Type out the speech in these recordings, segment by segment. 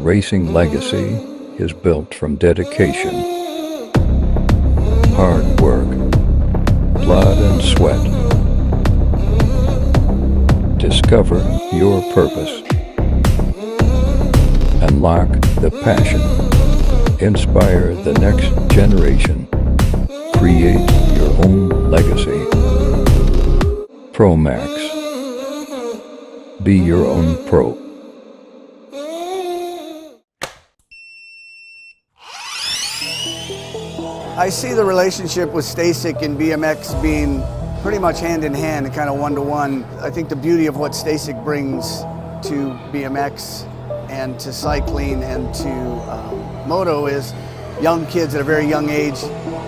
racing legacy is built from dedication, hard work, blood and sweat. Discover your purpose. Unlock the passion. Inspire the next generation. Create your own legacy. ProMax. Be your own pro. I see the relationship with STACYC and BMX being pretty much hand in hand and kind of one-to-one. I think the beauty of what STACYC brings to BMX and to cycling and to moto is young kids at a very young age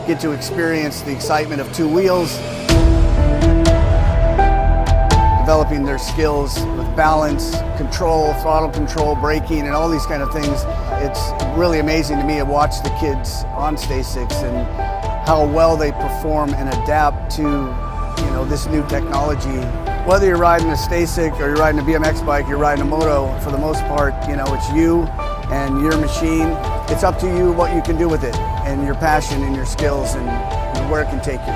get to experience the excitement of two wheels, developing their skills with balance, control, throttle control, braking, and all these kind of things. It's really amazing to me to watch the kids on STACYCs and how well they perform and adapt to this new technology. Whether you're riding a STACYC or you're riding a BMX bike, you're riding a moto, for the most part, it's you and your machine. It's up to you what you can do with it and your passion and your skills and where it can take you.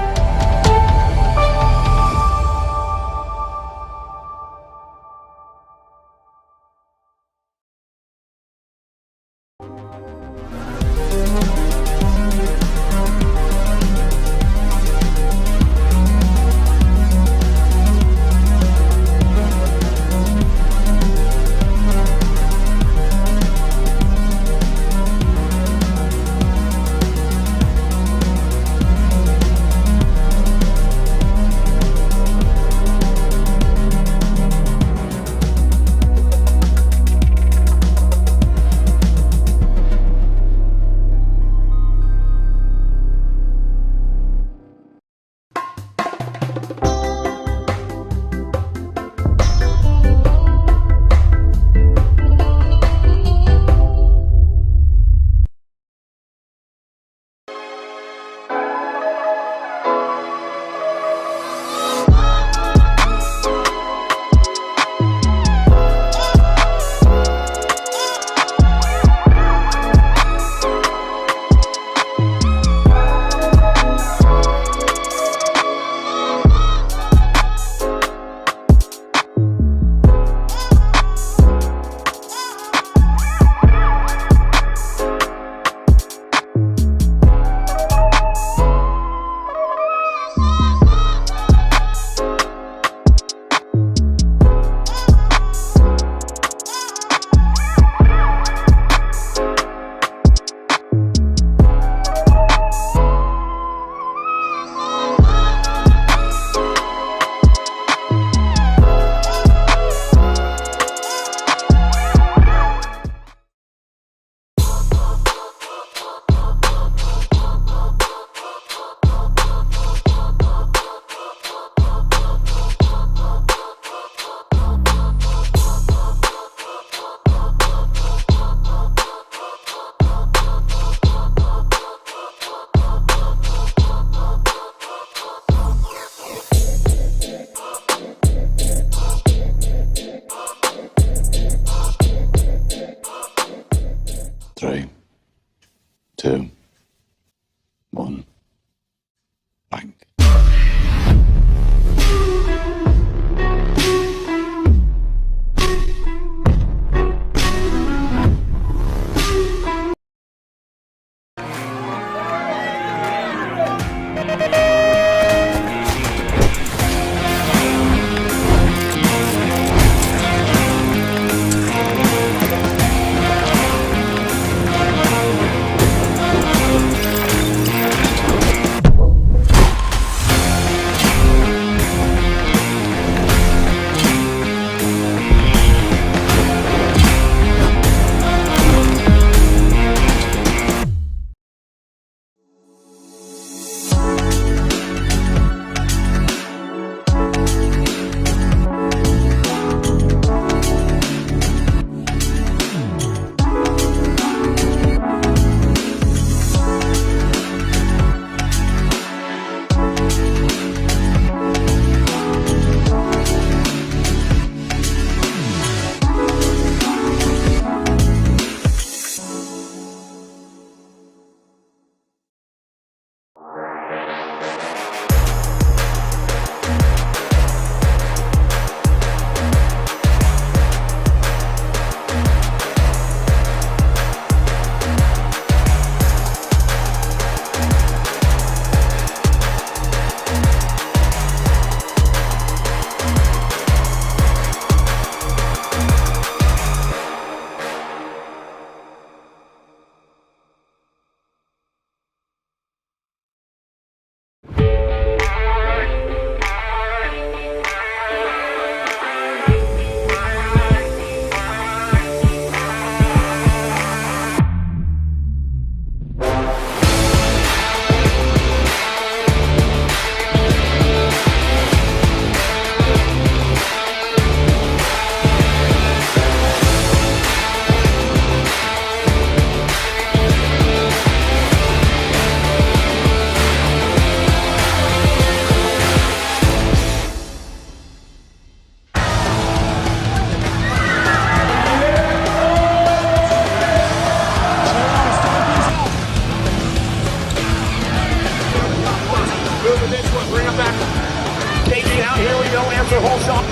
pitch. We'll bring him back. KG out. Here we go. Answer whole shot.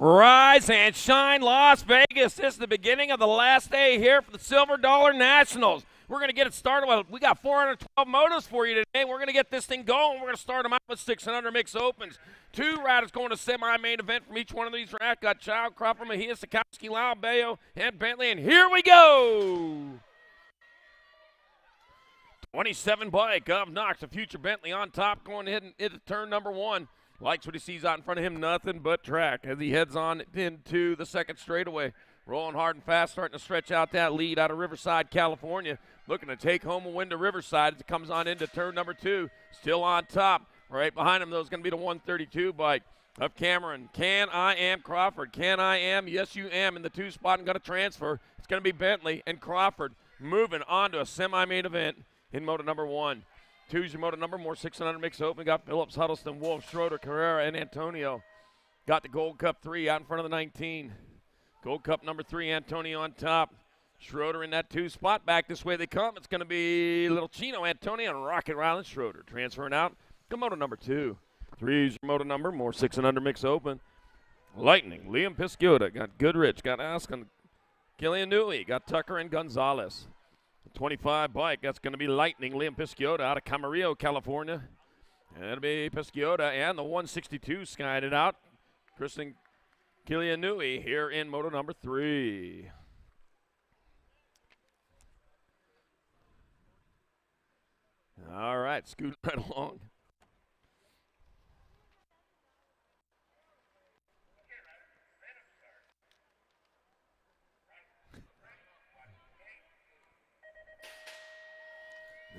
Rise and shine, Las Vegas. This is the beginning of the last day here for the Silver Dollar Nationals. We're going to get it started. Well, we got 412 motos for you today. We're going to get this thing going. We're going to start them out with 600 mix opens. 2 riders going to semi-main event from each one of these racks. Got Child, Cropper, Mejia, Sikowski, Lau, Bayo, and Bentley. And here we go. 27 bike of Knox, the future Bentley on top, going ahead and into turn number 1. Likes what he sees out in front of him, nothing but track as he heads on into the second straightaway. Rolling hard and fast, starting to stretch out that lead out of Riverside, California. Looking to take home a win to Riverside as it comes on into turn number 2. Still on top. Right behind him, though, is going to be the 132 bike of Cameron. Can I Am Crawford. Can I Am? Yes, you am in the 2 spot and going to transfer. It's going to be Bentley and Crawford moving on to a semi-main event in moto number 1. 2's your moto number, more 600 mix open. Got Phillips, Huddleston, Wolf, Schroeder, Carrera, and Antonio. Got the Gold Cup 3 out in front of the 19. Gold Cup number 3, Antonio on top. Schroeder in that 2 spot. Back this way they come. It's going to be little Chino, Antonio, and Rocket Ryland Schroeder. Transferring out to moto number 2. 3's your moto number, more 600 mix open. Lightning, Liam Pisciota. Got Goodrich, got Askin, Killian Newey. Got Tucker and Gonzalez. 25 bike, that's going to be Lightning, Liam Pisciota out of Camarillo, California. And it'll be Pisciota and the 162 skying it out. Kristen Killian Newey here in moto number 3. All right, scooting right along.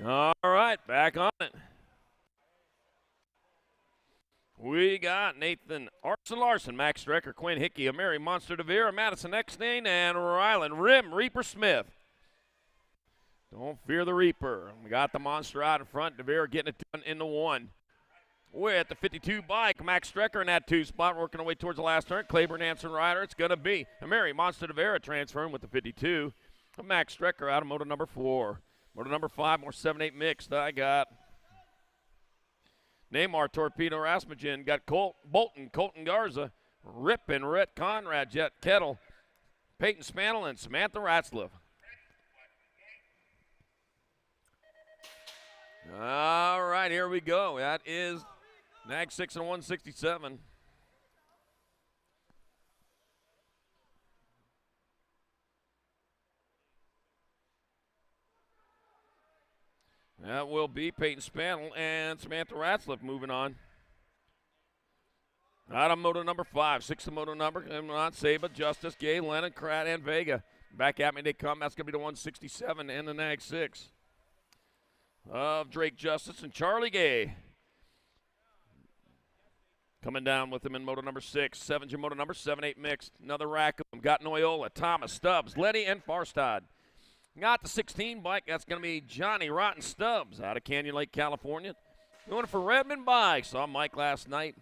All right, back on it. We got Nathan Arson Larson, Max Strecker, Quinn Hickey, Amiri Monster DeVere, Madison Eckstein, and Ryland Rim Reaper Smith. Don't fear the Reaper. We got the Monster out in front. DeVere getting it done in the 1. With the 52 bike, Max Strecker in that 2 spot, working away towards the last turn. Claiborne Anson rider. It's going to be Amiri Monster DeVere transferring with the 52. Max Strecker out of moto number 4. Moto number 5, more 7-8 mixed. I got Neymar Torpedo Rasmussen. Got Bolton, Colton Garza, Rip and Rhett Conrad, Jet Kettle, Peyton Spanel, and Samantha Ratzliff. All right, here we go. That is Nag 6 and 167. That will be Peyton Spantle and Samantha Ratzliff moving on. Out of moto number 5, 6th moto number, coming on, Saba, Justice, Gay, Lennon, Krat, and Vega. Back at me they come. That's going to be the 167 and the Nag 6 of Drake Justice and Charlie Gay. Coming down with him in moto number 6, 7's your moto number, 7-8 mixed. Another rack of them. Got Noyola, Thomas, Stubbs, Letty, and Farstad. Got the 16 bike. That's going to be Johnny Rotten Stubbs out of Canyon Lake, California. Going for Redmond Bike. Saw Mike last night.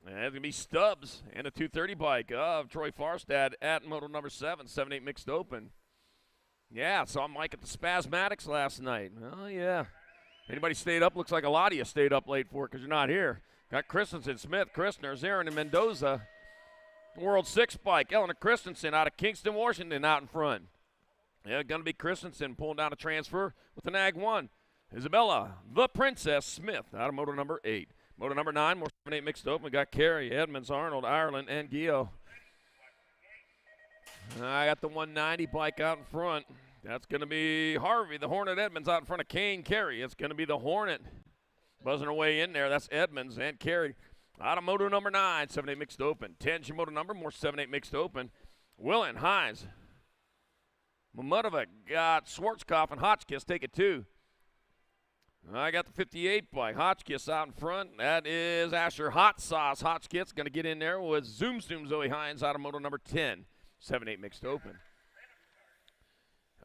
And it's going to be Stubbs and a 230 bike of Troy Farstad at moto number 7, 7-8 mixed open. Yeah, saw Mike at the Spasmatics last night. Oh, yeah. Anybody stayed up? Looks like a lot of you stayed up late for it because you're not here. Got Christensen, Smith, Christner, Zarin, and Mendoza. World 6 bike, Eleanor Christensen out of Kingston, Washington out in front. Yeah, going to be Christensen pulling down a transfer with the Nag 1. Isabella, the Princess Smith out of moto number 8. Moto number 9, more 7-8 mixed open. We got Carey, Edmonds, Arnold, Ireland, and Gio. I got the 190 bike out in front. That's going to be Harvey, the Hornet Edmonds out in front of Kane Carey. It's going to be the Hornet. Buzzing her way in there. That's Edmonds and Carey. Out of moto number 9, 7-8 mixed open. 10's your moto number, more 7-8 mixed open. Willen, Hines. Mamutova got Schwarzkopf and Hotchkiss take it 2. I got the 58 bike. Hotchkiss out in front. That is Asher Hot Sauce. Hotchkiss going to get in there with Zoom Zoe Hines out of moto number 10. 7-8 mixed open.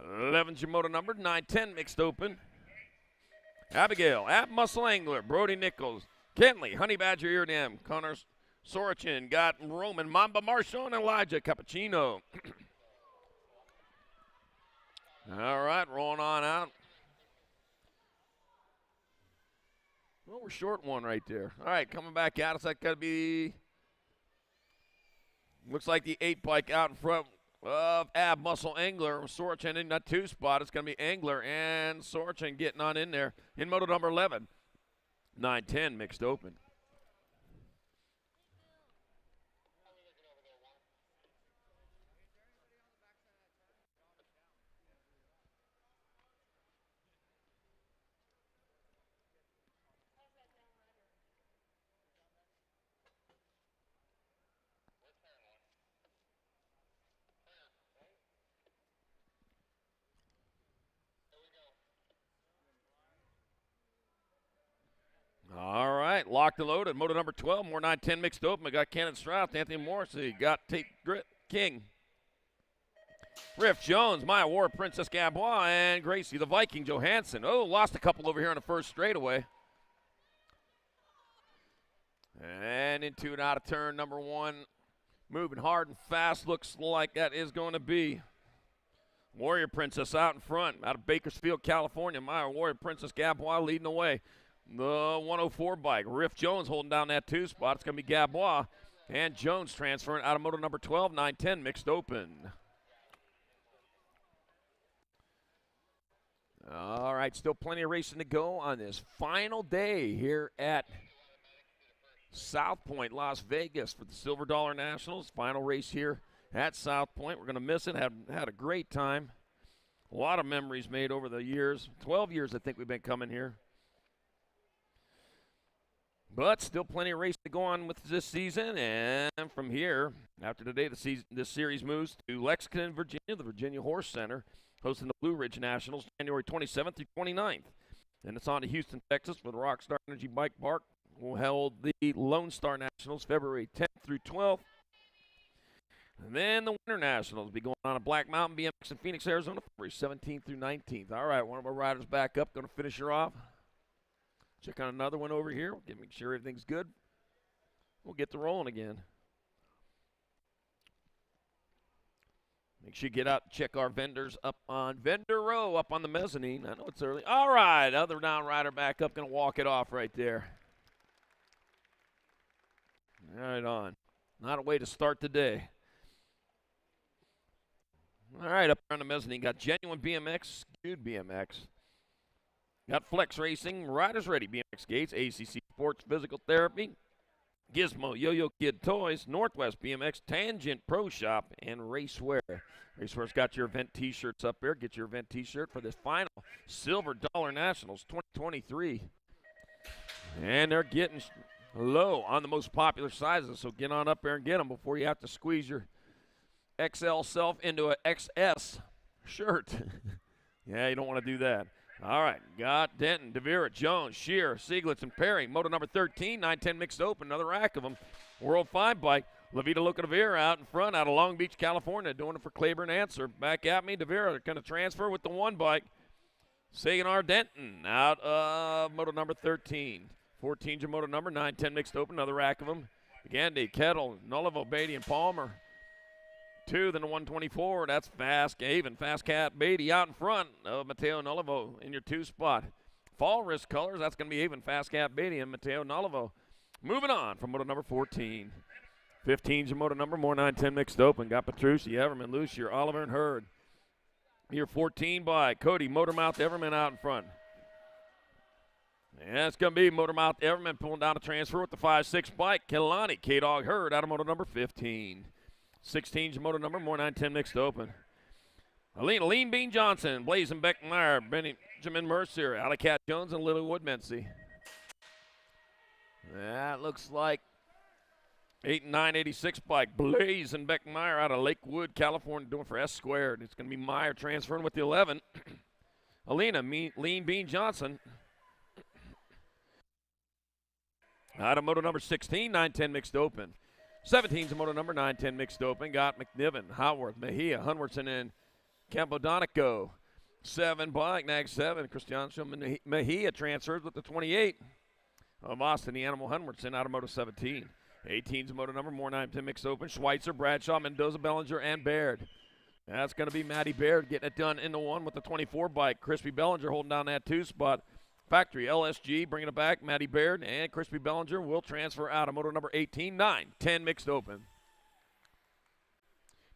11's your moto number, 9-10 mixed open. Abigail, at Muscle Angler, Brody Nichols, Kentley, Honey Badger Eardam, Connor Sorochin, got Roman, Mamba Marshall, and Elijah Cappuccino. All right, rolling on out. Well, we're short one right there. All right, coming back out. It's like going to be, looks like the 8 bike out in front of Ab Muscle Angler. Sorochin in that 2 spot. It's going to be Angler and Sorochin getting on in there in moto number 11. 9-10 mixed open. All right, locked and loaded. Moto number 12, more 9-10 mixed open. We got Cannon Stroud, Anthony Morrissey, got Tate Grit King. Riff Jones, Maya War, Princess Gabois, and Gracie the Viking Johansson. Oh, lost a couple over here on the first straightaway. And into and out of turn number 1. Moving hard and fast. Looks like that is going to be Warrior Princess out in front. Out of Bakersfield, California. Maya Warrior Princess Gabois leading the way. The 104 bike. Riff Jones holding down that 2 spot. It's going to be Gabois. And Jones transferring out of moto number 12, 9-10 mixed open. All right, still plenty of racing to go on this final day here at South Point, Las Vegas for the Silver Dollar Nationals. Final race here at South Point. We're going to miss it. Had a great time. A lot of memories made over the years. 12 years, I think, we've been coming here. But still plenty of race to go on with this season. And from here, after today, this series moves to Lexington, Virginia, the Virginia Horse Center, hosting the Blue Ridge Nationals January 27th through 29th. And it's on to Houston, Texas, where the Rockstar Energy Bike Park will hold the Lone Star Nationals February 10th through 12th. And then the Winter Nationals will be going on at Black Mountain BMX in Phoenix, Arizona, February 17th through 19th. All right, one of our riders back up, going to finish her off. Check on another one over here. We'll make sure everything's good. We'll get the rolling again. Make sure you get out and check our vendors up on Vendor Row, up on the mezzanine. I know it's early. All right, other down rider back up, going to walk it off right there. Right on. Not a way to start the day. All right, up on the mezzanine, got Genuine BMX, Skewed BMX. Got Flex Racing, Riders Ready BMX Gates, ACC Sports Physical Therapy. Gizmo Yo-Yo Kid Toys, Northwest BMX, Tangent Pro Shop, and Racewear. Racewear's got your event T-shirts up there. Get your event T-shirt for this final Silver Dollar Nationals 2023. And they're getting low on the most popular sizes, so get on up there and get them before you have to squeeze your XL self into an XS shirt. Yeah, you don't want to do that. All right, got Denton, DeVera, Jones, Shear, Sieglitz, and Perry. Moto number 13, 910 mixed open, another rack of them. World 5 bike. Levita Luca DeVera out in front, out of Long Beach, California, doing it for Claiborne Answer. Back at me, DeVera, they're going to transfer with the 1 bike. Sagan Denton out of moto number 13. 14's your moto number, 910 mixed open, another rack of them. Gandhi, Kettle, Nullivo, Beatty, and Palmer. 2, then the 124. That's Fast Haven. Fast Cat Beatty out in front of Matteo Nullivo in your 2 spot. Fall Risk Colors, that's going to be Haven. Fast Cat Beatty and Matteo Nullivo. Moving on from moto number 14. 15's your moto number, more 910 mixed open. Got Petrucci, Everman, Lucier, Oliver, and Hurd. Your 14 by Cody, Motormouth, Everman out in front. Yeah, it's going to be Motormouth, Everman pulling down a transfer with the 5-6 bike. Kelani, K-Dog, Hurd out of moto number 15. 16's your moto number, more 910 mixed open. Alina, Lean Bean Johnson, Blazing Beckmeyer, Benjamin Mercier, Alley Cat Jones, and Lilywood Mency. That looks like 8 and 986 bike. Blazing Beckmeyer out of Lakewood, California, doing for S Squared. It's going to be Meyer transferring with the 11. Alina, Lean Bean Johnson. Out of moto number 16, 910 mixed open. 17's a moto number, 910 mixed open. Got McNiven, Howarth, Mejia, Hunwertson, and Campodonico. 7 bike, Nag 7. Cristiano Mejia transfers with the 28 of Austin, the Animal Hunwertson out of moto 17. 18's a moto number, more 910 mixed open. Schweitzer, Bradshaw, Mendoza, Bellinger, and Baird. That's going to be Matty Baird getting it done in the 1 with the 24 bike. Crispy Bellinger holding down that 2 spot. Factory LSG bringing it back. Matty Baird and Crispy Bellinger will transfer out of moto number 18, 9, 10 mixed open.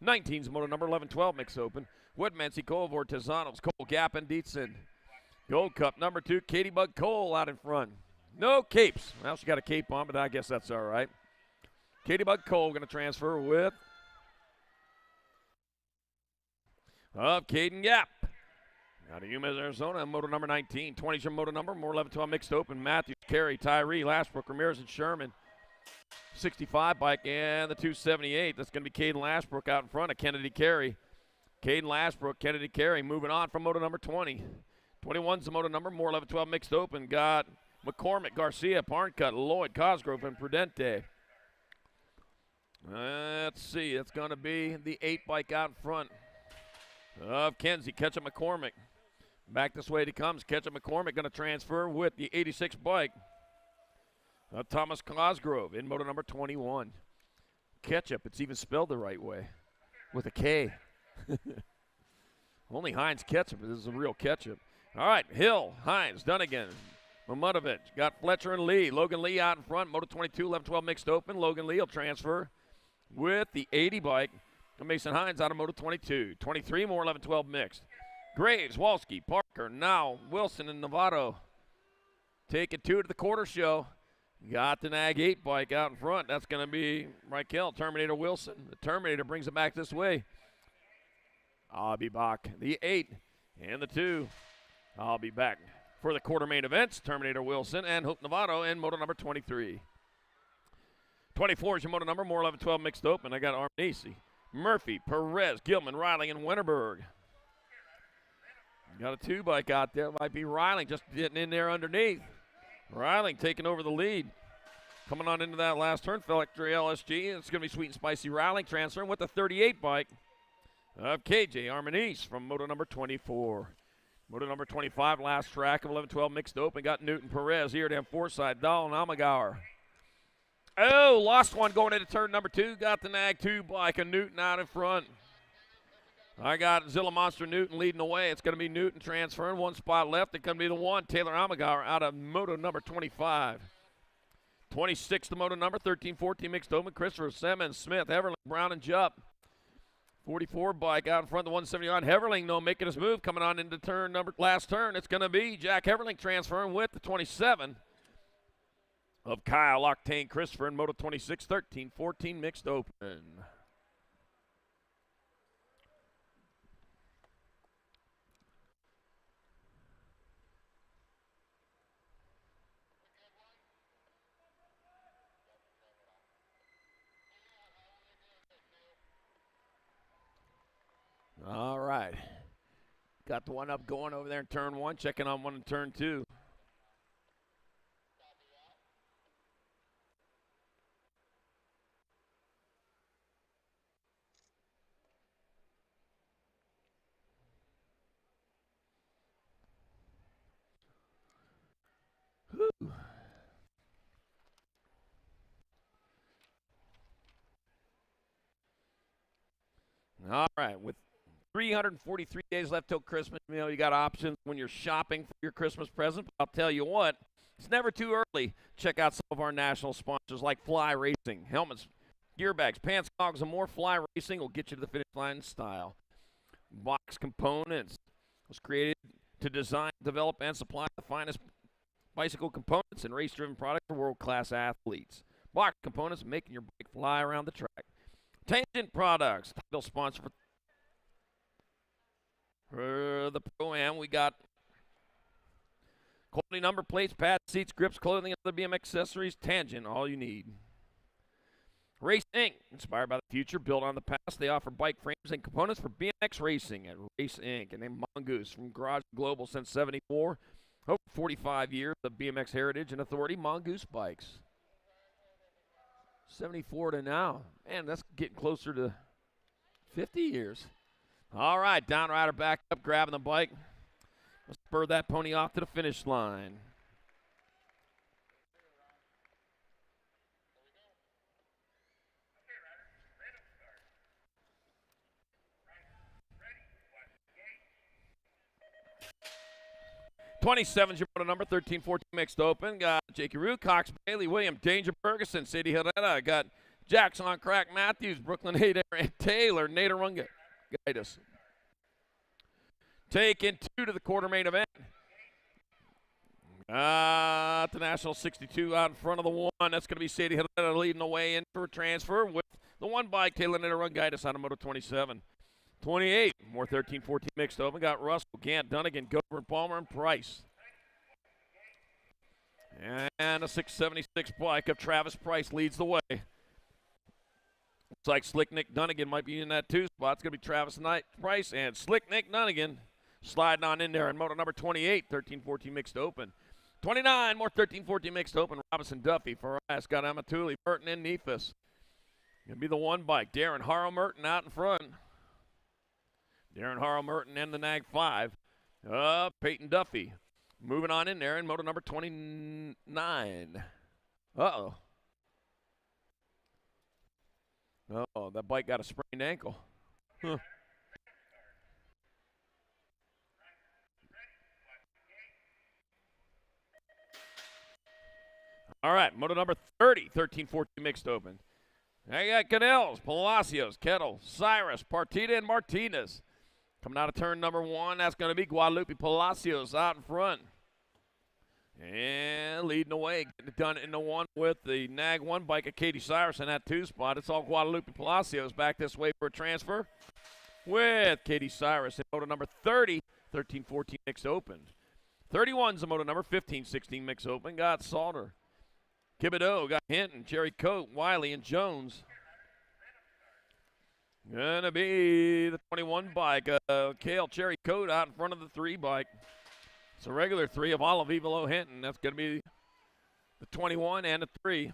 19's moto number 11, 12 mixed open. Woodmancy, Colvor, Tezanos, Cole, Gap, and Dietzen. Gold Cup number 2, Katie Bug Cole out in front. No capes. Well, she got a cape on, but I guess that's all right. Katie Bug Cole going to transfer with Caden Gap. Out of Yuma, Arizona, moto number 19. 20's your moto number, more 11, 12 mixed open. Matthews, Carey, Tyree, Lashbrook, Ramirez, and Sherman. 65 bike and the 278. That's going to be Caden Lashbrook out in front of Kennedy Carey. Caden Lashbrook, Kennedy Carey moving on from moto number 20. 21's the moto number, more 11, 12 mixed open. Got McCormick, Garcia, Parncut, Lloyd, Cosgrove, and Prudente. Let's see, it's going to be the 8 bike out in front of Kenzie, Ketchup McCormick. Back this way he comes. Ketchup McCormick going to transfer with the 86 bike of Thomas Cosgrove in moto number 21. Ketchup, it's even spelled the right way with a K. Only Heinz Ketchup. This is a real ketchup. All right, Hill, Heinz, Dunnigan, Mamutovich. Got Fletcher and Lee. Logan Lee out in front. Moto 22, 11, 12 mixed open. Logan Lee will transfer with the 80 bike. Mason Hines out of moto 22. 23 more 11, 12 mixed. Graves, Walski, Parker, now Wilson, and Novato. Taking 2 to the quarter show. Got the Nag 8 bike out in front. That's going to be Raquel, Terminator Wilson. The Terminator brings it back this way. I'll be back. The 8 and the 2. I'll be back for the quarter main events. Terminator Wilson and Hope Novato in moto number 23. 24 is your moto number, more 11, 12 mixed open. I got Armanisi, Murphy, Perez, Gilman, Riley, and Winterberg. Got a 2 bike out there. Might be Riley just getting in there underneath. Riley taking over the lead. Coming on into that last turn, Factory LSG. It's going to be Sweet and Spicy Riley transferring with the 38 bike of KJ Armanise from moto number 24. Moto number 25, last track of 11, 12 mixed open. Got Newton, Perez, Eardam, Forsyth, Dahl, and Amagauer. Oh, lost one going into turn number 2. Got the Nag 2 bike of Newton out in front. I got Zilla Monster Newton leading the way. It's going to be Newton transferring. 1 spot left. It's going to be the 1, Taylor Amagauer out of moto number 25. 26, the moto number, 13, 14 mixed open. Christopher, Simmons, Smith, Everling, Brown, and Jupp. 44 bike out in front of the 179. Heverling, though, making his move coming on into last turn. It's going to be Jack Heverling transferring with the 27 of Kyle Octane Christopher in Moto 26, 13-14 mixed open. All right. Got the one up going over there in turn one, checking on one in turn two. Whew. All right, with 343 days left till Christmas, you got options when you're shopping for your Christmas present. But I'll tell you what, it's never too early. Check out some of our national sponsors like Fly Racing. Helmets, gear bags, pants, goggles, and more. Fly Racing will get you to the finish line in style. Box Components was created to design, develop, and supply the finest bicycle components and race-driven products for world-class athletes. Box Components, making your bike fly around the track. Tangent Products, title sponsor for the Pro-Am. We got quality number plates, pads, seats, grips, clothing, and other BMX accessories. Tangent, all you need. Race Inc., inspired by the future, built on the past. They offer bike frames and components for BMX racing at Race Inc. And named Mongoose from Garage Global since '74. Over 45 years of BMX heritage and authority. Mongoose Bikes. 74 to now. Man, that's getting closer to 50 years. All right, down rider back up, grabbing the bike. Let's spur that pony off to the finish line. '27's your moto number, 13-14 mixed open. Got Jakey Rue, Cox Bailey, William Danger Ferguson, Sadie Herrera. Got Jackson on Crack Matthews, Brooklyn Hayden, and Taylor, Nate Arunga. Guide us. Taking two to the quarter main event. The National 62 out in front of the one. That's going to be Sadie Herrera leading the way in for a transfer with the one bike. Taylor, Nate Arunga, guide us on a Moto 27. 28, more 13-14 mixed open. Got Russell, Gant, Dunnigan, Gilbert, Palmer, and Price. And a 676 bike of Travis Price leads the way. Looks like Slick Nick Dunnigan might be in that two spot. It's going to be Travis Knight Price and Slick Nick Dunnigan sliding on in there in moto number 28, 13-14 mixed open. 29, more 13-14 mixed open. Robinson Duffy, Faraz, got Amatuli, Merton, and Neefus. Going to be the one bike. Darren Harrow Merton out in front. Darren Harrow Merton and the Nag 5. Peyton Duffy moving on in there in moto number 29. Uh-oh. Oh, that bike got a sprained ankle. Huh. All right, moto number 30, 13-14 mixed open. I got Canels, Palacios, Kettle, Cyrus, Partita, and Martinez. Coming out of turn number one, that's going to be Guadalupe Palacios out in front. And leading the way, getting it done in the one with the Nag 1 bike of Katie Cyrus in that two spot. It's all Guadalupe Palacios back this way for a transfer with Katie Cyrus in moto number 30, 13-14 mixed open. 31's the moto number, 15-16 mixed open. Got Salter, Thibodeau, got Hinton, Jerry Coate, Wiley, and Jones. Gonna be the 21 bike, Cale Cherry Coate out in front of the 3 bike. It's a regular 3 of Olive Evelo Hinton. That's gonna be the 21 and the 3.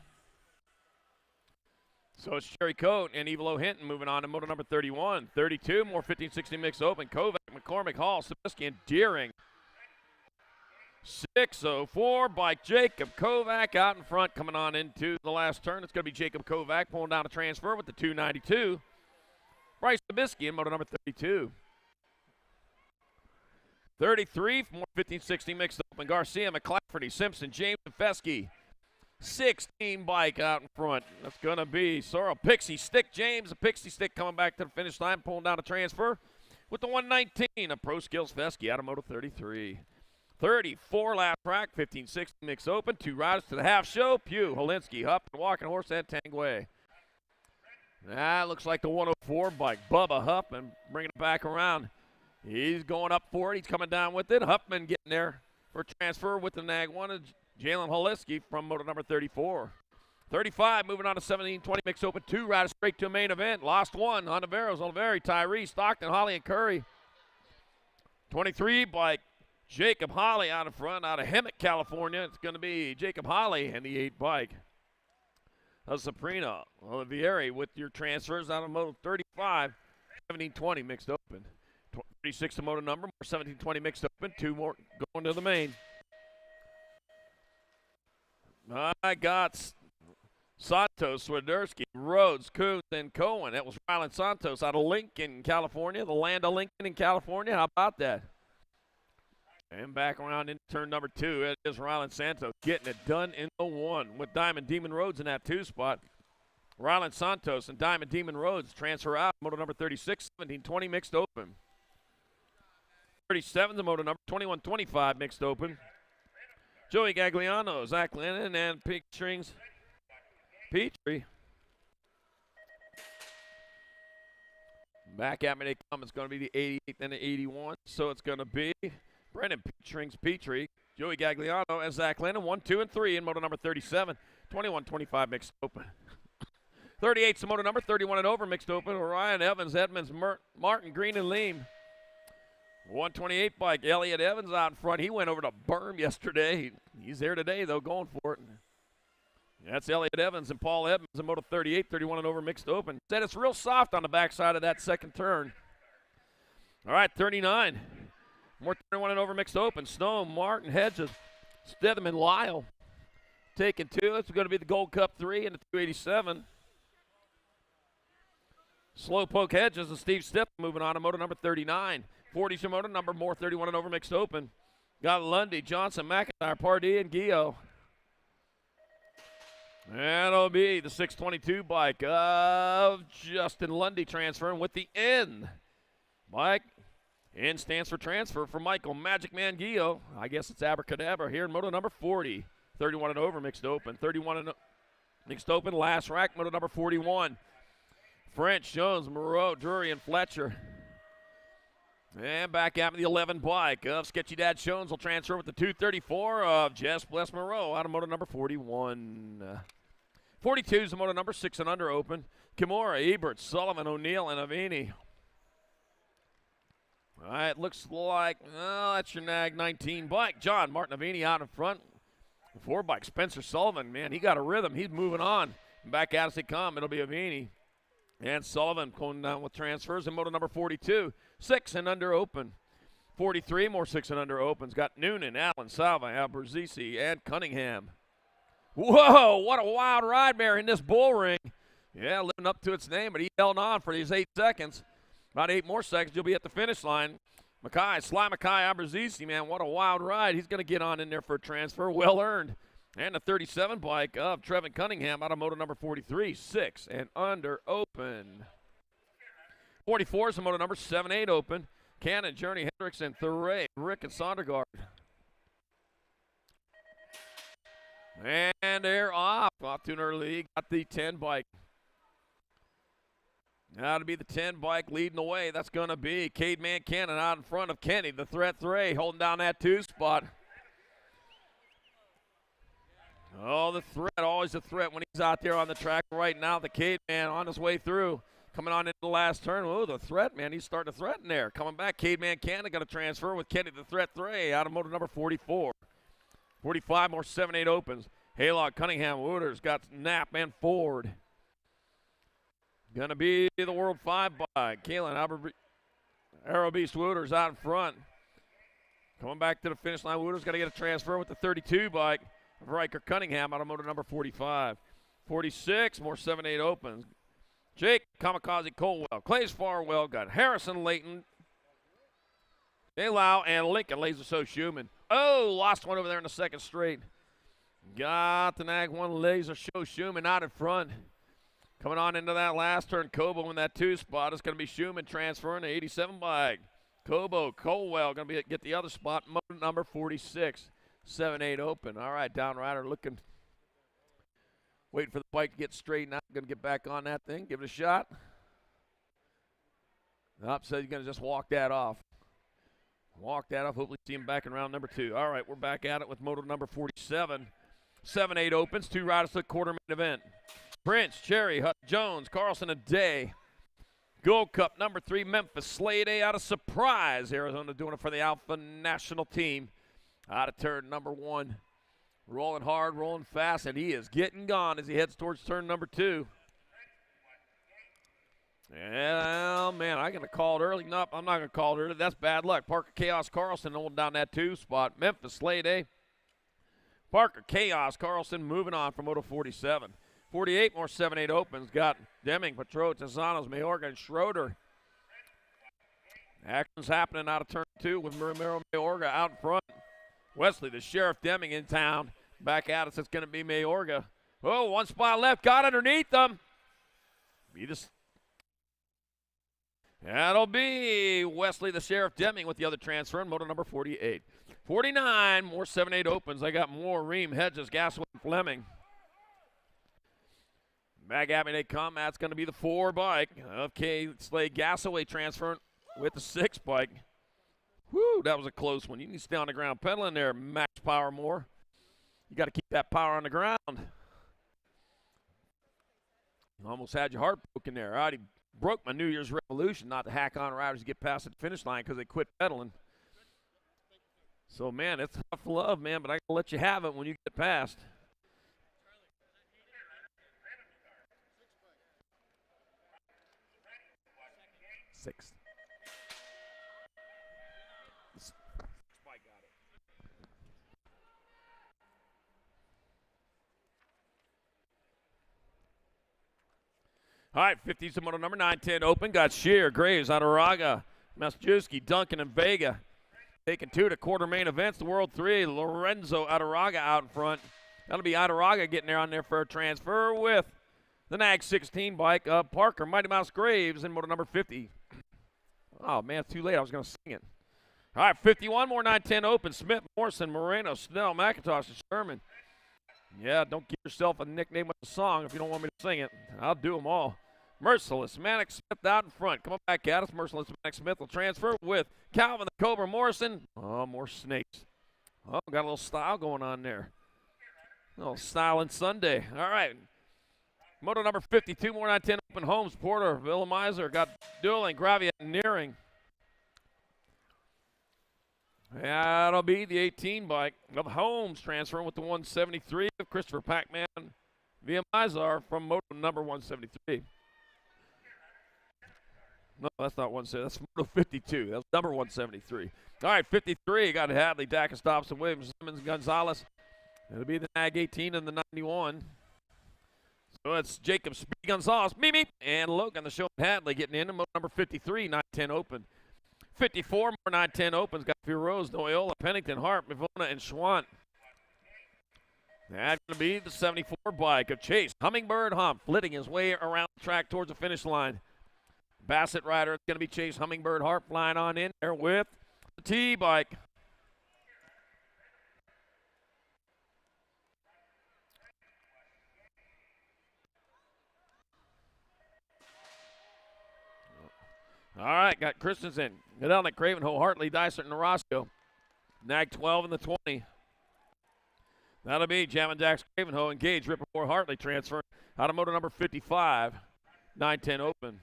So it's Cherry Coate and Evelo Hinton moving on to moto number 31. 32, more 15-16 mixed open. Kovac, McCormick, Hall, Sabisky, and Deering. 604 bike Jacob Kovac out in front, coming on into the last turn. It's going to be Jacob Kovac pulling down a transfer with the 292. Bryce Sabisky in moto number 32. 33, more 15-16 mixed open. Garcia, McClafferty, Simpson, James, and Fesky. 16 bike out in front. That's going to be Sorrel, Pixie Stick, James, a Pixie Stick coming back to the finish line, pulling down a transfer with the 119 of Pro Skills Fesky out of moto 33. 34 lap track, 15-60 mixed open. 2 riders to the half show. Pugh, Holinsky, Huff, and Walking Horse, and Tangway. That looks like the 104 bike. Bubba Huffman bringing it back around. He's going up for it. He's coming down with it. Huffman getting there for transfer with the Nag 1. Jalen Holinsky from motor number 34. 35 moving on to 17-20 mixed open. 2 riders straight to a main event. Lost 1. Honduveros, Oliveri, Tyree, Stockton, Holly, and Curry. 23 bike. Jacob Holly out in front, out of Hemet, California. It's going to be Jacob Holly and the 8 bike. Sabrina Olivieri with your transfers out of moto 35. 17-20 mixed open. 36 to moto number, 17-20 mixed open. 2 more going to the main. I got Santos, Swiderski, Rhodes, Coons, and Cohen. That was Rylan Santos out of Lincoln, California. The land of Lincoln in California. How about that? And back around into turn number 2. It is Rylan Santos getting it done in the 1 with Diamond Demon Rhodes in that 2 spot. Rylan Santos and Diamond Demon Rhodes transfer out. Moto number 36, 17-20 mixed open. 37 the moto number, 21-25 mixed open. Joey Gagliano, Zach Lennon, and Pig Strings Petrie. Back at me they come. It's going to be the 88th and the 81. So it's going to be Brennan Strings Petrie, Joey Gagliano, and Zach Lennon. 1, 2, and 3 in moto number 37. 21-25 mixed open. 38's the moto number, 31 and over mixed open. Orion Evans, Edmonds, Martin, Green, and Leam. 128 bike, Elliot Evans out in front. He went over to Berm yesterday. He's there today, though, going for it. That's Elliot Evans and Paul Edmonds in moto 38, 31 and over mixed open. Said it's real soft on the backside of that second turn. All right, 39. More 31 and over mixed open. Snow, Martin, Hedges, Stedman, Lyle. Taking 2. It's going to be the Gold Cup 3 and the 287. Slowpoke Hedges and Steve Stipp moving on to moto number 39. 40's your moto number, more 31 and over mixed open. Got Lundy, Johnson, McIntyre, Pardee, and Gio. That'll be the 622 bike of Justin Lundy transferring with the N. Mike, N stands for transfer for Michael Magic Man Gio. I guess it's Abracadabra here in moto number 40. 31 and over mixed open. 31 and mixed open, last rack, moto number 41. French, Jones, Moreau, Drury, and Fletcher. And back out to the 11 bike of Sketchy Dad Jones will transfer with the 234 of Jess Bless Moreau out of moto number 41. 42 is the moto number 6 and under open. Kimura, Ebert, Sullivan, O'Neill, and Avini. All right, looks like, that's your Nag 19 bike. John Martin Avini out in front. The 4 bike, Spencer Sullivan, man, he got a rhythm. He's moving on. Back out as they come, it'll be Avini. And Sullivan going down with transfers in moto number 42. 6 and under open. 43, more 6 and under opens. Got Noonan, Allen, Salva, Alberzisi, and Cunningham. Whoa, what a wild ride there in this bull ring. Yeah, living up to its name, but he held on for these 8 seconds. About 8 more seconds, you'll be at the finish line. Sly Mackay, Alberzisi, man, what a wild ride. He's going to get on in there for a transfer. Well earned. And the 37 bike of Trevin Cunningham out of moto number 43, 6 and under open. 44 is the moto number 7-8 open. Cannon, Journey, Hendricks, and Thuray, Rick, and Sondergaard. And they're off to an early lead. Got the 10 bike. Now to be the 10 bike leading the way. That's going to be Cade Man Cannon out in front of Kenny, the Threat Thuray, holding down that 2 spot. Oh, the Threat, always a threat when he's out there on the track right now. The Cade Man on his way through, coming on into the last turn. Oh, the Threat, man, he's starting to threaten there. Coming back, Cade Man Cannon going to transfer with Kenny, the Threat Thuray, out of motor number 44. 45 more 7-8 opens. Haylock, Cunningham, Wooders got Knapp and Ford. Going to be the World 5 bike. Kalen, Aero Beast Wooders out in front. Coming back to the finish line, Wooders got to get a transfer with the 32 bike. Riker Cunningham out of motor number 45. 46, more 7-8 opens. Jake Kamikaze Colwell. Clays Farwell got Harrison Layton. Delau and Lincoln Laser So Schumann. Oh, lost one over there in the second straight. Got the Nag 1 Laser Show Schumann out in front. Coming on into that last turn, Kobo in that 2 spot. It's going to be Schumann transferring to 87 bike. Cobo Colwell going to get the other spot. Motor number 46, 7-8 open. All right, down rider looking, waiting for the bike to get straightened out. Going to get back on that thing, give it a shot. Up, so he's going to just walk that off. Walk that off. Hopefully see him back in round number 2. All right, we're back at it with motor number 47. 7-8 opens. 2 riders to the quarter main event. Prince, Cherry, Hut, Jones, Carlson, and Day. Gold Cup number 3, Memphis. Slade A out of Surprise. Arizona doing it for the Alpha National Team. Out of turn number 1. Rolling hard, rolling fast, and he is getting gone as he heads towards turn number 2. Yeah, man, I'm going to call it early. Nope, I'm not going to call it early. That's bad luck. Parker Chaos Carlson holding down that 2 spot. Memphis, Slade A. Parker Chaos Carlson moving on from Moto 47. 48 more 7-8 opens. Got Deming, Patro, Tezanos, Mayorga, and Schroeder. Action's happening out of turn 2 with Ramiro Mayorga out in front. Wesley, the Sheriff Deming in town. Back at us, it's going to be Mayorga. Oh, 1 spot left. Got underneath them. That'll be Wesley, the Sheriff Deming with the other transfer in motor number 48. 49 more 7-8 opens. I got more Ream, Hedges, Gasway, and Fleming. Back at me they come. That's going to be the 4 bike of K. Slade Gasaway transferring with the 6 bike. Woo, that was a close one. You need to stay on the ground pedaling there, Max Power more. You got to keep that power on the ground. You almost had your heart broken there. I already broke my New Year's resolution not to hack on riders to get past the finish line because they quit pedaling. So, man, it's tough love, man, but I got to let you have it when you get past. Sixth. All right, 50s moto number 9-10 open. Got Shear, Graves, Adaraga, Masjewski, Duncan, and Vega. Taking 2 to quarter main events. The World 3, Lorenzo Adaraga out in front. That'll be Adaraga getting there on there for a transfer with the NAG 16 bike of Parker, Mighty Mouse Graves in moto number 50. Oh, man, it's too late. I was going to sing it. All right, 51 more 9-10 open. Smith, Morrison, Moreno, Snell, McIntosh, and Sherman. Yeah, don't give yourself a nickname with the song if you don't want me to sing it. I'll do them all. Merciless, Manic Smith out in front. Come on back at us. Merciless, Manic Smith will transfer with Calvin the Cobra Morrison. Oh, more snakes. Oh, got a little style going on there. A little styling Sunday. All right. Moto number 52, more 9-10 open. Holmes, Porter, Villamizer, got Dueling, Gravia, Nearing. That'll be the 18 bike of Holmes transferring with the 173 of Christopher Pac-Man via Mizar from moto number 173. No, that's not 173. That's moto 52. That's number 173. All right, 53. Got Hadley, Dacus, Dobson, Williams, Simmons, Gonzalez. It'll be the NAG 18 and the 91. So it's Jacob, Speed, Gonzalez, Mimi, and Logan, the show Hadley getting in moto number 53, 9-10 open. 54 more 9-10 opens. Got Rose, Noyola, Pennington, Hart, Mivona, and Schwant. That's going to be the 74 bike of Chase Hummingbird Hump, flitting his way around the track towards the finish line. Bassett rider, it's going to be Chase Hummingbird Harp flying on in there with the T bike. All right, got Christensen, Godelnik, Cravenho, Hartley, Dysart, and Orozco. NAG 12 and the 20. That'll be Jam and Dax, Cravenho, Engage, Ripper, Hartley transfer out of moto number 55. 9-10 open.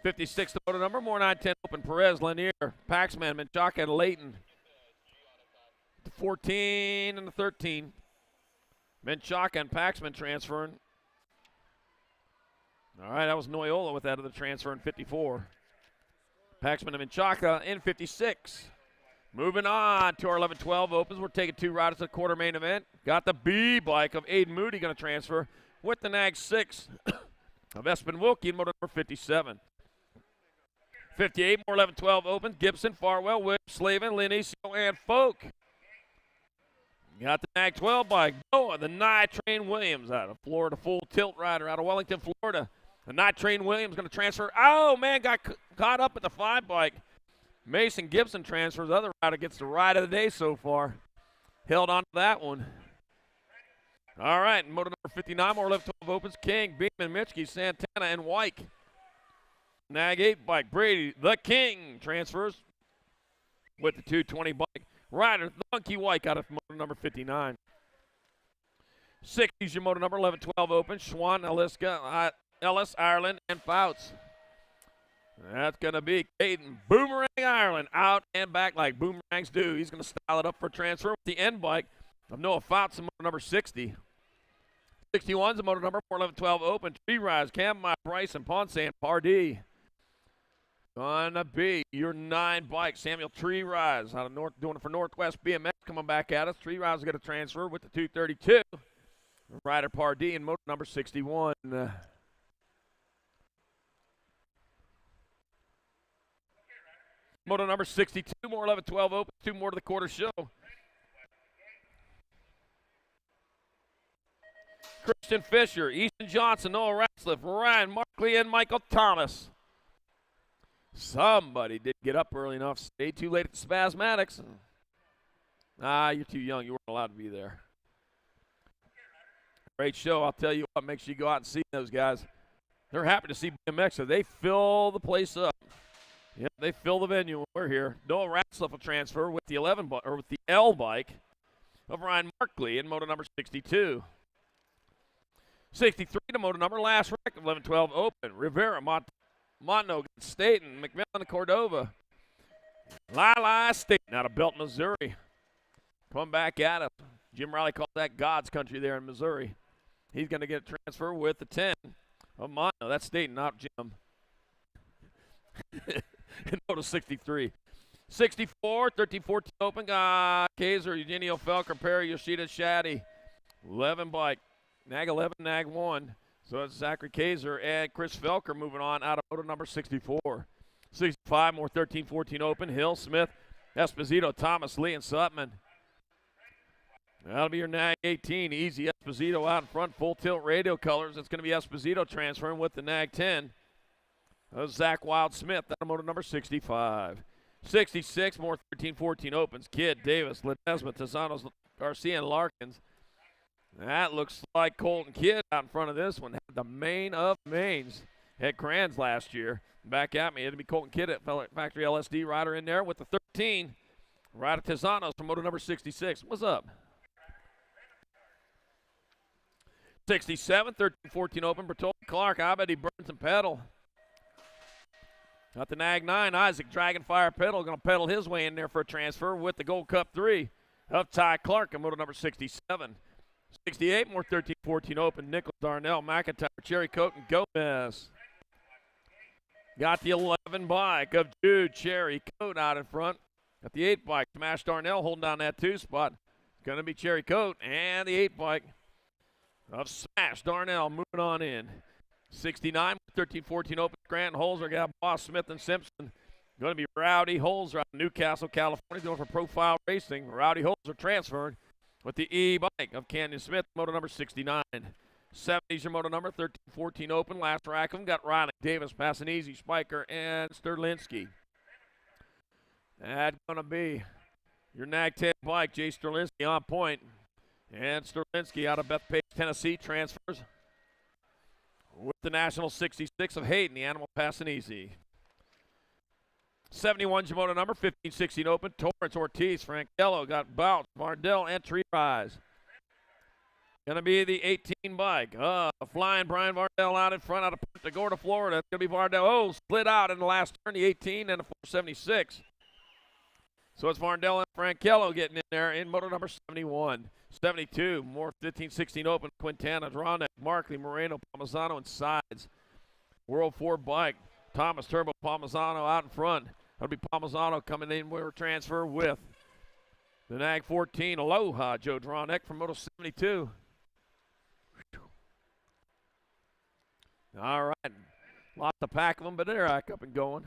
56 the moto number, more 9-10 open. Perez, Lanier, Paxman, Menchaca, and Layton. The 14 and the 13. Menchaca and Paxman transferring. All right, that was Noyola with that other transfer in 54. Paxman and Menchaca in 56. Moving on to our 11-12 opens. We're taking 2 riders to the quarter main event. Got the B bike of Aiden Moody going to transfer with the NAG 6 of Espen Wilkie in motor number 57. 58 more 11-12 opens. Gibson, Farwell, Whip, Slavin, Linicio, and Folk. Got the NAG 12 bike. Noah, the Night Train Williams out of Florida, full tilt rider out of Wellington, Florida. The Night Train Williams going to transfer. Oh, man, got caught up at the 5 bike. Mason Gibson transfers. The other rider gets the ride of the day so far. Held on to that one. All right, motor number 59, more 11-12 opens. King, Beeman, Mitchke, Santana, and Wyke. Nag 8 bike, Brady, the King, transfers with the 220 bike. Rider, the Monkey Wyke out of motor number 59. 60's your motor number 11-12 open. Schwann, Ellis, Ireland, and Fouts. That's going to be Caden Boomerang Ireland out and back like boomerangs do. He's going to style it up for transfer with the end bike of Noah Fouts in motor number 60. 61's the motor number 411-12 open. Tree Rise, Cam, Bryson, Ponce, and Pardee. Gonna be your 9 bike. Samuel Tree Rise out of doing it for Northwest BMX coming back at us. Tree Rise is going to transfer with the 232. Ryder Pardee in motor number 61. Motor number 62, more 11-12 open. 2 more to the quarter show. Christian Fisher, Easton Johnson, Noah Ratzliff, Ryan Markley, and Michael Thomas. Somebody did get up early enough. Stayed too late at the Spasmatics. You're too young. You weren't allowed to be there. Great show. I'll tell you what, make sure you go out and see those guys. They're happy to see BMX, so they fill the place up. Yep, they fill the venue when we're here. Noah Ratzliff will transfer with the with the L bike of Ryan Markley in motor number 62. 63 to motor number last wreck of 11-12 open. Rivera, Montauk, Staten, McMillan, Cordova. Lila Staten out of Belton, Missouri. Come back at us. Jim Riley calls that God's country there in Missouri. He's going to get a transfer with the 10 of Montauk. That's Staten, not Jim. And go to 63. 64, 13-14 open. Kaiser, Eugenio Felker, Perry, Yoshida, Shaddy. 11 bike. Nag 11, Nag 1. So it's Zachary Kaiser and Chris Felker moving on out of motor number 64. 65, more 13-14 open. Hill, Smith, Esposito, Thomas, Lee, and Sutman. That'll be your Nag 18. Easy Esposito out in front. Full tilt radio colors. It's going to be Esposito transferring with the Nag 10. Zach Wild Smith, out of motor number 65. 66, more 13-14 opens. Kidd, Davis, Ledesma, Tazanos, Garcia, and Larkins. That looks like Colton Kidd out in front of this one. Had the main of mains at Crans last year. Back at me. It'll be Colton Kidd at Factory LSD rider in there with the 13. Ryder Tazanos from motor number 66. What's up? 67, 13-14 open. Bertoldi, Clark, Abedi, Burns, and Pedal. Got the Nag 9. Isaac Dragonfire Pedal going to pedal his way in there for a transfer with the Gold Cup 3 of Ty Clark in motor number 67. 68, more 13-14 open. Nichols, Darnell, McIntyre, Cherry Coat, and Gomez. Got the 11 bike of Jude Cherry Coat out in front. Got the 8 bike. Smash Darnell holding down that 2 spot. It's going to be Cherry Coat and the 8 bike of Smash Darnell moving on in. 69, 13-14 open. Grant Holzer got Boss Smith and Simpson. Going to be Rowdy Holzer out of Newcastle, California, going for Profile Racing. Rowdy Holzer transferred with the E-bike of Canyon Smith, motor number 69. 70's your motor number, 13-14 open. Last rack of them got Riley, Davis, Passanese, Spiker, and Sterlinski. That's going to be your Nag 10 bike, Jay Sterlinski on point. And Sterlinski out of Bethpage, Tennessee, transfers with the National 66 of Hayden, the Animal Passanese. 71's your motor number, 15-16 open. Torrance, Ortiz, Frankello got Bout, Vardell, and Tree Rise. Going to be the 18 bike. Flying Brian Vardell out in front out of Punta Gorda, Florida. It's going to be Vardell. Oh, split out in the last turn, the 18 and the 476. So it's Vardell and Frankello getting in there in motor number 71. 72, more 15-16 open. Quintana, Dronek, Markley, Moreno, Palmisano, and Sides. World 4 bike. Thomas Turbo, Palmisano out in front. That'll be Palmisano coming in with a transfer with the Nag 14. Aloha, Joe Dronek from Moto 72. All right. Lots to pack of them, but they're back up and going.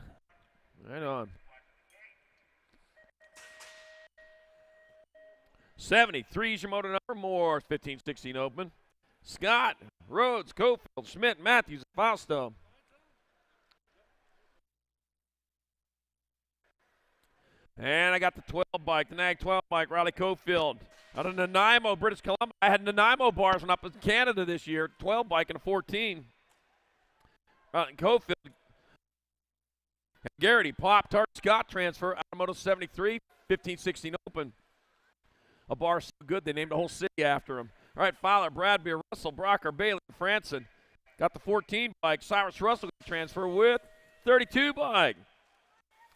Right on. 73's your motor number. More 15-16 open. Scott, Rhodes, Cofield, Schmidt, Matthews, Fausto. And I got the 12 bike, the Nag 12 bike, Riley Cofield. Out of Nanaimo, British Columbia. I had Nanaimo bars when I was in Canada this year. 12 bike and a 14. Cofield. And Garrity, Pop-Tart, Scott transfer. Automotive 73, 1516 Open. A bar so good they named the whole city after him. All right, Fowler, Bradbeer, Russell, Brocker, Bailey, Franson. Got the 14 bike. Cyrus Russell transfer with 32 bike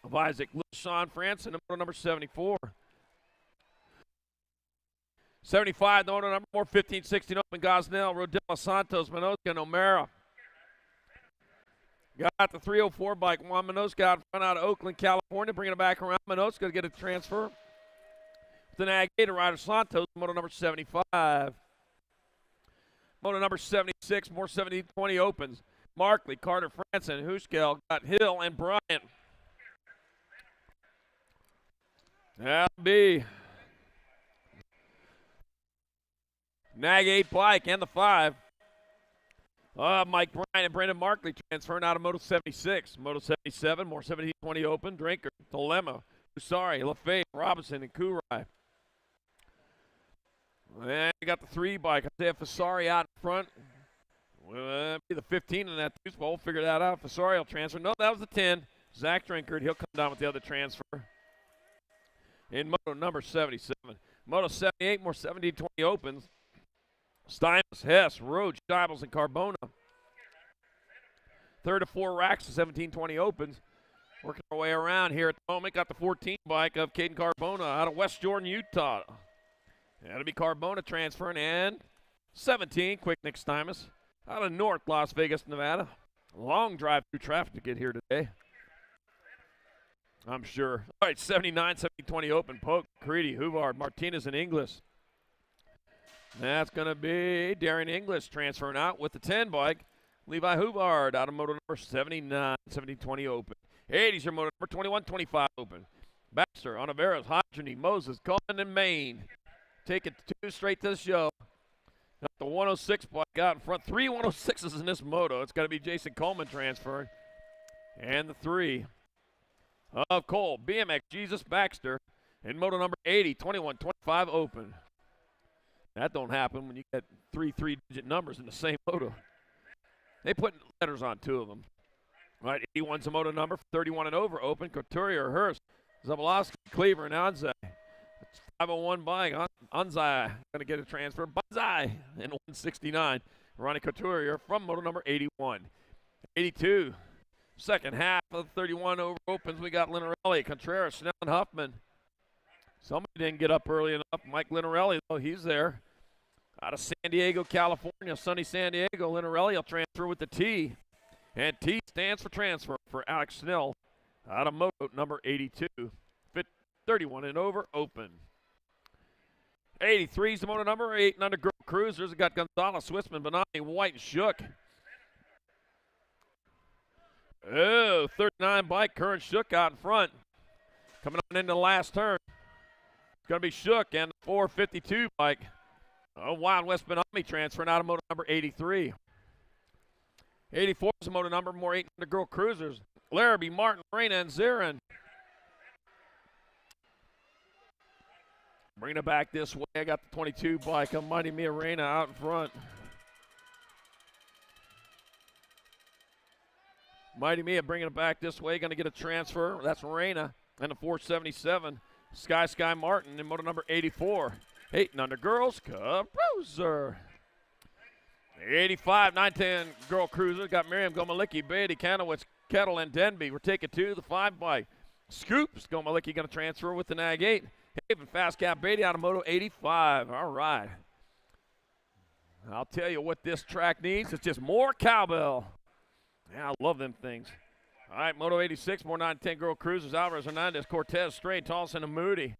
of Isaac Lewis, Sean Franson, number 74. 75, the owner number 4, 1516 Open, Gosnell, Rodella, Santos, Minoska, and O'Mara. Got the 304 bike, Juan Minoska out in front out of Oakland, California, bringing it back around. Minoska to get a transfer. The Nag 8, Ryder Santos, moto number 75. Moto number 76, more 70-20 Opens. Markley, Carter, Franson, Huschel, got Hill, and Bryant. That'll be Nag 8 bike and the 5. Mike Bryant and Brandon Markley transferring out of Moto 76. Moto 77, more 70-20 Open. Drinker, Dilemma, Usari, LaFave, Robinson, and Kurai. And you got the 3 bike. Isaiah Fasari out in front. Will be the 15 in that too, so we'll figure that out. Fasari will transfer. No, that was the 10. Zach Drinkard, he'll come down with the other transfer. In Moto number 77. Moto 78, more 70-20 Opens. Steinus, Hess, Roach, Stibels, and Carbona. 3rd to 4 racks, 17-20 Opens. Working our way around here at the moment. Got the 14 bike of Caden Carbona out of West Jordan, Utah. That'll be Carbona transferring. And 17, Quick Nick Steinus out of North Las Vegas, Nevada. Long drive through traffic to get here today, I'm sure. All right, 79, 70-20 Open. Polk, Creedy, Huvard, Martinez, and Inglis. That's going to be Darren Inglis transferring out with the 10 bike. Levi Huvard out of moto number 79, 70-20 Open. 80s your moto number 21-25 Open. Baxter, Onaveras, Hodgeny, Moses, Coleman, and Maine. Take it 2 straight to the show. Got the 106 bike out in front. 3 106s in this moto. It's got to be Jason Coleman transferring. And the 3 of Cole, BMX, Jesus Baxter, in moto number 80, 21-25 Open. That don't happen when you get 3 3-digit numbers in the same moto. They put letters on 2 of them. All right, 81's a moto number, 31 and over Open. Couturier, Hurst, Zabolowski, Cleaver, and Anzai. 501 bike. Anzai going to get a transfer. Banzai in 169. Ronnie Couturier from moto number 81. 82. Second half of the 31 over Opens. We got Linarelli, Contreras, Snell, and Huffman. Somebody didn't get up early enough. Mike Linarelli, though, he's there. Out of San Diego, California, sunny San Diego. Linarelli will transfer with the T. And T stands for transfer for Alex Snell out of moto number 82. 31 and over Open. 83 is the moto number, 8 and under Girl Cruisers. We got Gonzalez, Swissman, Benani, White, and Shook. Oh, 39 bike, Curran Shook out in front. Coming on into the last turn. It's going to be Shook and the 452 bike. Oh, Wild West Benami transferring out of moto number 83. 84 is the moto number, more 8 and under Girl Cruisers. Larrabee, Martin, Reyna, and Zarin. Bringing it back this way. I got the 22 bike of Mighty Mia Reyna out in front. Mighty Mia bringing it back this way. Going to get a transfer. That's Reyna. And the 477. Sky Martin in moto number 84. 8 and under girls. Cruiser. 85, 910 Girl Cruiser. Got Miriam Gomalicki, Beatty, Kanowitz, Kettle, and Denby. We're taking 2. The 5 bike. Scoops. Gomalicki going to transfer with the Nag 8. Haven Fast Cap Beatty out of moto 85. All right. I'll tell you what this track needs. It's just more cowbell. Yeah, I love them things. All right, moto 86, more 910 Girl Cruisers. Alvarez, Hernandez, Cortez, Strain, Tolson, and Moody.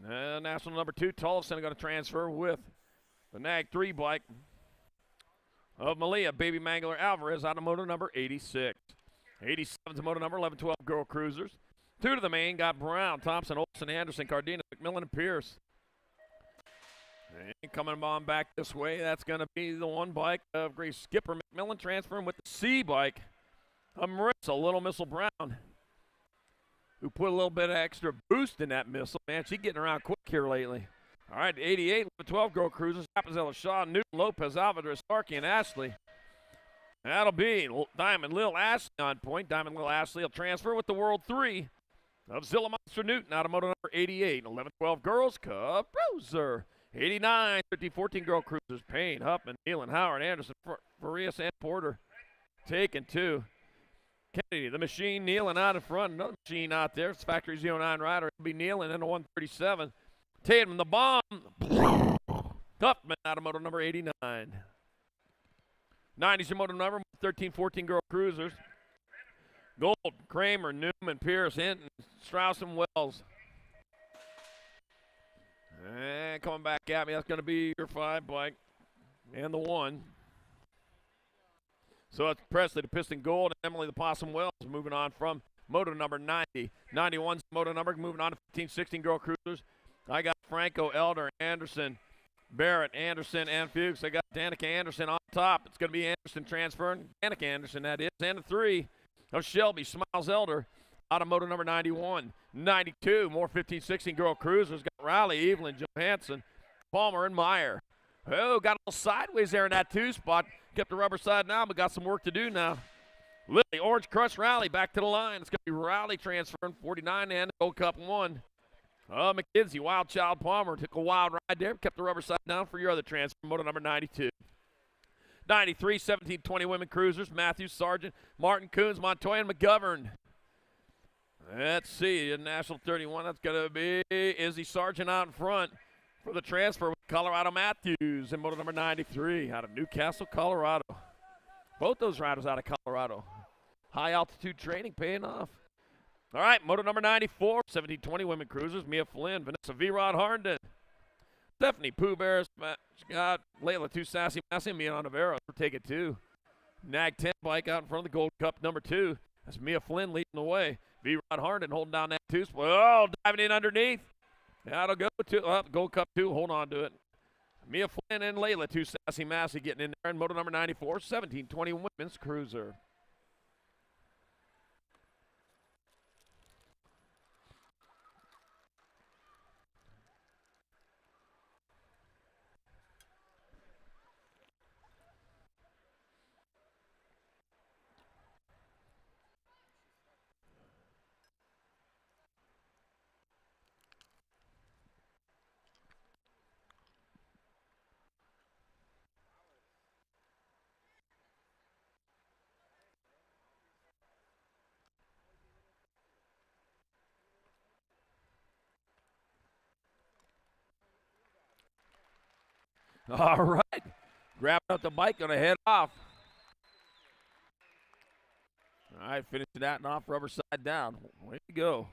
National number 2, Tolson going to transfer with the Nag 3 bike of Malia, Baby Mangler, Alvarez out of moto number 86. 87 is moto number 1112 Girl Cruisers. 2 to the main, got Brown, Thompson, Olson, Anderson, Cardenas, McMillan, and Pierce. And coming on back this way, that's going to be the 1 bike of Grace Skipper McMillan transferring with the C bike of Marissa, Little Missile Brown. who put a little bit of extra boost in that missile. Man, she's getting around quick here lately. All right, 88, 12 girl cruisers. Apazella, Shaw, Newton, Lopez, Alvarez, Starkey, and Ashley. That'll be Diamond Lil Ashley on point. Diamond Lil Ashley will transfer with the World 3 of Zilla Monster Newton out of moto number 88. 11-12 girls, Cup Cruiser. 89, 13-14 girl cruisers. Payne, Huffman, Nealon, Howard, Anderson, Farias, and Porter. Taking 2. Kennedy, the machine, Nealon out in front. Another machine out there. It's Factory 09 rider. It'll be Nealon in the 137. Tatum, the bomb. Huffman out of moto number 89. 90's your moto number. 13-14 girl cruisers. Gold, Kramer, Newman, Pierce, Hinton, Strauss, and Wells. And coming back at me, that's going to be your 5 bike and the 1. So it's Presley, the Piston Gold, and Emily, the Possum Wells, moving on from moto number 90. 91's moto number, moving on to 15-16 girl cruisers. I got Franco, Elder, Anderson, Barrett, Anderson, and Fuchs. I got Danica Anderson on top. It's going to be Anderson transferring. Danica Anderson, that is. And the 3 of Shelby, Smiles Elder, out of moto number 91. 92, more 15-16 girl cruisers. Got Riley, Evelyn, Johansson, Palmer, and Meyer. Oh, got a little sideways there in that 2 spot. Kept the rubber side now, but got some work to do now. Lily, Orange Crush Rally, back to the line. It's going to be Riley transferring 49 and Gold Cup 1. McKenzie, Wild Child Palmer took a wild ride there. Kept the rubber side down for your other transfer, moto number 92. 93, 17-20 women cruisers. Matthews, Sargent, Martin, Coons, Montoya, and McGovern. Let's see, in National 31, that's going to be Izzy Sargent out in front for the transfer with Colorado Matthews in moto number 93 out of Newcastle, Colorado. Both those riders out of Colorado. High altitude training paying off. All right, moto number 94, 17-20 women cruisers. Mia Flynn, Vanessa V-Rod Harnden, Stephanie Pooh Bear, Scott, Layla, 2 Sassy Massey, and Mia Navarro for take it 2. Nag 10 bike out in front of the Gold Cup number 2. That's Mia Flynn leading the way. V-Rod Harnden holding down that 2 spot. Oh, diving in underneath. That'll go to Gold Cup 2. Hold on to it. Mia Flynn and Layla, 2 Sassy Massey getting in there in moto number 94, 17-20 women's cruiser. All right. Grabbing up the bike, going to head off. All right, finishing that and off, rubber side down. Way to go.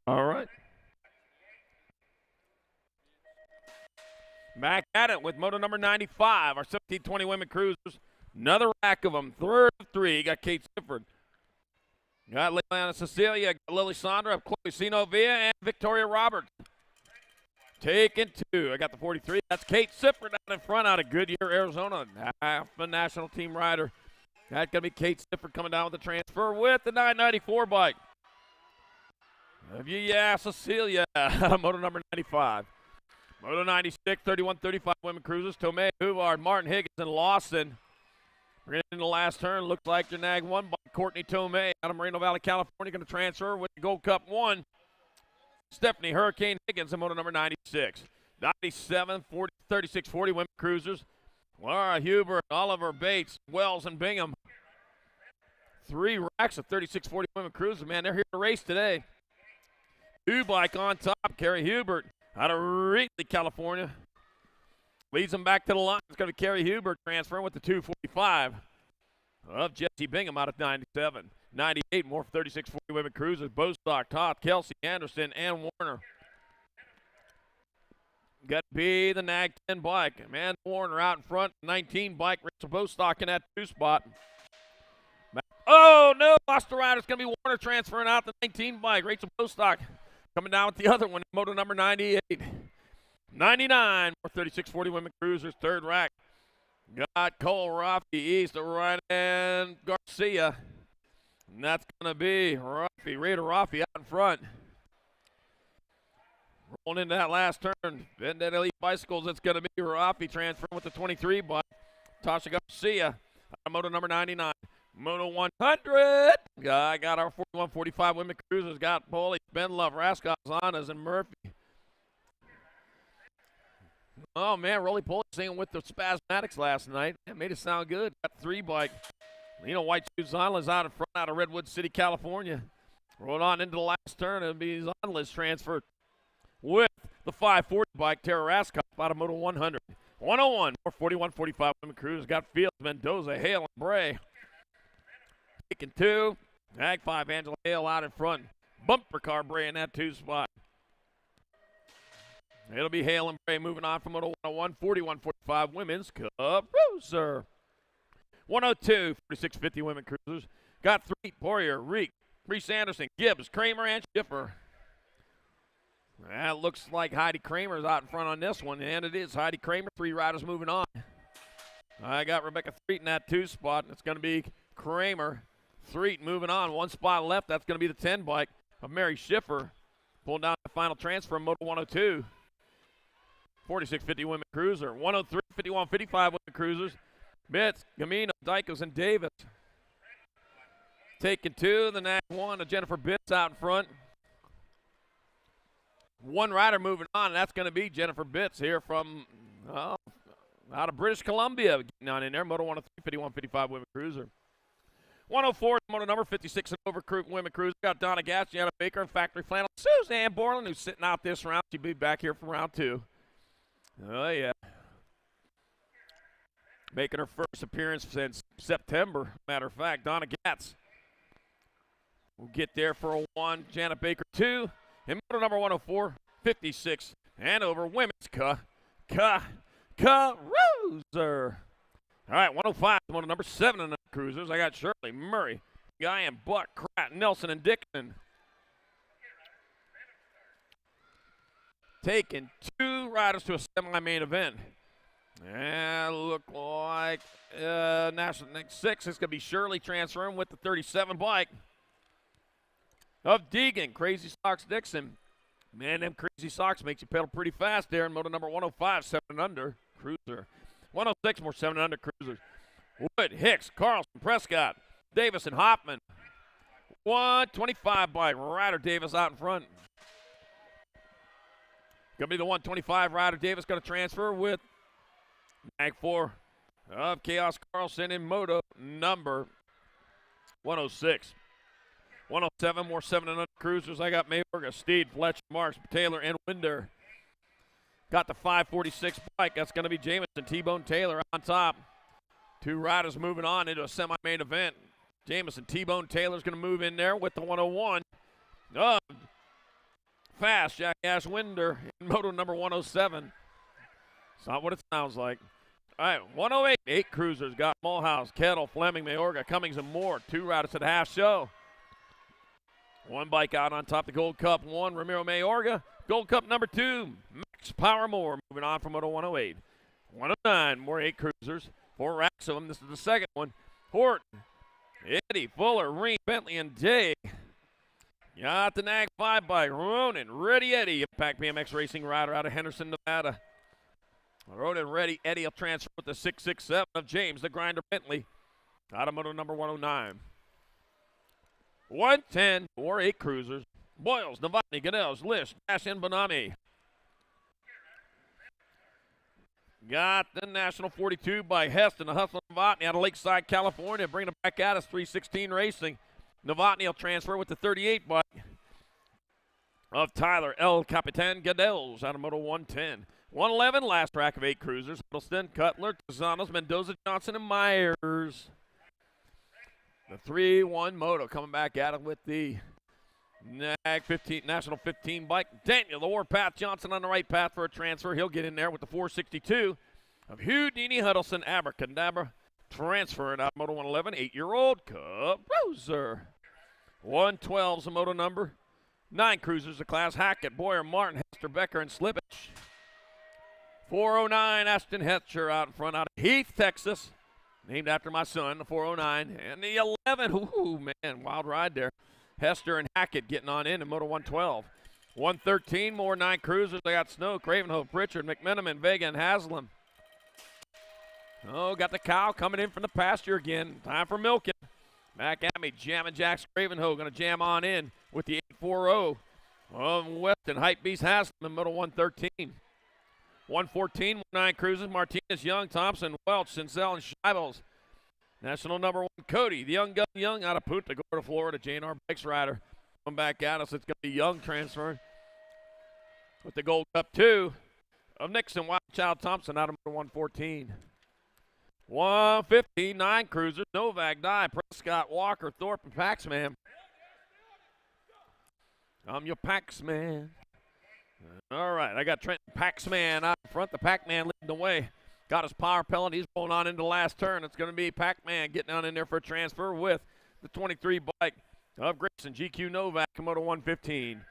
All right. Back at it with moto number 95, our 17-20 women cruisers. Another rack of them. Third of 3. Got Kate Sifford. Got Leilana Cecilia, got Lily Sondra, Chloe Sinovia, and Victoria Roberts. Taking 2. I got the 43. That's Kate Sifford out in front out of Goodyear, Arizona. Half a national team rider. That's going to be Kate Sifford coming down with the transfer with the 994 bike. Yeah, Cecilia, moto number 95. Moto 96, 31-35 women cruisers. Tomei, Huvard, Martin Higgins, and Lawson. We're getting in the last turn. Looks like your nag 1 by Courtney Tomei out of Moreno Valley, California. Going to transfer with the Gold Cup 1. Stephanie Hurricane Higgins in moto number 96. 97, 36-40 women cruisers. Laura Hubert, Oliver Bates, Wells, and Bingham. 3 racks of 36-40 women cruisers. Man, they're here to race today. 2 bike on top. Carrie Hubert out of Wheatley, California. Leads them back to the line. It's going to be Carrie Hubert transferring with the 245 of Jesse Bingham out of 97. 98 more for 36-40 women cruisers. Bostock, Todd, Kelsey, Anderson, and Warner. Got to be the Nag 10 bike. Amanda Warner out in front. 19 bike. Rachel Bostock in that 2 spot. Oh, no. Lost the rider. It's going to be Warner transferring out the 19 bike. Rachel Bostock coming down with the other one. Moto number 98. 99 for 36-40 women cruisers. Third rack. Got Cole Rafi east to right and Garcia. And that's going to be Rafi. Raider Rafi out in front. Rolling into that last turn. Vendetta Elite Bicycles. It's going to be Rafi transferring with the 23 bike. Tasha Garcia. Moto number 99. Moto 100. I got our 41-45 women cruisers. Got Polly, Ben Love, Raskov, Zanas, and Murphy. Oh, man, Roly Poly singing with the Spasmatics last night. That made it sound good. Got 3 bike. White Shoes Zonless out in front out of Redwood City, California. Rolled on into the last turn. It'll be Zonless transferred with the 540 bike. Tara Raskov out of Moto 100. 101 for 41-45 women cruisers. Got Fields, Mendoza, Hale, and Bray. Taking 2. Ag 5, Angela Hale out in front. Bumper car Bray in that 2 spot. It'll be Hale and Bray moving on from 101, 41-45 women's Cup Cruiser. 102, 46-50 women cruisers. Got 3, Poirier, Reek, Reese Anderson, Gibbs, Kramer, and Schiffer. That looks like Heidi Kramer's out in front on this one, and it is Heidi Kramer. 3 riders moving on. I got Rebecca Threet in that 2 spot. It's going to be Kramer. Threet moving on. 1 spot left. That's going to be the 10 bike of Mary Schiffer. Pulling down the final transfer from Moto 102. 46-50 women cruiser. 103, 51-55 women cruisers. Bitts, Gamino, Dykos, and Davis. Taking 2. The next one of Jennifer Bitts out in front. 1 rider moving on, and that's going to be Jennifer Bitts here from out of British Columbia. Getting on in there. Moto 103, 51-55 women cruiser. 104, Moto number 56 and over women cruiser. Got Donna Gass, Gianna Baker, and Factory Flannel. Suzanne Borland, who's sitting out this round. She'll be back here for round 2. Oh, yeah. Making her first appearance since September. Matter of fact, Donna Gatz will get there for a 1. Janet Baker 2. And Moto number 104, 56 and over women's cruiser. All right, 105, Moto number 7 in the cruisers. I got Shirley, Murray, Guy, and Buck, Kratt, Nelson, and Dixon. Taking 2 riders to a semi-main event. And look like National next 6 is going to be Shirley transferring with the 37 bike of Deegan. Crazy Socks Dixon. Man, them Crazy Socks makes you pedal pretty fast there in Moto number 105, 7 and under cruiser. 106 more 7 and under cruisers. Wood, Hicks, Carlson, Prescott, Davis, and Hoffman. 125 bike. Ryder Davis out in front. Going to be the 125 Ryder Davis going to transfer with Mag 4 of Chaos Carlson in Moto number 106. 107 more 7 and under cruisers. I got Mayorga, Steed, Fletcher, Marks, Taylor, and Winder. Got the 546 bike. That's going to be Jamison, T-Bone Taylor on top. 2 riders moving on into a semi-main event. Jamison, T-Bone Taylor's going to move in there with the 101. Fast, Jack Ash Winder in Moto number 107. It's not what it sounds like. All right, 108, 8 cruisers. Got Mulhouse, Kettle, Fleming, Mayorga, Cummings, and Moore. 2 riders at the half show. 1 bike out on top, the Gold Cup 1, Ramiro Mayorga. Gold Cup number 2, Max Power Moore. Moving on from Moto 108. 109, more 8 cruisers. 4 racks of them. This is the second one. Horton, Eddie, Fuller, Reed, Bentley, and Day. Got the Nag 5 bike. Ronan, Ready Eddie. Impact BMX Racing rider out of Henderson, Nevada. Ronan, Ready Eddie will transfer with the 667 of James, the Grinder Bentley. Out of Moto number 109. 110, or 8 cruisers. Boyles, Novotny, Goodell's, Lish, Dash, and Bonami. Got the National 42 by Heston, the Hustle Novotny out of Lakeside, California. Bringing it back out as 316 Racing. Novotny will transfer with the 38 bike of Tyler El Capitan Goodell's out of Moto 110. 111, last rack of 8 cruisers. Huddleston, Cutler, Tazanos, Mendoza, Johnson, and Myers. The 3-1 Moto coming back at it with the Nag 15, National 15 bike. Daniel, the Warpath Johnson on the right path for a transfer. He'll get in there with the 462 of Houdini Huddleston, Abracadabra, transferring out of Moto 111, 8-year-old Cub Roser. 112's a Moto number. 9 cruisers of class: Hackett, Boyer, Martin, Hester, Becker, and Slippage. 409 Ashton Hetcher out in front out of Heath, Texas. Named after my son, the 409. And the 11, ooh, man, wild ride there. Hester and Hackett getting on in Moto 112. 113, more 9 cruisers. They got Snow, Cravenhope, Pritchard, McMenamin, Vega, and Haslam. Oh, got the cow coming in from the pasture again. Time for milking. Back at me, Jammin' Jacks Cravenhoe going to jam on in with the 840. Weston, Hype Beast Haslam in Moto 113. 114, 9 cruises: Martinez, Young, Thompson, Welch, Sincel, and Scheibels. National number 1, Cody, the young gun Young out of Punta Gorda, Florida. J&R Bikes rider. Come back at us. It's going to be Young transferring with the Gold Cup 2 of Nixon, Wild Child Thompson out of number 114. 115, 9 cruisers: Novak, Dye, Prescott, Walker, Thorpe, and Paxman. I'm your Paxman. All right, I got Trent Paxman out in front. The Pac-Man leading the way. Got his power pellet. He's rolling on into the last turn. It's going to be Pac-Man getting on in there for a transfer with the 23 bike of Grayson, GQ Novak, Komodo 115.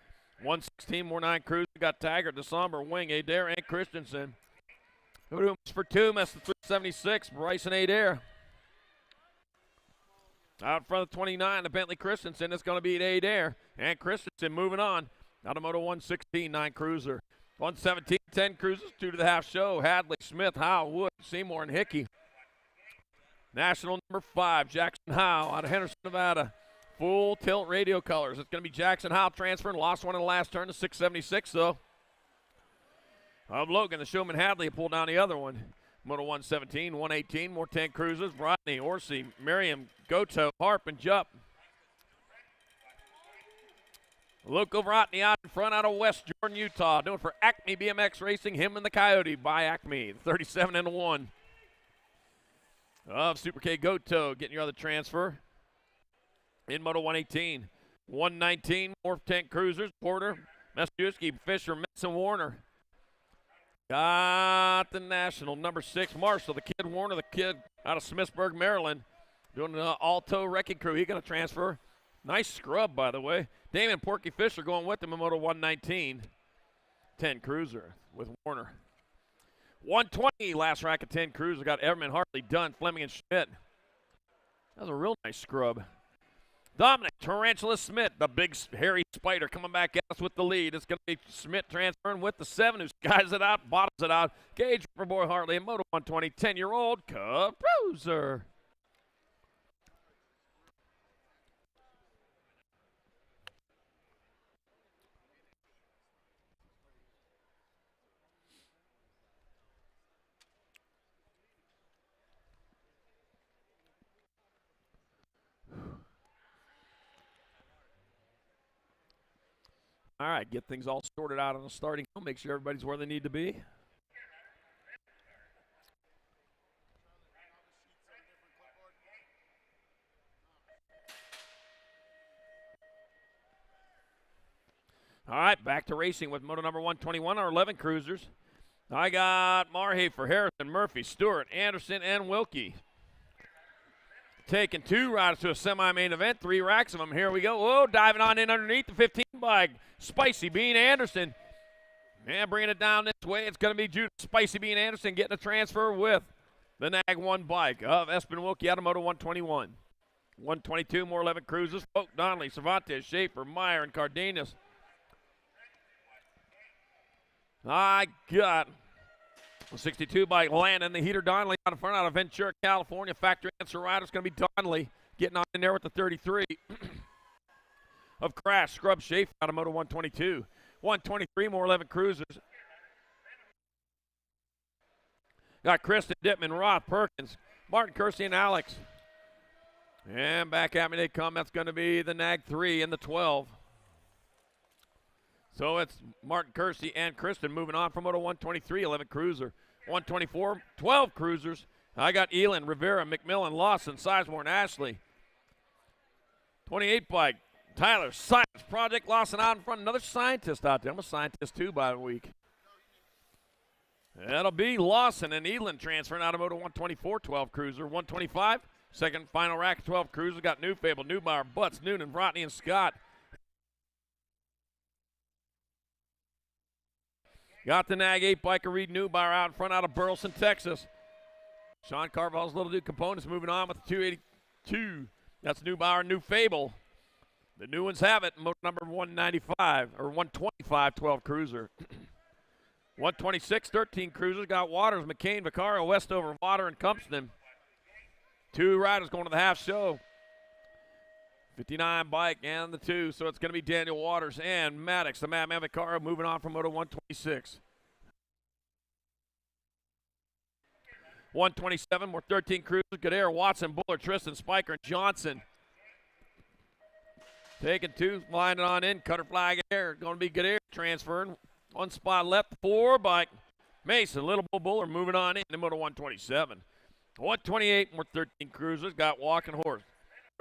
116, more 9 cruisers. Got Taggart, DeSomber, Wing, Adair, and Christensen. For 2, that's the 376, Bryson Adair. Out in front of 29, the Bentley Christensen. It's going to be Adair. And Christensen moving on. Out of Moto 116, 9 cruiser. 117, 10 cruisers, 2 to the half show. Hadley, Smith, Howe, Wood, Seymour, and Hickey. National number 5, Jackson Howe out of Henderson, Nevada. Full tilt radio colors. It's going to be Jackson Howe transferring. Lost one in the last turn to 676, though. Of Logan, the Showman Hadley pulled down the other one. Moto 117, 118, more 10 cruisers. Rodney, Orsi, Merriam, Goto, Harp, and Jupp. Luke Rodney out in front out of West Jordan, Utah. Doing for Acme BMX Racing, him and the Coyote by Acme. 37 and 1. Of Super K Goto getting your other transfer. In Moto 118. 119, more 10 cruisers. Porter, Masuski, Fisher, Metz, and Warner. Got the national number 6, Marshall, the kid Warner, the kid out of Smithsburg, Maryland. Doing an Alto wrecking crew. He's going to transfer. Nice scrub, by the way. Damon Porky Fisher going with him in Moto 119. 10 cruiser with Warner. 120, last rack of 10 cruiser. Got Everman, Hartley, Dunn, Fleming, and Schmidt. That was a real nice scrub. Dominic Tarantula Smith, the big hairy spider, coming back at us with the lead. It's going to be Smith transferring with the 7, who skies it out, bottoms it out. Gage for Boy Hartley in Moto 120, 10-year-old Cub Bruiser. All right, get things all sorted out on the starting. Make sure everybody's where they need to be. All right, back to racing with Moto number 121, our 11 cruisers. I got Marhafer, Harrison, Murphy, Stewart, Anderson, and Wilkie. Taking 2 riders to a semi-main event, 3 racks of them. Here we go. Whoa, diving on in underneath the 15 bike. Spicy Bean Anderson. And bringing it down this way, it's going to be Judah Spicy Bean Anderson getting a transfer with the Nag 1 bike of Espen Wilkie out of Moto 121. 122, more 11 cruisers. Folk, Donnelly, Cervantes, Schaefer, Meyer, and Cardenas. I got 62 by Landon, the heater Donnelly out in front out of Ventura, California. Factory answer rider is going to be Donnelly getting on in there with the 33 of Crash. Scrub Schaefer out of Moto 122. 123, more 11 cruisers. Got Kristen Dittman, Roth, Perkins, Martin Kersey, and Alex. And back at me they come. That's going to be the Nag 3 and the 12. So it's Martin Kersey and Kristen moving on from Moto 123, 11 cruiser. 124, 12 cruisers. I got Elin, Rivera, McMillan, Lawson, Sizemore, and Ashley. 28 bike, Tyler, Science Project, Lawson out in front. Another scientist out there. I'm a scientist too by the week. That'll be Lawson and Elin transferring out of Moto 124, 12 cruiser. 125, second final rack, 12 cruiser. Got New Fable, Newbauer, Butts, Noonan, Vrotny, and Scott. Got the Nag 8 biker Reed Newbauer out in front out of Burleson, Texas. Sean Carvalho's Little Duke components moving on with the 282. That's Newbauer and New Fable. The new ones have it. Motor number 195 or 125, 12 cruiser. 126, 13 cruisers. Got Waters, McCain, Vaccaro, Westover, Water, and Compston. 2 riders going to the half show. 59 bike and the 2. So it's going to be Daniel Waters and Maddox, the Madman Vaccaro, moving on from Moto 126. 127, more 13 cruisers. Goodere, Watson, Buller, Tristan, Spiker, and Johnson. Taking 2, lining on in. Cutter flag air. Going to be Goodere transferring. 1 spot left, 4 bike. Mason, Little Buller moving on in to Moto 127. 128, more 13 cruisers. Got Walking Horse.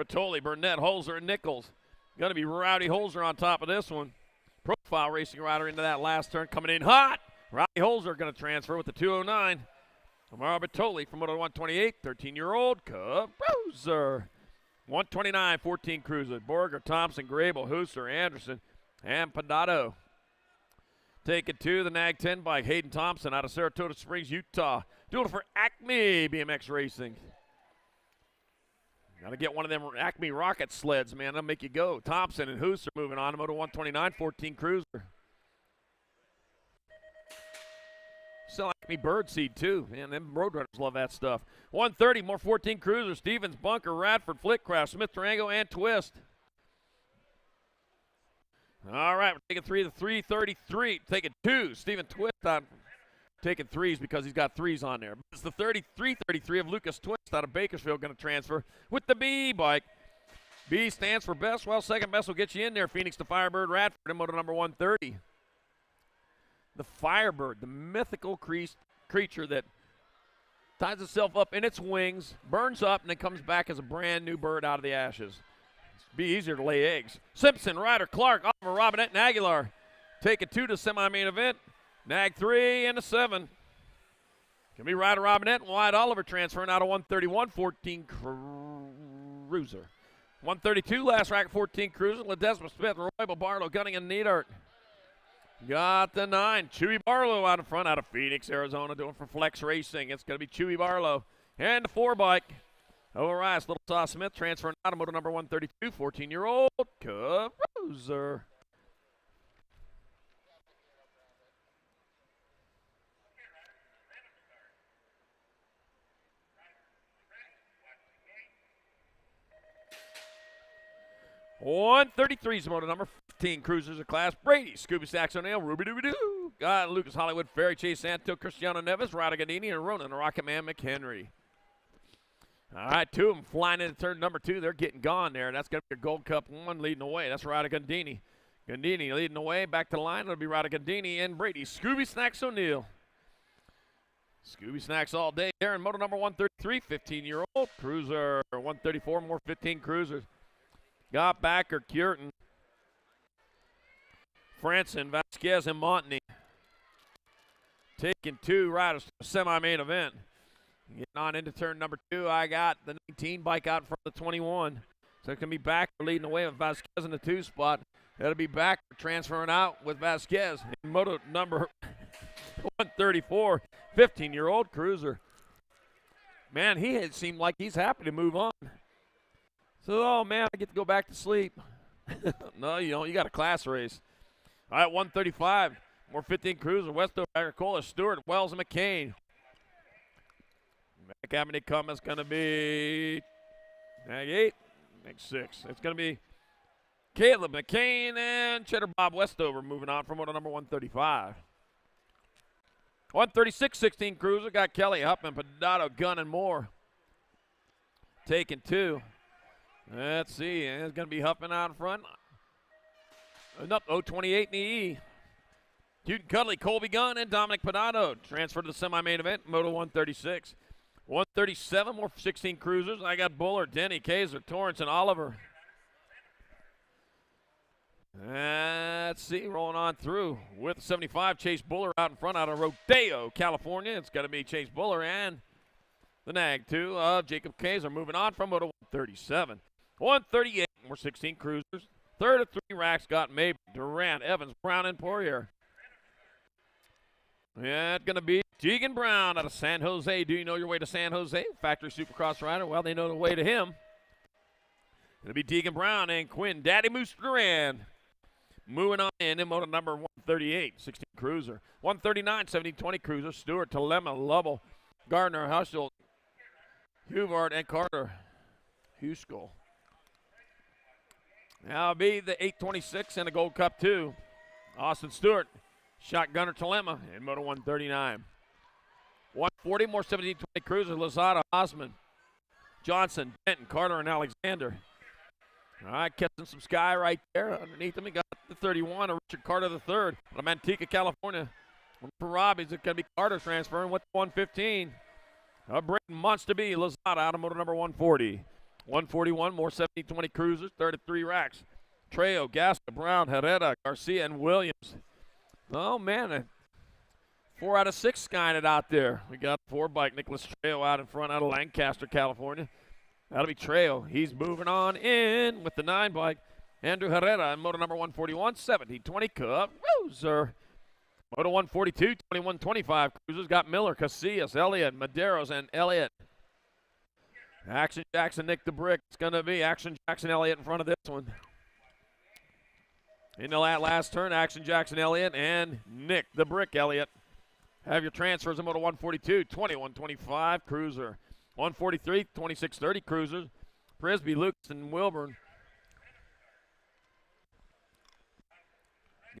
Bertoli, Burnett, Holzer, and Nichols. Going to be Rowdy Holzer on top of this one. Profile racing rider into that last turn. Coming in hot. Rowdy Holzer going to transfer with the 209. Amaro Bertoli from Moto 128, 13-year-old Caruser. 129, 14 cruisers. Borger, Thompson, Grable, Hooser, Anderson, and Padato. Taking 2, the Nag 10 bike, Hayden Thompson out of Saratoga Springs, Utah. Doing it for Acme BMX Racing. Got to get one of them Acme rocket sleds, man. That'll make you go. Thompson and Hooser moving on to Moto 129, 14 cruiser. Still Acme Birdseed, too. Man, them Roadrunners love that stuff. 130, more 14 cruisers. Stevens, Bunker, Radford, Flickcraft, Smith, Durango, and Twist. All right, we're taking 3 of the 333. Taking 2, Stephen Twist on. Taking 3s because he's got 3s on there. It's the 333 of Lucas Twist out of Bakersfield going to transfer with the B bike. B stands for best. Well, second best will get you in there. Phoenix to Firebird Radford in Moto number 130. The Firebird, the mythical creature that ties itself up in its wings, burns up, and then comes back as a brand new bird out of the ashes. It'd be easier to lay eggs. Simpson, Ryder, Clark, Oliver, Robinette, and Aguilar. Taking 2 to semi-main event. Nag 3 and a 7. Can be Ryder, Robinette, and Wyatt Oliver transferring out of 131, 14 cruiser. 132, last rack, 14 cruiser. Ledesma, Smith, Roybal, Barlow, Gunning, and Neidhart. Got the 9. Chewy Barlow out in front out of Phoenix, Arizona, doing for Flex Racing. It's going to be Chewy Barlow. And the 4 bike. Over Rice, Little Saw Smith transferring out of Moto number 132, 14-year-old Caruser. $133's Moto number 15, cruisers of class. Brady, Scooby Sacks O'Neill, Ruby Dooby Doo. Got Lucas Hollywood, Ferry Chase Santo, Cristiano Neves, Ryder Gadini, and Ronan, the Rocket Man McHenry. All right, 2 of them flying into turn number 2. They're getting gone there. That's going to be a Gold Cup 1 leading the way. That's Ryder Gandini. Gandini leading the way. Back to the line. It'll be Ryder Gandini and Brady. Scooby Snacks O'Neill. Scooby Snacks all day there in Moto number 133, 15-year-old cruiser. 134, more 15 cruisers. Got Backer, Curtin, Franson, Vasquez, and Montney. Taking 2 riders to the semi-main event. Getting on into turn number 2, I got the 19 bike out in front of the 21. So it can be Backer leading the way with Vasquez in the 2 spot. That'll be Backer transferring out with Vasquez in Moto number 134, 15-year-old cruiser. Man, he seemed like he's happy to move on. So, oh, man, I get to go back to sleep. No, you don't. You got a class race. All right, 135. More 15 cruiser. Westover, Agricola, Stewart, Wells, and McCain. Back at me they come. It's going to be Nag 8, Nag 6. It's going to be Caleb, McCain, and Cheddar Bob Westover moving on from Moto number 135. 136, 16 cruiser. Got Kelly, Huffman, Pedato, Gunn, and more. Taking 2. Let's see. It's going to be Huffman out in front. Up 028 in the E. Newton Cuddly, Colby Gunn, and Dominic Pedato transferred to the semi-main event, Moto 136. 137, more 16 cruisers. I got Buller, Denny, Kaiser, Torrance, and Oliver. Let's see, rolling on through with 75, Chase Buller out in front out of Rodeo, California. It's going to be Chase Buller and the Nag 2 of Jacob Kaiser. Moving on from Moto 137. 138, more 16 cruisers. Third of 3 racks got Mabry, Durant, Evans, Brown, and Poirier. Yeah, it's going to be Deegan Brown out of San Jose. Do you know your way to San Jose? Factory Supercross rider. Well, they know the way to him. It'll be Deegan Brown and Quinn Daddy Moose Duran. Moving on in moto number 138, 16 cruiser. 139, 17-20 cruiser. Stewart, Telema, Lovell, Gardner, Huschel, Huvard, and Carter. Huskell. Now it'll be the 826 and the Gold Cup 2. Austin Stewart, Shotgunner Telema in moto 139. 140, more 17-20 cruiser. Lozada, Osman, Johnson, Denton, Carter, and Alexander. All right, catching some sky right there. Underneath him, he got the 31 of Richard Carter III out of Manteca, California. For Robbie's, it's going to be Carter transferring with 115. Braden Monster B, Lozada out of motor number 140. 141, more 17-20 cruisers, 33 racks. Trejo, Gasca, Brown, Herrera, Garcia, and Williams. Oh, man, 4 out of 6 skying it out there. We got 4 bike, Nicholas Trejo out in front out of Lancaster, California. That'll be Trejo. He's moving on in with the 9 bike. Andrew Herrera in motor number 141, 17-20 Cup Cruiser. Moto 142, 21-25 cruisers got Miller, Casillas, Elliott, Maderos, and Elliott. Action Jackson, Nick the Brick. It's going to be Action Jackson, Elliott in front of this one. Into that last turn, Action Jackson, Elliott, and Nick the Brick, Elliott. Have your transfers in Moto 142, 21-25 cruiser. 143, 26-30 cruisers. Prisby, Lucas, and Wilburn.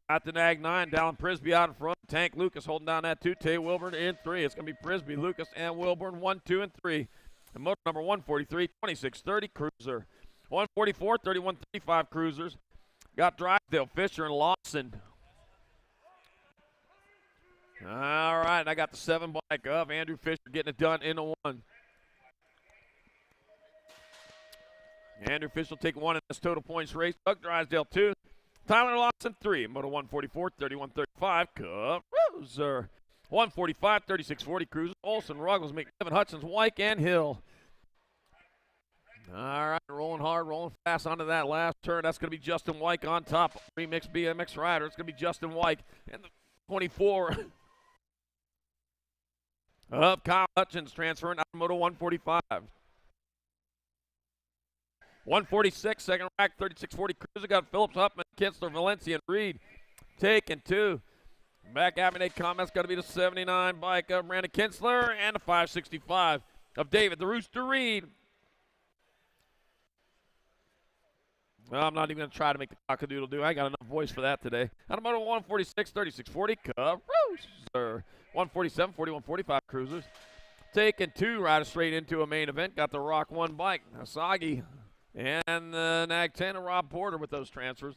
Got the Nag 9, Dallin Prisby out in front. Tank Lucas holding down that 2. Tay Wilburn in 3. It's going to be Prisby, Lucas, and Wilburn 1, 2, and 3. And motor number 143, 26-30 cruiser. 144, 31-35 cruisers. Got Drysdale, Fisher, and Lawson. All right, I got the 7 bike of Andrew Fisher getting it done in a 1. Andrew Fisher will take 1 in this total points race. Doug Drysdale 2. Tyler Lawson 3. Moto 144, 31-35 Cup Cruiser. 145, 36-40 cruiser. Olson, Ruggles, McNevin, Hutchins, Wyke, and Hill. All right, rolling hard, rolling fast onto that last turn. That's going to be Justin Wyke on top. Remix BMX rider. It's going to be Justin Wyke. And the 24 of Kyle Hutchins transferring out of Moto 145. 146, second rack, 36-40 cruiser. Got Phillips, Huffman, Kinsler, Valencia, and Reed. Taking 2. Back at me, Nate Comments got to be the 79 bike of Brandon Kinsler and the 565 of David the Rooster Reed. Well, I'm not even going to try to make the cockadoodle do. I got enough voice for that today. Out of Moto 146, 36-40 Cup Rooster. 147, 41-45 cruisers. Taking 2 riders straight into a main event. Got the Rock 1 bike, Asagi, and the Nag 10 and Rob Porter with those transfers.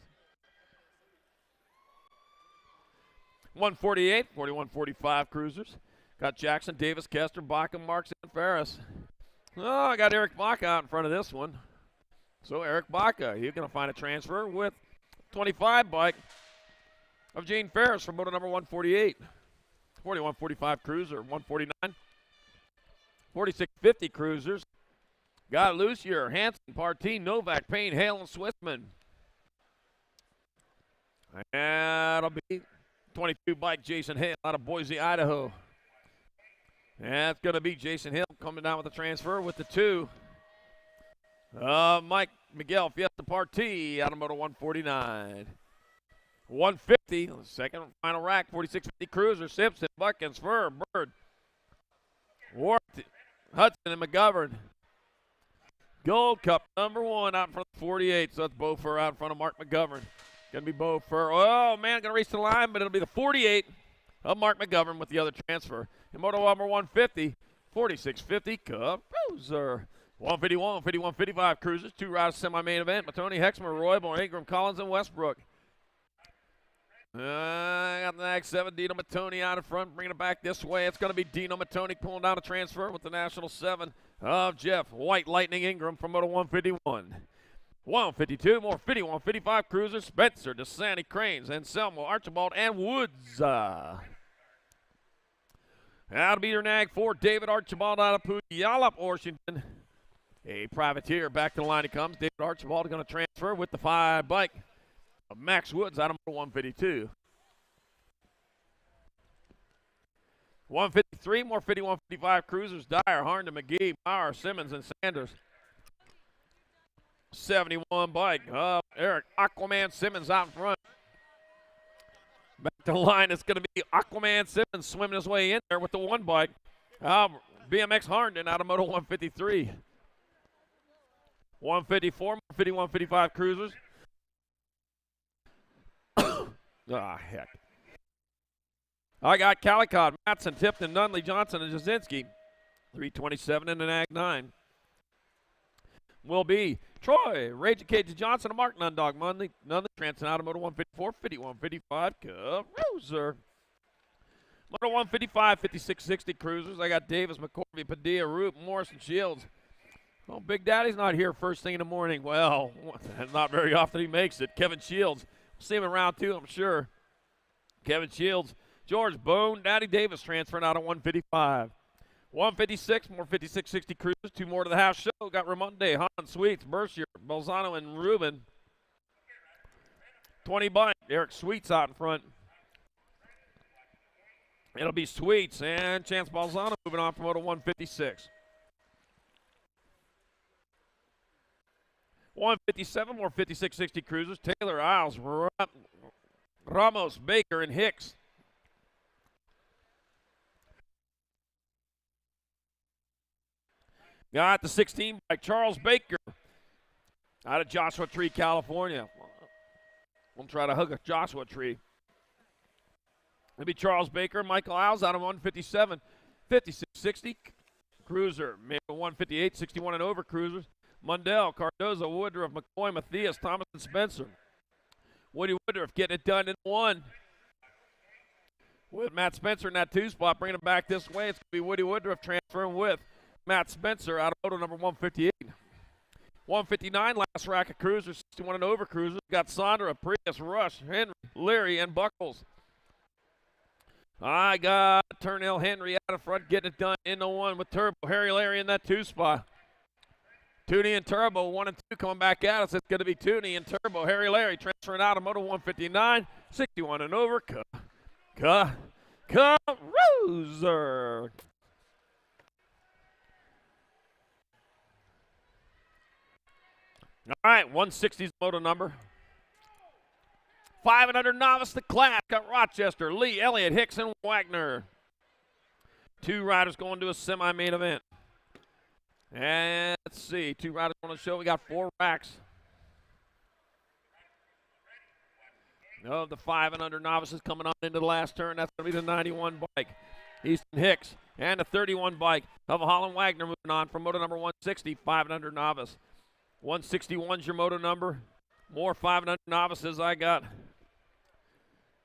148, 41-45 cruisers. Got Jackson, Davis, Kester, Baca, Marks, and Ferris. Oh, I got Eric Baca out in front of this one. So Eric Baca, he's going to find a transfer with 25 bike of Gene Ferris from moto number 148. 41-45 cruiser, 149. 46-50 cruisers. Got Lucier, Hansen, Partee, Novak, Payne, Hale, and Swissman. And that'll be 22 bike Jason Hale out of Boise, Idaho. And it's going to be Jason Hill coming down with the transfer with the 2. Mike Miguel Fiesta Partee out of moto 149. 150, second final rack, 46-50 cruiser, Simpson, Buckins, Fur, Bird, Ward, Hudson, and McGovern. Gold Cup number 1 out in front of 48, so that's Bo Fur out in front of Mark McGovern. Going to be Bo Fur. Oh, man, going to race to the line, but it'll be the 48 of Mark McGovern with the other transfer. In moto number 150, 46-50 Cup Cruiser. 151, 51, 55 cruisers, 2 riders semi-main event. Matoni, Hexmer, Royborn, Ingram, Collins, and Westbrook. I got the next 7, Dino Matoni out in front, bringing it back this way. It's going to be Dino Matoni pulling down a transfer with the National 7 of Jeff White Lightning Ingram from moto 151. 152, more 50, 155 Cruisers, Spencer, DeSanti, Cranes, Anselmo, Archibald, and Woods. That'll be your nag for David Archibald out of Puyallup, Washington. A privateer, back to the line he comes. David Archibald going to transfer with the 5 bike of Max Woods out of 152. 153, more 50, 155 Cruisers, Dyer, Harnden, McGee, Maurer, Simmons, and Sanders. 71 bike. Eric Aquaman Simmons out in front. Back to the line, it's going to be Aquaman Simmons swimming his way in there with the 1 bike. BMX Harnden out of Moto 153. 154, 50, 155 Cruisers. Heck. I got Calicott, Matson, Tipton, Nunley, Johnson, and Jasinski. 327 in the Nag 9. Will be Troy, Rage Cage Johnson, and Mark Nundog. Nunley, Transon out of Moto 154, 50, 155, Cruiser. Moto 155, 5660 Cruisers. I got Davis, McCorvey, Padilla, Root, Morrison, Shields. Oh, Big Daddy's not here first thing in the morning. Well, not very often he makes it. Kevin Shields. We'll see him in round 2, I'm sure. Kevin Shields. George Bone, Daddy Davis transferring out of 155. 156, more 5660 Cruisers. 2 more to the half show. Got Ramonde, Han, Sweets, Bercier, Bolzano, and Rubin. 20 bike. Eric Sweets out in front. It'll be Sweets and Chance Bolzano moving on from Moto 156. 157, more 5660 Cruisers. Taylor, Isles, Ramos, Baker, and Hicks. Got the 16 by Charles Baker out of Joshua Tree, California. We'll try to hug a Joshua Tree. It'll be Charles Baker, Michael Isles out of 157, 5660 Cruiser. Maybe 158, 61 and over Cruisers. Mundell, Cardozo, Woodruff, McCoy, Matthias, Thomas, and Spencer. Woody Woodruff getting it done in 1. With Matt Spencer in that 2 spot, bringing it back this way, it's going to be Woody Woodruff transferring with Matt Spencer out of Moto number 158. 159, last rack of Cruisers, 61 and over Cruisers. Got Sondra, Prius, Rush, Henry, Leary, and Buckles. I got Turnell Henry out of front, getting it done in the 1 with Turbo. Harry Larry in that 2 spot. Tooney and Turbo, 1 and 2 coming back at us. It's going to be Tooney and Turbo. Harry Larry transferring out of Moto 159, 61 and over. Cruiser. All right, 160's Moto number. 5 and under novice, the class. Got Rochester, Lee, Elliott, Hicks, and Wagner. 2 riders going to a semi-main event. And let's see, 2 riders on the show. We got 4 racks. Of the 5 and under novices coming on into the last turn, that's going to be the 91 bike. Easton Hicks and the 31 bike of Holland Wagner moving on from Moto number 160, 5 and under novice. 161's your Moto number. More 5 and under novices I got.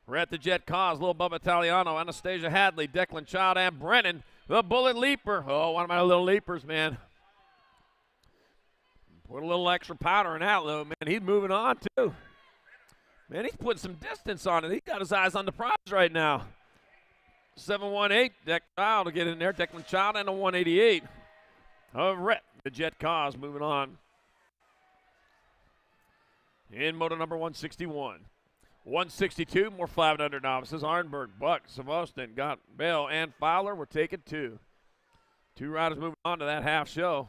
We're at the Jet Cause, Little Bubba Italiano, Anastasia Hadley, Declan Child, and Brennan, the Bullet Leaper. Oh, one of my little leapers, man. Put a little extra powder in that little man. He's moving on, too. Man, he's putting some distance on it. He's got his eyes on the prize right now. 718, Declan Child to get in there. Declan Child and a 188. Rhett, the Jet Cause, moving on. In Moto number 161. 162, more 5 and under novices. Arnberg, Buck, Savostin, got Bell, and Fowler. We're taking 2. 2 riders moving on to that half show.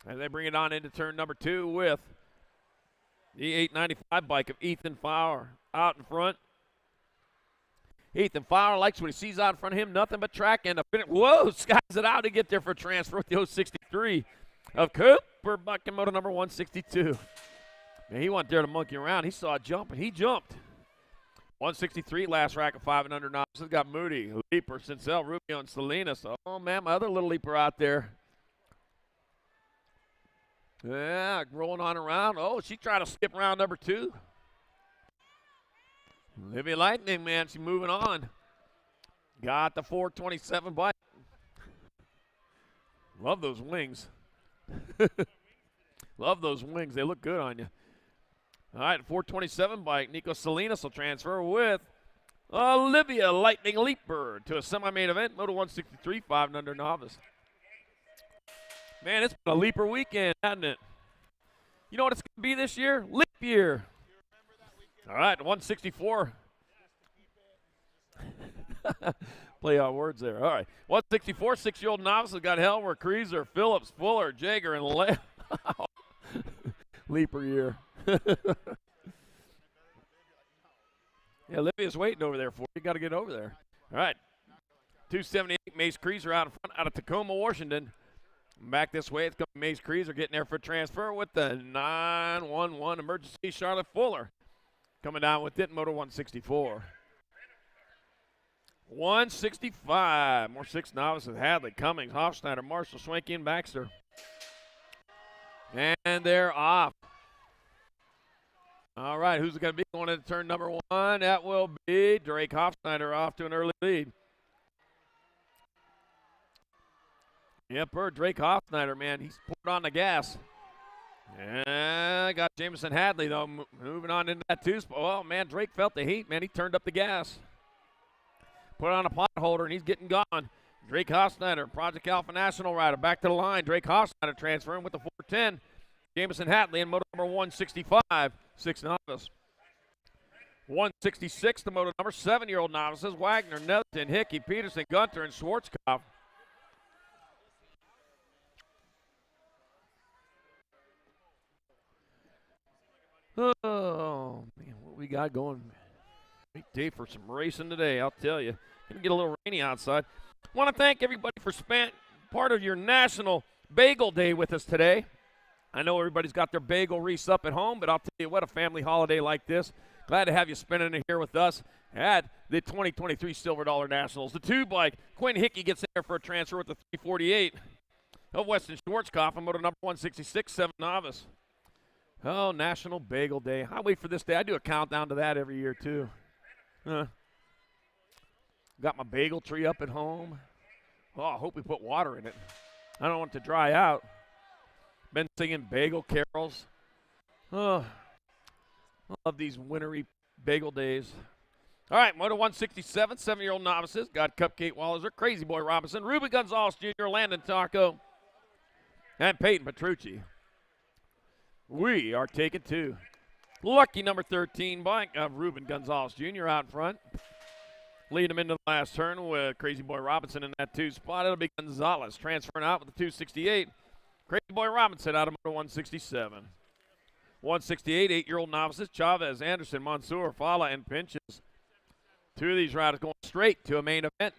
And they bring it on into turn number 2 with the 895 bike of Ethan Fowler out in front. Ethan Fowler likes what he sees out in front of him. Nothing but track and a finish. Whoa, skies it out to get there for transfer with the 063 of Cooper Buck in Moto number 162. Man, he went there to monkey around. He saw a jump, and he jumped. 163, last rack of 5 and under novices. Got Moody, Leaper, Sincel, Rubio, and Salinas. Oh, man, my other little leaper out there. Yeah, rolling on around. Oh, she tried to skip round number 2. Livy Lightning, man, she's moving on. Got the 427 bike. Love those wings. Love those wings. They look good on you. All right, 427 bike. Nico Salinas will transfer with Olivia Lightning Leaper to a semi-main event. Moto 163, 5 and under novice. Man, it's been a Leaper weekend, hasn't it? You know what it's going to be this year? Leap year. All right, 164. Play on words there. All right, 164, 6-year-old novices got Helmer, Kreezer, Phillips, Fuller, Jager, and Le. Leaper year. Yeah, Olivia's waiting over there for you. You got to get over there. All right, 278, Mace Kreezer out in front, out of Tacoma, Washington. Back this way, it's going to be Mace Kreezer getting there for a transfer with the 911 emergency. Charlotte Fuller coming down with it, Moto 164. 165, more 6 novices, Hadley, Cummings, Hofschneider, Marshall, Schwenke, and Baxter. And they're off. All right, who's it going to be going into turn number 1? That will be Drake Hofschneider off to an early lead. Yep, Drake Hofschneider, man, he's poured on the gas. And got Jamison Hadley, though, moving on into that 2 spot. Well, man, Drake felt the heat, man. He turned up the gas. Put on a pot holder, and he's getting gone. Drake Hofschneider, Project Alpha National rider, back to the line. Drake Hofschneider transferring with the 410. Jamison Hadley in moto number 165, 6 novice. 166, the moto number 7-year-old novices, Wagner, Netherton, Hickey, Peterson, Gunter, and Schwarzkopf. Oh, man, what we got going? Great day for some racing today, I'll tell you. Gonna get a little rainy outside. Want to thank everybody for spending part of your National Bagel Day with us today. I know everybody's got their bagel wreaths up at home, but I'll tell you what, a family holiday like this. Glad to have you spending it here with us at the 2023 Silver Dollar Nationals. The 2 bike, Quinn Hickey gets in there for a transfer with the 348 of Weston Schwarzkopf, moto number 166, 7 novice. Oh, National Bagel Day. I wait for this day. I do a countdown to that every year, too. Got my bagel tree up at home. Oh, I hope we put water in it. I don't want it to dry out. Been singing bagel carols. Oh, I love these wintry bagel days. All right, Moto 167, 7-year-old novices. Got Cupcake Walliser, Crazy Boy Robinson, Ruben Gonzalez Jr., Landon Taco, and Peyton Petrucci. We are taking 2. Lucky number 13 bike of Ruben Gonzalez Jr. out in front. Lead him into the last turn with Crazy Boy Robinson in that 2 spot. It'll be Gonzalez transferring out with the 268. Crazy Boy Robinson out of moto 167. 168, 8-year-old novices, Chavez, Anderson, Mansour, Fala, and Pinches. 2 of these riders going straight to a main event.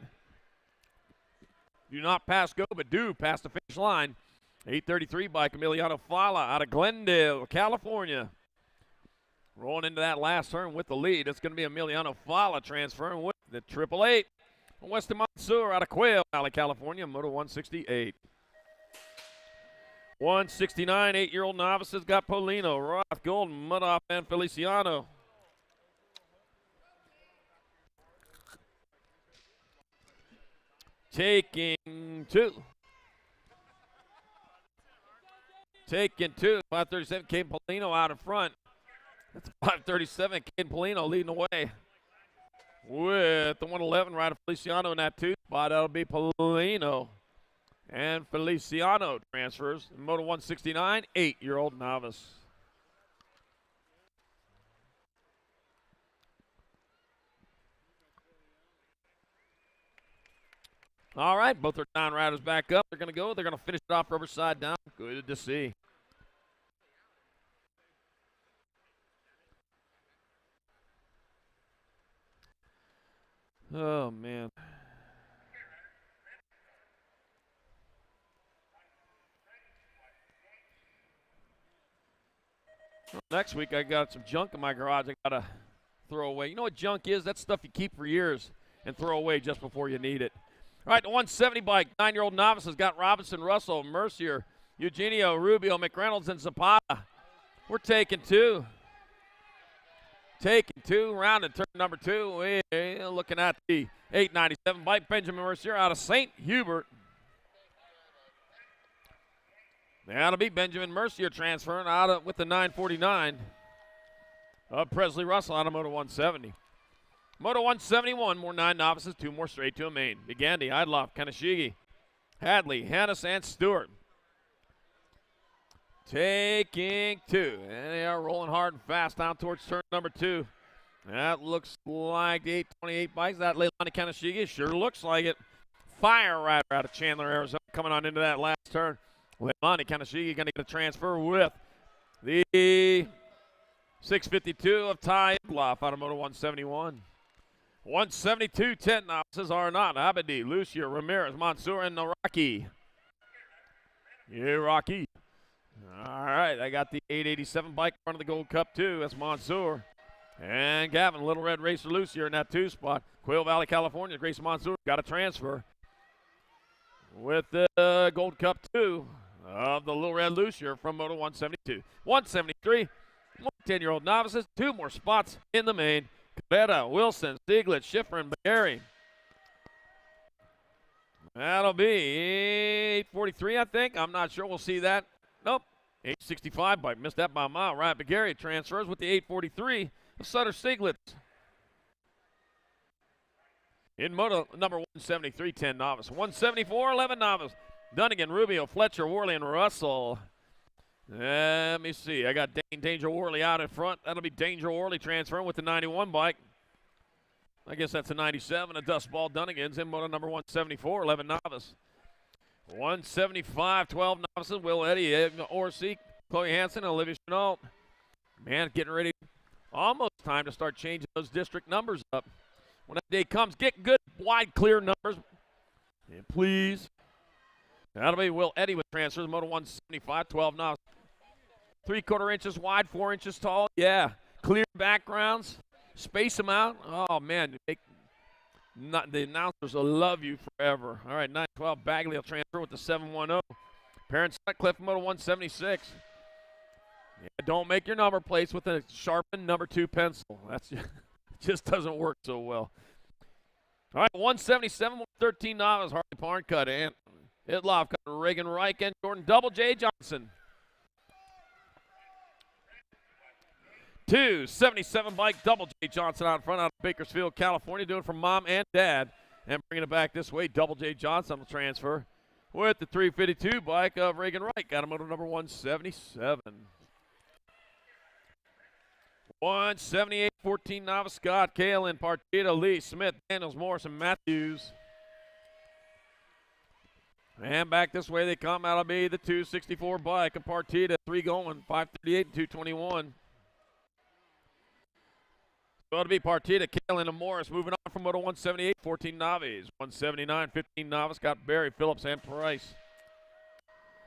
Do not pass go, but do pass the finish line. 833 by Emiliano Fala out of Glendale, California. Rolling into that last turn with the lead. It's going to be Emiliano Fala transferring with the 888. Weston Mansour out of Quail Valley, California, moto 168. 169, 8-year-old novices got Polino, Roth, Golden, Mudoff, and Feliciano. Taking 2. Taking 2. 537, Caden Polino out in front. That's 537, Caden Polino leading the way. With the 111 rider Feliciano in that 2 spot, that'll be Polino. And Feliciano transfers in moto 169, 8-year-old novice. All right, both our down riders back up. They're going to go. They're going to finish it off rubber side down. Good to see. Oh, man. Well, next week, I got some junk in my garage I got to throw away. You know what junk is? That's stuff you keep for years and throw away just before you need it. All right, the 170 bike, 9-year-old novice has got Robinson, Russell, Mercier, Eugenio, Rubio, McReynolds, and Zapata. We're taking 2. Taking 2, round in turn number 2. We're looking at the 897 bike, Benjamin Mercier out of St. Hubert. That'll be Benjamin Mercier transferring out with the 949 of Presley Russell out of Moto 170. Moto 171, more 9 novices, 2 more straight to a main. Bigandi, Idloff, Kanashigi, Hadley, Hannes, and Stewart. Taking 2. And they are rolling hard and fast down towards turn number 2. That looks like the 828 bikes. That Leilani Kanashigi sure looks like it. Fire Rider out of Chandler, Arizona, coming on into that last turn. Leilani Kanashigi going to get a transfer with the 652 of Ty Idloff out of Moto 171. 172, 10 novices are not Abedi, Lucia, Ramirez, Mansour, and Naraki. Iraqi. All right, I got the 887 bike in front of the Gold Cup, too. That's Mansour. And Gavin, Little Red Racer Lucier in that 2 spot. Quail Valley, California, Grace Mansour got a transfer with the Gold Cup 2 of the Little Red Lucier from Moto 172. 173, 10-year-old novices, 2 more spots in the main. Cabetta, Wilson, Stieglitz, Schiffer, and Bagari. That'll be 843, I think. I'm not sure. We'll see that. Nope. 865 bike. Missed that by a mile. Ryan Bagari transfers with the 843 of Sutter Stieglitz. In Moto number 173, 10 novice. 174, 11 novice. Dunnigan, Rubio, Fletcher, Worley, and Russell. Let me see. I got Danger Worley out in front. That'll be Danger Worley transferring with the 91 bike. I guess that's a 97. A Dust Ball Dunnigan's in Moto number 174, 11 novice. 175, 12 novices. Will Eddy, Orsi, Chloe Hansen, and Olivia Chenault. Man, getting ready. Almost time to start changing those district numbers up. When that day comes, get good, wide, clear numbers. Yeah, please. That'll be Will Eddy with transfers, Moto 175, 12 novices. 3/4 inches wide, 4 inches tall. Yeah, clear backgrounds. Space them out. Oh, man. The announcers will love you forever. All right, 912 Bagley will transfer with the 710. Parents Sutcliffe, Moto 176. Yeah, don't make your number plates with a sharpened number 2 pencil. That's just, it just doesn't work so well. All right, 177, 113 novice. Harley Parncut and Idloff got Reagan Reich and Jordan Double J Johnson. 277 bike Double J Johnson out front out of Bakersfield, California, doing for mom and dad. And bringing it back this way, Double J Johnson will transfer with the 352 bike of Reagan Wright. Got him Moto number 177. 178, 14 novice Scott Kalen, Partita, Lee, Smith, Daniels, Morrison, Matthews. And back this way they come. That'll be the 264 bike of Partita, 3 going, 538 and 221. So it'll be Partita, Kalen, and Morris moving on from Moto 178, 14 novice. 179, 15 novice, got Barry, Phillips, and Price.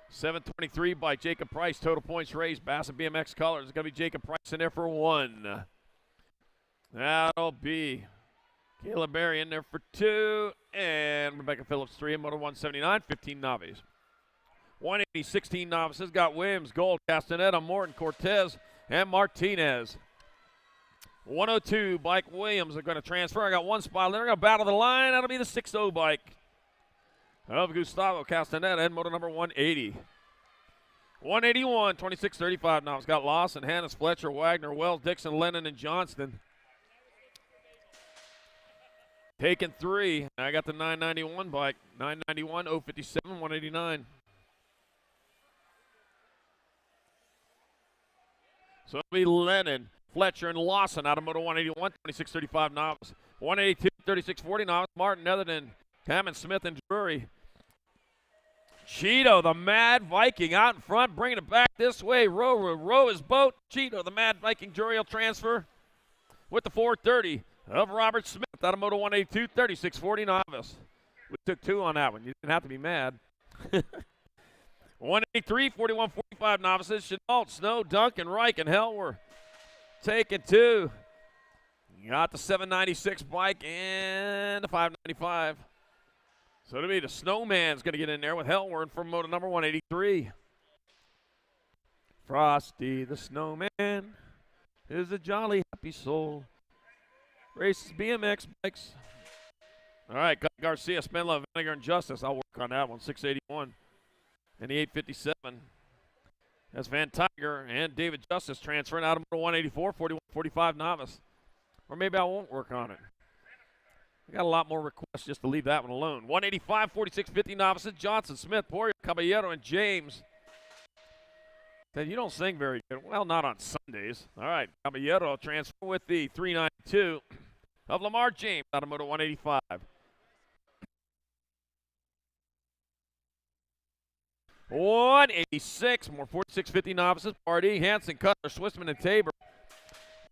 723 by Jacob Price, total points raised. Bassett BMX colors. It's going to be Jacob Price in there for 1. That'll be Caleb Barry in there for 2. And Rebecca Phillips 3 in Moto 179, 15 novice. 180, 16 novices. Got Williams, Gold, Castaneda, Morton, Cortez, and Martinez. 102 bike Williams are going to transfer. I got 1 spot. They're going to battle the line. That'll be the 60 bike of Gustavo Castaneda in Moto number 180. 181, 26-35 novice. Got Lawson, Hannes, Fletcher, Wagner, Wells, Dixon, Lennon, and Johnston. Taking 3. I got the 991 bike. 991, 057, 189. So it'll be Lennon, Fletcher, and Lawson out of Moto 181, 26-35 novice. 182, 36-40 novice. Martin, Netherton, Hammond, Smith, and Drury. Cheeto, the Mad Viking, out in front, bringing it back this way. Row his boat. Cheeto, the Mad Viking, Drury will transfer with the 430 of Robert Smith out of Moto 182, 36-40 novice. We took 2 on that one. You didn't have to be mad. 183, 41, 45 novices. Chenault, Snow, Duncan, Reich, and Hellwer taking 2. You got the 796 bike and the 595. So it'll be the Snowman's going to get in there with Hellward from Moto number 183. Frosty the Snowman is a jolly happy soul. Races BMX bikes. All right, Garcia, Spindler, Vinegar, and Justice. I'll work on that one. 681 and the 857. That's Van Tiger and David Justice transferring out of Moto 184, 41-45 novice. Or maybe I won't work on it. I got a lot more requests just to leave that one alone. 185, 46-50 novices. Johnson, Smith, Poirier, Caballero, and James. Said you don't sing very good. Well, not on Sundays. All right, Caballero transfer with the 392 of Lamar James out of Moto 185. $186, more 46-50 novices. Pardee, Hansen, Cutler, Swissman, and Tabor.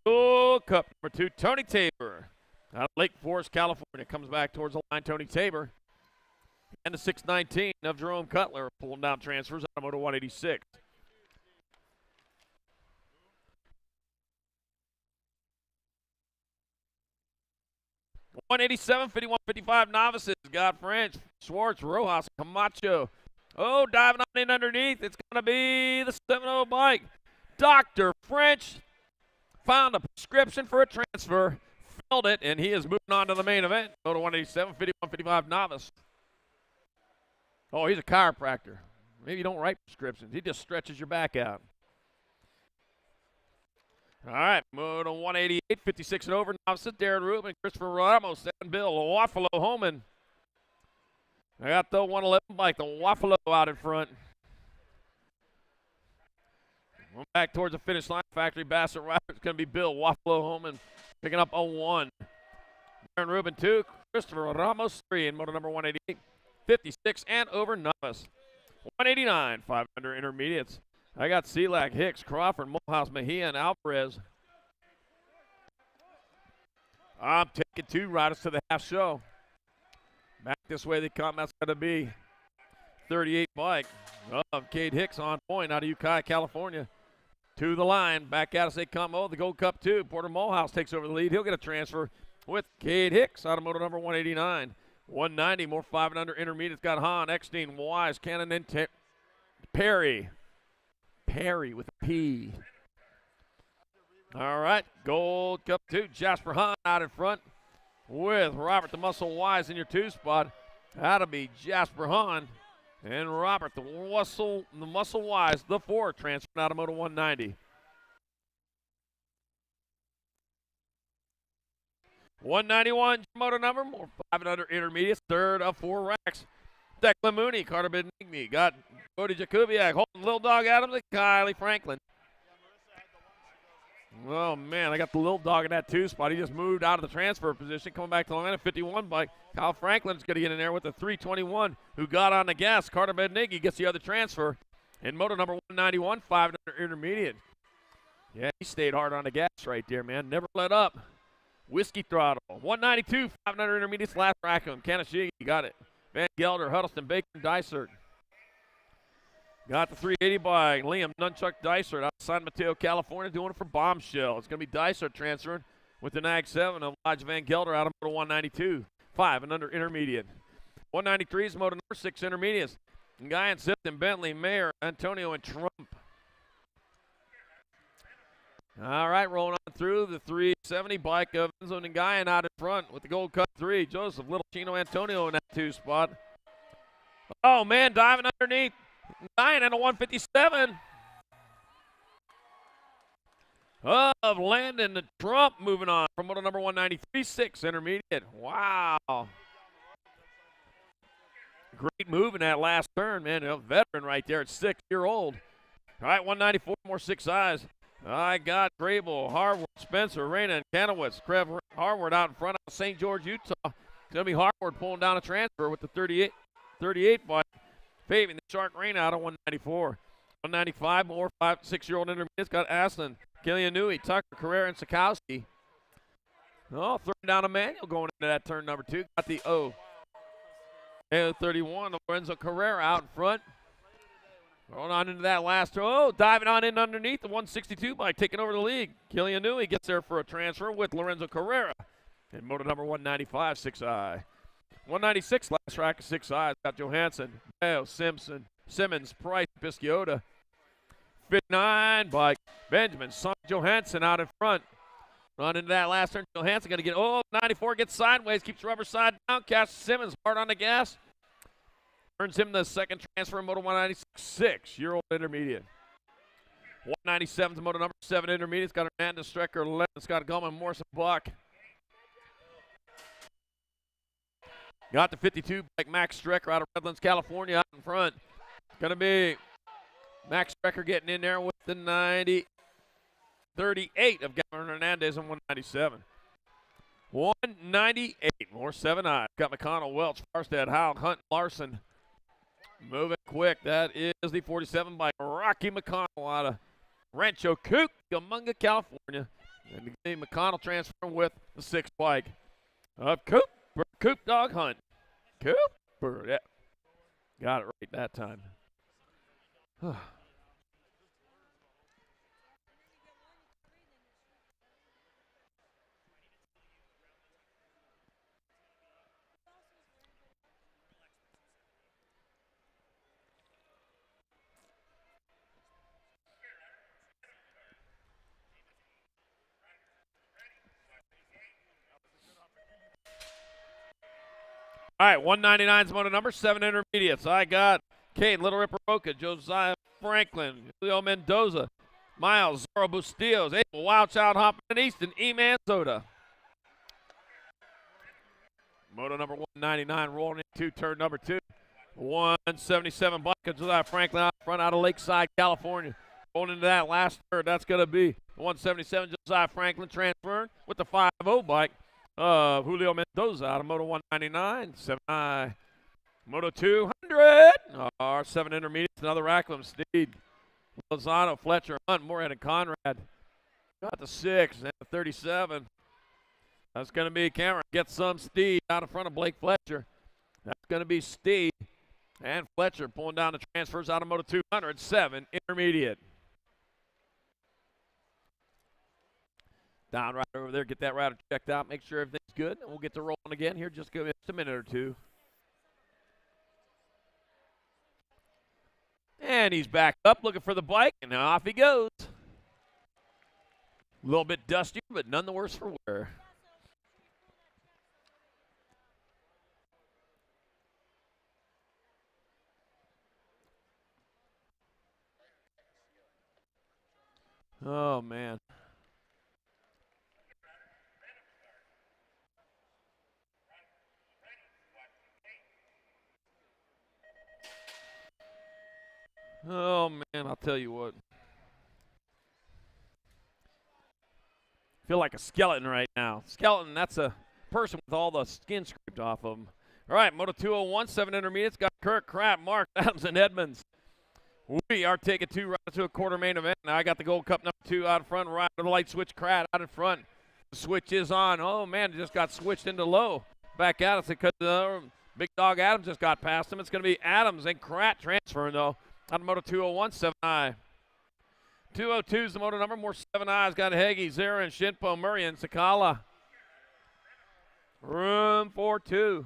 Gold Cup number 2, Tony Tabor. Out of Lake Forest, California. Comes back towards the line, Tony Tabor. And the 619 of Jerome Cutler pulling down transfers out of Moto 186. $187, 51-55 novices. Got French, Schwartz, Rojas, Camacho. Oh, diving on in underneath. It's going to be the 7-0 bike. Dr. French found a prescription for a transfer, filled it, and he is moving on to the main event. Moto 187, 51-55 novice. Oh, he's a chiropractor. Maybe you don't write prescriptions. He just stretches your back out. All right, Moto 188, 56 and over novices. Darren Rubin, Christopher Ramos, and Bill Waffalo Homan. I got the 111 bike, the Waffalo out in front. Going back towards the finish line. Factory Bassett Rider. It's going to be Bill Waffalo Homan picking up a 1. Darren Rubin 2, Christopher Ramos 3 in Moto number 188. 56 and over novice. 189, 500 intermediates. I got Selak, Hicks, Crawford, Mulhouse, Mejia, and Alvarez. I'm taking 2 riders to the half show. Back this way they come. That's going to be 38 bike of Cade Hicks on point out of Ukiah, California. To the line. Back at us they come. Oh, the Gold Cup 2. Porter Mulhouse takes over the lead. He'll get a transfer with Cade Hicks out of Moto number 189. 190, more 5 and under intermediates. Got Hahn, Eckstein, Wise, Cannon, and Perry. Perry with a P. All right, Gold Cup 2. Jasper Hahn out in front with Robert the Muscle Wise in your 2 spot. That'll be Jasper Hahn and Robert the Muscle Wise, the 4, transferred out of Moto 190. 191 Moto number, more 5 and under intermediates, 3rd of 4 racks. Declan Mooney, Carter Benigni, got Cody Jakubiak, Holton, Little Dog Adams, and Kylie Franklin. Oh, man, I got the Little Dog in that 2 spot. He just moved out of the transfer position, coming back to the line at 51 bike. Kyle Franklin's going to get in there with the 321, who got on the gas. Carter Benigni gets the other transfer. In Moto number 191, 5 and under intermediate. Yeah, he stayed hard on the gas right there, man. Never let up. Whiskey Throttle. 192, 5 and under intermediates, last Rackham. Kanashigi got it. Van Gelder, Huddleston, Baker, and Dysert. Got the 380 by Liam Nunchuck Dysert out of San Mateo, California, doing it for Bombshell. It's going to be Dysert transferring with the NAG 7 of Elijah Van Gelder out of Moto 192. 5 and under intermediate. 193 is Moto number 6 intermediates. Guy and Sifton, Bentley, Mayer, Antonio, and Trump. All right, rolling on through the 370 bike of Enzo Nguyen out in front with the Gold Cup 3. Joseph Little Chino Antonio in that 2 spot. Oh, man, diving underneath. Nguyen in a 157. Of Landon Trump moving on from Moto number 193, 6 intermediate. Wow. Great move in that last turn, man. A veteran right there at 6-year-old. All right, 194, more 6 eyes. I got Grable, Harvard, Spencer, Reyna, and Kanowitz. Crev Harvard out in front of St. George, Utah. It's going to be Harvard pulling down a transfer with the 38 bike. Paving the Shark Reyna out of 194. 195, more 5, 6-year-old intermediates. Got Aslan, Killian Newey, Tucker, Carrera, and Sikowski. Oh, throwing down a manual going into that turn number 2. Got the O. 31, Lorenzo Carrera out in front. Going on into that last turn. Oh, diving on in underneath the 162 bike, taking over the lead. Killian Newey gets there for a transfer with Lorenzo Carrera. And Moto number 195, 6i. 196, last rack of 6i. Got Johansson, Bale, Simpson, Simmons, Price, Pisciota. 59 bike, Benjamin, Son Johansson out in front. Run into that last turn. Johansson going to get, 94 gets sideways, keeps rubber side down. Cash Simmons hard on the gas. Earns him the second transfer in Moto 196, 6-year-old intermediate. 197 to moto number 7 intermediate. It's got Hernandez, Strecker, Lennon, Scott Gulman, Morrison, Buck. Got the 52 bike, Max Strecker out of Redlands, California, out in front. Going to be Max Strecker getting in there with the 38 of Gavin Hernandez and 197. 198, more 7-eye. Got McConnell, Welch, Farstad, Howell, Hunt, Larson. Moving quick. That is the 47 by Rocky McConnell out of Rancho Cucamonga, California. And the McConnell transferring with the 6 bike of Coop Dog Hunt. Cooper, yeah. Got it right that time. All right, 199's moto number 7 intermediates. I got Cade, Little Ripper Roca, Josiah Franklin, Julio Mendoza, Miles, Zorro Bustillos, Abel, Wild Child Hoppin' and Easton, E-Man Soda. Moto number 199 rolling into turn number 2. 177 bike of Josiah Franklin out front out of Lakeside, California. Rolling into that last third, that's going to be 177 Josiah Franklin transferring with the 5-0 bike. Julio Mendoza out of Moto 199, 7-eye. Moto 200, our 7 intermediates, another Rackham, Steed, Lozano, Fletcher, Hunt, Moorhead, and Conrad. Got the 6 and the 37. That's going to be Cameron. Get some Steed out in front of Blake Fletcher. That's going to be Steed and Fletcher pulling down the transfers out of Moto 200, 7 intermediate. Down right over there, get that rider checked out, make sure everything's good, and we'll get to rolling again here. Just give it a minute or two. And he's back up looking for the bike, and off he goes. A little bit dusty, but none the worse for wear. Oh, man. Oh, man, I'll tell you what. Feel like a skeleton right now. Skeleton, that's a person with all the skin scraped off of them. All right, Moto 201, 7 intermediates. Got Kirk, Kraft, Mark, Adams, and Edmonds. We are taking 2 right to a quarter main event. Now I got the Gold Cup number 2 out in front, right with the light switch, Kraft out in front. The switch is on. Oh, man, it just got switched into low. Back at us because Big Dog Adams just got past him. It's going to be Adams and Kraft transferring, though. Out of Moto 201, 7-eye. 202 is the moto number. More 7-eyes. Got Heggie, Zera, and Shinpo, Murray, and Sakala. Room for 2.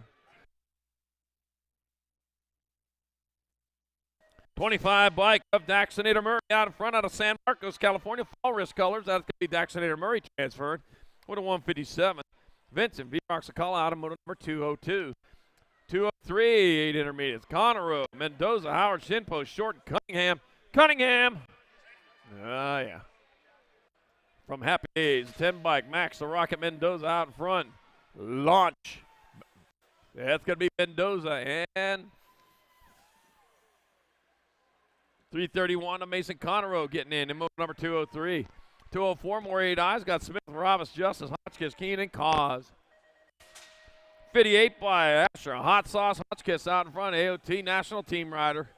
25 bike of Daxonator Murray out in front out of San Marcos, California. Fall risk colors. That's going to be Daxonator Murray transferred with a 157. Vincent V-Rock Sakala out of moto number 202. 203, 8 intermediates. Conroe, Mendoza, Howard, Shinpo, Short, Cunningham. Cunningham! Oh, yeah. From Happy Days, 10 bike, Max the Rocket Mendoza out in front. Launch. That's going to be Mendoza. And 331 to Mason Conroe getting in moto number 203. 204, more 8 eyes. Got Smith, Rovis, Justice, Hotchkiss, Keenan, Cause. 58 by Asher, Hot Sauce, Hotchkiss out in front. AOT national team rider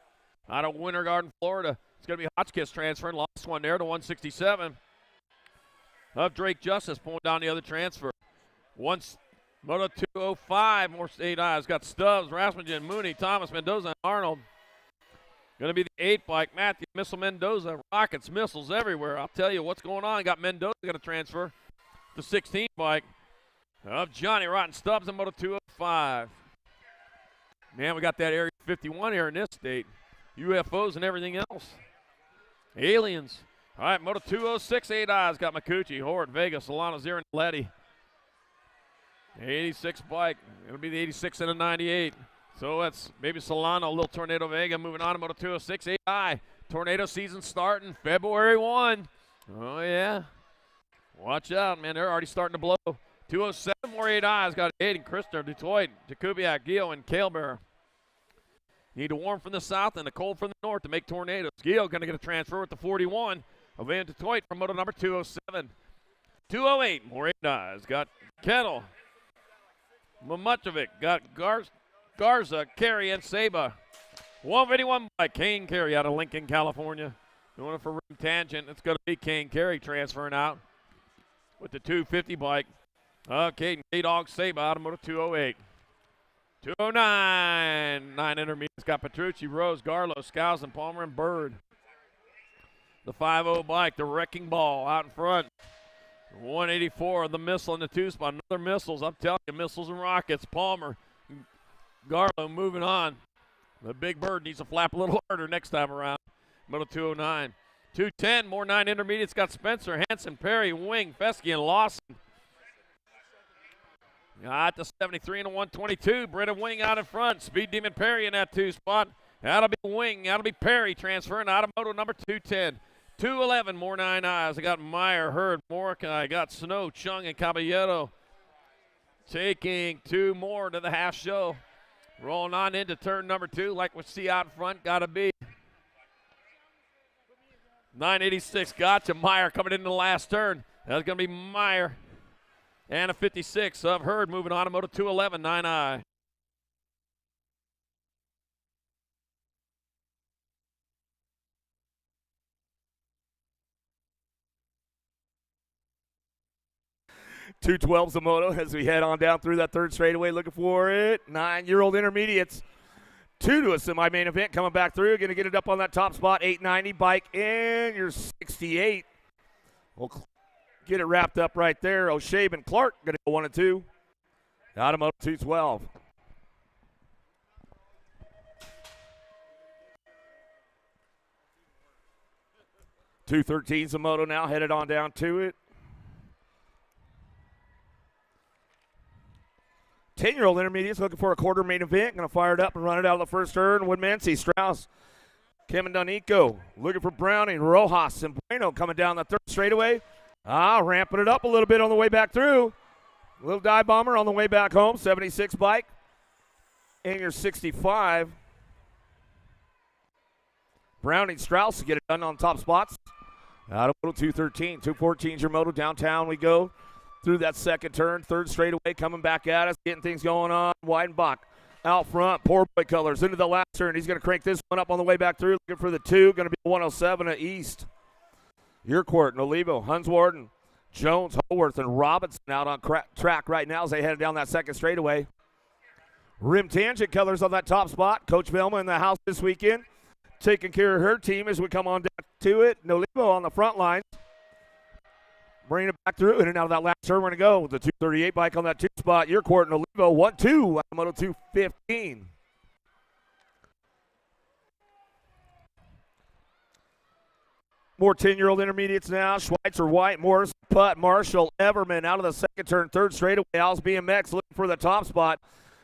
out of Winter Garden, Florida. It's going to be Hotchkiss transferring. Lost one there to 167. Of Drake Justice pulling down the other transfer. Once Moto 205, more 8 eyes. Got Stubbs, Rasmussen, Mooney, Thomas, Mendoza, and Arnold. Going to be the 8 bike, Matthew, Missile Mendoza. Rockets, missiles everywhere. I'll tell you what's going on. Got Mendoza going to transfer. The 16 bike of Johnny Rotten Stubbs in Moto 205. Man, we got that Area 51 here in this state. UFOs and everything else. Aliens. All right, Moto 206, 8 eyes. Got Makuchi, Horde, Vega, Solano, Zero, and Letty. 86 bike. It'll be the 86 and a 98. So that's maybe Solano, a little Tornado Vega moving on to Moto 206, 8 eye. Tornado season starting February 1. Oh, yeah. Watch out, man. They're already starting to blow. 207 more 8 eyes. Got Aiden, Christner, Detroit, Jakubiak, Gil, and Kalebear. Need to warm from the south and the cold from the north to make tornadoes. Gil going to get a transfer with the 41 of Van Detroit from moto number 207. 208 more 8 eyes. Got Kettle, Mamuchovic, got Garza, Carey, and Saba. 151 by Kane Carey out of Lincoln, California. Doing it for Rim Tangent. It's going to be Kane Carey transferring out with the 250 bike. Caden K-Dog Saba out of moto 208. 209. 9 intermediates. Got Petrucci, Rose, Garlow, Skousen, Palmer, and Bird. The 5-0 bike, the Wrecking Ball out in front. 184 of the missile in the 2 spot. Another missiles. I'm telling you, missiles and rockets. Palmer, Garlow moving on. The Big Bird needs to flap a little harder next time around. Middle 209. 210, more 9 intermediates. Got Spencer, Hanson, Perry, Wing, Fesky, and Lawson. Got the 73 and a 122. Brennan Wing out in front. Speed Demon Perry in that 2 spot. That'll be Wing. That'll be Perry transferring out of moto number 210. 211, more 9 eyes. I got Meyer, Hurd, Morikai. I got Snow, Chung, and Caballero. Taking 2 more to the half show. Rolling on into turn number 2, like we see out in front. Got to be 986. Gotcha. Meyer coming into the last turn. That's going to be Meyer. And a 56 of Hurd moving on to moto 211, 9i. Two 12s a moto as we head on down through that third straightaway, looking for it. 9-year-old intermediates. 2 to a semi-main event coming back through. Going to get it up on that top spot. 890 bike in your 68. We'll get it wrapped up right there. O'Shea and Clark going to go 1 and 2. Out of moto 212. Two 13s a moto now headed on down to it. 10-year-old intermediates looking for a quarter main event. Going to fire it up and run it out of the first turn. Woodmansey, Strauss, Kim and Donico looking for Browning, Rojas, and Bueno coming down the third straightaway. Ramping it up a little bit on the way back through. A little dive bomber on the way back home. 76 bike. And your 65. Browning, Strauss to get it done on top spots. Out of moto 213. 214's your moto. Downtown we go. Through that second turn, third straightaway, coming back at us, getting things going on. Weidenbach out front, poor boy colors into the last turn. He's going to crank this one up on the way back through, looking for the 2. Going to be 107 at East. Urquhart, Nolivo, Hunswarden, Jones, Holworth, and Robinson out on track right now as they head down that second straightaway. Rim Tangent colors on that top spot. Coach Velma in the house this weekend, taking care of her team as we come on down to it. Nolivo on the front lines. Bringing it back through in and out of that last turn. We're going to go with the 238 bike on that 2 spot. Urquhart and Olivo 1-2 out of moto 215. More 10-year-old intermediates now. Schweitzer, White, Morris, Putt, Marshall, Everman out of the second turn, third straightaway. Al's BMX looking for the top spot.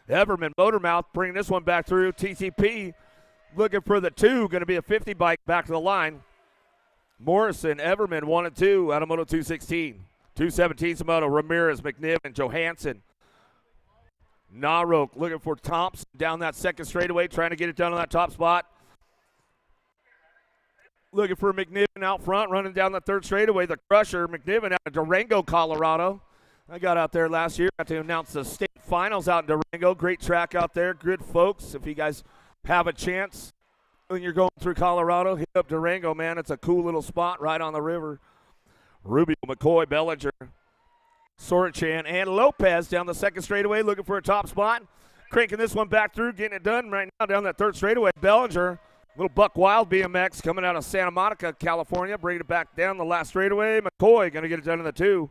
Everman, Motormouth bringing this one back through. TCP looking for the 2. Going to be a 50 bike back to the line. Morrison, Everman, 1 and 2 out of moto 216. 217's moto. Ramirez, McNiven, Johansson. Narok looking for Thompson down that second straightaway, trying to get it done on that top spot. Looking for McNiven out front, running down the third straightaway. The Crusher, McNiven out of Durango, Colorado. I got out there last year, got to announce the state finals out in Durango. Great track out there, good folks. If you guys have a chance when you're going through Colorado, hit up Durango, man. It's a cool little spot right on the river. Rubio, McCoy, Bellinger, Sorachan, and Lopez down the second straightaway looking for a top spot. Cranking this one back through, getting it done right now down that third straightaway. Bellinger, little Buck Wild BMX coming out of Santa Monica, California, bringing it back down the last straightaway. McCoy going to get it done in the 2.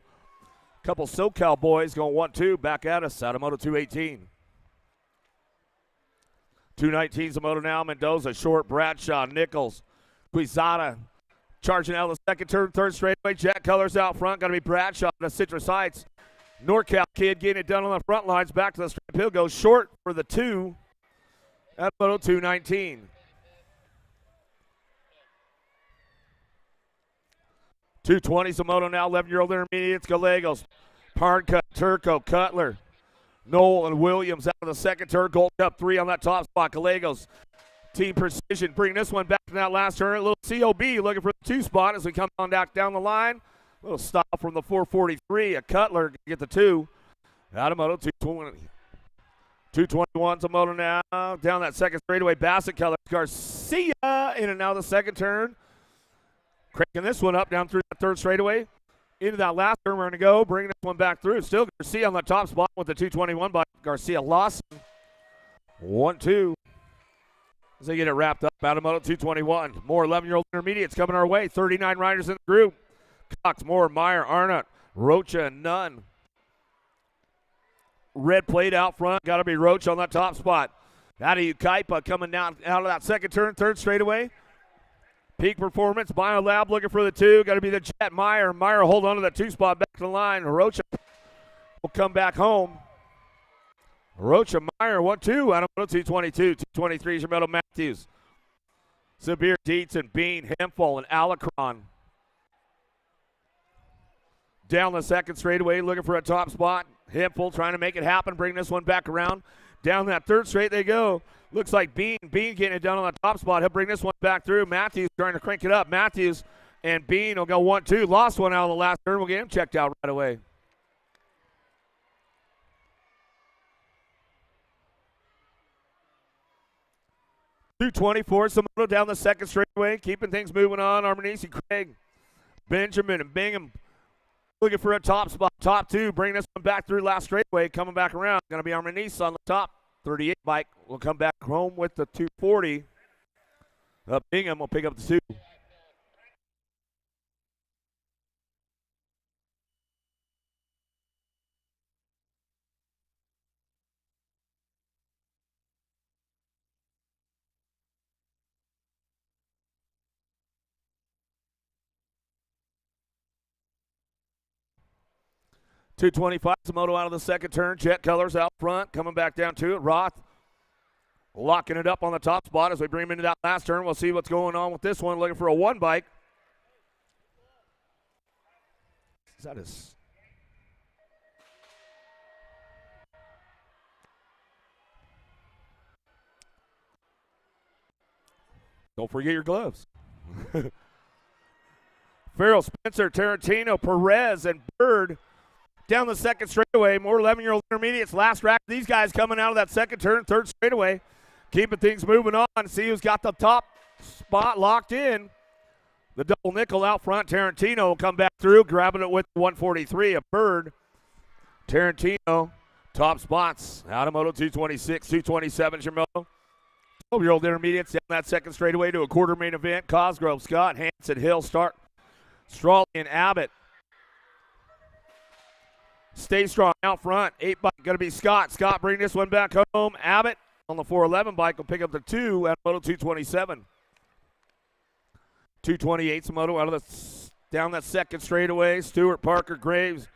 Couple SoCal boys going 1-2 back at us out of moto 218. 219's a moto now. Mendoza, Short, Bradshaw, Nichols, Quizada charging out of the second turn, third straightaway. Jack Colors out front. Got to be Bradshaw to Citrus Heights. NorCal kid getting it done on the front lines. Back to the straight hill. Goes Short for the 2 at moto 219. 220 Moto now, 11-year-old intermediates, Gallegos, Parncut, Turco, Cutler, Knoll, and Williams out of the second turn. Gold Cup 3 on that top spot. Gallegos, Team Precision, bring this one back to that last turn. A little COB looking for the 2 spot as we come on down the line. A little stop from the 443. A Cutler to get the 2. Out of Moto 220. 221's a Moto now. Down that second straightaway. Bassett Colors. Garcia in and out of the second turn. Cranking this one up down through that third straightaway. Into that last turn, we're going to go. Bring this one back through. Still Garcia on the top spot with the 221 by Garcia Lawson. 1-2. As they get it wrapped up out of Moto 221. More 11-year-old intermediates coming our way. 39 riders in the group. Cox, Moore, Meyer, Arnott, Rocha, and Nunn. Red plate out front. Got to be Roach on that top spot. Out of Ukaipa coming down out of that second turn, third straightaway. Peak Performance, BioLab looking for the 2. Got to be the Jet Meyer. Meyer hold on to that 2 spot back to the line. Rocha will come back home. Rocha Meyer 1-2 out of 222. 223 is your Meadow Matthews. Sabir, Dietz, and Bean, Hempel, and Alacron. Down the second straightaway looking for a top spot. Hempel trying to make it happen, bring this one back around. Down that third straight they go. Looks like Bean getting it done on the top spot. He'll bring this one back through. Matthews trying to crank it up. Matthews and Bean will go 1-2. Lost one out of the last turn. We'll get him checked out right away. $224 Samoto down the second straightaway. Keeping things moving on. Armanisi, Craig, Benjamin, and Bingham looking for a top spot. Top 2. Bring this one back through last straightaway. Coming back around. Going to be Armanisi on the top. 38 bike will come back home with the 240. Bingham will pick up the 2. $225 Moto out of the second turn. Jet Colors out front. Coming back down to it. Roth locking it up on the top spot as we bring him into that last turn. We'll see what's going on with this one. Looking for a 1 bike. Is that his? Don't forget your gloves. Farrell, Spencer, Tarantino, Perez, and Bird down the second straightaway. More 11-year-old intermediates. Last rack. These guys coming out of that second turn, third straightaway. Keeping things moving on. See who's got the top spot locked in. The double nickel out front. Tarantino will come back through, grabbing it with 143. A Bird. Tarantino, top spots. Out of Moto 226, 227 is your Moto. 12-year-old intermediates down that second straightaway to a quarter main event. Cosgrove, Scott, Hanson, Hill, Stark, Strawley, and Abbott. Stay strong out front. 8 bike going to be Scott. Scott bring this one back home. Abbott on the 411 bike will pick up the 2 at Moto 227. 228's Moto out of the down that second straightaway. Stewart, Parker, Graves,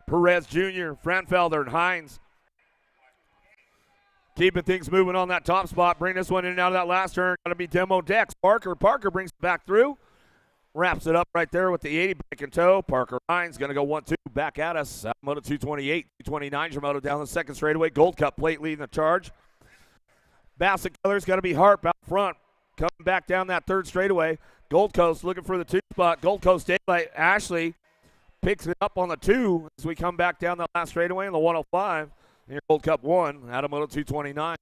Perez Jr., Franfelder, and Hines. Keeping things moving on that top spot. Bring this one in and out of that last turn. Going to be Demo Dex. Parker brings it back through. Wraps it up right there with the 80 bike in tow. Parker Hines going to go 1-2 back at us. Moto 228, 229 your Moto down the second straightaway. Gold Cup plate leading the charge. Bassett Colors got to be Harp out front. Coming back down that third straightaway. Gold Coast looking for the 2 spot. Gold Coast Daylight Ashley picks it up on the 2 as we come back down the last straightaway in the 105. Here, Gold Cup 1 out of Moto 229.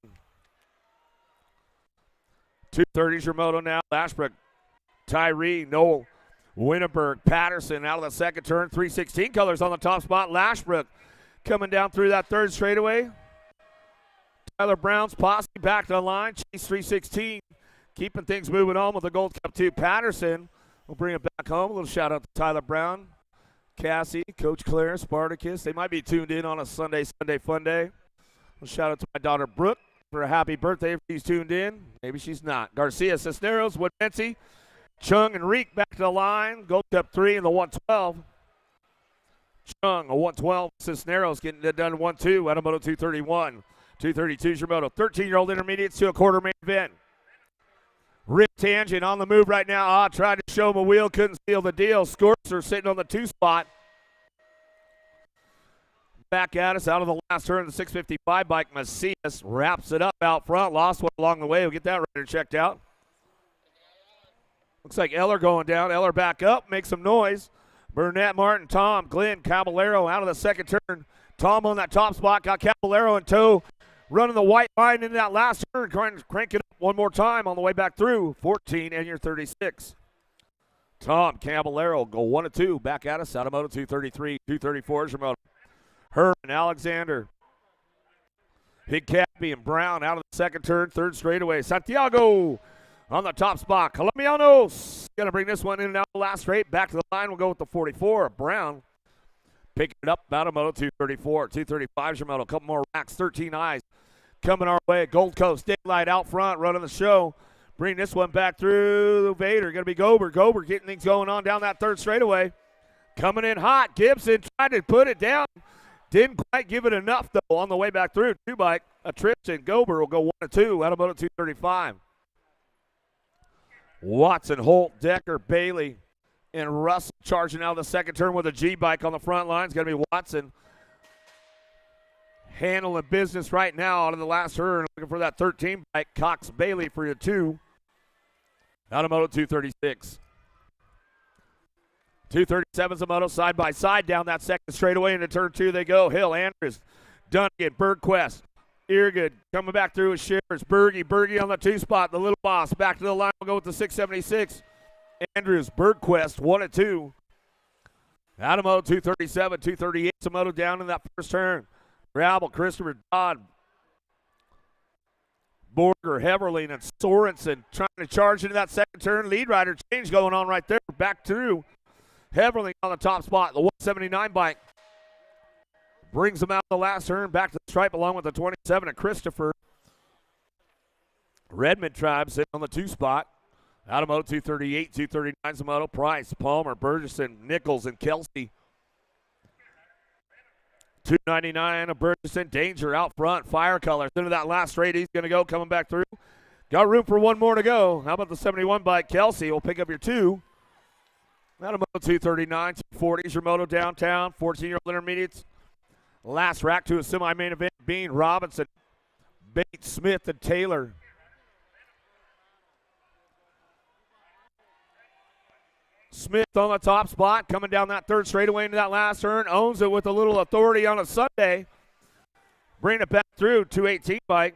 230's your Moto now. Ashbrook, Tyree, Knoll, Winterberg, Patterson out of the second turn. 316 colors on the top spot. Lashbrook coming down through that third straightaway. Tyler Brown's posse back to the line. Chase 316 keeping things moving on with the Gold Cup 2. Patterson will bring it back home. A little shout out to Tyler Brown, Cassie, Coach Claire, Spartacus. They might be tuned in on a Sunday fun day. A shout out to my daughter Brooke for a happy birthday if she's tuned in. Maybe she's not. Garcia, Cisneros, Woodmency, Chung, and Reek back to the line. Gold Cup 3 in the 112. Chung, a 112. Cisneros getting it done 1-2 out of Moto 231. 232 is your Moto. 13-year-old intermediates to a quarter main event. Rip Tangent on the move right now. Tried to show him a wheel, couldn't seal the deal. Scorcher sitting on the 2 spot. Back at us out of the last turn, the 655 bike. Macias wraps it up out front. Lost one along the way. We'll get that rider checked out. Looks like Eller going down. Eller back up, make some noise. Burnett, Martin, Tom, Glenn, Caballero out of the second turn. Tom on that top spot, got Caballero in tow. Running the white line into that last turn, cranking up one more time on the way back through. 14 and your 36. Tom, Caballero go 1-2. Back at us out of Moto 233. 234 is your moto. Herman, Alexander, Big Cappy and Brown out of the second turn, third straightaway. Santiago on the top spot. Colombianos going to bring this one in and out the last straight. Back to the line, we'll go with the 44. Brown picking it up out of Moto 234. 235 is your moto. A couple more racks, 13 eyes coming our way. Gold Coast Daylight out front, running the show. Bring this one back through Vader. Going to be Gober. Gober getting things going on down that third straightaway. Coming in hot. Gibson tried to put it down. Didn't quite give it enough, though, on the way back through. 2 bike. Tristan Gober will go 1-2 out of Moto 235. Watson, Holt, Decker, Bailey, and Russell charging out of the second turn with a G-bike on the front line. It's going to be Watson handling business right now out of the last turn. Looking for that 13 bike. Cox Bailey for your 2 out of Moto 236. 237's a moto side by side down that second straightaway into turn 2 they go. Hill, Andrews, Duncan, Bergquist, Eargood coming back through with Shears. Bergie on the 2 spot. The little boss back to the line. We'll go with the 676. Andrews, Bergquist 1-2. Out of Moto 237, 238's a moto down in that first turn. Gravel, Christopher Dodd, Borger, Heverling, and Sorensen trying to charge into that second turn. Lead rider change going on right there. Back through. Heverling on the top spot, the 179 bike. Brings him out the last turn, back to the stripe along with the 27 of Christopher. Redmond Tribe sitting on the 2 spot. Out of Moto 238, 239's the moto. Price, Palmer, Burgesson, Nichols, and Kelsey. 299 of Burgesson. Danger out front. Fire Colors into that last straight. He's going to go, coming back through. Got room for one more to go. How about the 71 bike? Kelsey will pick up your 2. Out of Moto 239, 240's your moto downtown. 14-year-old intermediates. Last rack to a semi-main event. Bean, Robinson, Bates, Smith, and Taylor. Smith on the top spot, coming down that third straightaway into that last turn. Owns it with a little authority on a Sunday. Bring it back through, 218 bike.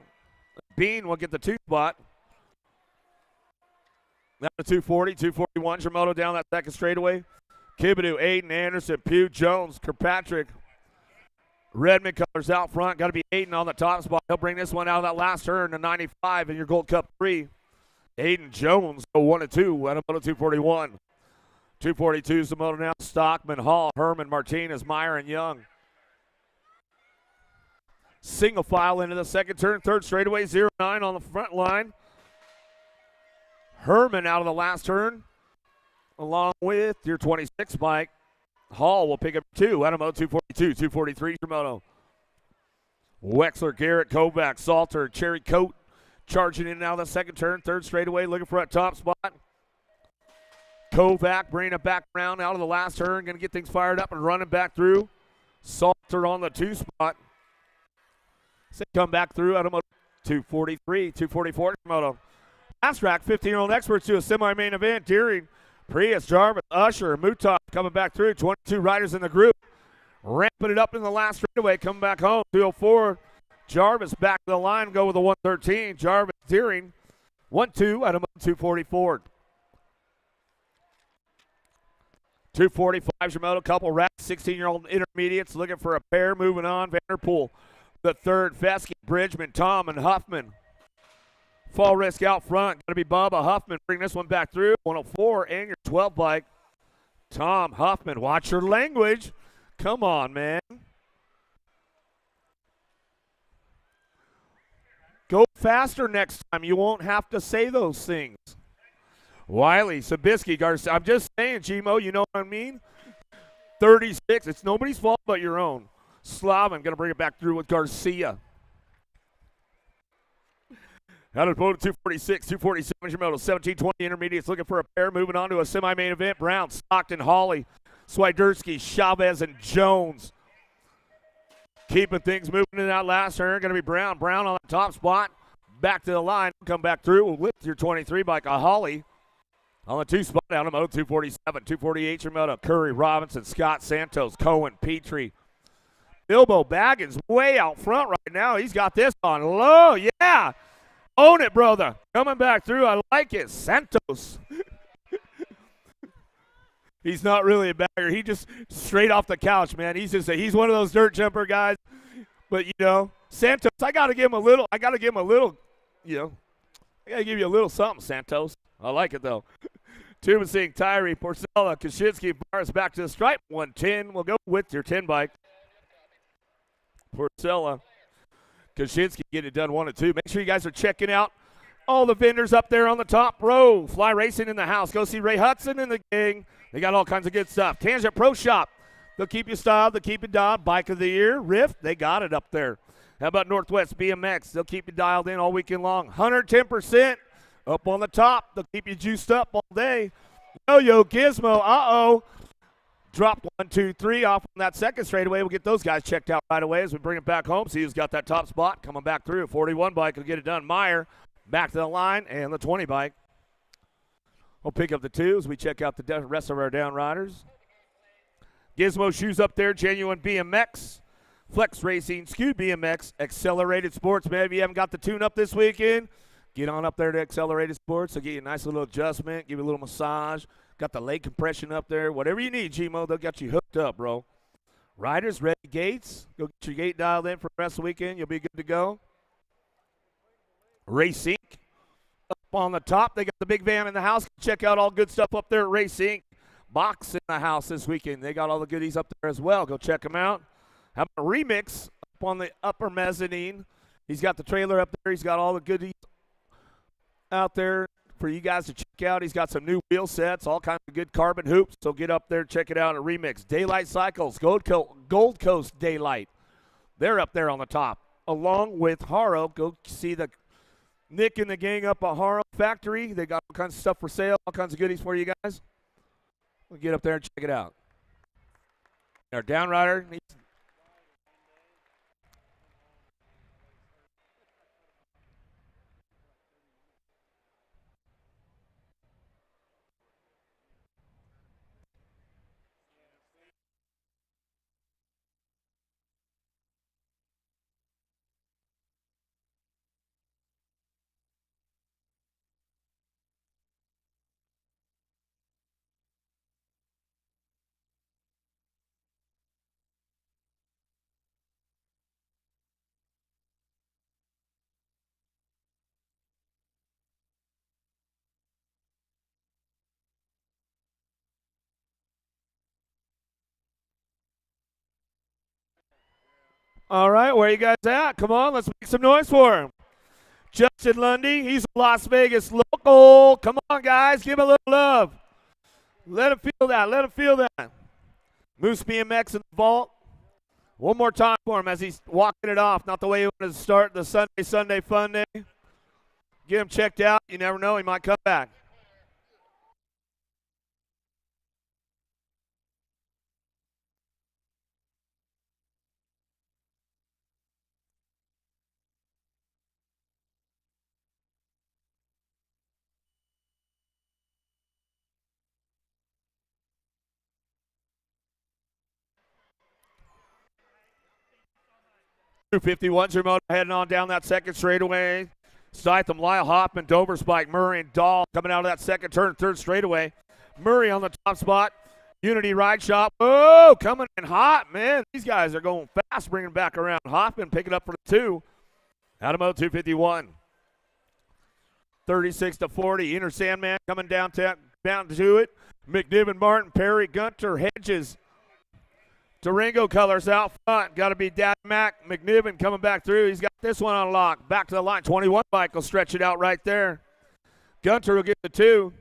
Bean will get the 2 spot. Now to 240, 241's your moto down that second straightaway. Kibidoo, Aiden, Anderson, Pugh, Jones, Kirkpatrick. Redmond Colors out front. Got to be Aiden on the top spot. He'll bring this one out of that last turn to 95 in your Gold Cup 3. Aiden Jones go 1-2 out of Moto 241. 242's the moto now. Stockman, Hall, Herman, Martinez, Meyer, and Young. Single file into the second turn. Third straightaway, 0-9 on the front line. Herman out of the last turn, along with your 26 bike. Hall will pick up 2 out of Moto 242, 243 your moto. Wexler, Garrett, Kovac, Salter, Cherry Coat charging in now the second turn. Third straightaway, looking for a top spot. Kovac bringing it back around out of the last turn. Going to get things fired up and running back through. Salter on the 2 spot. Come back through out of Moto 243, 244 moto. Last rack, 15-year-old experts to a semi-main event. Deering, Prius, Jarvis, Usher, Mutah coming back through. 22 riders in the group. Ramping it up in the last straightaway. Coming back home. 204. Jarvis back to the line. Go with the 113. Jarvis, Deering. 1-2 out of 244. 245's your moto. Couple racks. 16-year-old intermediates looking for a pair. Moving on. Vanderpool, the third. Fesky, Bridgman, Tom, and Huffman. Fall risk out front. Going to be Bubba Huffman. Bring this one back through. 104 and your 12 bike. Tom Huffman. Watch your language. Come on, man. Go faster next time. You won't have to say those things. Wiley, Sabisky, Garcia. I'm just saying, Gmo, you know what I mean? 36. It's nobody's fault but your own. Slavin going to bring it back through with Garcia. Out of the boat, 246, 247 is your modal. 17-20 intermediates looking for a pair. Moving on to a semi-main event. Brown, Stockton, Hawley, Swiderski, Chavez, and Jones. Keeping things moving in that last turn. Going to be Brown. Brown on the top spot. Back to the line. Come back through with your 23 bike. Hawley on the 2 spot. Out of moto, 247, 248 your moto. Curry, Robinson, Scott, Santos, Cohen, Petrie. Bilbo Baggins way out front right now. He's got this on low. Yeah. Own it, brother. Coming back through. I like it. Santos. He's not really a bagger. He just straight off the couch, man. He's he's one of those dirt jumper guys. But, you know, Santos, I got to give him a little, I got to give you a little something, Santos. I like it, though. Tubasing, Tyree, Porcella, Kaczynski, Bars back to the stripe. 110. We'll go with your 10 bike. Porcella. Kaczynski get it done 1 and 2. Make sure you guys are checking out all the vendors up there on the top row. Fly Racing in the house. Go see Ray Hudson and the gang. They got all kinds of good stuff. Tangent Pro Shop. They'll keep you styled. They'll keep you dialed. Bike of the Year. Rift. They got it up there. How about Northwest BMX? They'll keep you dialed in all weekend long. 110% up on the top. They'll keep you juiced up all day. Yo-Yo Gizmo. Uh-oh. Dropped 1, 2, 3 off on that second straightaway. We'll get those guys checked out right away as we bring it back home. See who's got that top spot coming back through. 41 bike will get it done. Meyer back to the line and the 20 bike. We'll pick up the 2 as we check out the rest of our down riders. Gizmo shoes up there. Genuine BMX. Flex Racing. Skew BMX. Accelerated Sports. Man, if you haven't got the tune up this weekend, get on up there to Accelerated Sports. They'll get you a nice little adjustment. Give you a little massage. Got the leg compression up there. Whatever you need, Gmo, they'll get you hooked up, bro. Riders, ready gates. Go get your gate dialed in for the rest of the weekend. You'll be good to go. Race Inc. Up on the top. They got the big van in the house. Check out all good stuff up there at Race Inc. Box in the house this weekend. They got all the goodies up there as well. Go check them out. How about Remix up on the upper mezzanine? He's got the trailer up there. He's got all the goodies out there for you guys to check out. He's got some new wheel sets, all kinds of good carbon hoops. So get up there, check it out at Remix. Daylight Cycles, Gold Coast Daylight. They're up there on the top, along with Haro. Go see the Nick and the gang up at Haro Factory. They got all kinds of stuff for sale, all kinds of goodies for you guys. We'll get up there and check it out. Our down rider needs. All right, where you guys at? Come on, let's make some noise for him. Justin Lundy, he's a Las Vegas local. Come on, guys, give him a little love. Let him feel that. Let him feel that. Moose BMX in the vault. One more time for him as he's walking it off. Not the way he wanted to start the Sunday Fun Day. Get him checked out. You never know, he might come back. .251's your motor heading on down that second straightaway. Statham, Lyle Hoffman, Dover Spike, Murray, and Dahl coming out of that second turn, third straightaway. Murray on the top spot. Unity Ride Shop. Oh, coming in hot, man. These guys are going fast, bringing back around. Hoffman picking up for the 2. Out of mode 251. 36-40. Inner Sandman coming down to it. McNiven, Martin, Perry, Gunter, Hedges. Durango colors out front. Got to be Dad Mac. McNiven coming back through. He's got this one on lock. Back to the line. 21 bike will stretch it out right there. Gunter will get the 2.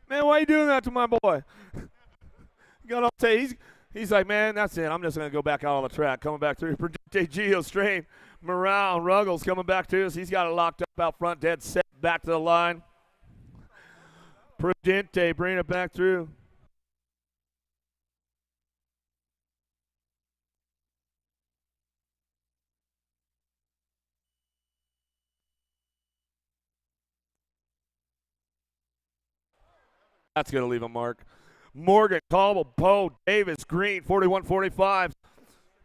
Man, why are you doing that to my boy? Gotta say, He's like, man, that's it. I'm just going to go back out on the track. Coming back through. Predicte, Geo, Strain, Morale, Ruggles coming back to us. He's got it locked up out front, dead set, back to the line. Predicte bringing it back through. That's going to leave a mark. Morgan, Caldwell, Poe, Davis, Green, 41-45.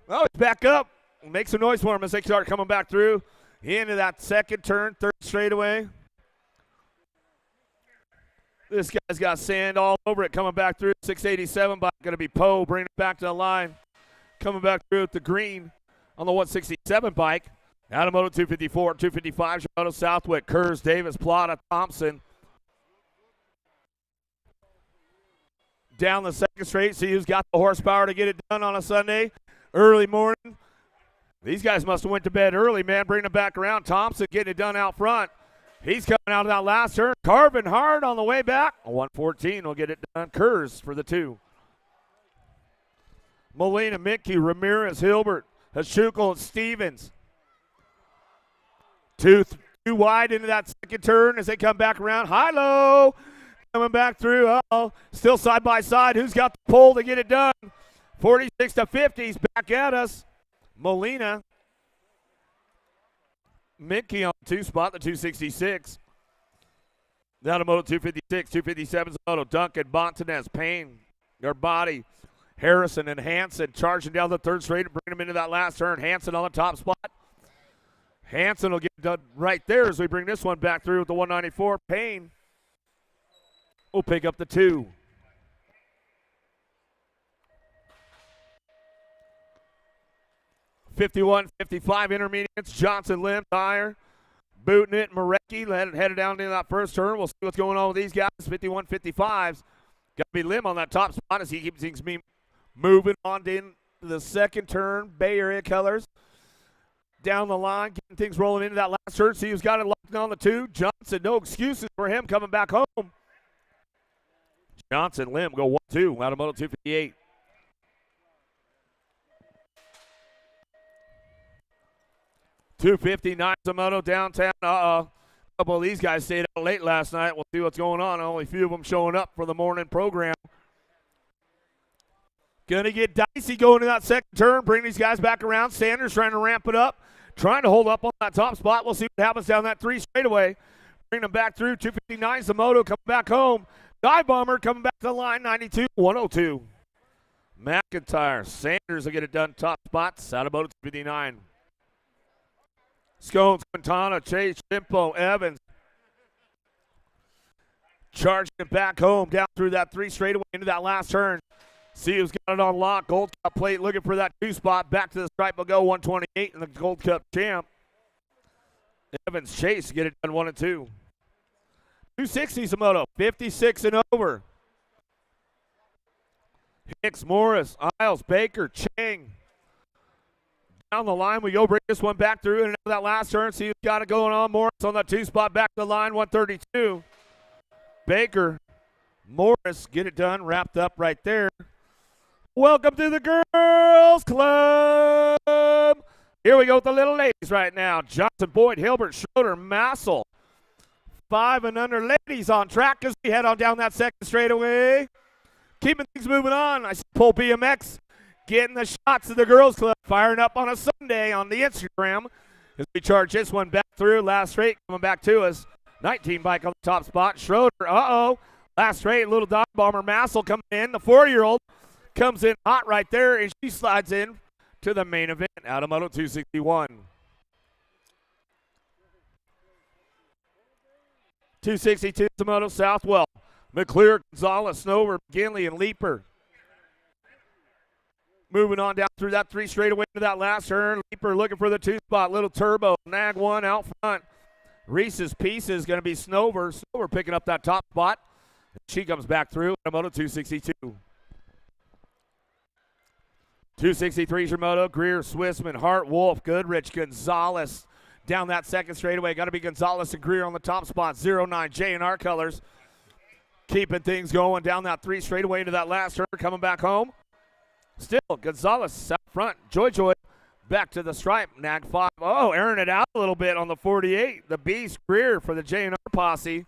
Oh, it's back up. Make some noise for him as they start coming back through. Into that second turn, third straightaway. This guy's got sand all over it coming back through. 687 bike, going to be Poe bringing it back to the line. Coming back through with the green on the 167 bike. Adamoto 254, 255, Shimoto Southwick, Kurz, Davis, Plata, Thompson. Down the second straight, see who's got the horsepower to get it done on a Sunday. Early morning. These guys must have went to bed early, man. Bringing it back around. Thompson getting it done out front. He's coming out of that last turn. Carving hard on the way back. 114 will get it done. Kurz for the 2. Molina, Mickey, Ramirez, Hilbert, Hashukal, and Stevens. Two wide into that second turn as they come back around. High-low. Coming back through. Uh-oh. Still side by side. Who's got the pull to get it done? 46-50's back at us. Molina. Mickey on the 2 spot, the 266. Adamoto 256, 257's Moto. Duncan, Montanez, Payne, Garbati, Harrison, and Hanson charging down the third straight and bringing him into that last turn. Hanson on the top spot. Hanson will get it done right there as we bring this one back through with the 194. Payne will pick up the 2. (51-55) intermediates. Johnson, Lim, Dyer, Booting it, Marecki headed down into that first turn. We'll see what's going on with these guys. 51-55's got to be Lim on that top spot as he keeps things moving on into the second turn. Bay Area colors down the line, getting things rolling into that last turn. See who's got it locked on the 2. Johnson, no excuses for him coming back home. Johnson, Lim go 1-2. Adamoto 258. $2.59 Zamoto downtown. A couple of these guys stayed out late last night. We'll see what's going on. Only a few of them showing up for the morning program. Going to get dicey going to that second turn. Bring these guys back around. Sanders trying to ramp it up. Trying to hold up on that top spot. We'll see what happens down that 3 straightaway. Bring them back through. 2:59 Zamoto coming back home. Dive Bomber coming back to the line. 92-102. McIntyre. Sanders will get it done. Top spots. Adamoto 259. Scones, Quintana, Chase, Simpo, Evans. Charging it back home down through that 3 straightaway into that last turn. See who's got it on lock. Gold Cup plate looking for that 2 spot. Back to the stripe will go 128 and the Gold Cup champ. Evans, Chase get it done 1 and 2. 260 Zamoto, 56 and over. Hicks, Morris, Isles, Baker, Chang. Down the line we go. Bring this one back through and that last turn. See who's got it going on. Morris on that 2 spot. Back to the line. 132. Baker. Morris get it done. Wrapped up right there. Welcome to the Girls Club. Here we go with the little ladies right now. Johnson, Boyd, Hilbert, Schroeder, Massel. 5 and under ladies on track as we head on down that second straightaway. Keeping things moving on. I see Pole BMX getting the shots of the Girls Club, firing up on a Sunday on the Instagram as we charge this one back through. Last straight coming back to us. 19 bike on the top spot. Schroeder, last straight, little Dive Bomber Massel coming in. The 4-year-old comes in hot right there, and she slides in to the main event. Adamoto 261. 262 Zamoto Southwell. McClure, Gonzalez, Snover, McGinley, and Leaper. Moving on down through that 3 straightaway into that last turn. Leaper looking for the 2 spot. Little Turbo. Nag 1 out front. Reese's Pieces going to be Snover. Snover picking up that top spot. She comes back through. Adamoto 262. 263 Yamamoto. Greer, Swissman, Hart, Wolf, Goodrich, Gonzalez. Down that second straightaway. Got to be Gonzalez and Greer on the top spot. 09 J&R colors. Keeping things going down that 3 straightaway into that last turn. Coming back home. Still, Gonzalez out front. Joy back to the stripe. Nag 5. Oh, airing it out a little bit on the 48. The Beast Greer for the J&R posse.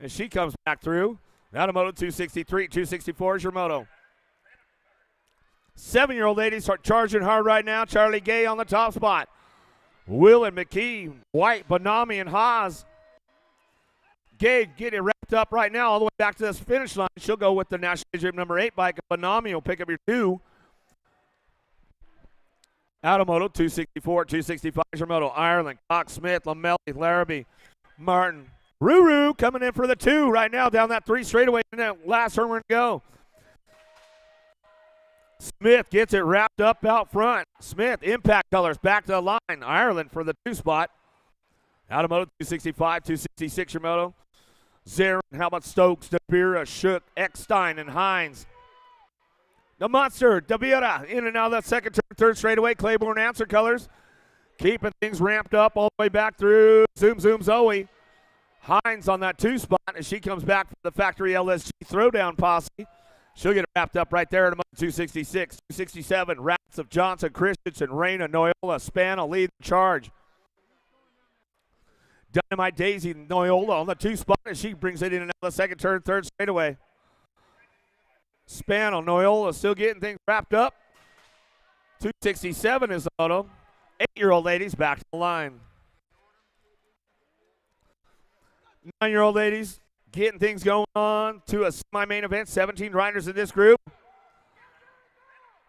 And she comes back through. Now to Moto 263. 264 is your moto. 7-year-old ladies start charging hard right now. Charlie Gay on the top spot. Will and McKee, White, Bonami, and Haas. Gay getting wrapped up right now all the way back to this finish line. She'll go with the National Age number 8 bike. Bonami will pick up your 2. Automoto 264, 265 is your moto. Ireland, Cox, Smith, Lamelli, Larrabee, Martin. Ruru coming in for the 2 right now down that 3 straightaway in that last turn we're going to go. Smith gets it wrapped up out front. Smith, Impact Colors, back to the line. Ireland for the 2 spot. Automoto 265, 266 your moto. Zarin, how about Stokes, DeBira, Shook, Eckstein, and Hines. The Monster, DeBira, in and out of that second turn, 3rd straightaway. Claiborne Answer Colors, keeping things ramped up all the way back through. Zoom Zoe. Hines on that 2 spot as she comes back from the factory LSG throwdown posse. She'll get it wrapped up right there at 266, 267. Rats of Johnson, Christensen, Reyna, Noyola, Span, lead the charge. Dynamite Daisy, Noyola on the 2 spot as she brings it in and out of the second turn, 3rd straightaway. Span on Noyola still getting things wrapped up. 267 is the moto. 8-year-old ladies back to the line. 9-year-old ladies getting things going on to a semi-main event. 17 riders in this group.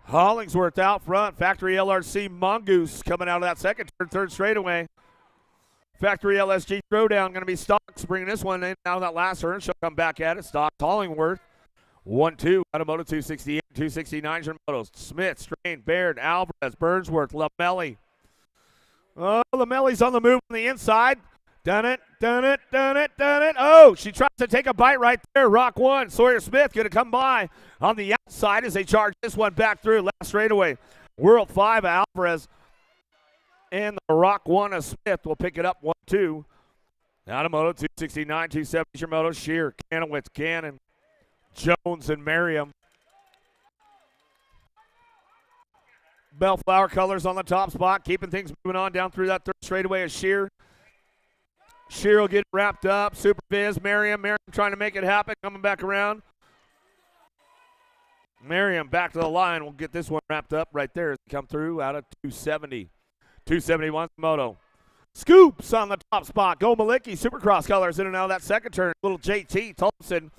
Hollingsworth out front. Factory LRC Mongoose coming out of that second turn, 3rd straightaway. Factory LSG throwdown going to be Stocks bringing this one in out of that last turn. She'll come back at it. Stocks, Hollingworth. 1-2. Automoto 268, 269 your motos. Smith, Strain, Baird, Alvarez, Burnsworth, Lamelli. Oh, Lamelli's on the move on the inside. Done it. Oh, she tries to take a bite right there. Rock 1. Sawyer Smith going to come by on the outside as they charge this one back through. Last straightaway. World 5, Alvarez. And the Rock 1 of Smith will pick it up 1-2. Automoto 269, 270 your moto. Shear, Canowitz, Cannon, Jones, and Merriam. Bellflower Colors on the top spot, keeping things moving on down through that 3rd straightaway is Shear. Shear will get wrapped up. Super Viz, Merriam trying to make it happen, coming back around. Merriam back to the line. We'll get this one wrapped up right there as they come through out of 270. 271 moto. Scoops on the top spot. Go Malicki, Supercross Colors in and out of that second turn. Little JT Thompson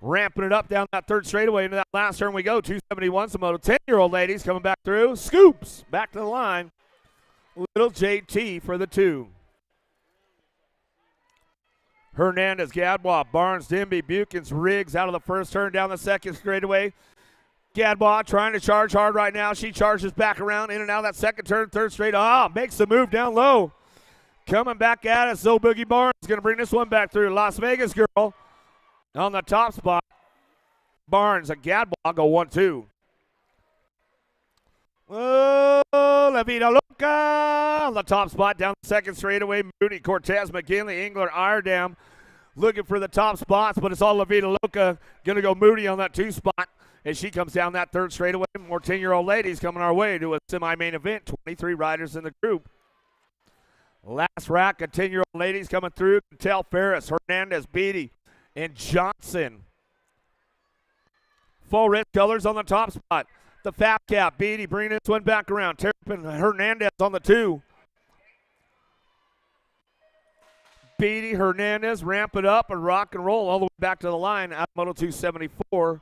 ramping it up down that 3rd straightaway into that last turn we go. 271 moto. 10-year-old ladies coming back through. Scoops back to the line. Little JT for the 2. Hernandez, Gadbois, Barnes, Dimby, Bukins, Riggs out of the 1st turn down the 2nd straightaway. Gadbois trying to charge hard right now. She charges back around in and out of that 2nd turn, 3rd straight. Makes the move down low. Coming back at us, Zoe Boogie Barnes is going to bring this one back through. Las Vegas girl on the top spot. Barnes and Gadbois go 1-2. Oh, La Vida Loca on the top spot down the 2nd straightaway. Mooney, Cortez, McKinley, Engler, Iredam looking for the top spots, but it's all La Vida Loca. Going to go Moody on that 2 spot as she comes down that 3rd straightaway. More 10-year-old ladies coming our way to a semi-main event. 23 riders in the group. Last rack of 10-year-old ladies coming through. Tel Ferris, Hernandez, Beatty, and Johnson. Full red colors on the top spot. The Fat Cap, Beatty bringing this one back around. Terrapin, Hernandez on the 2. Beatty, Hernandez, ramp it up and rock and roll all the way back to the line. Out of Moto 274.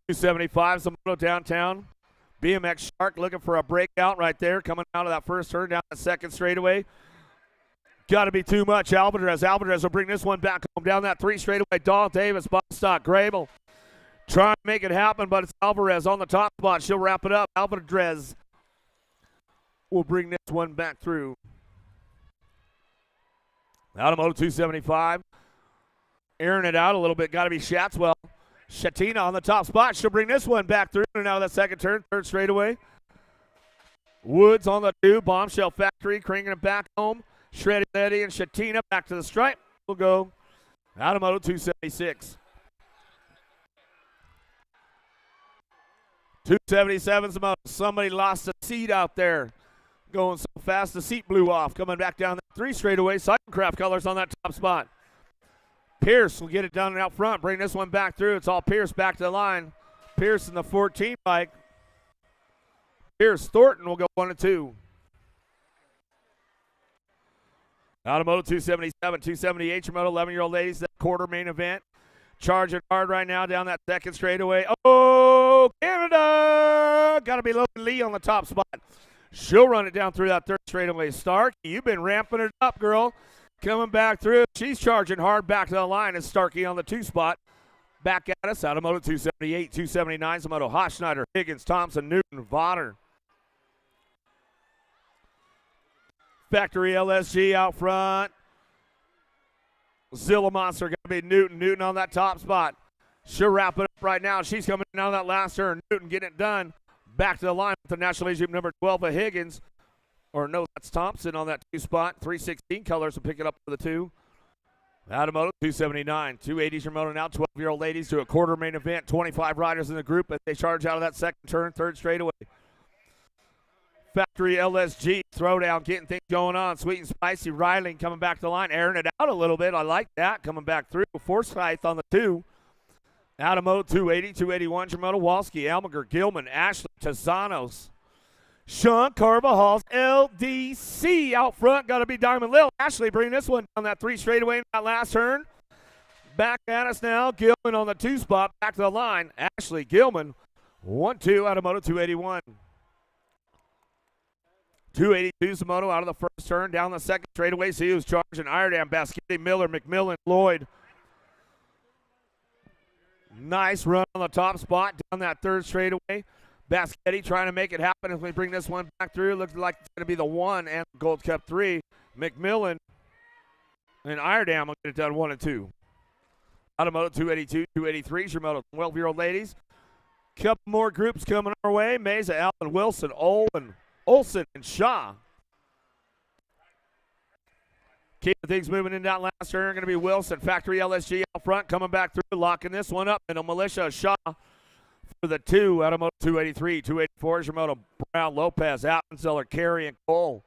275 is the Moto downtown. BMX Shark looking for a breakout right there. Coming out of that 1st turn down the 2nd straightaway. Got to be too much. Alvarez will bring this one back home down that 3 straightaway. Dahl Davis, Bostock, Grable. Trying to make it happen, but it's Alvarez on the top spot. She'll wrap it up. Alvarez will bring this one back through. Out of Moto 275. Airing it out a little bit. Got to be Shatswell. Shatina on the top spot. She'll bring this one back through and out of that 2nd turn. 3rd straightaway. Woods on the 2. Bombshell Factory cranking it back home. Shreddy Letty and Shatina back to the stripe. We'll go out of Moto 276. 277's the most. Somebody lost a seat out there. Going so fast, the seat blew off. Coming back down the 3 straightaway. Cyclecraft colors on that top spot. Pierce will get it done out front. Bring this one back through. It's all Pierce back to the line. Pierce in the 14 bike. Pierce Thornton will go 1 and 2. Automotive 277, 278, your moto 11-year-old ladies, that quarter main event. Charging hard right now down that second straightaway. Oh, Canada! Got to be Logan Lee on the top spot. She'll run it down through that third straightaway. Starkey, you've been ramping it up, girl. Coming back through. She's charging hard back to the line. It's Starkey on the 2 spot. Back at us. Automotive 278, 279, Zomoto Hochschneider, Higgins, Thompson, Newton, Vodder. Factory LSG out front. Zilla Monster going to be Newton. Newton on that top spot. She'll wrap it up right now. She's coming down that last turn. Newton getting it done. Back to the line with the National League number 12 of Higgins. Or no, that's Thompson on that 2 spot. 316 colors will pick it up for the 2. Automotive 279. 280s your moto now. 12-year-old ladies to a quarter main event. 25 riders in the group as they charge out of that second turn, third straightaway. Factory LSG throwdown, getting things going on. Sweet and spicy. Riley coming back to the line, airing it out a little bit. I like that. Coming back through. Forsyth on the 2. Automotive 280, 281. Jamoto Walski, Elmiger, Gilman, Ashley, Tazanos, Sean Carvajal's LDC out front. Got to be Diamond Lil. Ashley bringing this one down that 3 straightaway in that last turn. Back at us now. Gilman on the 2 spot. Back to the line. Ashley Gilman. 1-2. Automotive 281. 282 Zomoto out of the first turn. Down the second straightaway. See who's charging. Iredam, Baschetti, Miller, McMillan, Lloyd. Nice run on the top spot. Down that third straightaway. Baschetti trying to make it happen as we bring this one back through. Looks like it's going to be the 1 and Gold Cup 3. McMillan and Iredam will get it done 1 and 2. Automotive 282, 283. Shimoto 12-year-old ladies. Couple more groups coming our way. Mesa, Allen, Wilson, Olsen, and Shaw. Keeping things moving in that last turn. Going to be Wilson. Factory LSG out front. Coming back through. Locking this one up. And a Militia Shaw for the 2. Automotive 283. 284. Shimoto Brown, Lopez, Appenzeller, Carey, and Cole.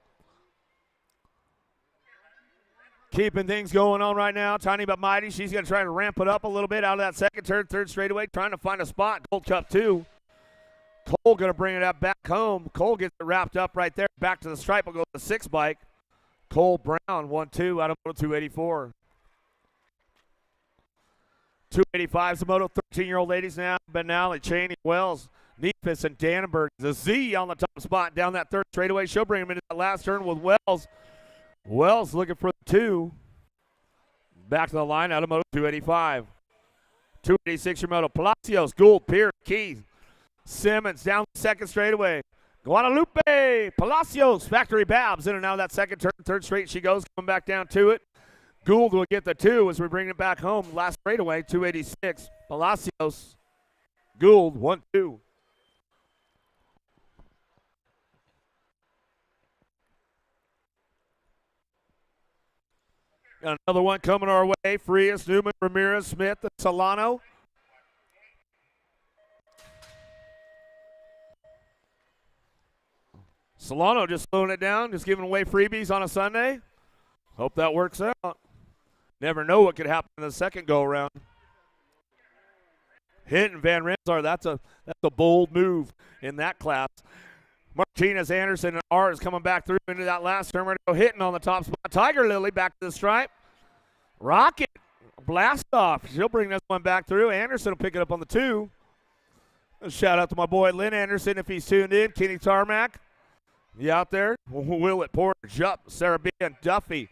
Keeping things going on right now. Tiny but mighty. She's going to try to ramp it up a little bit out of that second turn, third straightaway. Trying to find a spot. Gold Cup 2. Cole going to bring it up back home. Cole gets it wrapped up right there. Back to the stripe. Will go to the 6 bike. Cole Brown, 1-2, out of Moto 284. 285's the Moto 13-year-old ladies now. Benally, Cheney, Wells, Neefus, and Dannenberg. The Z on the top spot down that third straightaway. She'll bring him into that last turn with Wells. Wells looking for the 2. Back to the line out of Moto 285. 286 your Moto. Palacios, Gould, Pierce, Keith, Simmons down the second straightaway. Guadalupe, Palacios, Factory Babs in and out of that second turn. Third straight she goes, coming back down to it. Gould will get the 2 as we bring it back home. Last straightaway, 286. Palacios, Gould, 1-2. Got another one coming our way. Frias, Newman, Ramirez, Smith, and Solano. Solano just slowing it down, just giving away freebies on a Sunday. Hope that works out. Never know what could happen in the second go-around. Hinton, Van Rensselaer, that's a bold move in that class. Martinez, Anderson, and R is coming back through into that last turn. We're going to go Hinton on the top spot. Tiger Lily back to the stripe. Rocket, blast off. She'll bring this one back through. Anderson will pick it up on the 2. A shout out to my boy Lynn Anderson if he's tuned in. Kenny Tarmac. You out there? Willett, Porter, Jupp, Sarah B, and Duffy.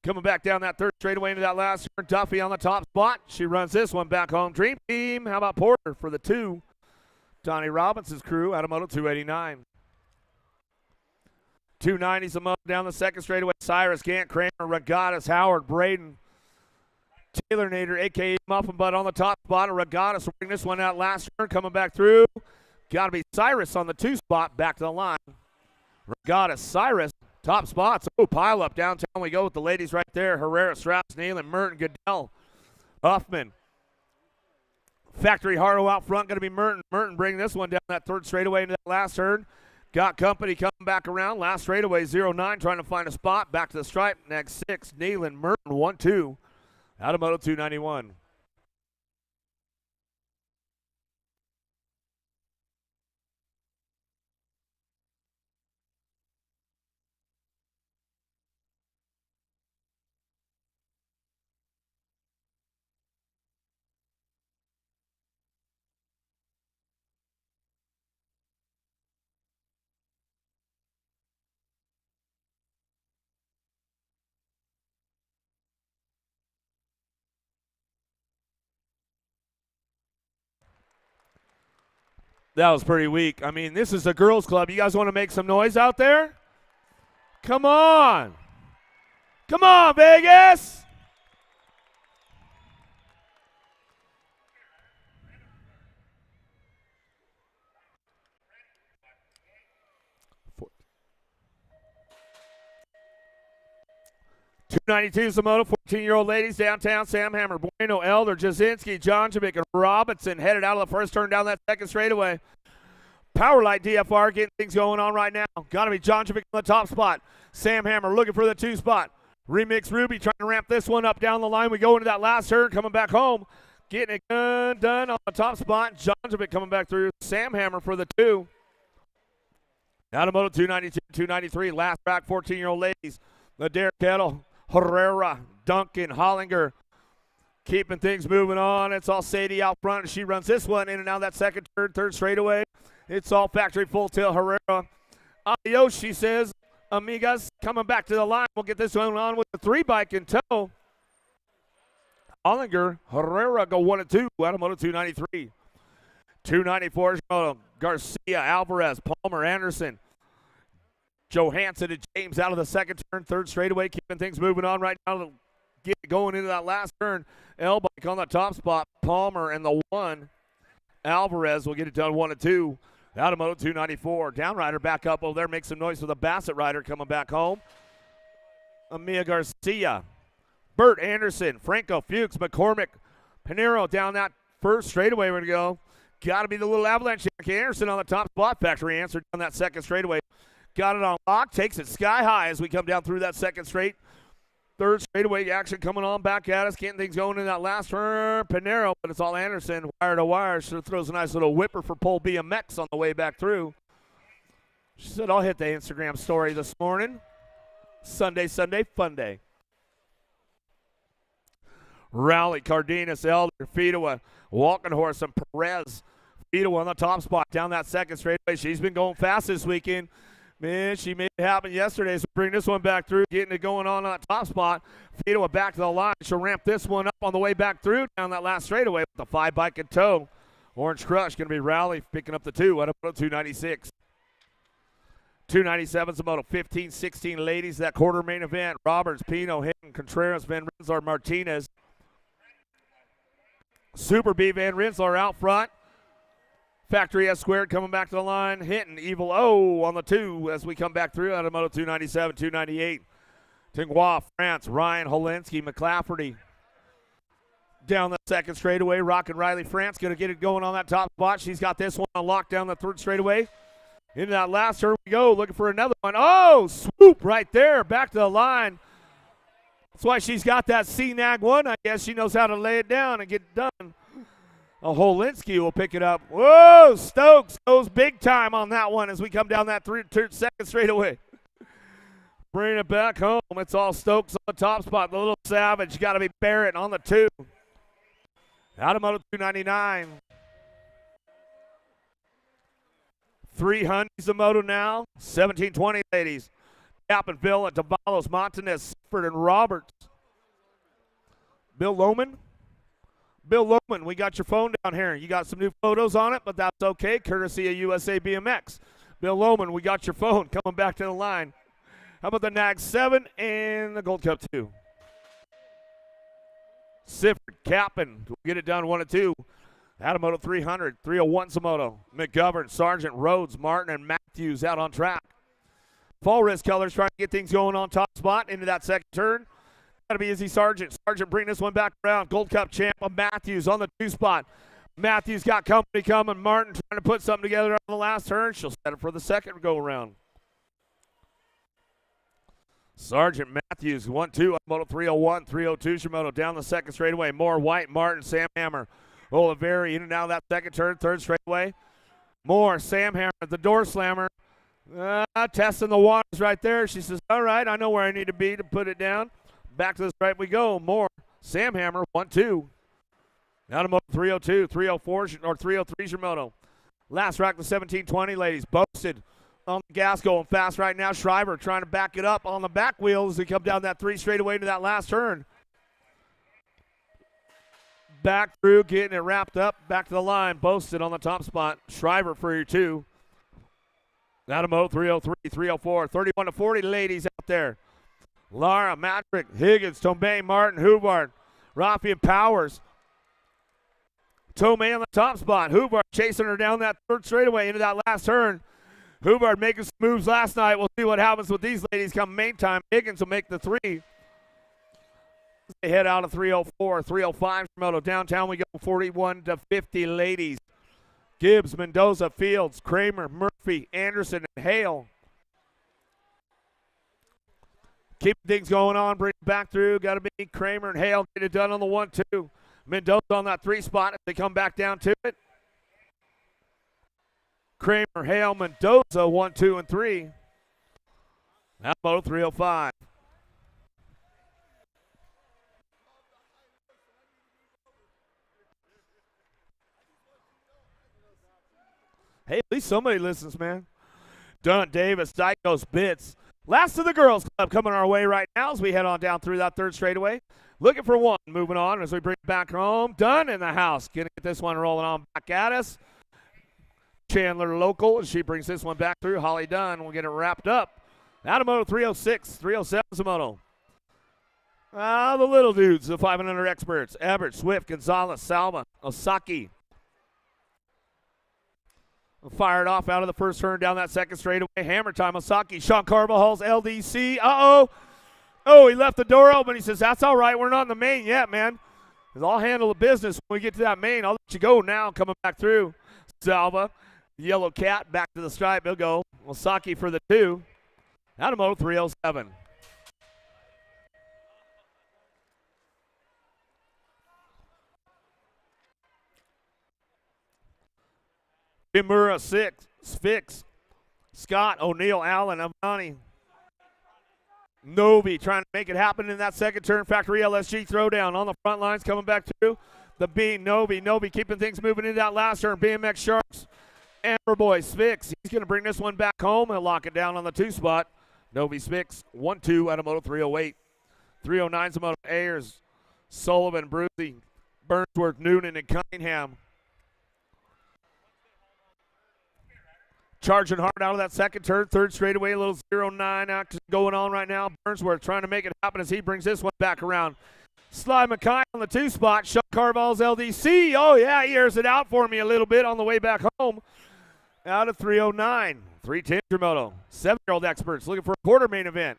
Coming back down that third straightaway into that last turn. Duffy on the top spot. She runs this one back home. Dream Team. How about Porter for the 2? Donnie Robinson's crew out of Moto 289. 290's a Moto down the second straightaway. Cyrus, Gant, Kramer, Regattas, Howard, Braden, Taylor Nader, a.k.a. Muffin Butt on the top spot. Regattas will bring this one out last turn. Coming back through. Got to be Cyrus on the 2 spot. Back to the line. Regattas, Cyrus, top spots. Oh, pile up downtown. We go with the ladies right there. Herrera, Strauss, Nealon, Merton, Goodell, Huffman, Factory Harlow out front, going to be Merton. Merton bringing this one down that third straightaway into that last turn. Got company coming back around. Last straightaway, 0-9, trying to find a spot. Back to the stripe. Next 6, Nealon. Merton, 1-2. Out of Moto 291. That was pretty weak. I mean, this is a girls' club. You guys want to make some noise out there? Come on. Come on, Vegas. $292 is the moto. 14-year-old ladies downtown. Sam Hammer, Bueno, Elder, Jasinski, Jonjovic, and Robinson headed out of the first turn down that second straightaway. Powerlight DFR getting things going on right now. Got to be Jonjovic on the top spot. Sam Hammer looking for the 2 spot. Remix Ruby trying to ramp this one up down the line. We go into that last turn, coming back home. Getting it done on the top spot. Jonjovic coming back through. Sam Hammer for the 2. Out of Moto 292, 293. Last track, 14-year-old ladies. The Derek Kettle, Herrera, Duncan, Hollinger. Keeping things moving on. It's all Sadie out front. She runs this one in and out that second turn, third straightaway. It's all factory full tail Herrera. Adios, she says. Amigas coming back to the line. We'll get this one on with the 3 bike in tow. Hollinger, Herrera go 1 and 2 out of Moto 293. 294 Garcia, Alvarez, Palmer, Anderson. Johansson and James out of the second turn, third straightaway, keeping things moving on right now to get going into that last turn. L-bike on the top spot, Palmer and the 1. Alvarez will get it done 1 and 2. Out of Moto 294. Downrider back up over there, make some noise for the Bassett rider coming back home. Amia Garcia, Bert Anderson, Franco, Fuchs, McCormick, Pinero down that first straightaway. We're going to go. Got to be the little avalanche. Anderson on the top spot. Factory answered on that second straightaway. Got it on lock. Takes it sky high as we come down through that second straight. Third straightaway action coming on back at us. Getting things going in that last turn. Pinero, but it's all Anderson. Wire to wire. Sure throws a nice little whipper for Pole BMX on the way back through. She said, I'll hit the Instagram story this morning. Sunday, fun day. Rowley, Cardenas, Elder, Fidowa, Walking Horse, and Perez. Fidowa on the top spot down that second straightaway. She's been going fast this weekend. Man, she made it happen yesterday, so bring this one back through, getting it going on that top spot. Fidowa back to the line. She'll ramp this one up on the way back through down that last straightaway with the 5 bike in tow. Orange Crush going to be Rowley picking up the 2 out of 296. 297's the Moto 15-16 ladies. That quarter main event. Roberts, Pino, Hinton, Contreras, Van Renselaar, Martinez. Super B, Van Renselaar out front. Factory S squared coming back to the line. Hinton, Evil O on the 2 as we come back through out of Moto 297, 298. Tingua, France, Ryan, Holinsky, McClafferty. Down the second straightaway. Rockin' Riley, France going to get it going on that top spot. She's got this one on lock down the third straightaway. Into that last turn we go, looking for another one. Oh, swoop right there, back to the line. That's why she's got that CNAG 1. I guess she knows how to lay it down and get it done. Holinsky will pick it up. Whoa, Stokes goes big time on that one as we come down that second straightaway. Bring it back home. It's all Stokes on the top spot. The little savage got to be Barrett on the 2. Out of Moto 299. 300's the moto now. 1720 ladies. Captain Bill at Davalos, Montanez, Sifford, and Roberts. Bill Lohman. Bill Lohman, we got your phone down here. You got some new photos on it, but that's okay, courtesy of USA BMX. Bill Lohman, we got your phone coming back to the line. How about the NAG 7 and the Gold Cup 2? Sifford, Captain, we'll get it done 1 and 2. Adamoto 300, 301 Samoto. McGovern, Sargent, Rhodes, Martin, and Matthews out on track. Fall Risk Colors trying to get things going on top spot into that second turn. Got to be Izzy Sargent. Sargent bring this one back around. Gold Cup champ of Matthews on the 2 spot. Matthews got company coming. Martin trying to put something together on the last turn. She'll set it for the second go around. Sergeant Matthews, 1-2 on moto 301, 302 Shimoto down the second straightaway. More White, Martin, Sam Hammer. Oliveri in and out of that second turn, third straightaway. More Sam Hammer, the door slammer. Testing the waters right there. She says, all right, I know where I need to be to put it down. Back to the stripe we go. More Sam Hammer, 1-2. Now to moto 302, 304, or 303 Shimoto. Last rack, the 1720, ladies. Boasted on the gas, going fast right now. Shriver trying to back it up on the back wheel as they come down that three straightaway to that last turn. Back through, getting it wrapped up. Back to the line. Boasted on the top spot. Shriver for your two. Now to moto 303, 304, 31-40, ladies out there. Lara, Matrick, Higgins, Tomei, Martin, Hubbard, Rafi, and Powers. Tomei on the top spot. Hubbard chasing her down that third straightaway into that last turn. Hubbard making some moves last night. We'll see what happens with these ladies come main time. Higgins will make the three. They head out of 304, 305 Moto. Downtown we go 41-50 ladies. Gibbs, Mendoza, Fields, Kramer, Murphy, Anderson, and Hale. Keep things going on. Bring it back through. Got to be Kramer and Hale. Get it done on the 1-2. Mendoza on that three spot if they come back down to it. Kramer, Hale, Mendoza, 1, 2, and 3. Now moto 305. Hey, at least somebody listens, man. Dunn, Davis, Dykos, Bits. Last of the girls club coming our way right now as we head on down through that third straightaway. Looking for one. Moving on as we bring it back home. Dunn in the house. Gonna get this one rolling on back at us. Chandler local as she brings this one back through. Holly Dunn will get it wrapped up. Out of moto 306, 307 is a moto. The little dudes, the 500 experts. Everett, Swift, Gonzalez, Salva, Osaki. Fired off out of the first turn down that second straightaway. Hammer time, Osaki. Sean Carvajal's LDC. Oh, he left the door open. He says, that's all right. We're not in the main yet, man. I'll handle the business when we get to that main. I'll let you go now. Coming back through. Salva, Yellow Cat, back to the stripe. He'll go. Osaki for the 2. Out of moto 307. Kimura, 6. Spix. Scott, O'Neill, Allen, Avani. Novi trying to make it happen in that second turn. Factory LSG throwdown on the front lines coming back through. The Bean, Novi keeping things moving into that last turn. BMX Sharks, Amber Boy, Spix. He's going to bring this one back home and lock it down on the 2 spot. Novi Spix, 1-2 out of moto 308. 309's a moto Ayers, Sullivan, Brucey, Burnsworth, Noonan, and Cunningham. Charging hard out of that second turn, third straightaway, a little 0-9 action going on right now. Burnsworth trying to make it happen as he brings this one back around. Sly McKay on the 2 spot. Sean Carval's LDC. Oh, yeah, he airs it out for me a little bit on the way back home. Out of 309. 310 Moto. 7-year-old experts looking for a quarter main event.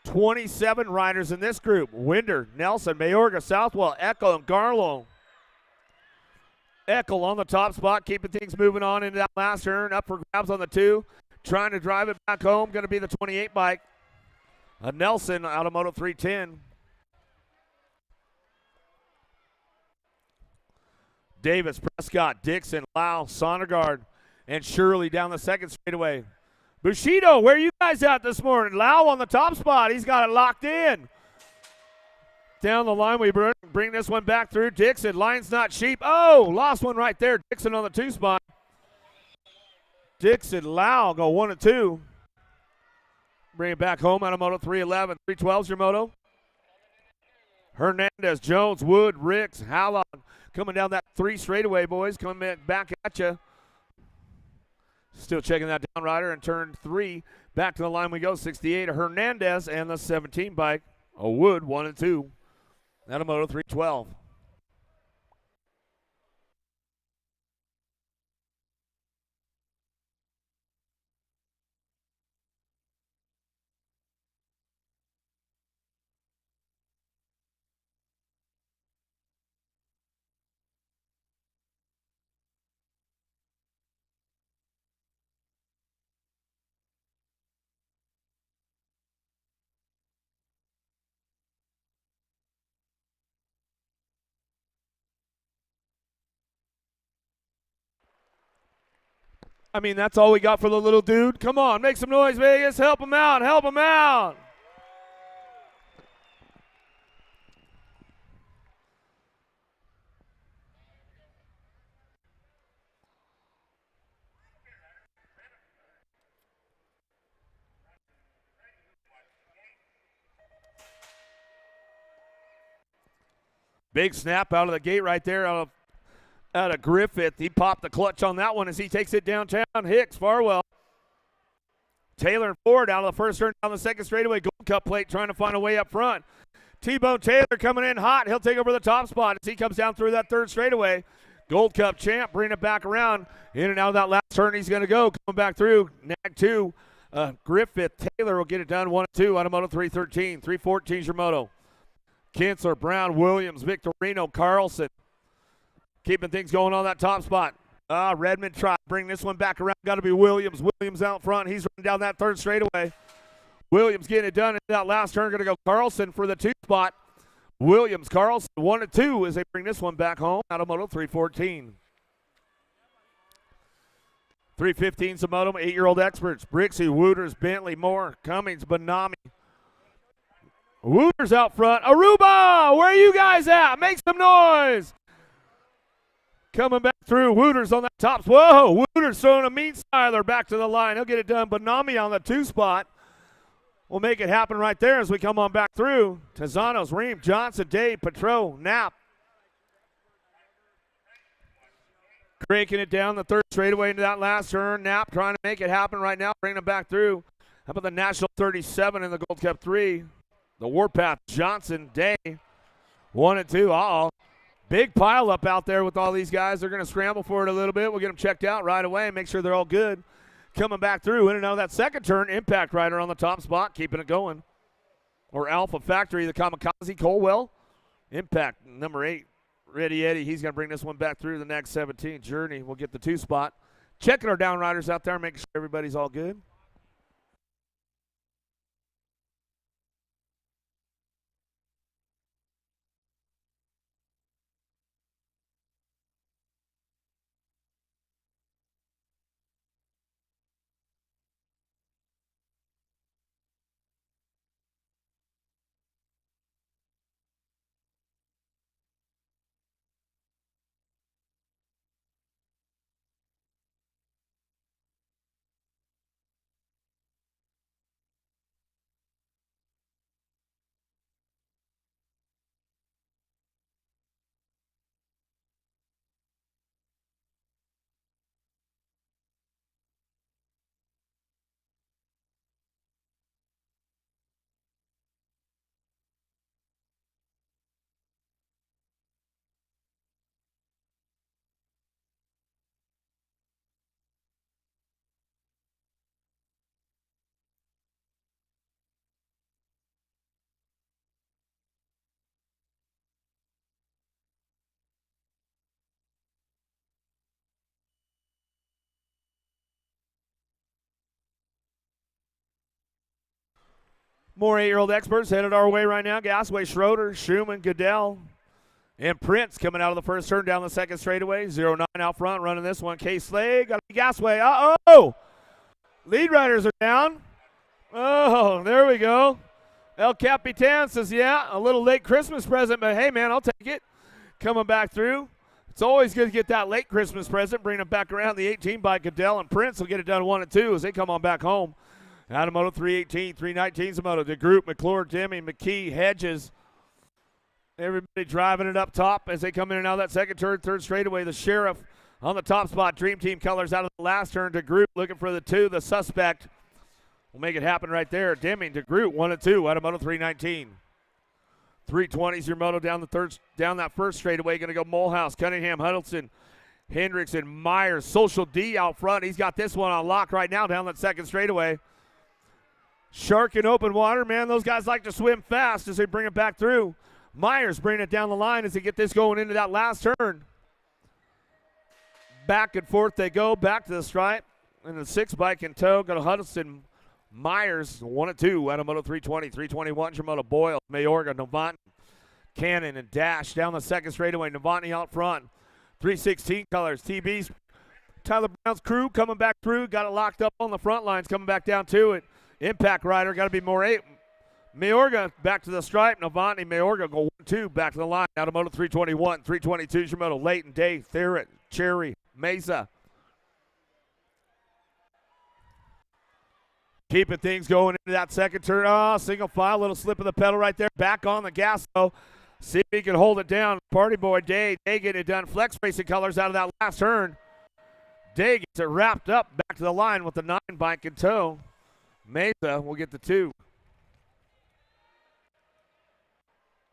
27 riders in this group. Winder, Nelson, Mayorga, Southwell, Echo, and Garlow. Eckel on the top spot, keeping things moving on into that last turn. Up for grabs on the 2. Trying to drive it back home. Going to be the 28 bike. Nelson out of moto 310. Davis, Prescott, Dixon, Lau, Sondergaard, and Shirley down the second straightaway. Bushido, where are you guys at this morning? Lau on the top spot. He's got it locked in. Down the line, we bring this one back through. Dixon, Lions Not Sheep. Oh, lost one right there. Dixon on the 2 spot. Dixon, Lau go 1 and 2. Bring it back home out of moto 311. 312's your moto. Hernandez, Jones, Wood, Ricks, Hallon. Coming down that 3 straightaway, boys. Coming back at you. Still checking that down rider in turn 3. Back to the line we go. 68, Hernandez, and the 17 bike. A Wood, 1 and 2. Out of moto 312. I mean, that's all we got for the little dude. Come on, make some noise, Vegas. Help him out. Help him out. Big snap out of the gate right there out of Griffith. He popped the clutch on that one as he takes it downtown. Hicks, Farwell. Taylor and Ford out of the first turn down the second straightaway. Gold Cup plate trying to find a way up front. T-Bone Taylor coming in hot. He'll take over the top spot as he comes down through that third straightaway. Gold Cup champ bringing it back around. In and out of that last turn he's going to go. Coming back through. Nag 2. Griffith. Taylor will get it done 1-2 out of Moto 313. 314's your moto. Kinsler, Brown, Williams, Victorino, Carlson. Keeping things going on that top spot. Redmond tried to bring this one back around. Got to be Williams. Williams out front. He's running down that third straightaway. Williams getting it done in that last turn. Going to go Carlson for the 2 spot. Williams, Carlson, 1-2 as they bring this one back home out of Moto 314. 315's the Moto 8-year-old experts. Brixie, Wooters, Bentley, Moore, Cummings, Bonami. Wooters out front. Aruba, where are you guys at? Make some noise. Coming back through. Wooters on that top. Whoa, Wooters throwing a mean styler back to the line. He'll get it done. Bonami on the 2 spot. We'll make it happen right there as we come on back through. Tazanos, Ream, Johnson, Dave, Petro, Knapp. Cranking it down the third straightaway into that last turn. Knapp trying to make it happen right now. Bringing it back through. How about the National 37 in the Gold Cup 3? The Warpath, Johnson, Day. 1-2. Uh-oh. Big pile up out there with all these guys. They're going to scramble for it a little bit. We'll get them checked out right away and make sure they're all good. Coming back through in and out of that second turn. Impact Rider on the top spot, keeping it going. Or Alpha Factory, the Kamikaze, Colwell. Impact, number 8, Ready Eddie. He's going to bring this one back through the next 17. Journey will get the 2 spot. Checking our down riders out there, making sure everybody's all good. More 8-year-old experts headed our way right now. Gasway, Schroeder, Schumann, Goodell, and Prince coming out of the first turn down the second straightaway. 0-9 out front running this one. Case Slade, got to be Gasway. Uh-oh! Lead riders are down. Oh, there we go. El Capitan says, yeah, a little late Christmas present, but hey, man, I'll take it. Coming back through. It's always good to get that late Christmas present. Bring them back around. The 18 by Goodell and Prince will get it done 1-2 as they come on back home. Out of Moto 318, 319's the Moto. DeGroot, McClure, Demi, McKee, Hedges. Everybody driving it up top as they come in and out of that second turn, third straightaway. The Sheriff on the top spot. Dream Team colors out of the last turn. DeGroot looking for the 2. The Suspect will make it happen right there. Deming, DeGroot, 1-2 out of Moto 319. 320's your Moto down that first straightaway. Going to go Mulhouse, Cunningham, Huddleston, Hendricks, and Myers. Social D out front. He's got this one on lock right now down that second straightaway. Shark in open water, man. Those guys like to swim fast as they bring it back through. Myers bringing it down the line as they get this going into that last turn. Back and forth they go, back to the stripe. And the 6 bike in tow. Go to Huddleston, Myers, 1-2 out of Moto 320. 321's your Moto. Boyle, Mayorga, Novotny, Cannon, and Dash down the second straightaway. Novotny out front. 316 colors. Tyler Brown's crew coming back through. Got it locked up on the front lines, coming back down to it. Impact Rider got to be Mayorga back to the stripe. Novotny Mayorga go 1-2 back to the line. Out of Moto 321. 322 is your moto. Leighton, Day, Theron, Cherry, Mesa. Keeping things going into that second turn. Oh, single file, little slip of the pedal right there. Back on the gas, though. See if he can hold it down. Party boy Day getting it done. Flex Racing colors out of that last turn. Day gets it wrapped up back to the line with the 9 bike in tow. Mesa will get the 2.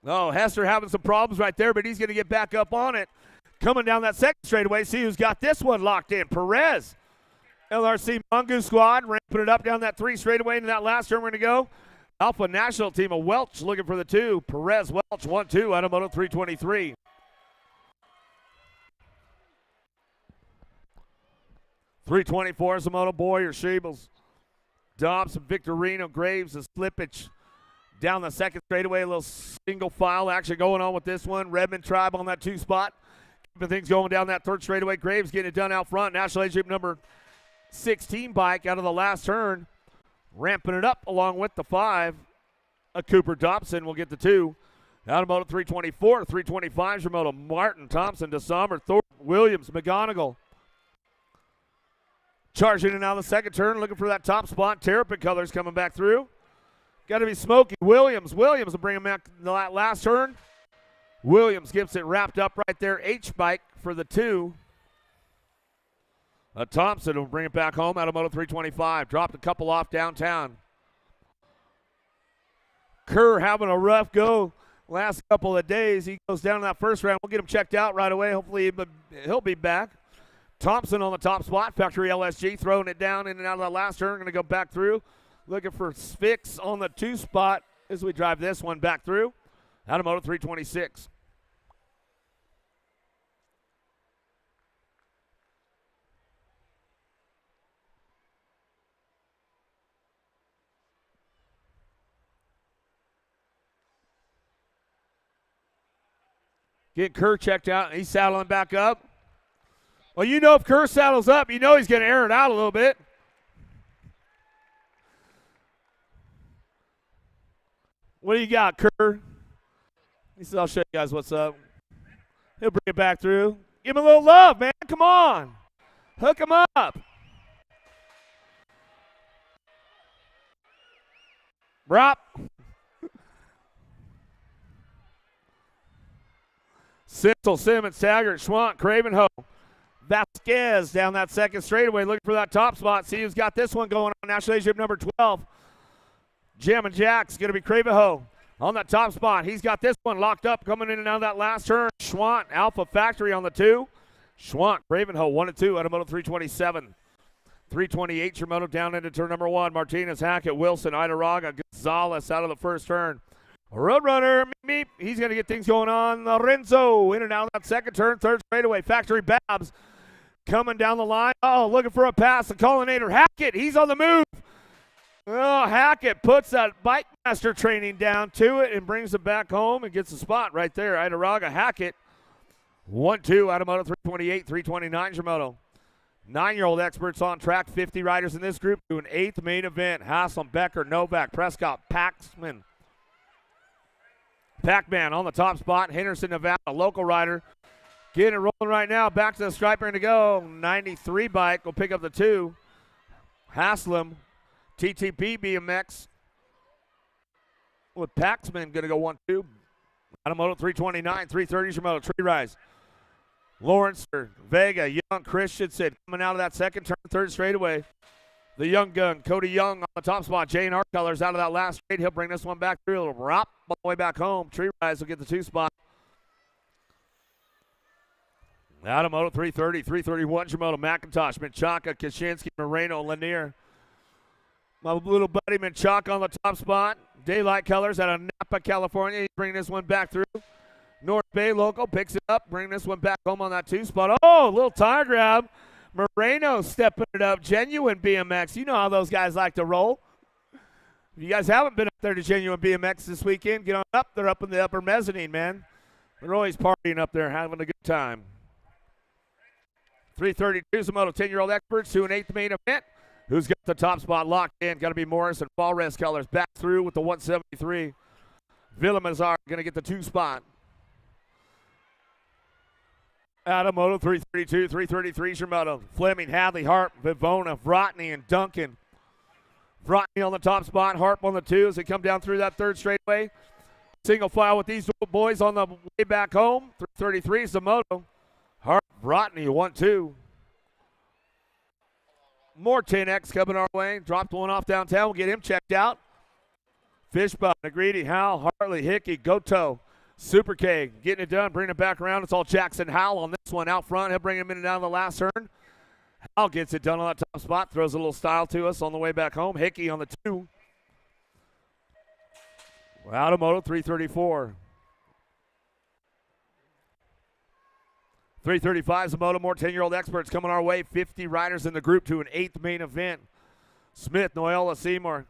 Oh, Hester having some problems right there, but he's going to get back up on it. Coming down that second straightaway, see who's got this one locked in. Perez. LRC Mongoose squad ramping it up down that 3 straightaway into that last turn. We're going to go. Alpha National team of Welch looking for the 2. Perez Welch 1-2 out of Moto 323. .324 is the Moto Boyer, Sheebles, Dobson, Victorino, Graves, and Slippage. Down the second straightaway, a little single file action going on with this one. Redmond Tribe on that 2 spot. Keeping things going down that third straightaway. Graves getting it done out front. National Age Group number 16 bike out of the last turn. Ramping it up along with the 5. Cooper Dobson will get the 2. Out of Moto 324. 325 is your Moto. Martin, Thompson, DeSommer, Thorpe, Williams, McGonigal. Charging in out of the second turn. Looking for that top spot. Terrapin colors coming back through. Got to be Smokey. Williams will bring him back in the last turn. Williams gets it wrapped up right there. H-bike for the 2. Thompson will bring it back home out of Moto 325. Dropped a couple off downtown. Kerr having a rough go last couple of days. He goes down in that first round. We'll get him checked out right away. Hopefully he'll be back. Thompson on the top spot. Factory LSG throwing it down in and out of the last turn. Going to go back through. Looking for Spix on the 2 spot as we drive this one back through. Out of Moto 326. Get Kerr checked out. He's saddling back up. Well, you know if Kerr saddles up, you know he's going to air it out a little bit. What do you got, Kerr? He said, I'll show you guys what's up. He'll bring it back through. Give him a little love, man. Come on. Hook him up. Brop. Sitzel, Simmons, Taggart, Schwant, Cravenho, Vasquez down that second straightaway looking for that top spot. See who's got this one going on. National Age Group number 12. Jam and Jack's going to be Cravenho on that top spot. He's got this one locked up coming in and out of that last turn. Schwant, Alpha Factory on the 2. Schwant, Cravenho 1-2 out of Moto 327. 328 your Moto down into turn number 1. Martinez, Hackett, Wilson, Idaraga, Gonzalez out of the first turn. Roadrunner, meep, he's going to get things going on. Lorenzo in and out of that second turn, third straightaway. Factory Babs coming down the line. Oh, looking for a pass. The Collinator Hackett, he's on the move. Oh, Hackett puts that Bike Master training down to it and brings it back home and gets the spot right there. Idaraga, Hackett, 1-2 out of Moto 328, 329 your Moto. 9-year-old experts on track, 50 riders in this group to an 8th main event. Haslam, Becker, Novak, Prescott, Paxman. Pac-Man on the top spot. Henderson, Nevada, local rider. Getting it rolling right now. Back to the striper to go. 93 bike will pick up the 2. Haslam, TTP BMX. With Paxman going to go 1-2. Out of Moto 329, 330 is your Moto. Tree Rise. Lawrence, Vega, Young, Christensen coming out of that second turn, third straightaway. The young gun, Cody Young on the top spot. Jane Art Colors out of that last straight. He'll bring this one back through. A little rop all the way back home. Tree Rise will get the 2 spot. Out of Moto 330, 331 Moto. McIntosh, Menchaca, Kaczynski, Moreno, Lanier. My little buddy Menchaca on the top spot. Daylight Colors out of Napa, California. He's bringing this one back through. North Bay local picks it up, bringing this one back home on that 2 spot. Oh, a little tire grab. Moreno stepping it up. Genuine BMX. You know how those guys like to roll. If you guys haven't been up there to Genuine BMX this weekend, get on up. They're up in the upper mezzanine, man. They're always partying up there, having a good time. 332 is the Moto 10-year-old experts to an 8th main event. Who's got the top spot locked in? Got to be Morris and Fall Rest Colors back through with the 173. Villamazar going to get the 2 spot. Out of Moto 332, 333 is your Moto. Fleming, Hadley, Harp, Vivona, Vrotny, and Duncan. Vrotny on the top spot, Harp on the 2 as they come down through that 3rd straightaway. Single file with these boys on the way back home. 333 is the Moto. Harp, Vrotny, 1-2. More 10X coming our way. Dropped one off downtown. We'll get him checked out. Fishbone, Negrete, Howell, Hartley, Hickey, Goto, Super K getting it done, bringing it back around. It's all Jackson Howell on this one out front. He'll bring him in and down the last turn. Howell gets it done on that top spot. Throws a little style to us on the way back home. Hickey on the 2. Out of Moto 334. 335 is the Moto. More 10-year-old experts coming our way. 50 riders in the group to an 8th main event. Smith, Noyola, Seymour,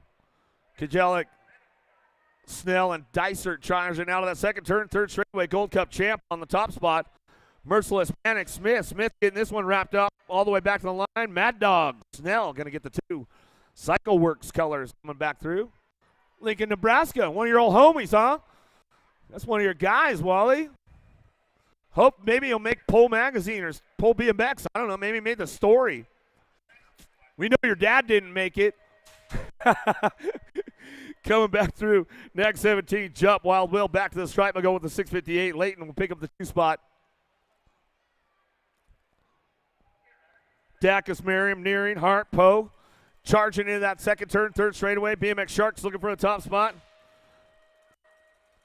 Kajelik, Snell, and Dysert charging out of that second turn. 3rd straightaway Gold Cup champ on the top spot. Merciless Manic Smith. Smith getting this one wrapped up all the way back to the line. Mad Dog Snell going to get the 2. Cycle Works Colors coming back through. Lincoln, Nebraska. One of your old homies, huh? That's one of your guys, Wally. Hope maybe he'll make Pole Magazine or Pole BMX. I don't know. Maybe he made the story. We know your dad didn't make it. Coming back through next 17. Jump. Wild Will back to the stripe. I'll go with the 658. Leighton will pick up the 2 spot. Dacus, Merriam, Nearing, Hart, Poe. Charging into that second turn. 3rd straightaway. BMX Sharks looking for a top spot.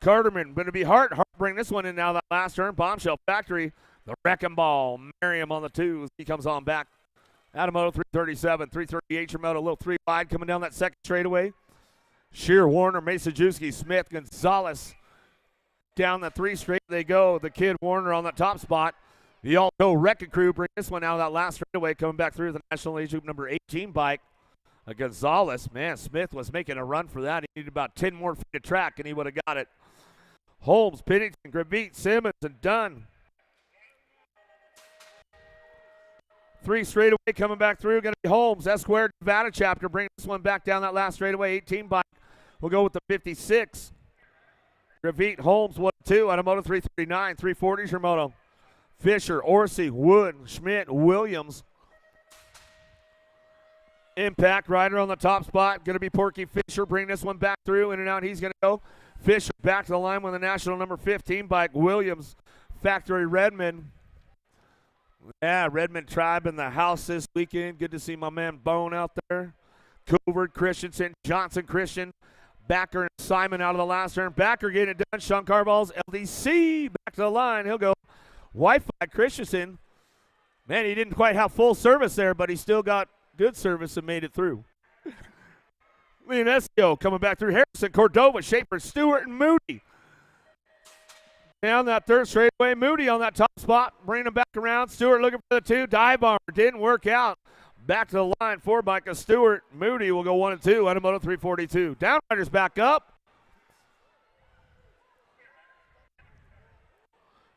Carterman going to be Hart. Hart bring this one in now that last turn. Bombshell Factory. The Wrecking Ball. Merriam on the 2 as he comes on back. Adamoto 337. 338 your Moto. A little 3 wide coming down that second straightaway. Shear, Warner, Masajewski, Smith, Gonzalez. Down the 3 straight they go. The kid Warner on the top spot. The Alto Wrecking Crew bring this one out of that last straightaway coming back through the National Age Group number 18 bike. Gonzalez, man, Smith was making a run for that. He needed about 10 more feet of track, and he would have got it. Holmes, Pennington, Gravite, Simmons, and Dunn. 3 straightaway coming back through. Going to be Holmes, Esquire, Nevada chapter. Bring this one back down that last straightaway. 18 bike. We'll go with the 56. Gravite, Holmes, 1-2. Automoto 339. 340 is your Moto. Fisher, Orsi, Wood, Schmidt, Williams. Impact rider on the top spot. Going to be Porky Fisher. Bring this one back through. In and out. He's going to go. Fisher back to the line with the national number 15 bike. Williams, Factory Redmond. Yeah, Redmond Tribe in the house this weekend. Good to see my man Bone out there. Covert, Christensen, Johnson, Christian. Backer and Simon out of the last turn. Backer getting it done. Sean Carval's LDC back to the line. He'll go. Wi-Fi Christensen. Man, he didn't quite have full service there, but he still got good service and made it through. Leonesco coming back through. Harrison, Cordova, Schaefer, Stewart, and Moody. Down that 3rd straightaway. Moody on that top spot. Bringing him back around. Stewart looking for the 2. Dive bomber. Didn't work out. Back to the line. 4 bike of Stewart. Moody will go 1 and 2. Automoto 342. Downriders back up.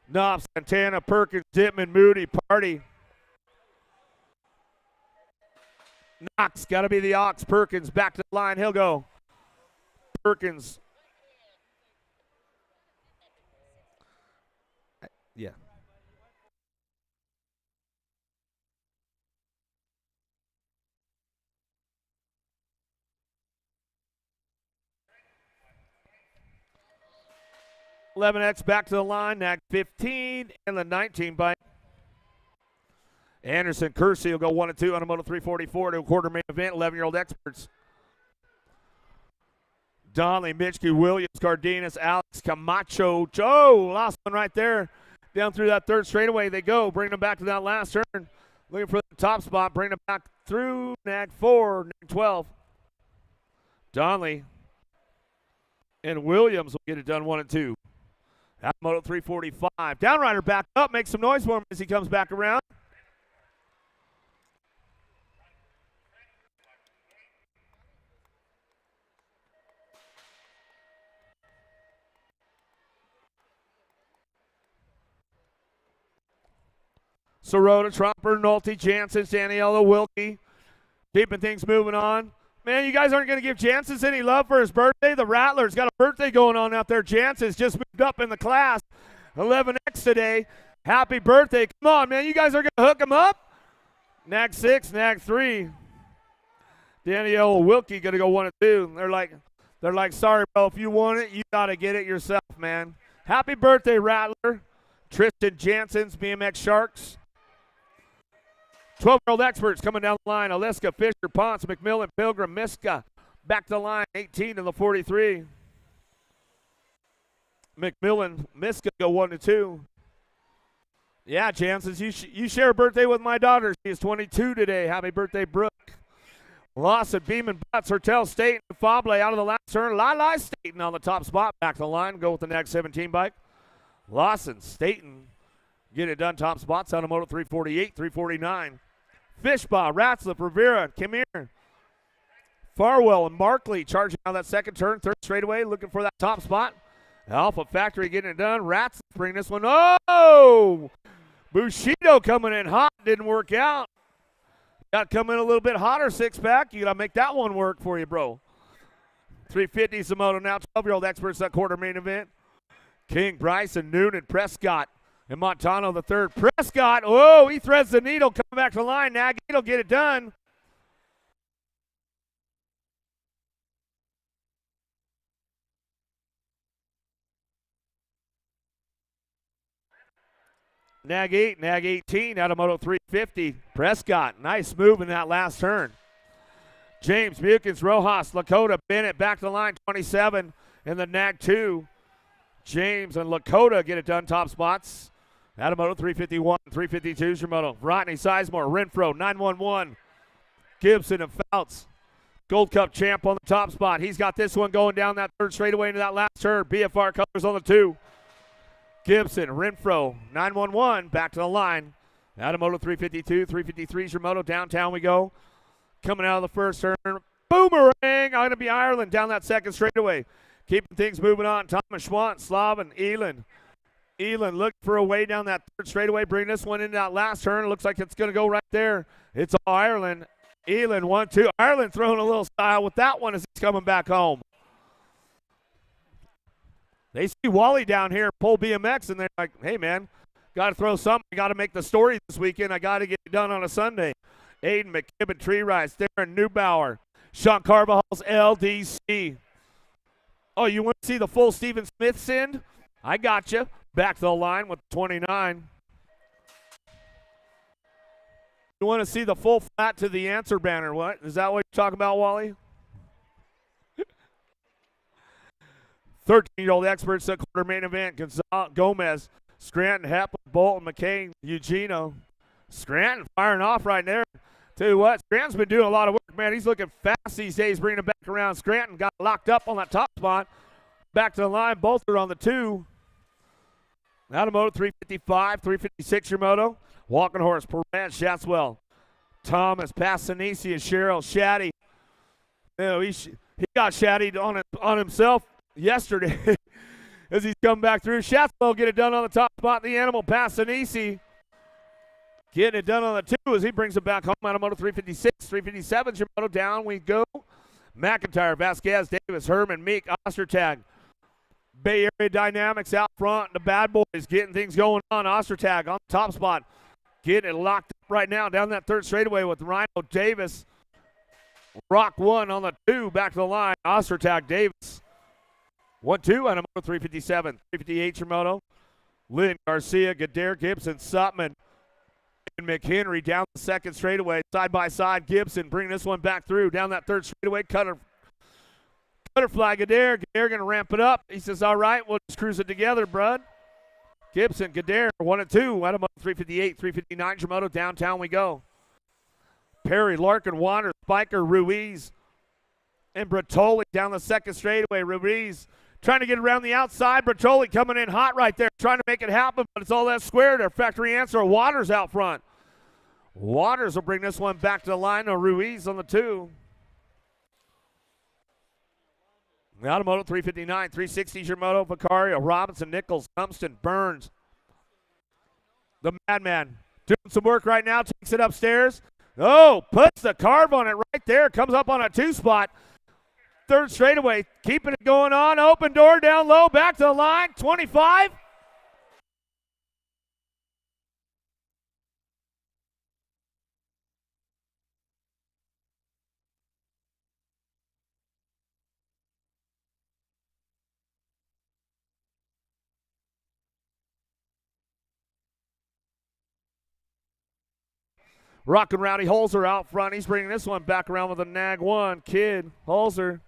Knopf, Santana, Perkins, Dittman, Moody, Party. Knox, got to be the Ox. Perkins back to the line. He'll go. Perkins. Yeah. $11X back to the line. Nag 15 and the 19 bike. Anderson, Kersey will go 1 and 2 on a Moto 344 to a quarter main event. 11-year-old experts. Donnelly, Mitchke, Williams, Cardenas, Alex, Camacho. Joe, last one right there. Down through that 3rd straightaway they go. Bring them back to that last turn. Looking for the top spot. Bring them back through Nag 4, Nag 12. Donnelly and Williams will get it done 1 and 2. At Moto 345. Downrider back up. Make some noise for him as he comes back around. Sirota, Trumper, Nolte, Jansen, Daniela, Wilkie. Keeping things moving on. Man, you guys aren't going to give Jansen any love for his birthday. The Rattler's got a birthday going on out there. Jansen's just moved up in the class. 11X today. Happy birthday. Come on, man. You guys are going to hook him up? Nag 6, Nag 3. Danielle Wilkie going to go 1 and 2. They're like, sorry, bro. If you want it, you got to get it yourself, man. Happy birthday, Rattler. Tristan Jansen's BMX Sharks. 12-year-old experts coming down the line. Aliska, Fisher, Ponce, McMillan, Pilgrim, Miska. Back to the line, 18 to the 43. McMillan, Miska go 1 and 2. Yeah, Jansen's, you share a birthday with my daughter. She is 22 today. Happy birthday, Brooke. Lawson, Beeman, Butts, Hertel, Staten, Fable out of the last turn. Lala Staten on the top spot. Back to the line. Go with the next 17 bike. Lawson, Staten, get it done. Top spots on a moto 348, 349. Fishbaugh, Ratzliff, Rivera, Kimir, Farwell, and Markley charging out that second turn. Third straightaway, looking for that top spot. Alpha Factory getting it done. Ratzliff bring this one. Oh! Bushido coming in hot. Didn't work out. Got to come in a little bit hotter, six-pack. You got to make that one work for you, bro. 350 Samoto now. 12-year-old experts that quarter main event. King, Bryson, Noonan, Prescott, and Montano the third. Prescott, oh, he threads the needle. Coming back to the line. Nagy will get it done. Nag 8, Nag 18 out of Moto 350. Prescott, nice move in that last turn. James, Bukins, Rojas, Lakota, Bennett back to the line, 27 in the Nag 2. James and Lakota get it done, top spots. Out of Moto 351, 352 is your moto. Rodney Sizemore, Renfro, 911. Gibson and Fouts. Gold Cup champ on the top spot. He's got this one going down that third straightaway into that last turn. BFR colors on the 2. Gibson, Renfro, 911, back to the line. Out of Moto 352, 353 is your moto. Downtown we go. Coming out of the first turn. Boomerang. I'm going to be Ireland down that second straightaway. Keeping things moving on. Thomas Schwant, Slavin, Elin. Elin looking for a way down that third straightaway. Bring this one into that last turn. It looks like it's going to go right there. It's all Ireland. Elin, 1-2. Ireland throwing a little style with that one as he's coming back home. They see Wally down here pull BMX, and they're like, hey, man, got to throw something. I got to make the story this weekend. I got to get it done on a Sunday. Aiden McKibben, Tree Rice, Darren Neubauer, Sean Carvajal's LDC. Oh, you want to see the full Steven Smith send? I got you. Back to the line with 29. You want to see the full flat to the answer banner, what? Is that what you're talking about, Wally? 13-year-old experts at quarter main event. Gonzalez, Gomez, Scranton, Heppel, Bolton, McCain, Eugenio. Scranton firing off right there. Tell you what, Scranton's been doing a lot of work, man. He's looking fast these days, bringing it back around. Scranton got locked up on that top spot. Back to the line. Both are on the 2. Out of Moto 355, 356 your moto. Walking Horse, Perez, Shatswell, Thomas, Passanisi, and Cheryl Shaddy. You know, he got shaddied on himself yesterday as he's come back through. Shatswell get it done on the top spot. The Animal, Passanisi getting it done on the 2 as he brings it back home. Out of Moto 356, 357 your moto. Down we go. McIntyre, Vasquez, Davis, Herman, Meek, Ostertag. Bay Area Dynamics out front. The bad boys getting things going on. Ostertag on the top spot. Getting it locked up right now down that third straightaway with Rhino Davis. Rock 1 on the 2. Back to the line. Ostertag, Davis. 1-2 on a Moto 357. 358 your moto. Lynn, Garcia, Gadare, Gibson, Sutman, and McHenry down the second straightaway. Side by side, Gibson bringing this one back through. Down that third straightaway. Butterfly, Gadare. Gadare going to ramp it up. He says, all right, we'll just cruise it together, bud. Gibson, Gadare, 1-2. Out of 358, 359 your moto. Downtown we go. Perry, Larkin, Wander, Spiker, Ruiz, and Bertoli down the second straightaway. Ruiz trying to get around the outside. Bertoli coming in hot right there, trying to make it happen, but it's all that square there. Factory answer, Waters out front. Waters will bring this one back to the line. Ruiz on the 2. Out of Moto 359, 360 is your moto. Vicario, Robinson, Nichols, Dumpston, Burns. The Madman, Doing some work right now, takes it upstairs. Oh, puts the carve on it right there. Comes up on a 2-spot. Third straightaway, keeping it going on. Open door down low, back to the line. 25. Rockin' Rowdy Holzer out front. He's bringing this one back around with a nag 1. Kid, Holzer.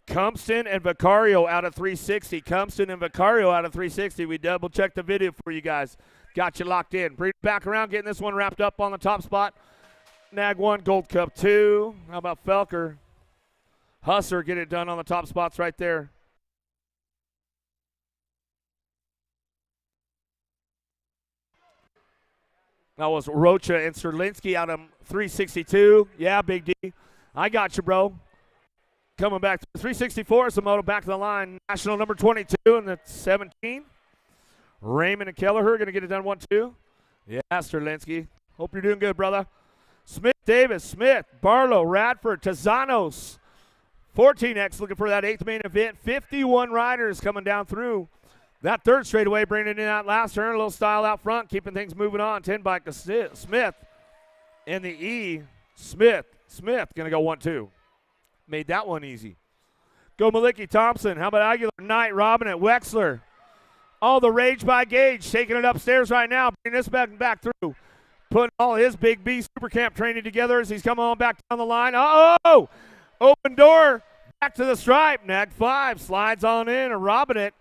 Compston and Vicario out of 360. Compston and Vicario out of 360. We double checked the video for you guys. Got you locked in. Bring it back around, getting this one wrapped up on the top spot. Nag 1, Gold Cup 2. How about Felker? Husser get it done on the top spots right there. That was Rocha and Serlinski out of 362. Yeah, Big D. I got you, bro. Coming back to 364 is the moto back to the line. National number 22 and the 17. Raymond and Kelleher going to get it done 1-2. Yeah, Sterlinski. Hope you're doing good, brother. Smith, Davis, Smith, Barlow, Radford, Tazanos. 14X looking for that 8th main event. 51 riders coming down through that third straightaway, bringing it in that last turn. A little style out front, keeping things moving on. 10 bike to Smith. In the E, Smith going to go 1-2. Made that one easy. Go Maliki Thompson. How about Aguilar Knight, Robin at Wexler? All the rage by Gage, taking it upstairs right now. Bringing this back through. Putting all his Big B Super Camp training together as he's coming on back down the line. Uh-oh! Open door. Back to the stripe. Nag 5 slides on in and robbing it.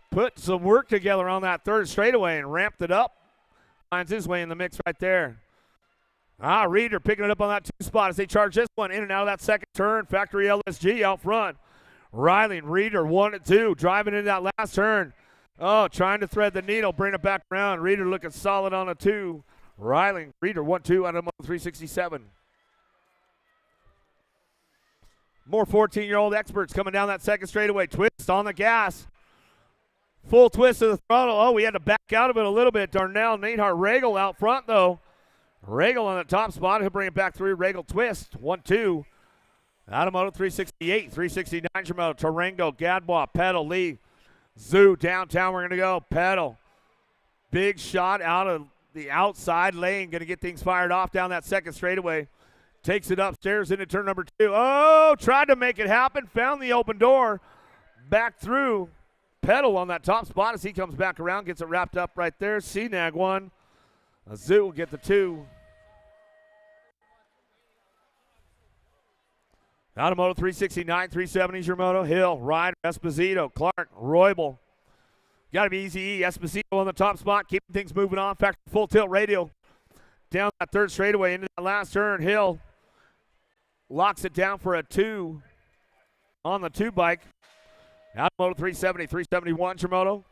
Put some work together on that third straightaway and ramped it up. Finds his way in the mix right there. Reeder picking it up on that 2 spot as they charge this one in and out of that second turn. Factory LSG out front. Riley and Reeder 1 and 2, driving into that last turn. Oh, trying to thread the needle, bring it back around. Reeder looking solid on a 2. Riley, Reeder 1-2 out of 367. More 14-year-old experts coming down that second straightaway. Twist on the gas. Full twist of the throttle. Oh, we had to back out of it a little bit. Darnell Neidhart Regal out front, though. Regal on the top spot. He'll bring it back through. Regal twist. 1-2. Automoto 368. 369 Jamoto. Tarango, Gadbois, Pedal, Lee. Zoo downtown. We're going to go. Pedal. Big shot out of the outside lane. Going to get things fired off down that second straightaway. Takes it upstairs into turn number 2. Oh, tried to make it happen. Found the open door. Back through. Pedal on that top spot as he comes back around. Gets it wrapped up right there. CNAG 1. Zoo will get the 2. Automoto 369, 370 is your moto. Hill, Ryder, Esposito, Clark, Roybal. Got to be Easy E. Esposito on the top spot, keeping things moving on. Factory full tilt radio. Down that third straightaway into that last turn. Hill locks it down for a 2 on the 2 bike. Automoto 370, 371 your moto.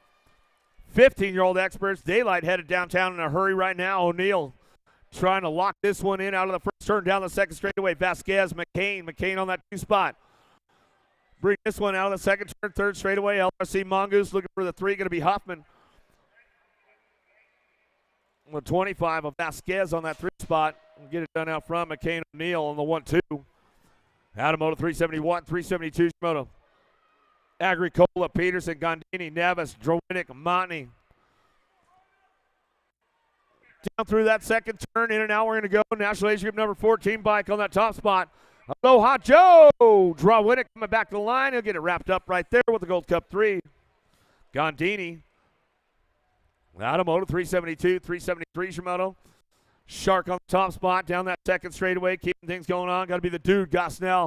15-year-old experts. Daylight headed downtown in a hurry right now. O'Neill trying to lock this one in out of the first turn down the second straightaway. Vasquez, McCain on that 2 spot. Bring this one out of the second turn, third straightaway. LRC Mongoose looking for the 3, going to be Huffman. With 25 of Vasquez on that 3 spot. We'll get it done out front. McCain, O'Neill on the 1-2. Automoto 371, 372 Moto. Agricola, Peterson, Gondini, Nevis, Drowinick, Montney. Down through that second turn, in and out, we're going to go. National Age Group number 14 bike on that top spot. Aloha Joe! Drowinick coming back to the line. He'll get it wrapped up right there with the Gold Cup 3. Gondini. Automoto 372, 373 Shimoto. Shark on the top spot, down that second straightaway, keeping things going on. Got to be the dude, Gosnell.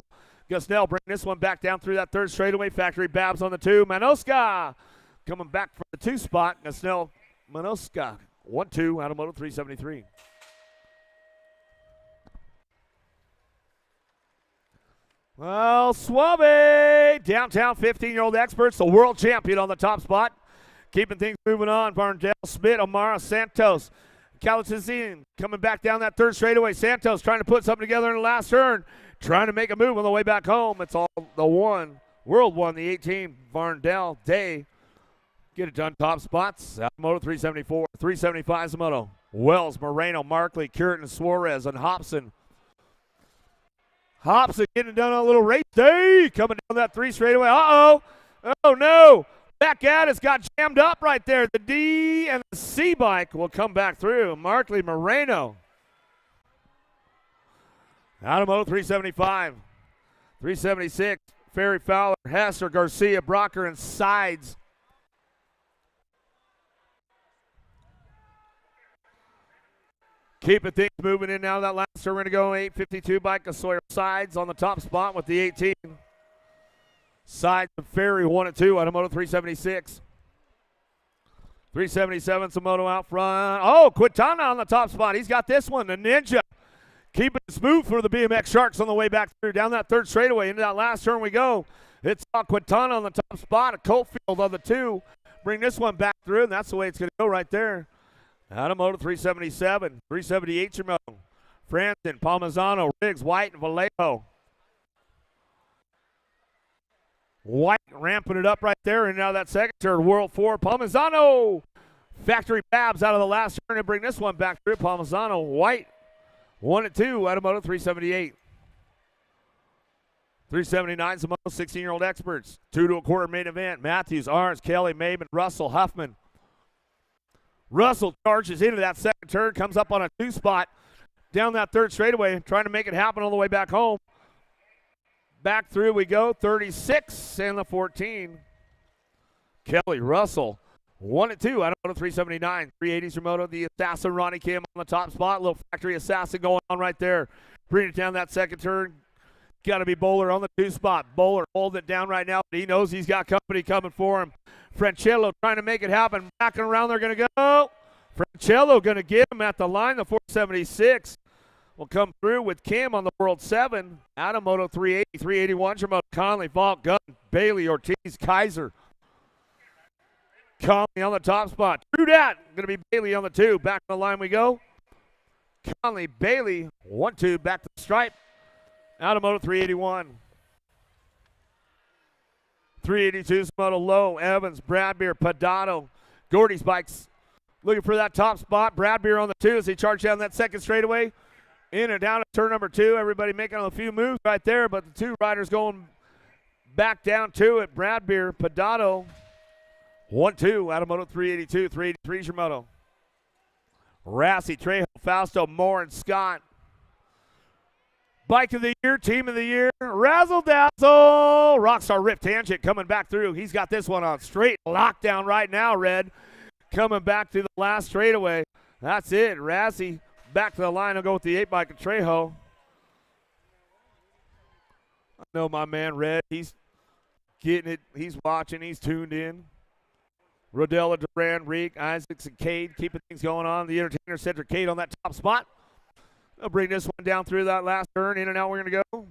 Gosnell bringing this one back down through that third straightaway. Factory Babs on the 2. Manoska coming back from the 2 spot. Gosnell, Manoska. 1-2, Automoto 373. Well, Suave, downtown 15-year-old experts, the world champion on the top spot. Keeping things moving on. Varndell, Smith, Amara, Santos. Calatazine coming back down that third straightaway. Santos trying to put something together in the last turn. Trying to make a move on the way back home. It's all the one. World one, the 18. Varndell, Day. Get it done. Top spots. Moto 374. 375 Zamoto. Wells, Moreno, Markley, Curtin, Suarez, and Hobson. Hobson getting it done on a little race day. Coming down that three straightaway. Uh-oh. Oh, no. Back at it's got jammed up right there. The D and the C bike will come back through. Markley, Moreno. Out of Moto 375. 376. Ferry Fowler, Hesser, Garcia, Brocker, and Sides. Keeping things moving in now. That last turn, we're going to go 852 by Sawyer. Sides on the top spot with the 18. Sides of Ferry 1 and 2 out of Moto 376. 377 Samoto out front. Oh, Quintana on the top spot. He's got this one, the Ninja. Keeping it smooth for the BMX Sharks on the way back through. Down that third straightaway into that last turn we go. It's Quintana on the top spot. A Coalfield on the 2. Bring this one back through, and that's the way it's going to go right there. Out of Moto 377, 378 Jermo, Franson, Palmazano, Riggs, White, and Vallejo. White ramping it up right there, and now that second turn, World 4, Palmazano. Factory Babs out of the last turn and bring this one back through. Palmazano, White, 1 and 2 out of Moto 378. 379 Zamoto, 16-year-old experts. 2 to a quarter main event. Matthews, Arns, Kelly, Maben, Russell, Huffman. Russell charges into that second turn, comes up on a 2 spot down that third straightaway, trying to make it happen all the way back home. Back through we go, 36 and the 14. Kelly, Russell, 1 and 2 out of Moto 379. 380s Remoto, the Assassin, Ronnie Kim on the top spot. Little Factory Assassin going on right there. Bringing it down that second turn. Got to be Bowler on the 2 spot. Bowler holding it down right now, but he knows he's got company coming for him. Francello trying to make it happen. Backing around, they're going to go. Francello going to get him at the line. The 476 will come through with Kim on the World 7. Out of Moto 380, 381. Jermo, Conley, Vault, Gunn, Bailey, Ortiz, Kaiser. Conley on the top spot. True that. Going to be Bailey on the 2. Back on the line we go. Conley, Bailey, 1-2. Back to the stripe. Out of Moto 381. 382 Moto Low, Evans, Bradbeer, Padato. Gordy's bikes looking for that top spot. Bradbeer on the 2 as he charged down that second straightaway. In and down at turn number 2. Everybody making a few moves right there, but the 2 riders going back down to it. Bradbeer, Padato. 1-2 out of Moto 382, 383 Shimoto. Rassi, Trejo, Fausto, Moore, and Scott. Bike of the year, team of the year, Razzle Dazzle. Rockstar Rip Tangent coming back through. He's got this one on straight lockdown right now, Red. Coming back to the last straightaway. That's it. Rassi back to the line. I'll go with the 8 bike of Trejo. I know my man Red. He's getting it. He's watching. He's tuned in. Rodella, Duran, Reek, Isaacs, and Cade keeping things going on. The entertainer, Cedric Cade on that top spot. I'll bring this one down through that last turn. In and out we're going to go.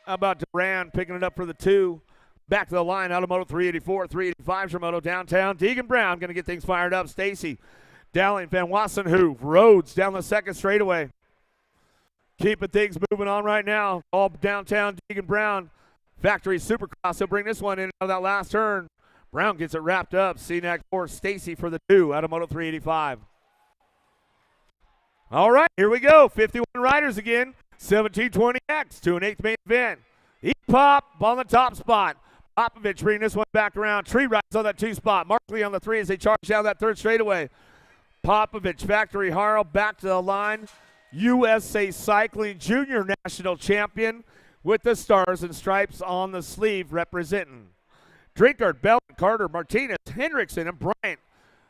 How about Duran picking it up for the 2. Back to the line out of Moto 384, 385 Shimoto downtown. Deegan Brown going to get things fired up. Stacy, Dowling, Van Wassenhoef, Rhodes down the second straightaway. Keeping things moving on right now. All downtown Deegan Brown. Factory Supercross. He'll bring this one in out of that last turn. Brown gets it wrapped up. CNAC 4, Stacy for the 2 out of Moto 385. All right, here we go. 51 riders again. 1720X to an 8th main event. E-Pop on the top spot. Popovich bringing this one back around. Tree rides on that 2 spot. Markley on the 3 as they charge down that third straightaway. Popovich, Factory Harl back to the line. USA Cycling Junior National Champion with the stars and stripes on the sleeve representing. Drinkard, Bell, Carter, Martinez, Hendrickson, and Bryant.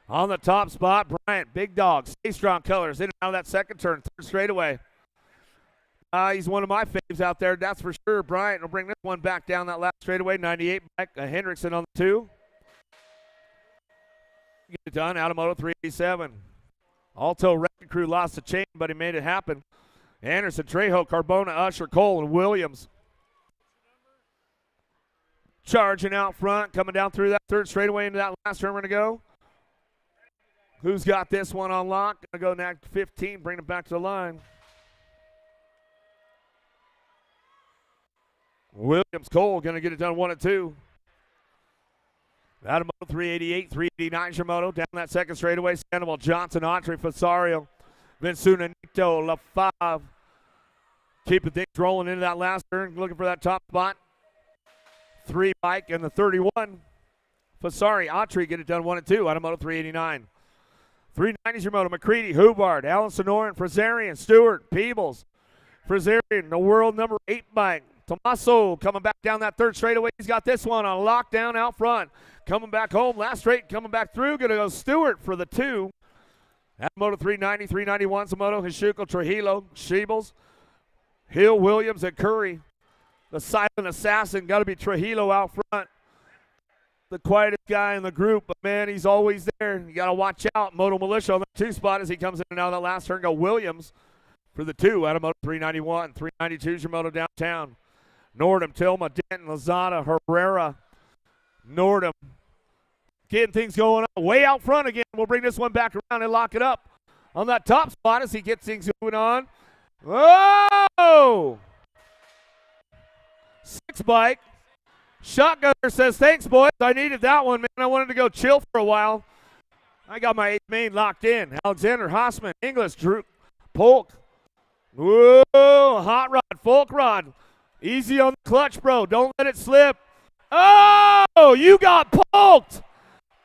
On the top spot, Bryant, big dog, stay strong colors, in and out of that second turn, third straightaway. He's one of my faves out there, that's for sure. Bryant will bring this one back down that last straightaway, 98 back, Hendrickson on the 2. Get it done, out of Moto 387. Alto Wrecking Crew lost the chain, but he made it happen. Anderson, Trejo, Carbona, Usher, Cole, and Williams. Charging out front, coming down through that third straightaway into that last turn we're going to go. Who's got this one on lock? Going to go now 15, bring it back to the line. Williams Cole going to get it done 1 and 2. Out of moto 388, 389 is your moto. Down that second straightaway, Sandoval, Johnson, Autry, Fasario, Vincuna, Nito, LaFave. Keeping things rolling into that last turn, looking for that top spot. 3 bike and the 31. Fasari, Autry get it done 1 and 2 out of moto 389. 390 is your moto. McCready, Hubbard, Alan Sonoran, Frazarian, Stewart, Peebles. Frazarian, the world number 8 bike. Tomaso coming back down that third straightaway. He's got this one on lockdown out front. Coming back home, last straight, coming back through. Going to go Stewart for the 2. At moto 390, 391's the moto. Hishuko, Trujillo, Sheebles, Hill, Williams, and Curry. The silent assassin, got to be Trujillo out front. The quietest guy in the group, but man, he's always there. You got to watch out. Moto Militia on the 2 spot as he comes in and out of that last turn. Go Williams for the 2 out of moto 391. 392 is your moto downtown. Nordham, Tillma, Denton, Lozada, Herrera. Nordham getting things going on. Way out front again. We'll bring this one back around and lock it up on that top spot as he gets things moving on. Whoa! 6 bike. Shotgunner says, thanks, boys. I needed that one, man. I wanted to go chill for a while. I got my 8th main locked in. Alexander, Hossman, Inglis, Drew, Polk. Whoa, hot rod, Folk rod. Easy on the clutch, bro. Don't let it slip. Oh, you got poked.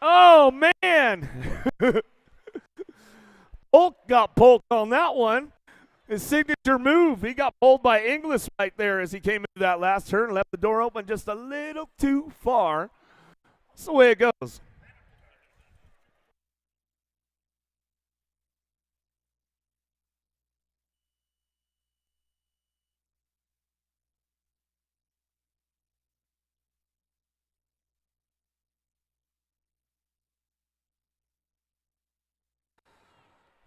Oh, man. Polk got poked on that one. His signature move. He got pulled by Inglis right there as he came into that last turn. Left the door open just a little too far. That's the way it goes.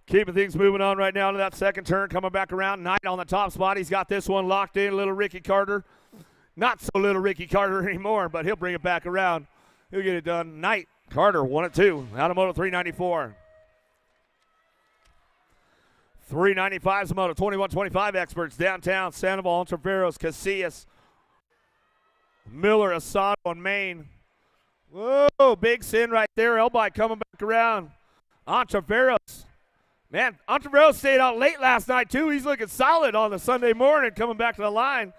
Keeping things moving on right now to that second turn. Coming back around. Knight on the top spot. He's got this one locked in. Little Ricky Carter. Not so little Ricky Carter anymore, but he'll bring it back around. He'll get it done. Knight, Carter, 1 and 2. Out of moto 394. 395 is the moto. 21-25 experts. Downtown. Sandoval, Entreveros, Casillas, Miller, Asado, and Maine. Whoa, big sin right there. Elby coming back around. Entreveros. Man, Entreveros stayed out late last night, too. He's looking solid on the Sunday morning coming back to the line.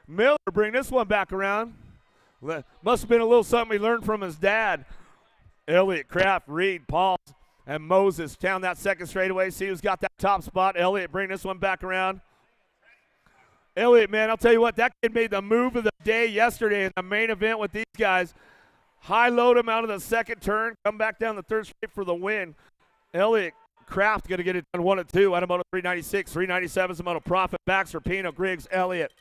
Miller bring this one back around. Must have been a little something he learned from his dad. Elliott, Kraft, Reed, Pauls, and Moses down that second straightaway. See who's got that top spot. Elliott bring this one back around. Elliott, man, I'll tell you what, that kid made the move of the day yesterday in the main event with these guys. High load him out of the second turn. Come back down the third straight for the win. Elliott. Kraft going to get it done 1 and 2. Out of moto 396, 397 is the moto. Profit, Baxter, Pino, Griggs, Elliott.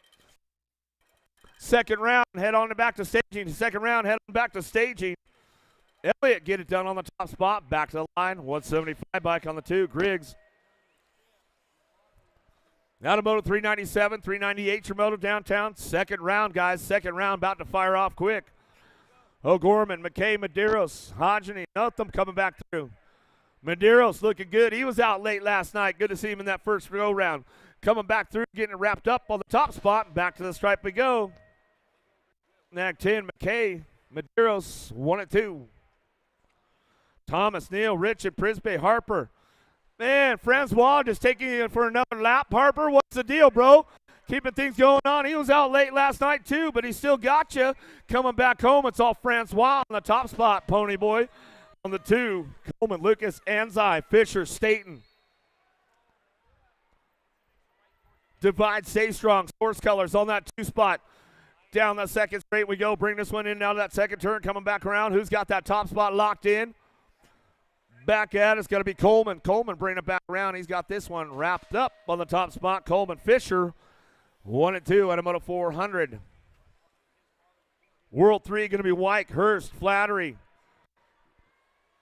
Second round, head on back to staging. Second round, head on back to staging. Elliott get it done on the top spot. Back to the line. 175 bike on the 2. Griggs. Out of moto 397, 398 your moto downtown. Second round, guys. Second round about to fire off quick. O'Gorman, McKay, Medeiros, Hodgeny, Notham coming back through. Medeiros looking good. He was out late last night. Good to see him in that first go-round. Coming back through, getting it wrapped up on the top spot. Back to the stripe we go. Nag 10, McKay, Medeiros, 1 and 2. Thomas, Neal, Richard, Prisby, Harper. Man, Francois just taking it for another lap. Harper, what's the deal, bro? Keeping things going on. He was out late last night, too, but he still got you. Coming back home, it's all Francois on the top spot, Pony Boy. On the 2, Coleman, Lucas, Anzai, Fisher, Staten. Divide, stay strong. Source colors on that 2 spot. Down the second straight we go. Bring this one in now to that second turn. Coming back around. Who's got that top spot locked in? Back at it's going to be Coleman. Coleman bringing it back around. He's got this one wrapped up on the top spot. Coleman, Fisher, 1 and 2 at a moto 400. World 3 going to be White, Hurst, Flattery,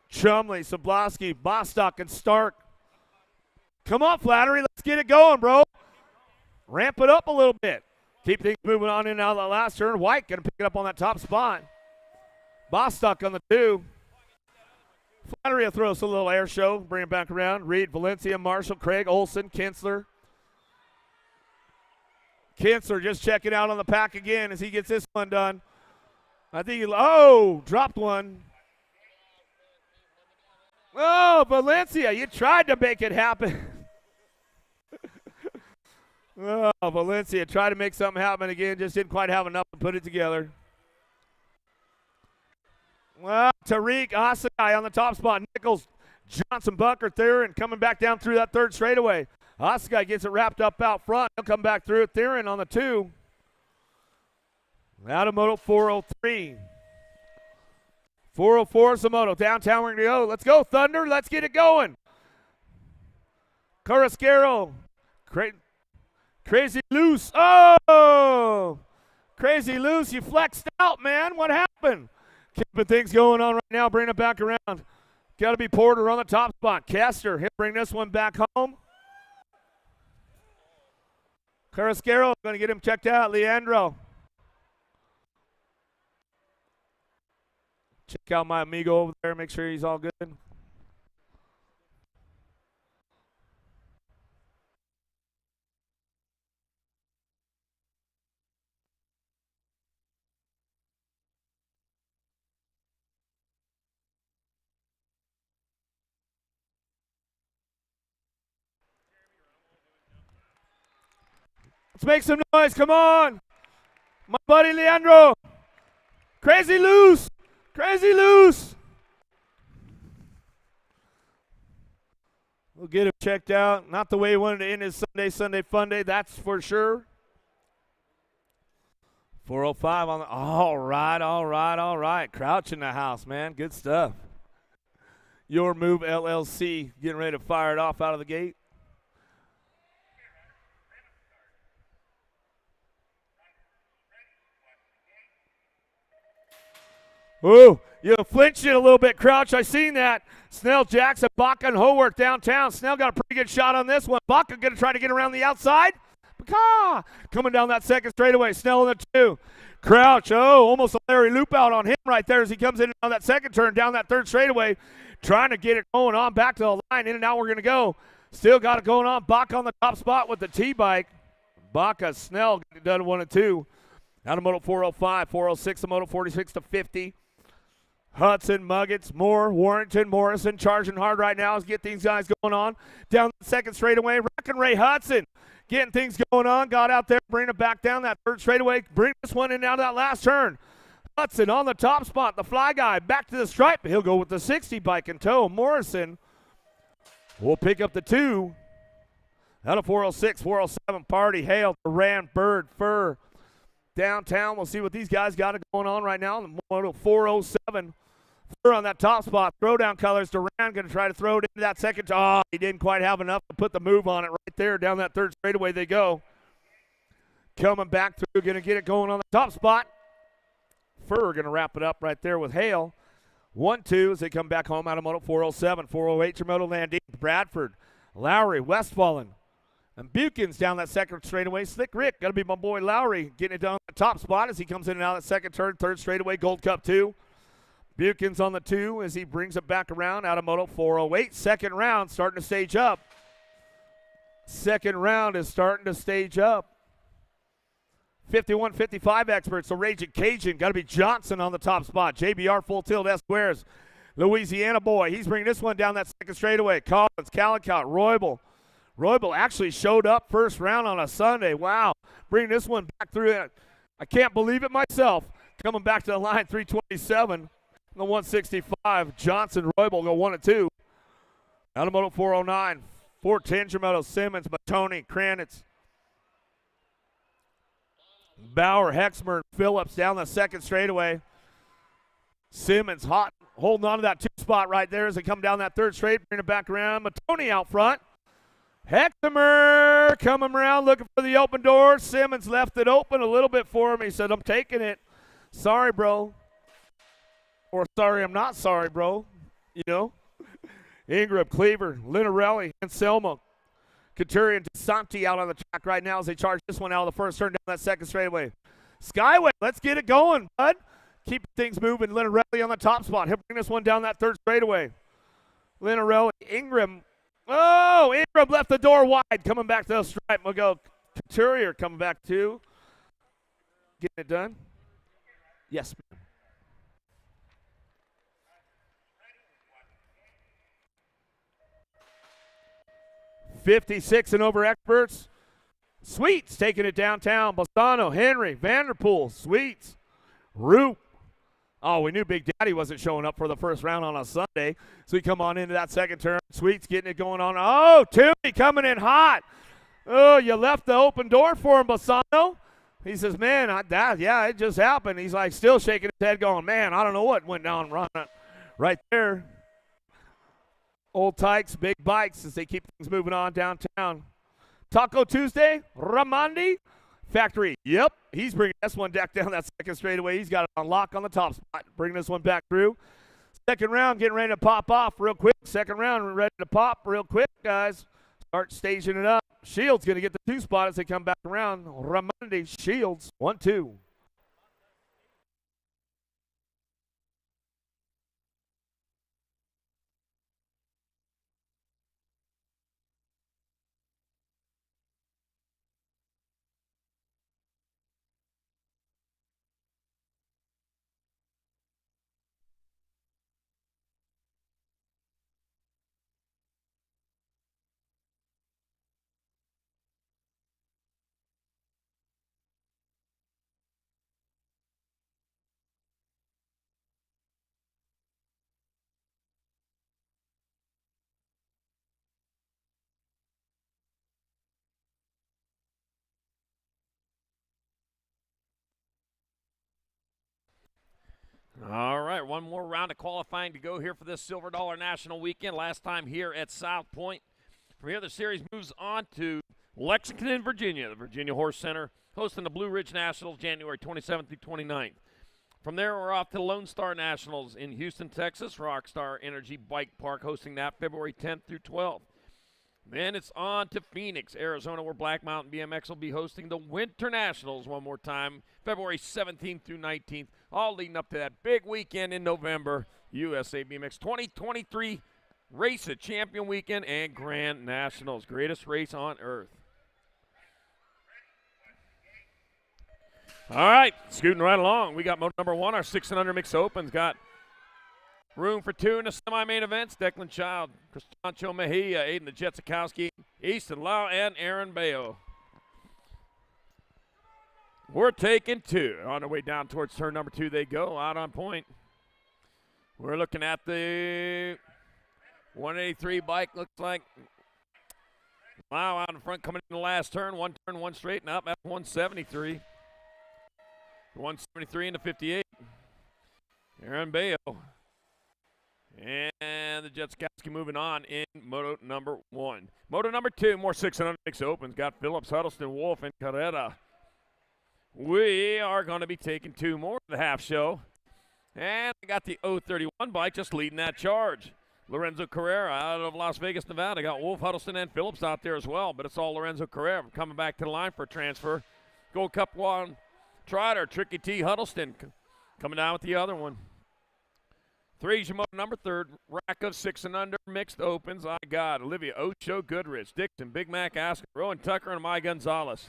Chumley, Sabloski, Bostock, and Stark. Come on, Flattery. Let's get it going, bro. Ramp it up a little bit. Keep things moving on in and out of the last turn. White going to pick it up on that top spot. Bostock on the 2. Flattery will throw us a little air show. Bring it back around. Reed, Valencia, Marshall, Craig, Olson, Kinsler. Kinsler just checking out on the pack again as he gets this one done. I think dropped one. Oh, Valencia, you tried to make it happen. Oh, Valencia tried to make something happen again, just didn't quite have enough to put it together. Well, Tariq Asagai on the top spot. Nichols, Johnson, Bunker, Theron coming back down through that third straightaway. Asagai gets it wrapped up out front. He'll come back through it. Theron on the 2. Out of moto 403. 404 is the moto. Downtown we're going to go. Let's go, Thunder. Let's get it going. Carrasquero. Crazy Loose. Oh! Crazy Loose, you flexed out, man. What happened? Keeping things going on right now. Bring it back around. Got to be Porter on the top spot. Kester, he'll bring this one back home. Carrasquero, going to get him checked out. Leandro. Check out my amigo over there. Make sure he's all good. Let's make some noise. Come on. My buddy Leandro. Crazy Loose. Crazy Loose. We'll get him checked out. Not the way he wanted to end his Sunday fun day, that's for sure. 405 on the, all right. Crouch in the house, man. Good stuff. Your Move LLC getting ready to fire it off out of the gate. Ooh, you flinched it a little bit, Crouch. I seen that. Snell, Jackson, Baca, and Howarth downtown. Snell got a pretty good shot on this one. Baca going to try to get around the outside. Baca coming down that second straightaway. Snell in the 2. Crouch, almost a Larry loop out on him right there as he comes in on that second turn down that third straightaway. Trying to get it going on back to the line. In and out we're going to go. Still got it going on. Baca on the top spot with the T-bike. Baca, Snell done 1 and 2. Out of moto 405, 406, the moto 46 to 50. Hudson, Muggets, Moore, Warrington, Morrison charging hard right now. Let's get these guys going on. Down the second straightaway, Rockin' Ray Hudson getting things going on. Got out there, bring it back down that third straightaway. Bring this one in out of that last turn. Hudson on the top spot, the fly guy back to the stripe. He'll go with the 60 bike in tow. Morrison will pick up the 2. Out of 406, 407, Party, Hale, Duran, Bird, Fur. Downtown, we'll see what these guys got going on right now. The moto 407. Fur on that top spot. Throwdown colors. Duran going to try to throw it into that second. Oh, he didn't quite have enough to put the move on it right there. Down that third straightaway they go. Coming back through. Going to get it going on the top spot. Fur going to wrap it up right there with Hale. 1-2 as they come back home out of moto 407. 408 your moto Landine. Bradford. Lowry. Westfallen. And Bukins down that second straightaway. Slick Rick, got to be my boy Lowry, getting it down the top spot as he comes in and out of that second turn. Third straightaway, Gold Cup 2. Bukins on the 2 as he brings it back around out of moto 408. Second round starting to stage up. Second round is starting to stage up. 51-55 experts, the Raging Cajun. Got to be Johnson on the top spot. JBR full tilt Esquires. Louisiana boy, he's bringing this one down that second straightaway. Collins, Calicott, Roybal. Roybal actually showed up first round on a Sunday. Wow. Bring this one back through it. I can't believe it myself. Coming back to the line, 327. The 165. Johnson, Roybal go 1 and 2. Out of moto 409. 410 Jamoto, Simmons, Matoni, Kranitz. Bauer, Hexmer, Phillips down the second straightaway. Simmons hot, holding on to that 2 spot right there as they come down that third straight. Bring it back around. Matoni out front. Hexmer coming around looking for the open door. Simmons left it open a little bit for him. He said, I'm taking it. Sorry, bro. Or sorry, I'm not sorry, bro. You know. Ingram, Cleaver, Linarelli, and Selma. Couturier and DeSanti out on the track right now as they charge this one out of the first turn down that second straightaway. Skyway, let's get it going, bud. Keep things moving. Linarelli on the top spot. He'll bring this one down that third straightaway. Linarelli, Ingram. Oh, Ingram left the door wide. Coming back to the stripe. We'll go Couturier coming back too. Getting it done. Yes, ma'am. .56 and over experts. Sweets taking it downtown. Bolzano, Henry, Vanderpool, Sweets, Roop. Oh, we knew Big Daddy wasn't showing up for the first round on a Sunday. So we come on into that second turn. Sweets getting it going on. Oh, Toomey coming in hot. Oh, you left the open door for him, Bolzano. He says, man, yeah, it just happened. He's like still shaking his head going, man, I don't know what went down right there. Old Tykes, big bikes as they keep things moving on downtown. Taco Tuesday, Ramandi, Factory. Yep, he's bringing this one back down that second straightaway. He's got it on lock on the top spot, bringing this one back through. Second round getting ready to pop off real quick. Second round ready to pop real quick, guys. Start staging it up. Shields going to get the 2 spot as they come back around. Ramandi, Shields, 1-2. All right, one more round of qualifying to go here for this Silver Dollar National Weekend. Last time here at South Point. From here, the series moves on to Lexington, Virginia. The Virginia Horse Center hosting the Blue Ridge Nationals January 27th through 29th. From there, we're off to Lone Star Nationals in Houston, Texas. Rockstar Energy Bike Park hosting that February 10th through 12th. Then it's on to Phoenix, Arizona, where Black Mountain BMX will be hosting the Winter Nationals one more time, February 17th through 19th, all leading up to that big weekend in November, USA BMX 2023 Race at Champion Weekend and Grand Nationals, greatest race on earth. All right, scooting right along. We got moto number 1, our 6 and under mixed opens. Got room for 2 in the semi-main events. Declan Child, Cristancho Mejia, Aiden the Jetsikowski, Easton Lau, and Aaron Bayo. We're taking 2. On their way down towards turn number 2 they go, out on point. We're looking at the 183 bike, looks like. Lau out in front coming in the last turn. One turn, one straight, and up at 173. 173 into 58. Aaron Bayo. And the Jetsikowski moving on in moto number 1. Moto number 2, more 6 and under mixed opens. Got Phillips, Huddleston, Wolf, and Carrera. We are going to be taking 2 more of the half show. And I got the 031 bike just leading that charge. Lorenzo Carrera out of Las Vegas, Nevada. Got Wolf, Huddleston, and Phillips out there as well. But it's all Lorenzo Carrera coming back to the line for a transfer. Gold Cup 1 Trotter, Tricky T. Huddleston coming down with the other one. 3 is your moto number 3, rack of 6 and under mixed opens. I got Olivia Ocho, Goodrich, Dixon, Big Mac, Asker, Rowan Tucker, and Mai Gonzalez.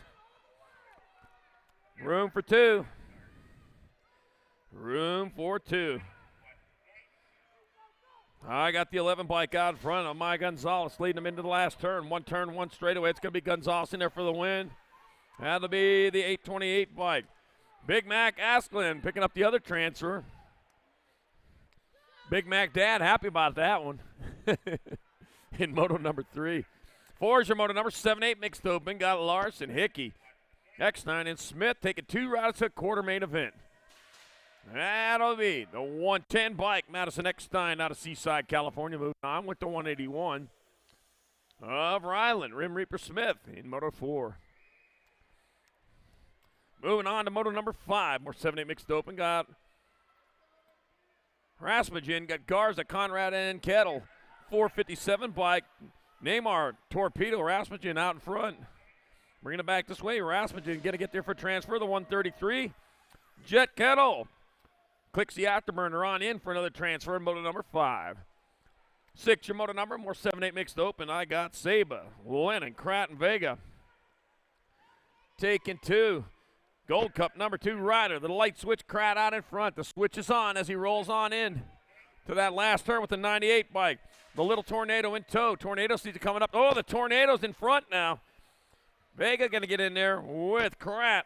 Room for 2. Room for 2. I got the 11 bike out in front of Mai Gonzalez, leading them into the last turn. One turn, one straightaway. It's going to be Gonzalez in there for the win. That'll be the 828 bike. Big Mac Asklin picking up the other transfer. Big Mac Dad happy about that one in moto number 3. 4 is your moto number 7-8 mixed open. Got Larson, Hickey, X9, and Smith taking 2 routes to quarter main event. That'll be the 110 bike. Madison Eckstein out of Seaside, California. Moving on with the 181 of Ryland, Rim Reaper Smith in moto 4. Moving on to moto number 5. More 7-8 mixed open. Got Rasmussen, got Garza, Conrad, and Kettle. 457 bike. Neymar, Torpedo, Rasmussen out in front. Bringing it back this way. Rasmussen going to get there for transfer. The 133. Jet Kettle clicks the afterburner on in for another transfer. Moto number 5. 6, your moto number. More 7-8 mixed open. I got Saba, Lennon, Kratt, and Vega. Taking 2. Gold Cup number 2 rider. The light switch, Kratt out in front. The switch is on as he rolls on in to that last turn with the 98 bike. The little Tornado in tow. Tornado sees it coming up. Oh, the Tornado's in front now. Vega going to get in there with Kratt.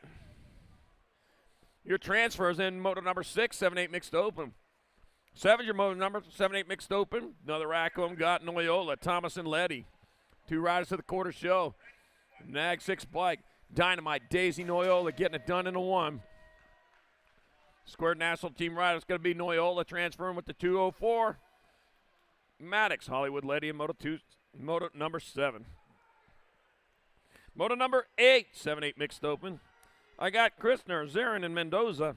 Your transfers in moto number 6, 7-8 mixed open. 7, your moto number, 7-8 mixed open. Another rack of them got Noyola, Thomas, and Letty. 2 riders to the quarter show. Nag 6 bike. Dynamite, Daisy, Noyola getting it done in a 1. Squared national team rider is going to be Noyola transferring with the 204. Maddox, Hollywood, Letty, and moto number 7. Moto number 8, 7-8 mixed open. I got Christner, Zarin, and Mendoza.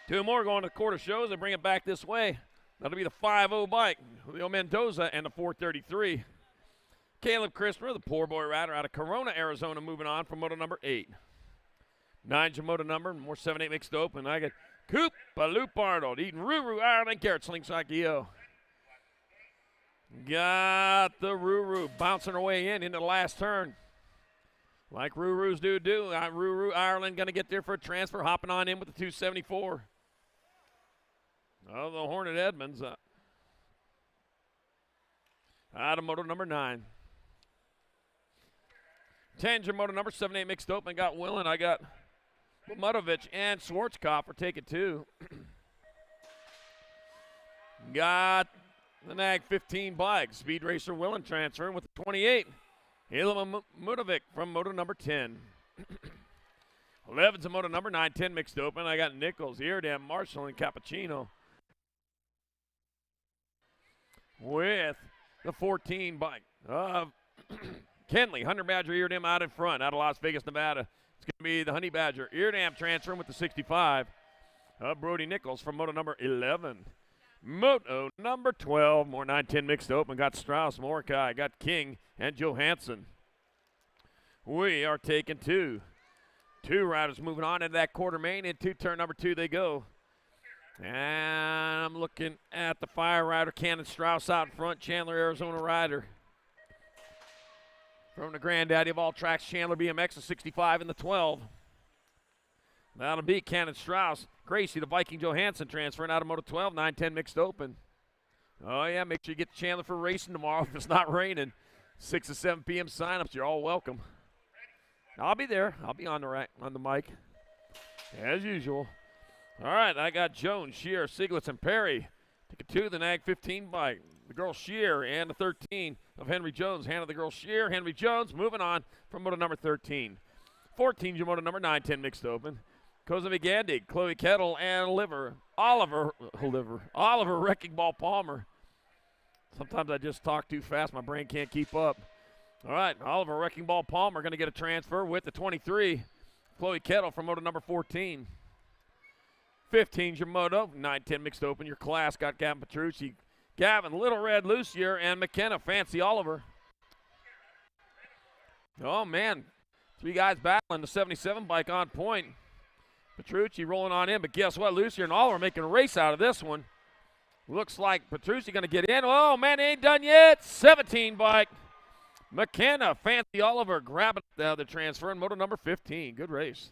Two more going to the quarter shows and bring it back this way. That'll be the 5-0 bike, Julio Mendoza and the 433. Caleb Christopher, the poor boy rider out of Corona, Arizona, moving on from moto number 8. 9's your moto number, more 7-8 mixed open. I got Coop, Loop Arnold, Eden Ruru, Ireland, Garrett Slingshot Gio. Got the Ruru bouncing her way into the last turn. Like Rurus do. Ruru, Ireland going to get there for a transfer, hopping on in with the 274. Oh, the Hornet Edmonds. Out of moto number 9. 10's your moto number, 7-8 mixed open. Got Willen. I got Mutovich and Schwarzkopf for taking 2. Got the Nag 15 bike. Speed Racer Willen transferring with the 28. Ilma Mutovic from moto number 10. 11's a moto number 9, 10 mixed open. I got Nichols, Eardam, Marshall, and Cappuccino. With the 14 bike of Kenley, Hunter Badger Eardam out in front, out of Las Vegas, Nevada. It's going to be the Honey Badger Eardam transferring with the 65 of Brody Nichols from moto number 11. Moto number 12, more 9-10 mixed open. Got Strauss, Mordecai, got King, and Johansson. We are taking 2. 2 riders moving on into that quarter main. Into turn number 2 they go. And I'm looking at the Fire Rider, Cannon Strauss out in front, Chandler, Arizona rider. From the granddaddy of all tracks, Chandler BMX, a 65 in the 12. That'll be Cannon Strauss. Gracie, the Viking Johansson transferring out of moto 12, 9-10 mixed open. Oh, yeah, make sure you get to Chandler for racing tomorrow if it's not raining. 6 to 7 p.m. signups, you're all welcome. I'll be there. I'll be on the mic, as usual. All right, I got Jones, Shear, Sieglitz, and Perry. Take it to the Nag 15 bike. The girl Shear and the 13 of Henry Jones. Handle the girl Shear. Henry Jones moving on from moto number 13. 14's your moto number 9-10 mixed open. Koza McGandy, Chloe Kettle, and Oliver Wrecking Ball Palmer. Sometimes I just talk too fast. My brain can't keep up. All right, Oliver Wrecking Ball Palmer going to get a transfer with the 23. Chloe Kettle from moto number 14. 15's your moto, 9-10 mixed open. Your class got Gavin Petrucci, Gavin, Little Red, Lucier, and McKenna, Fancy Oliver. Oh, man. 3 guys battling the 77 bike on point. Petrucci rolling on in, but guess what? Lucier and Oliver making a race out of this one. Looks like Petrucci going to get in. Oh, man, ain't done yet. 17 bike. McKenna, Fancy Oliver grabbing the transfer in moto number 15. Good race.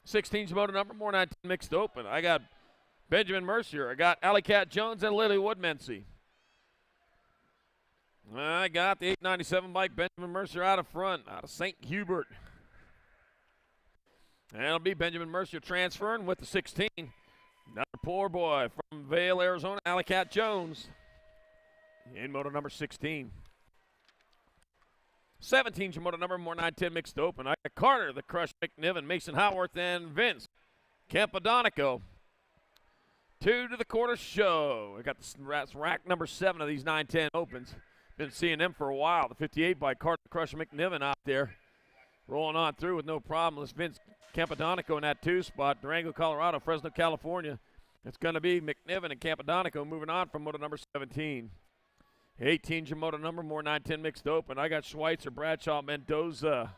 16's moto number, more 9 mixed open. I got Benjamin Mercier. I got Alley Cat Jones and Lily Woodmansey. I got the 897 bike, Benjamin Mercier out of front, out of St. Hubert. And it'll be Benjamin Mercier transferring with the 16. Another poor boy from Vail, Arizona, Alley Cat Jones. In moto number 16. 17's your moto number, more 9-10 mixed open. I got Carter, the Crush McNiven, Mason Howarth, and Vince Campadonico. 2 to the quarter show. I got the rack number 7 of these 9-10 opens. Been seeing them for a while. The 58 by Carter, the Crush McNiven out there. Rolling on through with no problem. It's Vince Campadonico in that 2 spot. Durango, Colorado, Fresno, California. It's going to be McNiven and Campadonico moving on from moto number 17. 18's your moto number, more 9-10 mixed open. I got Schweitzer, Bradshaw, Mendoza.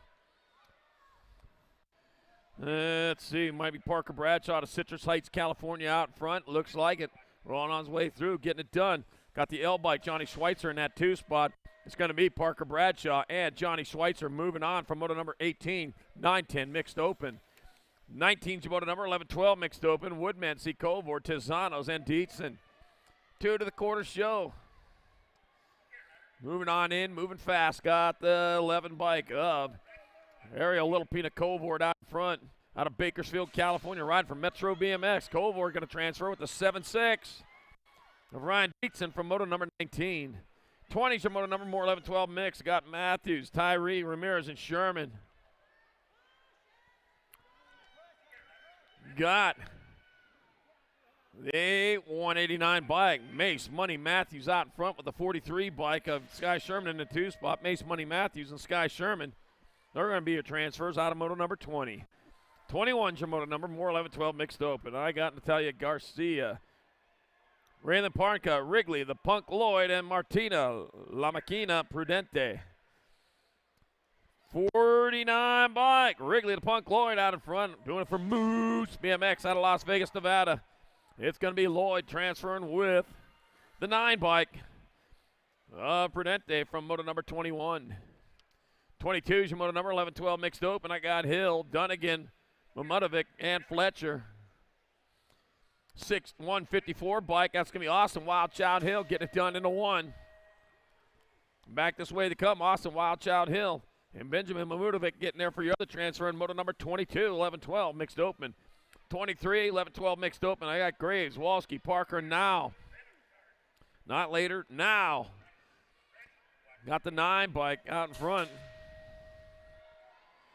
Let's see, might be Parker Bradshaw to Citrus Heights, California out in front. Looks like it. Rolling on his way through, getting it done. Got the L-bike, Johnny Schweitzer in that 2 spot. It's going to be Parker Bradshaw and Johnny Schweitzer moving on from moto number 18, 9-10 mixed open. 19's your moto number, 11-12 mixed open. Woodman, C. Colvor, Tizanos, and Dietzen. 2 to the quarter show. Moving on in, moving fast. Got the 11 bike of Ariel Little Pina Colvor out in front. Out of Bakersfield, California, riding from Metro BMX. Colvor going to transfer with the 7-6 of Ryan Dietzen from moto number 19. 20's your moto number, more 11-12 mix. Got Matthews, Tyree, Ramirez, and Sherman. Got the 189 bike. Mace Money Matthews out in front with the 43 bike of Sky Sherman in the 2 spot. Mace Money Matthews and Sky Sherman. They're going to be your transfers out of moto number 20. 21's your moto number, more 11-12 mixed open. I got Natalia Garcia, Raylan Parnka, Wrigley, the Punk Lloyd, and Martina La Maquina Prudente. 49 bike, Wrigley, the Punk Lloyd out in front, doing it for Moose BMX out of Las Vegas, Nevada. It's going to be Lloyd transferring with the 9 bike of Prudente from moto number 21. 22 is your moto number, 11-12 mixed open. I got Hill, Dunnigan, Mamutovic, and Fletcher. 154 bike. That's going to be Austin Wildchild Hill getting it done into 1. Back this way to come, Austin Wildchild Hill and Benjamin Mamutovic getting there for your other transfer in moto number 22, 11-12 mixed open. 23, 11-12 mixed open. I got Graves, Walski, Parker, now. Not later, now. Got the 9 bike out in front.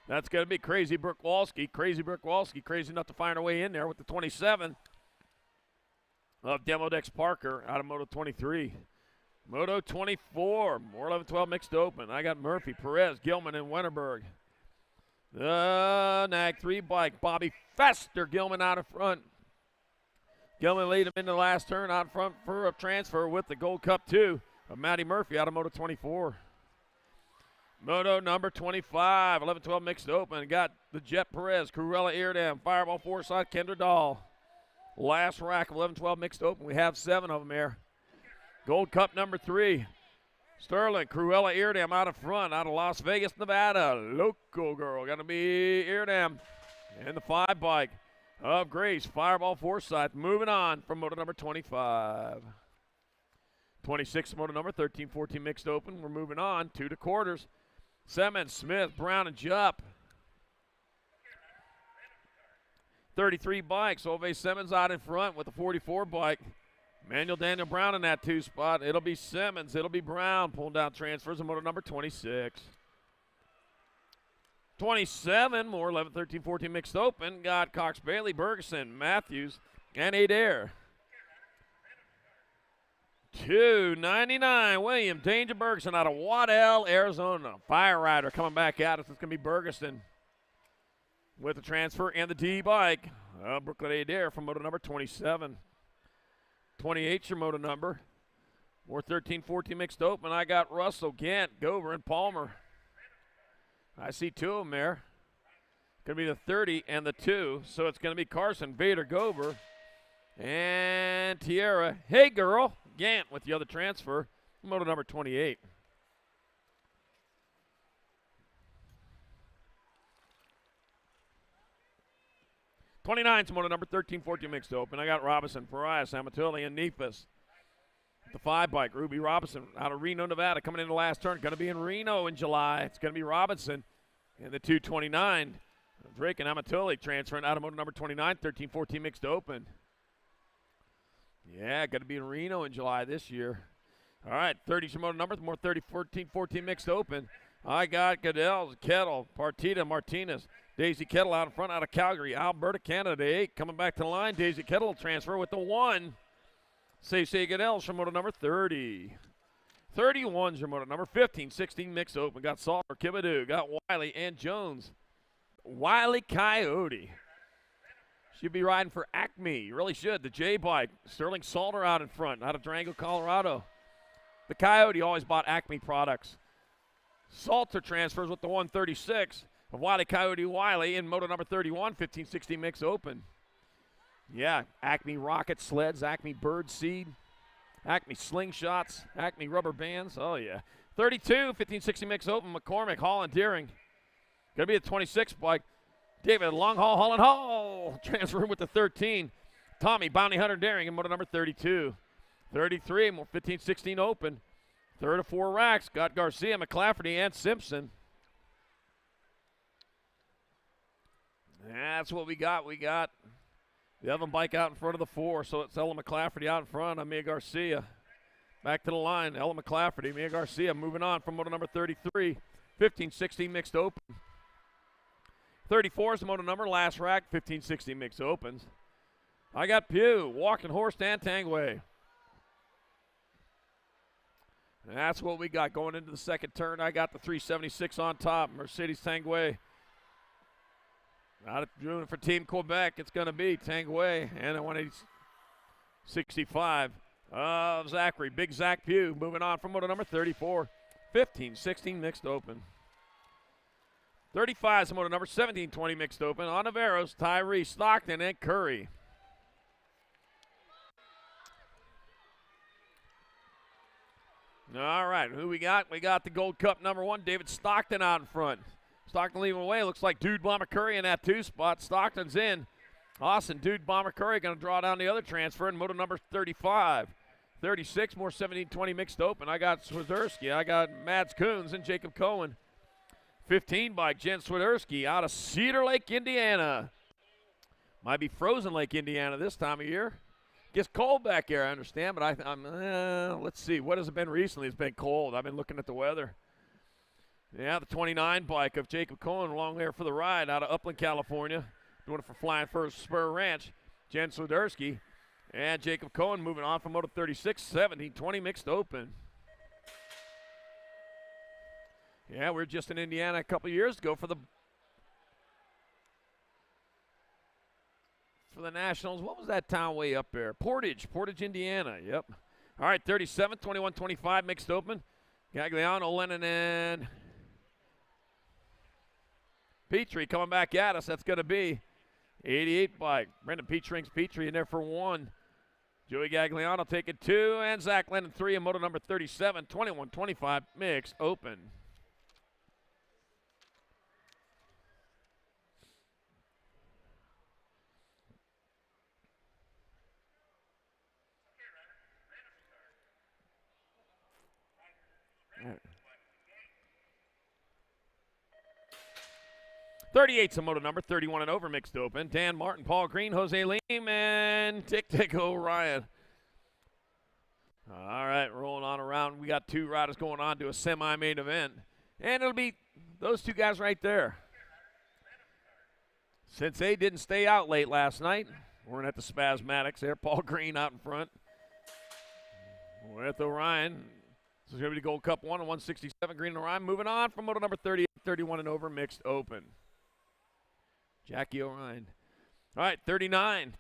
That's going to be Crazy Brooke Walski. Crazy Brooke Walski, crazy enough to find her way in there with the 27 of Demodex Parker out of Moto 23. Moto 24, more 11-12 mixed open. I got Murphy, Perez, Gilman, and Wennerberg. The NAG 3 bike, Bobby Fester, Gilman out in front. Gilman lead him into the last turn out in front for a transfer with the Gold Cup 2 of Matty Murphy out of Moto 24. Moto number 25, 11-12 mixed open. Got the Jet Perez, Cruella Eardam, Fireball Forsyth, Kendra Dahl. Last rack of 11-12 mixed open. We have 7 of them here. Gold Cup number 3. Sterling, Cruella Eardam out of front, out of Las Vegas, Nevada. Local girl, gonna be Eardam. And the 5 bike of Grace, Fireball Forsyth. Moving on from moto number 25. 26 moto number 13-14 mixed open. We're moving on 2 to quarters. Simmons, Smith, Brown, and Jupp. 33 bikes. Ove Simmons out in front with the 44 bike. Manuel Daniel Brown in that 2 spot. It'll be Simmons. It'll be Brown pulling down transfers in moto number 26. 27, more 11, 13, 14 mixed open. Got Cox, Bailey, Bergeson, Matthews, and Adair. 299, William Danger Bergeson out of Waddell, Arizona. Fire Rider coming back at us. It's going to be Bergeson with the transfer and the D bike. Brooklyn Adair from moto number 27. 28's your moto number. More 13, 14 mixed open. I got Russell, Gant, Gover, and Palmer. I see 2 of them there. Going to be the 30 and the 2. So it's going to be Carson, Vader, Gover, and Tierra. Hey, girl. Gant with the other transfer, moto number 28. '29's moto number 13-14 mixed open. I got Robinson, Parias, Amatulli, and Neefus. The 5 bike, Ruby Robinson out of Reno, Nevada, coming in the last turn. Going to be in Reno in July. It's going to be Robinson. And the 229, Drake and Amatulli transferring out of moto number 29, 13-14 mixed open. Yeah, going to be in Reno in July this year. All right, 30's your moto number, more 30, 14, 14 mixed open. I got Goodell, Kettle, Partita, Martinez, Daisy Kettle out in front out of Calgary, Alberta, Canada, 8. Coming back to the line, Daisy Kettle transfer with the 1. Say Goodell's from moto number 30. 31's your moto number, 15, 16 mixed open. Got Salter, Kibadoo, got Wiley and Jones. Wiley Coyote. Should be riding for Acme. You really should. The J-Bike. Sterling Salter out in front, out of Durango, Colorado. The Coyote always bought Acme products. Salter transfers with the 136 of Wiley Coyote Wiley in moto number 31, 1560 mix open. Yeah, Acme rocket sleds, Acme bird seed, Acme slingshots, Acme rubber bands. Oh, yeah. 32, 1560 mix open, McCormick, Hall, and Deering. Going to be a 26 bike. David Long Haul, Holland Hall. Transfer with the 13. Tommy Bounty Hunter Daring in motor number 32. 33, 15-16 open. Third of 4 racks. Got Garcia, McClafferty, and Simpson. That's what we got. We got the Evan bike out in front of the 4, so it's Ella McClafferty out in front of Mia Garcia. Back to the line, Ella McClafferty, Mia Garcia moving on from motor number 33. 15-16 mixed open. 34 is the motor number, last rack, 15-16 mixed opens. I got Pew, Walking Horse, Dan Tangway. And that's what we got going into the second turn. I got the 376 on top, Mercedes Tangway. Out doing it for Team Quebec, it's going to be Tangway and a 165 of Zachary. Big Zach Pugh moving on from motor number 34. 15-16 mixed open. 35 is motor number 17-20 mixed open. On Navarros, Tyree, Stockton, and Curry. All right, who we got? We got the Gold Cup number 1, David Stockton out in front. Stockton leaving away. Looks like Dude Bomber Curry in that 2 spot. Stockton's in. Austin, Dude Bomber Curry going to draw down the other transfer in motor number 35. 36, more 17-20 mixed open. I got Swiderski. I got Mads Coons and Jacob Cohen. 15 by Jen Swiderski out of Cedar Lake, Indiana. Might be Frozen Lake, Indiana this time of year. Gets cold back here, I understand, but let's see. What has it been recently? It's been cold. I've been looking at the weather. Yeah, the 29 bike of Jacob Cohen along there for the ride out of Upland, California. Doing it for Flying First Spur Ranch. Jen Swiderski and Jacob Cohen moving on from moto 36, 17-20 mixed open. Yeah, we were just in Indiana a couple years ago for the Nationals. What was that town way up there? Portage, Indiana. Yep. All right, 37, 21-25 mixed open. Gagliano, Lennon, and Petrie coming back at us. That's going to be 88 bike. Brendan Petrie in there for 1. Joey Gagliano taking 2, and Zach Lennon 3 in moto number 37, 21-25 mixed open. All right. 38's a moto number, 31 and over mixed open. Dan Martin, Paul Green, Jose Leem, and Dick O'Ryan. All right, rolling on around. We got 2 riders going on to a semi-main event. And it'll be those 2 guys right there. Since they didn't stay out late last night, we're at the Spasmatics there. Paul Green out in front. With O'Ryan. This is going to be the Gold Cup 1 and 167. Green and O'Ryan moving on from moto number 38, 31 and over mixed open. Jackie O'Ryan. All right, 39.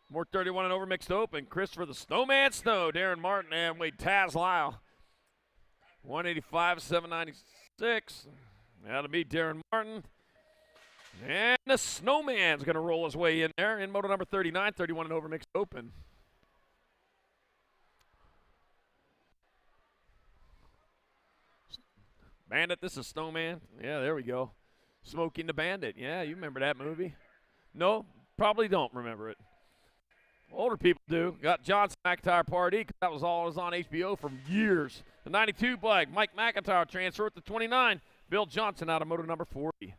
More 31 and over mixed open. Christopher the Snowman Snow, Darren Martin, and Wade Taz Lyle. 185, 796. That'll be Darren Martin. And the Snowman's going to roll his way in there in moto number 39, 31 and over mixed open. Bandit, this is Snowman. Yeah, there we go. Smoking the Bandit. Yeah, you remember that movie. No, probably don't remember it. Older people do. Got Johnson McIntyre Party, because that was on HBO for years. The 92 bike, Mike McIntyre transfer with the 29. Bill Johnson out of moto number 40.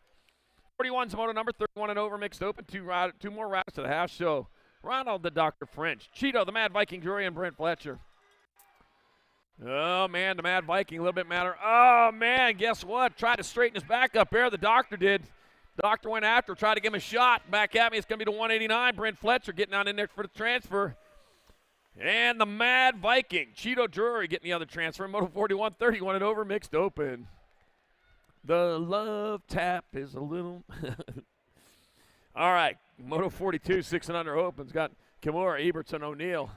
41's moto number 31 and over mixed open. 2 more riders to the half show. Ronald the Dr. French. Cheeto, the Mad Viking Drury, and Brent Fletcher. Oh, man, the Mad Viking, a little bit matter. Oh, man, guess what? Tried to straighten his back up there. The doctor did. The doctor went after, tried to give him a shot. Back at me, it's going to be the 189. Brent Fletcher getting on in there for the transfer. And the Mad Viking, Cheeto Drury getting the other transfer. Moto 41, 31 and over, mixed open. The love tap is a little. All right, Moto 42, 6 and under opens. Got Kimura, Ebertson, O'Neill.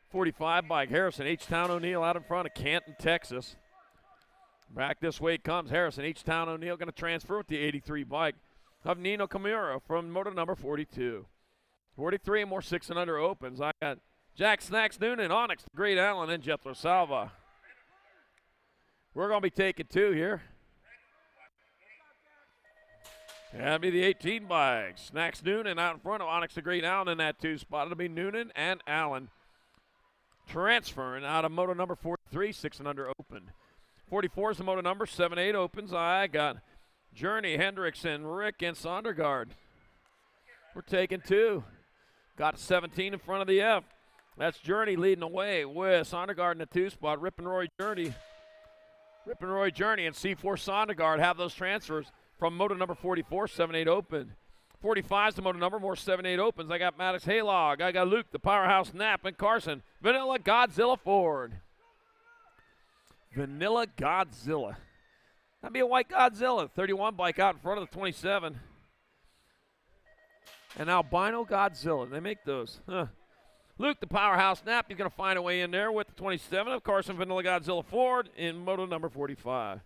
45 bike, Harrison, H-Town O'Neill out in front of Canton, Texas. Back this way comes Harrison, H-Town O'Neill going to transfer with the 83 bike of Nino Kimura from moto number 42. 43 more 6 and under opens. I got Jack Snacks Noonan, Onyx, Great Allen, and Jethro Salva. We're going to be taking 2 here. That'll be the 18 bike. Snacks Noonan out in front of Onyx, the Great Allen in that 2 spot. It'll be Noonan and Allen. Transferring out of moto number 43, 6 and under open. 44 is the moto number, 7-8 opens. I got Journey, Hendrickson, Rick, and Sondergaard. We're taking 2. Got 17 in front of the F. That's Journey leading away with Sondergaard in the 2 spot. Rip and Roy Journey and C4 Sondergaard have those transfers from moto number 44, 7-8 open. 45 is the moto number, more 7-8 opens. I got Maddox Haylog. I got Luke, the Powerhouse Knapp, and Carson. Vanilla Godzilla Ford. Vanilla Godzilla. That'd be a white Godzilla. 31 bike out in front of the 27. And albino Godzilla. They make those. Huh. Luke, the Powerhouse Knapp, he's going to find a way in there with the 27 of Carson Vanilla Godzilla Ford in moto number 45.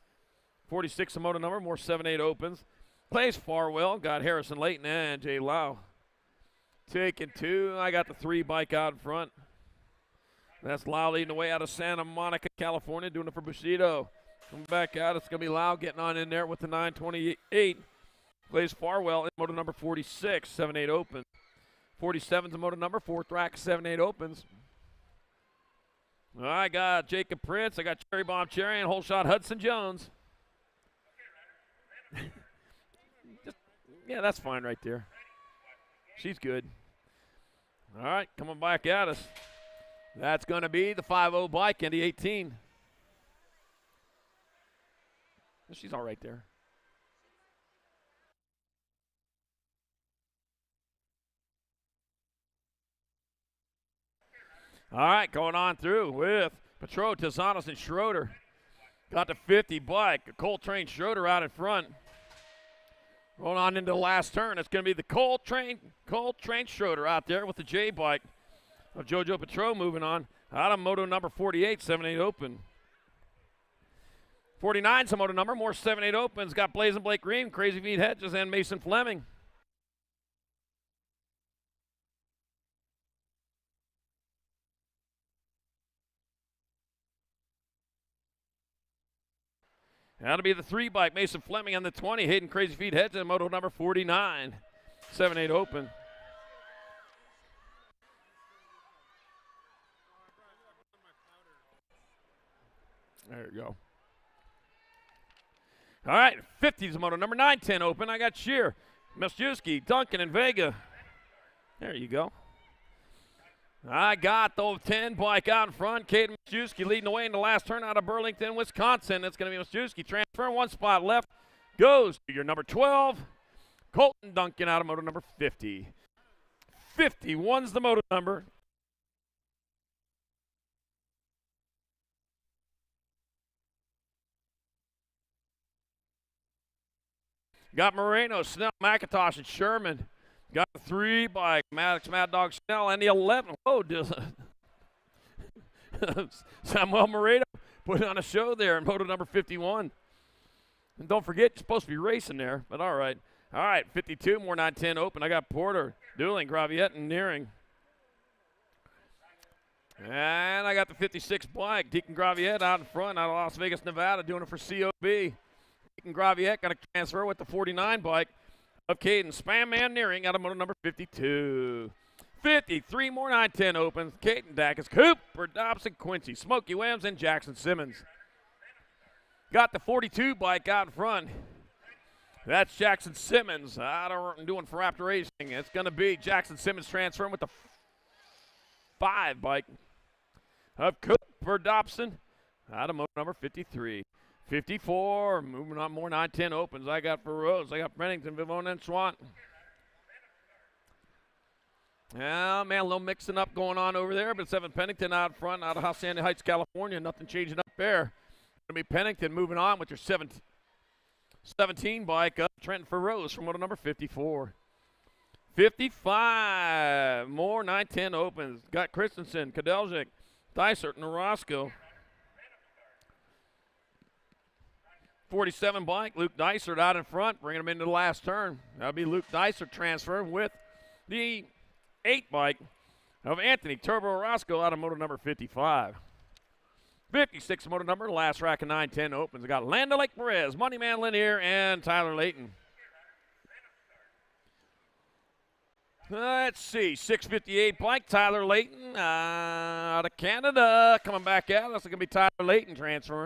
46 the moto number, more 7-8 opens. Plays Farwell, got Harrison Layton and Jay Lau. Taking 2, I got the 3 bike out in front. That's Lau leading the way out of Santa Monica, California, doing it for Bushido. Coming back out, it's going to be Lau getting on in there with the 928. Plays Farwell in moto number 46, 7-8 open. 47's the moto number, 4th rack, 7-8 opens. I got Jacob Prince, I got Cherry Bomb Cherry, and Whole Shot Hudson Jones. Yeah, that's fine right there. She's good. All right, coming back at us. That's going to be the 5-0 bike and the 18. She's all right there. All right, going on through with Petro, Tezanos, and Schroeder. Got the 50 bike. Coltrane Schroeder out in front. Rolling on into the last turn. It's going to be the Coltrane Schroeder out there with the J bike of JoJo Petro moving on. Out of moto number 48, 7-8 open. 49's a moto number, more 7-8 opens. Got Blazing Blake Green, Crazy Feet Hedges, and Mason Fleming. That'll be the 3 bike. Mason Fleming on the 20. Hayden Crazy Feet Hedges in moto number 49. 7-8 open. There you go. All right, 50's the moto number, 9-10 open. I got Shear, Miszewski, Duncan, and Vega. There you go. I got the 10 bike out in front. Caden Miszewski leading the way in the last turn out of Burlington, Wisconsin. It's going to be Miszewski. Transfer 1 spot left. Goes to your number 12. Colton Duncan out of moto number 50. 51's the moto number. Got Moreno, Snell, McIntosh, and Sherman. Got the 3 bike, Maddox, Mad Dog Snell, and the 11. Whoa, Samuel Moreno putting on a show there in moto number 51. And don't forget, you're supposed to be racing there, but all right. All right, 52, more 9-10 open. I got Porter, Dooling, Graviette, and Nearing. And I got the 56 bike, Deacon Graviette out in front out of Las Vegas, Nevada, doing it for COB. Deacon Graviette got a transfer with the 49 bike of Caden Spam Man Nearing out of moto number 52. 53 more 9-10 opens. Caden Dacus, Cooper Dobson, Quincy, Smokey Williams, and Jackson Simmons. Got the 42 bike out in front. That's Jackson Simmons out of doing for Raptor Racing. It's going to be Jackson Simmons transferring with the 5 bike of Cooper Dobson out of moto number 53. 54, moving on more 9-10 opens. I got for Rose. I got Bennington, Vivone, and Swan. Yeah, man, a little mixing up going on over there, but it's Evan Pennington out front out of Hacienda Heights, California. Nothing changing up there. Going to be Pennington moving on with your 17 bike up. Trenton for Rose from moto number 54. 55. More 9-10 opens. Got Christensen, Kadeljic, Dysert, and Roscoe. 47 bike, Luke Dysert out in front, bringing him into the last turn. That'll be Luke Dysert transferring with the 8 bike of Anthony Turbo Roscoe out of moto number 55. 56 moto number, last rack of 9-10 opens. We got Lando Lake Perez, Moneyman Lanier, and Tyler Layton. Let's see, 658 bike, Tyler Layton out of Canada. Coming back out, that's going to be Tyler Layton transferring.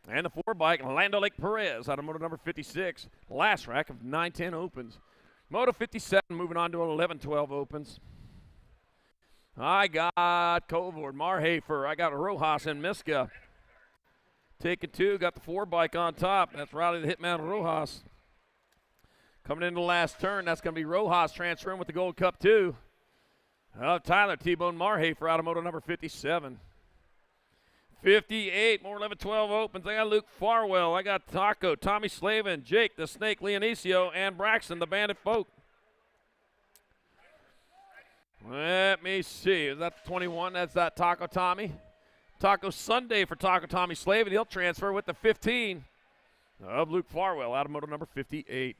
And the 4 bike, Lando Lake Perez out of moto number 56. Last rack of 9-10 opens. Moto 57 moving on to 11-12 opens. I got Covord, Marhafer. I got Rojas and Miska. Taking 2, got the 4 bike on top. That's Riley the Hitman Rojas. Coming into the last turn, that's going to be Rojas transferring with the Gold Cup 2. Tyler T-Bone Marhafer out of moto number 57. 58, more 11-12 opens. I got Luke Farwell. I got Taco, Tommy Slavin, Jake the Snake Leonicio, and Braxton the Bandit Folk. Let me see. Is that 21? That's that Taco Tommy. Taco Sunday for Taco Tommy Slavin. He'll transfer with the 15 of Luke Farwell out of moto number 58.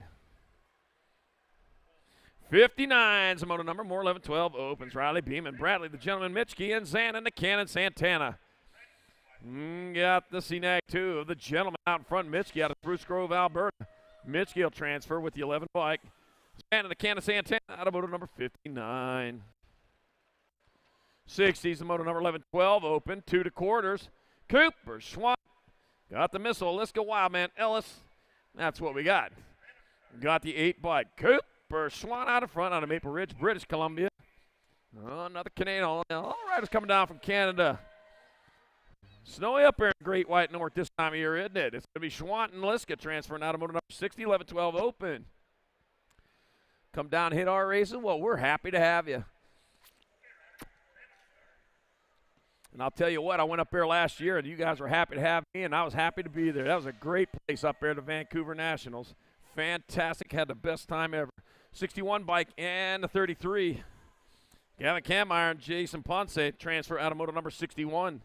59's a moto number. More 11-12 opens. Riley Beeman, Bradley the Gentleman Mitchke, and Zan and the Cannon Santana. Got the CNAG 2 of the Gentleman out in front. Mitchke out of Spruce Grove, Alberta. Mitchke will transfer with the 11 bike. Zan and the Cannon Santana out of moto number 59. 60's the moto number 11-12 open. 2 to quarters. Cooper Schwann got the missile. Let's go Wildman Ellis. That's what we got. Got the 8 bike. Cooper Schwann out in front out of Maple Ridge, British Columbia. Another Canadian. All riders coming down from Canada. Snowy up here in Great White North this time of year, isn't it? It's going to be Schwant and Liska transferring out of moto number 60, 11-12 open. Come down and hit our races. Well, we're happy to have you. And I'll tell you what, I went up there last year, and you guys were happy to have me, and I was happy to be there. That was a great place up there at the Vancouver Nationals. Fantastic. Had the best time ever. 61 bike and the 33. Gavin Kameyer and Jason Ponce transfer out of moto number 61.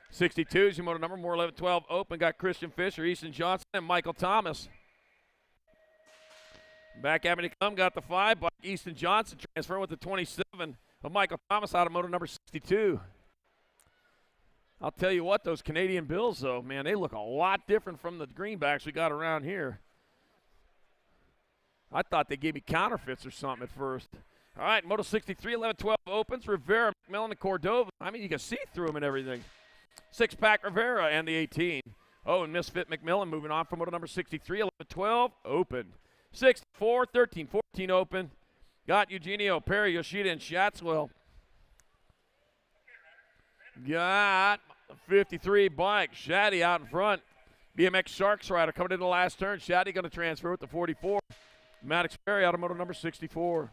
62 is your moto number, more 11-12 open. Got Christian Fisher, Easton Johnson, and Michael Thomas. Back at me to come, got the 5 by Easton Johnson transferring with the 27 of Michael Thomas out of moto number 62. I'll tell you what, those Canadian Bills, though, man, they look a lot different from the greenbacks we got around here. I thought they gave me counterfeits or something at first. All right, moto 63, 11-12 opens. Rivera, McMillan, and Cordova. I mean, you can see through them and everything. 6-pack Rivera and the 18. Oh, and Misfit McMillan moving on from moto number 63, 11-12, open. 64, 13, 14 open. Got Eugenio, Perry, Yoshida, and Shatswell. Got 53 bike. Shaddy out in front. BMX Sharks rider coming into the last turn. Shaddy going to transfer with the 44. Maddox Perry out of moto number 64.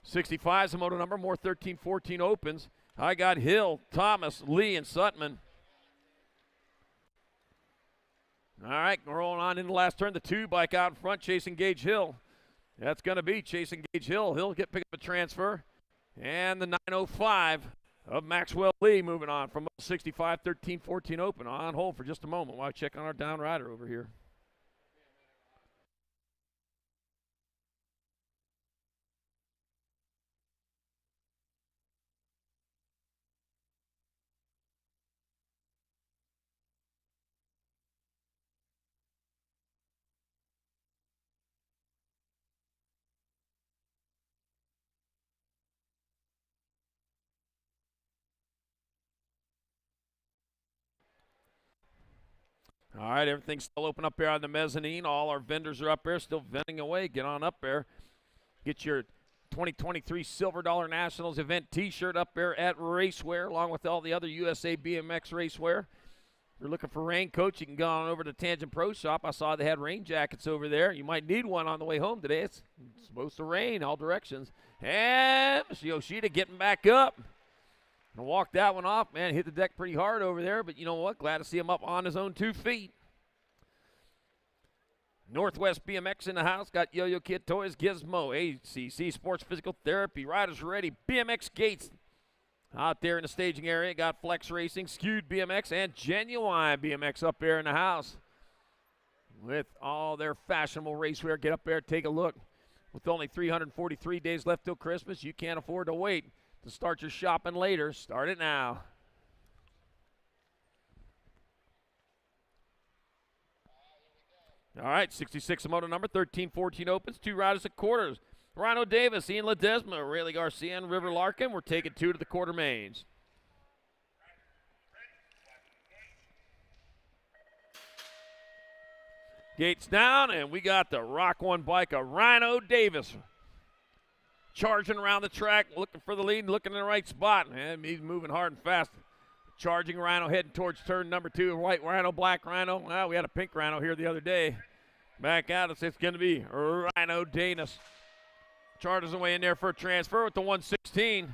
65 is the moto number. More 13, 14 opens. I got Hill, Thomas, Lee, and Sutman. All right, we're rolling on in the last turn. The 2 bike out in front, chasing Gage Hill. That's going to be chasing Gage Hill. He'll pick up a transfer. And the 905 of Maxwell Lee moving on from 65, 13, 14 open. On hold for just a moment while I check on our down rider over here. All right, everything's still open up here on the mezzanine. All our vendors are up there, still vending away. Get on up there. Get your 2023 Silver Dollar Nationals event T-shirt up there at Racewear, along with all the other USA BMX Racewear. If you're looking for raincoats, you can go on over to Tangent Pro Shop. I saw they had rain jackets over there. You might need one on the way home today. It's supposed to rain all directions. And Yoshida getting back up. And walked that one off, man. Hit the deck pretty hard over there, but you know what? Glad to see him up on his own 2 feet. Northwest BMX in the house. Got Yo-Yo Kid Toys, Gizmo, ACC Sports Physical Therapy. Riders ready. BMX Gates out there in the staging area. Got Flex Racing, Skewed BMX, and Genuine BMX up there in the house. With all their fashionable racewear, get up there, take a look. With only 343 days left till Christmas, you can't afford to wait to start your shopping later. Start it now. All right, 66 a moto number, 13-14 opens, 2 riders at quarters. Rhino Davis, Ian Ledesma, Rayleigh Garcia, and River Larkin. We're taking 2 to the quarter mains. Gates down, and we got the Rock One bike of Rhino Davis. Charging around the track, looking for the lead, looking in the right spot. And he's moving hard and fast. Charging Rhino heading towards turn number 2. White Rhino, black Rhino. Well, we had a pink Rhino here the other day. Back out, it's going to be Rhino Davis. Charges away in there for a transfer with the 116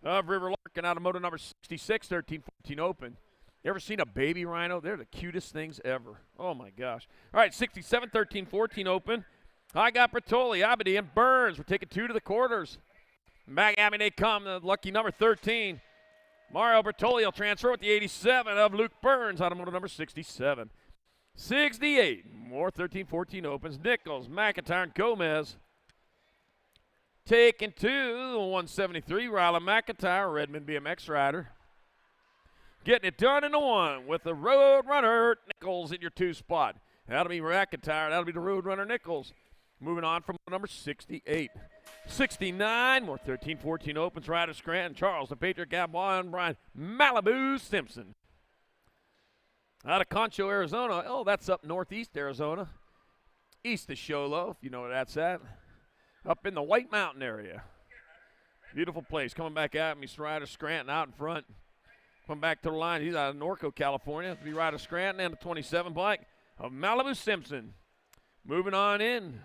of River Larkin out of moto number 66, 13-14 open. You ever seen a baby Rhino? They're the cutest things ever. Oh, my gosh. All right, 67, 13-14 open. I got Bertoli, Abadi, and Burns. We're taking 2 to the quarters. Back at me they come, the lucky number 13. Mario Bertoli will transfer with the 87 of Luke Burns out of moto number 67. 68, more 13-14 opens. Nichols, McIntyre, and Gomez. Taking 2, the 173, Rylan McIntyre, Redmond BMX rider. Getting it done in the 1 with the Road Runner Nichols in your 2 spot. That'll be McIntyre, that'll be the Road Runner Nichols. Moving on from number 68. 69, more 13-14 opens. Ryder Scranton, Charles, the Patriot Gabois, and Brian Malibu Simpson. Out of Concho, Arizona. Oh, that's up northeast Arizona. East of Sholo, if you know where that's at. Up in the White Mountain area. Beautiful place. Coming back at me, Ryder Scranton out in front. Coming back to the line. He's out of Norco, California. It'll be Ryder Scranton and the 27 bike of Malibu Simpson. Moving on in.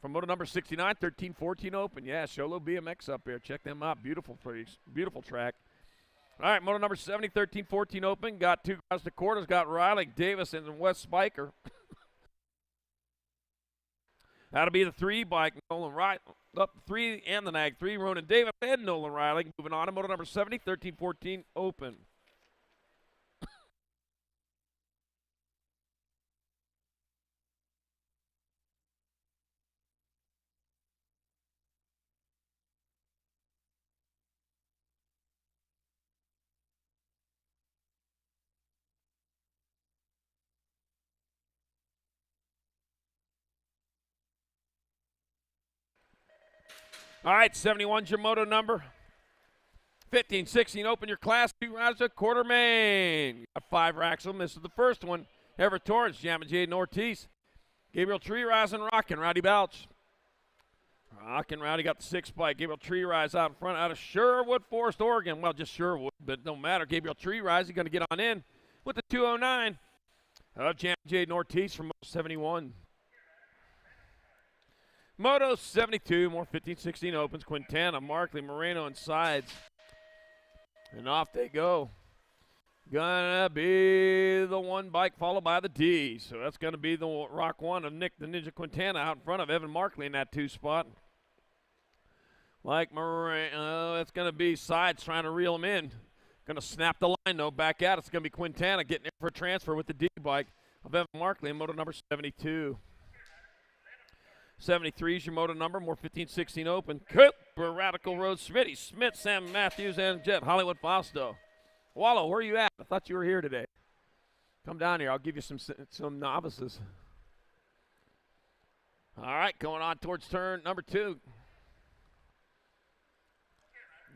From moto number 69, 13-14 open. Yeah, Sholo BMX up here. Check them out. Beautiful place. Beautiful track. All right, moto number 70, 13-14 open. Got 2 guys to quarters. Got Riley Davis and Wes Spiker. That'll be the 3 bike. Nolan Riley. Up 3 and the nag 3. Ronan Davis and Nolan Riley. Moving on to moto number 70, 13-14 open. All right, 71's your moto number. 15-16, open your class 2 riders at quarter main. Got 5 Raxel. This is the first one. Everett Torrance, Jammin' Jaden Ortiz. Gabriel Tree Rise and Rockin', Rowdy Bouch. Rockin' Rowdy got the 6 bike. Gabriel Tree Rise out in front out of Sherwood Forest, Oregon. Well, just Sherwood, but don't matter. Gabriel Tree Rise, he's going to get on in with the 209 of Jammin' Jaden Ortiz from 71. Moto 72, more 15-16 opens. Quintana, Markley, Moreno, and Sides. And off they go. Gonna be the 1 bike followed by the D. So that's gonna be the Rock One of Nick the Ninja Quintana out in front of Evan Markley in that 2 spot. Like Moreno, it's gonna be Sides trying to reel him in. Gonna snap the line though, back out. It's gonna be Quintana getting in for a transfer with the D bike of Evan Markley in moto number 72. 73 is your moto number, more 15-16 open. Cooper, Radical Road, Smitty, Smith, Sam Matthews, and Jet, Hollywood Fausto. Wallow, where are you at? I thought you were here today. Come down here. I'll give you some novices. All right, going on towards turn number 2.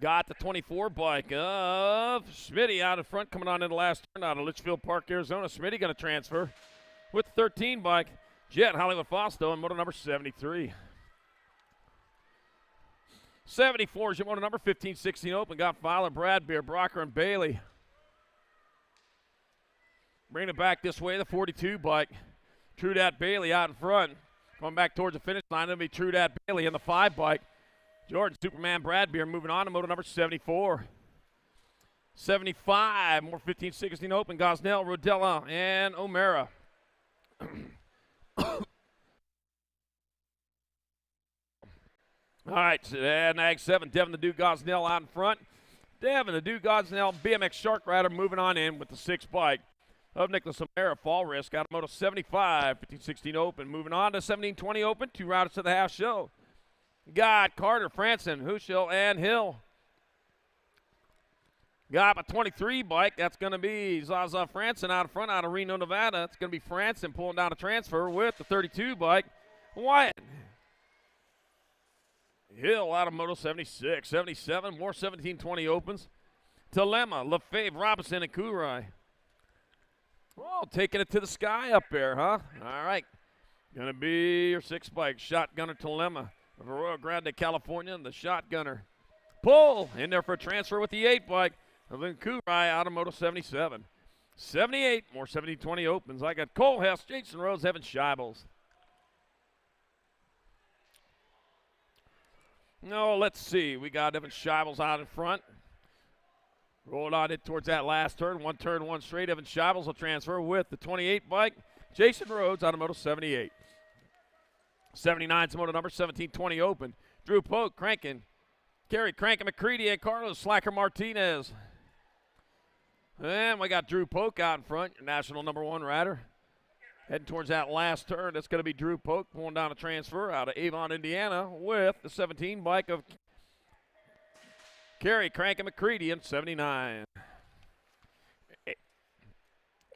Got the 24 bike of Smitty out in front, coming on in the last turn out of Litchfield Park, Arizona. Smitty going to transfer with the 13 bike. Jet, Hollywood Fausto, and moto number 73. 74 is your moto number, 15-16 open. Got Fowler, Bradbeer, Brocker, and Bailey. Bringing it back this way, the 42 bike. True Dat Bailey out in front. Going back towards the finish line, it'll be True Dat Bailey in the 5 bike. Jordan Superman Bradbeer moving on to moto number 74. 75, more 15-16 open. Gosnell, Rodella, and O'Mara. All right, and Ag 7, Devin the Duke Gosnell out in front. Devin the Duke Gosnell BMX Shark Rider moving on in with the 6th bike of Nicholas O'Mara. Fall Risk out of Moto 75, 15-16 Open. Moving on to 17-20 Open, 2 riders to the half show. Got Carter, Franson, Huschel, and Hill. Got a 23 bike. That's going to be Zaza Franson out in front out of Reno, Nevada. It's going to be Franson pulling down a transfer with the 32 bike. Wyatt. Hill out of Moto 76, 77, more 17-20 Opens. Telema, Lefebvre, Robinson, and Kurai. Oh, taking it to the sky up there, huh? All right. Going to be your 6th bike, Shotgunner Telema of Arroyo Grande, California, and the Shotgunner. Pull in there for a transfer with the 8 bike. And then Kurai out of Moto 77. 78, more 17-20 Opens. I got Cole Hess, Jason Rhodes, Evan Scheibels. No, let's see. We got Evan Scheibels out in front. Rolled on it towards that last turn. 1 turn, 1 straight. Evan Scheibels will transfer with the 28 bike. Jason Rhodes out of Moto 78. 79's moto number 17-20 Open. Drew Polk cranking. Kerry cranking McCready and Carlos Slacker Martinez. And we got Drew Polk out in front, your national number 1 rider. Heading towards that last turn, that's going to be Drew Polk pulling down a transfer out of Avon, Indiana with the 17 bike of Kerry cranking McCready in 79.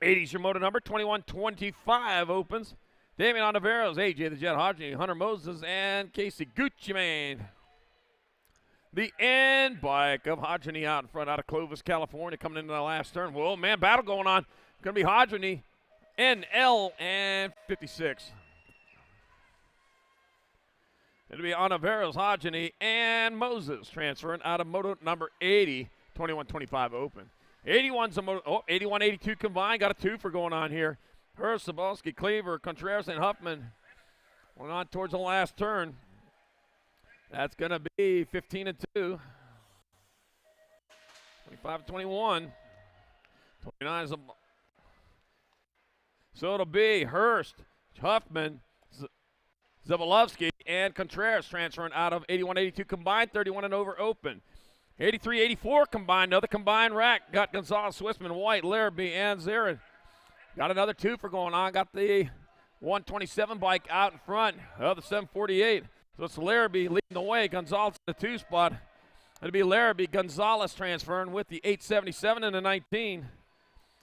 80's your moto number, 21-25 Opens. Damian Ontiveros, AJ the Jet Hodgey, Hunter Moses, and Casey Gucci Mane. The end bike of Hodgeny out in front out of Clovis, California, coming into the last turn. Whoa, man, battle going on. Going to be Hodgeny, NL, and 56. It'll be Ontiveros, Hodgeny, and Moses transferring out of moto number 80, 21-25 Open. 81's a moto, 81-82 combined. Got a 2 for going on here. Hurst, Sabalski, Cleaver, Contreras, and Huffman. Going on towards the last turn. That's going to be 15-2. 25-21. 29 is a. So it'll be Hurst, Huffman, Zabalovsky, and Contreras transferring out of 81-82 combined, 31 and over Open. 83-84 combined, another combined rack. Got Gonzalez, Swissman, White, Larrabee, and Zarin. Got another 2 for going on. Got the 127 bike out in front of the 748. So it's Larrabee leading the way. Gonzalez in the 2 spot. It'll be Larrabee, Gonzalez transferring with the 877 and the 19.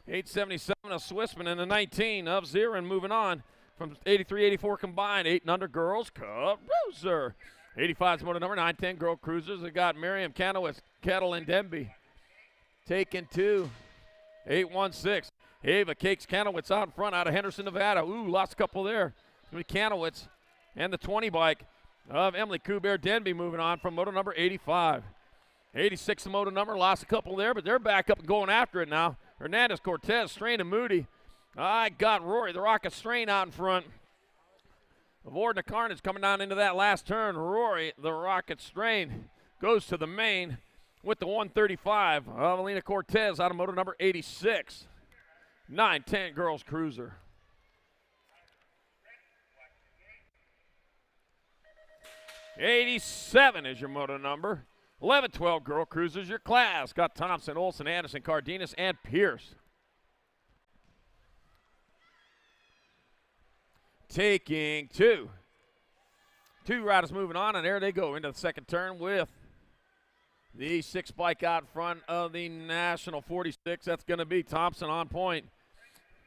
877 of Swissman and the 19 of Zarin moving on from 83-84 combined. 8 and under girls. Cruiser. 85's moto number 910 girl cruisers. They got Miriam Canowitz, Kettle, and Denby. Taking 2. 816. Ava Cakes Canowitz out in front out of Henderson, Nevada. Ooh, lost a couple there. It's going to be Canowitz and the 20 bike of Emily Kuber Denby moving on from moto number 85. 86 the moto number, lost a couple there, but they're back up and going after it now. Hernandez, Cortez, Strain, and Moody. I got Rory, the Rocket Strain out in front. Avoiding the carnage coming down into that last turn. Rory, the Rocket Strain, goes to the main with the 135 of Alina Cortez out of moto number 86. 910 girls cruiser. '87 is your moto number. 11-12 girl cruisers, your class. Got Thompson, Olson, Anderson, Cardenas, and Pierce. Taking 2. 2 riders moving on, and there they go into the second turn with the 6 bike out in front of the National 46. That's going to be Thompson on point.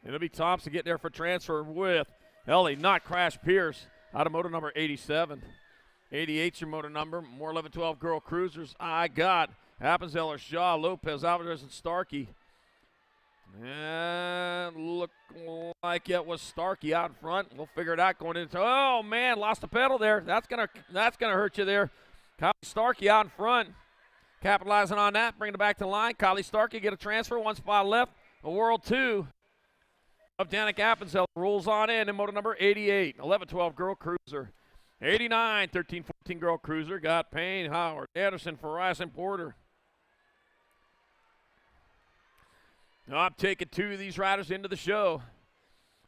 It'll be Thompson getting there for transfer with Ellie, not Crash Pierce, out of moto number 87. 88's your moto number. More 11-12 girl cruisers. I got Appenzeller, Shaw, Lopez, Alvarez, and Starkey. And look like it was Starkey out in front. We'll figure it out going into. Oh man, lost the pedal there. That's gonna hurt you there. Kylie Starkey out in front, capitalizing on that, bringing it back to the line. Kylie Starkey get a transfer, 1 spot left. A World 2 of Danica Appenzeller rolls on in moto number 88. 11-12 girl cruiser. 89, 13-14 girl cruiser. Got Payne, Howard, Anderson, Ferraz, and Porter. Now I'm taking 2 of these riders into the show.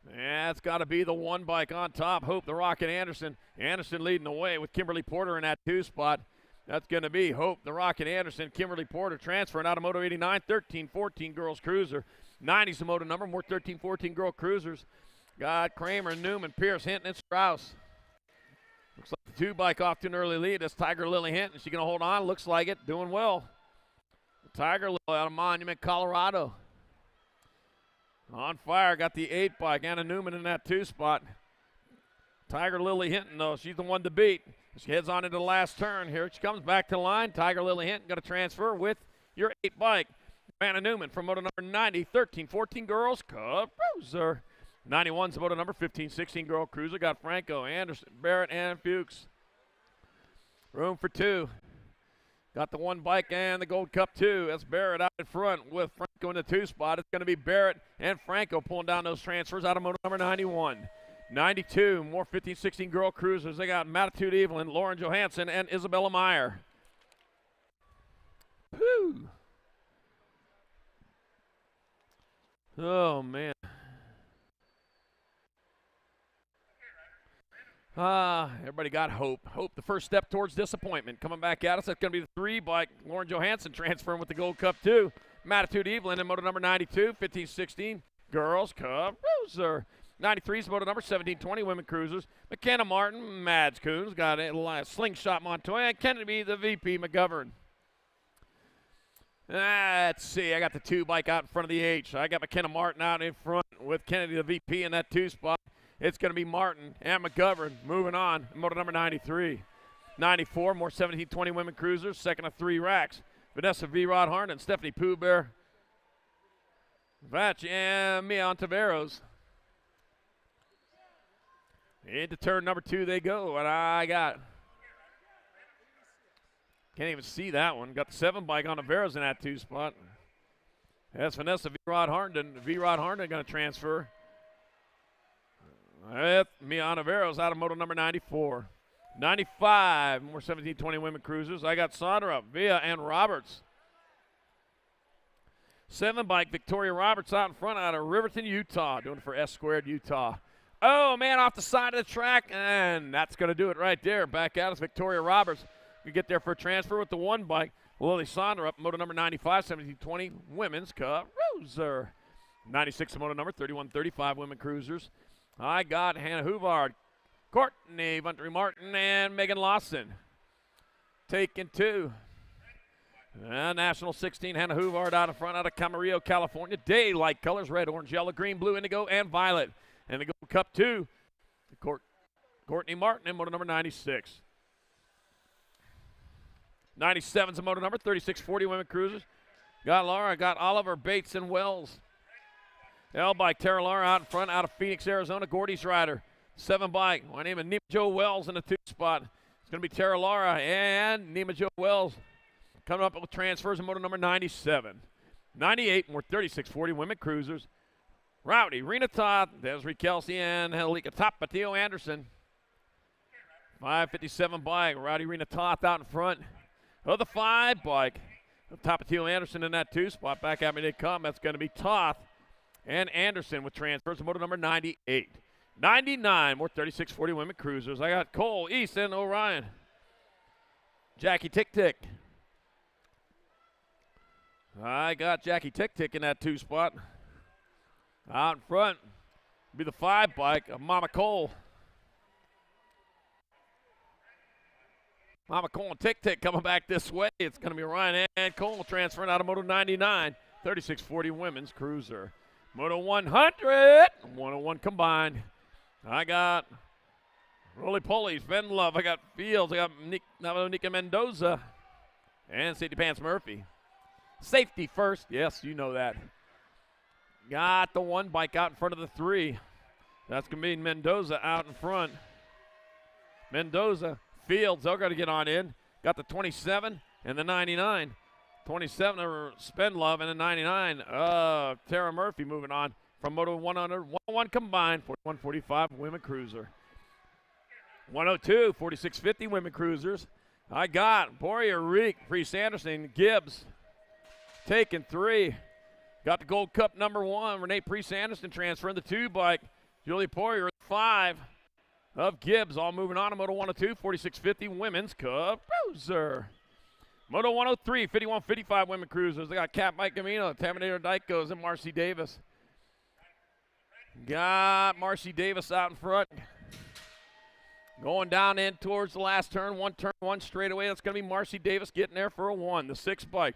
That's got to be the one bike on top. Hope the Rocket Anderson. Anderson leading the way with Kimberly Porter in that 2 spot. That's going to be Hope the Rocket Anderson. Kimberly Porter transferring out of Moto 89. 13-14 girls cruiser. 90's the moto number. More 13-14 girl cruisers. Got Kramer, Newman, Pierce, Hinton, and Strauss. Looks like the 2 bike off to an early lead. That's Tiger Lily Hinton. Is she going to hold on? Looks like it. Doing well. Tiger Lily out of Monument, Colorado. On fire. Got the 8 bike. Anna Newman in that 2 spot. Tiger Lily Hinton, though, she's the one to beat. She heads on into the last turn. Here she comes back to the line. Tiger Lily Hinton got to transfer with your 8 bike. Anna Newman from moto number 90. 13-14 girls cruiser. 91's the moto number. 15-16 girl cruiser. Got Franco, Anderson, Barrett, and Fuchs. Room for 2. Got the 1 bike and the Gold Cup 2. That's Barrett out in front with Franco in the 2 spot. It's going to be Barrett and Franco pulling down those transfers out of moto number 91. 92, more 15-16 girl cruisers. They got Matitude Evelyn, Lauren Johansson, and Isabella Meyer. Whew. Oh, man. Everybody got Hope. Hope, the first step towards disappointment. Coming back at us, that's going to be the 3 bike. Lauren Johansson transferring with the Gold Cup 2. Matitude Evelyn in moto number 92, 15-16 girls cup cruiser. 93's moto number 17-20 women cruisers. McKenna Martin, Mads Coons, got a Slingshot Montoya, and Kennedy the VP McGovern. Let's see, I got the 2 bike out in front of the H. I got McKenna Martin out in front with Kennedy the VP in that 2 spot. It's going to be Martin and McGovern moving on. Moto number 93. 94, more 17-20 women cruisers, second of 3 racks. Vanessa V. Rod Harnden, Stephanie Pooh Bear, Vach, and Mia Ontiveros. Into turn number 2 they go, and I got, can't even see that one. Got the 7 bike on Ontiveros in that 2 spot. That's Vanessa V. Rod Harnden. V. Rod Harnden going to transfer. Mia Ontiveros out of moto number 94. 95, more 17-20 women cruisers. I got Sandra, Via, and Roberts. 7 bike, Victoria Roberts out in front out of Riverton, Utah. Doing it for S Squared, Utah. Oh, man, off the side of the track, and that's going to do it right there. Back out is Victoria Roberts. We get there for a transfer with the 1 bike. Lily Sandra up moto number 95, 17-20 women's cup cruiser. 96 moto number 31-35 women cruisers. I got Hannah Huvard, Courtney Ventry Martin, and Megan Lawson. Taking 2. National 16, Hannah Huvard out in front out of Camarillo, California. Daylight colors, red, orange, yellow, green, blue, indigo, and violet. And the Gold Cup 2, Courtney Martin in moto number 96. 97's a moto number, 36-40 women cruisers. Got Laura, got Oliver, Bates, and Wells. L bike, Tara Laura out in front out of Phoenix, Arizona. Gordy's rider. 7 bike, my name is Nima Joe Wells in the 2 spot. It's going to be Tara Laura and Nima Joe Wells coming up with transfers in moto number 97. 98, more 36-40 women cruisers. Rowdy, Rena Todd, Desiree Kelsey, and Helika Tapatio Anderson. 557 bike, Rowdy Rena Toth out in front of the 5 bike. Tapatio Anderson in that 2 spot. Back at me they come. That's going to be Toth and Anderson with transfers to moto number 98. 99, more 36-40 women cruisers. I got Cole, East, and Orion. Jackie Tick-Tick. I got Jackie Tick-Tick in that 2 spot. Out in front be the 5 bike of Mama Cole. Mama Cole and Tick-Tick coming back this way. It's going to be Ryan and Cole transferring out of Moto 99. 36-40 women's cruiser. Moto 100, 101 combined. I got Roly Polies, Ben Love. I got Fields. I got Nika Mendoza. And Safety Pants Murphy. Safety first. Yes, you know that. Got the 1 bike out in front of the 3. That's going to be Mendoza out in front. Mendoza, Fields, they're going to get on in. Got the 27 and the 99. 27 are Spendlove and the 99. Tara Murphy moving on from Moto 100. 101 combined, 41-45 women cruiser. 102, 46-50 women cruisers. I got Boria Reek, Priest Anderson, Gibbs. Taking 3. Got the Gold Cup number 1. Renee Priest Anderson transferring the 2 bike. Julie Poirier, 5 of Gibbs, all moving on to Moto 102, 4650 women's Cup cruiser. Moto 103, 51-55 women cruisers. They got Cat Mike Gamino, Terminator Dykos, and Marcy Davis. Got Marcy Davis out in front. Going down in towards the last turn, one straightaway. That's going to be Marcy Davis getting there for a 1. The 6 bike.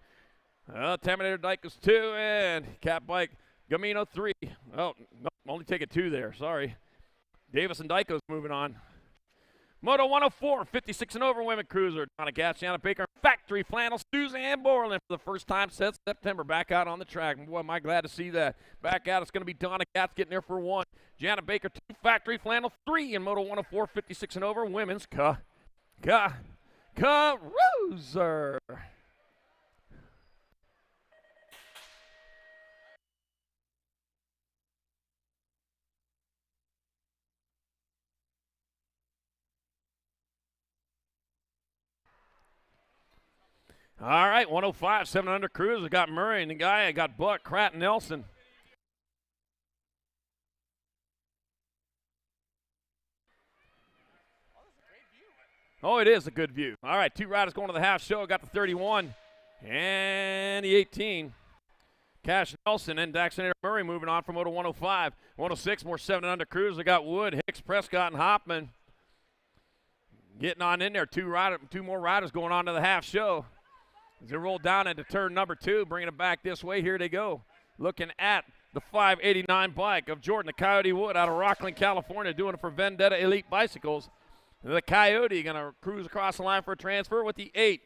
Terminator Dykos 2 and Cat Bike Gamino 3. Oh, no, only taking 2 there. Sorry. Davis and Dykos moving on. Moto 104, 56 and over women cruiser. Donna Gatchiana Baker, Factory Flannel, Suzanne Borland for the first time since September. Back out on the track. Boy, am I glad to see that. Back out, it's going to be Donna Gats getting there for 1. Janet Baker, 2. Factory Flannel, 3 in Moto 104, 56 and over women's cruiser. All right, 105, 7 under cruiser. Got Murray and the guy. I got Buck, Kratt, and Nelson. Oh, it is a good view. All right, 2 riders going to the half show. Got the 31 and the 18. Cash Nelson and Daxonator Murray moving on from Moto 105. 106, more 7 under cruiser. Got Wood, Hicks, Prescott, and Hoffman getting on in there. 2 more riders going on to the half show. As they roll down into turn number 2, bringing it back this way, here they go. Looking at the 589 bike of Jordan, the Coyote Wood out of Rockland, California, doing it for Vendetta Elite Bicycles. The Coyote going to cruise across the line for a transfer with the 8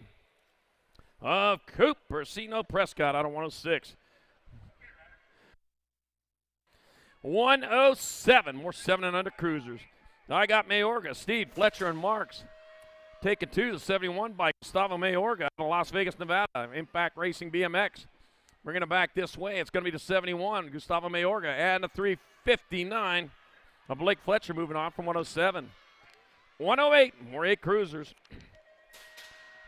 of Cooper Sino Prescott out of 106. 107, more 7 and under cruisers. I got Mayorga, Steve, Fletcher, and Marks. Taking 2, the 71 bike, Gustavo Mayorga out of Las Vegas, Nevada. Impact Racing BMX. Bringing it back this way. It's going to be the 71, Gustavo Mayorga. And the 359 of Blake Fletcher moving on from 107. 108, more 8 cruisers.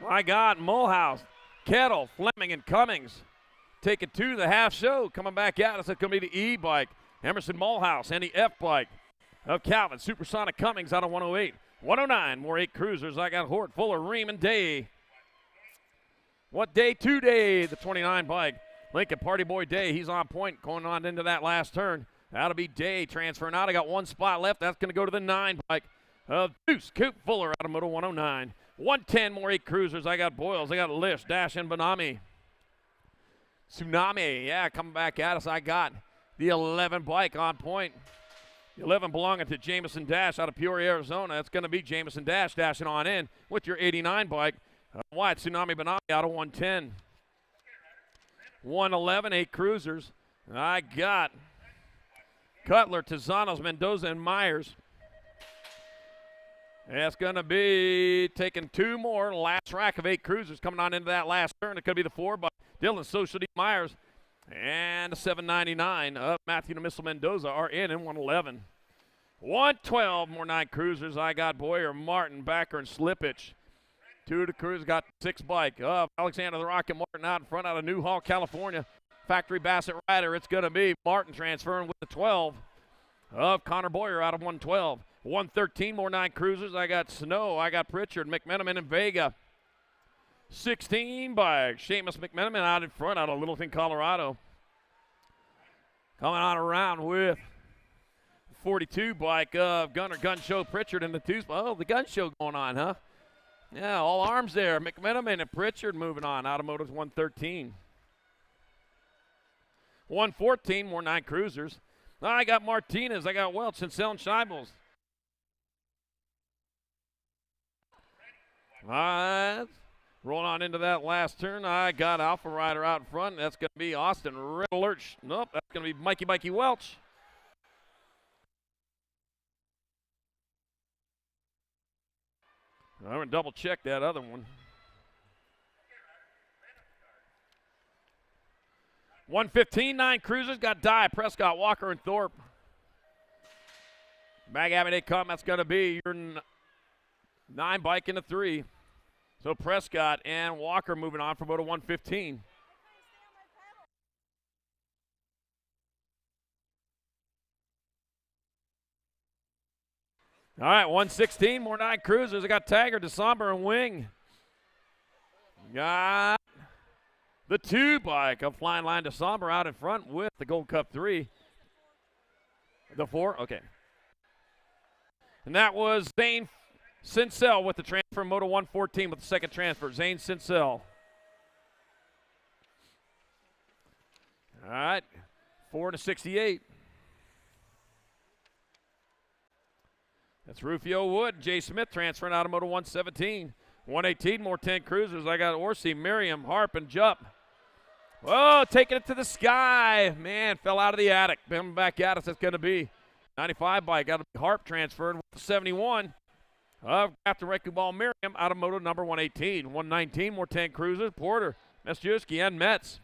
I got Mulhouse, Kettle, Fleming, and Cummings. Taking 2, the half show. Coming back out, it's going to be the E bike. Emerson Mulhouse and the F bike of Calvin, Supersonic Cummings out of 108. 109, more 8 cruisers. I got Hort, Fuller, Ream, and Day. What day? 2 day, the 29 bike. Lincoln Party Boy Day, he's on point, going on into that last turn. That'll be Day transferring out. I got 1 spot left. That's going to go to the 9 bike of Deuce Coop Fuller out of Moto 109. 110, more 8 cruisers. I got Boyles, I got Lish, Dash, and Bonami. Tsunami, yeah, coming back at us. I got the 11 bike on point. 11 belonging to Jameson Dash out of Peoria, Arizona. That's going to be Jameson Dash dashing on in with your 89 bike. Wide Tsunami Benami out of 110. 111, 8 cruisers. I got Cutler, Tizanos, Mendoza, and Myers. That's going to be taking 2 more. Last rack of 8 cruisers coming on into that last turn. It could be the 4 by Dylan Social D. Myers. And the 799 of Matthew Missile Mendoza are in 111. 112, more 9 cruisers. I got Boyer, Martin, Backer, and Slippage. 2 of the cruisers got 6 bike of Alexander the Rocket Martin out in front out of Newhall, California. Factory Bassett Rider, it's going to be Martin transferring with the 12 of Connor Boyer out of 112. 113, more 9 cruisers. I got Snow, I got Pritchard, McMenamin, and Vega. 16 by Seamus McMenamin out in front out of Littleton, Colorado. Coming on around with 42 bike of Gunner Gun Show Pritchard in the 2 spot. Oh, the gun show going on, huh? Yeah, all arms there. McMenamin and Pritchard moving on. Automotives 113. 114, more 9 cruisers. I got Martinez, I got Welch, and Selin Scheibels. All right. Rolling on into that last turn, I got Alpha Rider out in front. That's going to be Austin Red Alert. Nope, that's going to be Mikey Welch. I'm going to double check that other one. 115, 9 cruisers. Got Dye, Prescott, Walker, and Thorpe. Bag Abbey they come. That's going to be your 9 bike in the 3. So Prescott and Walker moving on for Moto 115. All right, 116, more 9 cruisers. I got Tiger, DeSomber, and Wing. Got the 2 bike of Flying Line DeSomber out in front with the Gold Cup 3. The 4, okay. And that was Zane Sincel with the transfer, Moto 114 with the second transfer. Zane Sincel. All right, 4-68. That's Rufio Wood, Jay Smith transferring out of Moto 117. 118, more 10 cruisers. I got Orsi, Miriam, Harp, and Jupp. Oh, taking it to the sky. Man, fell out of the attic. Coming back at us, that's going to be 95 bike. Got to be Harp transferred with the 71. After Wrecking Ball Miriam out of Moto number 118. 119, more 10 cruisers. Porter, Mestiuski, and Metz.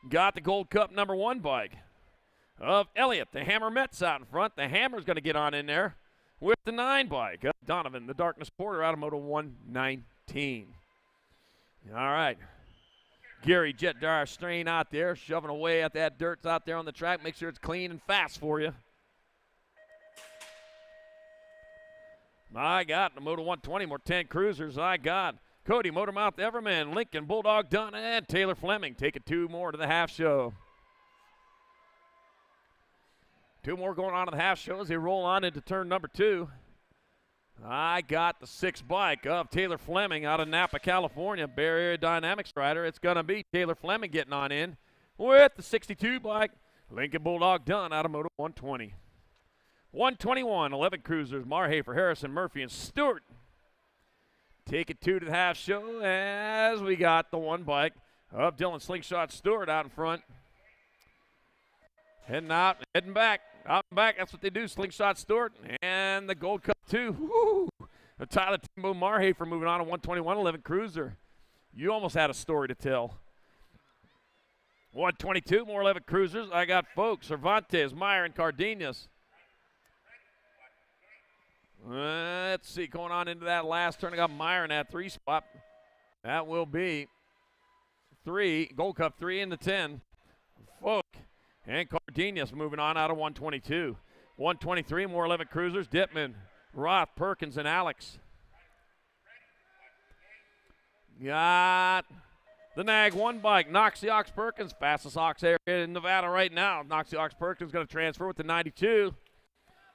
Got the Gold Cup number 1 bike of Elliott, the Hammer Metz out in front. The Hammer's going to get on in there with the 9 bike. Donovan, the Darkness Porter out of Moto 119. All right. Gary Jet Dyer Strain out there, shoving away at that dirt out there on the track. Make sure it's clean and fast for you. I got the Moto 120, more 10 cruisers. I got Cody Motormouth Everman, Lincoln Bulldog Dunn, and Taylor Fleming. Taking 2 more to the half show. 2 more going on in the half show as they roll on into turn number 2. I got the 6 bike of Taylor Fleming out of Napa, California. Barrier Dynamics rider. It's going to be Taylor Fleming getting on in with the 62 bike. Lincoln Bulldog Dunn out of Moto 120. 121, 11 cruisers. Marhafer, Harrison, Murphy, and Stewart. Take it 2 to the half show as we got the 1 bike of Dylan Slingshot Stewart out in front. Heading out, heading back. Out and back, that's what they do. Slingshot Stewart and the Gold Cup 2. Woo! Tyler Timbo Marhafer moving on to 121, 11 cruiser. You almost had a story to tell. 122, more 11 cruisers. I got Folks, Cervantes, Meyer, and Cardenas. Let's see, going on into that last turn, I got Meyer in that 3 spot. That will be 3, Gold Cup 3 in the 10. Folk and Cardenas moving on out of 122. 123, more 11 cruisers. Dittman, Roth, Perkins, and Alex. Got the Nag 1 bike, Noxie Ox Perkins, fastest ox area in Nevada right now. Noxie Ox Perkins going to transfer with the 92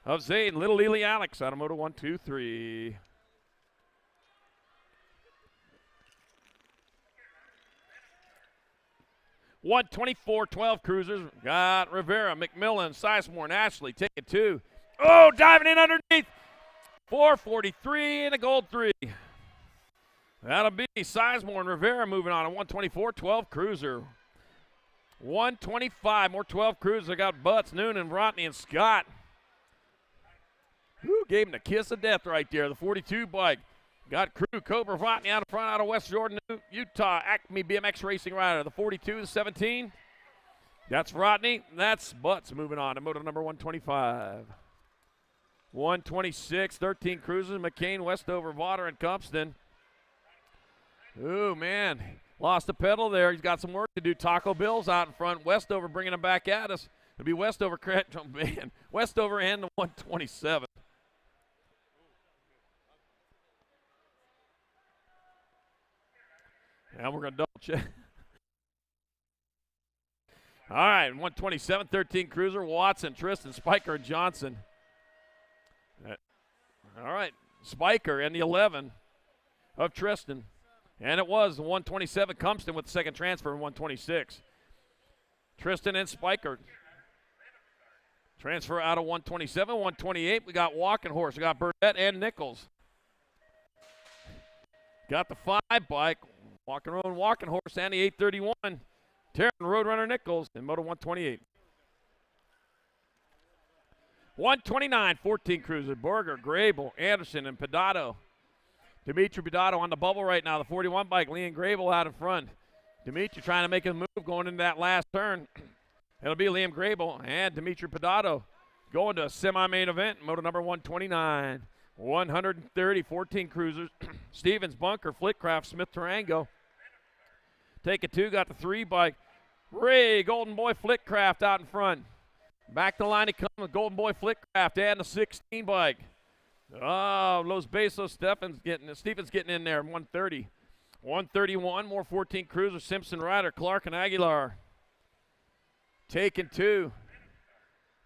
of Zayden, Little Lily Alex out of Moto 123. .124, 12 cruisers. Got Rivera, McMillan, Sizemore, and Ashley. Take it 2. Oh, diving in underneath. 443 and a gold 3. That'll be Sizemore and Rivera moving on. A 124, 12 cruiser. 125, more 12 cruisers. I got Butts, Noonan, Rodney, and Scott. Who gave him the kiss of death right there. The 42 bike. Got Crew, Cobra, Rodney out in front out of West Jordan, Utah. Acme BMX Racing rider. The 42, the 17. That's Rodney. That's Butts moving on to Moto number 125. 126, 13 cruisers. McCain, Westover, Vaughter, and Compston. Ooh, man. Lost the pedal there. He's got some work to do. Taco Bill's out in front. Westover bringing him back at us. It'll be Westover, oh, man. Westover and the 127. And we're going to double check. All right, 127, 13 cruiser. Watson, Tristan, Spiker, and Johnson. All right, Spiker and the 11 of Tristan. And it was the 127 Compston with the second transfer in 126. Tristan and Spiker. Transfer out of 127, 128. We got Walking Horse. We got Burnett and Nichols. Got the 5 bike. Walking Horse and the 831. Terran Roadrunner Nichols in Moto 128. 129, 14 cruiser. Berger, Grable, Anderson, and Pedato. Dimitri Pedato on the bubble right now. The 41 bike, Leon Grable out in front. Dimitri trying to make a move going into that last turn. It'll be Liam Grable and Dimitri Pedato going to a semi-main event, Moto number 129. 130, 14 cruisers. Stevens, Bunker, Flitcraft, Smith, Tarango. Take it 2, got the 3 bike. Ray, Golden Boy, Flitcraft out in front. Back to the line he comes with Golden Boy Flickcraft and the 16 bike. Oh, Los Besos Stephens getting in there, 130. 131, more 14 cruisers, Simpson, Ryder, Clark, and Aguilar. Taking 2.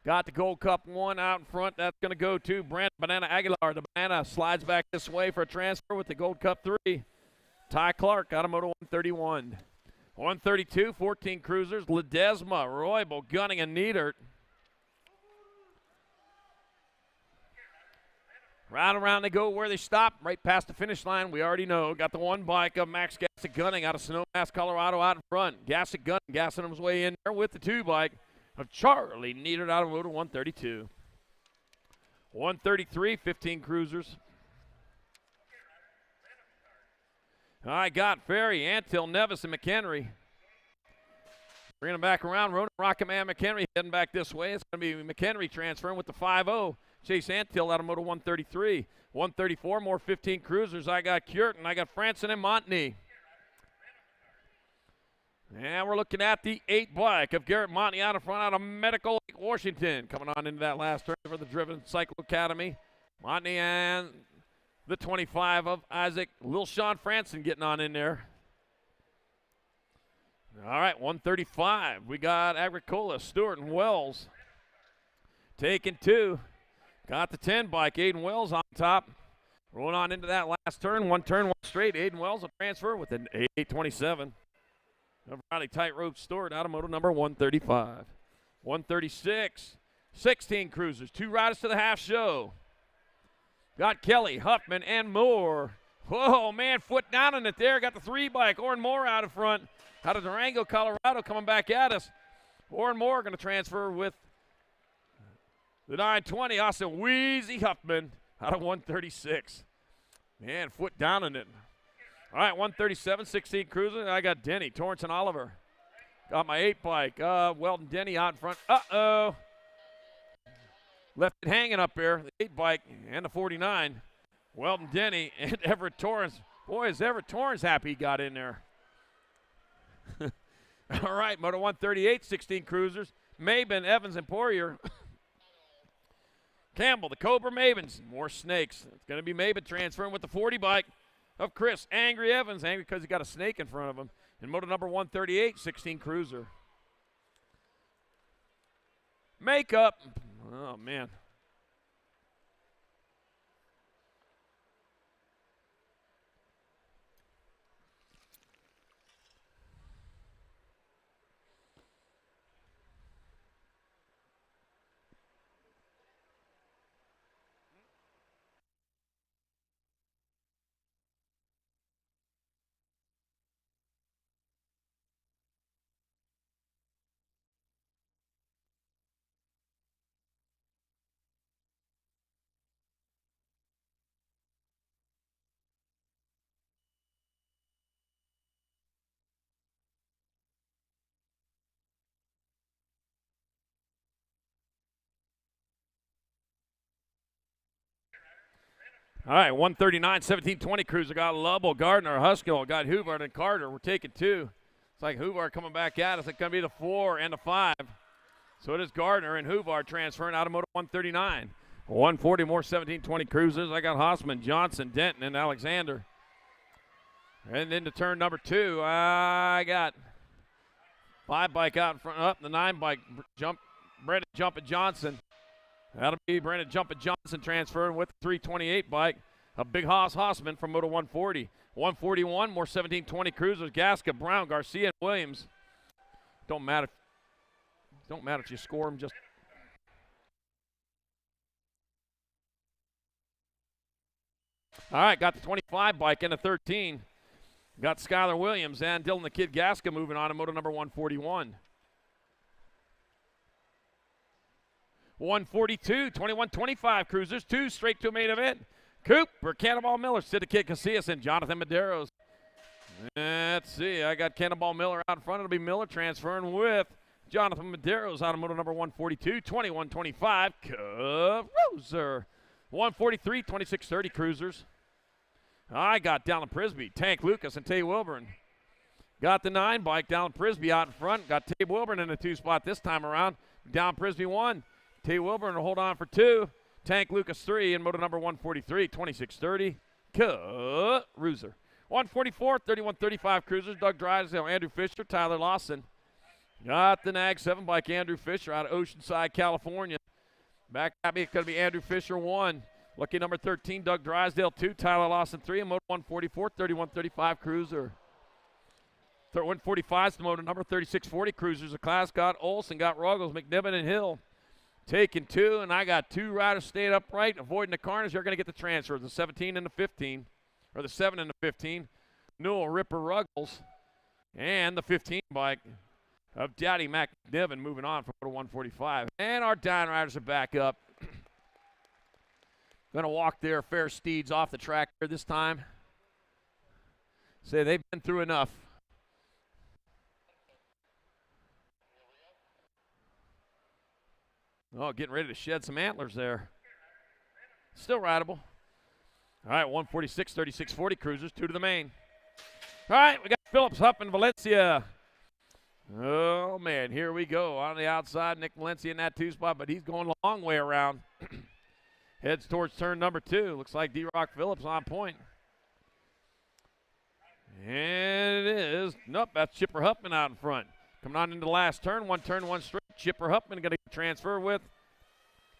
Got the Gold Cup 1 out in front. That's going to go to Brent Banana Aguilar. The Banana slides back this way for a transfer with the Gold Cup 3. Ty Clark out of Moto 131. 132, 14 cruisers, Ledesma, Roybal, Gunning, and Neidert. Round around they go where they stop, right past the finish line. We already know. Got the 1 bike of Max Gassick Gunning out of Snowmass, Colorado out in front. Gassick Gunning gassing his way in there with the 2 bike of Charlie Neidert out of Moto 132. 133, 15 cruisers. I got Ferry, Antill, Nevis, and McHenry. Bringing them back around. Ronan Rocketman McHenry heading back this way. It's going to be McHenry transferring with the 5-0. Chase Antill out of Moto 133. 134, more 15 cruisers. I got Curtin, I got Franson and Montney. And we're looking at the 8 bike of Garrett Montney out in front out of Medical Lake, Washington. Coming on into that last turn for the Driven Cycle Academy. Montney and the 25 of Isaac Lil Sean Franson getting on in there. All right, 135. We got Agricola, Stewart, and Wells. Taking 2. Got the 10 bike, Aiden Wells on top. Rolling on into that last turn. 1 turn, 1 straight. Aiden Wells will transfer with an 827. Riley Tightrope Stewart out of Moto number 135. 136. 16 cruisers. 2 riders to the half show. Got Kelly, Huffman, and Moore. Whoa, man, foot down in it there. Got the 3 bike. Orrin Moore out in front. Out of Durango, Colorado, coming back at us. Orrin Moore going to transfer with the 920, Austin Wheezy Huffman out of 136. Man, foot down in it. All right, 137, 16 cruisers. I got Denny, Torrance, and Oliver. Got my 8 bike. Weldon Denny out in front. Uh-oh. Left it hanging up there, the 8 bike and the 49. Weldon Denny and Everett Torrance. Boy, is Everett Torrance happy he got in there. All right, Moto 138, 16 cruisers. Maben, Evans, and Poirier. Campbell, the Cobra Mavens, more snakes. It's going to be Maben transferring with the 40 bike of Chris Angry Evans. Angry because he got a snake in front of him. In Moto number 138, 16 cruiser. Makeup. Oh, man. All right, 139, 1720 cruiser. Got Lubble, Gardner, Huskill. Got Huvard and Carter. We're taking 2. It's like Huvard coming back at us. It's going to be the 4 and the 5. So it is Gardner and Huvard transferring out of Moto 139. 140 more 1720 cruisers. I got Hossman, Johnson, Denton, and Alexander. And into turn number 2, I got 5 bike out in front, up the 9 bike, Brendan Jumpin' Johnson. That'll be Brendan Jumpin' Johnson transferring with the 328 bike. A Big Hossman from Moto 140. 141, more 1720 cruisers. Gasca, Brown, Garcia, and Williams. Don't matter if you score them, just. All right, got the 25 bike and the 13. Got Skylar Williams and Dylan the Kid Gasca moving on to Moto number 141. 142, 21-25 cruisers, 2 straight to a main event. Cooper, Cannonball Miller, Sid the Kid Casillas, and Jonathan Medeiros. Let's see, I got Cannonball Miller out in front. It'll be Miller transferring with Jonathan Medeiros out of Moto number 142, 21-25 cruiser. 143, 26-30 cruisers. I got Dallin Prisby, Tank Lucas, and Tay Wilburn. Got the 9 bike, Dallin Prisby out in front. Got Tay Wilburn in the 2 spot this time around. Down Prisby 1. T. Wilburn will hold on for 2. Tank Lucas 3 in moto number 143, 26-30. Cruiser. 144, 31-35 Cruisers. Doug Drysdale, Andrew Fisher, Tyler Lawson. Got the Nag 7 bike, Andrew Fisher out of Oceanside, California. Back at me, it's going to be Andrew Fisher 1. Lucky number 13, Doug Drysdale 2, Tyler Lawson 3 in moto 144, 31-35 Cruiser. 145 is the moto number 3640 Cruisers. The class got Olson, got Ruggles, McNiven, and Hill. Taking 2, and I got 2 riders staying upright, avoiding the carnage. You're going to get the transfers, the 17 and the 15, or the 7 and the 15. Newell Ripper Ruggles, and the 15 bike of Daddy McNiven moving on from moto 145. And our down riders are back up. Going to walk their fair steeds off the track here this time. Say they've been through enough. Oh, getting ready to shed some antlers there. Still rideable. All right, 146, 3640 Cruisers, 2 to the main. All right, we got Phillips, Huff, and Valencia. Oh, man, here we go. On the outside, Nick Valencia in that 2 spot, but he's going a long way around. Heads towards turn number 2. Looks like D-Rock Phillips on point. And it is. Nope, that's Chipper Huffman out in front. Coming on into the last turn, 1 turn, 1 straight. Chipper Huffman going to transfer with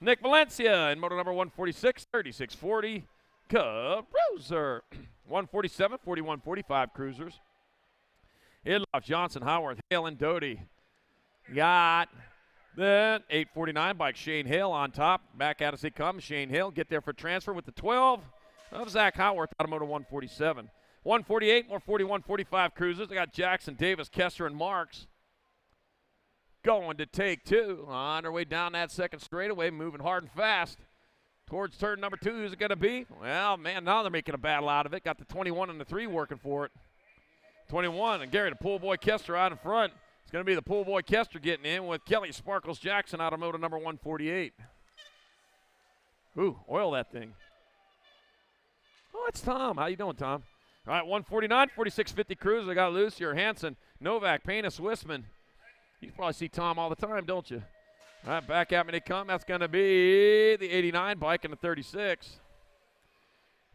Nick Valencia in moto number 146, 3640 Cruiser. 147, 41-45 Cruisers. Idloff, Johnson, Howarth, Hale, and Doty. Got the 849 bike, Shane Hale on top. Back out as he comes. Shane Hale get there for transfer with the 12 of Zach Howarth out of moto 147. 148, more 41-45 Cruisers. I got Jackson, Davis, Kester, and Marks. Going to take 2 on their way down that second straightaway, moving hard and fast towards turn number 2. Who's it going to be? Well, man, now they're making a battle out of it. Got the 21 and the 3 working for it. 21, and Gary, the pool boy Kester out in front. It's going to be the pool boy Kester getting in with Kelly Sparkles Jackson out of moto number 148. Ooh, oil that thing. Oh, it's Tom. How you doing, Tom? All right, 149, 4650 Cruiser. I got Lucier, Hanson, Novak, Payne, Swissman. You probably see Tom all the time, don't you? All right, back at me they come. That's going to be the 89 bike and the 36.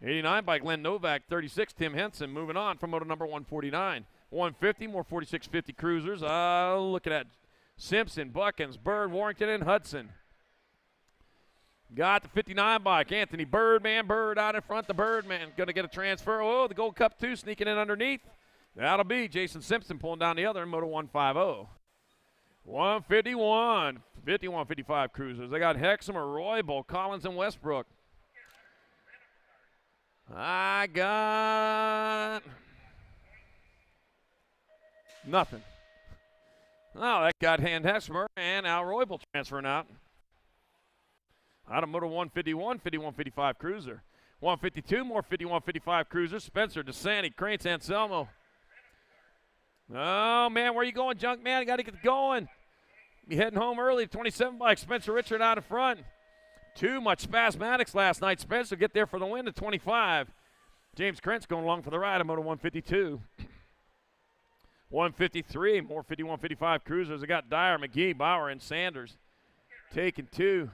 89 bike, Len Novak. 36, Tim Henson. Moving on from moto number 149. 150, more 4650 Cruisers. Looking at Simpson, Buckins, Bird, Warrington, and Hudson. Got the 59 bike, Anthony Birdman. Bird out in front. The Birdman going to get a transfer. Oh, the Gold Cup 2 sneaking in underneath. That'll be Jason Simpson pulling down the other in moto 150. 151, 51-55 Cruisers. They got Hexamer, Roybal, Collins, and Westbrook. I got nothing. Oh, that got Hand Hexamer and Al Roybal transferring out. Out of moto 151, 51-55 Cruiser. 152, more 51-55 Cruiser. Spencer, DeSanti, Cranes, Anselmo. Oh, man, where you going, Junk Man? You got to get going. Be heading home early. 27 bike, Spencer Richard out in front. Too much spasmatics last night. Spencer get there for the win to 25. James Krentz going along for the ride at moto 152. 153, more 51-55 Cruisers. I got Dyer, McGee, Bauer, and Sanders. Taking 2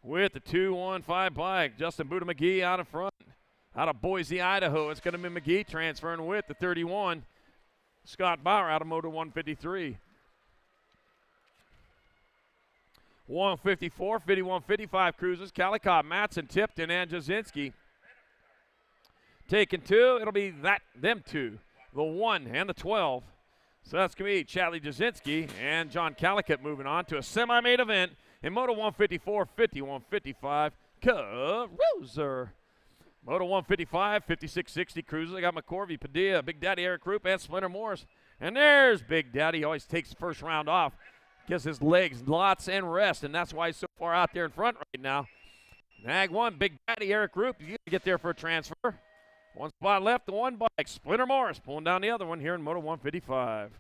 with the 215 bike. Justin Buddha McGee out in front. Out of Boise, Idaho. It's going to be McGee transferring with the 31. Scott Bauer out of moto 153. 154, 51-55 Cruisers. Calicott, Matson, Tipton, and Jasinski. Taking 2. It'll be them 2. The 1 and the 12. So that's going to be Chatley Jasinski and John Calicott moving on to a semi-main event in moto 154, 51-55 Cruiser. Moto 155, 56-60 Cruisers. I got McCorvey, Padilla, Big Daddy Eric Roop, and Splinter Morris. And there's Big Daddy. He always takes the first round off. Gives his legs lots and rest, and that's why he's so far out there in front right now. Nag 1, Big Daddy Eric Roop. You get there for a transfer. 1 spot left, the 1 bike. Splinter Morris pulling down the other one here in moto 155.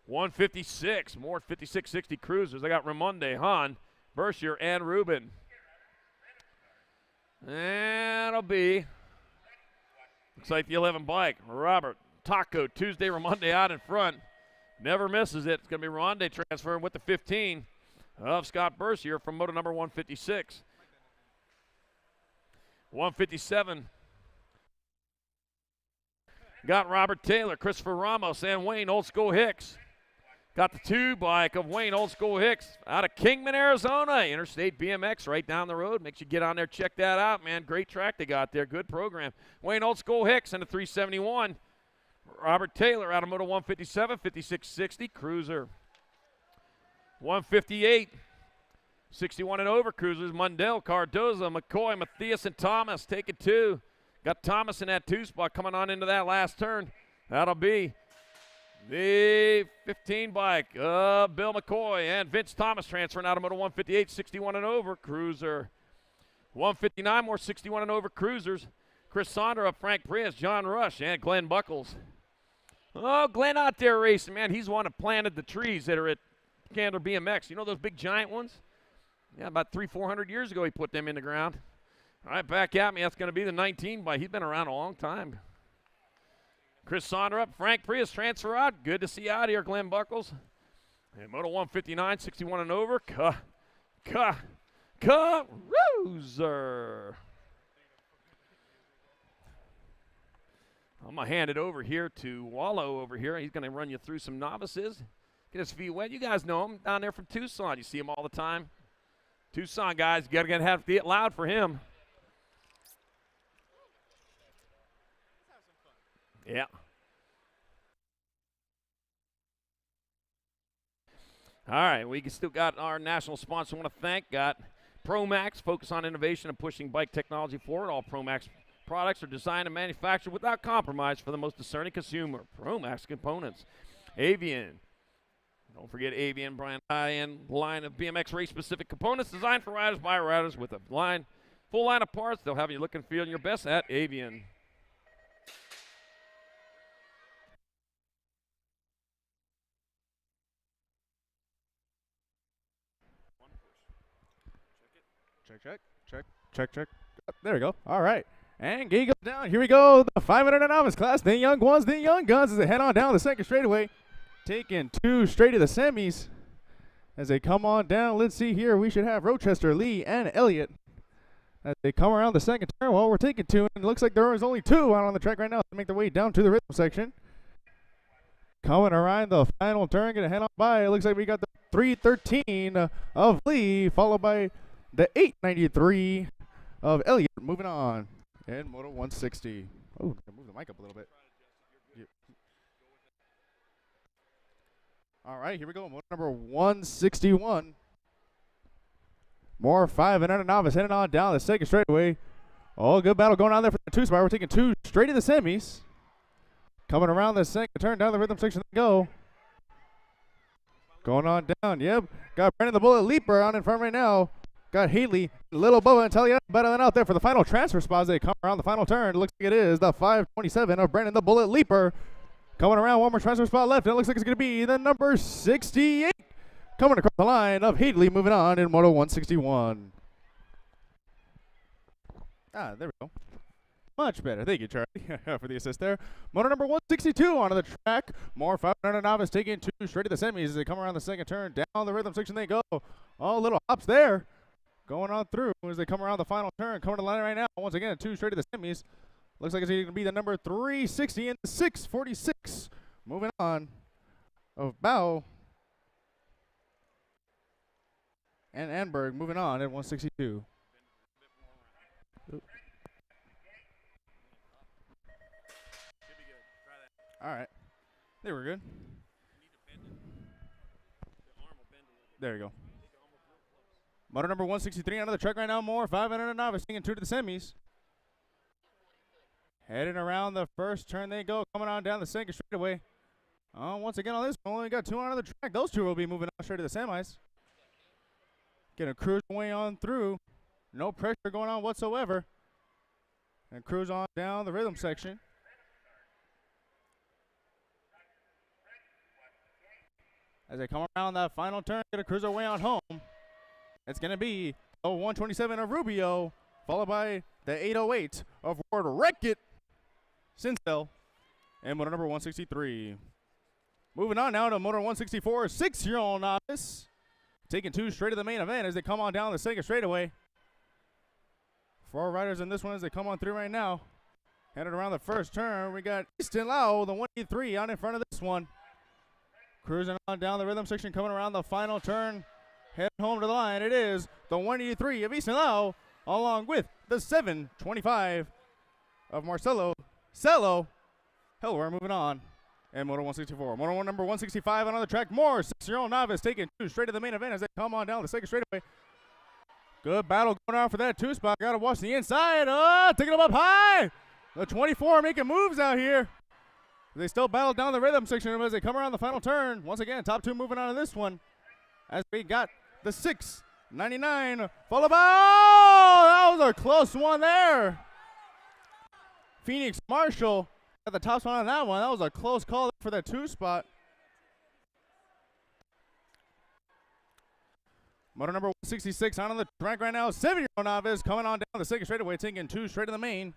156, more 56-60 Cruisers. I got Ramonde, Hahn, Berkshire, and Rubin. That'll be, looks like the 11 bike. Robert, Taco, Tuesday, Ramonde out in front. never misses it. It's going to be Ronde transferring with the 15 of Scott Bercier from moto number 156. 157. Got Robert Taylor, Christopher Ramos, and Wayne Old School Hicks. Got the 2 bike of Wayne Old School Hicks out of Kingman, Arizona. Interstate BMX right down the road. Make sure you get on there, check that out, man. Great track they got there. Good program. Wayne Old School Hicks in the 371. Robert Taylor out of Moto 157, 5660 Cruiser. 158, 61 and over cruisers. Mundell, Cardoza, McCoy, Matthias, and Thomas taking 2. Got Thomas in that 2 spot coming on into that last turn. That'll be the 15 bike of Bill McCoy and Vince Thomas transferring out of Moto 158, 61 and over cruiser. 159 more 61 and over cruisers. Chris Saunders up Frank Prius, John Rush, and Glenn Buckles. Oh, Glenn out there racing, man. He's the one that planted the trees that are at Candler BMX. You know those big giant ones? Yeah, about 300-400 years ago he put them in the ground. All right, back at me. That's going to be the 19 bike. He's been around a long time. Chris Saunders up, Frank Prius transfer out. Good to see you out here, Glenn Buckles. And Moto 159, 61 and over. Cruiser. I'm going to hand it over here to Wallow over here. He's going to run you through some novices. Get his feet wet. You guys know him down there from Tucson. You see him all the time. Tucson guys, you got to have to get loud for him. Yeah. All right, we still got our national sponsor I want to thank. Got ProMax, focus on innovation and pushing bike technology forward. All ProMax products are designed and manufactured without compromise for the most discerning consumer. ProMax components. Avian. Don't forget Avian, brand high-end line of BMX race-specific components designed for riders by riders with a full line of parts. They'll have you looking and feeling your best at Avian. Check. There we go. All right. And gate goes down. Here we go. The 500 novice class. The young ones, the young guns as they head on down the second straightaway. Taking 2 straight to the semis. As they come on down, let's see here. We should have Rochester, Lee, and Elliott. As they come around the second turn, well, we're taking 2. And it looks like there is only 2 out on the track right now to make their way down to the rhythm section. Coming around the final turn, going to head on by. It looks like we got the 313 of Lee, followed by the 893 of Elliott. Moving on. And Moto 160. Oh, gonna move the mic up a little bit. Yep. All right, here we go. Moto number 161. More 500 novice heading on down the second straightaway. Oh, good battle going on there for the 2 spot. We're taking 2 straight to the semis. Coming around the second turn down the rhythm section. They go. Going on down. Yep. Got Brandon the Bullet Leaper on in front right now. Got Haley, Little Bubba, and Talia battling out there for the final transfer spots. They come around the final turn. It looks like it is the 527 of Brandon the Bullet Leaper. Coming around, one more transfer spot left. And it looks like it's going to be the number 68. Coming across the line of Haley, moving on in Moto 161. There we go. Much better. Thank you, Charlie, for the assist there. Moto number 162 onto the track. More 500 novice taking 2 straight to the semis as they come around the second turn. Down the rhythm section they go. All little hops there. Going on through as they come around the final turn. Coming to the line right now. Once again, 2 straight to the semis. Looks like it's going to be the number 360 and the 646. Moving on of Bao and Anberg moving on at 162. All right. They were good. There you go. Motor number 163 onto the track right now. More 500 novice taking 2 to the semis. Heading around the first turn they go. Coming on down the second straightaway. Once again on this one, only got 2 onto the track. Those 2 will be moving on straight to the semis. Gonna cruise way on through. No pressure going on whatsoever. And cruise on down the rhythm section. As they come around that final turn, gonna cruise our way on home. It's gonna be the 127 of Rubio, followed by the 808 of Ward Wreck-It Sinsel, and motor number 163. Moving on now to motor 164, 6-year-old novice. Taking 2 straight to the main event as they come on down the second straightaway. 4 riders in this one as they come on through right now. Headed around the first turn, we got Easton Lau, the 183, out in front of this one. Cruising on down the rhythm section, coming around the final turn. Heading home to the line, it is the 183 of Easton Lau, along with the 725 of Marcelo Cello. Hell, we're moving on. And motor 164. Motor number 165 on the track. More 6-year-old novice taking 2 straight to the main event as they come on down the second straightaway. Good battle going on for that 2 spot. Got to watch the inside. Taking them up high. The 24 making moves out here. They still battle down the rhythm section as they come around the final turn. Once again, top 2 moving on to this one. As we got the 699 followed by. Oh, that was a close one there. Phoenix Marshall got the top spot on that one. That was a close call for that 2 spot. Motor number 166 on the track right now. 7-year-old novice coming on down the second straightaway, taking 2 straight to the main.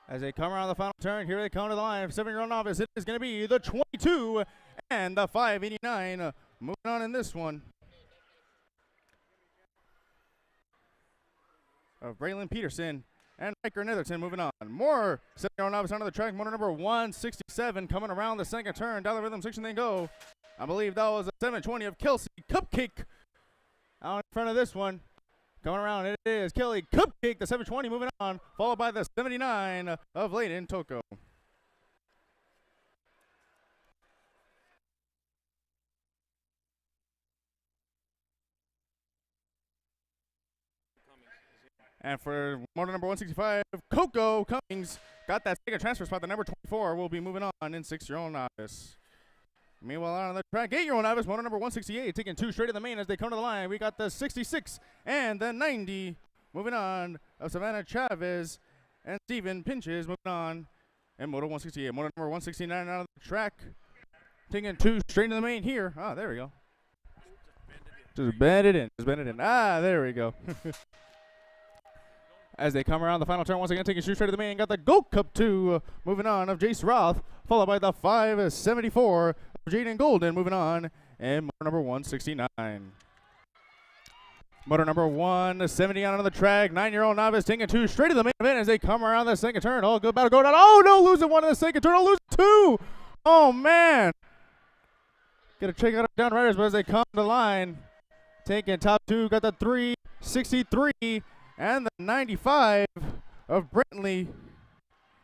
As they come around the final turn, here they come to the line. 7-year-old novice, it is going to be the 22 and the 589. Moving on in this one. Of Braylon Peterson and Riker Netherton moving on. More 7-year-old novice onto the track. Motor number 167 coming around the second turn. Down the rhythm section they go. I believe that was a 720 of Kelsey Cupcake out in front of this one. Coming around, it is Kelly Cupcake, the 720 moving on, followed by the 79 of Layden Toko. And for motor number 165, Coco Cummings got that second transfer spot. The number 24 will be moving on in 6-year-old novice. Meanwhile, on the track, 8-year-old novice, motor number 168, taking 2 straight to the main as they come to the line. We got the 66 and the 90 moving on of Savannah Chavez and Steven Pinches moving on. And motor 168, motor number 169 out of the track, taking 2 straight to the main here. Ah, there we go. Just bend it in. Just bend it in. Ah, there we go. As they come around the final turn, once again, taking 2 straight to the main. Got the Gold Cup 2 moving on of Jace Roth, followed by the 574 of Jaden Golden moving on. And motor number 169. Motor number 170 on the track. 9-year-old novice taking 2 straight to the main event as they come around the second turn. Oh, good battle going on. Oh, no, losing 1 in the second turn. Oh, losing 2. Oh, man. Get a check out of down riders, but as they come to the line, taking top 2, got the 363 and the 95 of Brentley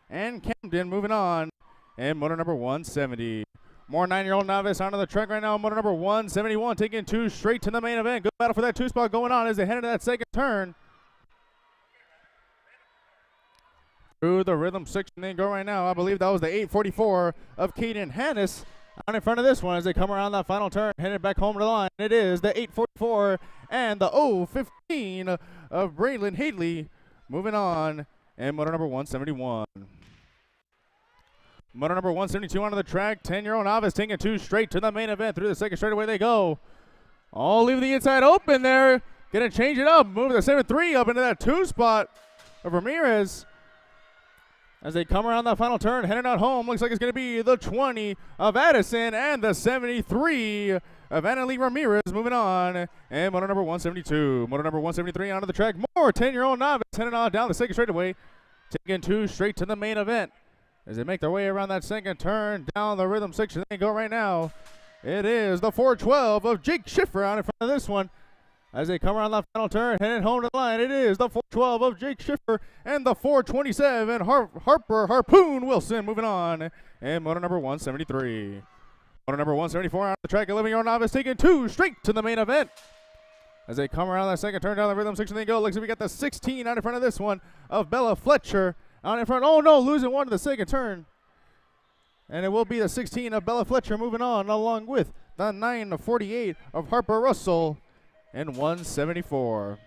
and Camden moving on. And motor number 170. More 9-year-old novice onto the track right now. Motor number 171 taking 2 straight to the main event. Good battle for that 2 spot going on as they head into that second turn. Through the rhythm section they go right now. I believe that was the 844 of Caden Hannes out in front of this one as they come around that final turn, headed back home to the line. It is the 844 and the 015 of Braylon Hadley moving on. And motor number 171. Motor number 172 onto the track. 10-year-old novice taking 2 straight to the main event. Through the second straightaway they go. All leave the inside open there. Gonna change it up. Move the 7-3 up into that 2 spot of Ramirez. As they come around that final turn, heading out home. Looks like it's gonna be the 20 of Addison and the 73 of Annalie Ramirez moving on. And motor number 172. Motor number 173 onto the track. More 10-year-old novice heading on down the second straightaway. Taking 2 straight to the main event. As they make their way around that second turn, down the rhythm section they go right now. It is the 412 of Jake Schiffer out in front of this one. As they come around that final turn, heading home to the line, it is the 412 of Jake Schiffer and the 427 Harper Harpoon Wilson moving on. And motor number 173. Motor number 174 on the track, 11-year-old novice taking 2 straight to the main event. As they come around that second turn, down the rhythm section they go. Looks like we got the 16 out in front of this one of Bella Fletcher. Out in front. Oh, no, losing 1 to the second turn. And it will be the 16 of Bella Fletcher moving on, along with the 948 of Harper Russell and 174.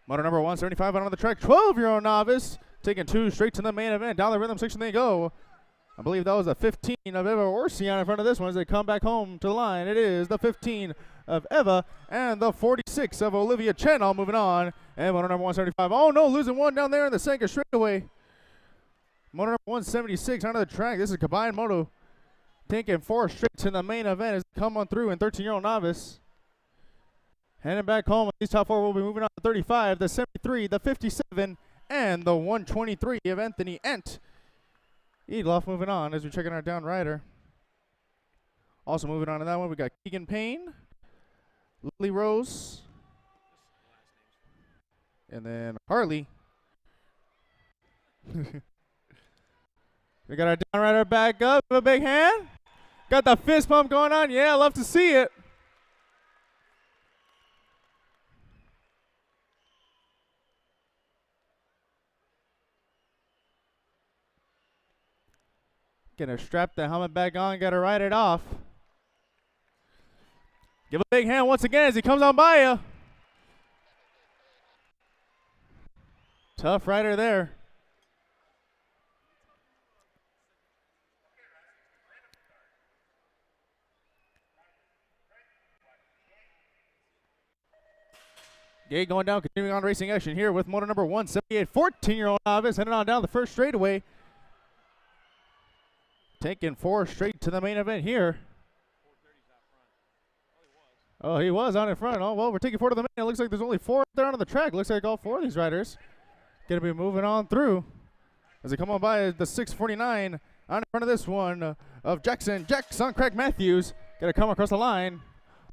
Motor number 175 on the track. 12-year-old novice taking 2 straight to the main event. Down the rhythm section they go. I believe that was the 15 of Eva Orsion in front of this one as they come back home to the line. It is the 15 of Eva and the 46 of Olivia Channel moving on. And motor number 175. Oh no, losing one down there in the second straightaway. Motor number 176 onto the track. This is combined moto taking 4 straight to the main event as they come on through in 13-year-old novice. Heading back home. These top 4 will be moving on to 35, the 73, the 57, and the 123 of Anthony Ent. Edloff moving on as we're checking our down rider. Also moving on to that one, we got Keegan Payne, Lily Rose, and then Harley. We got our down rider back up. A big hand. Got the fist pump going on. Yeah, love to see it. Gonna strap the helmet back on, gotta ride it off. Give a big hand once again as he comes on by you. Tough rider there. Gay going down, continuing on racing action here with motor number 178, 14-year-old novice, heading on down the first straightaway. Taking 4 straight to the main event here. Oh, he was on in front. Oh, well, we're taking 4 to the main. It looks like there's only 4 there on the track. Looks like all 4 of these riders going to be moving on through as they come on by the 649 on in front of this one of Jackson Craig Matthews. Going to come across the line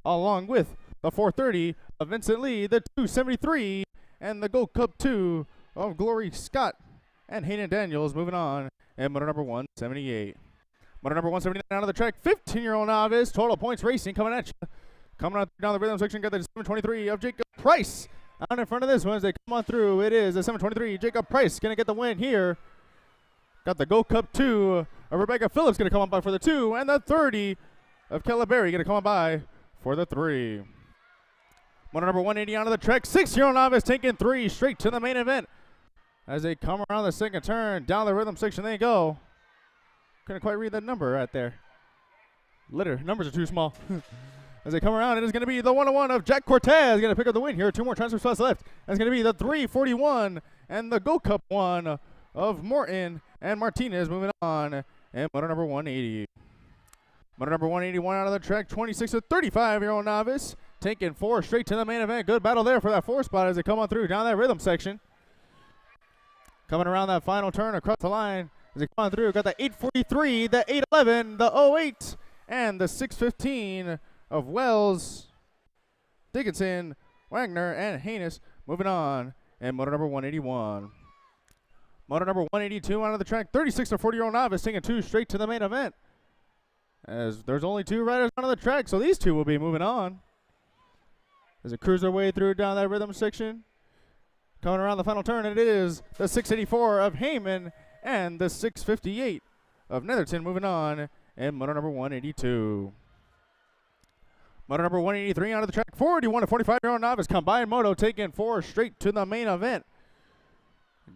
along with the 430 of Vincent Lee, the 273, and the Gold Cup 2 of Glory Scott and Hayden Daniels moving on. And motor number 178. Motor number 179 out of the track, 15-year-old novice, Total Points Racing coming at you. Coming on down the rhythm section, got the 723 of Jacob Price out in front of this one as they come on through. It is the 723, Jacob Price going to get the win here. Got the Gold Cup 2 of Rebecca Phillips going to come on by for the 2, and the 30 of Kella Berry going to come on by for the 3. Motor number 180 onto the track, 6-year-old novice taking 3 straight to the main event. As they come around the second turn, down the rhythm section they go. Couldn't quite read that number right there. Numbers are too small. As they come around, it is going to be the 101 of Jack Cortez. Going to pick up the win here. 2 more transfer spots left. That's going to be the 341 and the Gold Cup 1 of Morton and Martinez moving on. And motor number 180. Motor number 181 out of the track, 26 to 35-year-old novice. Taking 4 straight to the main event. Good battle there for that 4 spot as they come on through down that rhythm section. Coming around that final turn across the line. As they come on through, got the 843, the 811, the 08, and the 615 of Wells, Dickinson, Wagner, and Haynes moving on. And motor number 181. Motor number 182 out of the track, 36 to 40-year-old novice, taking 2 straight to the main event. As there's only 2 riders on the track, so these 2 will be moving on. As they cruise their way through down that rhythm section. Coming around the final turn, it is the 684 of Heyman and the 658 of Netherton moving on. And motor number 182. Motor number 183 out of the track, 41 to 45-year-old novice combined moto taking 4 straight to the main event.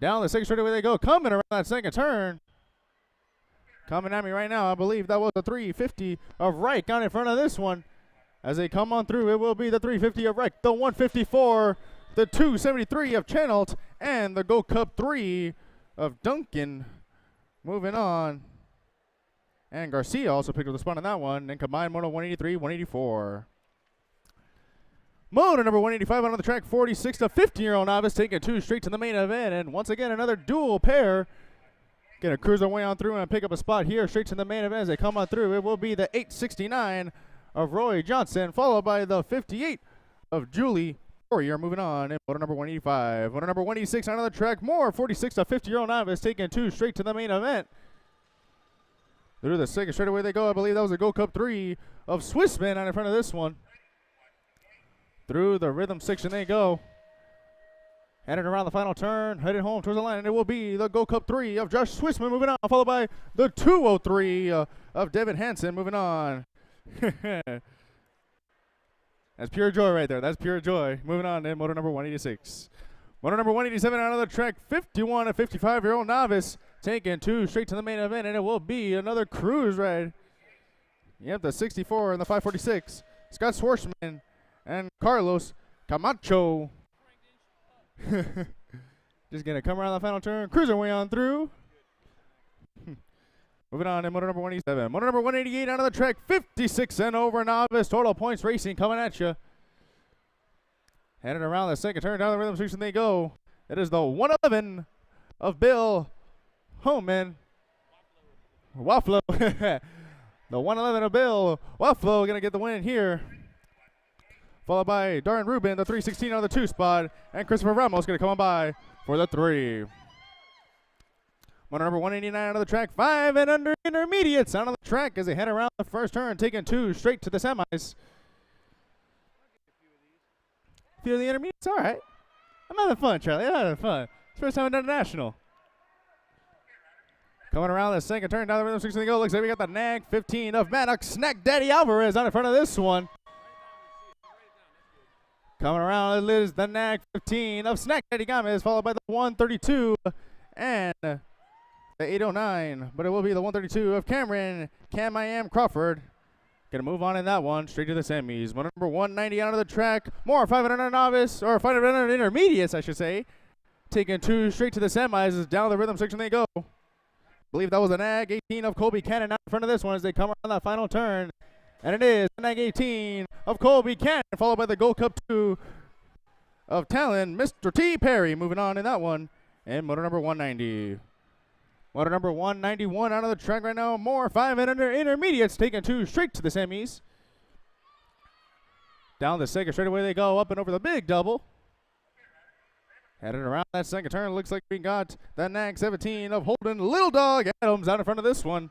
Down the second straightaway they go, coming around that second turn. Coming at me right now, I believe that was the 350 of Reich on in front of this one. As they come on through, it will be the 350 of Reich, the 154, the 273 of Chenault, and the Gold Cup 3 of Duncan moving on. And Garcia also picked up the spot on that one. And combined moto 183, 184. Motor number 185 on the track, 46 to 15-year-old novice, taking 2 straight to the main event. And once again, another dual pair. Going to cruise their way on through and pick up a spot here straight to the main event as they come on through. It will be the 869 of Roy Johnson, followed by the 58 of Julie Warrior moving on. And motor number 185. Motor number 186 on the track, more 46 to 50-year-old novice, taking 2 straight to the main event. Through the second straightaway they go. I believe that was a Gold Cup 3 of Swissman on in front of this one. Through the rhythm section they go. Headed around the final turn, headed home towards the line, and it will be the Gold Cup 3 of Josh Swissman moving on, followed by the 203 of Devin Hansen moving on. That's pure joy right there. That's pure joy. Moving on in motor number 186. Motor number 187 out of the track, 51 to 55-year-old novice, taking 2 straight to the main event, and it will be another cruise ride. Yep, the 64 and the 546. Scott Schwartzman and Carlos Camacho. Just going to come around the final turn, cruise our way on through. Moving on to motor number 187. Motor number 188 out of the track, 56 and over novice. Total Points Racing coming at you. Headed around the second turn, down the rhythm section they go. It is the 111 of Bill Homan. Waflo. The 111 of Bill Waflo going to get the win here. Followed by Darren Rubin, the 316 on the 2 spot. And Christopher Ramos going to come on by for the 3. Motor number 189 out of the track, 5 and under intermediates out of the track as they head around the first turn, taking 2 straight to the semis. Few of the intermediates, all right. I'm having fun, Charlie. I'm having fun. It's the first time I've done a national. Coming around the second turn, down the rhythm section they go. Looks like we got the Nag 15 of Maddox. Snack Daddy Alvarez on in front of this one. Coming around, it is the Nag 15 of Snack Daddy Gomez, followed by the 132 and the 809. But it will be the 132 of Cameron Cam I Am Crawford. Gonna move on in that one, straight to the semis. Motor number 190 out of the track. More 500 novice, or 500 intermediates, I should say. Taking 2 straight to the semis as down the rhythm section they go. Believe that was the Nag 18 of Colby Cannon out in front of this one as they come around that final turn. And it is the Nag 18 of Colby Cannon, followed by the Gold Cup 2 of Talon, Mr. T. Perry, moving on in that one. And motor number 190. Motor number 191 out of the track right now. More 5 and under intermediates, taking 2 straight to the semis. Down the second straightaway they go, up and over the big double. Headed around that second turn, looks like we got the Nag 17 of Holden Little Dog Adams out in front of this one.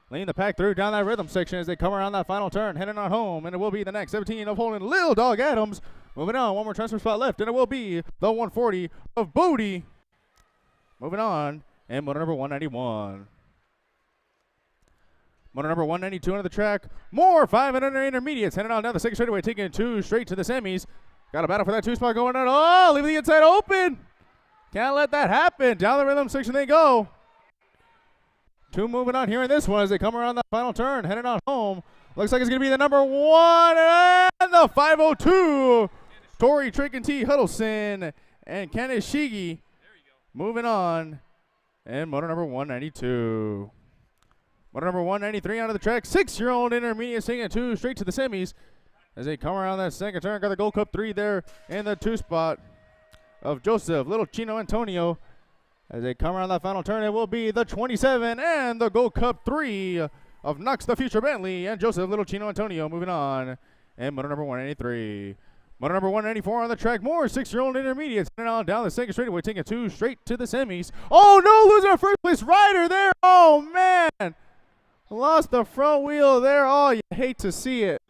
Leading the pack through down that rhythm section as they come around that final turn, heading on home, and it will be the Nag 17 of Holden Little Dog Adams. Moving on, one more transfer spot left, and it will be the 140 of Bodie. Moving on, and motor number 191. Motor number 192 on the track. More 5 and under intermediates, heading on down the second straightaway, taking 2 straight to the semis. Got a battle for that 2 spot going on. Oh, leaving the inside open. Can't let that happen. Down the rhythm section they go. 2 moving on here in this one as they come around the final turn, heading on home. Looks like it's going to be the number 1 and the 502. Tori Trick T. Huddleston and Kenneth Shigi moving on. And motor number 192. Motor number 193 out of the track. 6-year-old intermediate taking 2 straight to the semis. As they come around that second turn, got the Gold Cup 3 there in the 2 spot of Joseph Little Chino Antonio. As they come around that final turn, it will be the 27 and the Gold Cup 3 of Knox the Future Bentley and Joseph Little Chino Antonio moving on. And motor number 183. Motor number 194 on the track. More 6-year-old intermediates heading on down the second straightaway, taking 2 straight to the semis. Oh no, losing our first place rider there. Oh man, lost the front wheel there. Oh, you hate to see it.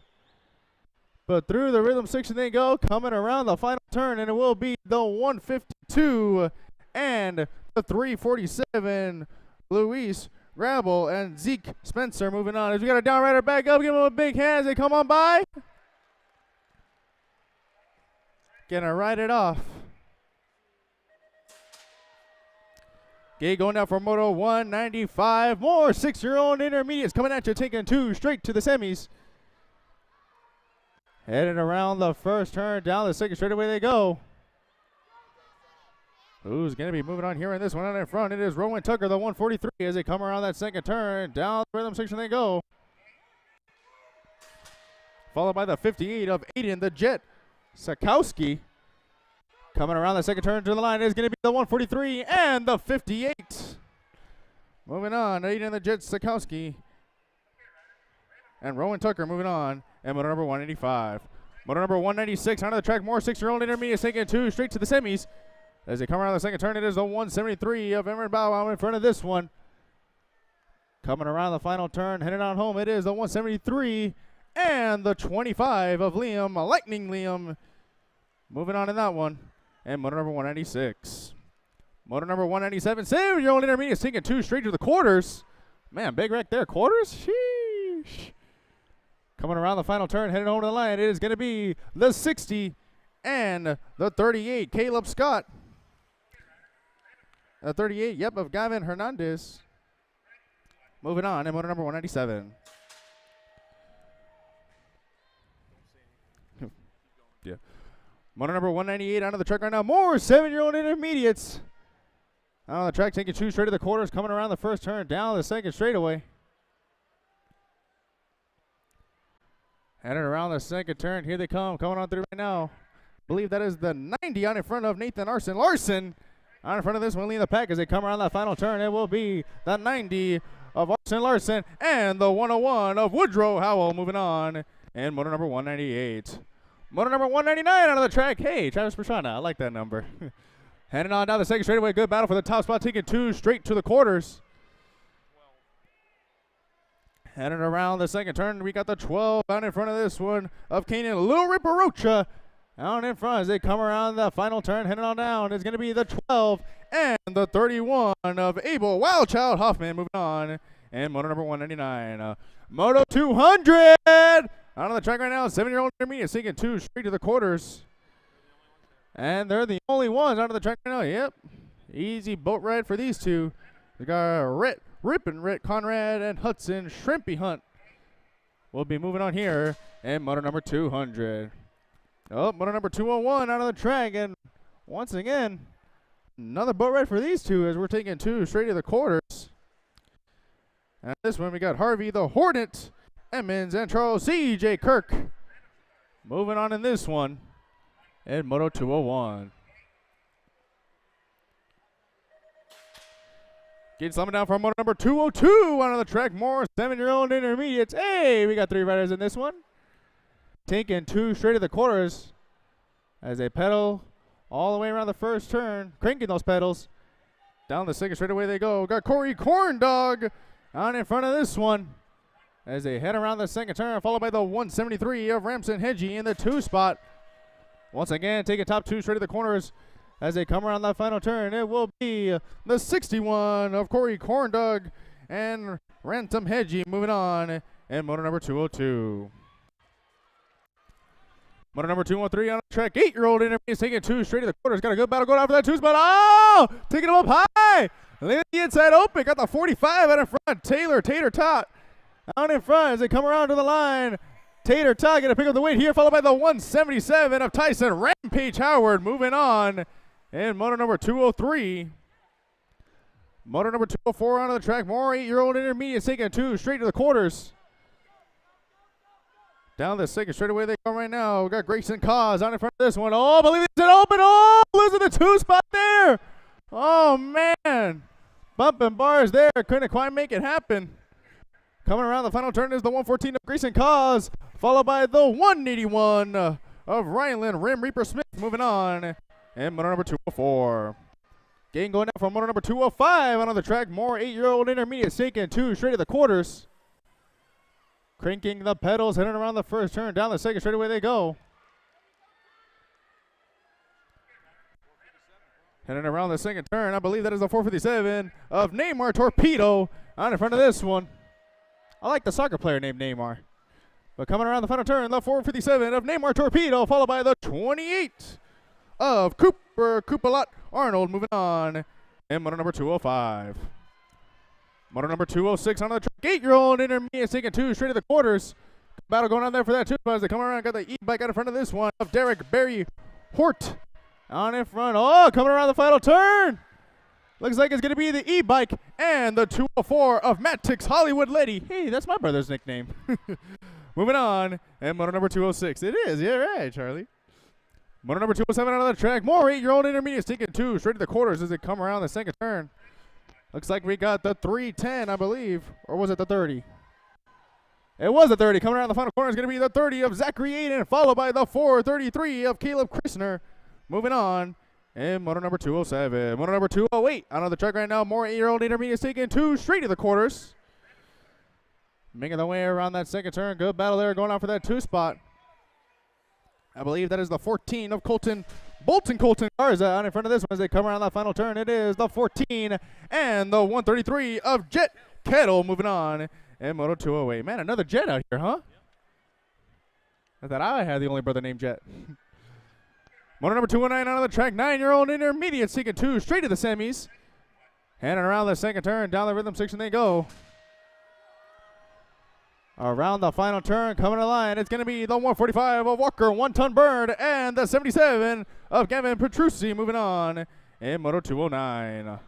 But through the rhythm section they go, coming around the final turn, and it will be the 152 and the 347, Luis Rabel and Zeke Spencer moving on. As we got a down rider back up, give them a big hand as they come on by. Gonna ride it off. Okay, going down for moto 195. More 6-year-old intermediates coming at you, taking 2 straight to the semis. Heading around the first turn, down the second straightaway they go. Who's going to be moving on here in this one? On in front, it is Rowan Tucker, the 143, as they come around that second turn. Down the rhythm section they go. Followed by the 58 of Aiden, the Jet Sakowski. Coming around the second turn to the line is going to be the 143 and the 58. Moving on, Aiden, the Jet Sakowski. And Rowan Tucker moving on. And motor number 185. Motor number 196 out of the track. More 6-year-old intermediates taking 2 straight to the semis. As they come around the second turn, it is the 173 of Emery Bow Wow in front of this one. Coming around the final turn, heading on home, it is the 173 and the 25 of Liam, Lightning Liam. Moving on in that one. And motor number 196. Motor number 197, 7-year-old intermediates taking 2 straight to the quarters. Man, big wreck there. Quarters? Sheesh. Coming around the final turn, heading over to the line, it is going to be the 60 and the 38, Caleb Scott. 38, yep, of Gavin Hernandez. Moving on, and motor number 197. Yeah. Motor number 198 onto the track right now. More 7-year-old intermediates. On the track, taking 2 straight to the quarters, coming around the first turn, down the second straightaway. Headed around the second turn. Here they come, coming on through right now. Believe that is the 90 on in front of Nathan Larson. Larson on in front of this one, leading the pack as they come around that final turn. It will be the 90 of Arson Larson and the 101 of Woodrow Howell moving on. And motor number 198. Motor number 199 out of the track. Hey, Travis Prashana, I like that number. Heading on down the second straightaway. Good battle for the top spot, taking 2 straight to the quarters. Heading around the second turn, we got the 12 out in front of this one of Kanan Lil Ripper Rocha. Out in front as they come around the final turn, heading on down. It's going to be the 12 and the 31 of Abel Wildchild Hoffman moving on. And motor number 199. Moto 200 out on the track right now. 7-year-old intermediate sinking 2 straight to the quarters. And they're the only ones out of the track right now. Yep. Easy boat ride for these two. We got Rip Conrad and Hudson Shrimpy Hunt. We'll be moving on here. And motor number 200. Oh, motor number 201 out of the track. And once again, another boat ride for these two as we're taking 2 straight to the quarters. And this one we got Harvey the Hornet Emmons and Charles C.J. Kirk. Moving on in this one. And moto 201. Getting slumming down from motor number 202 out of the track. More 7-year-old intermediates. Hey, we got 3 riders in this one. Taking 2 straight to the quarters as they pedal all the way around the first turn. Cranking those pedals. Down the second straightaway they go. Got Corey Corndog on in front of this one as they head around the second turn, followed by the 173 of Ramson Hedgie in the 2 spot. Once again, taking top 2 straight to the corners as they come around that final turn. It will be the 61 of Corey Corndog and Ramson Hedgie moving on. And motor number 202. Motor number 213 on the track. 8-year-old intermediate taking 2 straight to the quarters. Got a good battle going after that 2 spot. Oh! Taking him up high. Leaving the inside open. Got the 45 out in front. Tater Tot out in front as they come around to the line. Tater Tot going to pick up the weight here, followed by the 177 of Tyson Rampage Howard moving on. And motor number 203. Motor number 204 onto the track. More 8-year-old intermediate taking 2 straight to the quarters. Down the second straightaway they come right now. We got Grayson Cause out in front of this one. Oh, I believe it's an open. Oh, losing the 2 spot there. Oh, man. Bumping bars there. Couldn't quite make it happen. Coming around the final turn is the 114 of Grayson Cause, followed by the 181 of Ryland Rim Reaper Smith moving on. And motor number 204. Getting going down from motor number 205 on the track. More 8-year-old intermediate sinking 2 straight to the quarters. Cranking the pedals, heading around the first turn. Down the second straightaway they go. Heading around the second turn, I believe that is the 457 of Neymar Torpedo on in front of this one. I like the soccer player named Neymar. But coming around the final turn, the 457 of Neymar Torpedo, followed by the 28 of Coopalot Arnold moving on. And motor number 205. Motor number 206 on the track. 8-year-old intermediate taking 2 straight to the quarters. Battle going on there for that too. As they come around, got the e-bike out in front of this one of Derek Barry Hort on in front. Oh, coming around the final turn. Looks like it's going to be the e-bike and the 204 of Matt Tix Hollywood Letty. Hey, that's my brother's nickname. Moving on. And motor number 206. It is. Yeah, right, Charlie. Motor number 207 out of the track. More 8-year-old intermediates taking 2 straight to the quarters as they come around the second turn. Looks like we got the 310, I believe. Or was it the 30? It was the 30. Coming around the final corner is going to be the 30 of Zachary Aiden, followed by the 433 of Caleb Christner. Moving on. And motor number 207. Motor number 208 out on the track right now. More 8-year-old intermediates taking 2 straight to the quarters. Making their way around that second turn. Good battle there going on for that 2 spot. I believe that is the 14 of Bolton Garza out in front of this one as they come around that final turn. It is the 14 and the 133 of Jet Kettle moving on. And moto 208. Man, another Jet out here, huh? I thought I had the only brother named Jet. Motor number 219 out of the track. 9-year-old intermediate seeking 2 straight to the semis. Heading around the second turn, down the rhythm section they go. Around the final turn, coming to the line, it's going to be the 145 of Walker, 1-ton bird, and the 77 of Gavin Petrucci moving on in Moto 209.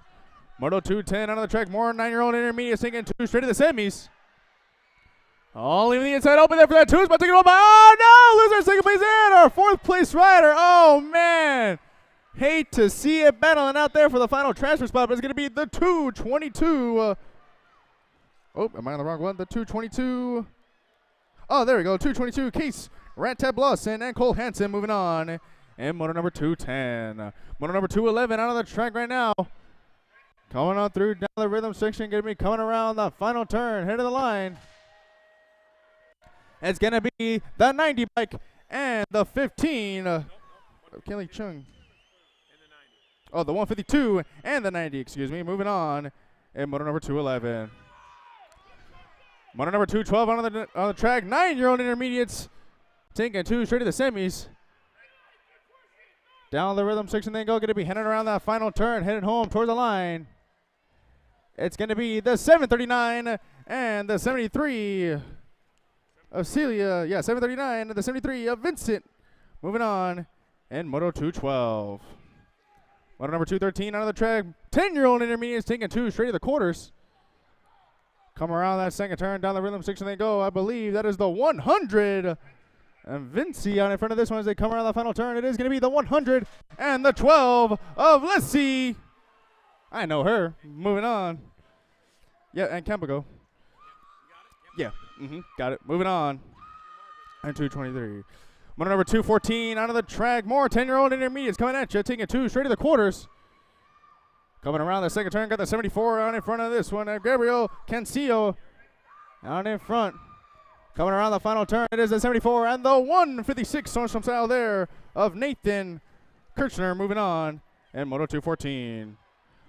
Moto 210 out of the track, more 9-year-old intermediate sinking 2 straight to the semis. All leaving the inside open there for that 2 spot. Taking over. Oh no! Loser second place in. Our 4th place rider. Oh man. Hate to see it battling out there for the final transfer spot, but it's going to be the 222. Oh, am I on the wrong one? The 222. Oh, there we go. 222 Case Rantab Lawson and Cole Hansen moving on. And motor number 210. Motor number 211 out of the track right now. Coming on through down the rhythm section. Going to be coming around the final turn. Head of the line. It's going to be the 90 bike and the 15 of Kelly Chung. Oh, the 152 and the 90, excuse me. Moving on. And motor number 211. Motor number 212 on the track. 9-year-old intermediates. Taking 2 straight to the semis. Down the rhythm section they go. Going to be heading around that final turn. Headed home towards the line. It's going to be the 739 and the 73 of Celia. Yeah, 739 and the 73 of Vincent. Moving on. And Moto 212. Moto number 213 out of the track. 10-year-old intermediates taking 2 straight to the quarters. Come around that second turn. Down the rhythm section they go. I believe that is the 100. And Vinci out in front of this one as they come around the final turn. It is going to be the 100 and the 12 of Let's See. I know her. Moving on. Yeah, and Kembago. Yeah, got it. Moving on. And 223. Motor number 214 out of the track. More 10-year-old intermediates coming at you, taking 2 straight to the quarters. Coming around the second turn, got the 74 out in front of this one. Gabriel Cancillo out in front. Coming around the final turn, it is the 74 and the 156 on some style there of Nathan Kirchner moving on. And Moto 214.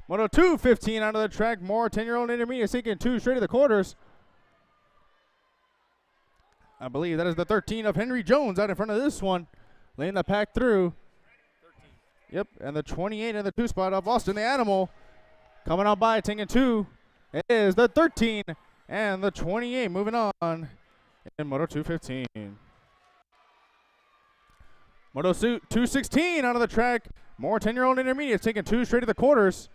Moto 215 out of the track. More 10-year-old intermediates taking 2 straight to the quarters. I believe that is the 13 of Henry Jones out in front of this one. Laying the pack through. 13. Yep, and the 28 in the 2 spot of Austin the Animal. Coming out by taking 2. It is the 13 and the 28 moving on in Moto 215. Moto 216 out of the track. More 10-year-old intermediates taking 2 straight to the quarters.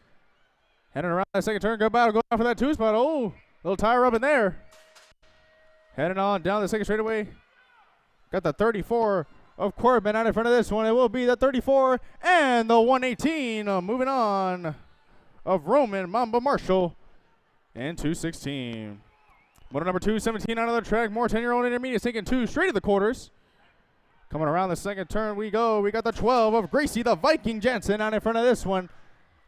Heading around that second turn. Go battle, go out for that 2 spot. Oh, little tire rub in there. Heading on down the second straightaway. Got the 34 of Corbin out in front of this one. It will be the 34 and the 118 moving on of Roman Mamba Marshall and 216. Motor number 217 out of the track. More 10-year-old intermediates taking 2 straight to the quarters. Coming around the second turn we go. We got the 12 of Gracie the Viking Jansen out in front of this one.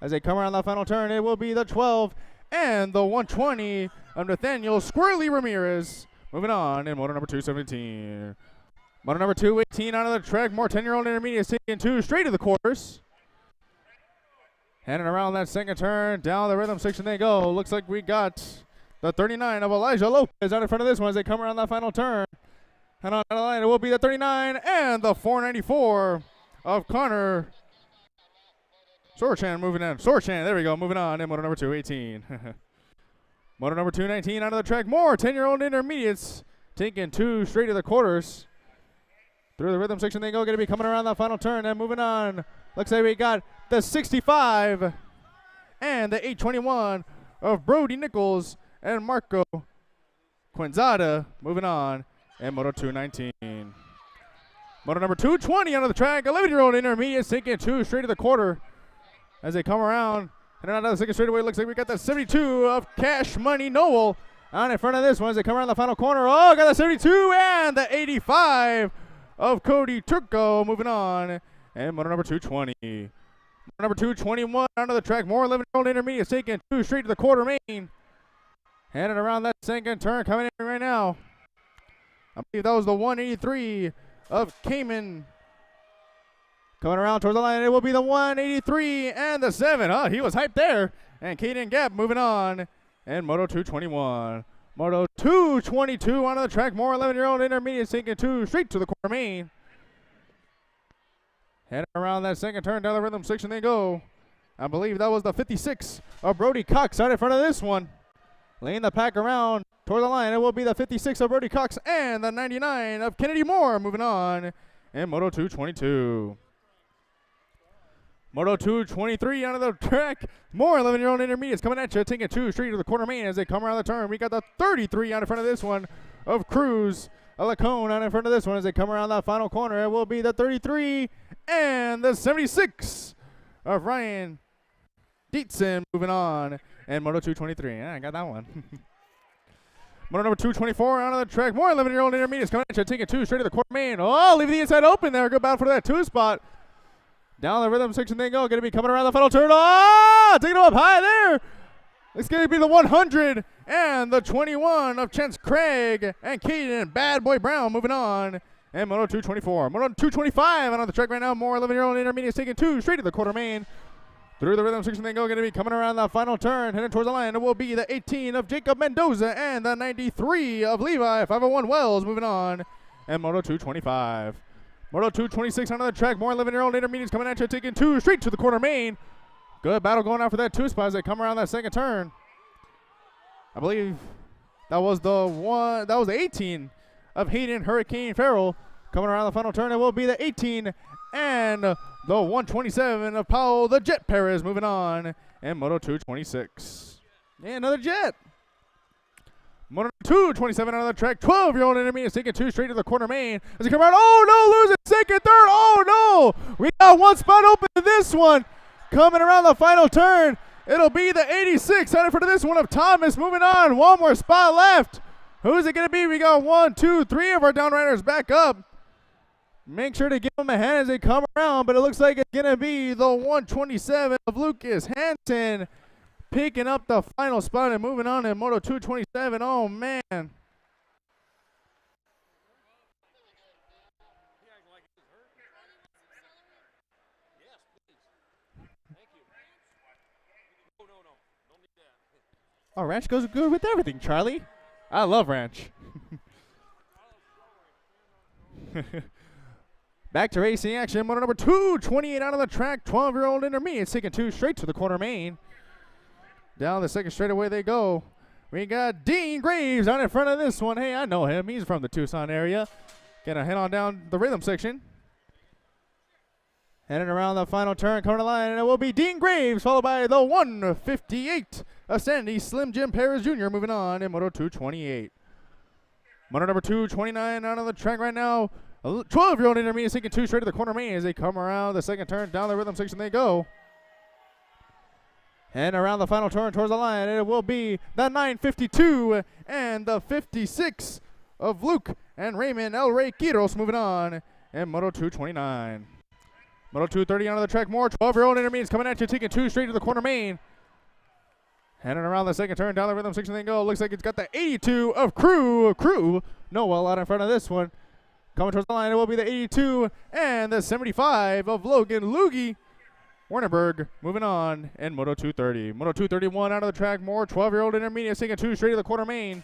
As they come around the final turn, it will be the 12 and the 120 of Nathaniel Squirrely Ramirez. Moving on in motor number 217. Motor number 218 out of the track. More 10-year-old intermediates taking 2 straight to the quarters. Heading around that second turn. Down the rhythm section they go. Looks like we got the 39 of Elijah Lopez out in front of this one as they come around that final turn. And on the line, it will be the 39 and the 494 of Connor Sorchan moving in. Sorchan, there we go, moving on in motor number 218. Motor number 219 out of the track. More 10-year-old intermediates taking 2 straight to the quarters. Through the rhythm section they go. Going to be coming around that final turn and moving on. Looks like we got the 65 and the 821 of Brody Nichols and Marco Quinzada moving on. And Moto 219. Moto number 220 out of the track. 11-year-old intermediates taking 2 straight to the quarter. As they come around. And out of the second straightaway, looks like we got the 72 of Cash Money Noel out in front of this one as they come around the final corner. Oh, got the 72 and the 85 of Cody Turco moving on. And motor number 220. Motor number 221 out of the track. More 11-year-old intermediates taking 2 straight to the quarter main. Heading around that second turn coming in right now. I believe that was the 183 of Cayman. Coming around towards the line, it will be the 183 and the 7. Oh, he was hyped there. And Caden Gap moving on. And Moto 221. Moto 222 onto the track. More 11-year-old intermediates taking 2 straight to the quarter main. Heading around that second turn down the rhythm section they go. I believe that was the 56 of Brody Cox out in front of this one. Laying the pack around toward the line. It will be the 56 of Brody Cox and the 99 of Kennedy Moore moving on in Moto 222. Moto 223 onto the track. More 11-year-old intermediates coming at you, taking 2 straight to the quarter main as they come around the turn. We got the 33 out in front of this one of Cruz. Alacone out in front of this one as they come around that final corner. It will be the 33 and the 76 of Ryan Dietzen moving on. And Moto 223. Yeah, I got that one. Moto number 224 onto the track. More 11-year-old intermediates coming at you, taking 2 straight to the quarter main. Oh, leaving the inside open there. Good battle for that 2 spot. Down the rhythm section they go. Going to be coming around the final turn. Oh, taking them up high there. It's going to be the 100 and the 21 of Chance Craig and Caden Bad Boy Brown moving on. And Moto 224. Moto 225 on the track right now. More 11-year-old intermediates taking 2 straight to the quarter main. Through the rhythm section they go. Going to be coming around the final turn. Heading towards the line. It will be the 18 of Jacob Mendoza and the 93 of Levi 501 Wells moving on. And Moto 225. Moto 226 onto the track. More 11-year-old intermediates coming at you, taking 2 straight to the quarter main. Good battle going out for that 2 spot as they come around that second turn. I believe that was the 18 of Hayden Hurricane Farrell coming around the final turn. It will be the 18 and the 127 of Powell the Jet Perez moving on. And Moto 226. Yeah, another Jet. Moto 227 on the track. 12-year-old intermediate taking 2 straight to the quarter main as they come around. Oh no, losing second, third. Oh no, we got 1 spot open to this one. Coming around the final turn, it'll be the 86 out in front of this one of Thomas moving on. 1 more spot left. Who's it going to be? We got 1, 2, 3 of our downriders back up. Make sure to give them a hand as they come around, but it looks like it's going to be the 127 of Lucas Hansen picking up the final spot and moving on in Moto 227. Oh, man. Oh, Ranch goes good with everything, Charlie. I love Ranch. Back to racing action. Motor number 228 out of the track. 12-year-old intermediate taking 2 straight to the quarter main. Down the second straightaway they go. We got Dean Graves out in front of this one. Hey, I know him. He's from the Tucson area. Gonna head on down the rhythm section. Heading around the final turn, coming to the line, and it will be Dean Graves, followed by the 158 of Sandy Slim Jim Perez Jr. moving on in Moto 228. Moto number 229 out on the track right now. A 12-year-old intermediate taking 2 straight to the corner main as they come around the second turn. Down the rhythm section they go. And around the final turn towards the line, it will be the 952 and the 56 of Luke and Raymond El Rey Quiros moving on in Moto 229. Moto 230 onto the track. More 12-year-old intermediates coming at you, taking 2 straight to the corner main. Heading around the second turn, down the rhythm section they go. Looks like it's got the 82 of Crew Noel out in front of this one. Coming towards the line, it will be the 82 and the 75 of Logan Loogie Wernerberg moving on in Moto 230. Moto 231 out of the track. More 12-year-old intermediates taking 2 straight to the quarter main.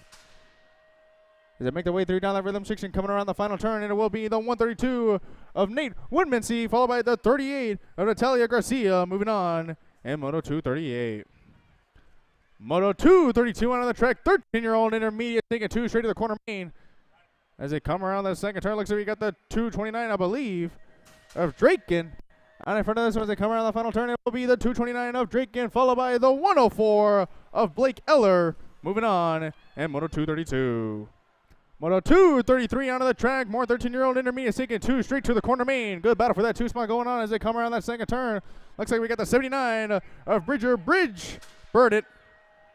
As they make their way through down that rhythm section, coming around the final turn, and it will be the 132 of Nate Woodmansey, followed by the 38 of Natalia Garcia, moving on in Moto 238. Moto 232 on the track, 13-year-old intermediate taking 2 straight to the corner main. As they come around the second turn, looks like we got the 229, I believe, of Draken. And in front of this one, as they come around the final turn, it will be the 229 of Draken, followed by the 104 of Blake Eller, moving on in Moto 232. Moto 233 onto the track. More 13-year-old intermediate taking 2 straight to the corner main. Good battle for that 2 spot going on as they come around that second turn. Looks like we got the 79 of Bridger Bridge Burdett.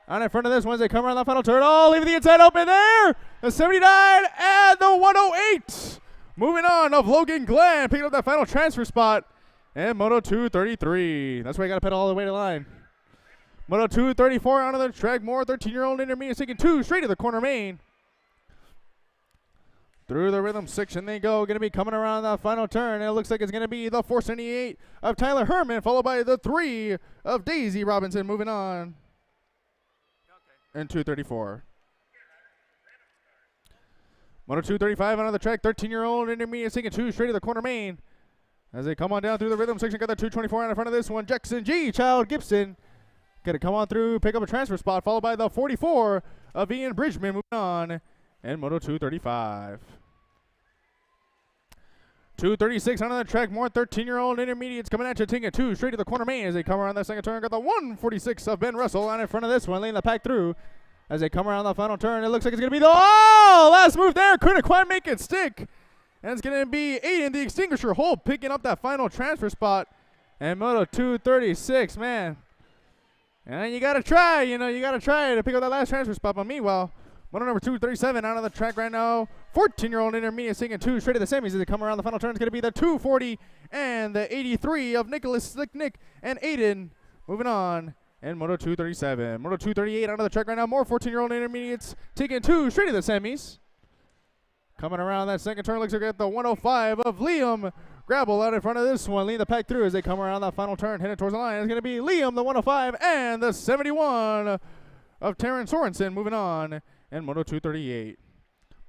And in front of this one as they come around that final turn. Oh, leaving the inside open there. The 79 and the 108. Moving on of Logan Glenn picking up that final transfer spot. And Moto 233. That's why you got to pedal all the way to the line. Moto 234 onto the track. More 13-year-old intermediate taking 2 straight to the corner main. Through the rhythm section they go. Going to be coming around that final turn. And it looks like it's going to be the 478 of Tyler Herman, followed by the 3 of Daisy Robinson moving on. And 234. Moto 235 onto the track. 13-year-old intermediate taking 2 straight to the corner main. As they come on down through the rhythm section, got the 224 out in front of this one. Jackson G. Child Gibson. Going to come on through, pick up a transfer spot, followed by the 44 of Ian Bridgman moving on. And Moto 235. 236 on the track, more 13-year-old intermediates coming at you, taking it 2 straight to the corner main as they come around that second turn. Got the 146 of Ben Russell on in front of this one, laying the pack through. As they come around the final turn, it looks like it's going to be the last move there. Couldn't quite make it stick. And it's going to be Aiden, the Extinguisher Hole, picking up that final transfer spot. And Moto 236, man. And you got to try, you got to try to pick up that last transfer spot. But meanwhile, Moto number 237 out on the track right now. 14-year-old intermediate taking 2 straight to the semis as they come around the final turn. It's going to be the 240 and the 83 of Nicholas Slick Nick and Aiden moving on. And Moto 237. Moto 238 out of the track right now. More 14-year-old intermediates taking 2 straight to the semis. Coming around that second turn, looks like at the 105 of Liam Grabble out in front of this one. Leading the pack through as they come around that final turn, headed towards the line. It's going to be Liam, the 105, and the 71 of Terrence Sorensen moving on. And Moto 238.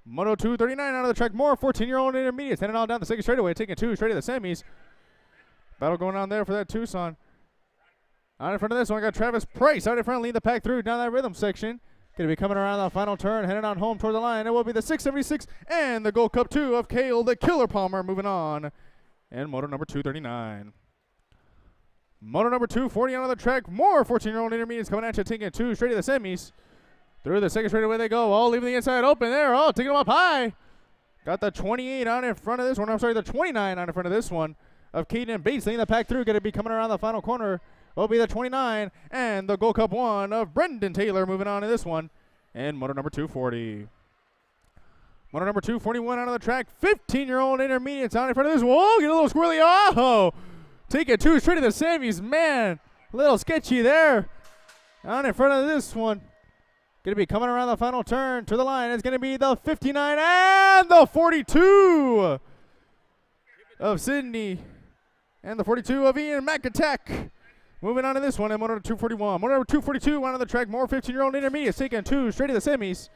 Moto 239 out of the track. More 14-year-old intermediates heading on down the second straightaway, taking 2 straight to the semis. Battle going on there for that Tucson. Out in front of this one, I got Travis Price out in front, leading the pack through down that rhythm section. Going to be coming around the final turn, heading on home toward the line. It will be the 676 and the Gold Cup 2 of Cale, the Killer Palmer, moving on. And motor number 239. Motor number 240 out of the track. More 14-year-old intermediates coming at you, taking 2 straight to the semis. Through the second straightaway they go, all leaving the inside open there, all taking them up high. Got the 28 on in front of this one. I'm sorry, the 29 on in front of this one of Caden Bates, leading the pack through. Going to be coming around the final corner. Will be the 29 and the Gold Cup 1 of Brendan Taylor moving on in this one. And motor number 240. Motor number 241 out of the track. 15-year-old intermediates out in front of this. Whoa, get a little squirrely. Oh, take it 2 straight to the semis. Man, a little sketchy there. Out in front of this one. Going to be coming around the final turn to the line. It's going to be the 59 and the 42 of Sydney. And the 42 of Ian McAttack. Moving on to this one, and motor 241. Motor 242 out of the track. More 15-year-old intermediates taking 2 straight to the semis.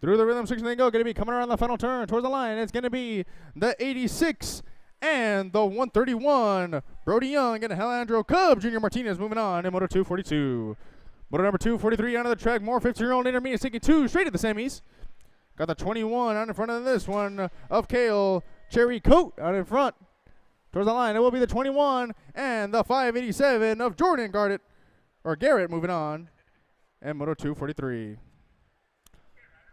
Through the rhythm section they go. Going to be coming around the final turn towards the line. It's going to be the 86 and the 131. Brody Young and Alejandro Cub Jr. Martinez moving on in motor 242. Motor number 243 out of the track. More 15-year-old intermediates taking 2 straight to the semis. Got the 21 out in front of this one of Cale Cherry Coat out in front. Towards the line, it will be the 21 and the 587 of Jordan Garrett moving on. And Moto 243.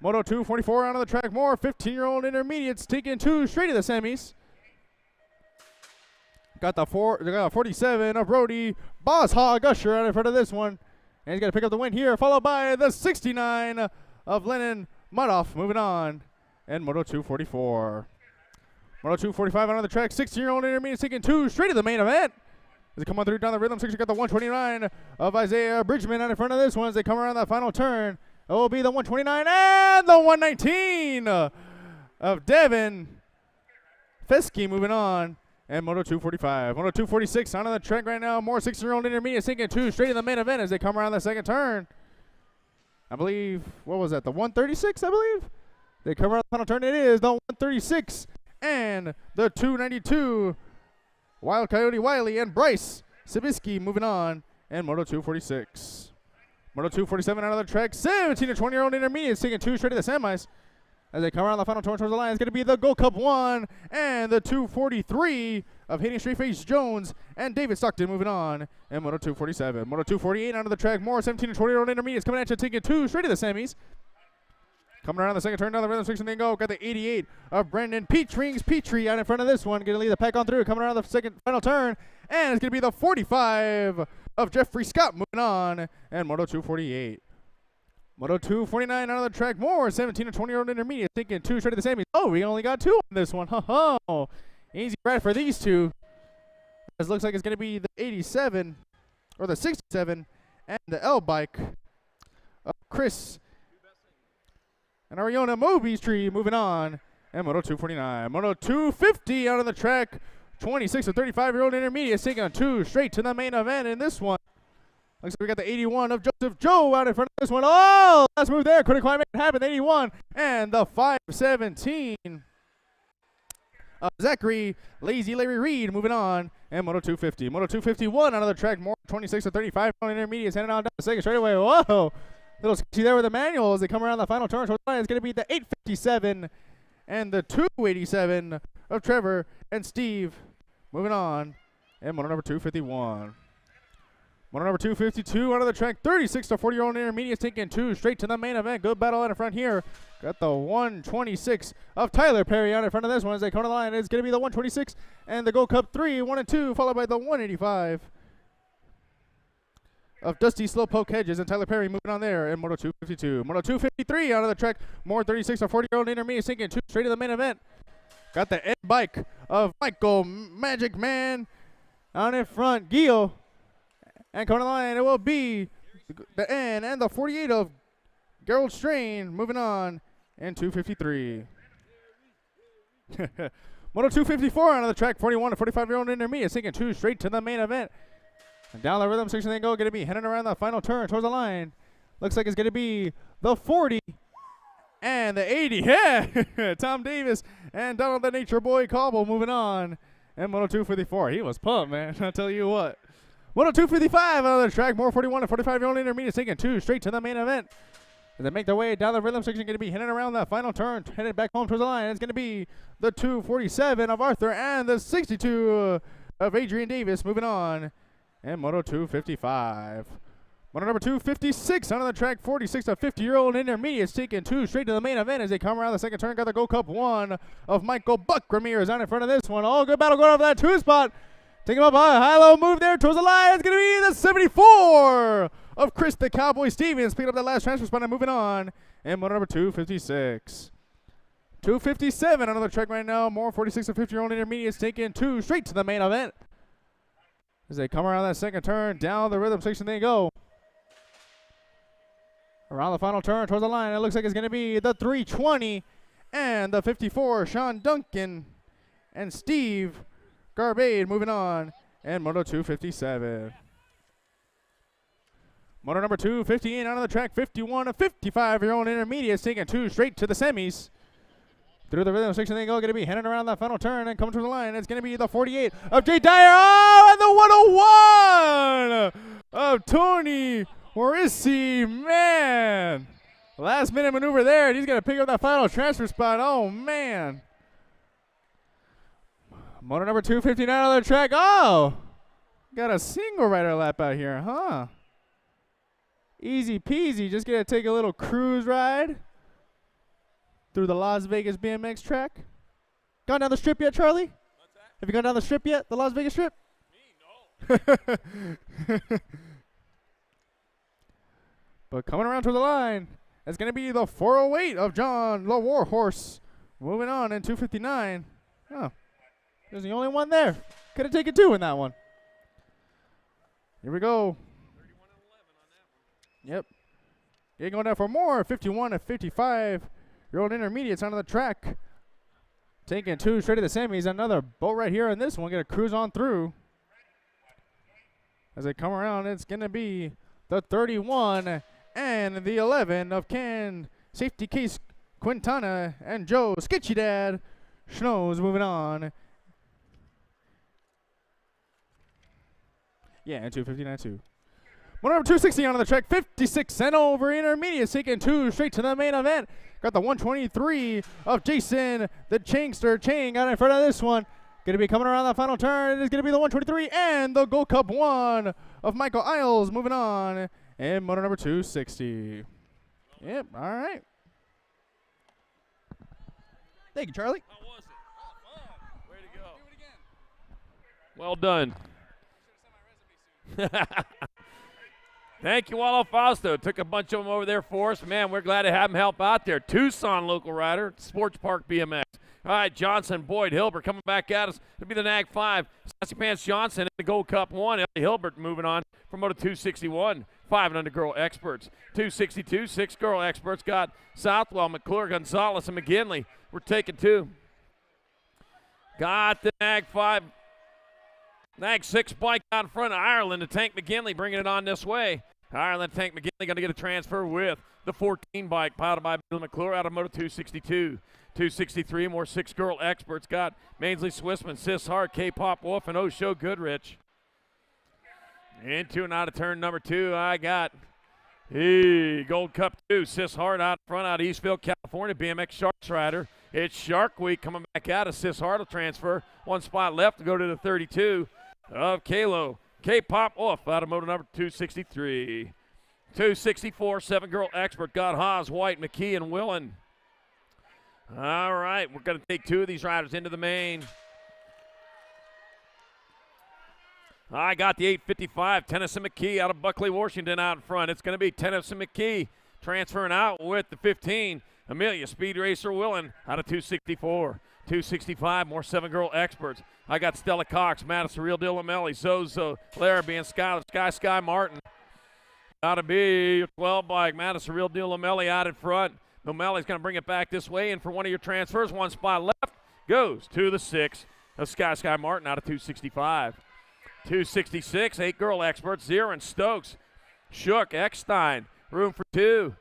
Moto 244 out of the track. More 15-year-old intermediates taking 2 straight to the semis. Got the 47 of Brody Bosshog Usher out in front of this one. And he's going to pick up the win here, followed by the 69 of Lennon Madoff moving on. And Moto 244. Moto 245 out on the track. 16-year-old intermediate taking 2 straight to the main event. As they come on through down the rhythm section, got the 129 of Isaiah Bridgman out in front of this one as they come around that final turn. It will be the 129 and the 119 of Devin Fesky moving on. And Moto 245. Moto 246 on the track right now. More 16-year-old intermediate taking 2 straight to the main event as they come around the second turn. I believe, what was that, the 136, I believe? They come around the final turn. It is the 136 and the 292. Wild Coyote Wiley and Bryce Sabisky moving on. And Moto 246. Moto 247 out of the track. 17 to 20-year-old intermediates taking 2 straight to the semis. As they come around the final turn towards the line, it's going to be the Gold Cup 1 and the 243 of Hayden Straightface Jones and David Stockton moving on. And Moto 247. Moto 248 out of the track. More 17 to 20-year-old intermediates coming at you, taking 2 straight to the semis. Coming around the second turn down the rhythm section, they go. Got the 88 of Brandon Petrie out in front of this one. Going to lead the pack on through. Coming around the second final turn. And it's going to be the 45 of Jeffrey Scott moving on. And Moto 248. Moto 249 out of the track. More 17 to 20-year-old intermediate taking 2 straight to the semis. Oh, we only got 2 on this one. Oh, easy ride for these two. This looks like it's going to be the 87 or the 67 and the L bike of Chris and Ariana Mobeestree moving on. And Moto 249. Moto 250 out of the track. 26 to 35-year-old intermediate taking 2 straight to the main event in this one. Looks like we got the 81 of Joseph Joe out in front of this one. Oh, last move there. Couldn't quite make it happen. 81 and the 517 of Zachary Lazy Larry Reed moving on. And Moto 250. Moto 251 out of the track, more 26 to 35 on intermediates, heading on down the second straightaway. Whoa! Little sketchy there with the manual as they come around the final turn. Towards the line. It's going to be the 857 and the 287 of Trevor and Steve moving on. And moto number 251. Moto number 252 out of the track, 36 to 40-year-old intermediates taking 2 straight to the main event. Good battle in the front here. Got the 126 of Tyler Perry on in front of this one as they come to the line. It's going to be the 126 and the Gold Cup 3, 1 and 2, followed by the 185 of Dusty Slowpoke Hedges and Tyler Perry moving on there in Moto 252. Moto 253 out of the track, more 36 to 40-year-old intermediates taking 2 straight to the main event. Got the Ed bike of Michael Magic Man on in front, Gil. And coming to the line, it will be the N and the 48 of Gerald Strain moving on in 253. Moto 254 out of the track, 41 to 45-year-old intermediate, sinking 2 straight to the main event. And down the rhythm section they go, going to be heading around the final turn towards the line. Looks like it's going to be the 40 and the 80. Yeah, Tom Davis and Donald the Nature Boy Cobble moving on. And Moto 254, he was pumped, man. I'll tell you what. Moto 255 out of the track, more 41 to 45-year-old intermediate, taking 2 straight to the main event. As they make their way down the rhythm section, going to be heading around that final turn, headed back home towards the line. It's going to be the 247 of Arthur and the 62 of Adrian Davis moving on. And Moto 255. Moto number 256 out of the track, 46 to 50-year-old intermediates, taking 2 straight to the main event as they come around the second turn. Got the Gold Cup 1 of Michael Buck Ramirez out in front of this one. All good battle going over that 2 spot. Take him up high, low move there towards the line. It's going to be the 74 of Chris the Cowboy Stevens. Picking up that last transfer spot and moving on. And moto number 256. 257 on the track right now. More 46 to 50-year-old intermediates taking 2 straight to the main event. As they come around that second turn, down the rhythm section they go. Around the final turn towards the line, it looks like it's going to be the 320 and the 54, Sean Duncan and Steve Garbade moving on, and Moto 257. Moto number 258 out of the track, 51 to 55-year-old intermediates taking 2 straight to the semis. Through the rhythm section they go, going to be heading around that final turn and coming to the line. It's going to be the 48 of Jay Dyer. Oh, and the 101 of Tony Morrissey. Man, last minute maneuver there, and he's going to pick up that final transfer spot. Oh, man. Moto number 259 out of the track. Oh, got a single rider lap out here, huh? Easy peasy. Just going to take a little cruise ride through the Las Vegas BMX track. Gone down the strip yet, Charlie? What's that? Have you gone down the strip yet, the Las Vegas strip? Me, no. But coming around to the line, it's going to be the 408 of John the Warhorse. Moving on in 259. Oh, there's the only one there. Could have taken 2 in that one. Here we go. 31 and 11 on that one. Yep. Getting going down for more. 51 to 55-year-old intermediates onto the track. Taking 2 straight to the semis. Another boat right here in this one. Going to cruise on through. As they come around, it's going to be the 31 and the 11 of Ken Safety Case Quintana and Joe Sketchy Dad Schnows moving on. Yeah, and 259 too. Moto number 260 on the track, 56 and over intermediates, taking 2 straight to the main event. Got the 123 of Jason the Changster Chang out in front of this one. Going to be coming around the final turn. It is going to be the 123 and the Gold Cup 1 of Michael Isles moving on. And moto number 260. Yep, all right. Thank you, Charlie. How was it? Oh, fun. Way to go. Do it again. Well done. Thank you, Wallo Fausto. Took a bunch of them over there for us. Man, we're glad to have him help out there. Tucson local rider, Sports Park BMX. All right, Johnson, Boyd, Hilbert coming back at us. It'll be the NAG 5. Sassy Pants Johnson in the Gold Cup 1. Ellie Hilbert moving on from Moto 261. 5 and under girl experts. 262, 6 girl experts. Got Southwell, McClure, Gonzalez, and McGinley. We're taking 2. Got the NAG 5. NAG 6 bike out in front of Ireland to Tank McGinley, bringing it on this way. Ireland, Tank McGinley going to get a transfer with the 14 bike, piloted by Bill McClure out of Moto 262. 263, more 6-girl experts. Got Mainsley Swissman, Sis Hart, K-Pop Wolf, and Osho Goodrich. Into and out of turn number 2, I got Gold Cup 2, Sis Hart out front out of Eastville, California, BMX Sharks rider. It's Shark Week coming back out of Sis Hart will transfer. 1 spot left to go to the 32 of Kalo. K-Pop Wolf out of moto number 263. 264, 7-girl expert, got Haas, White, McKee, and Willen. All right, we're going to take 2 of these riders into the main. I got the 855, Tennyson McKee out of Buckley, Washington out in front. It's going to be Tennyson McKee transferring out with the 15. Amelia Speed Racer Willen out of 264. 265, more 7-girl experts. I got Stella Cox, Madison Real Deal Lamelli, Zozo, Larrabee, and Skylar, Sky Martin. Got to be 12 bike, Madison Real Deal Lamelli out in front. Lamelli's going to bring it back this way, and for one of your transfers, 1 spot left, goes to the 6 of Sky Martin out of 265. 266, 8-girl experts, Zirin, Stokes, Shook, Eckstein, room for 2.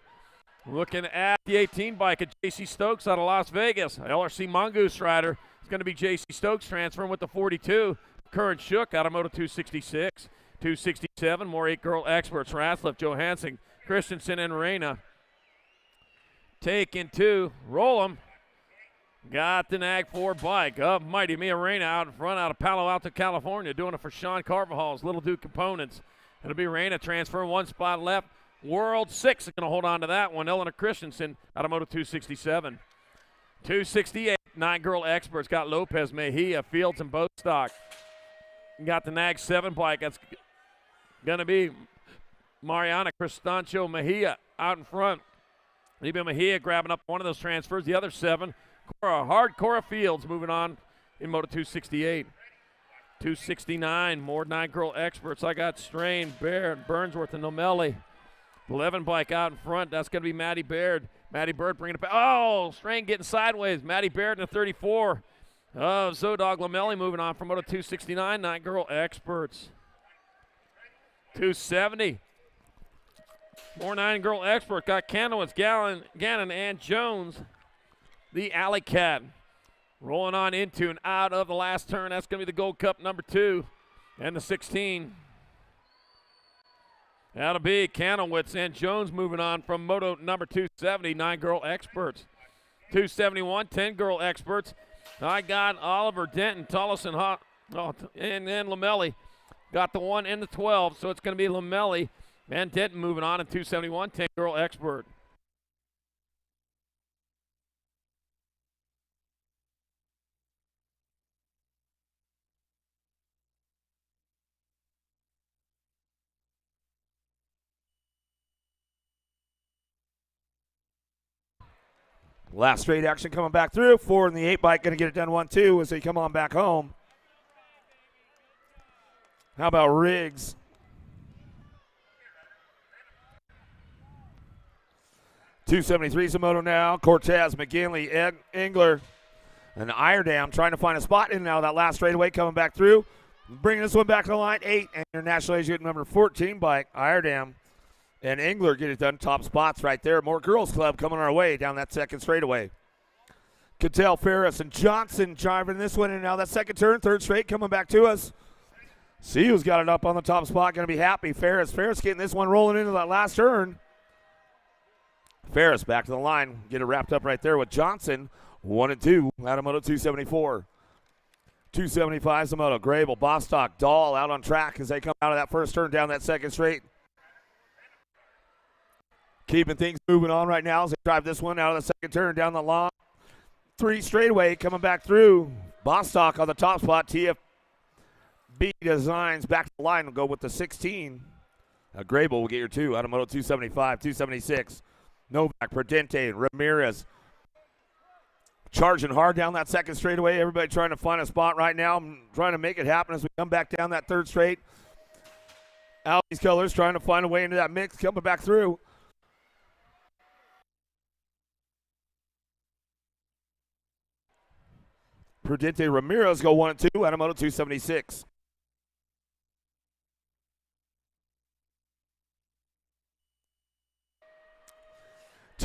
Looking at the 18 bike of J.C. Stokes out of Las Vegas. LRC Mongoose rider is going to be J.C. Stokes transferring with the 42. Current Shook out of Moto 266. 267, more 8-girl experts. Rathliff, Johansson, Christensen, and Reyna. Taking 2, roll them. Got the Nag 4 bike of Mighty Mia Reyna out in front out of Palo Alto, California. Doing it for Sean Carvajal's Little Duke Components. It'll be Reyna transferring, 1 spot left. World 6 is going to hold on to that one. Eleanor Christensen out of Moto 267. 268, 9-girl experts. Got Lopez, Mejia, Fields, and Bostock. Got the Nag 7 bike. That's going to be Mariana Cristancho Mejia out in front. Libia Mejia grabbing up one of those transfers. The other 7, Cora Fields moving on in Moto 268. 269, more 9-girl experts. I got Strain, Baird, Burnsworth, and Nomelli. 11 bike out in front. That's going to be Maddie Baird. Maddie Bird bringing it back. Oh, Strain getting sideways. Maddie Baird in the 34. Zodog Lamelli moving on from Moto 269. 9-girl experts. 270. More 9-girl expert. Got Canowitz, Gannon, and Jones. The Alley Cat. Rolling on into and out of the last turn. That's going to be the Gold Cup number 2 and the 16. That'll be Canowitz and Jones moving on from Moto number 270, 9-girl experts. 271, 10-girl experts. I got Oliver, Denton, Tullison, and Lamelli. Got the 1 and the 12, so it's going to be Lamelli and Denton moving on in 271, 10-girl expert. Last straight action coming back through. 4 in the 8 bike, going to get it done 1-2 as they come on back home. How about Riggs? .273 is a moto now. Cortez, McGinley, Engler, and Iredam trying to find a spot in now. That last straightaway coming back through. Bringing this one back to the line. 8, and International Asia number 14 bike. Iredam and Engler get it done. Top spots right there. More Girls Club coming our way down that second straightaway. Cattell, Ferris, and Johnson driving this one. And now that second turn, third straight coming back to us. See who's got it up on the top spot. Going to be happy. Ferris getting this one rolling into that last turn. Ferris back to the line. Get it wrapped up right there with Johnson. 1 and 2 out of Moto 274. 275 is the Moto. Grable, Bostock, Dahl out on track as they come out of that first turn down that second straight. Keeping things moving on right now as they drive this one out of the second turn down the long 3 straightaway coming back through. Bostock on the top spot. TFB Designs back to the line will go with the 16. Grable will get your 2 out of Moto 275, 276. Novak, Prudente, Ramirez charging hard down that second straightaway. Everybody trying to find a spot right now. I'm trying to make it happen as we come back down that third straight. Alley's Colors trying to find a way into that mix, coming back through. Prudente, Ramirez go 1 and 2 out of Moto 276.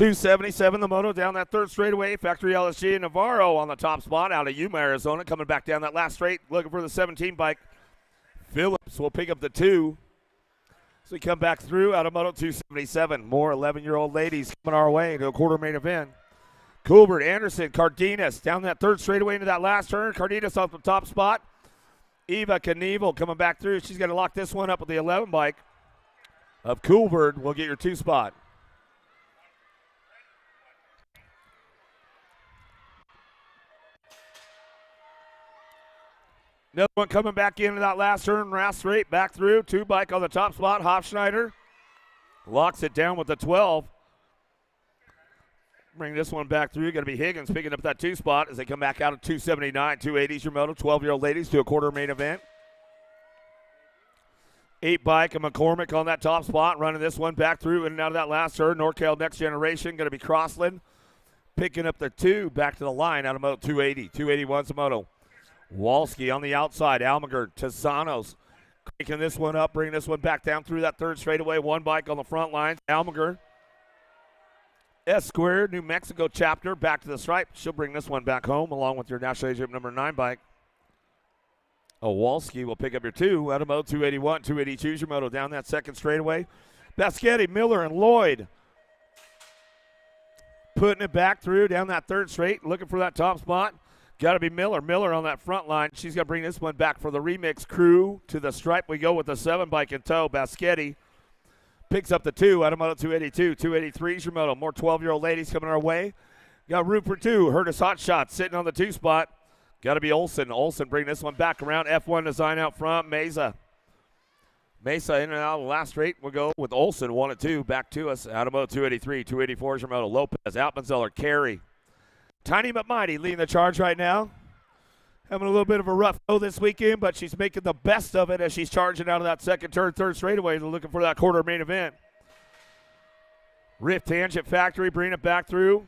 277 the moto down that third straightaway. Factory LSG and Navarro on the top spot out of Yuma, Arizona. Coming back down that last straight, looking for the 17 bike. Phillips will pick up the 2. So we come back through out of moto 277. More 11-year-old ladies coming our way to a quarter main event. Coolbert, Anderson, Cardenas down that third straightaway into that last turn. Cardenas off the top spot. Eva Knievel coming back through. She's going to lock this one up with the 11 bike of Coolbert. Will get your 2 spot. Another one coming back into that last turn, last straight, back through. 2 bike on the top spot. Hofschneider locks it down with the 12. Bring this one back through. Going to be Higgins picking up that 2 spot as they come back out of 279. 280s your moto. 12-year-old ladies to a quarter main event. 8 bike of McCormick on that top spot, running this one back through in and out of that last turn. NorCal Next Generation going to be Crossland picking up the 2 back to the line out of moto 280. 281's the moto. Walski on the outside. Almager, Tezanos cranking this one up, bringing this one back down through that third straightaway. 1 bike on the front line. Almager. S Squared, New Mexico chapter, back to the stripe. She'll bring this one back home along with your National Agent number 9 bike. Walski will pick up your 2 out of moto 281. 282's your moto down that second straightaway. Baschetti, Miller, and Lloyd putting it back through down that third straight, looking for that top spot. Got to be Miller. Miller on that front line. She's going to bring this one back for the remix crew. To the stripe we go with the 7 bike in tow. Baschetti picks up the 2 out of moto 282. 283's your moto. More 12-year-old ladies coming our way. Got room for 2. Hurtis Hot Shot sitting on the 2 spot. Got to be Olson. Olson bring this one back around. F1 design out front. Mesa in and out of the last straight. We'll go with Olson 1 and 2. Back to us out of moto 283. 284's your moto. Lopez, Altmanzeller, Carey. Tiny but mighty leading the charge right now. Having a little bit of a rough go this weekend, but she's making the best of it as she's charging out of that second turn, third straightaway, looking for that quarter main event. Rift Tangent Factory bringing it back through.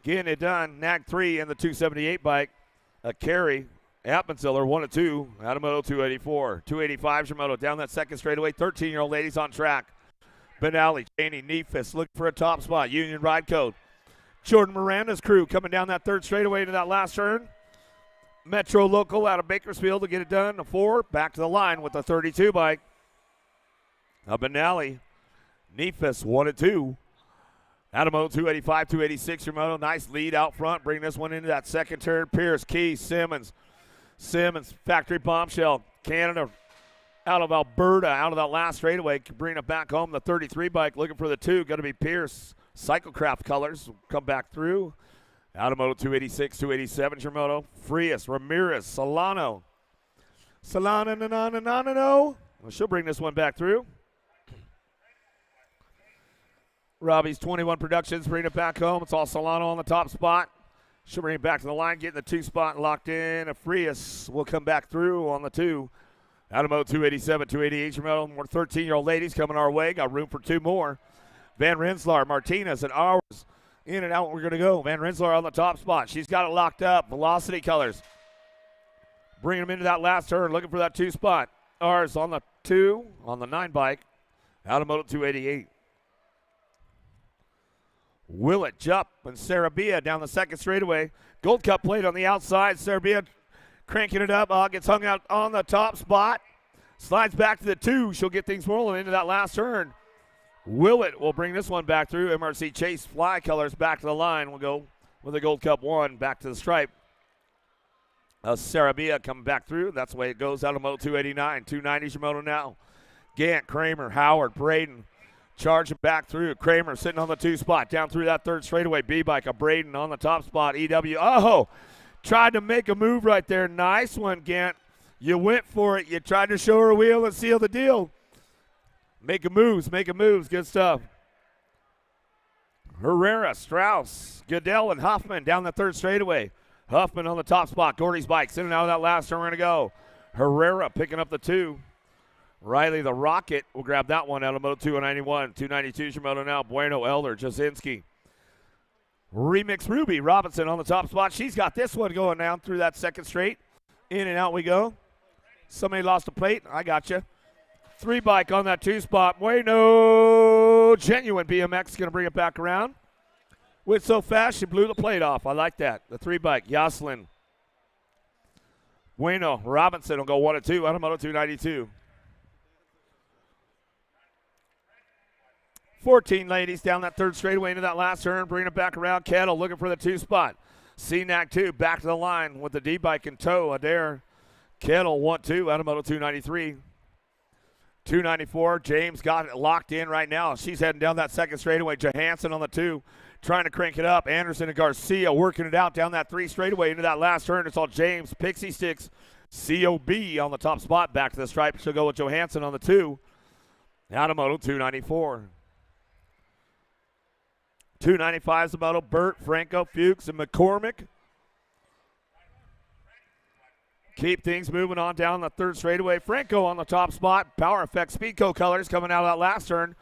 Getting it done. Nag 3 and the 278 bike. A Carey. Appenziller 1 and 2 out of moto 284. 285's your moto down that second straightaway. 13-year-old ladies on track. Benally, Cheney, Neefus looking for a top spot. Union Ride Code. Jordan Miranda's crew coming down that third straightaway into that last turn. Metro Local out of Bakersfield to get it done. A 4 back to the line with the 32 bike. Benally, Neefus 1 and 2. Out of moto 285, 286 your moto. Nice lead out front. Bring this one into that second turn. Pierce, Key, Simmons, Factory Bombshell, Canada out of Alberta, out of that last straightaway. Bring it back home. The 33 bike looking for the 2. Going to be Pierce. Cyclecraft colors will come back through. Out of moto 286, 287 your moto. Frias, Ramirez, Solano. Well, she'll bring this one back through. Robbie's 21 Productions bring it back home. It's all Solano on the top spot. She'll bring it back to the line, getting the 2 spot locked in. Frias will come back through on the 2. Out of moto 287, 288 your moto. More 13-year-old ladies coming our way. Got room for 2 more. Van Renselaar, Martinez, and ours. In and out we're going to go. Van Renselaar on the top spot. She's got it locked up. Velocity colors. Bringing them into that last turn. Looking for that 2 spot. Ours on the 2, on the 9 bike. Out of moto 288. Willett, Jupp, and Sarabia down the second straightaway. Gold Cup plate on the outside. Sarabia cranking it up. Gets hung out on the top spot. Slides back to the 2. She'll get things rolling into that last turn. Willett will bring this one back through. MRC Chase Fly colors back to the line. We'll go with the Gold Cup 1 back to the stripe. Sarabia coming back through. That's the way it goes out of moto 289. 290's your moto now. Gant, Kramer, Howard, Braden charging back through. Kramer sitting on the 2 spot. Down through that third straightaway. B-Bike of Braden on the top spot. EW. Oh, tried to make a move right there. Nice one, Gant. You went for it. You tried to show her a wheel and seal the deal. Making moves. Good stuff. Herrera, Strauss, Goodell, and Huffman down the third straightaway. Huffman on the top spot. Gordy's bikes in and out of that last turn. We're going to go. Herrera picking up the 2. Riley the Rocket will grab that one out of moto 291. 292's your moto now. Bueno, Elder, Jasinski. Remix Ruby Robinson on the top spot. She's got this one going down through that second straight. In and out we go. Somebody lost a plate. I got you. 3 bike on that 2 spot. Bueno, Genuine BMX going to bring it back around. Went so fast, she blew the plate off. I like that. The 3 bike, Yoselin. Bueno Robinson will go 1 and 2 out of Moto 292. 14 ladies down that third straightaway into that last turn, bringing it back around. Kettle looking for the 2 spot. CNAC 2 back to the line with the D bike in tow. Adair Kettle 1-2 out of Moto 293. 294, James got it locked in right now. She's heading down that second straightaway. Johansson on the 2, trying to crank it up. Anderson and Garcia working it out down that 3 straightaway into that last turn. It's all James. Pixie Sticks, COB on the top spot. Back to the stripe. She'll go with Johansson on the 2. Out of Moto 294. 295 is the moto. Burt, Franco, Fuchs, and McCormick. Keep things moving on down the third straightaway. Franco on the top spot. Power Effect Speedco colors coming out of that last turn.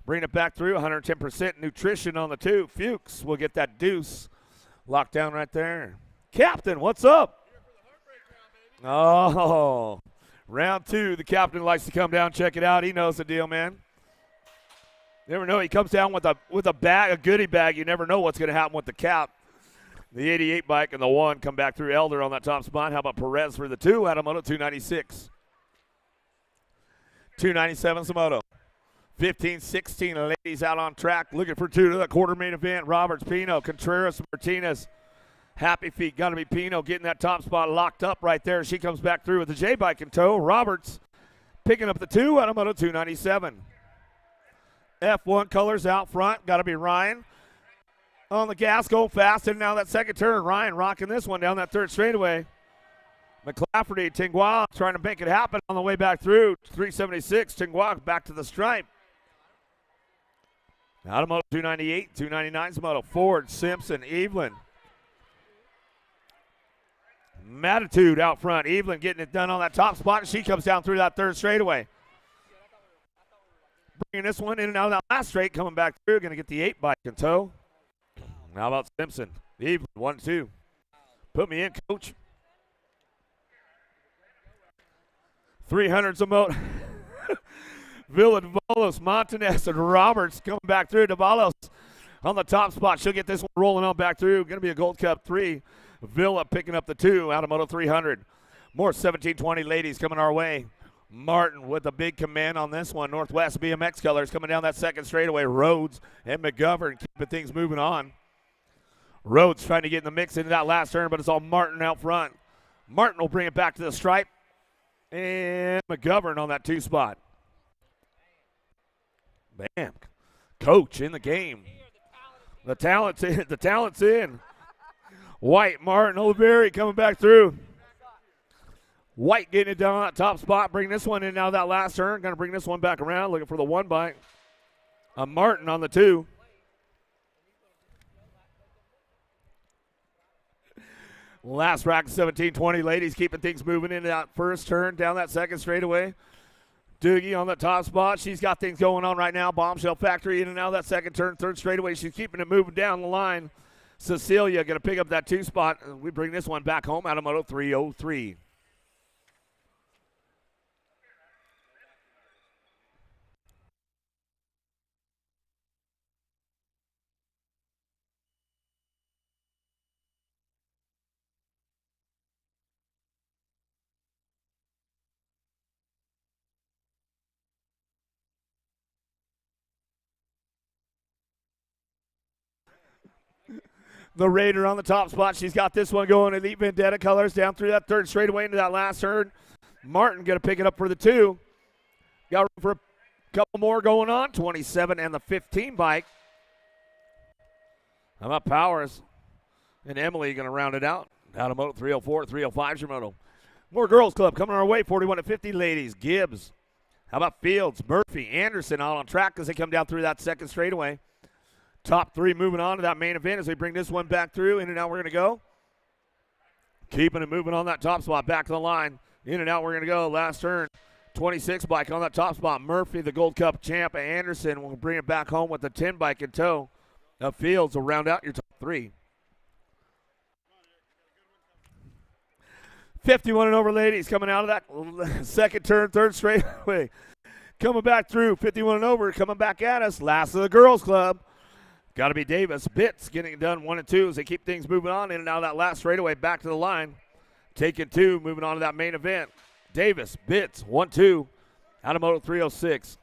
Bring it back through. 110% nutrition on the 2. Fuchs will get that deuce locked down right there. Captain, what's up? Oh, round 2. The captain likes to come down, check it out. He knows the deal, man. Never know. He comes down with a bag, a goodie bag. You never know what's going to happen with the cap. The 88 bike and the 1 come back through Elder on that top spot. How about Perez for the 2 out of Moto 296? 297 Moto. 15, 16 ladies out on track looking for 2 to the quarter main event. Roberts, Pino, Contreras, Martinez. Happy Feet, got to be Pino getting that top spot locked up right there. She comes back through with the J bike in tow. Roberts picking up the 2 out of Moto 297. F1 colors out front, got to be Ryan. On the gas, going fast, and now that second turn, Ryan rocking this one down that third straightaway. McClafferty, Tingua trying to make it happen on the way back through. 376, Tingua back to the stripe. Out of Moto 298, 299's Moto. Ford, Simpson, Evelyn. Matitude out front. Evelyn getting it done on that top spot, and she comes down through that third straightaway. Bringing this one in and out of that last straight, coming back through, going to get the 8 bike in tow. How about Simpson? Evelyn, 1-2. Put me in, coach. 300's a moto. Villa, Davalos, Montanez, and Roberts coming back through. Davalos on the top spot. She'll get this one rolling on back through. Going to be a Gold Cup 3. Villa picking up the 2 out of Moto 300. More 1720 ladies coming our way. Martin with a big command on this one. Northwest BMX colors coming down that second straightaway. Rhodes and McGovern keeping things moving on. Rhodes trying to get in the mix into that last turn, but it's all Martin out front. Martin will bring it back to the stripe. And McGovern on that 2 spot. Bam. Coach in the game. The talent's in. The talent's in. White, Martin, Oliveri coming back through. White getting it down on that top spot. Bring this one in now that last turn. Going to bring this one back around. Looking for the 1 bike. Martin on the 2. Last rack, 17-20 ladies keeping things moving into that first turn down that second straightaway. Doogie on the top spot. She's got things going on right now. Bombshell Factory in and out of that second turn, third straightaway. She's keeping it moving down the line. Cecilia going to pick up that 2 spot. We bring this one back home out of Moto 303. The Raider on the top spot. She's got this one going. Elite Vendetta colors down through that third straightaway into that last turn. Martin going to pick it up for the 2. Got room for a couple more going on. 27 and the 15 bike. How about Powers and Emily going to round it out? Out of Moto 304, 305's your moto. More girls club coming our way. 41 to 50 ladies. Gibbs. How about Fields, Murphy, Anderson all on track as they come down through that second straightaway. Top 3 moving on to that main event as we bring this one back through. In and out we're going to go. Keeping it moving on that top spot. Back to the line. In and out we're going to go. Last turn. 26 bike on that top spot. Murphy, the Gold Cup champ. Anderson will bring it back home with the 10 bike in tow. Fields will round out your top 3. 51 and over ladies coming out of that second turn, third straightaway. Coming back through. 51 and over coming back at us. Last of the girls club. Got to be Davis. Bitts getting it done 1 and 2 as they keep things moving on in and out of that last straightaway back to the line. Taking 2, moving on to that main event. Davis, Bitts, 1-2 out of Moto 306.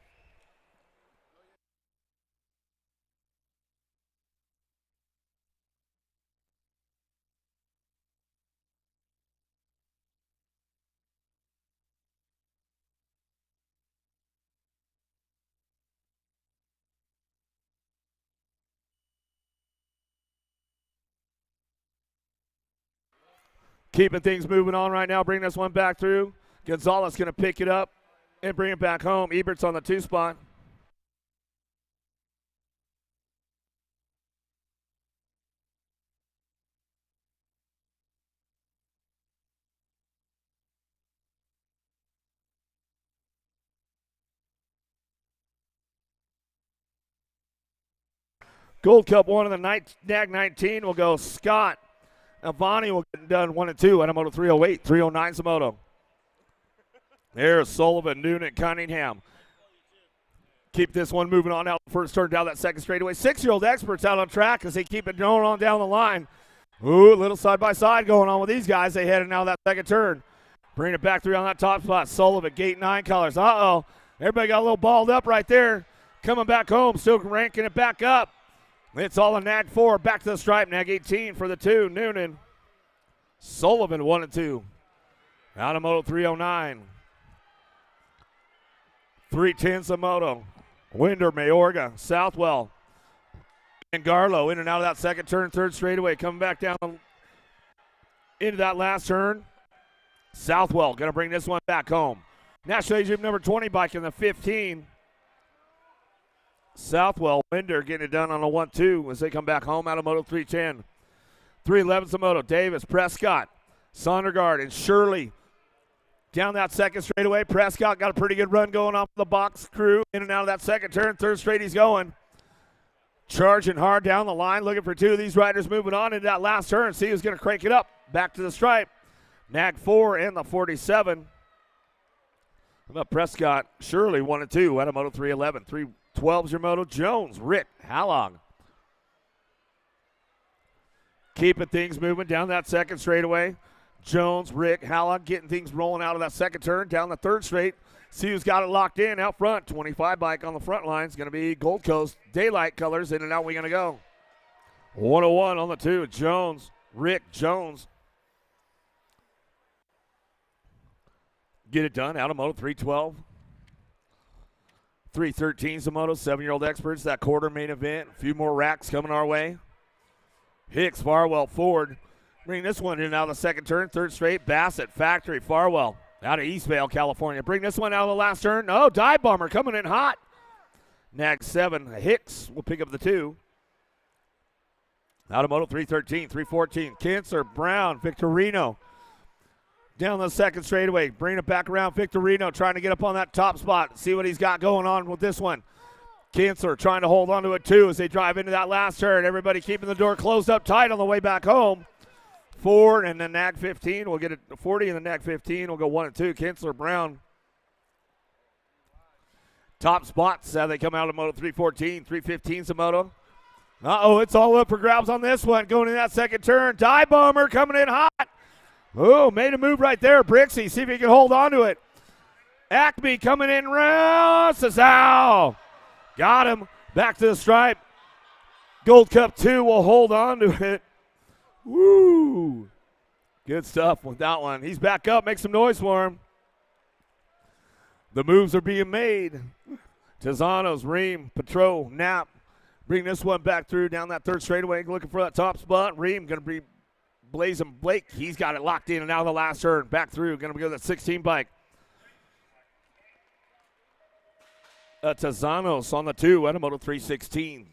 Keeping things moving on right now. Bring this one back through. Gonzalez going to pick it up and bring it back home. Ebert's on the 2 spot. Gold Cup 1 of the night, NAG 19 will go Scott. Avani will get done 1 and 2 out of Moto 308. 309's the moto. There's Sullivan, Noonan, Cunningham. Keep this one moving on out. First turn down that second straightaway. 6-year-old experts out on track as they keep it going on down the line. Ooh, a little side-by-side going on with these guys. They headed now that second turn. Bring it back through on that top spot. Sullivan, gate 9 colors. Uh-oh. Everybody got a little balled up right there. Coming back home, still ranking it back up. It's all a NAG 4. Back to the stripe. NAG 18 for the 2. Noonan. Sullivan 1 and 2. Out of Moto 309. 310's the moto. Winder, Mayorga, Southwell, and Garlow in and out of that second turn, third straightaway. Coming back down into that last turn. Southwell going to bring this one back home. National Age Group number 20 bike in the 15. Southwell, Winder getting it done on a 1-2 as they come back home out of Moto 310. 311's the moto. Davis, Prescott, Sondergaard, and Shirley down that second straightaway. Prescott got a pretty good run going off the box crew. In and out of that second turn. Third straight he's going. Charging hard down the line. Looking for 2 of these riders moving on into that last turn. See who's going to crank it up. Back to the stripe. NAG 4 and the 47. About Prescott, Shirley 1 and 2 out of Moto 311. 312's your moto. Jones, Rick, Halong. Keeping things moving down that second straightaway. Jones, Rick, Hallock getting things rolling out of that second turn down the third straight. See who's got it locked in out front. 25 bike on the front line is going to be Gold Coast Daylight colors. In and out we're going to go. 101 on the 2. Jones, Rick, Jones. Get it done out of Moto 312. 313's the moto. 7-year-old experts. That quarter main event. A few more racks coming our way. Hicks, Farwell, Ford. Bring this one in and out of the second turn. Third straight. Bassett, Factory, Farwell out of Eastvale, California. Bring this one out of the last turn. Oh, Dive Bomber coming in hot. NAG 7. Hicks will pick up the 2. Out of Moto 313, 314. Kinser, Brown, Victorino. Down the second straightaway. Bring it back around. Victorino trying to get up on that top spot. See what he's got going on with this one. Kinser trying to hold on to it too as they drive into that last turn. Everybody keeping the door closed up tight on the way back home. Ford and then NAG 15 will get it 40 and the NAG 15 will go 1 and 2. Kinsler, Brown. Top spots they come out of Moto 314. 315's the moto. Uh-oh, it's all up for grabs on this one. Going in that second turn. Dive Bomber coming in hot. Oh, made a move right there. Brixie, see if he can hold on to it. Acme coming in round. Sazao. Got him. Back to the stripe. Gold Cup 2 will hold on to it. Woo. Good stuff with that one. He's back up. Make some noise for him. The moves are being made. Tizanos, Ream, Patro, Knapp. Bring this one back through down that third straightaway. Looking for that top spot. Ream going to be blazing Blake. He's got it locked in and out of the last turn. Back through. Going to go to that 16 bike. Tizanos on the 2 at a Moto 316.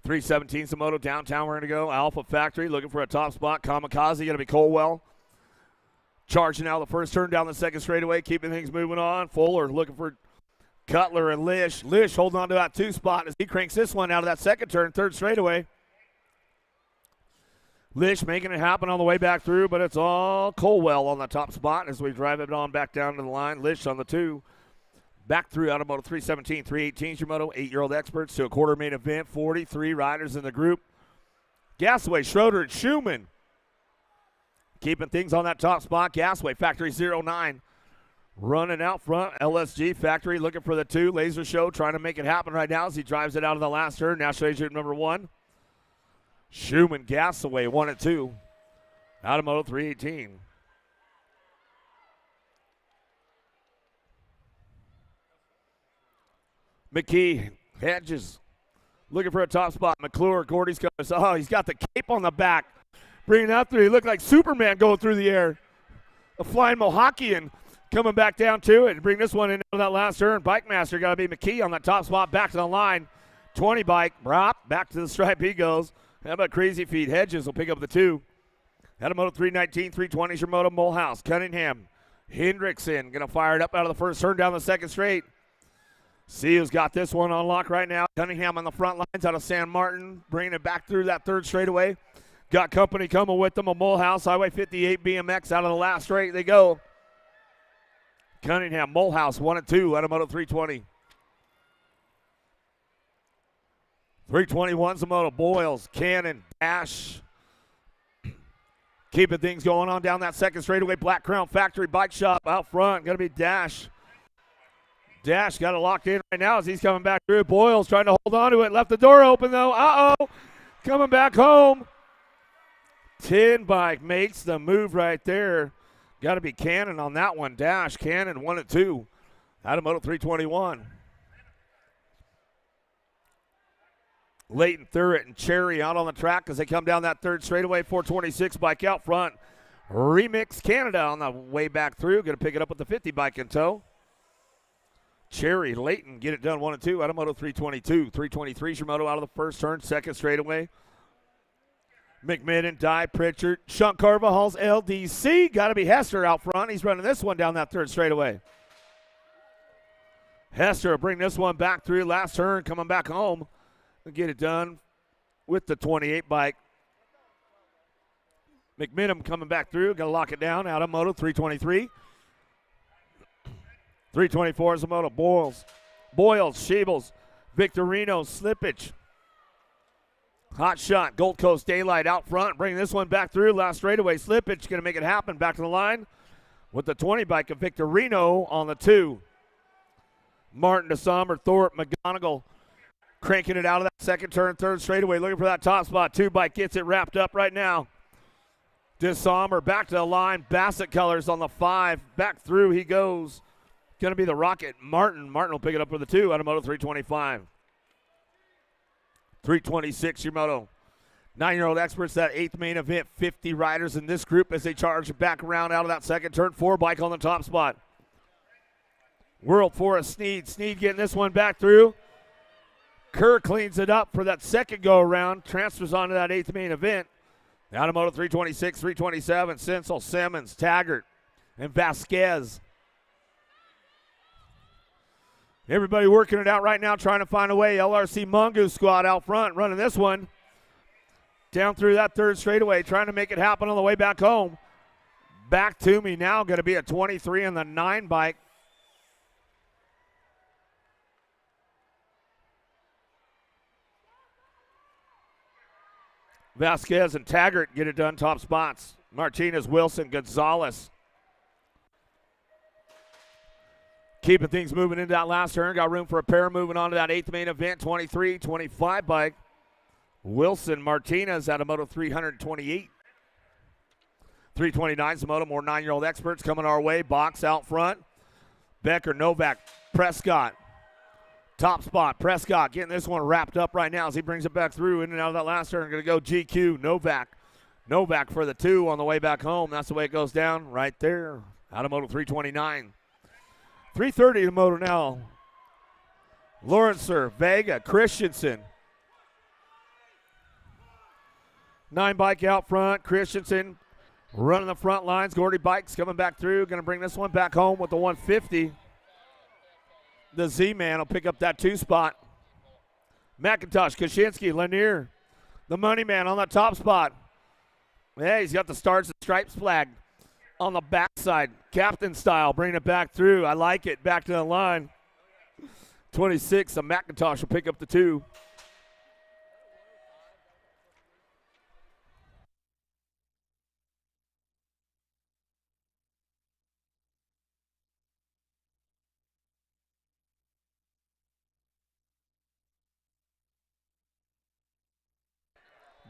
317's the moto. Downtown we're going to go. Alpha Factory looking for a top spot. Kamikaze going to be Colwell. Charging out the first turn down the second straightaway. Keeping things moving on. Fuller looking for Cutler and Lish. Lish holding on to that 2 spot as he cranks this one out of that second turn. Third straightaway. Lish making it happen on the way back through, but it's all Colwell on the top spot as we drive it on back down to the line. Lish on the 2. Back through Automoto 317, 318 is your moto. 8-year-old experts to a quarter main event. 43 riders in the group. Gasaway, Schroeder, and Schumann keeping things on that top spot. Gasaway, Factory 09. Running out front, LSG Factory looking for the 2. Laser Show trying to make it happen right now as he drives it out of the last turn. National Agent number 1. Schumann, Gasaway, 1 and 2. Automoto 318. McKee, Hedges, looking for a top spot. McClure, Gordy's coming. Oh, he's got the cape on the back. Bringing out through. He looked like Superman going through the air. A flying Mohawkian coming back down to it. Bring this one in that last turn. Bike Master got to be McKee on that top spot. Back to the line. 20 bike. Brop. Back to the stripe he goes. How about Crazy Feet? Hedges will pick up the 2. Automoto 319, 320 is your moto. Mulhouse, Cunningham, Hendrickson going to fire it up out of the first turn down the second straight. See who's got this one on lock right now. Cunningham on the front lines out of San Martin, bringing it back through that third straightaway. Got company coming with them. A Mulhouse, Highway 58 BMX out of the last straight. They go. Cunningham, Mulhouse, 1 and 2, Automoto 320. 321's the moto. Boyles, Cannon, Dash. Keeping things going on down that second straightaway. Black Crown Factory Bike Shop out front. Going to be Dash. Dash got it locked in right now as he's coming back through. Boyles trying to hold on to it. Left the door open, though. Uh-oh. Coming back home. 10 bike makes the move right there. Got to be Cannon on that one. Dash, Cannon, 1 and 2. Automoto 321. Leighton, Thurett, and Cherry out on the track as they come down that third straightaway. 426 bike out front. Remix Canada on the way back through. Going to pick it up with the 50 bike in tow. Cherry, Leighton, get it done 1 and 2. Automoto 322. 323 is your moto out of the first turn. Second straightaway. McMidden, Dye, Pritchard, Shunk Carvajal's LDC. Got to be Hester out front. He's running this one down that third straightaway. Hester will bring this one back through. Last turn, coming back home. Get it done with the 28 bike. McMidden coming back through. Got to lock it down. Automoto 323. 324 is the moto. Boyles, Sheebles, Victorino, Slippage. Hot shot, Gold Coast Daylight out front. Bring this one back through. Last straightaway. Slippage going to make it happen. Back to the line with the 20 bike of Victorino on the 2. Martin DeSommer, Thorpe, McGonigal cranking it out of that second turn, third straightaway. Looking for that top spot. 2 bike gets it wrapped up right now. DeSommer back to the line. Bassett Colors on the 5. Back through he goes. Going to be the Rocket Martin. Martin will pick it up for the 2. Automoto 325. 326 your moto. 9-year-old experts, that 8th main event. 50 riders in this group as they charge back around out of that second turn. 4 bike on the top spot. World Forest Sneed. Sneed getting this one back through. Kerr cleans it up for that second go around. Transfers onto that 8th main event. Automoto 326, 327. Sinsel, Simmons, Taggart, and Vasquez. Everybody working it out right now, trying to find a way. LRC Mongoose squad out front, running this one. Down through that third straightaway, trying to make it happen on the way back home. Back to me now, going to be a 23 on the 9 bike. Vasquez and Taggart get it done, top spots. Martinez, Wilson, Gonzalez. Keeping things moving into that last turn. Got room for a pair moving on to that 8th main event. 23, 25 bike. Wilson, Martinez out of Moto 328. 329 is the Moto. More 9-year-old experts coming our way. Box out front. Becker, Novak, Prescott. Top spot. Prescott getting this one wrapped up right now as he brings it back through in and out of that last turn. Going to go GQ, Novak. Novak for the 2 on the way back home. That's the way it goes down right there. Out of Moto 329. 330 to moto now. Lawrencer, Vega, Christensen. 9 bike out front. Christensen running the front lines. Gordy Bikes coming back through. Going to bring this one back home with the 150. The Z-Man will pick up that 2 spot. McIntosh, Kaczynski, Lanier. The Money Man on the top spot. Yeah, he's got the Stars and Stripes flag on the backside. Captain style, bringing it back through. I like it. Back to the line. 26, a McIntosh will pick up the 2.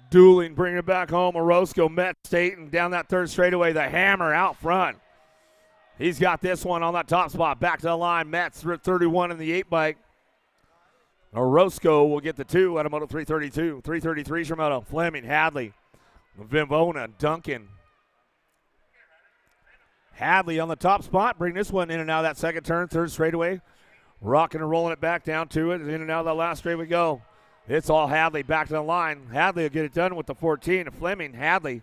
Dueling, bringing it back home. Orozco met State and down that third straightaway. The hammer out front. He's got this one on that top spot. Back to the line. Metz 31 in the 8 bike. Orozco will get the 2 out of Moto 332. 333 is your moto. Fleming, Hadley, Vivona, Duncan. Hadley on the top spot. Bring this one in and out of that second turn. Third straightaway. Rocking and rolling it back down to it. In and out of that last straight we go. It's all Hadley back to the line. Hadley will get it done with the 14. Fleming, Hadley,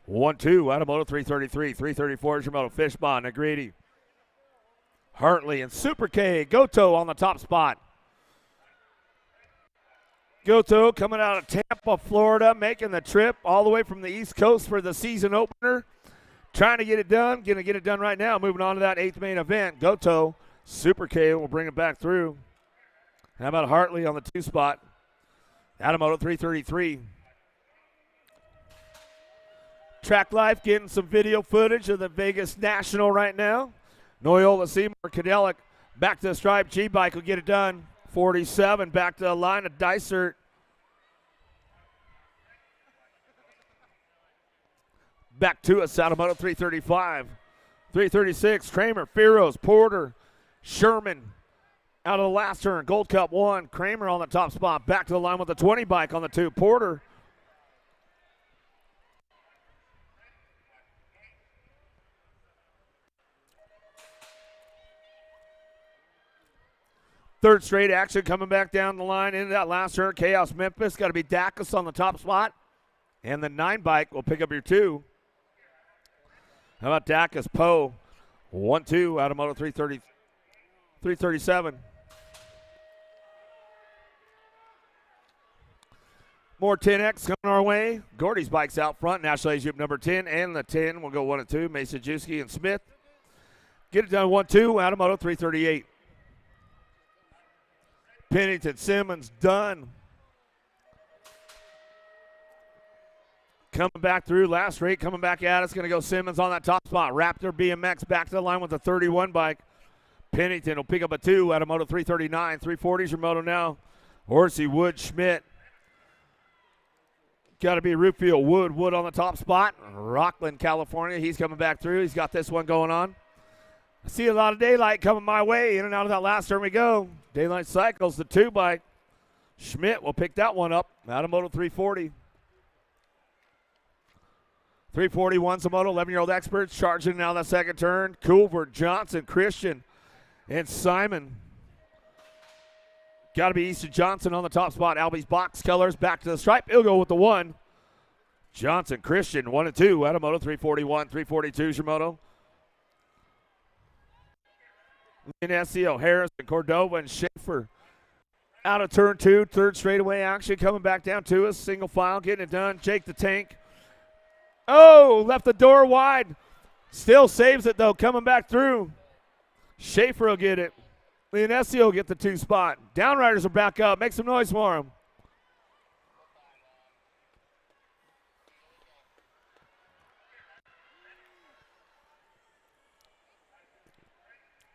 1-2 out of Moto 333. 334 is your moto. Fishbond, Negrete, Hartley, and Super K. Goto on the top spot. Goto coming out of Tampa, Florida, making the trip all the way from the East Coast for the season opener. Trying to get it done. Going to get it done right now. Moving on to that 8th main event. Goto, Super K will bring it back through. How about Hartley on the 2 spot? Out of Moto 333. Track Life getting some video footage of the Vegas National right now. Noyola Seymour Kadelic back to the stripe. G-Bike will get it done. 47 back to the line of Dysert. Back to us out of Moto 335. 336, Kramer, Firos, Porter, Sherman. Out of the last turn, Gold Cup 1. Kramer on the top spot. Back to the line with the 20 bike on the 2. Porter. Third straight action coming back down the line into that last turn. Chaos Memphis. Got to be Dacus on the top spot. And the 9 bike will pick up your 2. How about Dacus? Poe. 1-2 out of Moto 337. More 10X coming our way. Gordy's bike's out front. National Age Group number 10 and the 10 will go 1 and 2. Mason Juski and Smith. Get it done 1-2 out of Moto 338. Pennington, Simmons, done. Coming back through last rate, coming back at us. Going to go Simmons on that top spot. Raptor BMX back to the line with the 31 bike. Pennington will pick up a 2 out of Moto 339. 340 is your moto now. Horsey, Wood, Schmidt. Got to be Rootfield, Wood on the top spot. Rockland, California. He's coming back through. He's got this one going on. I see a lot of daylight coming my way. In and out of that last turn we go. Daylight Cycles, the 2 bike. Schmidt will pick that one up out of Moto 340. 341's a moto. 11-year-old experts charging now that second turn. Culver, Johnson, Christian, and Simon. Got to be Easton Johnson on the top spot. Albie's box colors back to the stripe. He'll go with the 1. Johnson, Christian, 1 and 2 out of Moto 341. 342 is your moto. Inesio, Harrison, Cordova, and Schaefer. Out of turn 2, third straightaway action coming back down to us. Single file, getting it done. Jake the Tank. Oh, left the door wide. Still saves it, though, coming back through. Schaefer will get it. Leonesio will get the 2 spot. Downriders are back up. Make some noise for him.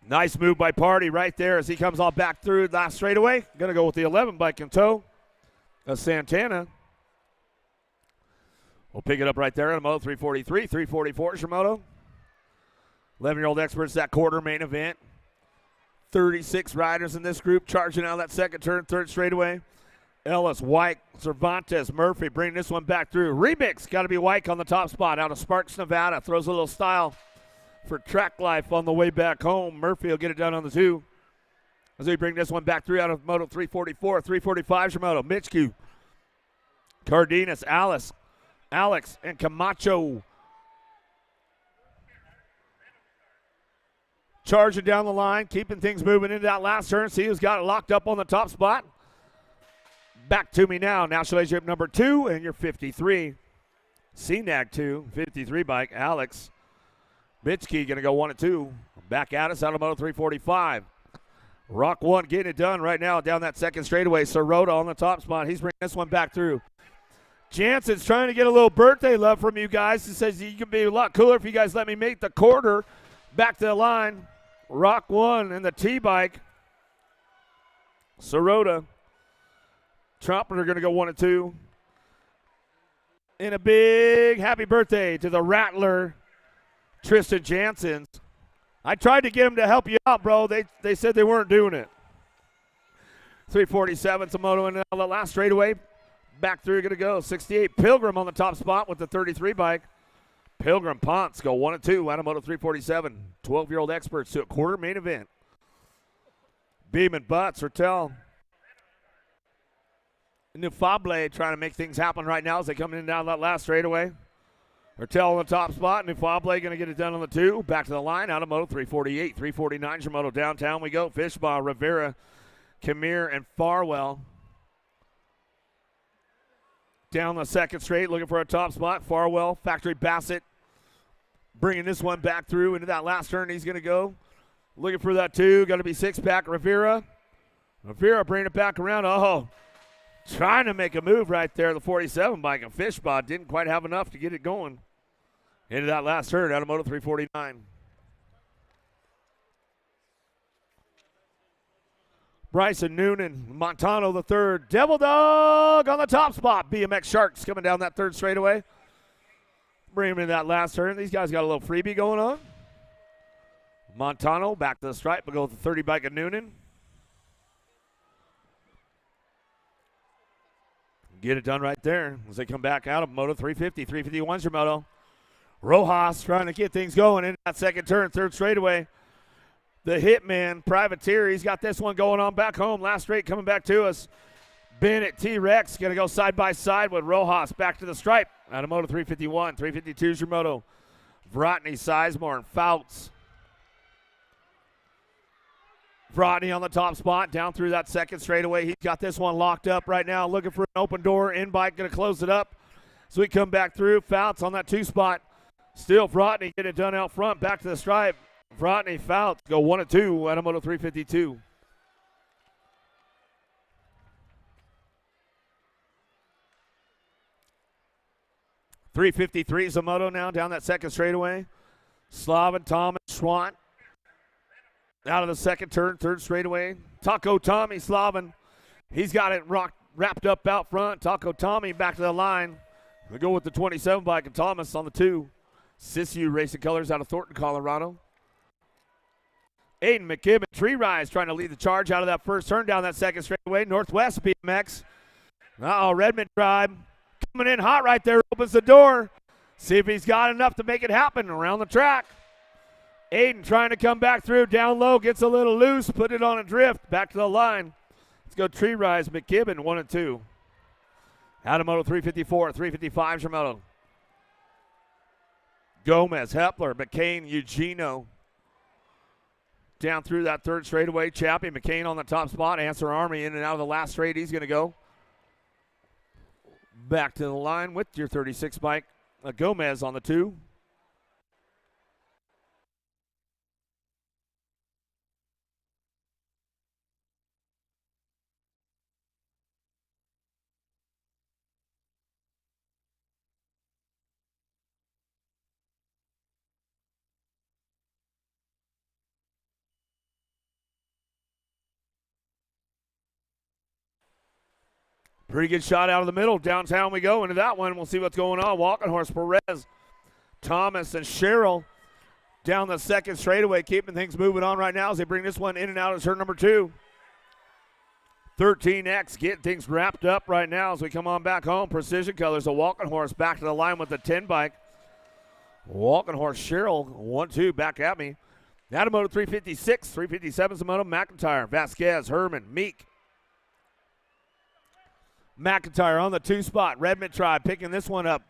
Nice move by Party right there as he comes all back through last straightaway. Going to go with the 11 bike in tow of Santana. We'll pick it up right there on Moto 343. 344 is your moto. 11-year-old experts, that quarter main event. 36 riders in this group charging out of that second turn, third straightaway. Ellis, White, Cervantes, Murphy bring this one back through. Remix, got to be White on the top spot out of Sparks, Nevada. Throws a little style for Track Life on the way back home. Murphy will get it done on the 2. As we bring this one back through out of Moto 344. 345 is your moto. Mitchku, Cardenas, Alex, and Camacho. Charging down the line, keeping things moving into that last turn. See who's got it locked up on the top spot. Back to me now. National Age Group number 2 and your 53. CNAG 2, 53 bike. Alex Mitchkey going to go 1 and 2. Back at us out of Moto 345. Rock 1 getting it done right now down that second straightaway. Sirota on the top spot. He's bringing this one back through. Jansen's trying to get a little birthday love from you guys. He says you can be a lot cooler if you guys let me make the quarter. Back to the line. Rock 1 and the T-bike. Sirota. Trumpeter going to go 1 and 2. And a big happy birthday to the Rattler, Tristan Jansen. I tried to get him to help you out, bro. They said they weren't doing it. 347, Samoto in the last straightaway. Back through, going to go. 68, Pilgrim on the top spot with the 33 bike. Pilgrim Ponce go 1 and 2. Anamoto 347. 12-year-old experts to a quarter main event. Beeman Butts, Hertel. Nufable trying to make things happen right now as they come in and down that last straightaway. Hertel on the top spot. Nufable going to get it done on the 2. Back to the line. Anamoto 348. 349, Shimoto downtown we go. Fishbaugh, Rivera, Kamir, and Farwell. Down the second straight, looking for a top spot. Farwell, Factory Bassett, bringing this one back through into that last turn. He's going to go. Looking for that 2. Got to be 6-pack. Rivera bringing it back around. Oh, trying to make a move right there. The 47 bike and Fishbaugh didn't quite have enough to get it going. Into that last turn, Anamoto 349. Bryson Noonan, Montano the third. Devil Dog on the top spot. BMX Sharks coming down that third straightaway. Bring him in that last turn. These guys got a little freebie going on. Montano back to the stripe. We'll go with the 30 bike of Noonan. Get it done right there as they come back out of Moto 350. 351's your moto. Rojas trying to get things going in that second turn, third straightaway. The Hitman, Privateer, he's got this one going on back home. Last straight coming back to us. Bennett T-Rex going to go side by side with Rojas back to the stripe. Out of Moto 351. 352's your moto. Vrotny, Sizemore, and Fouts. Vrotny on the top spot, down through that second straightaway. He's got this one locked up right now, looking for an open door. In-bike going to close it up. So we come back through. Fouts on that 2 spot. Still Vrotny getting it done out front, back to the stripe. Vrotny, Fouts go 1 and 2. Anamoto 352. .353 Zamoto now down that second straightaway. Slavin, Thomas, Schwant out of the second turn, third straightaway. Taco Tommy, Slavin, he's got it wrapped up out front. Taco Tommy back to the line. We go with the 27 bike and Thomas on the 2. Sisu Racing Colors out of Thornton, Colorado. Aiden McKibben, Tree Rise trying to lead the charge out of that first turn down that second straightaway. Northwest BMX. Redmond Tribe coming in hot right there, opens the door. See if he's got enough to make it happen around the track. Aiden trying to come back through, down low, gets a little loose, put it on a drift, back to the line. Let's go Tree Rise, McKibben, 1 and 2. Adamoto 354, 355 Shimoto. Gomez, Hepler, McCain, Eugenio. Down through that third straightaway. Chappie, McCain on the top spot. Answer Army in and out of the last straight. He's going to go back to the line with your 36 bike. Gomez on the 2. Pretty good shot out of the middle. Downtown we go into that one. We'll see what's going on. Walking Horse, Perez, Thomas, and Sherrill down the second straightaway, keeping things moving on right now as they bring this one in and out of turn number 2. 13X getting things wrapped up right now as we come on back home. Precision Colors, a Walking Horse back to the line with the 10 bike. Walking Horse, Sherrill, 1-2 back at me. Adamoto 356, 357 Zamoto, McIntyre, Vasquez, Herman, Meek. McIntyre on the 2 spot. Redmond Tribe picking this one up.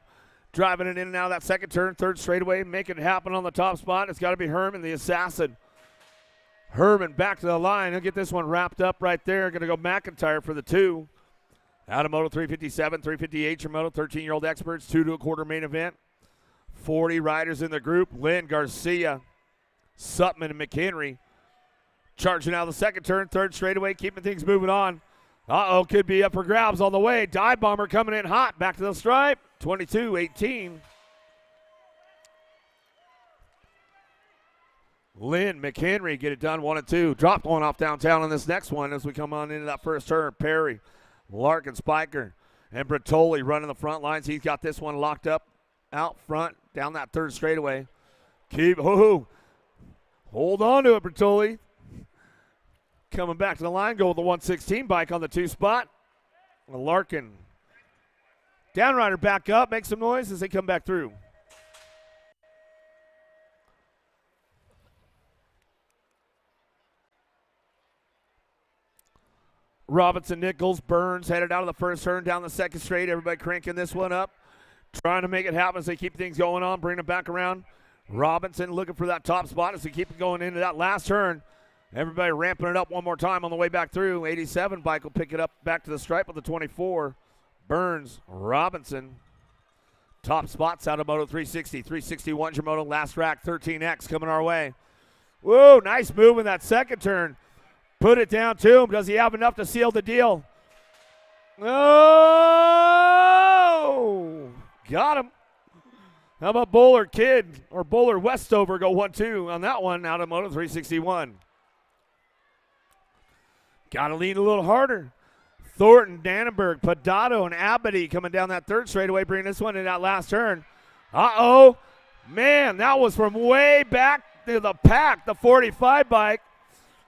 Driving it in and out of that second turn, third straightaway, making it happen on the top spot. It's got to be Herman, the assassin. Herman back to the line. He'll get this one wrapped up right there. Going to go McIntyre for the 2. Adamoto 357, 358 Shimoto, 13-year-old experts, 2 to a quarter main event. 40 riders in the group. Lynn, Garcia, Sutman, and McHenry. Charging out of the second turn, third straightaway, keeping things moving on. Could be up for grabs on the way. Dive Bomber coming in hot. Back to the stripe. 22-18. Lynn McHenry get it done 1 and 2. Dropped one off downtown on this next one as we come on into that first turn. Perry, Larkin, Spiker, and Bertoli running the front lines. He's got this one locked up out front down that third straightaway. Hold on to it, Bertoli. Coming back to the line, go with the 116 bike on the 2 spot. Larkin. Downrider back up, make some noise as they come back through. Robinson, Nichols, Burns headed out of the first turn down the second straight. Everybody cranking this one up. Trying to make it happen as they keep things going on, bring it back around. Robinson looking for that top spot as they keep it going into that last turn. Everybody ramping it up one more time on the way back through. 87 bike will pick it up back to the stripe with the 24. Burns, Robinson. Top spots out of Moto 360. 361's your Moto. Last rack, 13X coming our way. Whoa, nice move in that second turn. Put it down to him. Does he have enough to seal the deal? Oh! Got him. How about Bowler Kid or Bowler Westover go 1-2 on that one out of Moto 361. Got to lean a little harder. Thornton, Dannenberg, Padato, and Abity coming down that third straightaway, bringing this one in that last turn. Man, that was from way back to the pack, the 45 bike.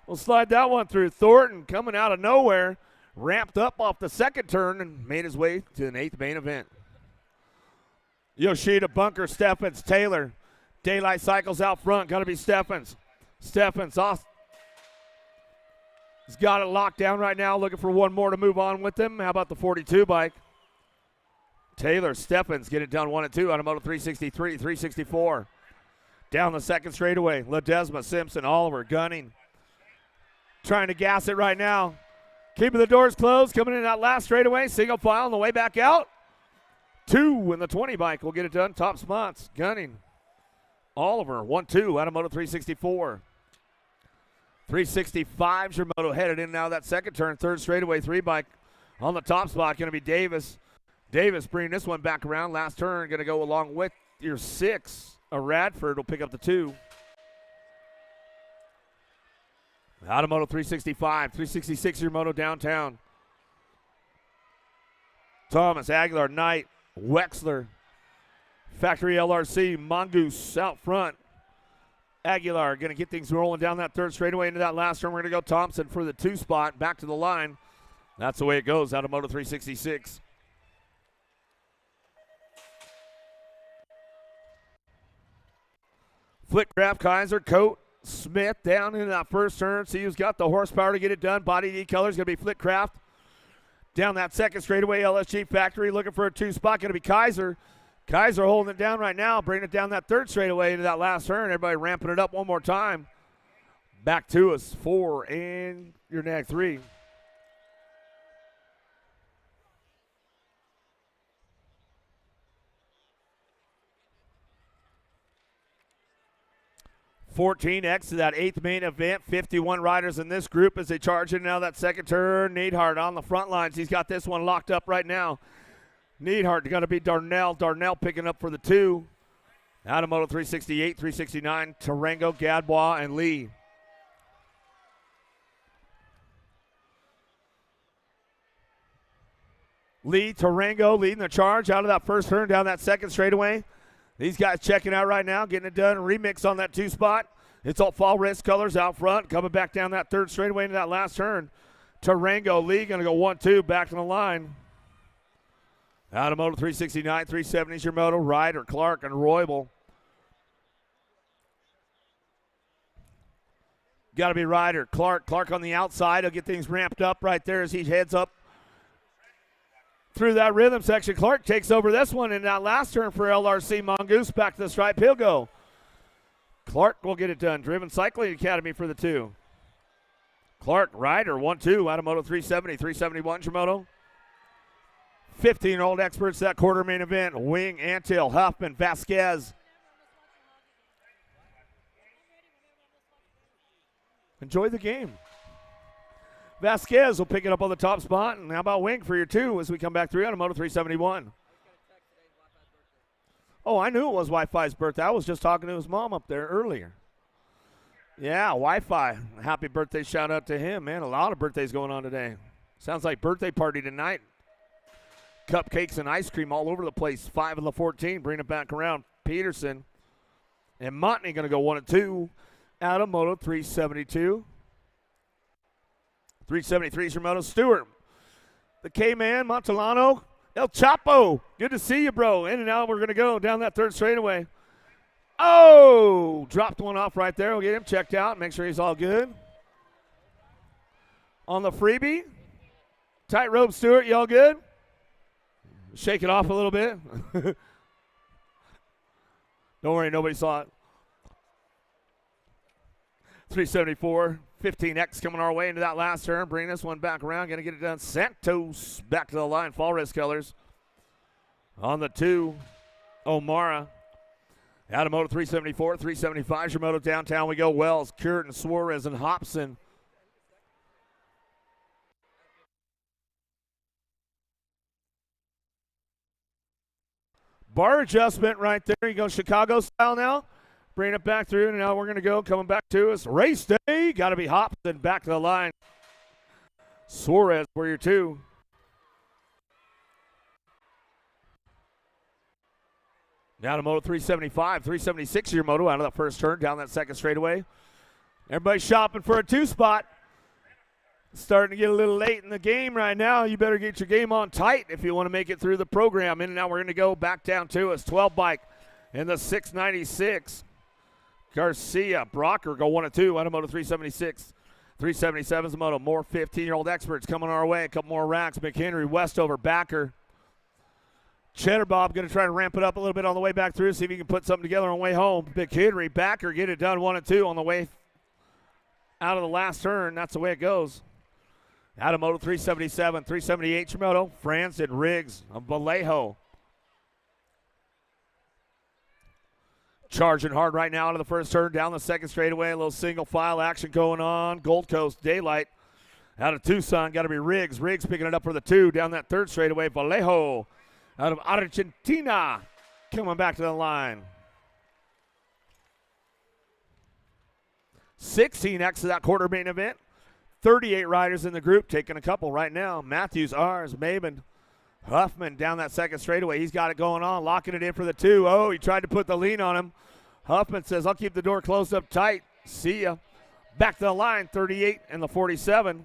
We'll slide that one through. Thornton coming out of nowhere, ramped up off the second turn and made his way to an 8th main event. Yoshida, Bunker, Steffens, Taylor. Daylight Cycles out front, got to be Steffens. Steffens off. He's got it locked down right now, looking for one more to move on with him. How about the 42 bike? Taylor, Steffens get it done 1 and 2 out of Moto 363, 364. Down the second straightaway, Ledesma, Simpson, Oliver, Gunning. Trying to gas it right now. Keeping the doors closed, coming in that last straightaway. Single file on the way back out. 2 in the 20 bike will get it done. Top spots, Gunning. Oliver, 1-2 out of Moto 364. 365's your Moto headed in now that second turn. Third straightaway, 3 bike on the top spot. Going to be Davis. Davis bringing this one back around. Last turn going to go along with your 6. Radford will pick up the 2. Out of Moto 365. 366 your Moto downtown. Thomas, Aguilar, Knight, Wexler. Factory LRC, Mongoose out front. Aguilar going to get things rolling down that third straightaway into that last turn. We're going to go Thompson for the 2 spot, back to the line. That's the way it goes out of Moto 366. Flitcraft, Kaiser, Coat, Smith down in that first turn. See who's got the horsepower to get it done. Body decolour is going to be Flitcraft. Down that second straightaway, LSG Factory looking for a 2 spot. Going to be Kaiser. Kaiser holding it down right now, bringing it down that third straightaway into that last turn. Everybody ramping it up one more time. Back to us, 4 and your neck 3. $14X to that 8th main event. 51 riders in this group as they charge in now that second turn. Neidhart on the front lines. He's got this one locked up right now. Neidhart going to be Darnell. Darnell picking up for the 2. Out of Moto 368, 369, Tarango, Gadbois, and Lee. Lee, Tarango leading the charge out of that first turn down that second straightaway. These guys checking out right now, getting it done. Remix on that 2 spot. It's all fall wrist colors out front. Coming back down that third straightaway into that last turn. Tarango, Lee going to go 1-2 back to the line. Out of Moto 369, 370's your Moto. Ryder, Clark, and Roybal. Got to be Ryder. Clark on the outside. He'll get things ramped up right there as he heads up through that rhythm section. Clark takes over this one in that last turn for LRC Mongoose. Back to the stripe. He'll go. Clark will get it done. Driven Cycling Academy for the 2. Clark, Ryder, 1-2 out of Moto 370. 371's your Moto. 15-year-old experts that quarter main event. Wing, Antill, Huffman, Vasquez. enjoy the game. Vasquez will pick it up on the top spot. And how about Wink for your 2 as we come back through on a Moto 371. Oh, I knew it was Wi-Fi's birthday. I was just talking to his mom up there earlier. Yeah, Wi-Fi. Happy birthday shout out to him, man. A lot of birthdays going on today. Sounds like birthday party tonight. Cupcakes and ice cream all over the place. 5 of the 14. Bring it back around. Peterson and Montney going to go 1 and 2 out of Moto 372. 373 is your Moto. Stewart. The K-Man, Montalano. El Chapo. Good to see you, bro. In and out. We're going to go down that 3rd straightaway. Oh, dropped one off right there. We'll get him checked out. Make sure he's all good. On the freebie. Tightrope Stewart, you all good? Shake it off a little bit. Don't worry, nobody saw it. 374, 15X coming our way into that last turn. Bring this one back around. Going to get it done. Santos back to the line. Fall Risk colors. On the 2, O'Mara. Out of Moto 374, 375. Your Moto downtown we go. Wells, Curtin, Suarez, and Hobson. Bar adjustment right there. You go Chicago style now. Bring it back through, and now we're going to go. Coming back to us. Race day. Got to be Hobson back to the line. Suarez for your 2. Now to Moto 375, 376 your Moto out of the 1st turn, down that 2nd straightaway. Everybody shopping for a 2 spot. Starting to get a little late in the game right now. You better get your game on tight if you want to make it through the program. In and out, we're going to go back down to us. 12 bike in the 696. Garcia, Brocker go 1 and 2 out of Moto 376. 377 is the Moto. More 15-year-old experts coming our way. A couple more racks. McHenry, Westover, Backer. Cheddar Bob going to try to ramp it up a little bit on the way back through, see if he can put something together on the way home. McHenry, Backer, get it done 1 and 2 on the way out of the last turn. That's the way it goes. Out of Moto 377, 378 Moto, France and Riggs, Vallejo. Charging hard right now into the 1st turn, down the 2nd straightaway. A little single file action going on. Gold Coast, Daylight. Out of Tucson, got to be Riggs. Riggs picking it up for the 2, down that 3rd straightaway. Vallejo out of Argentina coming back to the line. 16X of that quarter main event. 38 riders in the group, taking a couple right now. Matthews, Ars, Maben, Huffman down that 2nd straightaway. He's got it going on, locking it in for the 2. Oh, he tried to put the lean on him. Huffman says, I'll keep the door closed up tight. See ya. Back to the line, 38 and the 47.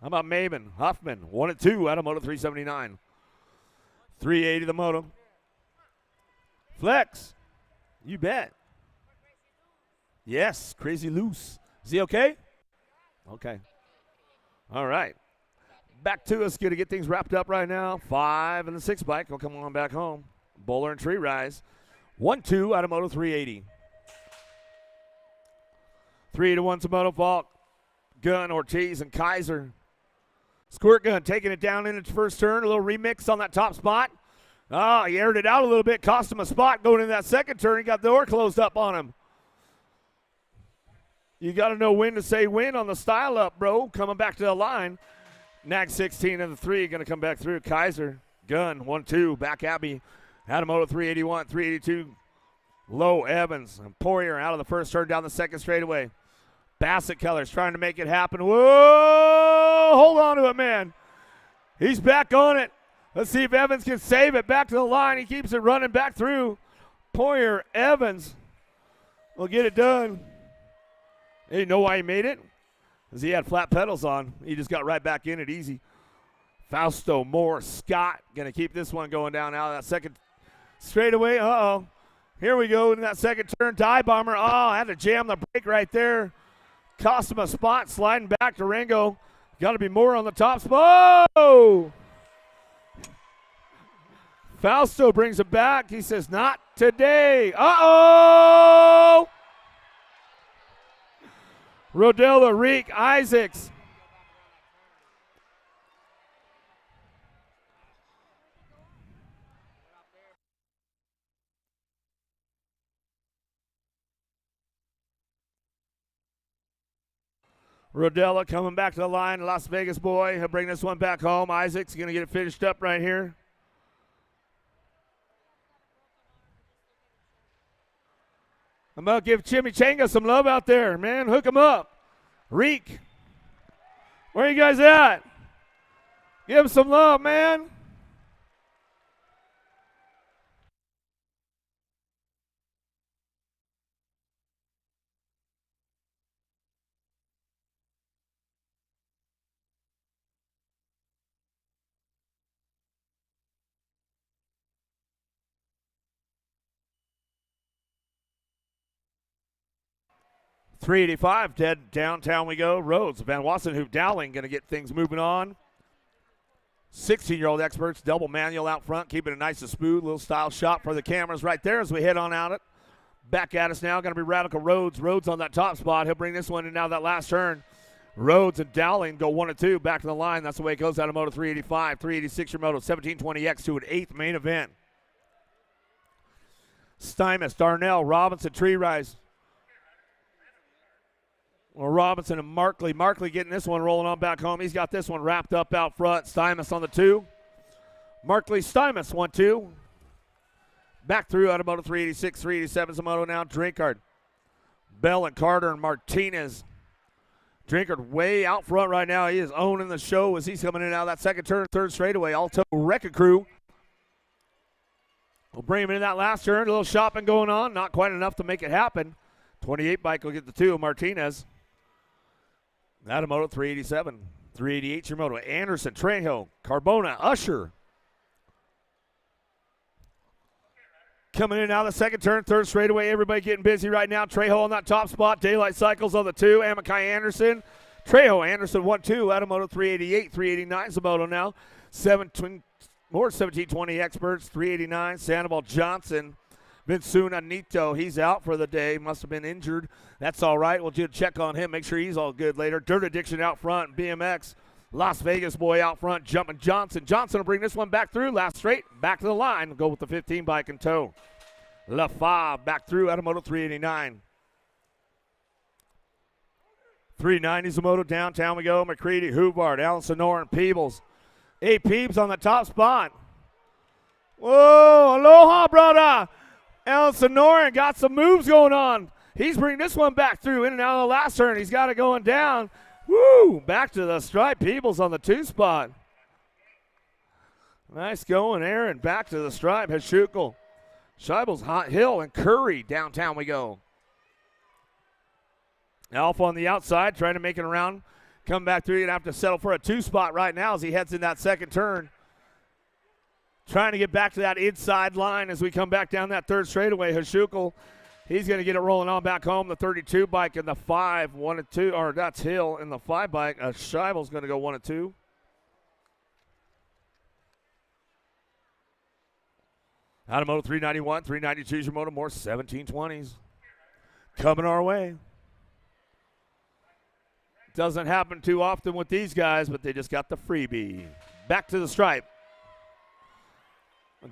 How about Maben? Huffman, 1 and 2 out of Moto 379. 380 the Moto. Flex, you bet. Yes, Crazy Loose. Is he okay? Okay. All right. Back to us. Going to get things wrapped up right now. 5 and the 6 bike will come on back home. Bowler and Tree Rise. 1-2 out of Moto 380. 3-1 to Moto Falk. Gunn, Ortiz, and Kaiser. Squirt Gun taking it down in its 1st turn. A little remix on that top spot. Oh, he aired it out a little bit. Cost him a spot going in that 2nd turn. He got the door closed up on him. You got to know when to say when on the style up, bro. Coming back to the line. Nag 16 and the 3 going to come back through. Kaiser, Gunn, 1-2. Back Abbey. Out of Moto 381, 382. Low Evans and Poirier out of the 1st turn down the 2nd straightaway. Bassett Colors trying to make it happen. Whoa! Hold on to it, man. He's back on it. Let's see if Evans can save it. Back to the line. He keeps it running back through. Poirier, Evans will get it done. You know why he made it? Because he had flat pedals on. He just got right back in it easy. Fausto, Moore, Scott going to keep this one going down out of that 2nd straightaway. Uh-oh. Here we go in that 2nd turn. Die Bomber. Oh, I had to jam the brake right there. Cost him a spot. Sliding back to Ringo. Got to be more on the top spot. Oh! Fausto brings it back. He says, not today. Uh-oh! Rodella, Reek, Isaacs. Rodella coming back to the line. Las Vegas boy. He'll bring this one back home. Isaac's going to get it finished up right here. I'm going to give Chimichanga some love out there, man. Hook him up. Reek. Where you guys at? Give him some love, man. .385, dead downtown we go. Rhodes, Van Wassenhoop, Dowling going to get things moving on. 16-year-old experts, double manual out front, keeping it nice and smooth. Little style shot for the cameras right there as we head on out it. Back at us now, going to be Radical Rhodes. Rhodes on that top spot. He'll bring this one in now that last turn. Rhodes and Dowling go 1 and 2 back to the line. That's the way it goes out of Moto 385. 386 your Moto 1720X to an 8th main event. Stymus, Darnell, Robinson, Tree Rise. Well, Robinson and Markley. Markley getting this one rolling on back home. He's got this one wrapped up out front. Stymus on the 2. Markley, Stymus, 1-2. Back through out of Moto 386, 387's a Moto now. Drinkard, Bell and Carter and Martinez. Drinkard way out front right now. He is owning the show as he's coming in out of that second turn, third straightaway. Alto Wrecking Crew will bring him in that last turn. A little shopping going on. Not quite enough to make it happen. 28 bike will get the 2. Martinez. Out of Moto 387. 388 your Moto. Anderson, Trejo, Carbona, Usher. Coming in now the second turn, third straightaway. Everybody getting busy right now. Trejo on that top spot. Daylight Cycles on the 2. Amakai Anderson. Trejo Anderson 1-2. Out of Moto 388. 389 is the Moto now. More 1720 experts. 389. Sandoval Johnson. Vinsuna Nito, he's out for the day. Must have been injured. That's all right. We'll do a check on him. Make sure he's all good later. Dirt Addiction out front. BMX. Las Vegas boy out front. Jumping Johnson. Johnson will bring this one back through. Last straight. Back to the line. We'll go with the 15 bike in tow. La Fave back through out of Moto 389. 390's the Moto. Downtown we go. McCready, Hubart, Alan Sonoran, Peebles. 8 Peebles on the top spot. Whoa, aloha, brother. Alan Sonoran got some moves going on. He's bringing this one back through in and out of the last turn. He's got it going down. Woo! Back to the stripe. Peebles on the 2 spot. Nice going, Aaron. Back to the stripe. Hashukel, Scheibels, Hot Hill, and Curry. Downtown we go. Alpha on the outside, trying to make it around. Come back through. You're going to have to settle for a 2 spot right now as he heads in that second turn. Trying to get back to that inside line as we come back down that third straightaway. Hashukel, he's going to get it rolling on back home. The 32 bike and the 5, 1 and 2, or that's Hill, and the 5 bike. Scheibel's going to go 1 and 2. Out of Moto 391, 392 is your Moto, more 1720s. Coming our way. Doesn't happen too often with these guys, but they just got the freebie. Back to the stripe.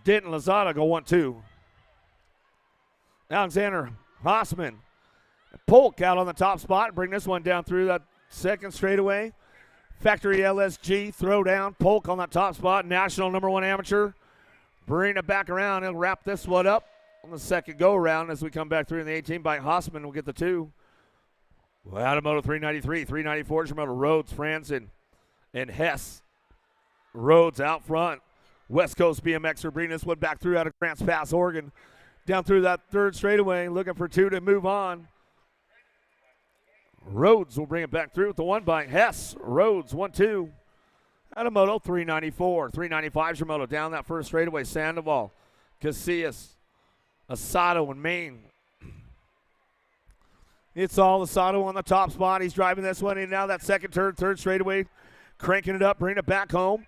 Denton Lozada go 1-2. Alexander Hossman. Polk out on the top spot. Bring this one down through that second straightaway. Factory LSG throw down. Polk on that top spot. National #1 amateur. Bring it back around. He'll wrap this one up on the second go around as we come back through in the 18 bike. Hossman will get the 2. Well, out of Moto 393, 394 is your Moto. Rhodes, Franzen, and Hess. Rhodes out front. West Coast BMXer bringing this one back through out of Grants Pass, Oregon. Down through that third straightaway, looking for 2 to move on. Rhodes will bring it back through with the 1 bike. Hess, Rhodes, 1-2. Out of Moto 394. 395 is your Moto. Down that first straightaway, Sandoval, Casillas, Asado, and Maine. It's all Asado on the top spot. He's driving this one in now that second turn, third straightaway. Cranking it up, bringing it back home.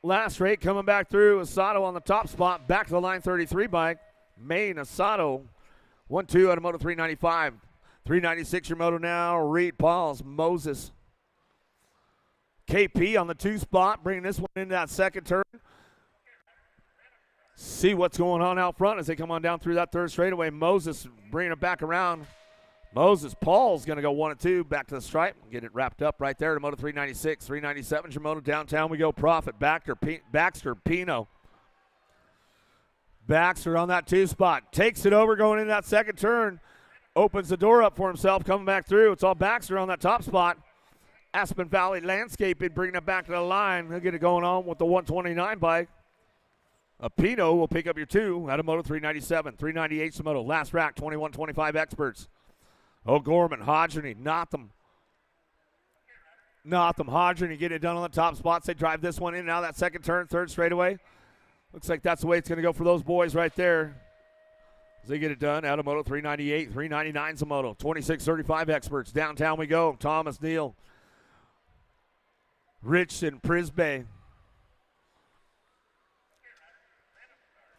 Last straight coming back through. Asado on the top spot. Back to the line 33 bike. Maine, Asado. 1-2 out of Moto 395. 396 your Moto now. Reed, Pauls, Moses. KP on the 2 spot. Bringing this one into that second turn. See what's going on out front as they come on down through that third straightaway. Moses bringing it back around Moses Paul's going to go 1 and 2 back to the stripe. Get it wrapped up right there to Moto 396. 397 is your Moto. Downtown we go. Profit. Baxter Pino. Baxter on that 2 spot. Takes it over going into that second turn. Opens the door up for himself. Coming back through. It's all Baxter on that top spot. Aspen Valley Landscaping bringing it back to the line. He'll get it going on with the 129 bike. Pino will pick up your 2 out of Moto 397. 398 is the Moto. Last rack 21-25 experts. O'Gorman, Hodgeny, Notham, Hodgeny get it done on the top spots. They drive this one in and out of that second turn, third straightaway. Looks like that's the way it's going to go for those boys right there. As they get it done out of Moto 398, 399 is a Moto. 26-35 experts. Downtown we go. Thomas Neal, Richson, Prisbay.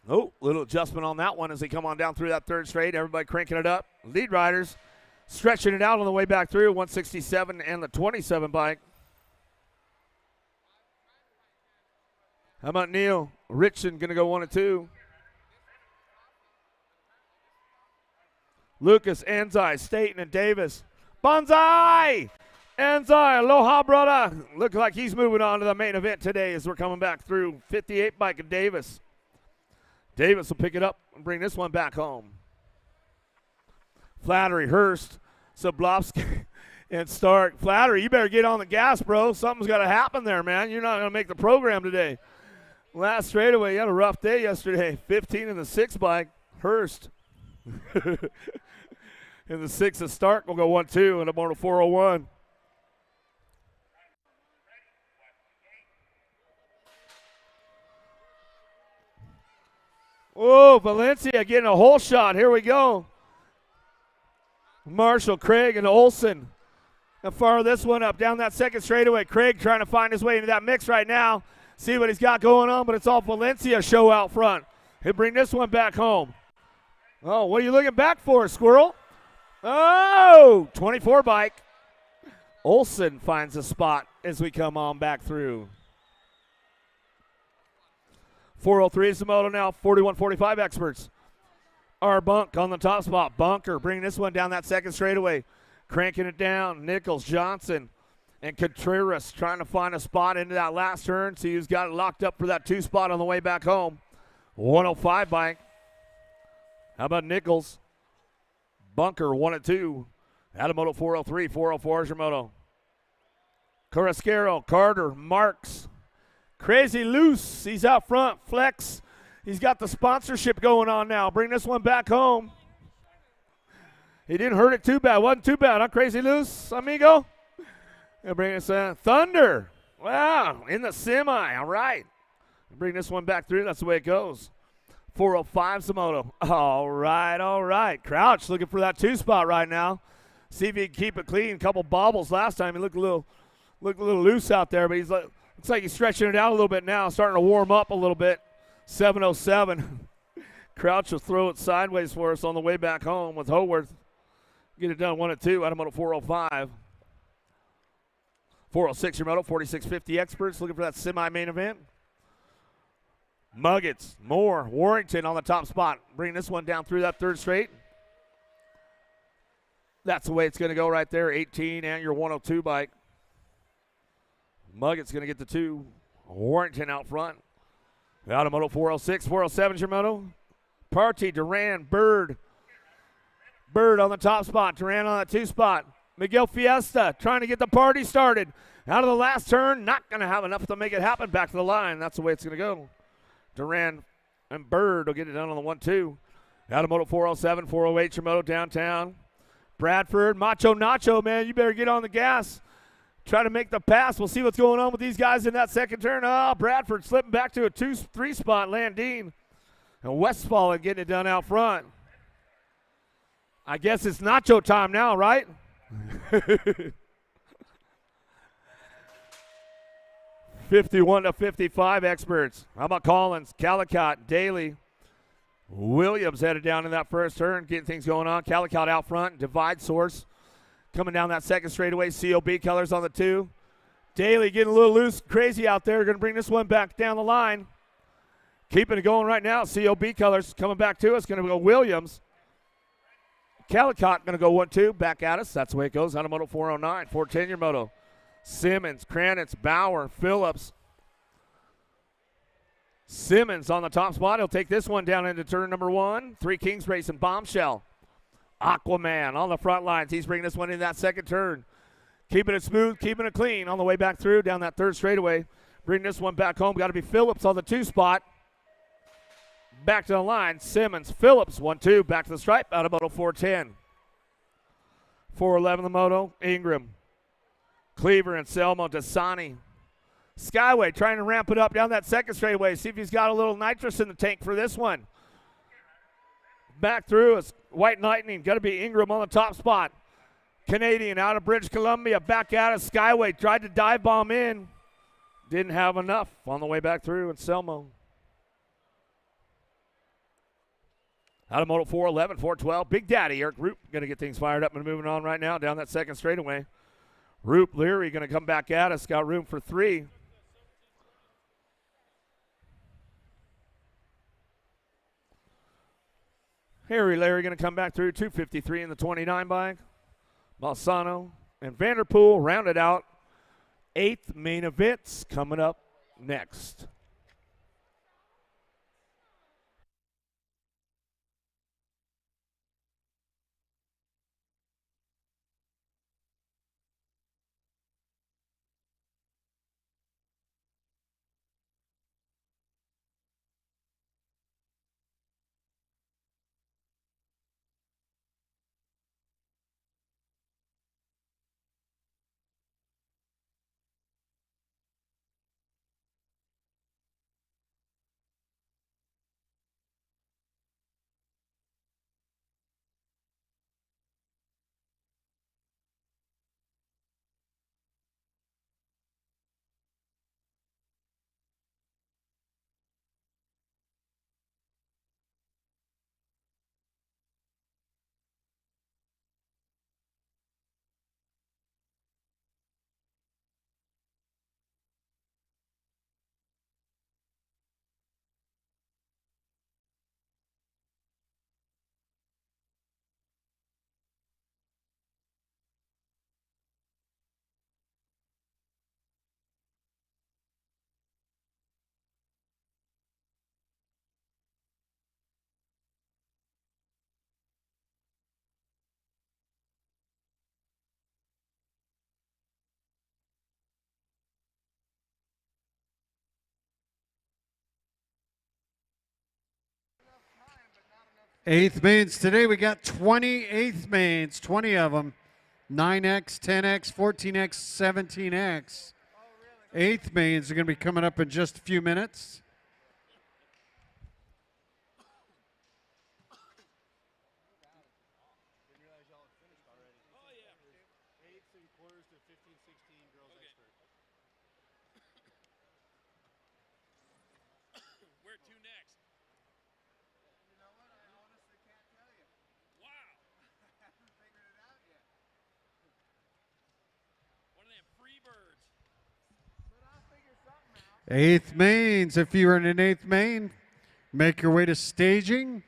Oh, little adjustment on that one as they come on down through that third straight. Everybody cranking it up. Lead riders stretching it out on the way back through. 167 and the 27 bike. How about Neal? Richson going to go 1 and 2. Lucas, Anzai, Staten, and Davis. Bonsai! Anzai, aloha, brother. Looks like he's moving on to the main event today as we're coming back through. 58 bike of Davis. Davis will pick it up and bring this one back home. Flattery, Hurst, Zablowski, and Stark. Flattery, you better get on the gas, bro. Something's got to happen there, man. You're not going to make the program today. Last straightaway, you had a rough day yesterday. 15 in the 6 bike, Hurst. In the 6 of Stark will go 1-2 and a Moto 401. Oh, Valencia getting a hole shot. Here we go. Marshall, Craig, and Olson. And fire this one up down that second straightaway. Craig trying to find his way into that mix right now. See what he's got going on, but it's all Valencia show out front. He'll bring this one back home. Oh, what are you looking back for, Squirrel? Oh, 24 bike. Olson finds a spot as we come on back through. 403 is the Moto now, 41-45 experts. Our Bunk on the top spot. Bunker bringing this one down that second straightaway. Cranking it down. Nichols, Johnson, and Contreras trying to find a spot into that last turn. See who's got it locked up for that 2 spot on the way back home. 105 bike. How about Nichols? Bunker 1 and 2. Out of Moto 403. 404 is your Moto. Carrasquero, Carter, Marks. Crazy Loose. He's out front. Flex. He's got the sponsorship going on now. Bring this one back home. He didn't hurt it too bad. Wasn't too bad, huh, Crazy Loose, amigo? And bring us Thunder. Wow, in the semi. All right. Bring this one back through. That's the way it goes. 405 Moto. All right. Crouch looking for that 2 spot right now. See if he can keep it clean. A couple bobbles last time. He looked a little loose out there, but he's like, looks like he's stretching it out a little bit now, starting to warm up a little bit. 707. Crouch will throw it sideways for us on the way back home with Howarth. Get it done 1 and 2 out of Moto 405. 406 your Moto, 4650 experts looking for that semi-main event. Muggets, Moore, Warrington on the top spot. Bring this one down through that third straight. That's the way it's going to go right there. 18 and your 102 bike. Muggett's going to get the 2. Warrington out front. Out of Moto 406. 407 is your Moto. Party, Duran, Bird. Bird on the top spot. Duran on that 2 spot. Miguel Fiesta trying to get the party started. Out of the last turn. Not going to have enough to make it happen. Back to the line. That's the way it's going to go. Duran and Bird will get it done on the 1-2. Out of Moto 407. 408 your Moto downtown. Bradford, Macho Nacho, man. You better get on the gas. Try to make the pass. We'll see what's going on with these guys in that second turn. Oh, Bradford slipping back to a 2-3 spot. Landine and Westfall getting it done out front. I guess it's Nacho time now, right? 51-55 experts. How about Collins, Calicott, Daly, Williams headed down in that first turn, getting things going on. Calicott out front, Divide Source. Coming down that second straightaway, COB colors on the 2. Daly getting a little loose, crazy out there. Going to bring this one back down the line. Keeping it going right now. COB colors coming back to us. Going to go Williams. Calicott going to go 1-2, back at us. That's the way it goes. Out of moto 409, 410 your moto. Simmons, Kranitz, Bauer, Phillips. Simmons on the top spot. He'll take this one down into turn number 1. Three Kings racing. Bombshell. Aquaman on the front lines. He's bringing this one in that second turn. Keeping it smooth, keeping it clean on the way back through down that third straightaway. Bring this one back home. Got to be Phillips on the 2 spot. Back to the line. Simmons, Phillips, 1-2. Back to the stripe. Out of moto 410. 411 the moto. Ingram. Cleaver and Selmo. Dasani. Skyway trying to ramp it up down that second straightaway. See if he's got a little nitrous in the tank for this one. Back through is White Lightning. Got to be Ingram on the top spot. Canadian out of British Columbia. Back out of Skyway. Tried to dive bomb in. Didn't have enough on the way back through. And Selmo. Out of moto 411, 412. Big Daddy Eric Roop going to get things fired up and moving on right now down that second straightaway. Roop Leary going to come back at us. Got room for 3. Harry Larry going to come back through, 253 in the 29 bike. Balsano and Vanderpool rounded out. 8th main events coming up next. Eighth mains today, we got 20 eighth mains, 20 of them. 9X, 10X, 14X, 17X. Eighth mains are going to be coming up in just a few minutes. Where to next? You know what? I honestly can't tell you. Wow. I haven't figured it out yet. One of them free birds. But I'll figure something out. Eighth mains, if you're in an eighth main, make your way to staging.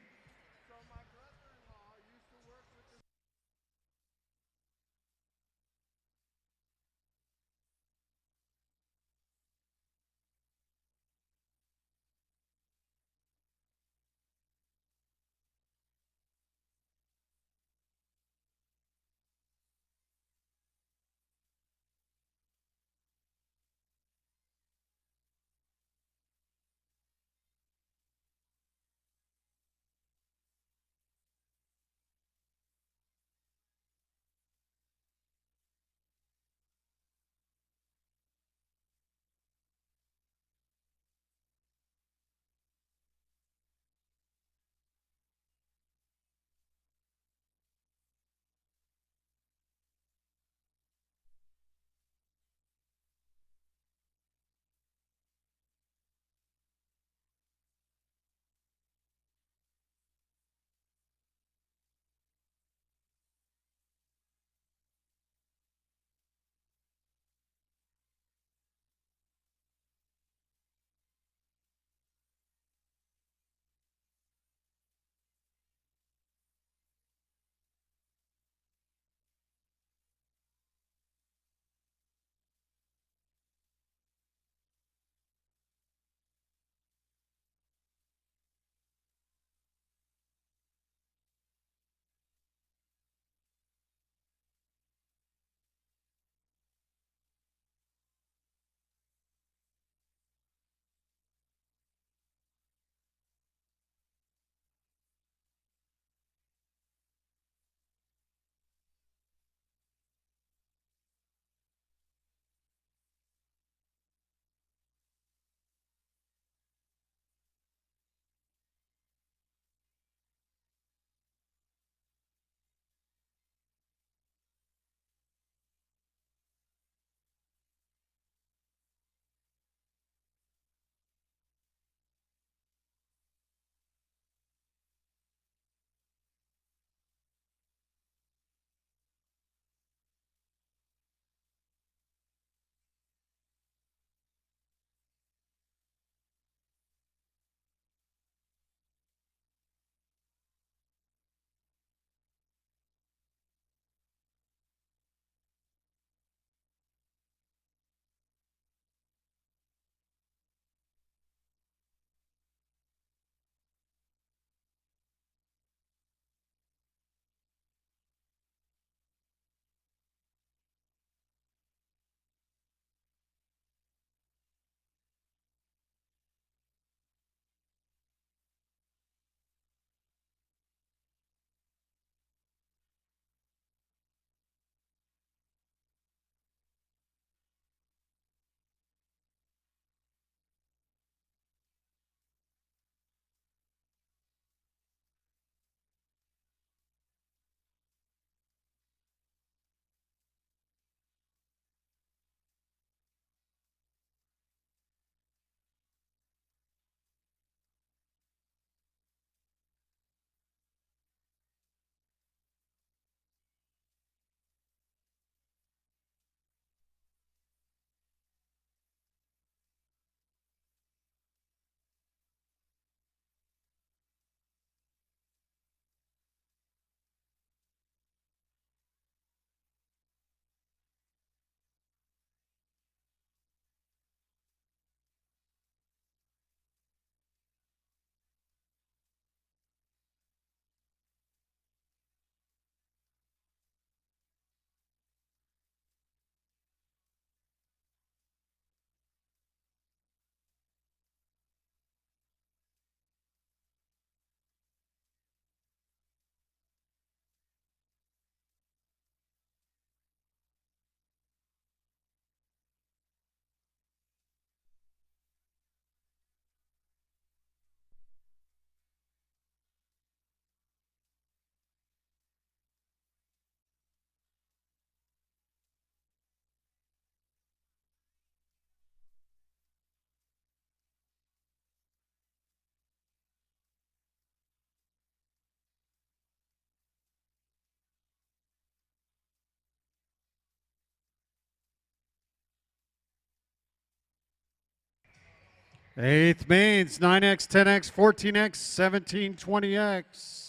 8th mains, 9X, 10X, 14X, 17, 20X.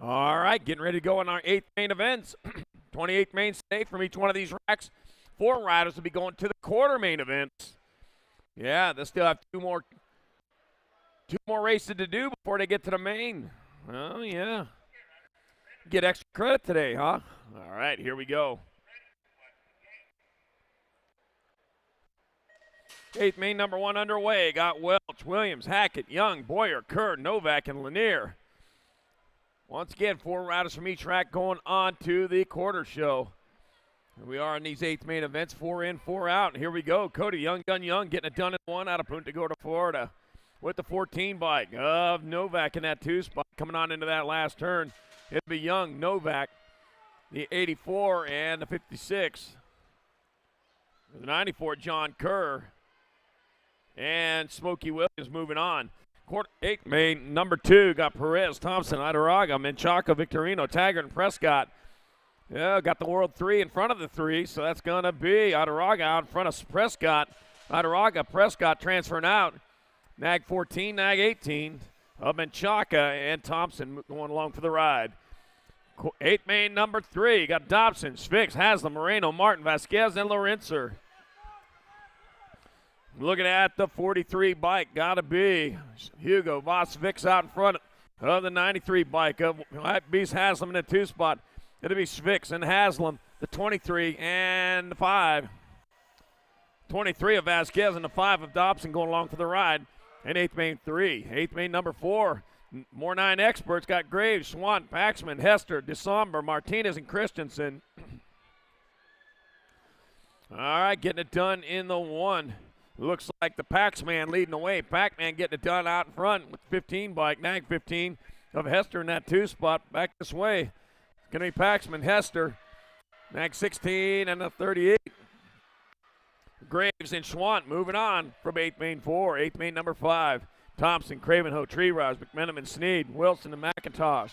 All right, getting ready to go on our 8th main events. 28th main today from each one of these racks. 4 riders will be going to the quarter main events. Yeah, they still have two more races to do before they get to the main. Oh, yeah. Get extra credit today, huh? All right, here we go. 8th main number 1 underway. Got Welch, Williams, Hackett, Young, Boyer, Kerr, Novak, and Lanier. Once again, 4 riders from each rack going on to the quarter show. Here we are in these 8th main events, 4 in, 4 out. And here we go. Cody Young Gun Young getting it done in 1 out of Punta Gorda, Florida. With the 14 bike of Novak in that 2 spot. Coming on into that last turn, it'll be Young, Novak, the 84 and the 56. The 94, John Kerr. And Smokey Williams moving on. 8th main, number 2, got Perez, Thompson, Idaraga, Menchaca, Victorino, Taggart, and Prescott. Yeah, got the World 3 in front of the 3, so that's going to be Idaraga out in front of Prescott. Idaraga, Prescott transferring out. Nag 14, Nag 18 of Menchaca and Thompson going along for the ride. 8th main, number 3, got Dobson, Spix, Haslam, Moreno, Martin, Vasquez, and Lorenzer. Looking at the 43 bike, got to be Hugo Vosvix out in front of the 93 bike of Beast Haslam in the 2 spot. It'll be Svix and Haslam, the 23 and the 5. 23 of Vasquez and the 5 of Dobson going along for the ride. And 8th main 3. 8th main number 4. More 9 experts got Graves, Swan, Paxman, Hester, DeSomber, Martinez, and Christensen. All right, getting it done in the 1. Looks like the Paxman leading the way. Pac-Man getting it done out in front with 15 bike. Nag 15 of Hester in that 2 spot. Back this way. It's going to be Paxman, Hester. Nag 16 and the 38. Graves and Schwant moving on from 8th main 4. 8th main number 5. Thompson, Cravenho, Tree Rise, McMenamin, and Sneed. Wilson and McIntosh.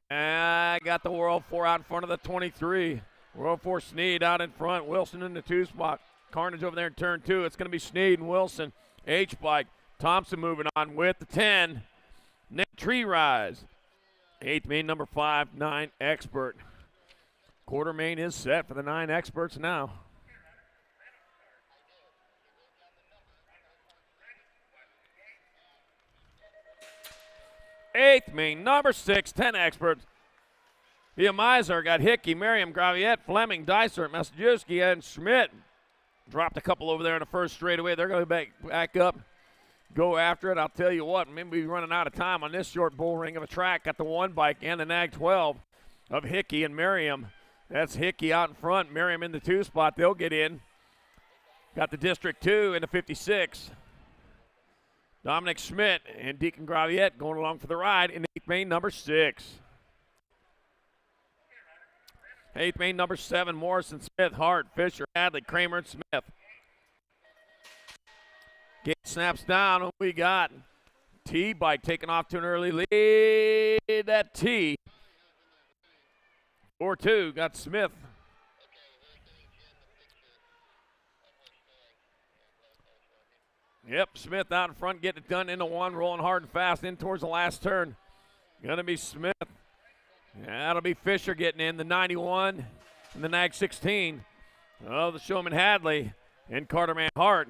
And I got the World 4 out in front of the 23. World 4 Sneed out in front. Wilson in the 2 spot. Carnage over there in turn 2. It's going to be Sneed and Wilson. H-Bike. Thompson moving on with the 10. Nick Tree Rise. 8th main number 5, 9 expert. Quarter main is set for the 9 experts now. Eighth main number 6, 10 experts. Via Miser got Hickey, Merriam, Graviette, Fleming, Dysart, Masajewski, and Schmidt. Dropped a couple over there in the first straightaway. They're going to back up, go after it. I'll tell you what, maybe we're running out of time on this short bull ring of a track. Got the 1 bike and the Nag 12 of Hickey and Merriam. That's Hickey out in front, Merriam in the 2 spot. They'll get in. Got the District 2 and the 56. Dominic Schmidt and Deacon Graviette going along for the ride in 8th main number 6. 8th main number 7, Morrison, Smith, Hart, Fisher, Hadley, Kramer, and Smith. Gate snaps down, and we got T-Bike taking off to an early lead. That T. 4-2, got Smith. Yep, Smith out in front, getting it done into 1, rolling hard and fast in towards the last turn. Gonna be Smith. That'll be Fisher getting in, the 91. in the Nag 16 of the Showman Hadley and Carterman Hart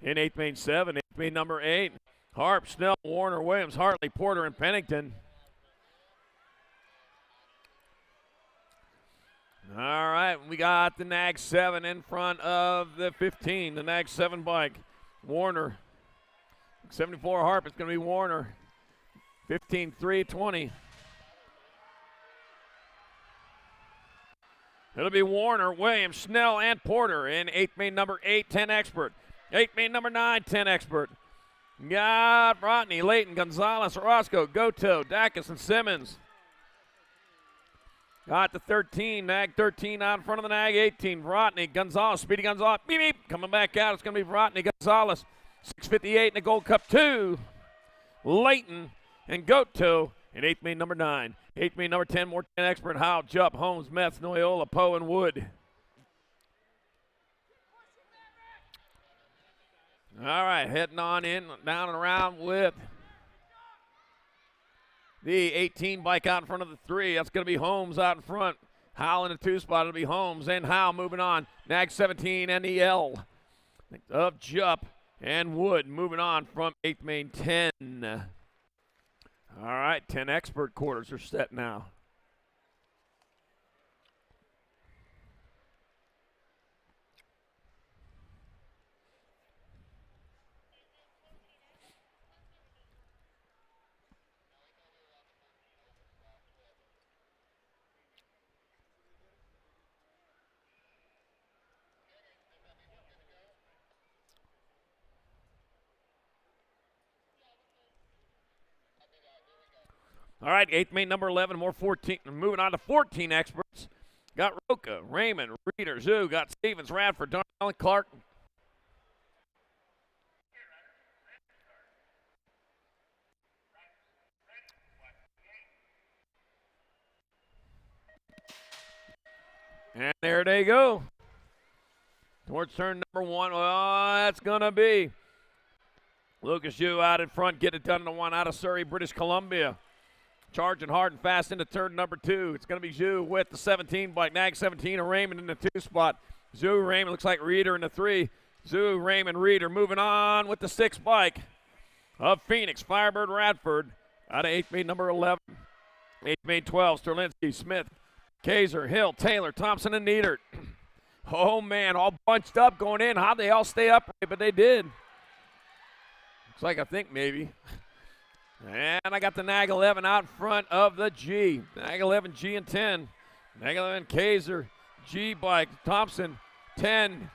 in 8th main 7. 8th main number 8. Harp, Snell, Warner, Williams, Hartley, Porter, and Pennington. All right, we got the Nag 7 in front of the 15, the Nag 7 bike. Warner, 74 Harp, it's going to be Warner. 15-3-20. It'll be Warner, Williams, Snell, and Porter in 8th main number 8, 10 Expert. 8th main number 9, 10 Expert. Got Rodney, Layton, Gonzalez, Orozco, Goto, Dacus, and Simmons. Got the 13, Nag 13 out in front of the Nag 18. Rodney, Gonzalez, Speedy Gonzalez, beep, beep. Coming back out, it's going to be Rodney, Gonzalez. 6:58 in the Gold Cup 2. Layton and Goto in 8th main number 9. 8th main number 10, more 10 Expert, Howe, Jupp, Holmes, Metz, Noyola, Poe, and Wood. All right, heading on in, down and around with the 18 bike out in front of the 3. That's going to be Holmes out in front. Howell in the 2 spot. It'll be Holmes and Howell moving on. Nag 17 and the L of Jupp and Wood moving on from 8th main 10. All right, 10 Expert quarters are set now. All right, 8th main number 11, more 14. Moving on to 14 Experts. Got Roca, Raymond, Reeder, Zoo. Got Stevens, Radford, Darnell, Clark. And there they go. Towards turn number 1. Well, that's going to be Lucas Yu out in front. Get it done in the 1 out of Surrey, British Columbia. Charging hard and fast into turn number 2. It's going to be Zhu with the 17 bike. Nag 17 and Raymond in the 2 spot. Zhu, Raymond looks like Reeder in the 3. Zhu, Raymond, Reeder moving on with the 6 bike of Phoenix. Firebird Radford out of 8th main number 11. 8th main 12. Sterlinski, Smith, Kaiser, Hill, Taylor, Thompson, and Neidert. Oh, man, all bunched up going in. How'd they all stay upright? But they did. Looks like I think maybe. And I got the Nag 11 out in front of the G. Nag 11, G and 10. Nag 11, Kaiser, G bike, Thompson, 10.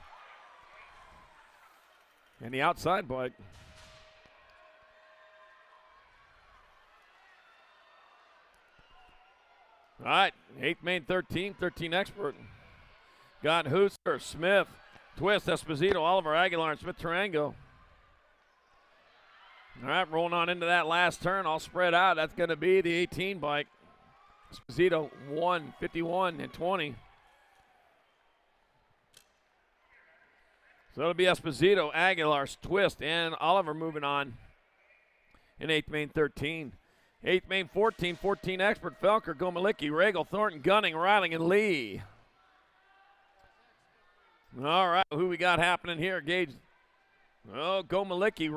And the outside bike. All right, 8th main 13, 13 Expert. Got Hooser, Smith, Twist, Esposito, Oliver Aguilar, and Smith Tarango. All right, rolling on into that last turn, all spread out. That's going to be the 18 bike. Esposito, 1, 51, and 20. So it'll be Esposito, Aguilar, Twist, and Oliver moving on in 8th main 13. 8th main 14, 14 Expert, Felker, Gomalicki, Regal, Thornton, Gunning, Riling, and Lee. All right, who we got happening here, Gage? Oh, Gomalicki,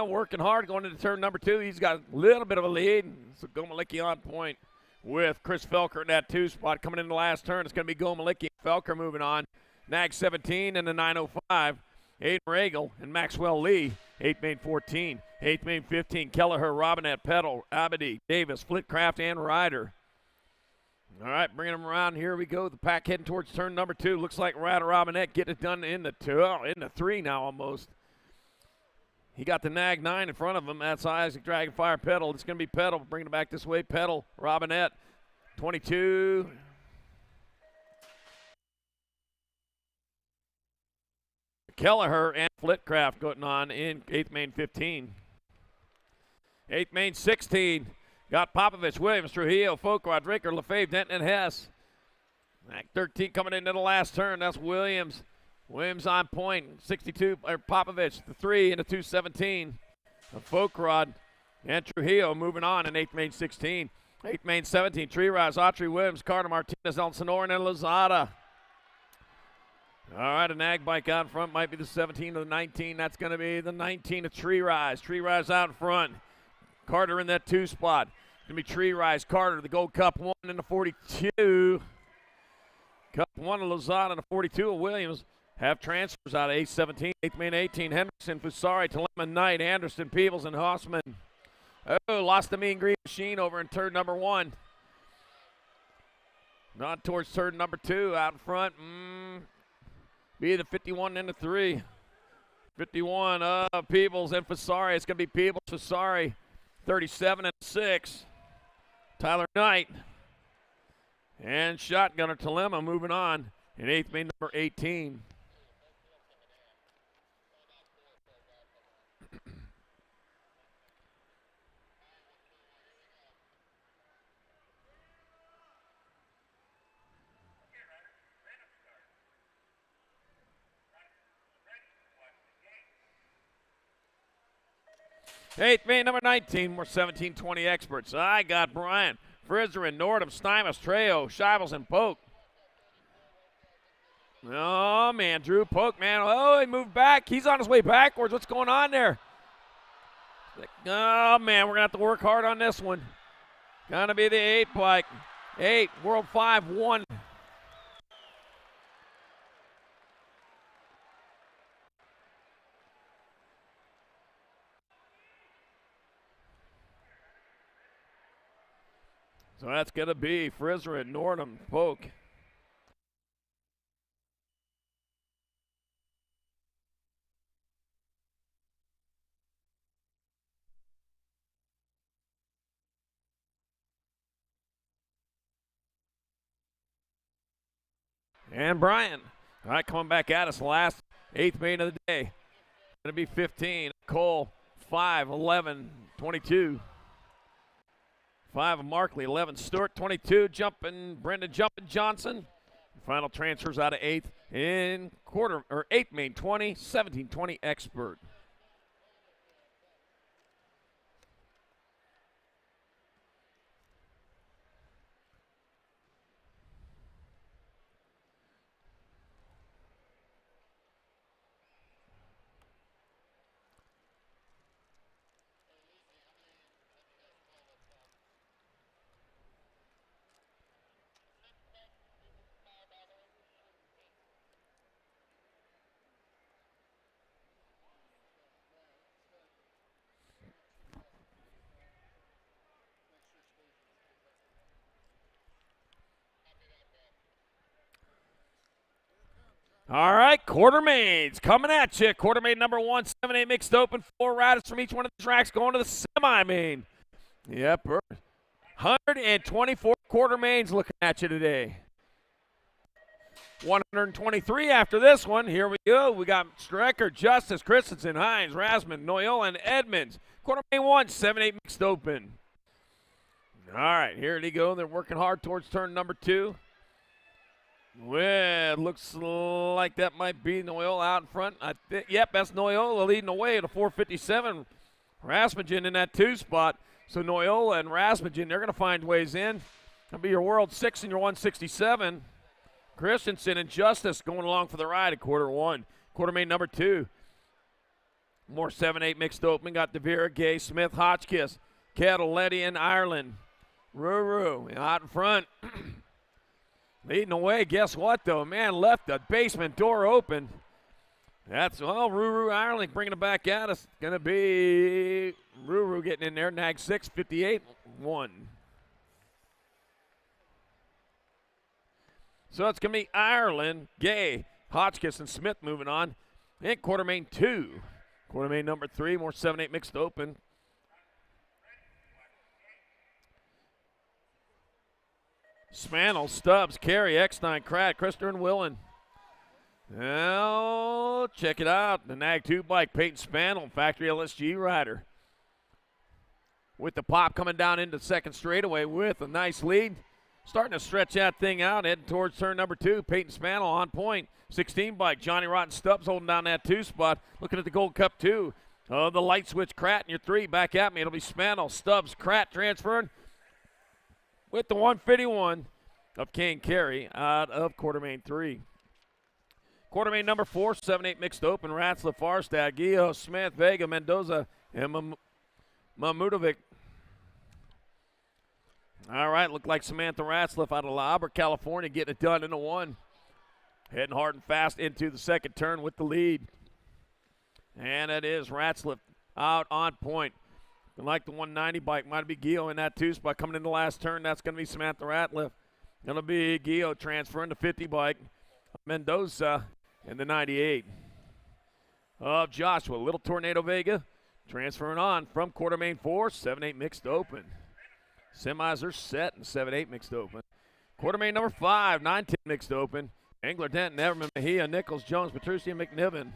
working hard going into turn number 2. He's got a little bit of a lead. So Gomalicki on point with Chris Felker in that 2 spot. Coming in the last turn, it's going to be Gomalicki. Felker moving on. Nag 17 and the 905. Aiden Regal and Maxwell Lee. 8th main 14. 8th main 15. Kelleher, Robinette, Peddle, Abadi, Davis, Flitcraft, and Ryder. All right, bringing them around. Here we go. The pack heading towards turn number 2. Looks like Ryder Robinette getting it done in the 2, in the 3 now almost. He got the Nag 9 in front of him. That's Isaac Dragonfire Peddle. It's going to be Peddle. Bringing it back this way. Peddle, Robinette, 22. Kelleher and Flitcraft going on in 8th main 15. 8th main 16. Got Popovich, Williams, Trujillo, Folko, Draker, Lefebvre, Denton, and Hess. Nag 13 coming into the last turn. That's Williams. Williams on point, 62, Popovich, the 3 and the 217 of Folkrod and Trujillo moving on in 8th main 16. 8th main 17, Tree Rise, Autry, Williams, Carter, Martinez, El Sonoran, and Lozada. All right, a nag bike out in front might be the 17 or the 19. That's going to be the 19 of Tree Rise. Tree Rise out in front. Carter in that 2 spot. It's going to be Tree Rise, Carter, the Gold Cup 1 in the 42. Cup 1 of Lozada and the 42 of Williams. Have transfers out of A17, 8th main 18. Henderson, Fusari, Talema, Knight, Anderson, Peebles, and Hossman. Oh, lost the Mean Green Machine over in turn number 1. Not towards turn number 2 out in front. Be the 51 and the 3. 51 Peebles and Fusari. It's going to be Peebles, Fusari, 37 and 6. Tyler Knight. And Shotgunner Talema moving on in 8th main number 18. Eighth main number 19, more 1720 experts. I got Bryant, Frizerin, Nordham, Stymus, Trejo, Scheibels, and Polk. Oh, man, Drew Polk, man. Oh, he moved back. He's on his way backwards. What's going on there? Oh, man, we're going to have to work hard on this one. Going to be the 8 bike. 8, World 5, 1. So that's going to be Frizerin, Nordham, Polk. And Brian. All right, coming back at us, last 8th main of the day. Going to be 15. Cole, 5, 11, 22. 5 of Markley, 11 Stewart, 22 Brendan Jumpin Johnson. Final transfers out of 8th in 8th main 20, 17-20 Expert. All right, Quartermains coming at you. Quartermain number 1, 7-8 mixed open. 4 riders from each one of the tracks going to the semi-main. Yep, 124 Quartermains looking at you today. 123 after this one. Here we go. We got Strecker, Justice, Christensen, Hines, Rasman, Noyola, and Edmonds. Quartermain 1, 7-8 mixed open. All right, here they go. They're working hard towards turn number 2. Well, it looks like that might be Noyola out in front. Yep, that's Noyola leading the way at a 457. Rasmussen in that 2 spot. So Noyola and Rasmussen, they're going to find ways in. That'll be your World 6 and your 167. Christensen and Justice going along for the ride at quarter 1. Quartermain number 2. More 7-8 mixed open. Got DeVera, Gay, Smith, Hotchkiss, Kettle, Letty, and Ireland. Ruru out in front. Leading the way, guess what, though? Man, left the basement door open. Ruru Ireland bringing it back at us. Going to be Ruru getting in there. Nag 6, 58, 1. So it's going to be Ireland, Gay, Hotchkiss, and Smith moving on. And Quartermain 2. Quartermain number 3, more 7-8 mixed open. Spanel, Stubbs, Carey, X9, Pratt, Krister, and Willen. Well, check it out. The Nag 2 bike, Peyton Spanel, factory LSG rider. With the pop coming down into second straightaway with a nice lead. Starting to stretch that thing out, heading towards turn number 2. Peyton Spanel on point. 16 bike, Johnny Rotten Stubbs holding down that 2 spot. Looking at the Gold Cup 2. The light switch, Pratt in your 3. Back at me, it'll be Spanel, Stubbs, Pratt transferring. With the 151 of Kane Carey out of Quartermain 3. Quarter main number 4, 7-8 mixed open. Ratzlaff, Farstad, Guillot, Smith, Vega, Mendoza, and Mamudovic. All right, looked like Samantha Ratzlaff out of La Habra, California, getting it done in a 1. Heading hard and fast into the second turn with the lead. And it is Ratzlaff out on point. Like the 190 bike, might be Guillot in that 2-spot. Coming in the last turn, that's going to be Samantha Ratzlaff. Going to be Guillot transferring to 50 bike. Mendoza in the 98 of Joshua. Little Tornado Vega transferring on from quarter main 4, 7-8 mixed open. Semis are set in 7-8 mixed open. Quarter main number 5, 9-10 mixed open. Engler, Denton, Everman, Mejia, Nichols, Jones, Petrucci, and McNiven.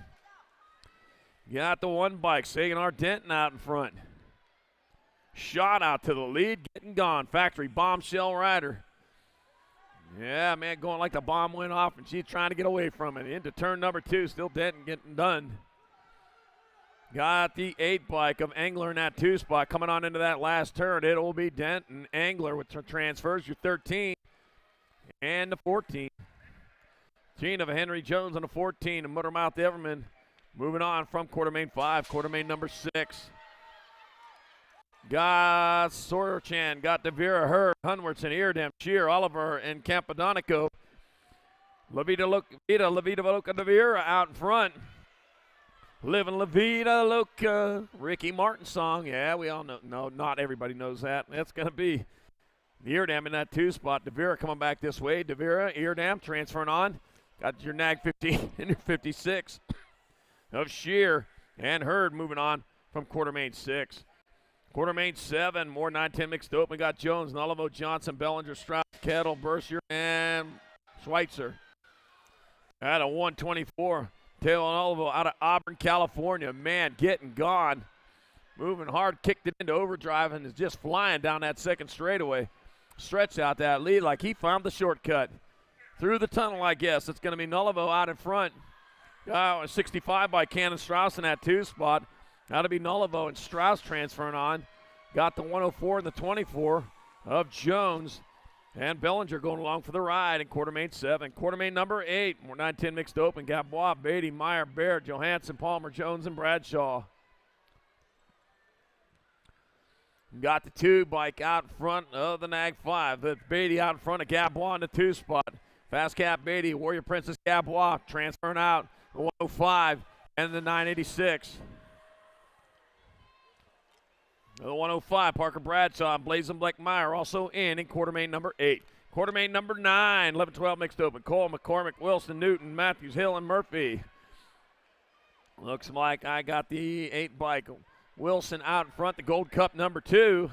Got the 1 bike, Sagan Denton out in front. Shot out to the lead, getting gone. Factory bombshell rider. Yeah, man, going like the bomb went off, and she's trying to get away from it. Into turn number 2, still Denton getting done. Got the 8 bike of Engler in that 2-spot. Coming on into that last turn, it will be Denton. Engler with transfers, your 13 and the 14. Gene of Henry Jones on the 14, and Muttermouth Everman moving on from quarter main 5, quarter main number 6. Got Sorchan, got DeVera, Herb, Hunwertson, Eardam, Shear, Oliver, and Campadonico. Levita Loca DeVera out in front. Living La Vida Loca, Ricky Martin song. Yeah, we all know. No, not everybody knows that. That's going to be the Eardam in that 2-spot. DeVera coming back this way. DeVera, Eardam transferring on. Got your Nag 50 and your 56 of Shear and Hurd moving on from quarter main 6. Quarter main 7, more 9-10 mixed open. Got Jones, Nullivo, Johnson, Bellinger, Strauss, Kettle, Bercier, and Schweitzer. At a 124, Taylor and Nullivo out of Auburn, California. Man, getting gone. Moving hard, kicked it into overdrive, and is just flying down that second straightaway. Stretched out that lead like he found the shortcut. Through the tunnel, I guess. It's going to be Nullivo out in front. 65 by Cannon Strauss in that 2-spot. That'll be Nullivo and Strauss transferring on. Got the 104 and the 24 of Jones. And Bellinger going along for the ride in quarter main 7. Quarter main number 8, more 9-10 mixed open. Gabois, Beatty, Meyer, Baird, Johansson, Palmer, Jones, and Bradshaw. Got the 2 bike out in front of the Nag 5. The Beatty out in front of Gabois in the 2-spot. Fast Cap Beatty, Warrior Princess Gabois transferring out. The 105 and the 986. The 105, Parker Bradshaw, Blazing Black Meyer also in quarter main number 8. Quarter main number 9, 11-12 mixed open. Cole, McCormick, Wilson, Newton, Matthews, Hill, and Murphy. Looks like I got the 8 bike. Wilson out in front, the Gold Cup number 2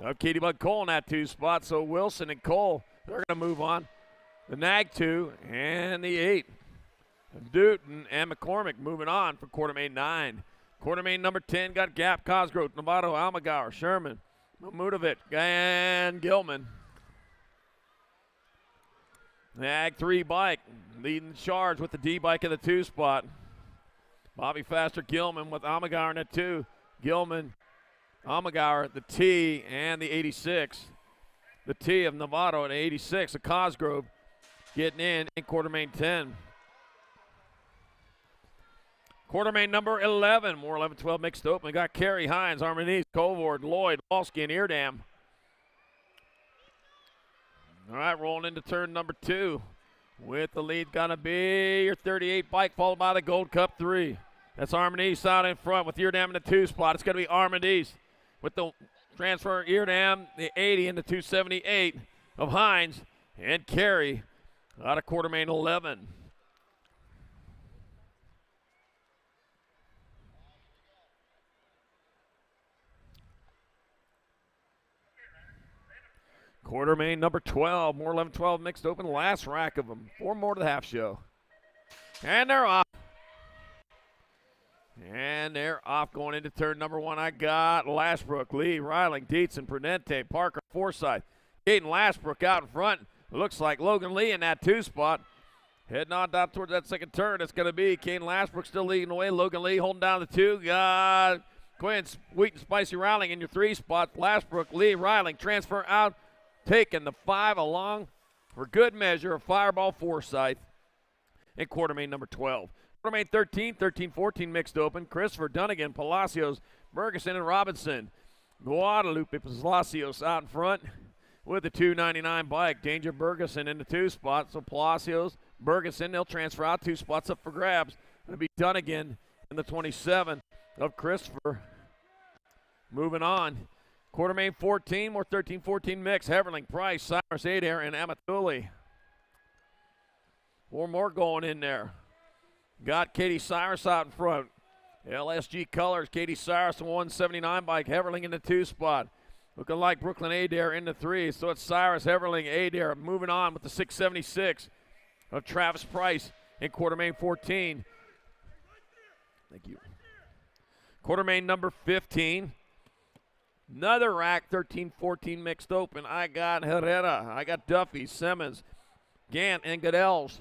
of Katie Bud Cole in that 2-spot. So Wilson and Cole, they're going to move on. The Nag 2 and the 8. Newton and McCormick moving on for quarter main 9. Quarter main number 10 got Gap, Cosgrove, Novato, Almagar, Sherman, Mamudovic, and Gilman. Nag 3 bike leading the charge with the D bike in the 2-spot. Bobby Faster, Gilman with Almagar in the 2. Gilman, Almagar, the T, and the 86. The T of Novato and the 86 of Cosgrove getting in quarter main 10. Quarter main number 11, more 11-12 mixed open. We got Kerry, Hines, Armanese, Colvord, Lloyd, Walsky, and Eardam. All right, rolling into turn number 2. With the lead gonna be your 38 bike, followed by the Gold Cup 3. That's Armanese out in front with Eardam in the 2-spot. It's gonna be Armanese with the transfer Eardam, the 80 and the 278 of Hines, and Kerry out of quarter main 11. Quarter main number 12, more 11-12 mixed open, last rack of them. 4 more to the half show. And they're off. And they're off going into turn number 1. I got Lashbrook, Lee, Reiling, Dietzen, Prudente, Parker, Forsyth. Caden Lashbrook out in front. Looks like Logan Lee in that 2-spot. Heading on down towards that second turn. It's going to be Caden Lashbrook still leading the way. Logan Lee holding down the 2. Got Quinn, Wheat, and Spicy Reiling in your 3-spot. Lashbrook, Lee, Reiling transfer out. Taking the 5 along for good measure of Fireball Forsyth. in quarter main number 12. Quarter main 13, 13-14 mixed open. Christopher, Dunnigan, Palacios, Bergeson, and Robinson. Guadalupe Palacios out in front with the 299 bike. Danger Bergeson in the 2 spot. So Palacios, Bergeson, they'll transfer out 2 spots up for grabs. It'll be Dunnigan in the 27 of Christopher. Moving on. Quarter main 14, more 13-14 mix. Heverling, Price, Cyrus, Adair, and Amatuli. 4 more going in there. Got Katie Cyrus out in front. LSG Colors, Katie Cyrus, the 179 bike. Heverling in the 2 spot. Looking like Brooklyn Adair in the 3. So it's Cyrus, Heverling, Adair. Moving on with the 676 of Travis Price in quarter main 14. Thank you. Quarter main number 15. Another rack, 13-14 mixed open. I got Herrera. I got Duffy, Simmons, Gant, and Goodell's.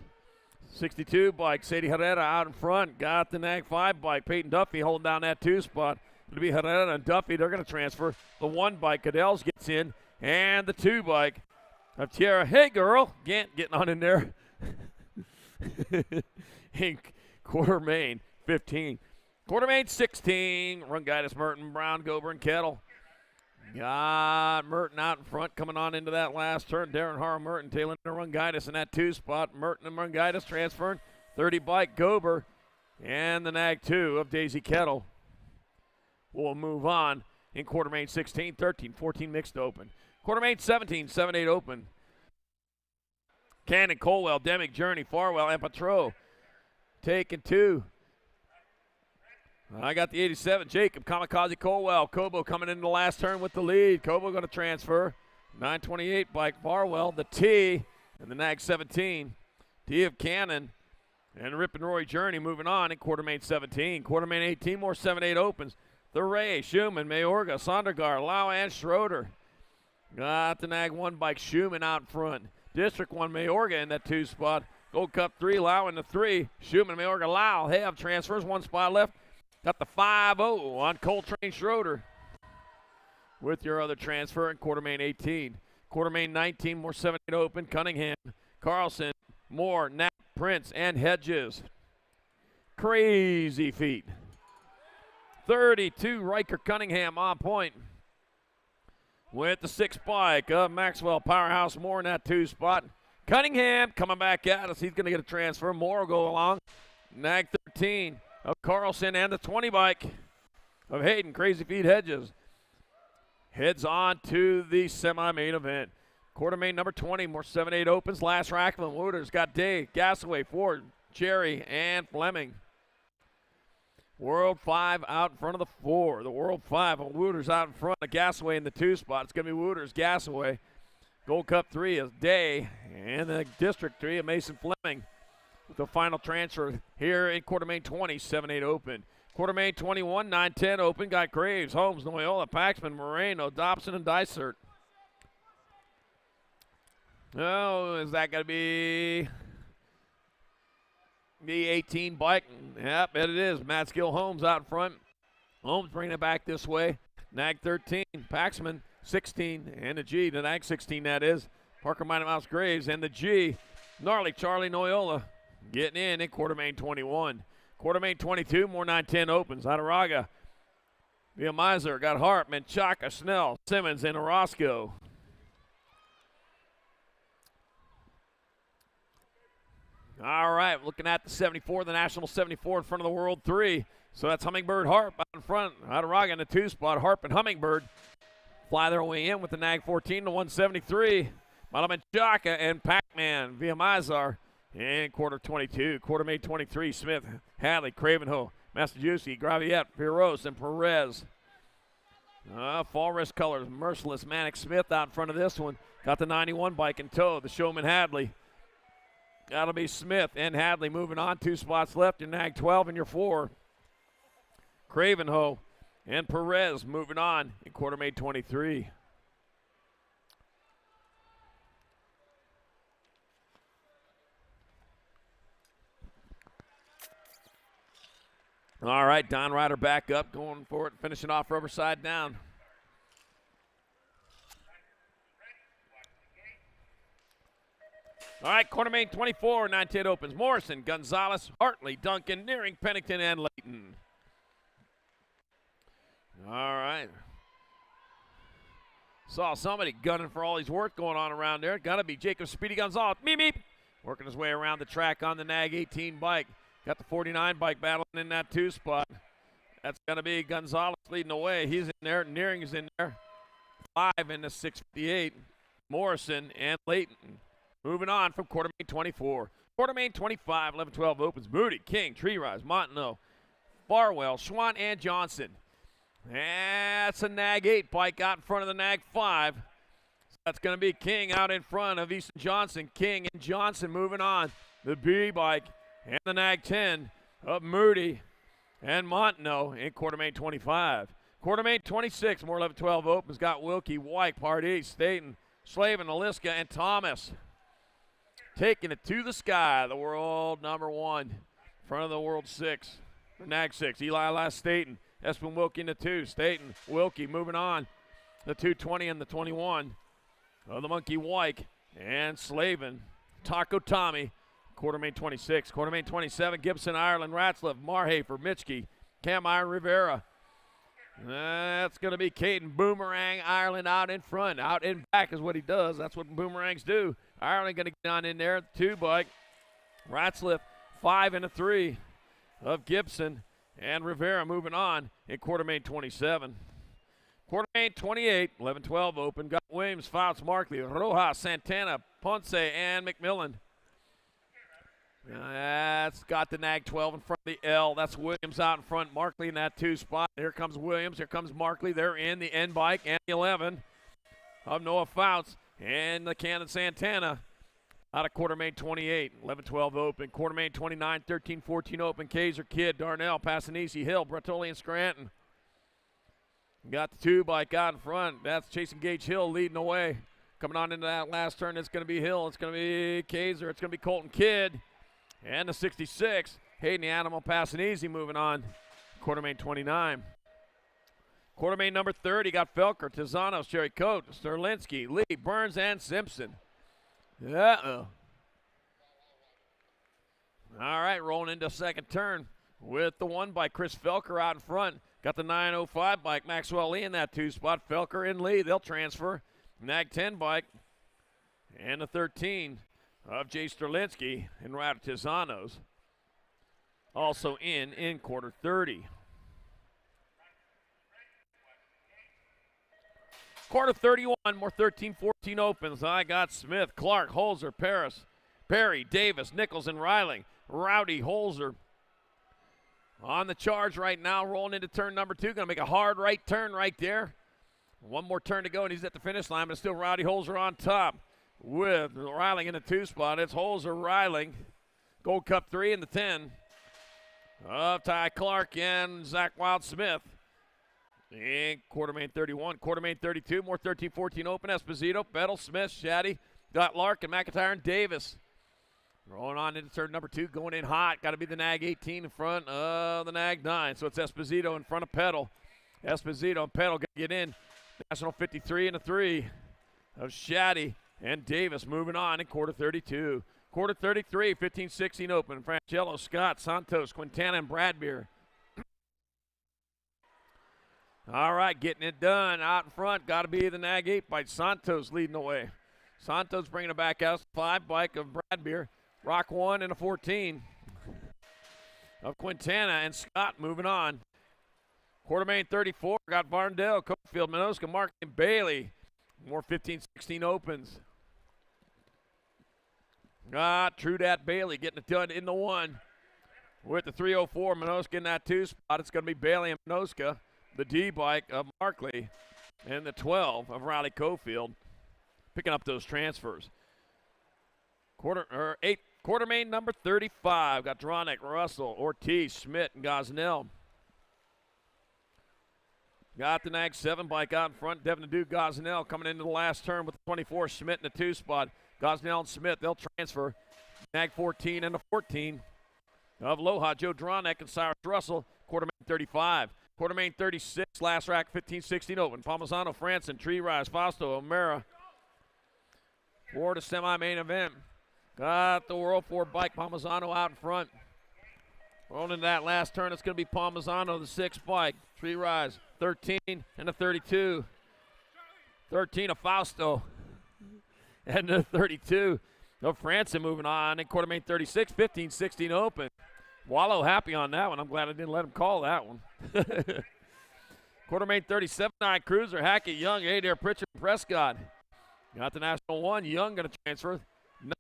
62 bike, Sadie Herrera out in front. Got the NAG 5 bike. Peyton Duffy holding down that 2 spot. It'll be Herrera and Duffy. They're going to transfer. The 1 bike, Goodell's gets in. And the 2 bike of Tierra. Hey, girl. Gant getting on in there. In quarter main 15. Quarter main 16. Rungitis, Merton, Brown, Gober, and Kettle. Got Merton out in front, coming on into that last turn. Darren Harrow, Merton, tailing to Rungitis in that 2 spot. Merton and Rungitis transferring. 30 bike, Gober, and the NAG 2 of Daisy Kettle. We'll move on in quarter main 16, 13, 14 mixed open. Quarter main 17, 7-8 open. Cannon, Colwell, Demick, Journey, Farwell, and Patro taking 2. I got the 87, Jacob, Kamikaze, Colwell. Kobo coming into the last turn with the lead. Kobo going to transfer. 928 bike, Farwell, the T, and the NAG 17. T of Cannon and Rip and Roy Journey moving on in quarter main 17. Quarter main 18, more 7-8 opens. The Ray, Schumann, Mayorga, Sondergaard, Lau, and Schroeder. Got the NAG 1 bike, Schumann out in front. District 1, Mayorga in that 2 spot. Gold Cup 3, Lau in the 3. Schumann, Mayorga, Lau have transfers, 1 spot left. Got the 5-0 on Coltrane Schroeder with your other transfer in quarter main 18. Quarter main 19, more 7-8 open. Cunningham, Carlson, Moore, Knapp, Prince, and Hedges. Crazy feet. 32, Riker Cunningham on point. With the 6 bike of Maxwell, Powerhouse, Moore in that 2 spot. Cunningham coming back at us. He's going to get a transfer. Moore will go along. NAG 13. Of Carlson and the 20 bike of Hayden, Crazy Feet Hedges. Heads on to the semi-main event. Quarter main number 20, more 7-8 opens. Last rack of Wooters got Day, Gasaway, Ford, Cherry, and Fleming. World 5 out in front of the 4. The World 5 of Wooters out in front of Gasaway in the 2 spot. It's going to be Wooters, Gasaway. Gold Cup 3 is Day, and the District 3 of Mason Fleming. With the final transfer here in quarter main 20, 7-8 open. Quarter main 21, 9-10 open. Got Graves, Holmes, Noyola, Paxman, Moreno, Dobson, and Dysert. Oh, is that going to be the 18 bike? Yep, it is. Matt Skill Holmes out in front. Holmes bringing it back this way. NAG 13, Paxman 16, and the G, the NAG 16 that is. Parker Mighty Mouse Graves, and the G, Gnarly Charlie Noyola. Getting in quarter main 21. Quarter main 22, more 9-10 opens. Adaraga, via Miser, got Hartman, Chaka, Snell, Simmons, and Orozco. All right, looking at the 74, the National 74 in front of the World 3. So that's Hummingbird, Harp out in front. Adaraga in the 2 spot. Harp and Hummingbird fly their way in with the NAG 14 to 173. Malaman, Chaka, and Pac-Man via Mizar. In quarter 22, quarter main 23, Smith, Hadley, Cravenho, Massajusetts, Graviette, Piros, and Perez. Fall Risk Colors, Merciless, Manic Smith out in front of this one. Got the 91 bike in tow, the Showman Hadley. That'll be Smith and Hadley moving on. 2 spots left in NAG 12 in your 4. Cravenho and Perez moving on in quarter main 23. All right, Don Ryder back up, going for it, finishing off rubber side down. All right, Quartermain 24, 9-10 opens. Morrison, Gonzalez, Hartley, Duncan, Nearing, Pennington, and Layton. All right. Saw somebody gunning for all his work going on around there. Got to be Jacob Speedy Gonzalez. Meep, meep. Working his way around the track on the Nag 18 bike. Got the 49 bike battling in that 2 spot. That's going to be Gonzalez leading the way. He's in there. Nearing is in there. 5 in the 658. Morrison and Layton. Moving on from Quartermain 24. Quartermain 25, 11-12 opens. Moody, King, Tree Rise, Montenot, Farwell, Schwann, and Johnson. That's a Nag 8 bike out in front of the Nag 5. So that's going to be King out in front of Easton Johnson. King and Johnson moving on. The B bike and the Nag 10 of Moody and Montenot in Quartermain 25. Quartermain 26, more 11-12 opens. Got Wilkie, White, Pardee, Staten, Slavin, Aliska, and Thomas. Taking it to the sky, the world number 1 in front of the world 6. The Nag 6, Eli Last Staten. Espen Wilkie in the 2. Staten, Wilkie moving on. The 220 and the 21 of the Monkey White and Slavin. Taco Tommy, Quartermain 26. Quartermain 27, Gibson, Ireland, Ratzliff, Marhafer, Mitchke, Cam Iron, Rivera. That's going to be Caden Boomerang Ireland out in front. Out in back is what he does. That's what boomerangs do. Ireland going to get on in there. 2 bike. Ratzliff, 5 and a 3 of Gibson. And Rivera moving on in Quartermain 27. Quartermain 28, 11-12 open. Got Williams, Fouts, Markley, Rojas, Santana, Ponce, and McMillan. That's got the Nag 12 in front of the L. That's Williams out in front. Markley in that 2 spot. Here comes Williams. Here comes Markley. They're in the N bike and the 11 of Noah Fouts and the Cannon Santana out of Quartermain 28. 11-12 open. Quartermain 29, 13-14 open. Kaiser, Kidd, Darnell, Passanisi, Hill, Bertoli, and Scranton. Got the 2 bike out in front. That's Jason Gage Hill leading the way. Coming on into that last turn, it's going to be Hill. It's going to be Kaiser. It's going to be Colton Kidd. And the 66, Hayden the Animal Passanisi moving on. Quartermain 29. Quartermain number 30 got Felker, Tizanos, Cherry Coat, Sterlinski, Lee, Burns, and Simpson. Uh-oh. All right, rolling into second turn with the 1 by Chris Felker out in front. Got the 905 bike, Maxwell Lee in that 2 spot. Felker and Lee, they'll transfer. Nag 10 bike and the 13 of Jay Sterlinski and Ryder Tizanos. Also in quarter 30. Quarter 31, more 13-14 opens. I got Smith, Clark, Holzer, Paris, Perry, Davis, Nichols, and Riling. Rowdy, Holzer on the charge right now, rolling into turn number 2. Going to make a hard right turn right there. 1 more turn to go, and he's at the finish line, but still Rowdy Holzer on top with Riling in the 2 spot. It's Holzer, Riling. Gold Cup 3 in the 10 of Ty Clark and Zach Wild-Smith. And Quartermain 31, Quartermain 32, more 13-14 open. Esposito, Bettel, Smith, Shaddy, got Larkin, McIntyre, and Davis. Rolling on into turn number 2, going in hot. Got to be the Nag 18 in front of the Nag 9. So it's Esposito in front of Petal. Esposito and Petal got to get in. National 53 and a 3 of Shaddy and Davis moving on in quarter 32. Quarter 33, 15-16 open. Francello, Scott, Santos, Quintana, and Bradbeer. All right, getting it done out in front. Got to be the Nag 8 by Santos leading the way. Santos bringing it back out. 5 bike of Bradbeer. Rock 1 and a 14 of Quintana and Scott moving on. Quartermain 34 got Varndale, Cofield, Minoska, Mark, and Bailey. More 15-16 opens. Trudat Bailey getting it done in the 1 with the 304. Minoska in that 2 spot. It's going to be Bailey and Minoska. The D bike of Markley and the 12 of Riley Cofield picking up those transfers. Quartermain number 35 got Dronick, Russell, Ortiz, Schmidt, and Gosnell. Got the Nag 7 bike out in front. Devin Duke, Gosnell coming into the last turn with the 24. Schmidt in the 2 spot. Gosnell and Smith, they'll transfer. Nag 14 and the 14 of Loha, Joe Dronick, and Cyrus Russell. Quartermain 35. Quartermain 36, last rack 15-16 open. Palmisano, Franson, Tree Rise, Fausto, O'Mara. For the semi-main event. Got the World 4 bike, Palmisano out in front. Rolling into that last turn, it's going to be Palmisano, the 6 bike. 3 rise, 13 and a 32. 13 of Fausto. And the 32 of Franson moving on in quarter main 36, 15-16 open. Wallow happy on that one. I'm glad I didn't let him call that one. Quarter main 37, 9 Cruiser, Hackett, Young, Adair, Pritchard, Prescott. Got the National 1. Young going to transfer.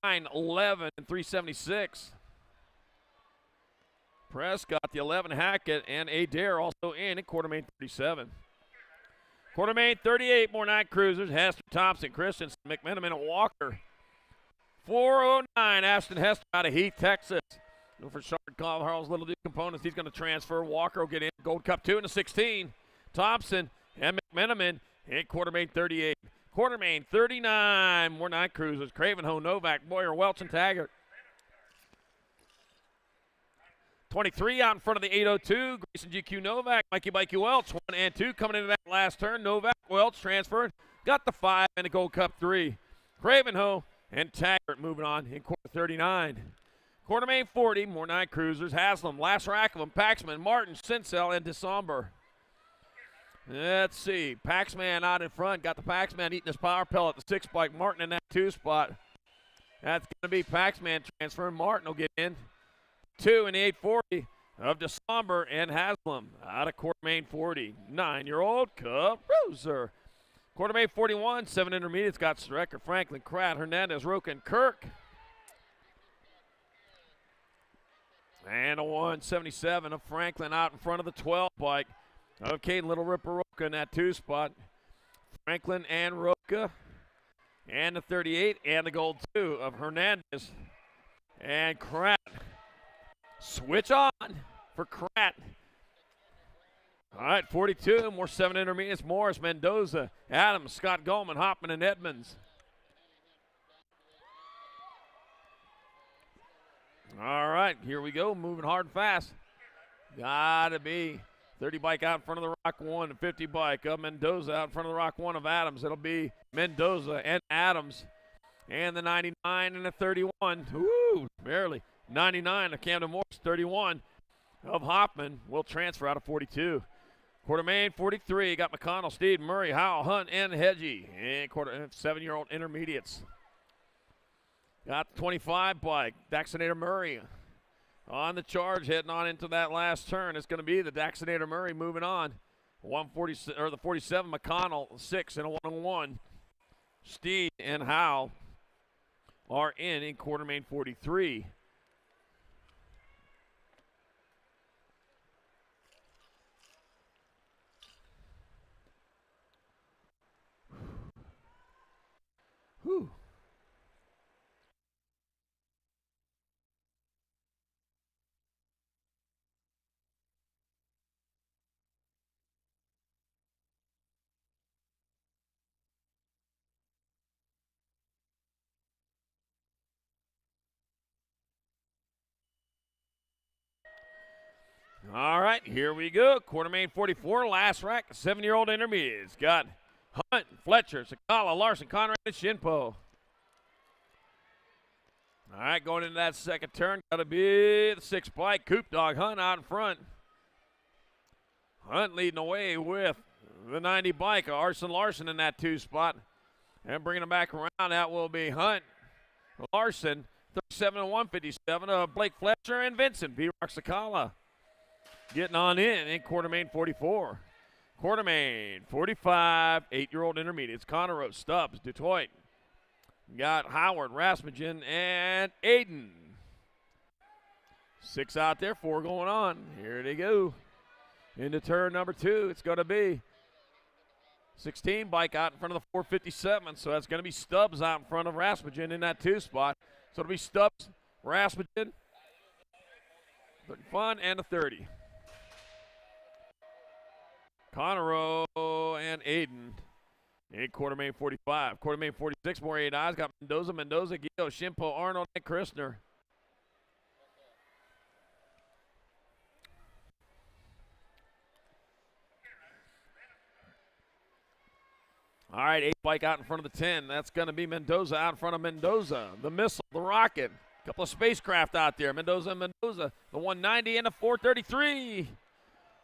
9, 11, and 376. Prescott, the 11, Hackett, and Adair also in quarter main 37. Quarter main 38, more 9 Cruisers. Hester, Thompson, Christensen, McMenamin, and Walker. 409, Ashton Hester out of Heath, Texas. Go for Shard Carl's Little Duke components. He's going to transfer. Walker will get in. Gold Cup 2 and a 16. Thompson and McMenamin in quarter main 38. Quarter main 39, more 9 Cruisers. Cravenho, Novak, Boyer, Welch, and Taggart. 23 out in front of the 802. Grayson GQ Novak, Mikey Bikey Welch. 1 and 2 coming into that last turn. Novak, Welch transferred. Got the 5 and a Gold Cup 3. Cravenho and Taggart moving on in quarter 39. Quarter main 40, more 9 Cruisers. Haslam, last rack of them. Paxman, Martin, Sincel, and DeSomber. Let's see. Paxman out in front. Got the Paxman eating his power pellet. The 6 bike. Martin in that 2 spot. That's going to be Paxman transferring. Martin will get in. 2 in the 840 of DeSomber and Haslam out of quarter main 40. 9-year-old Cup Cruiser. Quarter main 41, 7 intermediates. Got Strecker, Franklin, Kratt, Hernandez, Roca, and Kirk. And a 177 of Franklin out in front of the 12 bike of Caden Little Ripper Roca in that 2 spot. Franklin and Roca. And the 38 and the gold 2 of Hernandez and Kratt. Switch on for Kratt. All right, 42, more 7 intermediates. Morris, Mendoza, Adams, Scott Goldman, Hoffman, and Edmonds. All right, here we go, moving hard and fast. Gotta be 30 bike out in front of the Rock 1, and 50 bike of Mendoza out in front of the Rock 1 of Adams. It'll be Mendoza and Adams. And the 99 and the 31. Woo, barely. 99 of Camden Morris, 31 of Hoffman will transfer out of 42. Quarter main 43, got McConnell, Steve, Murray, Howell, Hunt, and Hedgie. And 7-year-old intermediates. Got the 25 bike, Daxonator Murray on the charge, heading on into that last turn. It's going to be the Daxonator Murray moving on. 140 or the 47 McConnell, 6 and a 101. Steed and Howell are in quarter main 43. Whew. All right, here we go. Quarter main 44, last rack, 7-year-old intermediates. Got Hunt, Fletcher, Sakala, Larson, Conrad, and Shinpo. All right, going into that second turn, got to be the 6 bike, Coop Dog, Hunt out in front. Hunt leading away with the 90 bike, Arson Larson in that 2 spot. And bringing him back around, that will be Hunt, Larson, 37 and 157 of Blake Fletcher and Vincent, B-Rock Sakala. Getting on in quarter main 44. Quarter main 45, 8-year-old intermediates. Connor Rose, Stubbs, Detroit. Got Howard, Rasmussen, and Aiden. 6 out there, 4 going on. Here they go. Into turn number 2, it's going to be 16 bike out in front of the 457. So that's going to be Stubbs out in front of Rasmussen in that 2 spot. So it'll be Stubbs, Rasmussen, fun, and a 30. Conroe and Aiden in quarter main 45. Quarter main 46, more 8 eyes. Got Mendoza, Guido, Shimpo, Arnold, and Christner. All right, 8 bike out in front of the 10. That's going to be Mendoza out in front of Mendoza. The Missile, the Rocket. A couple of spacecraft out there. Mendoza, the 190 and the 433.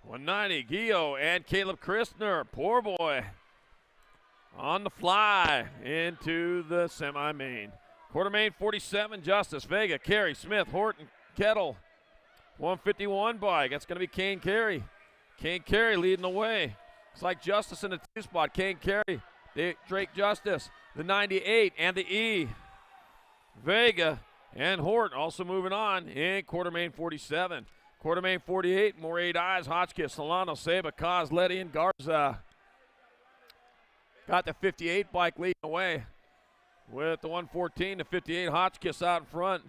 190, Gio and Caleb Christner. Poor boy. On the fly into the semi-main. Quarter main 47, Justice, Vega, Carey, Smith, Horton, Kettle. 151 bike. That's going to be Kane Carey. Kane Carey leading the way. It's like Justice in the 2 spot. Kane Carey, Drake Justice, the 98 and the E. Vega and Horton also moving on in quarter main 47. Quarter main 48, more 8 eyes. Hotchkiss, Solano, Saba, Kaz, Letty, and Garza. Got the 58 bike leading away with the 114 to 58. Hotchkiss out in front.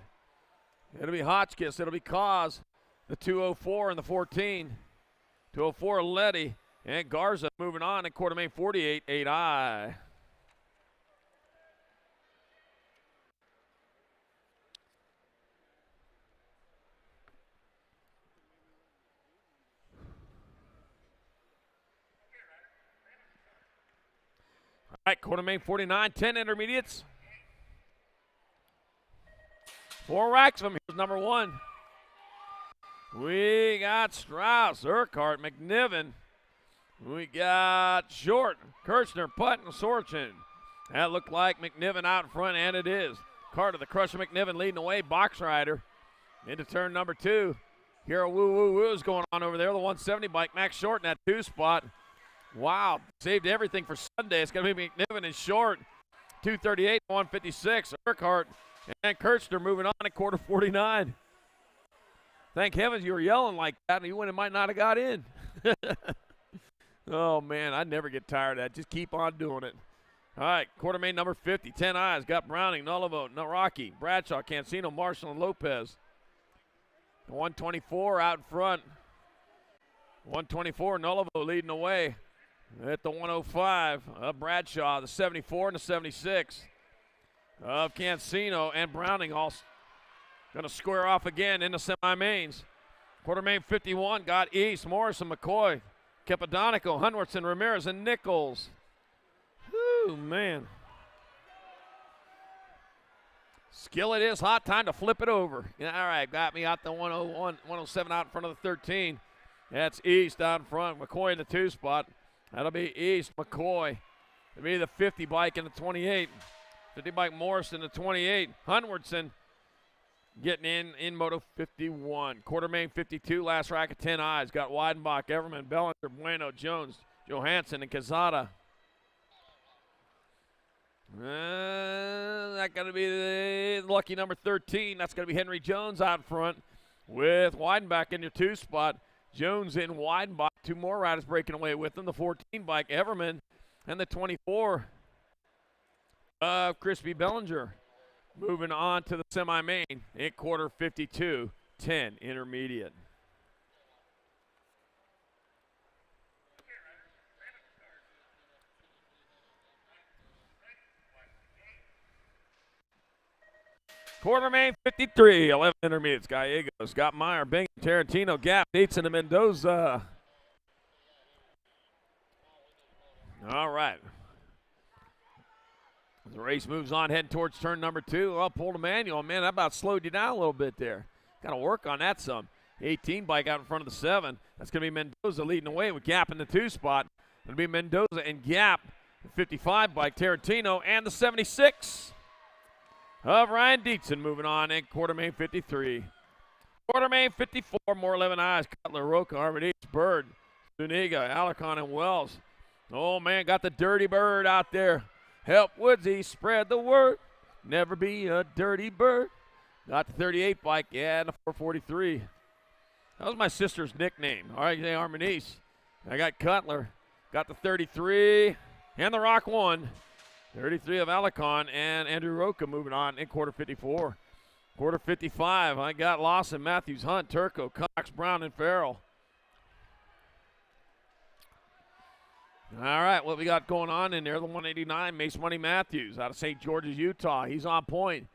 It'll be Hotchkiss. It'll be Kaz, the 204 and the 14. 204, Letty. And Garza moving on in quarter main 48, 8i. All right, quarter main 49, 10 intermediates. 4 racks of them. Here's number 1. We got Strauss, Urquhart, McNiven. We got Short, Kirchner, Putton, Sorchin. That looked like McNiven out in front, and it is. Carter, the Crusher McNiven leading the way. Box Rider into turn number 2. Here a woo is going on over there. The 170 bike, Max Short in that 2 spot. Wow, saved everything for Sunday. It's going to be McNiven and Short. 238, 156. Urquhart and Kirchner moving on in quarter 49. Thank heavens you were yelling like that, and you might not have got in. Oh, man, I never get tired of that. Just keep on doing it. All right, quarter main number 50, 10 eyes. Got Browning, Nullivo, Naraki, Bradshaw, Cancino, Marshall, and Lopez. 124 out in front. 124, Nullivo leading the way at the 105 of Bradshaw, the 74 and the 76 of Cancino, and Browning all going to square off again in the semi-mains. Quarter main 51 got East, Morrison, McCoy, Capadonico, Hunwertson, Ramirez, and Nichols. Whew, man. Skillet is hot. Time to flip it over. Yeah, all right, got me out the 101, 107 out in front of the 13. That's East out in front. McCoy in the 2 spot. That'll be East, McCoy. It'll be the 50 bike in the 28. 50 bike Morrison in the 28. Hunwertson getting in Moto 51. Quarter main 52, last rack of 10 eyes. Got Weidenbach, Everman, Bellinger, Bueno, Jones, Johansson, and Quezada. That's going to be the lucky number 13. That's going to be Henry Jones out front with Weidenbach in your 2 spot. Jones in Weidenbach. 2 more riders breaking away with them. The 14 bike, Everman, and the 24 of Crispy Bellinger. Moving on to the semi-main in quarter 52, 10 intermediate. Quarter main 53, 11 intermediates. Gallegos, got Meyer, Bingham, Tarantino, Gap, Dietzen, and Mendoza. All right. The race moves on, heading towards turn number 2. Oh, pulled a manual. Man, that about slowed you down a little bit there. Got to work on that some. 18 bike out in front of the 7. That's going to be Mendoza leading the way with Gap in the 2 spot. It'll be Mendoza and Gap. The 55 bike, Tarantino, and the 76 of Ryan Dietzen moving on in quarter main 53. Quarter main 54, more 11 eyes. Cutler, Roca, Armitage, Bird, Zuniga, Alarcon, and Wells. Oh, man, got the dirty bird out there. Help Woodsy spread the word. Never be a dirty bird. Got the 38 bike, yeah, and the 443. That was my sister's nickname. All right, Armitage. I got Cutler. Got the 33 and the Rock 1. 33 of Alarcon and Andrew Roca moving on in quarter 54. Quarter 55, I got Lawson, Matthews, Hunt, Turco, Cox, Brown, and Farrell. All right, what we got going on in there, the 189, Mace Money Matthews out of St. George's, Utah. He's on point.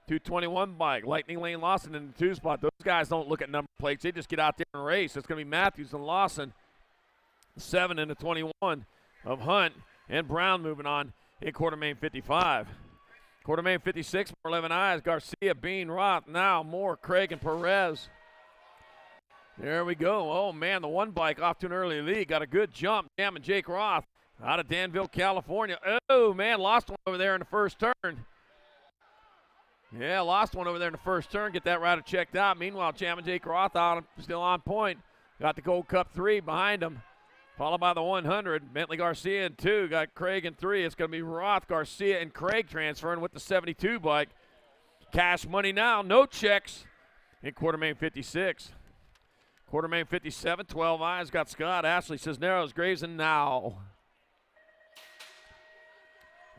221 bike, Lightning Lane Lawson in the 2 spot. Those guys don't look at number plates. They just get out there and race. It's going to be Matthews and Lawson. 7 and the 21 of Hunt. And Brown moving on in quarter main 55. Quarter main 56, more 11 eyes. Garcia, Bean, Roth, now more Craig and Perez. There we go. Oh, man, the one bike off to an early lead. Got a good jump. Jam and Jake Roth out of Danville, California. Oh, man, lost one over there in the first turn. Yeah, lost one over there in the first turn. Get that rider checked out. Meanwhile, Jam and Jake Roth still on point. Got the Gold Cup 3 behind him. Followed by the 100. Bentley Garcia in 2. Got Craig in 3. It's going to be Roth, Garcia, and Craig transferring with the 72 bike. Cash money now. No checks in quarter main 56. Quarter main 57. 12 eyes. Got Scott, Ashley, Cisneros, Graves, and now.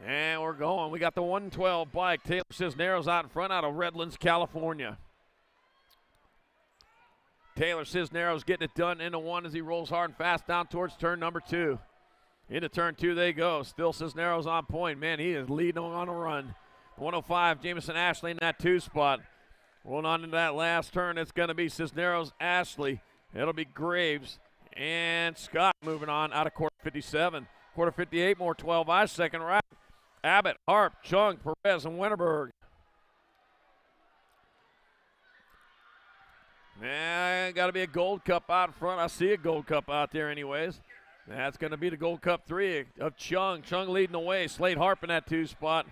And we're going. We got the 112 bike. Taylor Cisneros out in front out of Redlands, California. Taylor Cisneros getting it done into 1 as he rolls hard and fast down towards turn number 2. Into turn 2 they go. Still Cisneros on point. Man, he is leading on a run. 105, Jamison Ashley in that 2 spot. Rolling on into that last turn, it's going to be Cisneros, Ashley. It'll be Graves and Scott moving on out of quarter 57. Quarter 58, more 12 eyes. Second right. Abbott, Harp, Chung, Perez, and Winterberg. Man, got to be a Gold Cup out in front. I see a Gold Cup out there anyways. That's going to be the Gold Cup 3 of Chung. Chung leading the way. Slade Harp in that 2 spot.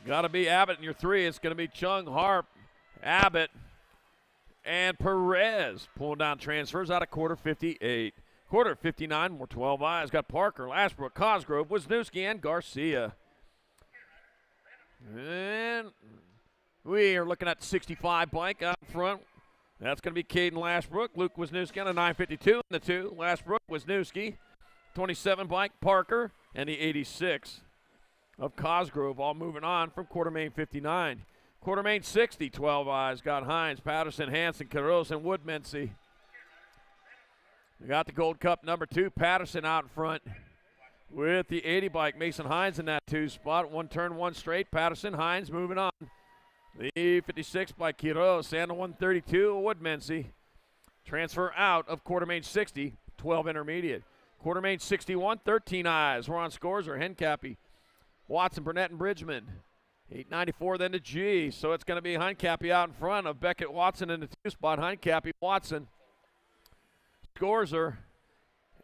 Got to be Abbott in your 3. It's going to be Chung, Harp, Abbott, and Perez. Pulling down transfers out of quarter 58. Quarter 59, more 12 eyes. Got Parker, Lashbrook, Cosgrove, Wisniewski, and Garcia. And we are looking at the 65 bike out in front. That's going to be Caden Lashbrook, Luke Wisniewski on a 952 in the 2. Lashbrook, Wisniewski, 27 bike, Parker, and the 86 of Cosgrove, all moving on from quarter main 59. Quarter main 60, 12 eyes. Got Hines, Patterson, Hanson, Caros, and Woodmansey. We got the Gold Cup number 2, Patterson out in front with the 80 bike. Mason Hines in that 2 spot. 1 turn, 1 straight. Patterson, Hines moving on. The 56 by Quiroz, and the 132 Woodmansey. Transfer out of quarter main 60, 12 intermediate. Quarter main 61, 13 eyes. We're on scores are Hencappy, Watson, Burnett, and Bridgman. 894 then to G, so it's going to be Hencappy out in front of Beckett, Watson in the 2 spot. Hencappy, Watson, Scorzer,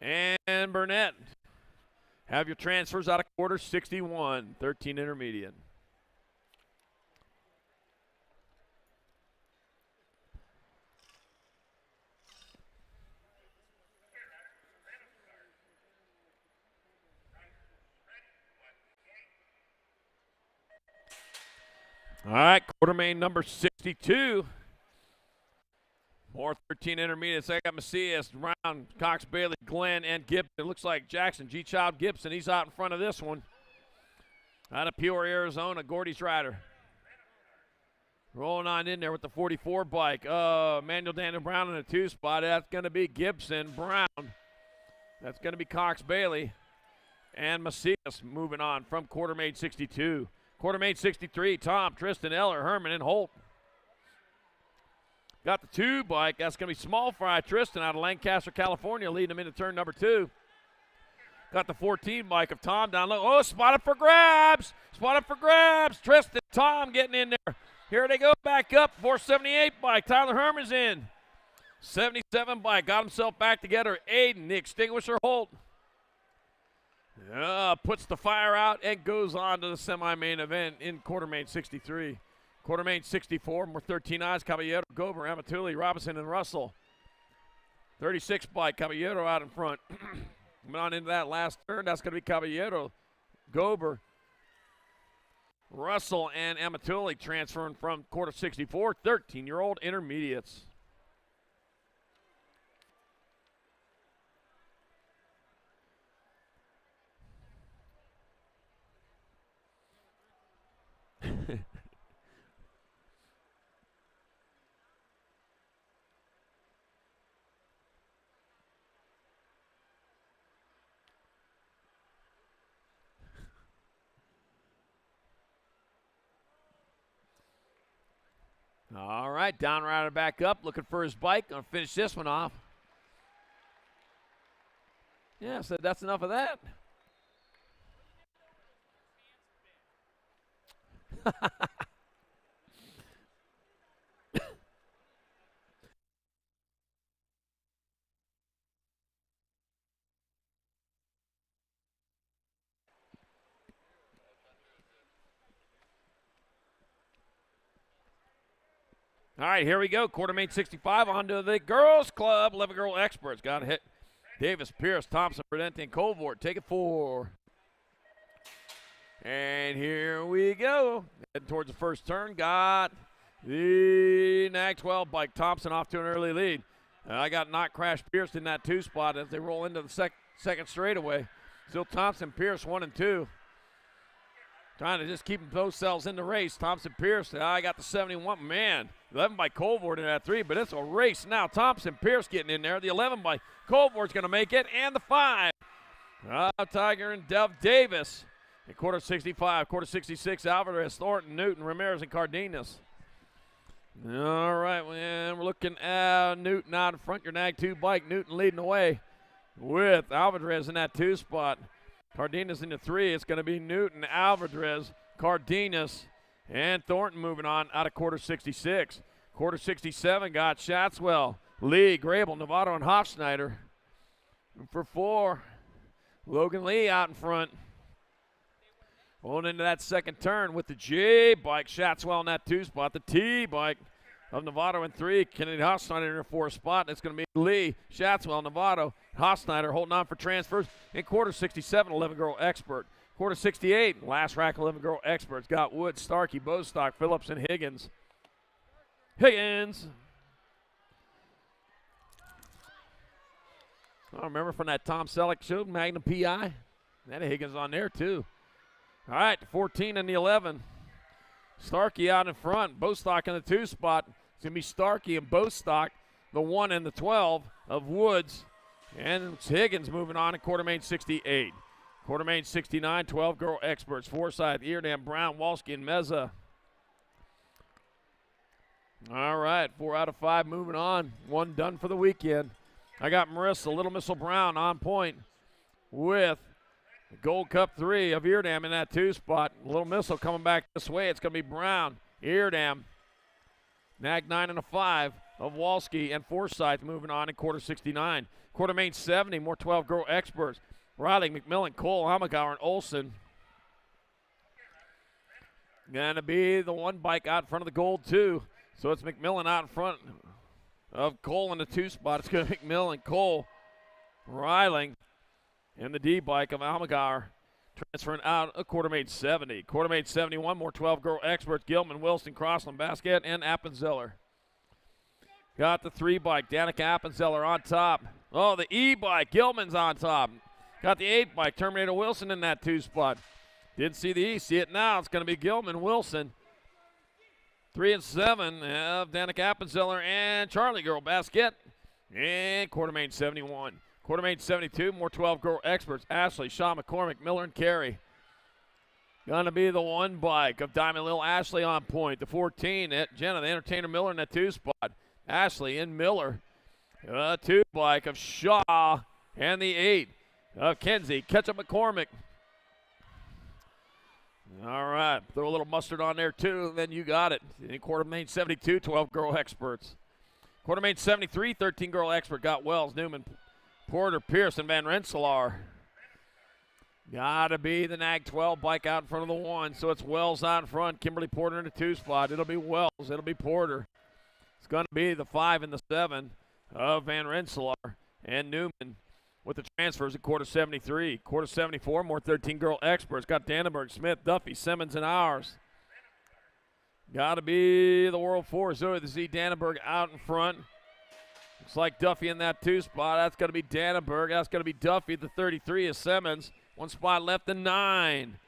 and Burnett. Have your transfers out of quarter 61, 13 intermediate. All right, quarter main number 62. More 13 intermediates. I got Macias, Brown, Cox, Bailey, Glenn, and Gibson. It looks like Jackson, G-Child Gibson. He's out in front of this one. Out of Peoria, Arizona, Gordy's rider. Rolling on in there with the 44 bike. Manuel Daniel Brown in the 2 spot. That's going to be Gibson, Brown. That's going to be Cox, Bailey, and Macias moving on from quarter main 62. Quarter main 63, Tom, Tristan, Eller, Herman, and Holt. Got the 2 bike. That's going to be Small Fry Tristan out of Lancaster, California, leading him into turn number 2. Got the 14 bike of Tom down low. Oh, spotted for grabs. Spotted for grabs. Tristan, Tom getting in there. Here they go back up. 478 bike. Tyler Herman's in. 77 bike. Got himself back together. Aiden, the extinguisher, Holt. Puts the fire out and goes on to the semi-main event in quarter main 63. Quarter main 64, more 13 eyes. Caballero, Gober, Amatuli, Robinson, and Russell. 36 bike. Caballero out in front. Coming on into that last turn. That's going to be Caballero, Gober, Russell, and Amatuli transferring from quarter 64. 13-year-old intermediates. All right, down rider back up, looking for his bike. Gonna finish this one off. Yeah, so that's enough of that. All right, here we go. Quartermain 65 on to the girls' club. 11 girl experts. Got to hit Davis, Pierce, Thompson, Prudente, and Colvort. Take it 4. And here we go. Heading towards the first turn. Got the Nag 12 bike. Thompson off to an early lead. I got Not Crash Pierce in that 2 spot as they roll into the second straightaway. Still Thompson, Pierce 1 and 2. Trying to just keep both cells in the race. Thompson, Pierce, I got the 71. Man, 11 by Colvort in that 3, but it's a race now. Thompson, Pierce getting in there. The 11 by Colvort's going to make it, and the 5. Tiger and Dev Davis. In quarter 65, quarter 66, Alvarez, Thornton, Newton, Ramirez, and Cardenas. All right, we're looking at Newton out in front. Your Nag 2 bike. Newton leading the way with Alvarez in that 2 spot. Cardenas in the 3. It's going to be Newton, Alvarez, Cardenas, and Thornton moving on out of quarter 66. Quarter 67 got Schatzwell, Lee, Grable, Novato, and Hofschneider. For 4, Logan Lee out in front. Going into that second turn with the J bike, Schatzwell in that 2 spot. The T bike of Novato in 3. Kennedy Hofschneider in her 4 spot. It's going to be Lee, Schatzwell, Novato, Hofschneider holding on for transfers. In quarter 67, 11 girl expert. Quarter 68, last rack 11 girl experts. Got Wood, Starkey, Bostock, Phillips, and Higgins. Higgins. I remember from that Tom Selleck show, Magnum PI. That Higgins on there too. All right, 14 and the 11. Starkey out in front. Bostock in the 2 spot. It's going to be Starkey and Bostock, the 1 and the 12 of Woods. And it's Higgins moving on in Quartermain 68. Quartermain 69, 12 girl experts. Forsyth, Eardam, Brown, Walski, and Meza. All right, 4 out of 5 moving on. 1 done for the weekend. I got Marissa, Little Missile Brown on point with the Gold Cup 3 of Eardam in that 2 spot. Little Missile coming back this way. It's going to be Brown, Eardam, Nag 9 and a 5 of Walski, and Forsyth moving on in quarter 69. Quartermain 70, more 12 girl experts. Riley, McMillan, Cole, Hamagauer, and Olson. Going to be the 1 bike out in front of the gold 2. So it's McMillan out in front of Cole in the 2 spot. It's going to be McMillan, Cole, Riley, and the D bike of Almagar transferring out of Quartermain 70. Quartermain 71, more 12 girl experts. Gilman, Wilson, Crossland, Basket, and Appenzeller. Got the 3 bike, Danica Appenzeller on top. Oh, the E bike, Gilman's on top. Got the 8 bike, Terminator Wilson in that 2 spot. Didn't see the E, see it now. It's going to be Gilman, Wilson. 3 and 7 of Danica Appenzeller and Charlie Girl Basket. And Quartermain 71. Quartermain 72, more 12 girl experts. Ashley, Shaw, McCormick, Miller, and Carey. Going to be the 1 bike of Diamond Lil Ashley on point. The 14 at Jenna, the Entertainer Miller in that 2 spot. Ashley and Miller. 2 bike of Shaw and the 8 of Kenzie. Ketchup McCormick. All right, throw a little mustard on there too, and then you got it. In Quartermain 72, 12 girl experts. Quartermain 73, 13 girl expert. Got Wells, Newman, Porter, Pierce, and Van Rensselaer. Got to be the Nag 12 bike out in front of the 1, so it's Wells out in front. Kimberly Porter in the 2 spot. It'll be Wells. It'll be Porter. It's going to be the 5 and the 7 of Van Rensselaer and Newman with the transfers at quarter 73. Quarter 74, more 13 girl experts. Got Dannenberg, Smith, Duffy, Simmons, and ours. Got to be the World 4. So to see Dannenberg out in front. Looks like Duffy in that 2 spot. That's going to be Dannenberg. That's going to be Duffy. The 33 is Simmons. 1 spot left, the 9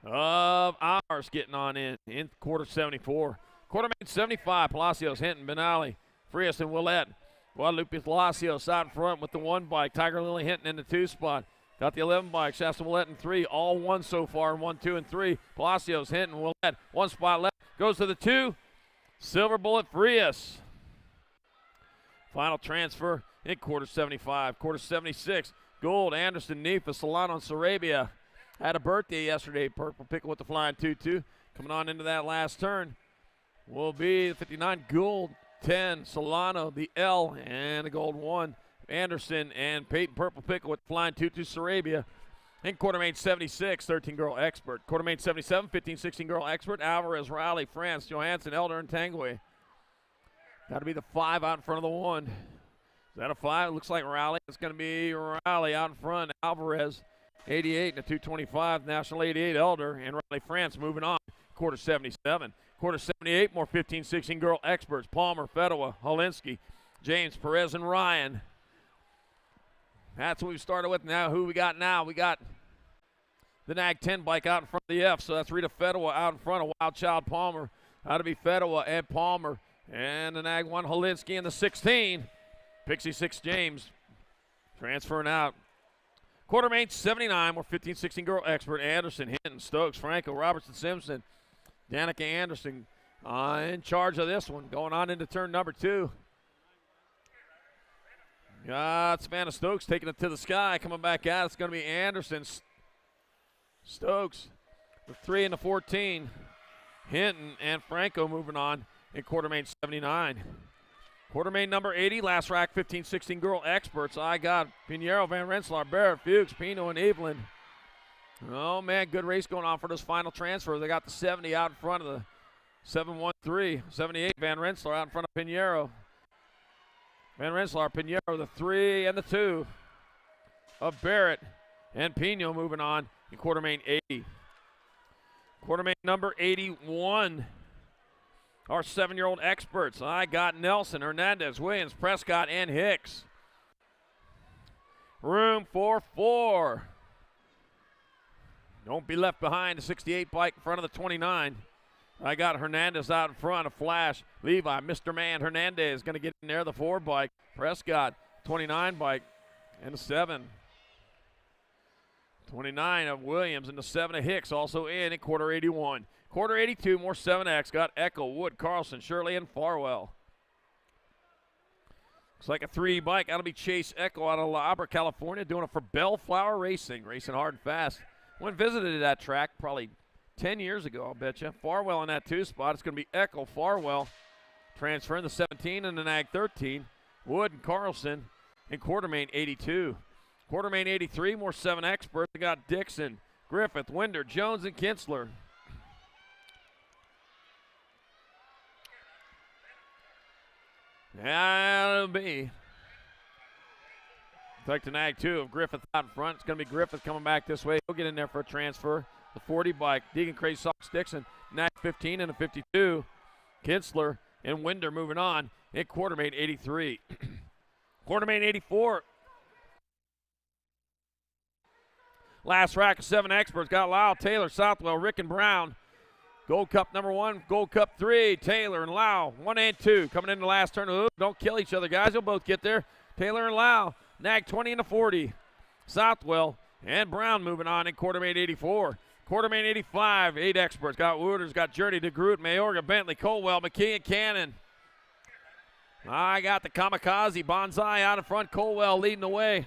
of ours getting on in quarter 74. Quartermain 75, Palacios, Hinton, Benally, Frias, and Willette. Guadalupe Palacios out in front with the 1 bike. Tiger Lily Hinton in the 2 spot. Got the 11 bike. Shasta Willette in 3. All 1 so far in 1, 2, and 3. Palacios, Hinton, Willette. 1 spot left. Goes to the 2. Silver Bullet Frias. Final transfer in quarter 75. Quarter 76. Gold, Anderson, Nefa, Solano, and Sarabia. Had a birthday yesterday. Purple Pickle with the flying 2-2. Coming on into that last turn will be the 59 Gould, 10 Solano, the L, and the gold 1. Anderson and Peyton Purple Pickle with flying 2-2 Sarabia. And quartermain 76, 13 Girl Expert. Quartermain 77, 15-16 Girl Expert. Alvarez, Riley, France, Johansson, Elder, and Tangway. Got to be the 5 out in front of the 1. Is that a 5? It looks like Riley. It's going to be Riley out in front. Alvarez, 88 and a 225. National 88 Elder. And Riley France moving on. Quarter 77. Quarter 78, more 15-16 Girl Experts. Palmer, Fedowa, Holinsky, James, Perez, and Ryan. That's what we started with. Now who we got now? We got the NAG 10 bike out in front of the F. So that's Rita Fedowa out in front of Wild Child Palmer. That'll be Fedowa and Palmer. And the NAG 1 Holinsky in the 16. Pixie 6 James transferring out. Quartermain 79, more 15-16 Girl Expert. Anderson, Hinton, Stokes, Franco, Robertson, Simpson. Danica Anderson in charge of this one. Going on into turn number 2. Got Savannah Stokes taking it to the sky. Coming back out, it's going to be Anderson. Stokes with 3 and the 14. Hinton and Franco moving on in quartermain 79. Quartermain number 80, last rack 15-16 Girl Experts. I got Pinheiro, Van Rensselaer, Barrett, Fuchs, Pino, and Evelyn. Oh, man, good race going on for this final transfer. They got the 70 out in front of the 713. 78, Van Rensselaer out in front of Pinheiro. Van Rensselaer, Pinheiro, the 3 and the 2 of Barrett. And Pino moving on in quartermain 80. Quartermain number 81. Our 7-year-old experts. I got Nelson, Hernandez, Williams, Prescott, and Hicks. Room for 4. Don't be left behind. The 68 bike in front of the 29. I got Hernandez out in front, a flash. Levi, Mr. Man, Hernandez going to get in there, the 4 bike. Prescott, 29 bike, and the 7. 29 of Williams and the 7 of Hicks also in quarter 81. Quarter 82, more 7X. Got Echo, Wood, Carlson, Shirley, and Farwell. Looks like a 3 bike. That'll be Chase Echo out of La Habra, California, doing it for Bellflower Racing, racing hard and fast. Went and visited that track probably 10 years ago, I'll bet you. Farwell in that 2 spot. It's going to be Echo, Farwell, transferring the 17 and the NAG 13. Wood and Carlson in quartermain 82. Quartermain 83, more 7 experts. We got Dixon, Griffith, Winder, Jones, and Kinsler. That'll be like the NAG 2 of Griffith out in front. It's going to be Griffith coming back this way. He'll get in there for a transfer. The 40 bike, Deegan, Crazy Sox, Dixon, NAG 15 and a 52. Kinsler and Winder moving on in quartermain 83. Quartermain 84. Last rack of 7 experts. Got Lyle, Taylor, Southwell, Rick, and Brown. Gold Cup number 1, Gold Cup 3, Taylor and Lau, 1 and 2. Coming in the last turn. Ooh, don't kill each other, guys. You'll both get there. Taylor and Lau, NAG 20 and a 40. Southwell and Brown moving on in quartermain 84. Quartermain 85, 8 experts. Got Wooders, got Journey, DeGroot, Mayorga, Bentley, Colwell, McKee, and Cannon. I got the Kamikaze, Bonsai out in front, Colwell leading the way.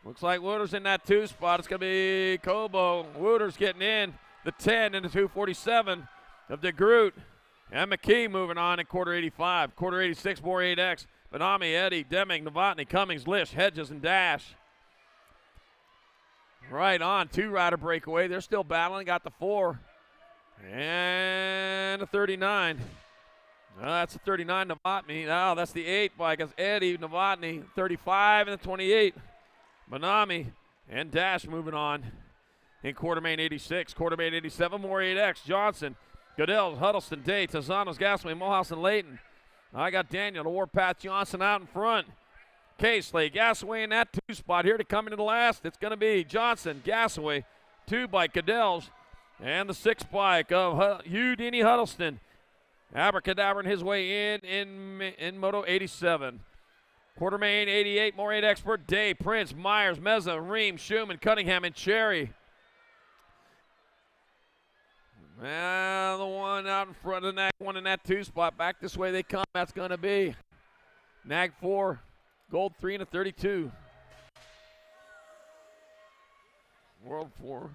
Looks like Wooders in that 2 spot. It's going to be Cobo. Wooders getting in. The 10 and the 247 of DeGroot. And McKee moving on in quarter 85. Quarter 86, more 8X. Benami, Eddy, Deming, Novotny, Cummings, Lish, Hedges, and Dash. Right on, 2-rider breakaway. They're still battling. Got the 4. And the 39. That's the 39, Novotny. Oh, that's the 8 bike. It's Eddy, Novotny, 35 and the 28. Benami and Dash moving on in quartermain 86. Quartermain 87, more 8X. Johnson, Goodell, Huddleston, Day, Tazanos, Gasway, Mohouse, and Layton. I got Daniel, the Warpath Johnson out in front. Casely, Gasaway in that 2 spot. Here to come into the last, it's going to be Johnson, Gasaway, 2 bike, Goodell's, and the 6 bike of Hugh Dini Huddleston. Abracadabra his way in Moto 87. Quartermain 88, more 8 expert. Day, Prince, Myers, Meza, Ream, Schumann, Cunningham, and Cherry. Well, the one out in front of the NAG 1 in that 2 spot. Back this way they come. That's going to be NAG 4, Gold 3 and a 32. World 4.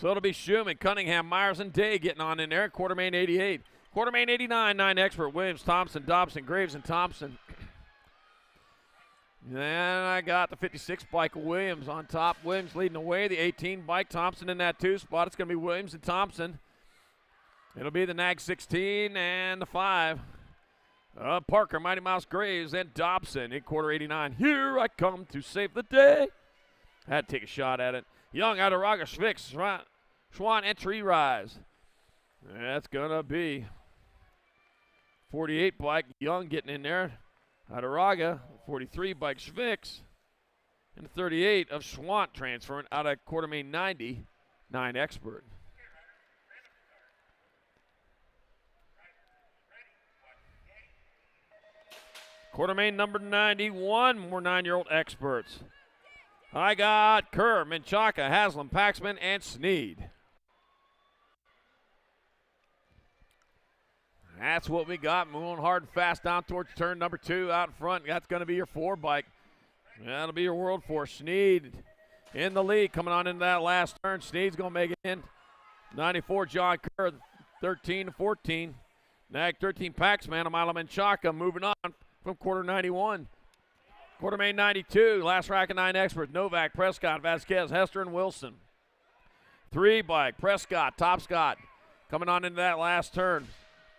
So it'll be Schumann, Cunningham, Myers, and Day getting on in there. Quartermain 88. Quartermain 89, 9 Expert, Williams, Thompson, Dobson, Graves, and Thompson. And I got the 56 bike of Williams on top. Williams leading the way. The 18 bike, Thompson in that 2 spot. It's going to be Williams and Thompson. It'll be the Nag 16 and the 5. Parker, Mighty Mouse, Graves, and Dobson in quarter 89. Here I come to save the day. Had to take a shot at it. Young, Adaraga, Schwix, Schwann, entry rise. That's going to be 48 bike, Young getting in there. Adaraga, 43 bike, Schwix. And 38 of Schwann transferring out of Quartermain 90, 9 Expert. Quartermain number 91, more 9-year-old experts. I got Kerr, Menchaca, Haslam, Paxman, and Sneed. That's what we got. Moving hard and fast down towards turn number 2 out in front. That's going to be your 4 bike. That'll be your World Force. Sneed in the lead coming on into that last turn. Sneed's going to make it in. 94, John Kerr, 13 to 14. Nag 13, Paxman, Amila Menchaca moving on from quarter 91. Quartermain 92, last rack of 9 experts. Novak, Prescott, Vasquez, Hester, and Wilson. 3 bike, Prescott, Top Scott coming on into that last turn.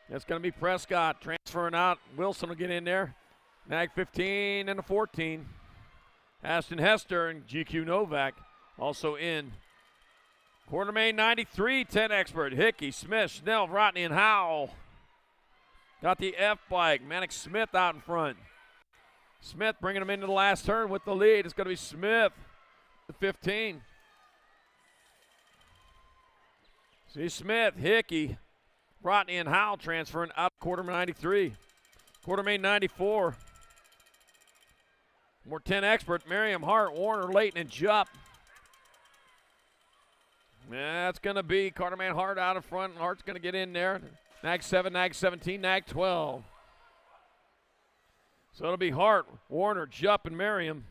It's going to be Prescott transferring out. Wilson will get in there. Nag 15 and a 14. Aston Hester and GQ Novak also in. Quartermain 93, 10 expert. Hickey, Smith, Schnell, Rodney, and Howell. Got the F bike. Manic Smith out in front. Smith bringing him into the last turn with the lead. It's going to be Smith, the 15. See Smith, Hickey, Rodney, and Howell transferring out of Quartermain 93. Quartermain 94. More 10 expert. Merriam, Hart, Warner, Layton, and Jupp. That's going to be Quartermain Hart out in front. Hart's going to get in there. Nag 7, Nag 17, Nag 12. So it'll be Hart, Warner, Jupp, and Merriam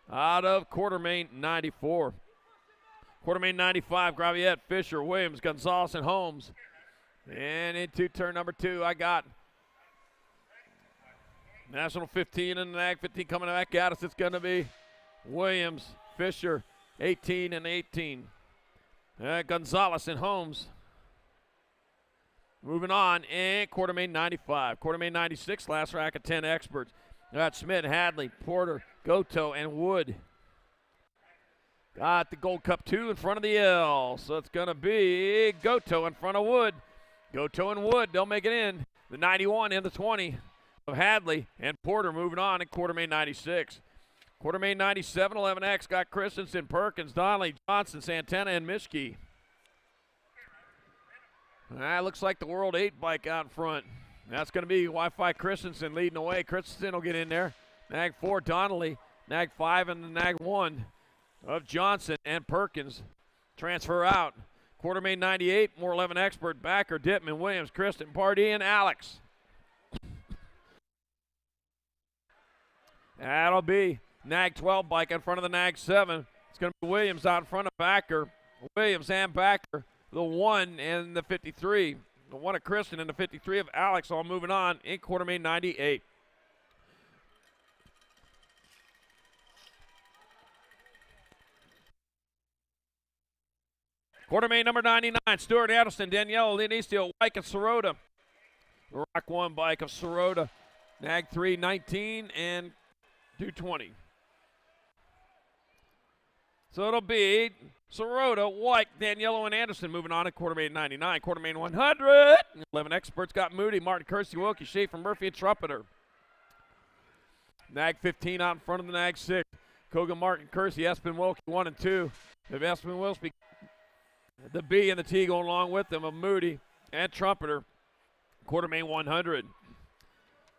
out of Quartermain 94. Quartermain 95, Graviette, Fisher, Williams, Gonzalez, and Holmes. And into turn number 2, I got National 15 and Nag 15 coming back at us. It's going to be Williams, Fisher, 18 and 18. Gonzalez and Holmes. Moving on, and Quartermain 95. Quartermain 96, last rack of 10 experts. Got Schmidt, Hadley, Porter, Goto, and Wood. Got the Gold Cup 2 in front of the L. So it's going to be Goto in front of Wood. Goto and Wood, they'll make it in. The 91 and the 20 of Hadley and Porter moving on in Quartermain 96. Quartermain 97, 11X, got Christensen, Perkins, Donnelly, Johnson, Santana, and Mischke. Looks like the World 8 bike out in front. That's going to be Wi-Fi Christensen leading the way. Christensen will get in there. Nag 4, Donnelly. Nag 5 and the Nag 1 of Johnson and Perkins transfer out. Quartermain 98, more 11 expert. Backer, Dittman, Williams, Kristen, Pardee, and Alex. That'll be Nag 12 bike in front of the Nag 7. It's going to be Williams out in front of Backer. Williams and Backer. The 1 and the 53. The 1 of Kristen and the 53 of Alex all moving on in Quartermain 98. Quartermain number 99, Stuart Addison, Danielle Linicio, Wyke, and Sirota. The Rock 1 bike of Sirota. Nag 3, 19 and 220. So it'll be Sirota, White, Daniello, and Anderson moving on at Quartermain 99. Quartermain 100. 11 experts got Moody, Martin, Kersey, Wilkie, Schaefer, Murphy, and Trumpeter. Nag 15 out in front of the Nag 6. Kogan, Martin, Kersey, Espen, Wilkie 1 and 2. If Espen Wilkie, the B and the T going along with them of Moody and Trumpeter. Quartermain 100.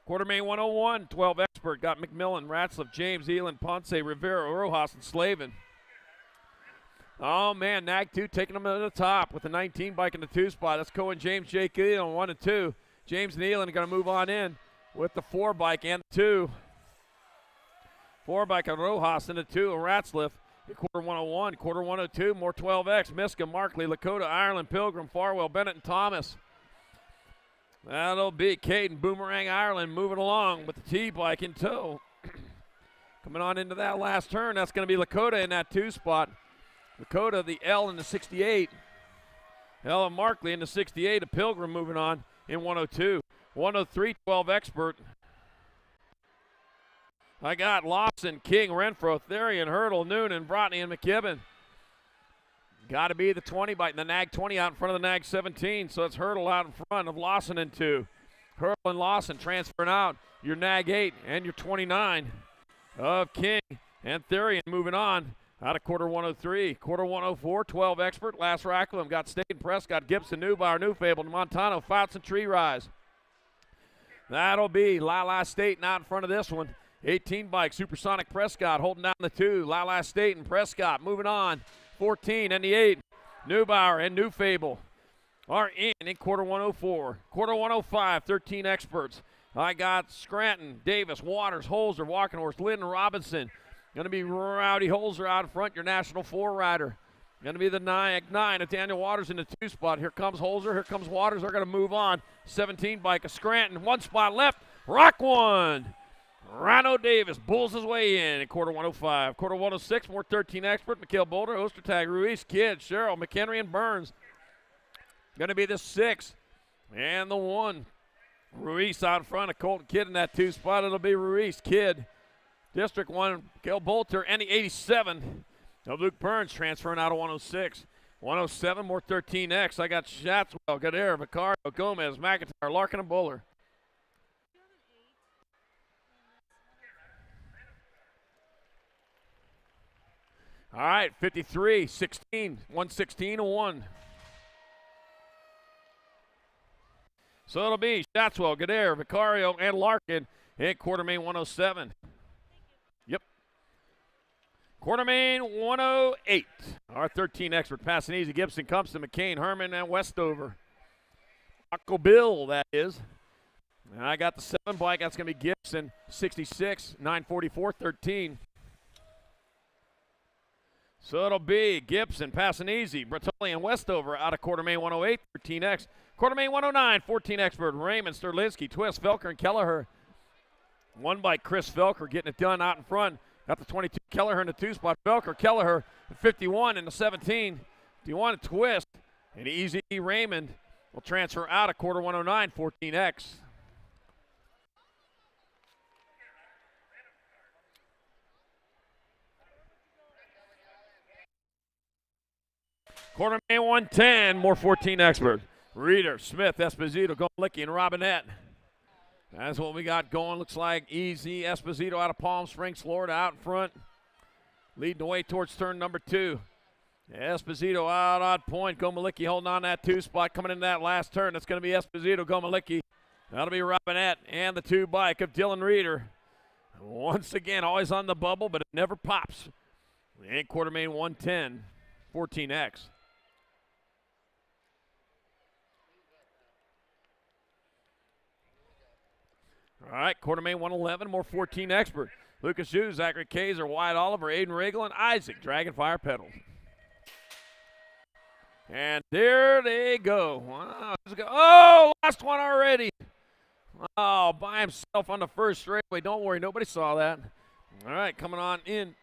Quartermain 101, 12 expert got McMillan, Ratzliff, James, Elin, Ponce, Rivera, Rojas, and Slavin. Oh, man, Nag 2 taking them to the top with the 19 bike in the 2 spot. That's Cohen, James, Jake Elin on 1 and 2. James and Elin are going to move on in with the 4 bike and the 2. 4 bike on Rojas and the 2 of Ratzliff. Quarter 101, quarter 102, more 12X. Miska, Markley, Lakota, Ireland, Pilgrim, Farwell, Bennett, and Thomas. That'll be Caden, Boomerang, Ireland moving along with the T-bike in tow. Coming on into that last turn, that's going to be Lakota in that 2 spot. Lakota, the L in the 68. Ella Markley in the 68. A Pilgrim moving on in 102. 103, 12 Expert. I got Lawson, King, Renfro, Therian, Hurdle, Noonan, Brotney, and McKibben. Got to be the 20 bike, the Nag 20 out in front of the Nag 17. So it's Hurdle out in front of Lawson in 2. Hurdle and Lawson transferring out your Nag 8 and your 29 of King and Therian moving on out of quarter 103. Quarter 104, 12 Expert. Last Racklem got Staten, Prescott, Gibson, Newbauer, New Fable, Montano, Fouts, and Tree Rise. That'll be Lala State out in front of this one. 18 bike, Supersonic Prescott holding down the 2. Lala State and Prescott moving on. 14 and the 8. Newbauer and New Fable are in quarter 104. Quarter 105, 13 Experts. I got Scranton, Davis, Waters, Holzer, Walkenhorst, Lynn, Robinson. Going to be Rowdy Holzer out in front, your National 4 rider. Going to be the 9 of Daniel Waters in the 2 spot. Here comes Holzer, here comes Waters. They're going to move on. 17 bike of Scranton, 1 spot left. Rock 1. Rhino Davis bulls his way in quarter 105. Quarter 106, more 13 Expert. Mikhail Boulder, Ostertag, Ruiz, Kidd, Sherrill, McHenry, and Burns. Going to be the 6 and the 1. Ruiz out in front of Colton Kidd in that 2 spot. It'll be Ruiz, Kidd, District 1, Mikhail Bolter, and the 87 of Luke Burns transferring out of 106. 107, more 13X. I got Shatswell, Godair, Vicario, Gomez, McIntyre, Larkin, and Buller. All right, 53, 16, 116, and 1. So it'll be Shatswell, Godair, Vicario, and Larkin in quarter main 107. Yep. Quarter main 108. Our 13 Expert passing easy. Gibson, Compton, McCain, Herman, and Westover. Taco Bill, that is. And I got the 7 bike. That's going to be Gibson, 66, 944, 13. So it'll be Gibson, passing easy. Bertolli and Westover out of quarter main 108, 13X. Quarter main 109, 14 Expert. Raymond, Sterlinski, Twist, Felker, and Kelleher. 1 by Chris Felker getting it done out in front. Got the 22 Kelleher in the 2 spot. Felker, Kelleher, the 51 and the 17. Do you want to Twist? And easy Raymond will transfer out of quarter 109, 14X. Quarter main 110, more 14 Expert. Reeder, Smith, Esposito, Gomalicki, and Robinette. That's what we got going. Looks like easy Esposito out of Palm Springs, Florida, out in front. Leading the way towards turn number 2. Esposito out on point. Gomalicki holding on that 2 spot. Coming into that last turn, it's going to be Esposito, Gomalicki. That'll be Robinette and the 2 bike of Dylan Reeder. Once again, always on the bubble, but it never pops. And quarter main 110, 14X. All right, quarter main 111, more 14 Expert. Lucas Hughes, Zachary Kaiser, Wyatt Oliver, Aiden Regal, and Isaac Dragonfire Pedal. And there they go. Wow. Oh, last one already. Oh, by himself on the first straightaway. Don't worry, nobody saw that. All right, coming on in.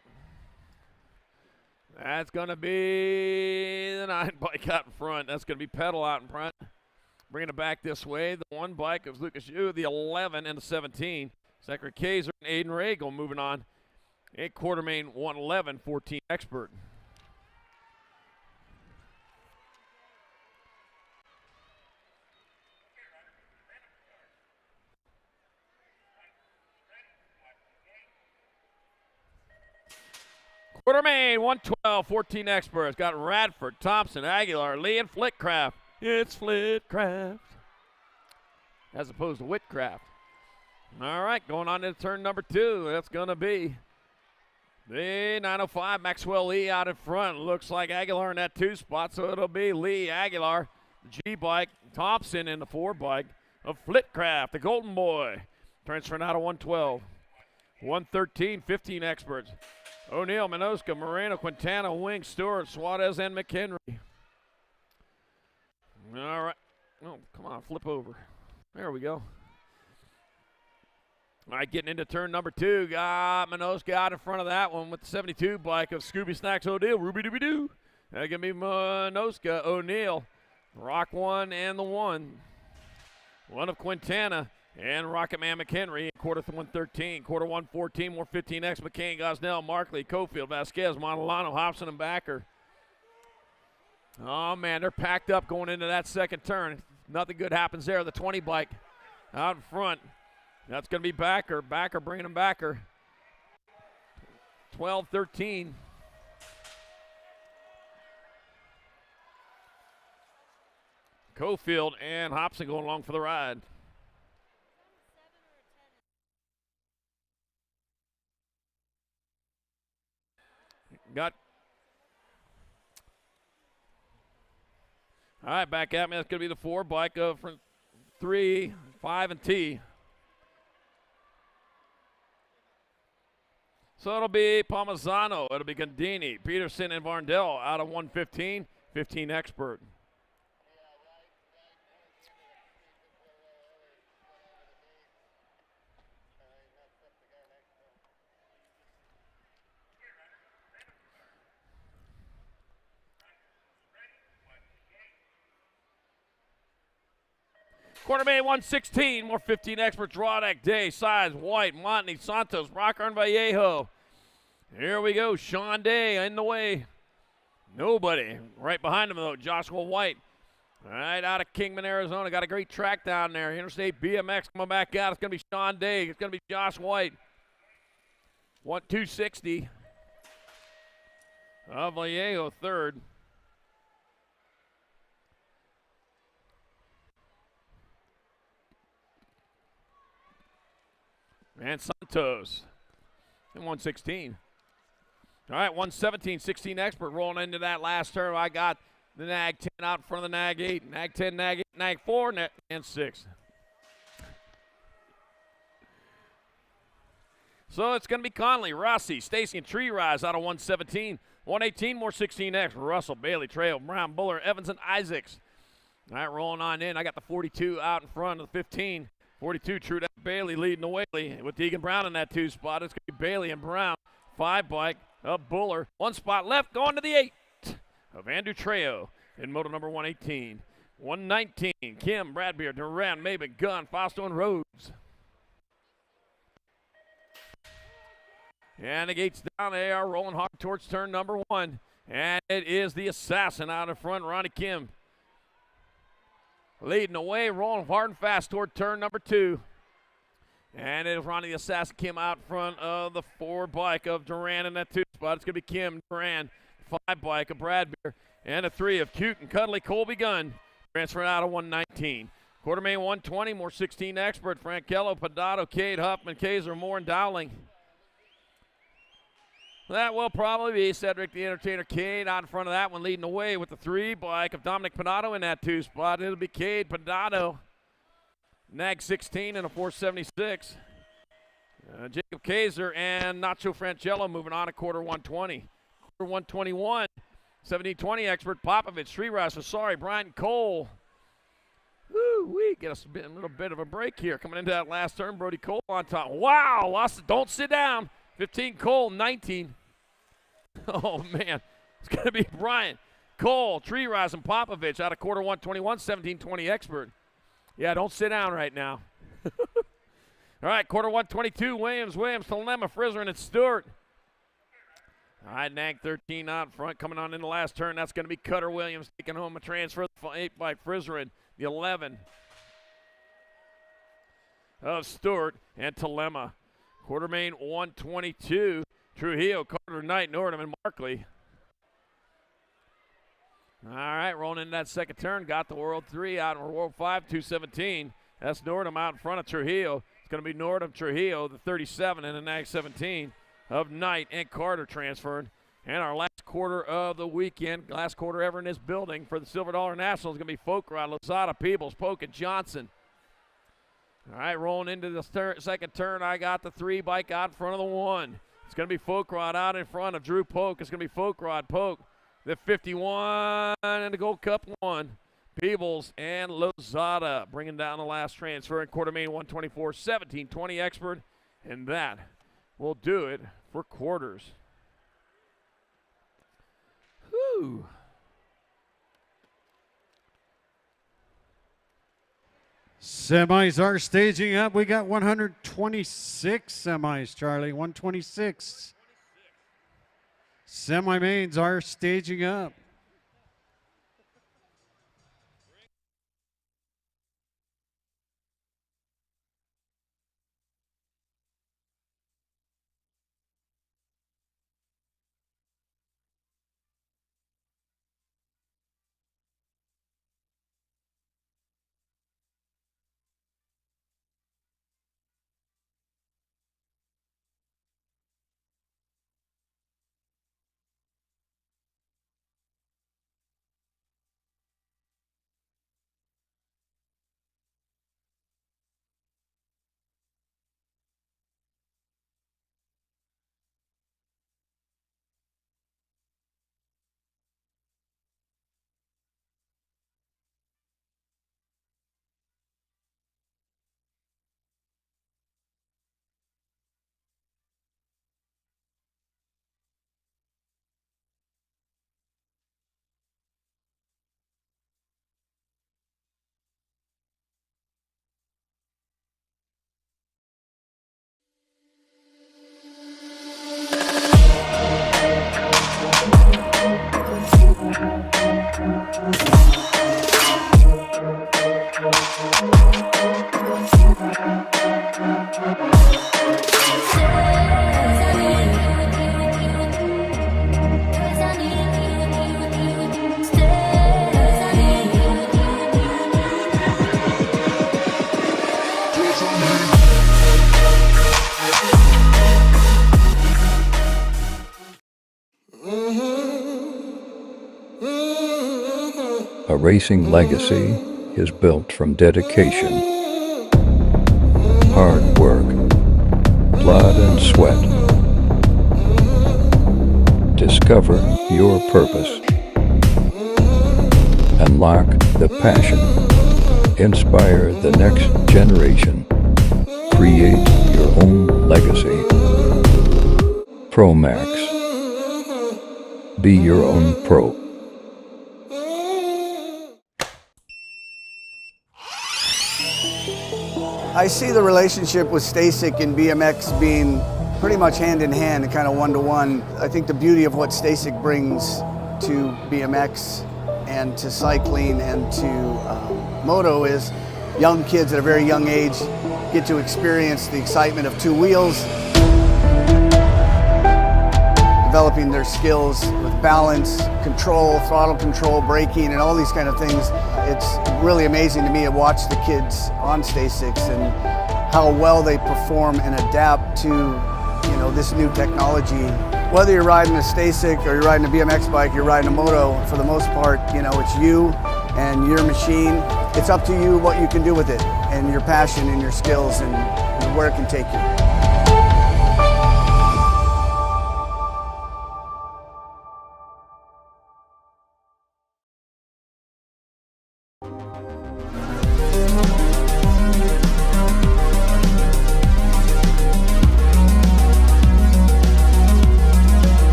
That's going to be the 9 bike out in front. That's going to be Pedal out in front. Bringing it back this way, the 1 bike of Lucas Yu, the 11 and the 17. Zachary Kaiser and Aiden Regal moving on. A quarter main 111, 14 Expert. Quarter main 112, 14 Experts. Got Radford, Thompson, Aguilar, Lee, and Flitcraft. It's Flitcraft, as opposed to Whitcraft. All right, going on to turn number 2. That's going to be the 905 Maxwell Lee out in front. Looks like Aguilar in that 2 spot, so it'll be Lee, Aguilar, G bike, Thompson in the 4 bike of Flitcraft, the Golden Boy, transferring out of 112. 113, 15 Experts. O'Neill, Minoska, Moreno, Quintana, Wing, Stewart, Suarez, and McHenry. All right. Oh, come on, flip over. There we go. All right, getting into turn number 2. Got Minoska out in front of that one with the 72 bike of Scooby Snacks O'Neill. Ruby-dooby-doo. That's going to be Minoska, O'Neill. Rock 1 and the 1. 1 of Quintana and Rocket Man McHenry. Quarter 113, quarter 114, more 15X. McCain, Gosnell, Markley, Cofield, Vasquez, Montalano, Hobson, and Backer. Oh, man, they're packed up going into that second turn. Nothing good happens there. The 20 bike out in front. That's going to be Backer. Backer bringing him Backer. 12-13. Cofield and Hobson going along for the ride. Got. All right, back at me. That's going to be the 4 bike of 3, 5, and T. So it'll be Palmazzano. It'll be Gandini, Peterson, and Varndell out of 115. 15 expert. Quarter main 116, more 15 expert, Drawdeck, Day, Size, White, Montney, Santos, Rocker, and Vallejo. Here we go, Sean Day in the way. Nobody. Right behind him, though, Joshua White. All right, out of Kingman, Arizona. Got a great track down there. Interstate BMX coming back out. It's going to be Sean Day. It's going to be Josh White. 260. Vallejo third. And Santos in 116. All right, 117, 16 expert rolling into that last turn. I got the Nag 10 out in front of the Nag 8. Nag 10, Nag 8, Nag 4, and 6. So it's going to be Conley, Rossi, Stacy, and Tree Rise out of 117. 118, more 16X. Russell, Bailey, Trail, Brown, Buller, Evans, and Isaacs. All right, rolling on in. I got the 42 out in front of the 15. 42, True to Bailey leading the way with Deegan Brown in that 2 spot. It's going to be Bailey and Brown. 5 bike of Buller. 1 spot left going to the 8 of Andrew Trejo in moto number 118. 119, Kim, Bradbeer, Duran, Maben, Gunn, Fausto, and Rhodes. And the gates down. They are rolling hard towards turn number 1. And it is the Assassin out in front, Ronnie Kim. Leading away, rolling hard and fast toward turn number 2. And it is Ronnie the Assassin Kim out in front of the 4 bike of Duran in that 2 spot. It's going to be Kim, Duran, 5 bike of Bradbeer, and a 3 of Cute and Cuddly Colby Gunn. Transferring out of 119. Quarter main 120, more 16 expert. Frankello, Pedato, Cade, Huffman, Kaiser, Moore, and Dowling. That will probably be Cedric the Entertainer Cade out in front of that one, leading away with the 3 bike of Dominic Pedato in that 2 spot. It'll be Cade, Pedato, Nag 16 and a 476. Jacob Kaiser and Nacho Francello moving on to quarter 120. Quarter 121, 1720 expert Popovich, Tree Rise, sorry, Brian Cole. Woo-wee, get us a little bit of a break here. Coming into that last turn, Brody Cole on top. Wow, lost it, don't sit down. 15 Cole, 19. Oh, man. It's going to be Brian Cole, Tree Rise, and Popovich out of quarter 121, 1720 expert. Yeah, don't sit down right now. All right, quarter 122, Williams, Dilemma, Frizzern, and Stewart. All right, Nag 13 out in front, coming on in the last turn. That's going to be Cutter Williams taking home a transfer. 8 by Frizzern, the 11 of Stewart and Dilemma. Quarter main 122, Trujillo, Carter, Knight, Nordham, and Markley. All right, rolling into that second turn, got the World 3 out in World 5, 217. That's Nordham out in front of Trujillo. It's going to be Nordham, Trujillo, the 37, and the Nag 17 of Knight and Carter transferred. And our last quarter of the weekend, last quarter ever in this building for the Silver Dollar National is going to be Folk Rod, Lozada, Peebles, Polk, and Johnson. All right, rolling into the second turn, I got the 3 bike out in front of the 1. It's going to be Folkrod out in front of Drew Polk. It's going to be Folkrod, Polk, the 51, and the Gold Cup 1. Peebles and Lozada bringing down the last transfer in quarter main 124-17, 20 Expert, and that will do it for quarters. Whew. Semis are staging up. We got 126 semis, Charlie. 126. Semi-mains are staging up. A racing legacy is built from dedication, hard work, blood and sweat. Discover your purpose. Unlock the passion. Inspire the next generation. Create your own legacy. ProMax. Be your own pro. I see the relationship with Stasic and BMX being pretty much hand in hand and kind of one-to-one. I think the beauty of what Stasic brings to BMX and to cycling and to moto is young kids at a very young age get to experience the excitement of two wheels, developing their skills with balance, control, throttle control, braking, and all these kind of things. It's really amazing to me to watch the kids on Stasics and how well they perform and adapt to, this new technology. Whether you're riding a Stasic or you're riding a BMX bike, you're riding a moto, for the most part, it's you and your machine. It's up to you what you can do with it and your passion and your skills and where it can take you.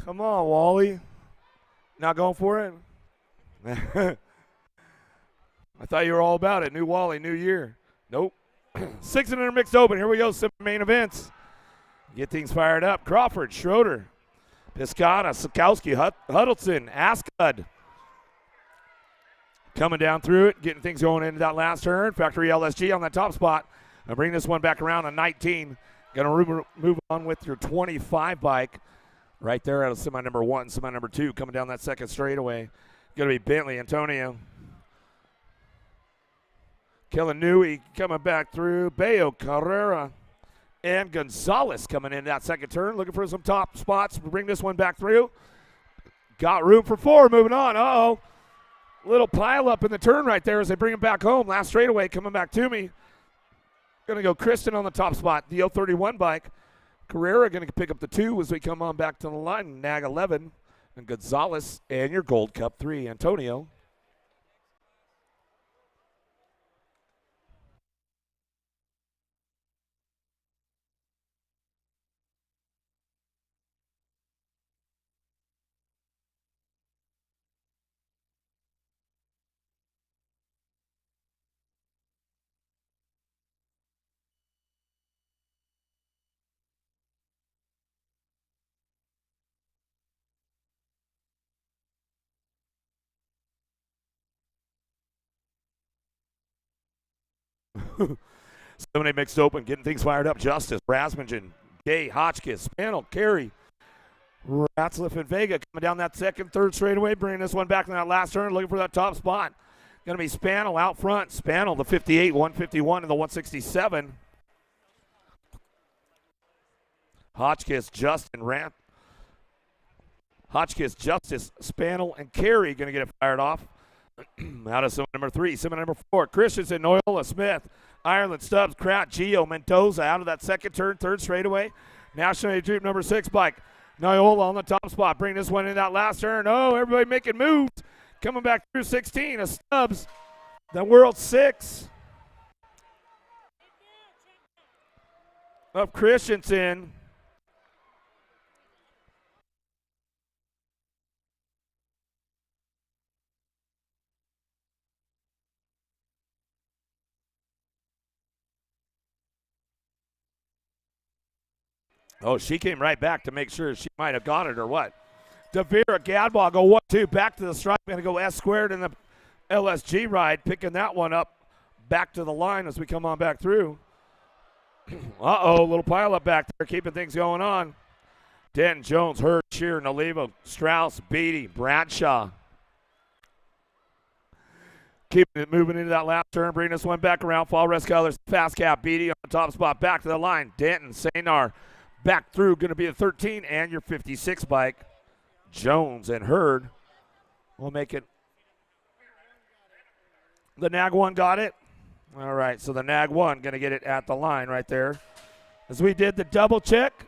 Come on, Wally. Not going for it? I thought you were all about it. New Wally, new year. Nope. 600 mixed open. Here we go. Some main events. Get things fired up. Crawford, Schroeder, Piscata, Sikowski, Huddleston, Ascud. Coming down through it, getting things going into that last turn. Factory LSG on that top spot. I'll bring this one back around on 19. Going to move on with your 25 bike. Right there out of semi number 1, semi number 2. Coming down that second straightaway. Going to be Bentley, Antonio. Killanui coming back through. Bayo, Carrera, and Gonzalez coming in that second turn. Looking for some top spots. Bring this one back through. Got room for 4. Moving on. Uh-oh. Little pile up in the turn right there as they bring him back home. Last straightaway coming back to me. Going to go Kristen on the top spot. The 031 bike. Carrera going to pick up the 2 as we come on back to the line. Nag 11. And Gonzalez and your Gold Cup 3. Antonio. Somebody mixed open, getting things fired up. Justice, Rasmussen, Gay, Hotchkiss, Spanel, Carey, Ratzliff, and Vega coming down that second, third straightaway, bringing this one back in that last turn, looking for that top spot. Going to be Spanel out front. Spanel, the 58, 151, and the 167. Hotchkiss, Justin, Hotchkiss, Justice, Spanel, and Carey going to get it fired off. Out of semi number 3, semi number 4, Christensen, Noyola, Smith, Ireland, Stubbs, Kraut, Gio, Mendoza out of that second turn, third straightaway. National Troop number 6 bike. Noyola on the top spot. Bring this one in that last turn. Oh, everybody making moves. Coming back through 16. A Stubbs, the World 6 of Christensen. Oh, she came right back to make sure she might have got it or what. Devera, Gadball go 1-2 back to the stripe. Going to go S squared in the LSG ride, picking that one up back to the line as we come on back through. Uh-oh, little pile up back there, keeping things going on. Denton, Jones, Hurd, Shear, Nalivo, Strauss, Beatty, Bradshaw. Keeping it moving into that last turn, bringing this one back around. Fall Rest Colors, Fast Cap, Beatty on the top spot, back to the line. Denton, Sanar, back through, going to be a 13 and your 56 bike. Jones and Hurd will make it. The Nag 1 got it. All right, so the Nag 1 going to get it at the line right there. As we did the double check.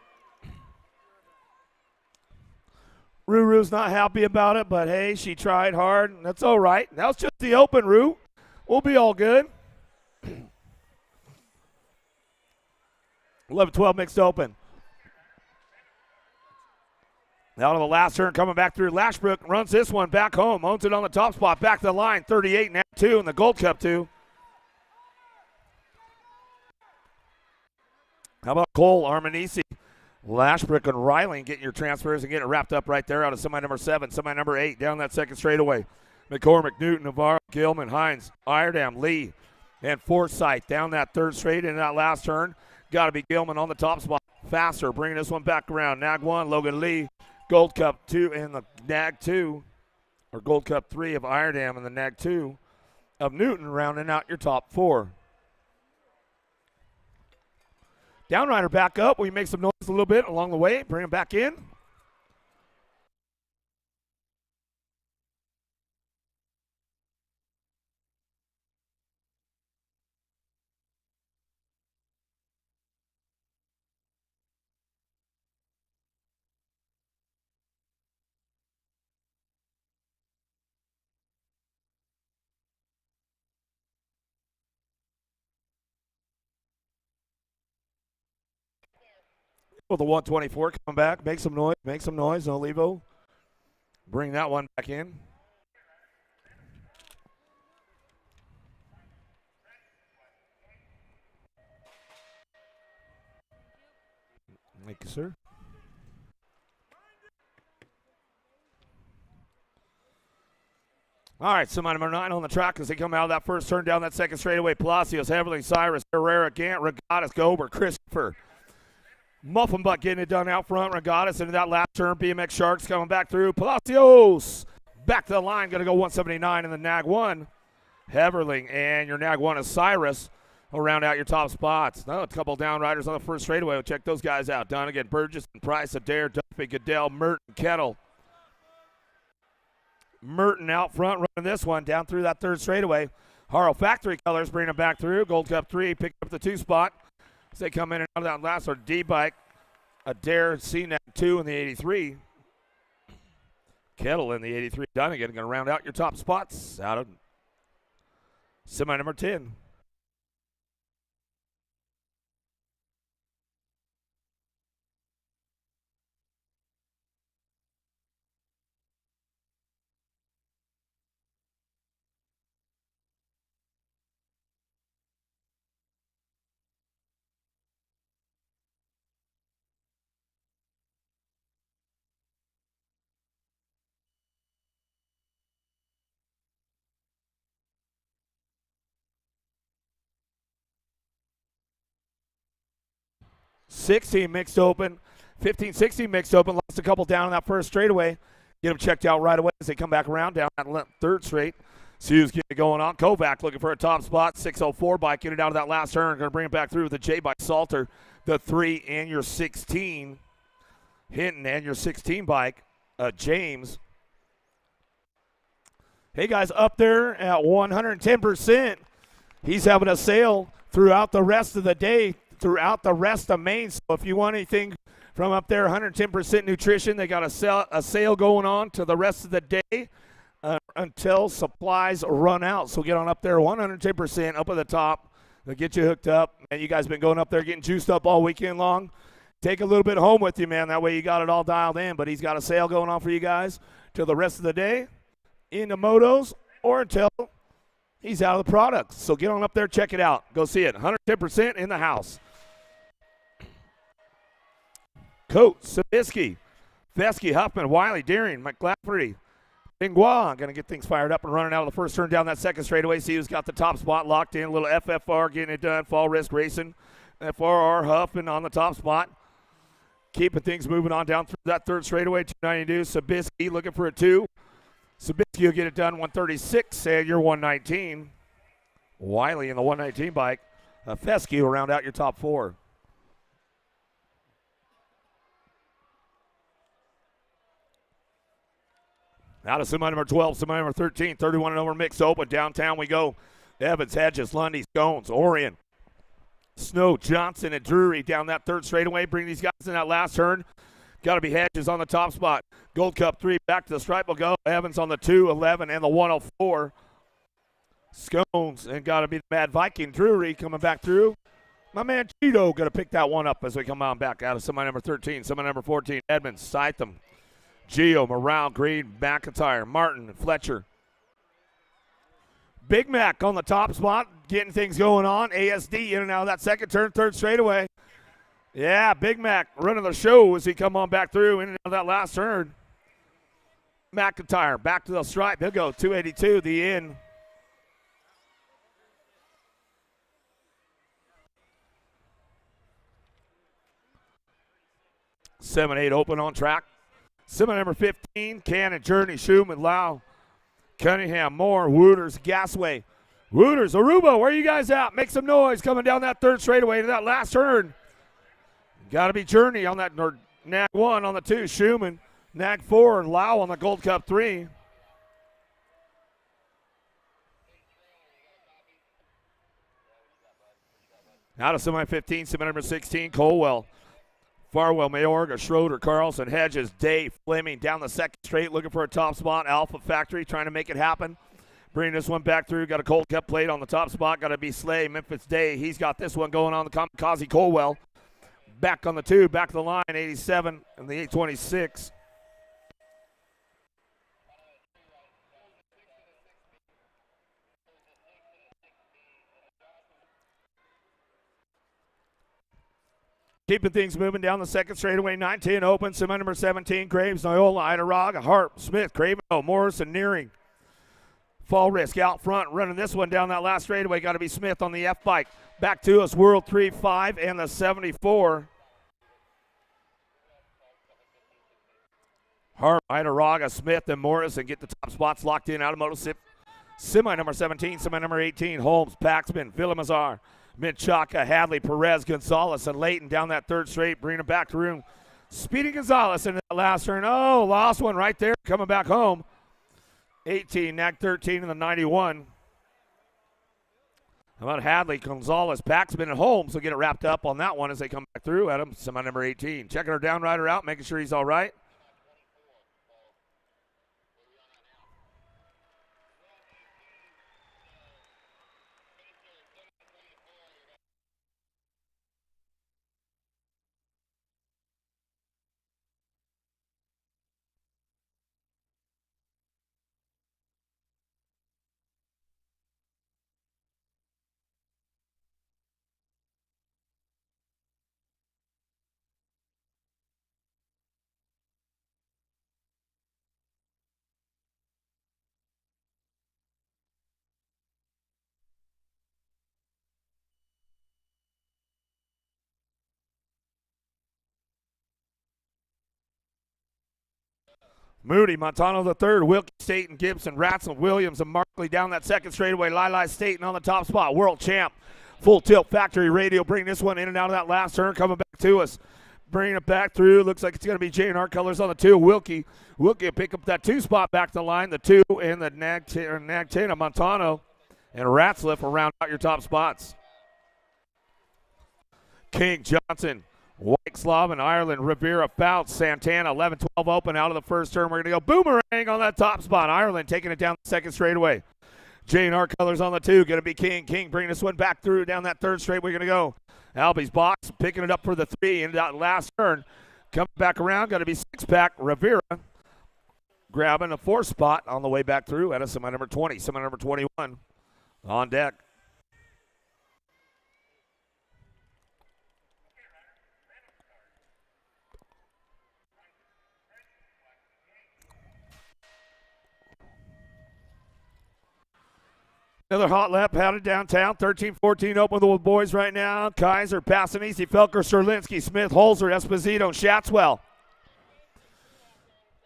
Ruru's not happy about it, but hey, she tried hard, and that's all right. That was just the open, Ruru. We'll be all good. 11-12 mixed open. Out of the last turn, coming back through. Lashbrook runs this one back home. Owns it on the top spot. Back to the line. 38 now 2 in the Gold Cup 2. How about Cole, Armanisi, Lashbrook, and Riley getting your transfers and getting it wrapped up right there out of semi number 7, semi number 8, down that second straightaway. McCormick, Newton, Navarro, Gilman, Hines, Iredam, Lee, and Forsyth down that third straight in that last turn. Got to be Gilman on the top spot. Faster, bringing this one back around. Nag 1, Logan Lee. Gold Cup 2 and the Nag 2, or Gold Cup 3 of Iredam and the Nag 2 of Newton, rounding out your top 4. Downrider back up. We make some noise a little bit along the way. Bring him back in. With the 124 coming back. Make some noise. No Levo. Bring that one back in. Thank you, sir. All right, so number 9 on the track as they come out of that first turn down that second straightaway. Palacios, Heverly, Cyrus, Herrera, Gant, Regattas, Gober, Christopher. Muffenbutt getting it done out front. Regattas into that last turn. BMX Sharks coming back through. Palacios back to the line. Going to go 179 in the Nag 1. Heverling and your Nag 1 is Cyrus. Will round out your top spots. Now a couple down riders on the first straightaway. We'll check those guys out. Donegan, Burgess, and Price, Adair, Duffy, Goodell, Merton, Kettle. Merton out front running this one down through that third straightaway. Harl Factory Colors bringing them back through. Gold Cup 3 picked up the 2 spot. As they come in and out of that last one, D-Bike, Adair, CNAC 2 in the 83. Kettle in the 83. Donegan going to round out your top spots out of semi number 10. $16 mixed open, 15-16 mixed open. Lost a couple down in that first straightaway. Get them checked out right away as they come back around down that third straight. Hughes getting it going on. Kovac looking for a top spot. 604 bike getting it out of that last turn. Going to bring it back through with the J bike. Salter, the 3 and your 16. Hinton and your 16 bike. James. Hey guys, up there at 110%. He's having a sale throughout the rest of the day, throughout the rest of Maine. So if you want anything from up there, 110% nutrition, they got a sale going on to the rest of the day until supplies run out. So get on up there, 110% up at the top. They'll get you hooked up. And you guys been going up there getting juiced up all weekend long. Take a little bit home with you, man. That way you got it all dialed in. But he's got a sale going on for you guys till the rest of the day in the motos or until he's out of the product. So get on up there, check it out. Go see it. 110% in the house. Coates, Sabisky, Vesky, Huffman, Wiley, Deering, McLafferty, Bingwa going to get things fired up and running out of the first turn down that second straightaway. See who's got the top spot locked in. A little FFR getting it done. Fall Risk Racing. FRR Huffman on the top spot. Keeping things moving on down through that third straightaway. 292. Sabisky looking for a 2. Sabisky will get it done 136 and you're 119. Wiley in the 119 bike. Fesky will round out your top 4. Out of semi number 12, semi number 13, 31 and over mixed open. Downtown we go. Evans, Hedges, Lundy, Stones, Orion, Snow, Johnson, and Drury down that third straightaway. Bring these guys in that last turn. Got to be Hedges on the top spot. Gold Cup 3 back to the stripe will go. Evans on the 2, 11, and the 104. Scones, and got to be the Mad Viking. Drury coming back through. My man Cheeto going to pick that one up as we come on back out of semi number 13, semi number 14. Edmonds, Scytham, Geo, Morale, Green, McIntyre, Martin, Fletcher. Big Mac on the top spot, getting things going on. ASD in and out of that second turn, third straightaway. Yeah, Big Mac running the show as he come on back through in and out of that last turn. McIntyre back to the stripe. He'll go 282, the in. Seven, 8 open on track. Semi number 15, Cannon, Journey, Schumann, Lau, Cunningham, Moore, Wooters, Gasway. Wooters, Aruba, where are you guys at? Make some noise coming down that third straightaway to that last turn. Got to be Journey on that, or Nag 1 on the 2, Schumann, Nag 4, and Lau on the Gold Cup 3. Out of semi 15, semi number 16, Colwell. Farwell, Mayorga, Schroeder, Carlson, Hedges, Day, Fleming down the second straight looking for a top spot. Alpha Factory trying to make it happen. Bringing this one back through. Got a Gold Cup plate on the top spot. Got to be Slay, Memphis Day. He's got this one going on the Kamikaze Colwell. back on the 2, back to the line, 87 and the 826. Keeping things moving down the second straightaway, 9-10 open, semi number 17, Graves, Noyola, Idaraga, Harp, Smith, Craven, Morrison, Nearing. Fall Risk out front, running this one down that last straightaway. Got to be Smith on the F bike. Back to us, World 3-5 and the 74. Harp, Idaraga, Smith, and Morrison get the top spots locked in. Automotive semi number 17, semi number 18, Holmes, Paxman, Villamazar, Menchaca, Hadley, Perez, Gonzalez, and Layton down that third straight, bringing it back to room. Speedy Gonzalez into that last turn. Oh, lost one right there, coming back home. 18, Nag 13 in the 91. How about Hadley, Gonzalez, Paxman, and Holmes will get it wrapped up on that one as they come back through. Adam, semi number 18. Checking her down rider out, making sure he's all right. Moody, Montano the third, Wilkie, Staten, Gibson, Ratzel, Williams, and Markley down that second straightaway. Lili Staten on the top spot, world champ. Full tilt factory radio, bringing this one in and out of that last turn, coming back to us. Bringing it back through, looks like it's going to be J&R Colors on the 2. Wilkie will pick up that 2 spot back to the line, the 2 and the Nag 10 of Montano. And Ratzliff will round out your top spots. King, Johnson, Whiteslav and Ireland, Rivera, Fouts, Santana, 11-12 open out of the first turn. We're going to go boomerang on that top spot. Ireland taking it down the second straightaway. J&R Colors on the 2, going to be King. King bringing this one back through down that third straight. We're going to go. Albie's box, picking it up for the 3 in that last turn. Coming back around, got to be 6-pack. Rivera grabbing a 4 spot on the way back through at a semi number 20, semi number 21 on deck. Another hot lap headed downtown. 13-14 open with the boys right now. Kaiser, Passanisi, Felker, Serlinski, Smith, Holzer, Esposito, and Shatswell.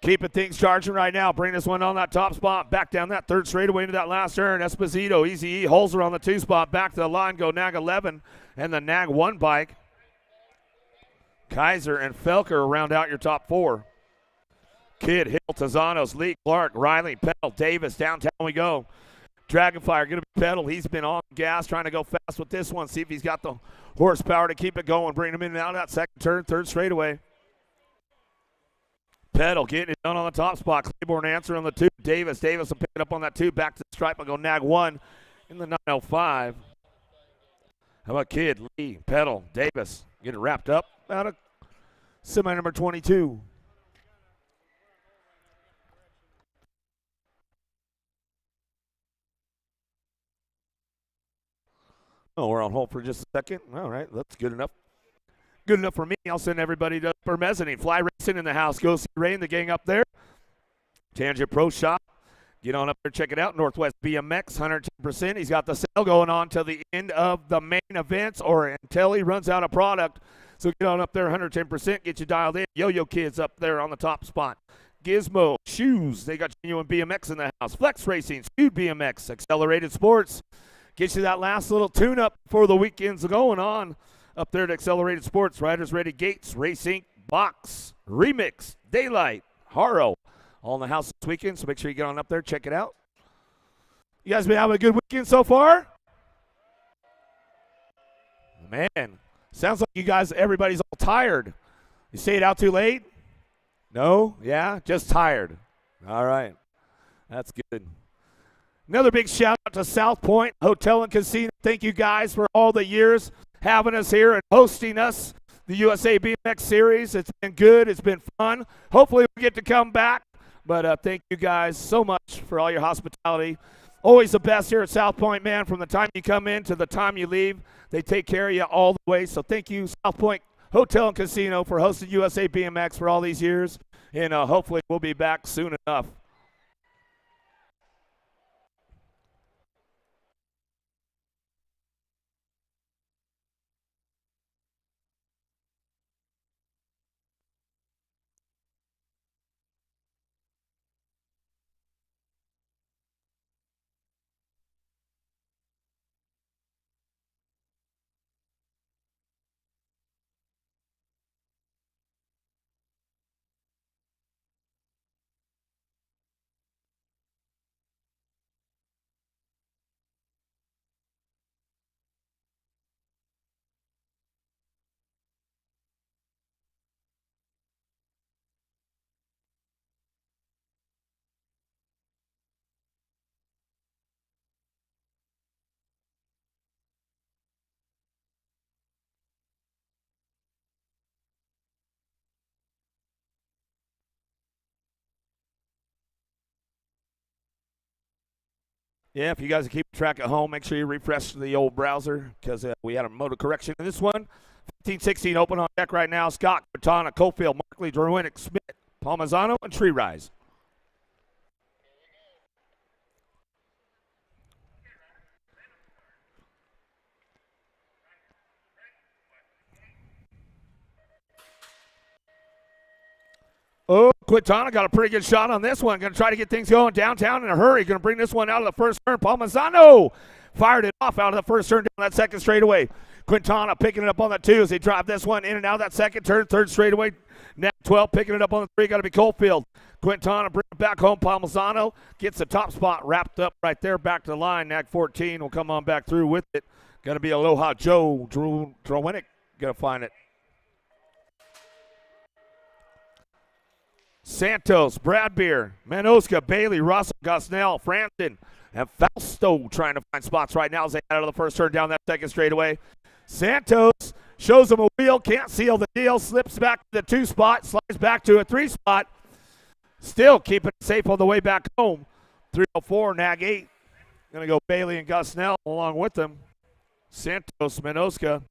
Keeping things charging right now. Bring this one on that top spot. Back down that third straightaway into that last turn. Esposito, Easy E, Holzer on the 2 spot. Back to the line go Nag 11 and the Nag 1 bike. Kaiser and Felker round out your top 4. Kidd, Hill, Tazanos, Lee, Clark, Riley, Pell, Davis. Downtown we go. Dragonfire going to be pedal. He's been on gas trying to go fast with this one. See if he's got the horsepower to keep it going. Bring him in and out of that second turn, third straightaway. Pedal getting it done on the top spot. Claiborne answer on the 2. Davis will pick it up on that 2. Back to the stripe. I'll go Nag 1 in the 905. How about Kidd, Lee, Pedal, Davis. Get it wrapped up out of semi number 22. Oh, we're on hold for just a second. All right, that's good enough. Good enough for me. I'll send everybody to Upper Mezzanine. Fly Racing in the house. Go see Ray and the gang up there. Tangent Pro Shop. Get on up there, check it out. Northwest BMX, 110%. He's got the sale going on till the end of the main events or until he runs out of product. So get on up there, 110%. Get you dialed in. Yo-Yo Kids up there on the top spot. Gizmo, Shoes. They got genuine BMX in the house. Flex Racing, Skewed BMX, Accelerated Sports. Get you that last little tune-up before the weekend's going on up there at Accelerated Sports. Riders Ready Gates, Race Inc., Box, Remix, Daylight, Haro. All in the house this weekend, so make sure you get on up there, check it out. You guys been having a good weekend so far? Man, sounds like you guys, everybody's all tired. You stayed out too late? No? Yeah? Just tired. All right. That's good. Another big shout out to South Point Hotel and Casino. Thank you guys for all the years having us here and hosting us. the USA BMX Series. It's been good. It's been fun. Hopefully we get to come back. But thank you guys so much for all your hospitality. Always the best here at South Point, man. From the time you come in to the time you leave, they take care of you all the way. So thank you, South Point Hotel and Casino, for hosting USA BMX for all these years. And hopefully we'll be back soon enough. Yeah, if you guys keep track at home, make sure you refresh the old browser because we had a motor correction in this one. 15-16 open on deck right now. Scott, Quintana, Cofield, Markley, Drowinick, Smith, Palmazzano, and Tree Rise. Oh, Quintana got a pretty good shot on this one. Going to try to get things going downtown in a hurry. Going to bring this one out of the first turn. Palmazzano fired it off out of the first turn down that second straightaway. Quintana picking it up on the 2 as they drive this one in and out of that second turn. Third straightaway. Now 12 picking it up on the 3. Got to be Cofield. Quintana bring it back home. Palmazzano gets the top spot wrapped up right there. Back to the line. Nag 14 will come on back through with it. Going to be Aloha Joe Drowinick. Going to find it. Santos, Bradbeer, Manoska, Bailey, Russell, Gosnell, Frampton, and Fausto trying to find spots right now as they head out of the first turn down that second straightaway. Santos shows them a wheel, can't seal the deal, slips back to the 2 spot, slides back to a 3 spot. Still keeping it safe on the way back home. 304, Nag 8. Going to go Bailey and Gosnell along with them. Santos, Manoska.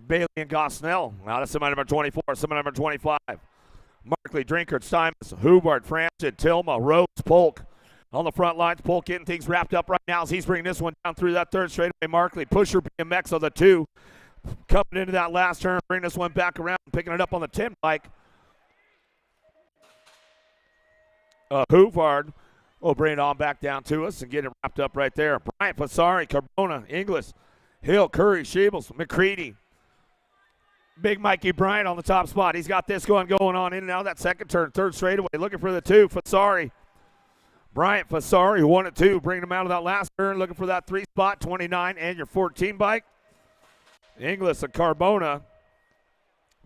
Bailey and Gosnell. Now that's somebody number 24, somebody number 25. Markley, Drinkard, Steinmetz, Hubbard, Frampton, Tilma, Rose, Polk. On the front lines, Polk getting things wrapped up right now as he's bringing this one down through that third straightaway. Markley, Pusher, BMX on the 2. Coming into that last turn, bring this one back around, picking it up on the 10 bike. Hubbard will bring it on back down to us and get it wrapped up right there. Bryant, Fasari, Carbona, Inglis, Hill, Curry, Sheebles, McCready. Big Mikey Bryant on the top spot. He's got this going on in and out of that second turn. Third straightaway. Looking for the 2. Fasari. Bryant Fasari, who won it 2. Bringing him out of that last turn. Looking for that 3 spot. 29 and your 14 bike. Inglis and Carbona.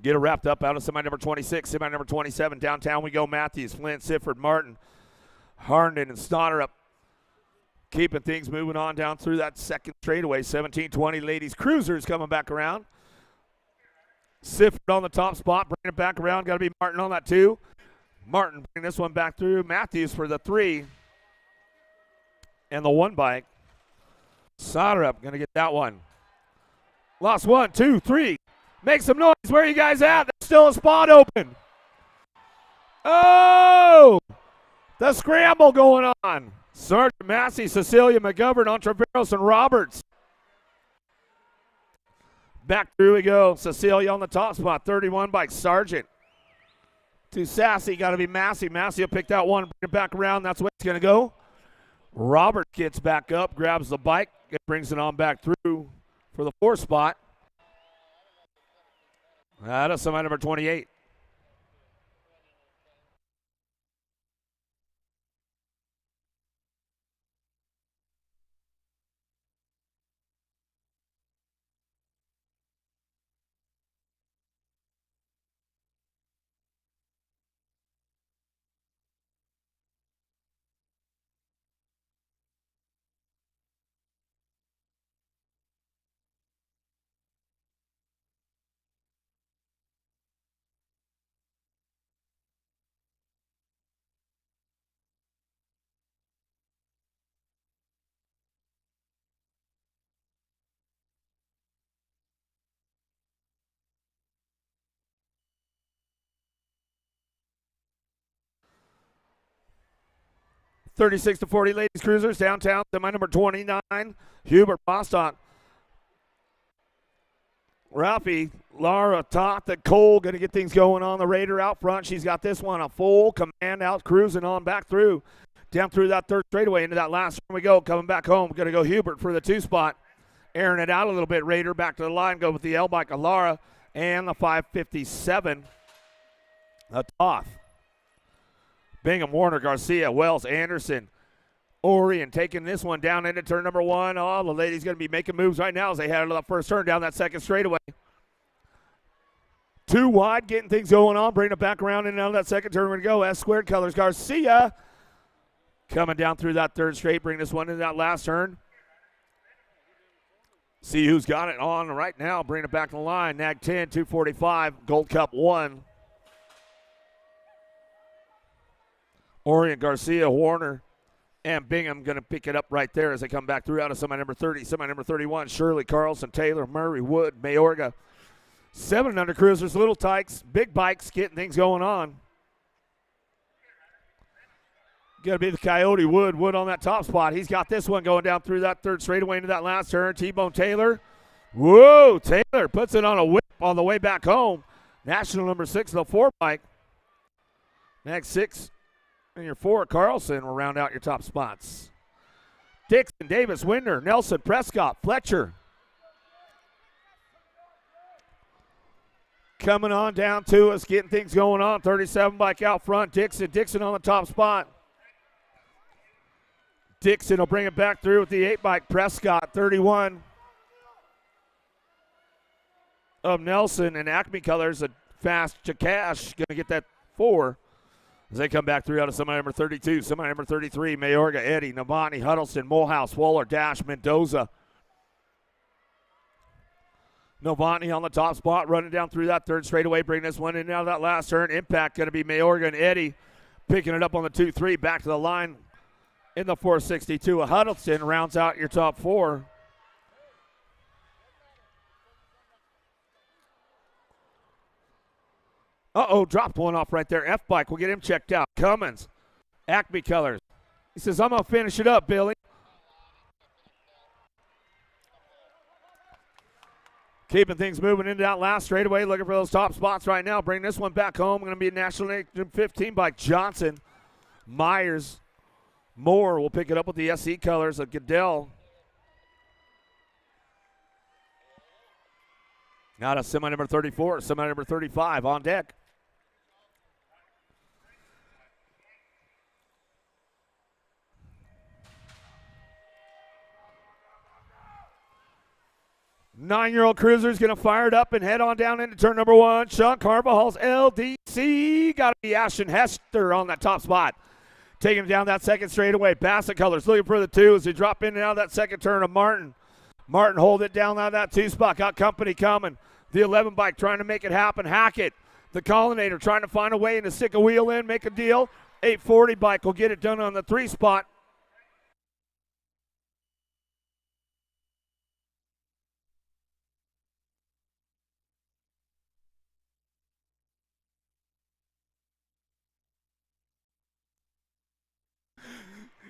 Get it wrapped up out of semi number 26. Semi number 27. Downtown we go. Matthews, Flynn, Sifford, Martin, Harnden, and Stotterup. Keeping things moving on down through that second straightaway. 17-20 ladies cruisers coming back around. Sifford on the top spot, bringing it back around. Got to be Martin on that 2. Martin bringing this one back through. Matthews for the 3. And the 1 bike. Soderup going to get that one. Lost 1, 2, 3. Make some noise. Where are you guys at? There's still a spot open. Oh! The scramble going on. Sergeant Massey, Cecilia McGovern, Entreveros, and Roberts. Back through we go. Cecilia on the top spot. 31 by Sargent. Too sassy. Got to be Massey. Massey will pick that one. Bring it back around. That's the way it's going to go. Robert gets back up. Grabs the bike. It brings it on back through for the 4 spot. That's somebody number 28. 36-40 ladies cruisers downtown. Semi number 29, Hubert Bostock. Ralphie, Laura, Toth, and Cole going to get things going on. The Raider out front. She's got this one a full command out, cruising on back through. Down through that third straightaway into that last turn we go. Coming back home. Going to go Hubert for the 2 spot. Airing it out a little bit. Raider back to the line. Go with the L bike of Laura and the 557. Toth. Bingham, Warner, Garcia, Wells, Anderson, Orion taking this one down into turn number 1. Oh, the ladies going to be making moves right now as they head out of the first turn down that second straightaway. 2 wide, getting things going on, bringing it back around and out of that second turn. We're going to go S squared colors. Garcia coming down through that third straight, bringing this one into that last turn. See who's got it on right now, bringing it back to the line. Nag 10, 245, Gold Cup 1. Orion, Garcia, Warner, and Bingham going to pick it up right there as they come back through out of semi number 30, semi number 31. Shirley, Carlson, Taylor, Murray, Wood, Mayorga. 7 under cruisers, little tykes, big bikes, getting things going on. Going to be the Coyote Wood. Wood on that top spot. He's got this one going down through that third straightaway into that last turn. T-Bone Taylor. Whoa, Taylor puts it on a whip on the way back home. National number 6, the 4 bike. Next 6. And your 4, Carlson, will round out your top spots. Dixon, Davis, Winder, Nelson, Prescott, Fletcher. Coming on down to us, getting things going on. 37 bike out front. Dixon on the top spot. Dixon will bring it back through with the 8 bike. Prescott, 31 of Nelson, and Acme Colors, a fast Chakash, going to get that 4. As they come back through out of semi number 32, semi number 33, Mayorga, Eddie, Novotny, Huddleston, Morehouse, Waller, Dash, Mendoza. Novotny on the top spot, running down through that third straightaway, bringing this one in and out of that last turn. Impact going to be Mayorga and Eddie, picking it up on the 2-3, back to the line in the 462. Huddleston rounds out your top 4. Dropped one off right there. F-Bike, we'll get him checked out. Cummins, Acme Colors. He says, I'm going to finish it up, Billy. Keeping things moving into that last straightaway, looking for those top spots right now. Bring this one back home. Going to be a National 15 by Johnson. Myers, Moore will pick it up with the SE Colors of Goodell. Now to semi number 34, semi number 35 on deck. Nine-year-old Cruiser's going to fire it up and head on down into turn number 1. Sean Carvajal's LDC. Got to be Ashton Hester on that top spot. Taking it down that second straightaway. Bassett Colors looking for the 2 as they drop in and out of that second turn of Martin. Martin hold it down out of that 2 spot. Got company coming. The 11 bike trying to make it happen. Hackett, the Collinator, trying to find a way to stick a wheel in, make a deal. 840 bike will get it done on the 3 spot.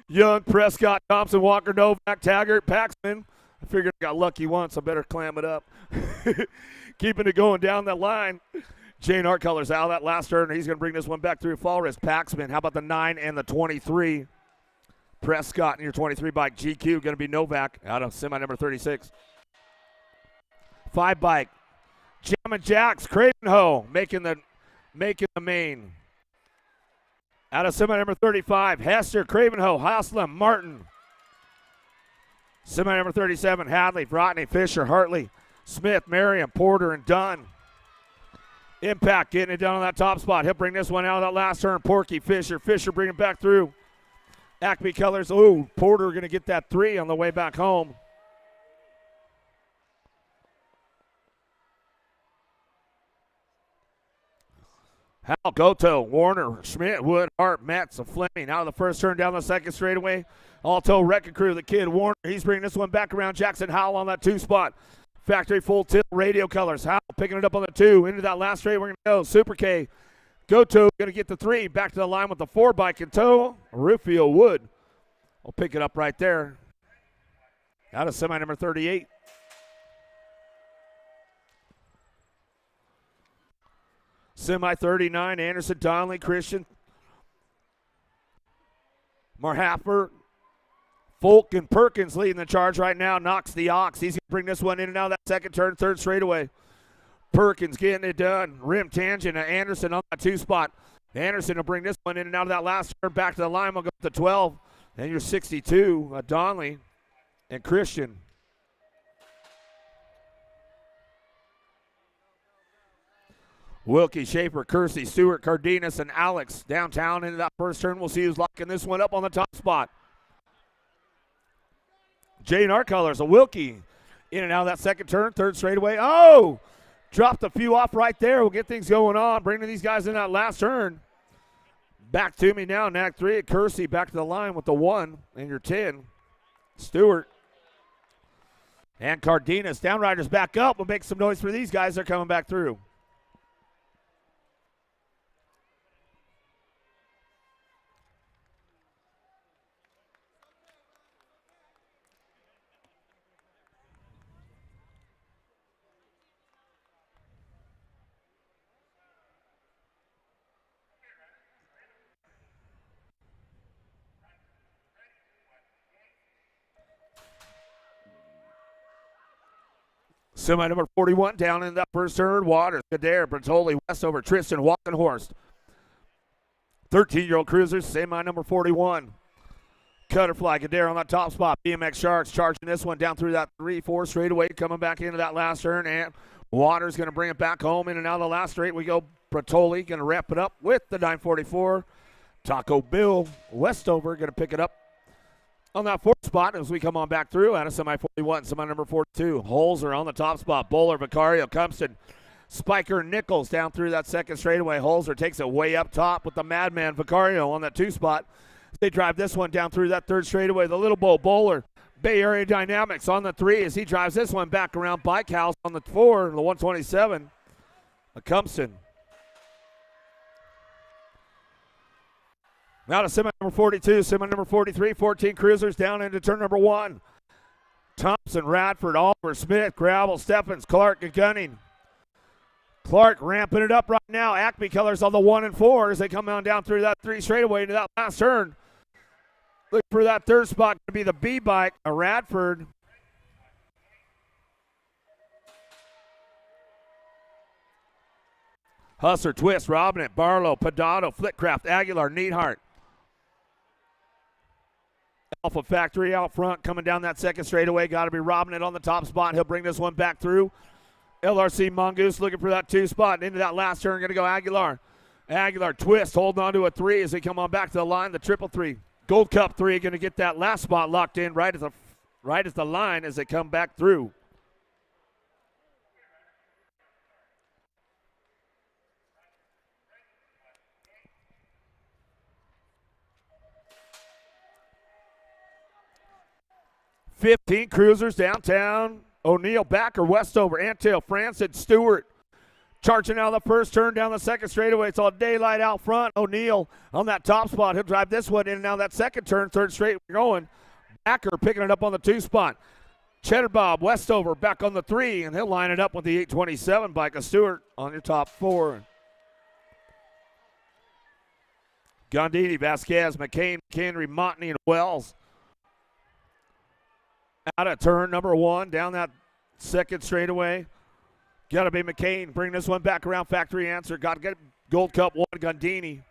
Young, Prescott, Thompson, Walker, Novak, Taggart, Paxman. I figured I got lucky once. I better clam it up. Keeping it going down that line. Jane Art Colors out of that last turn. He's going to bring this one back through Fallrest. Paxman, how about the 9 and the 23? Prescott in your 23 bike. GQ going to be Novak out of semi number 36. 5 bike. Jammin' Jacks, Cravenho making the main. Out of semi number 35, Hester, Cravenho, Haslam, Martin. Semi number 37, Hadley, Vrotny, Fisher, Hartley, Smith, Merriam, Porter, and Dunn. Impact getting it down on that top spot. He'll bring this one out of that last turn. Porky, Fisher bringing it back through. Acme Colors, Porter going to get that 3 on the way back home. Hal, Goto, Warner, Schmidt, Wood, Hart, Metz, Fleming out of the first turn down the second straightaway. Alto Wrecking Crew, the kid Warner, he's bringing this one back around. Jackson Howell on that 2 spot. Factory full tilt, Radio Colors. Howell picking it up on the 2. Into that last straight, we're going to go. Super K, Goto going to get the 3. Back to the line with the 4 bike in tow. Rufio Wood will pick it up right there. Out of semi number 38. Semi 39, Anderson, Donnelly, Christian, Marhaffer, Folk, and Perkins leading the charge right now. Knox the Ox. He's going to bring this one in and out of that second turn, third straightaway. Perkins getting it done. Rim tangent to Anderson on that 2 spot. Anderson will bring this one in and out of that last turn. Back to the line. We'll go to 12. And you're 62, Donnelly and Christian. Wilkie, Schaefer, Kersey, Stewart, Cardenas, and Alex downtown into that first turn. We'll see who's locking this one up on the top spot. Jay in our colors, a Wilkie in and out of that second turn, third straightaway. Oh, dropped a few off right there. We'll get things going on, bringing these guys in that last turn. Back to me now, NAC 3 at Kersey, back to the line with the 1 and your 10. Stewart and Cardenas. Downriders back up. We'll make some noise for these guys. They're coming back through. Semi number 41 down in that first turn. Waters, Gadare, Bertoli, Westover, Tristan, Walkenhorst. 13-year-old cruisers, semi number 41. Cutterfly, Gadare on that top spot. BMX Sharks charging this one down through that 3-4 straightaway, coming back into that last turn. And Waters going to bring it back home in and out of the last straight. We go. Bertoli going to wrap it up with the 944. Taco Bill, Westover going to pick it up on that 4th spot as we come on back through out of semi 41, semi number 42. Holzer on the top spot. Bowler, Vicario, Cumpston, Spiker, Nichols down through that second straightaway. Holzer takes it way up top with the Madman Vicario on that 2 spot. They drive this one down through that 3rd straightaway. The Little Bowl Bowler, Bay Area Dynamics on the 3 as he drives this one back around Bike House on the 4, the 127. Cumpston. Now to semi number 42, semi number 43, 14 cruisers down into turn number 1. Thompson, Radford, Oliver, Smith, Gravel, Steffens, Clark, and Gunning. Clark ramping it up right now. Acme colors on the 1 and 4 as they come on down through that 3 straightaway into that last turn. Look for that 3rd spot to be the B bike, a Radford. Hustler, Twist, Robinette, Barlow, Padano, Flickcraft, Aguilar, Neidhart. Alpha Factory out front coming down that 2nd straightaway. Got to be Robinette on the top spot. He'll bring this one back through. LRC Mongoose looking for that 2 spot. Into that last turn, going to go Aguilar. Aguilar, Twist, holding on to a 3 as they come on back to the line. The 333. Gold Cup 3 going to get that last spot locked in right as the line as they come back through. $15 cruisers downtown. O'Neill, Backer, Westover, Antill, Francis, Stewart. Charging out of the 1st turn down the 2nd straightaway. It's all daylight out front. O'Neill on that top spot. He'll drive this one in and out that 2nd turn, 3rd straight going. Backer picking it up on the 2 spot. Cheddar Bob, Westover back on the 3, and he'll line it up with the 827 bike of Stewart on your top 4. Gondini, Vasquez, McCain, McHenry, Montney, and Wells. Out of turn number 1 down that 2nd straightaway. Got to be McCain. Bring this one back around Factory Answer. Got to get Gold Cup 1, Gondini.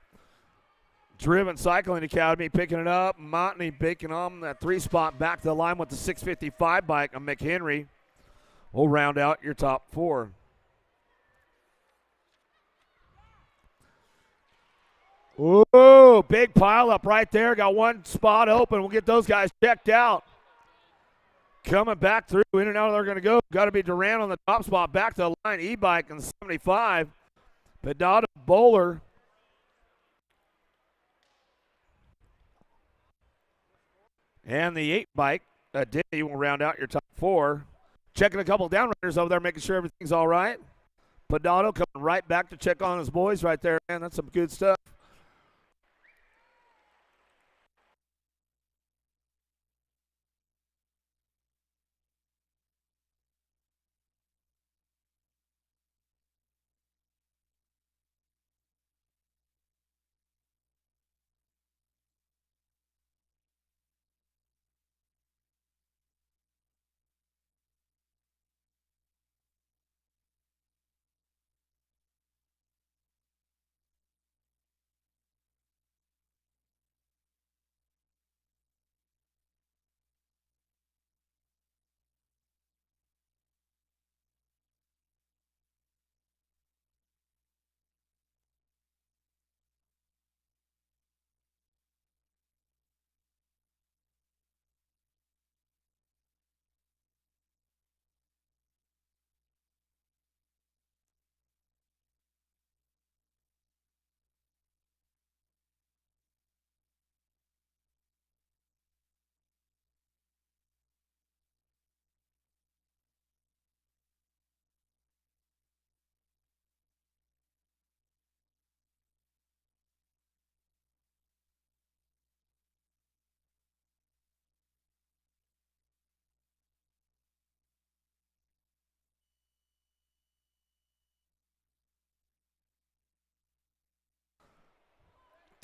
Driven Cycling Academy picking it up. Montney picking on that 3 spot back to the line with the 655 bike of McHenry. We'll round out your top 4. Ooh, big pile up right there. Got 1 spot open. We'll get those guys checked out. Coming back through, in and out they're going to go. Got to be Duran on the top spot. Back to the line, E-Bike in 75. Pedada, Bowler. And the 8-bike, Denny will round out your top 4. Checking a couple downriders over there, making sure everything's all right. Pedado coming right back to check on his boys right there, man. That's some good stuff.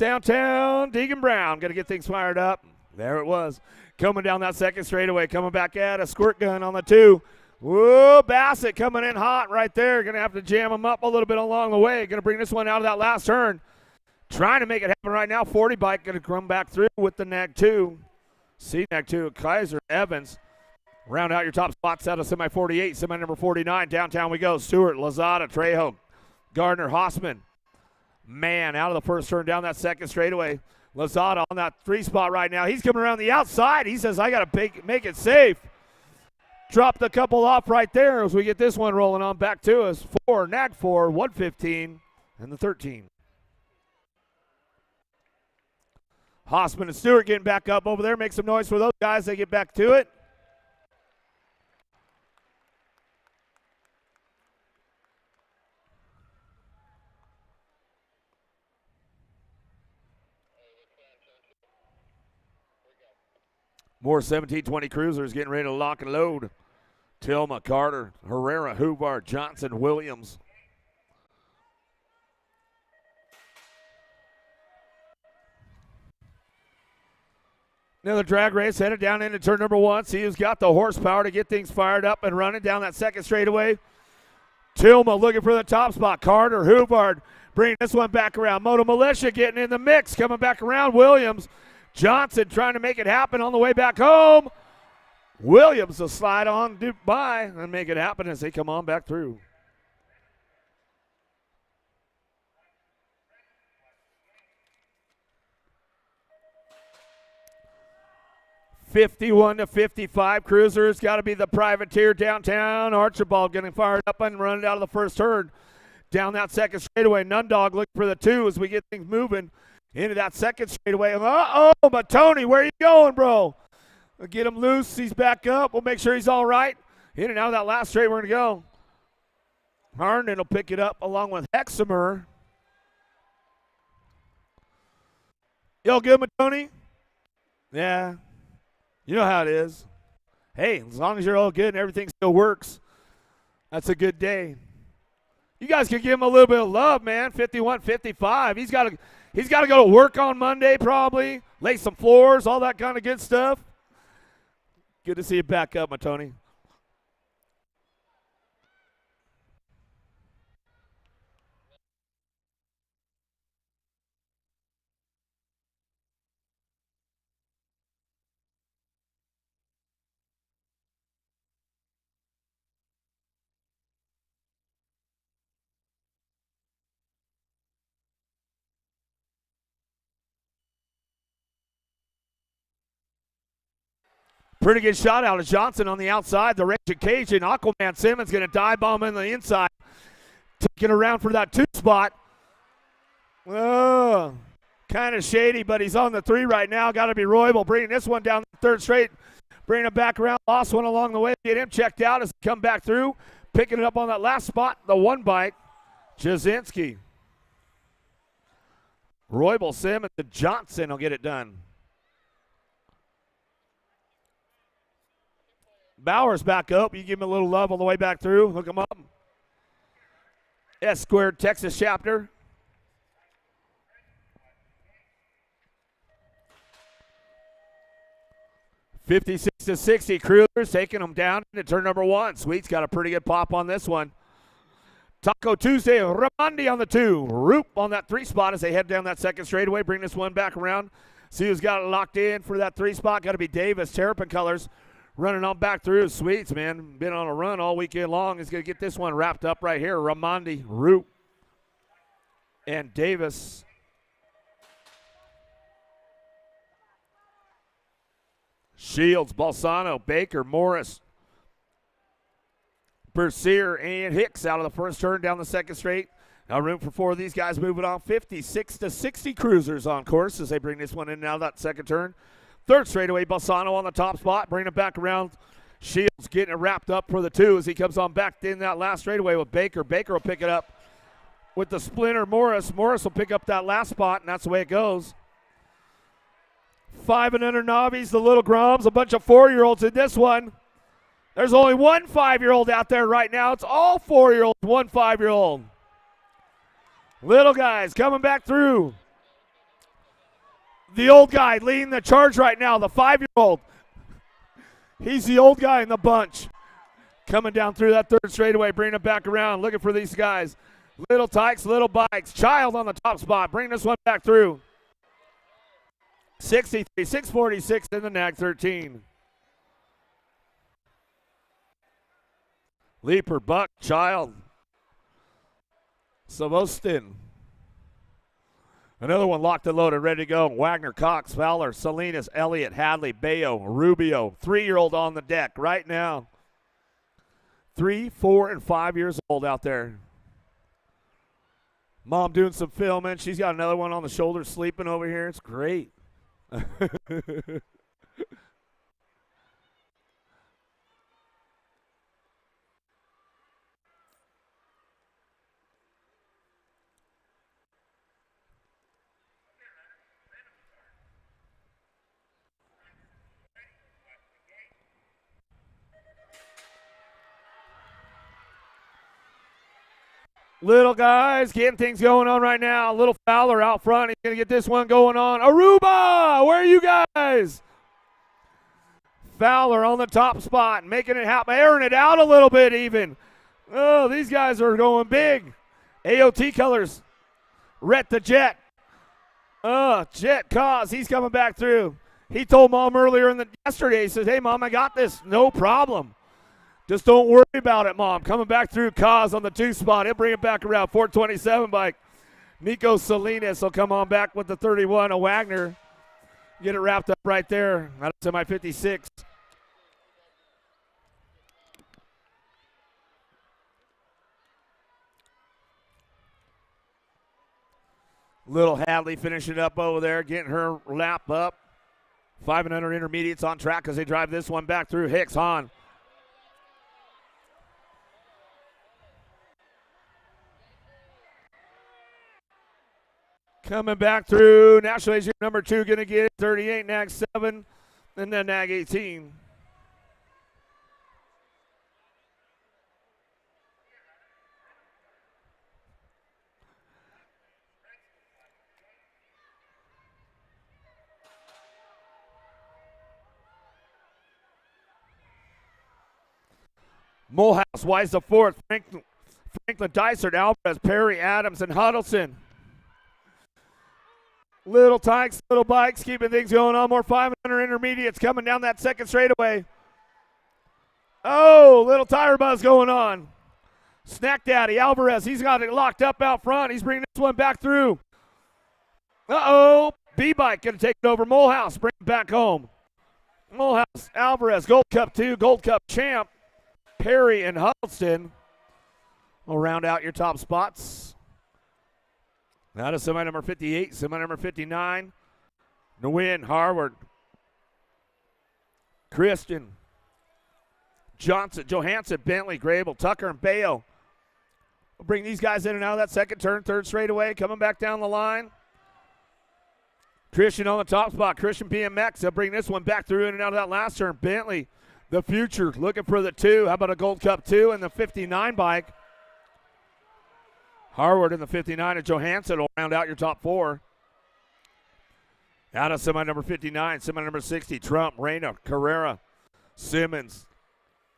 downtown. Deegan Brown going to get things fired up. There it was. Coming down that second straightaway. Coming back at a squirt gun on the 2. Whoa, Bassett coming in hot right there. Going to have to jam him up a little bit along the way. Going to bring this one out of that last turn. Trying to make it happen right now. 40 bike going to come back through with the nag 2. See nag 2. Kaiser Evans. Round out your top spots out of semi 48. Semi number 49. Downtown we go. Stewart, Lazada, Trejo, Gardner, Hossman. Man, out of the first turn down that second straightaway. Lazada on that 3 spot right now. He's coming around the outside. He says, I got to make it safe. Dropped a couple off right there as we get this one rolling on back to us. 4, nag 4, 115, and the 13. Hossman and Stewart getting back up over there. Make some noise for those guys. They get back to it. More 1720 cruisers getting ready to lock and load. Tillma, Carter, Herrera, Hubbard, Johnson, Williams. Another drag race headed down into turn number 1. See who's got the horsepower to get things fired up and running down that second straightaway. Tillma looking for the top spot. Carter, Hubbard bringing this one back around. Moto Militia getting in the mix, coming back around. Williams, Johnson trying to make it happen on the way back home. Williams will slide on by and make it happen as they come on back through. (51-55) cruisers. Got to be the privateer downtown. Archibald getting fired up and running out of the first turn. Down that second straightaway. Nundog looking for the 2 as we get things moving into that second straightaway. Uh-oh, but Tony, where are you going, bro? We'll get him loose. He's back up. We'll make sure he's all right. In and out of that last straight, we're going to go. Harnden will pick it up along with Hexamer. Y'all good with Tony? Yeah. You know how it is. Hey, as long as you're all good and everything still works, that's a good day. You guys can give him a little bit of love, man. 51-55. He's got to go to work on Monday probably, lay some floors, all that kind of good stuff. Good to see you back up, my Tony. Pretty good shot out of Johnson on the outside. The Raging Cajun. Aquaman Simmons going to dive bomb in the inside. Taking around for that 2 spot. Oh, kind of shady, but he's on the 3 right now. Got to be Roybal bringing this one down the third straight. Bringing it back around. Lost one along the way. Get him checked out as he come back through. Picking it up on that last spot. The 1 bike. Jasinski. Roybal, Simmons, and Johnson will get it done. Bowers back up. You give him a little love on the way back through. Hook him up. S-squared Texas chapter. (56-60) cruisers taking them down into turn number 1. Sweet's got a pretty good pop on this one. Taco Tuesday, Ramondi on the 2. Roop on that 3 spot as they head down that second straightaway. Bring this one back around. See who's got it locked in for that 3 spot. Got to be Davis. Terrapin colors. Running on back through. Sweets, man. Been on a run all weekend long. He's going to get this one wrapped up right here. Ramondi, Root, and Davis. Shields, Balsano, Baker, Morris, Bercier, and Hicks out of the first turn down the second straight. Now room for 4 of these guys moving on. 56-60 cruisers on course as they bring this one in and out of that second turn. Third straightaway, Balsano on the top spot, bringing it back around. Shields getting it wrapped up for the 2 as he comes on back in that last straightaway with Baker. Baker will pick it up with the splinter Morris. Morris will pick up that last spot, and that's the way it goes. 5 and under novies, the Little Groms, a bunch of 4-year-olds in this one. There's only 1 5-year-old out there right now. It's all 4-year-olds, 1 5-year-old. Little guys coming back through. The old guy leading the charge right now, the 5-year-old. He's the old guy in the bunch. Coming down through that third straightaway, bringing it back around, looking for these guys. Little Tykes, Little Bikes. Child on the top spot, bringing this one back through. 63, 646 in the NAG 13. Leaper, Buck, Child. Savostin. Another one locked and loaded, ready to go. Wagner, Cox, Fowler, Salinas, Elliott, Hadley, Bayo, Rubio. 3-year-old on the deck right now. 3, 4, and 5 years old out there. Mom doing some filming. She's got another one on the shoulder sleeping over here. It's great. Little guys getting things going on right now. Little Fowler out front. He's going to get this one going on. Aruba, where are you guys? Fowler on the top spot, making it happen, airing it out a little bit even. Oh, these guys are going big. AOT colors. Rhett the Jet. Jet Cause, he's coming back through. He told Mom earlier yesterday, he says, hey, Mom, I got this. No problem. Just don't worry about it, Mom. Coming back through Kaz on the 2 spot. He'll bring it back around. 427 bike. Nico Salinas will come on back with the 31 of Wagner. Get it wrapped up right there. Out of semi 56. Little Hadley finishing up over there, getting her lap up. 500 intermediates on track as they drive this one back through. Hicks on. Coming back through, National Asia number 2 going to get it, 38, NAG 7, and then NAG 18. Morehouse, Wise the 4th, Franklin Dysart, Alvarez, Perry, Adams, and Huddleston. Little Tykes, Little Bikes, keeping things going on. More 500 intermediates coming down that second straightaway. Oh, little tire buzz going on. Snack Daddy, Alvarez, he's got it locked up out front. He's bringing this one back through. B-Bike going to take it over. Morehouse, bring it back home. Morehouse, Alvarez, Gold Cup 2, Gold Cup champ. Perry and Huddleston will round out your top spots. Out of semi number 58, semi number 59. Nguyen, Harvard, Christian, Johnson, Johansson, Bentley, Grable, Tucker, and Bayo. We'll bring these guys in and out of that second turn, third straightaway, coming back down the line. Christian on the top spot, Christian BMX. They'll bring this one back through in and out of that last turn. Bentley, the future, looking for the 2. How about a Gold Cup 2 and the 59 bike? Harvard in the 59 and Johansson will round out your top 4. Out of semi number 59, semi number 60, Trump, Reyna, Carrera, Simmons,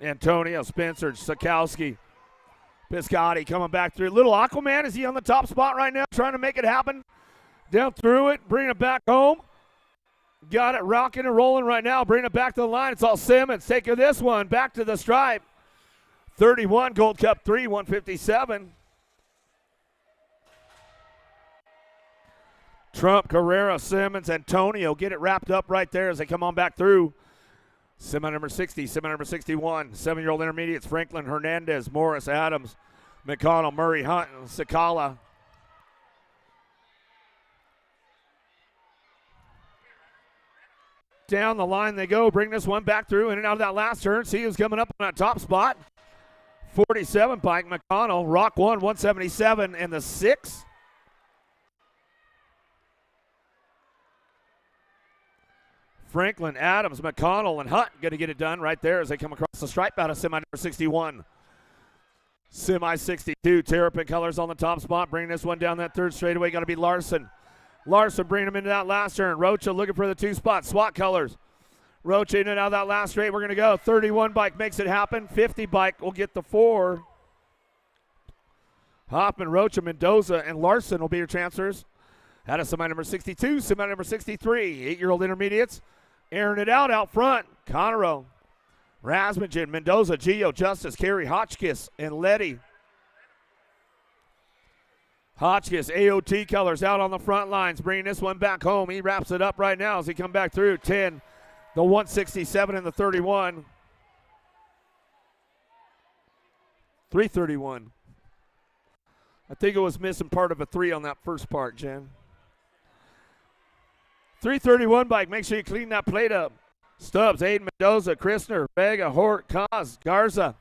Antonio, Spencer, Sikowski, Piscotti coming back through. Little Aquaman, is he on the top spot right now trying to make it happen? Down through it, bringing it back home. Got it rocking and rolling right now, bringing it back to the line. It's all Simmons taking this one back to the stripe. 31, Gold Cup 3, 157. Trump, Carrera, Simmons, Antonio get it wrapped up right there as they come on back through. Semi number 60, semi number 61, 7-year-old intermediates, Franklin, Hernandez, Morris, Adams, McConnell, Murray, Hunt, and Sakala. Down the line they go, bring this one back through in and out of that last turn. See who's coming up on that top spot. 47 bike, McConnell, Rock 1, 177, and the 6. Franklin, Adams, McConnell, and Hunt going to get it done right there as they come across the stripe out of semi number 61. Semi 62, Terrapin colors on the top spot. Bringing this one down that third straightaway. Got to be Larson. Larson bringing him into that last turn. Rocha looking for the 2 spot. SWAT colors. Rocha in and out of that last straight. We're going to go. 31 bike makes it happen. 50 bike will get the 4. Hoffman, Rocha, Mendoza, and Larson will be your transfers. Out of semi number 62, semi number 63. 8-year-old intermediates. Airing it out front. Conroe, Rasmussen, Mendoza, Gio, Justice, Carey, Hotchkiss, and Letty. Hotchkiss, AOT colors out on the front lines, bringing this one back home. He wraps it up right now as he come back through. 10, the 167, and the 31. 331. I think it was missing part of a 3 on that first part, Jen. 331 bike. Make sure you clean that plate up. Stubbs, Aiden, Mendoza, Christner, Vega, Hort, Cos, Garza.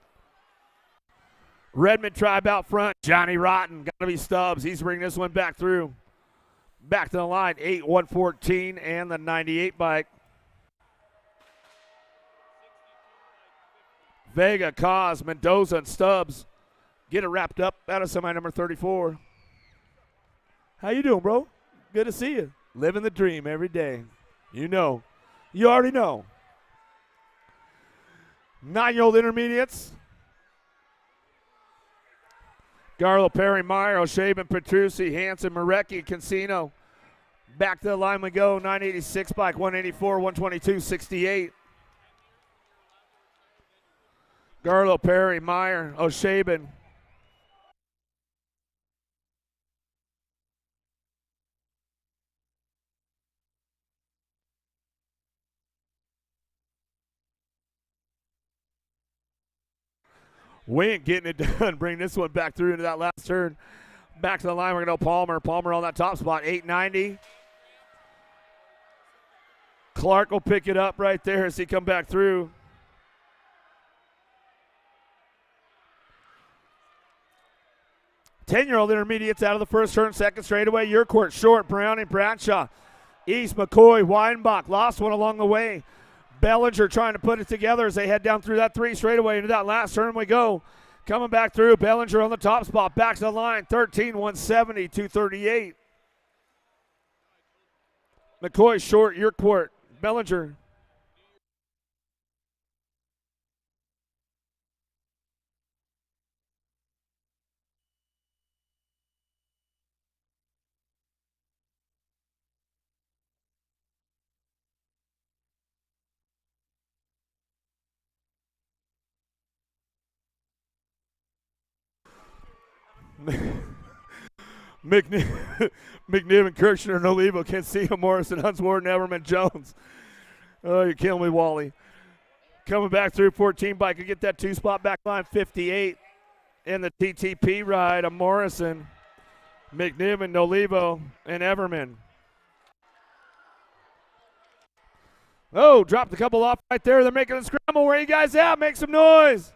Redmond tribe out front. Johnny Rotten. Got to be Stubbs. He's bringing this one back through. Back to the line. 8, 114, and the 98 bike. Vega, Cos, Mendoza, and Stubbs get it wrapped up out of semi number 34. How you doing, bro? Good to see you. Living the dream every day. You know. You already know. 9-year-old intermediates. Garlo, Perry, Meyer, O'Shaven, Petrucci, Hanson, Marecki, Cancino. Back to the line we go. 986 bike, 184, 122, 68. Garlo, Perry, Meyer, O'Shaven. Wink getting it done. Bring this one back through into that last turn. Back to the line. We're going to go Palmer. Palmer on that top spot. 890. Clark will pick it up right there as he come back through. Ten-year-old intermediates out of the first turn. Second straightaway. Your court short. Browning, Bradshaw. East, McCoy, Weinbach. Lost one along the way. Bellinger trying to put it together as they head down through that 3 straightaway. Into that last turn we go. Coming back through. Bellinger on the top spot. Back to the line. 13, 170, 238. McCoy short. Your court. Bellinger. McNiven, Kirchner, Nolivo, Cancino, Morrison, Hunsward, Everman, Jones. Oh, you're killing me, Wally. Coming back through 14 bike and get that 2-spot back line. 58 in the TTP ride of Morrison, McNiven, Nolivo, and Everman. Oh, dropped a couple off right there. They're making a scramble. Where you guys at? Make some noise.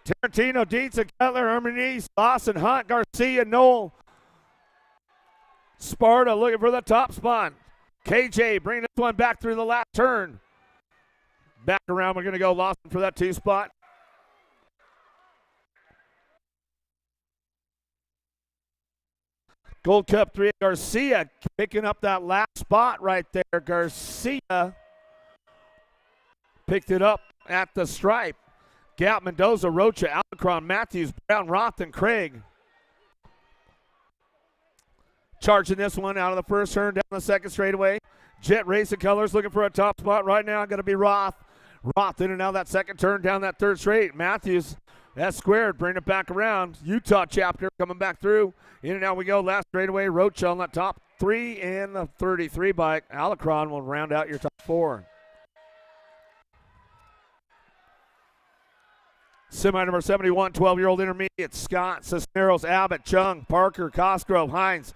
Tarantino, Dietz, Cutler, Hermanese, Lawson, Hunt, Garcia, Knoll. Sparta looking for the top spot. KJ bringing this one back through the last turn. Back around, we're going to go Lawson for that 2 spot. Gold Cup 3, Garcia picking up that last spot right there. Garcia picked it up at the stripe. Gap, Mendoza, Rocha, Alacron, Matthews, Brown, Roth, and Craig. Charging this one out of the first turn down the second straightaway. Jet Racing Colors looking for a top spot right now. Going to be Roth. Roth in and out that second turn down that third straight. Matthews, that's squared. Bring it back around. Utah chapter coming back through. In and out we go. Last straightaway. Rocha on that top 3 and the 33 bike. Alacron will round out your top 4. Semi number 71, 12-year-old intermediate. Scott, Cisneros, Abbott, Chung, Parker, Cosgrove, Hines,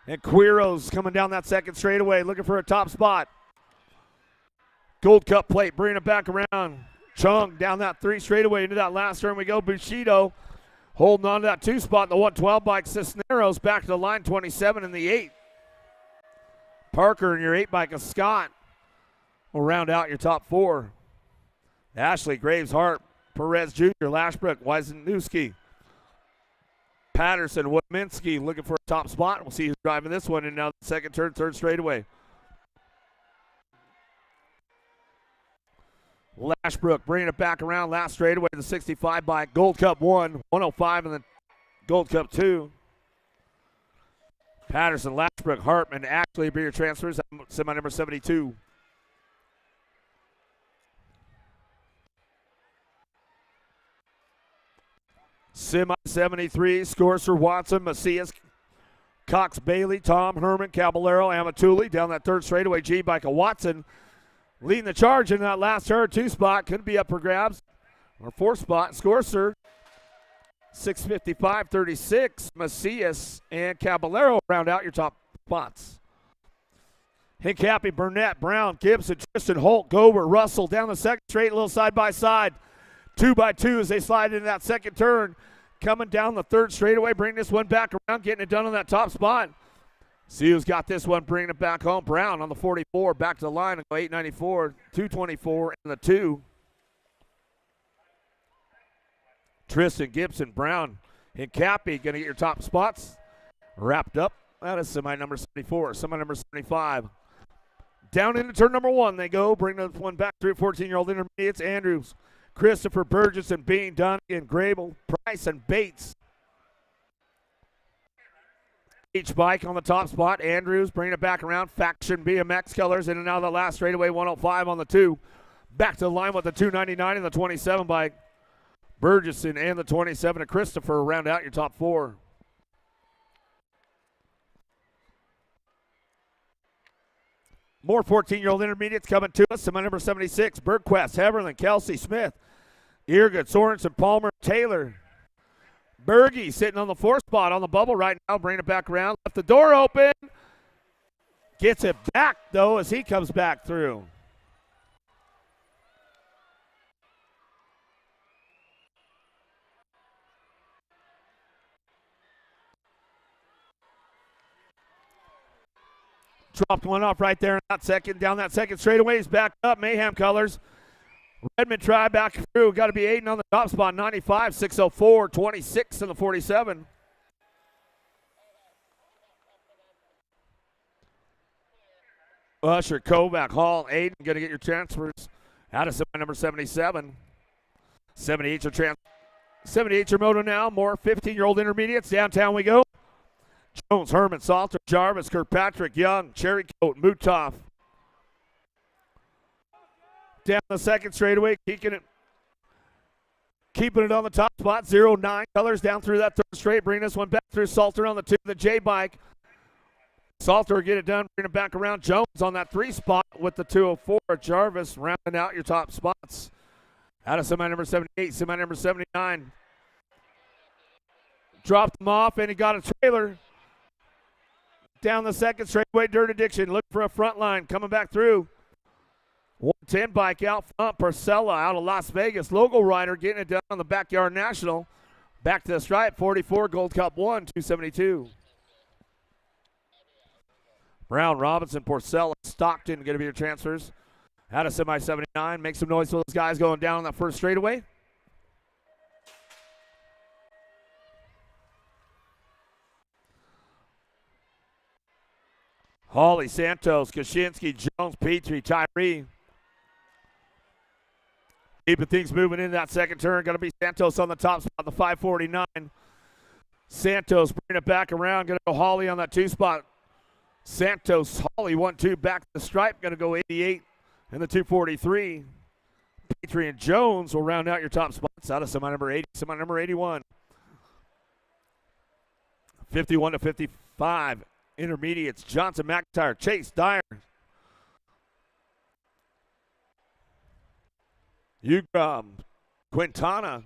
and Quiros coming down that second straightaway looking for a top spot. Gold Cup plate, bringing it back around. Chung down that 3 straightaway into that last turn we go. Bushido holding on to that 2 spot. The 112 bike. Cisneros back to the line, 27 in the 8. Parker and your 8 bike of Scott will round out your top 4. Ashley, Graves, Hart, Perez Jr., Lashbrook, Wisniewski. Patterson, Woodminski looking for a top spot. We'll see who's driving this one. And now the second turn, third straightaway. Lashbrook bringing it back around last straightaway. The 65 bike. Gold Cup 1, 105 in the Gold Cup 2. Patterson, Lashbrook, Hartman, Ashley be your transfers. Semi number 72. Semi 73, Scorser, Watson, Macias, Cox, Bailey, Tom, Herman, Caballero, Amatuli. Down that third straightaway, G-Bike of Watson leading the charge in that last turn. 2 spot, couldn't be up for grabs. Or 4 spot, Scorser, 6:55.36. Macias and Caballero round out your top spots. Hincapie, Burnett, Brown, Gibson, Tristan, Holt, Gober, Russell down the second straight, a little side by side. 2 by 2 as they slide into that second turn. Coming down the third straightaway, bring this one back around, getting it done on that top spot. See who's got this one, bringing it back home. Brown on the 44, back to the line and go 894, 224 in the 2. Tristan, Gibson, Brown, and Cappy going to get your top spots. Wrapped up. That is semi number 74, semi number 75. Down into turn number 1 they go. Bring the one back through 14-year-old intermediates. Andrews, Christopher, Burgess, and Bean, Dunnigan, Grable, Price, and Bates. Each bike on the top spot. Andrews bringing it back around. Faction BMX colors in and out of the last straightaway. 105 on the 2. Back to the line with the 299 and the 27 bike. Burgesson and the 27 and Christopher round out your top 4. More 14-year-old intermediates coming to us. Semi number 76, Bergquist, Heverland, Kelsey, Smith, Eargood, Sorensen, Palmer, Taylor. Berge sitting on the 4th spot on the bubble right now, bringing it back around. Left the door open. Gets it back, though, as he comes back through. Dropped one off right there in that second. Down that second straightaway. He's back up. Mayhem colors. Redmond try back through. Got to be Aiden on the top spot. 95, 604, 26 in the 47. Usher, Kovac, Hall, Aiden going to get your transfers out of number 77. 78 your 78 your moto now. More 15-year-old intermediates. Downtown we go. Jones, Herman, Salter, Jarvis, Kirkpatrick, Young, Cherrycoat, Mutoff. Down the second straightaway, keeping it on the top spot. 09 colors down through that third straight. Bring this one back through Salter on the 2, the J bike. Salter get it done, bring it back around. Jones on that 3 spot with the 204. Jarvis rounding out your top spots. Out of semi number 78, semi number 79. Dropped them off and he got a trailer. Down the second straightaway, Dirt Addiction looking for a front line coming back through. 110 bike out front, Parcella out of Las Vegas. Logo rider getting it done on the Backyard National. Back to the stripe, 44, Gold Cup 1, 272. Brown, Robinson, Porcella, Stockton going to be your transfers. Out of semi 79. Make some noise for those guys going down on that first straightaway. Hawley, Santos, Kaczynski, Jones, Petrie, Tyree. Keeping things moving in that second turn. Going to be Santos on the top spot, the 549. Santos bringing it back around. Going to go Hawley on that 2 spot. Santos, Hawley, 1-2 back to the stripe. Going to go 88 and the 243. Petrie and Jones will round out your top spots out of semi number 80, semi number 81. 51 to 55. Intermediates, Johnson, McIntyre, Chase, Dyer. Ugram, Quintana.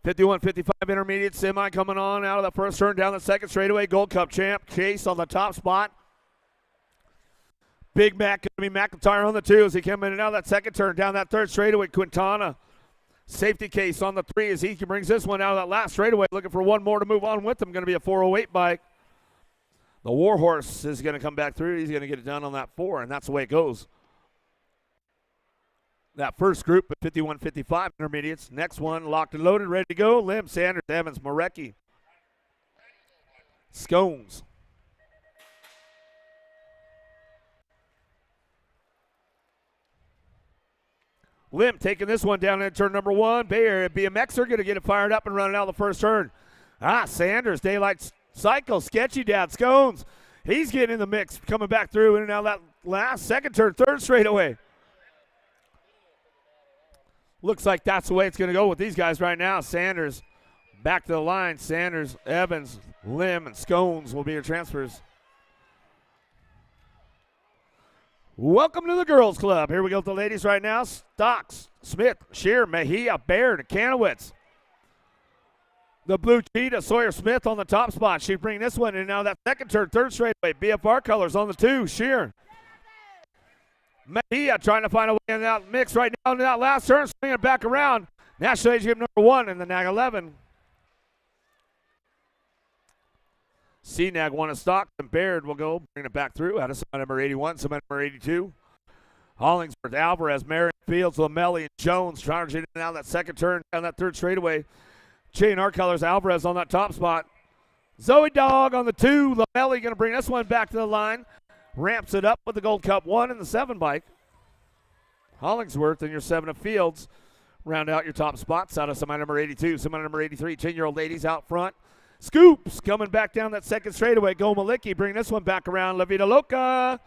$51, $55 intermediate semi coming on out of the first turn down the second straightaway. Gold Cup champ Chase on the top spot. Big Mac going to be McIntyre on the 2 as he came in and out of that second turn down that third straightaway. Quintana Safety case on the 3 as he brings this one out of that last straightaway. Looking for one more to move on with him. Going to be a 408 bike. The Warhorse is going to come back through. He's going to get it done on that 4, and that's the way it goes. That first group of 51-55 intermediates. Next one locked and loaded, ready to go. Lim, Sanders, Evans, Morecki, Scones. Lim taking this one down in turn number 1. Bayer, BMXer, going to get it fired up and running out the first turn. Sanders, Daylight Cycle, Sketchy Dad, Scones. He's getting in the mix, coming back through in and out that last second turn, third straightaway. Looks like that's the way it's going to go with these guys right now. Sanders back to the line. Sanders, Evans, Lim, and Scones will be your transfers. Welcome to the Girls Club. Here we go with the ladies right now. Stocks, Smith, Shear, Mejia, Baird, and Kanowitz. The blue cheetah, Sawyer Smith on the top spot. She's bringing this one in now that second turn, third straightaway. BFR colors on the 2, Shear. Mejia trying to find a way in that mix right now in that last turn, swinging it back around. National Age Group number 1 in the NAG 11. CNAG won a stock, and Baird will go bring it back through out of semi number 81, semi number 82. Hollingsworth, Alvarez, Marion Fields, Lamelli, and Jones trying to get in and out that second turn down that third straightaway. J&R colors, Alvarez on that top spot. Zoe Dog on the 2. Lamelli going to bring this one back to the line. Ramps it up with the Gold Cup 1 and the 7 bike. Hollingsworth and your 7 of Fields round out your top spots out of semi number 82, semi number 83. 10-year-old ladies out front. Scoops coming back down that second straightaway. Go Malicki, bring this one back around. La Vida Loca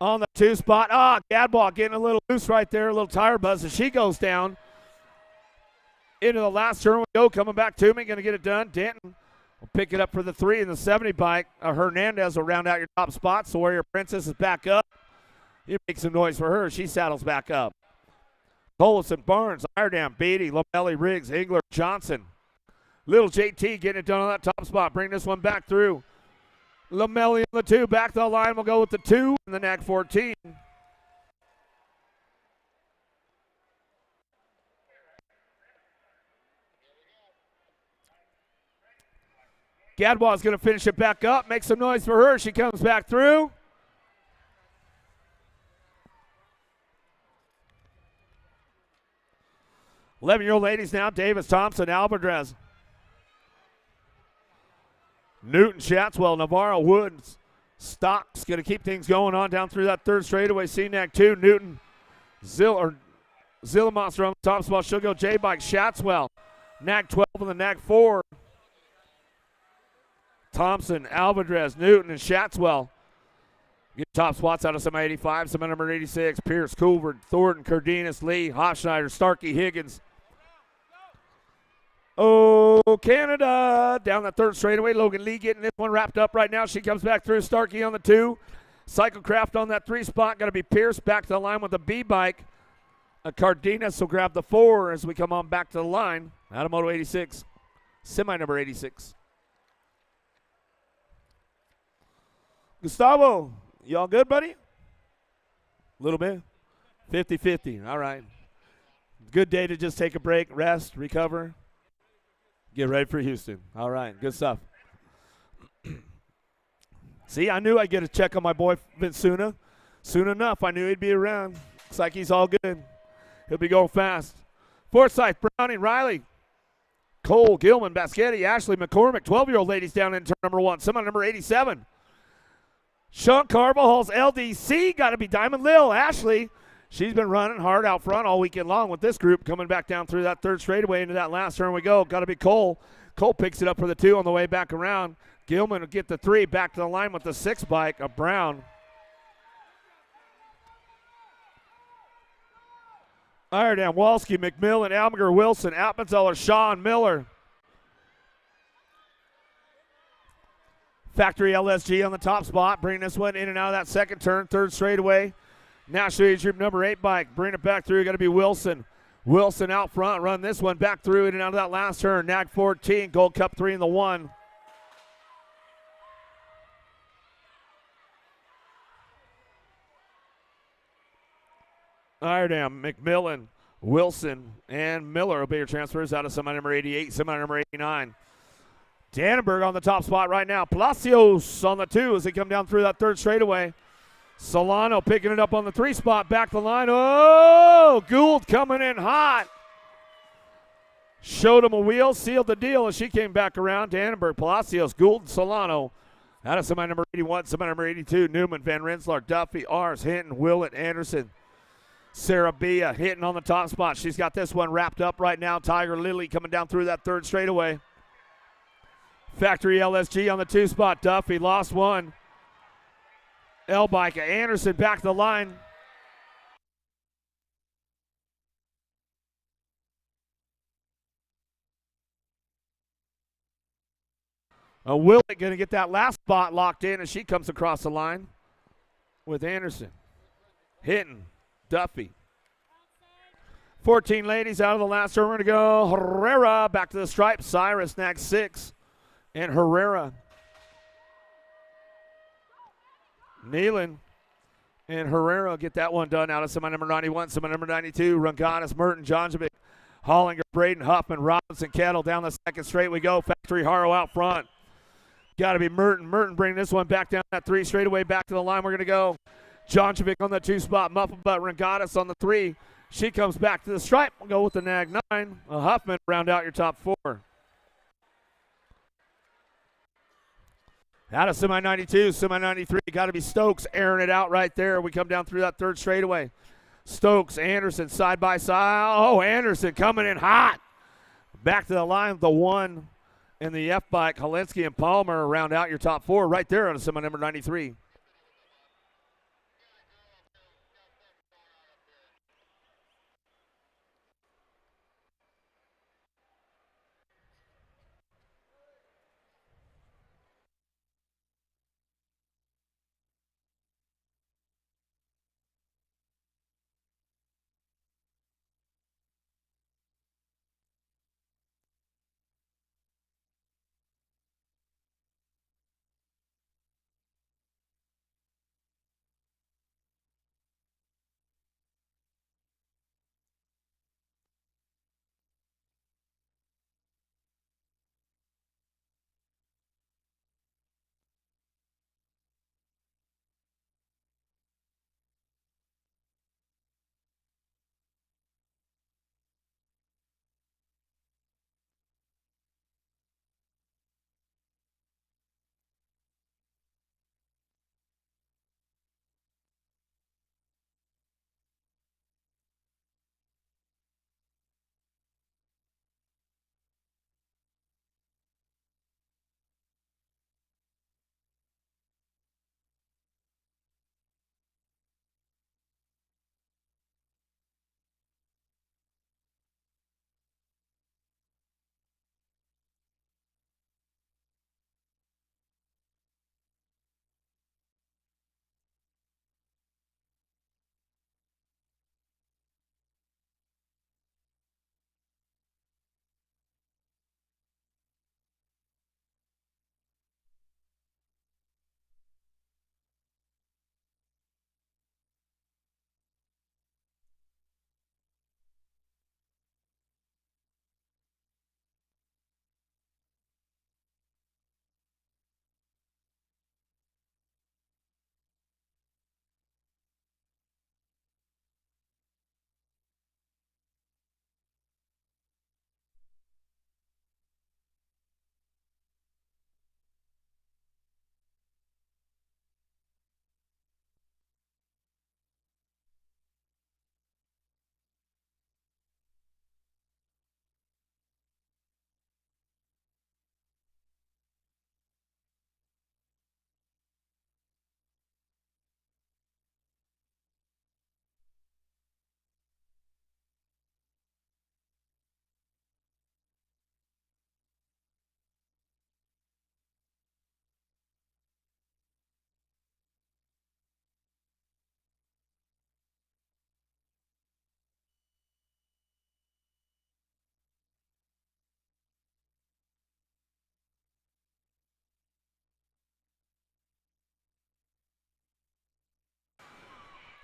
on the 2 spot. Gadbois getting a little loose right there, a little tire buzz as she goes down. Into the last turn we go, coming back to me, going to get it done. Denton will pick it up for the 3 and the 70 bike. Hernandez will round out your top spots. So Warrior Princess is back up. You make some noise for her. She saddles back up. Tolleson, Barnes, Iredam, Beatty, Lomelli, Riggs, Engler, Johnson. Little JT getting it done on that top spot. Bring this one back through. Lamelli on the 2. Back to the line. We'll go with the 2 and the NAG 14. Gadbois is going to finish it back up. Make some noise for her. She comes back through. Eleven-year-old ladies now. Davis, Thompson, Alvarez. Newton, Shatswell, Navarro, Woods, Stocks going to keep things going on down through that third straightaway. CNAG 2, Newton, Zillamonster on the top spot. She'll go J-Bike, Shatswell, NAG 12 and the NAG 4. Thompson, Alvarez, Newton, and Shatswell get top spots out of some 85, some number 86. Pierce, Coolford, Thornton, Cardenas, Lee, Hofschneider, Starkey, Higgins. Oh, Canada down the third straightaway. Logan Lee getting this one wrapped up right now. She comes back through. Starkey on the 2. Cyclecraft on that 3 spot. Going to be Pierce back to the line with the B bike. Cardenas will grab the 4 as we come on back to the line. Out of Moto 86, semi number 86. Gustavo, you all good, buddy? A little bit? 50-50. All right. Good day to just take a break, rest, recover, get ready for Houston. All right. Good stuff. See, I knew I'd get a check on my boy Vinsuna. Soon enough, I knew he'd be around. Looks like he's all good. He'll be going fast. Forsyth, Browning, Riley, Cole, Gilman, Baschetti, Ashley, McCormick, 12-year-old ladies down in turn number 1. Someone number 87. Sean Carvajal's LDC, got to be Diamond Lil. Ashley, she's been running hard out front all weekend long with this group, coming back down through that third straightaway into that last turn we go. Got to be Cole. Cole picks it up for the 2 on the way back around. Gilman will get the 3 back to the line with the 6 bike of Brown. Iredam, Walski, McMillan, Almager, Wilson, Appenzeller, Sean, Miller. Factory LSG on the top spot, bringing this one in and out of that second turn, third straightaway. National Age Group number 8 bike, bring it back through, got to be Wilson. Wilson out front, run this one back through in and out of that last turn. NAG 14, Gold Cup 3 in the 1. Iredam, McMillan, Wilson and Miller will be your transfers out of semi number 88, semi number 89. Dannenberg on the top spot right now. Palacios on the 2 as they come down through that third straightaway. Solano picking it up on the 3 spot. Back the line. Oh, Gould coming in hot. Showed him a wheel, sealed the deal as she came back around. Dannenberg, Palacios, Gould, Solano. Out of semi number 81, semi number 82. Newman, Van Rensselaer, Duffy, Ars, Hinton, Willett, Anderson. Sarah Bia hitting on the top spot. She's got this one wrapped up right now. Tiger Lily coming down through that third straightaway. Factory LSG on the 2 spot. Duffy lost one. Elbike, Anderson back to the line. Willett going to get that last spot locked in as she comes across the line with Anderson. Hitting. Duffy. 14 ladies out of the last turn. We're going to go Herrera back to the stripe. Cyrus next 6. And Herrera. Nealon and Herrera get that one done out of semi number 91, semi number 92. Rangadas, Merton, Jonjovic, Hollinger, Braden, Huffman, Robinson, Kettle down the second straight we go. Factory Haro out front. Got to be Merton. Merton bringing this one back down that 3 straightaway back to the line. We're going to go Jonjovic on the 2 spot. Mufflebutt, Rangadas on the 3. She comes back to the stripe. We'll go with the nag 9. Huffman round out your top 4. Out of semi 92, semi 93, got to be Stokes airing it out right there. We come down through that third straightaway. Stokes, Anderson side by side. Oh, Anderson coming in hot. Back to the line with the 1 in the F bike. Holinsky and Palmer round out your top 4 right there on a semi number 93.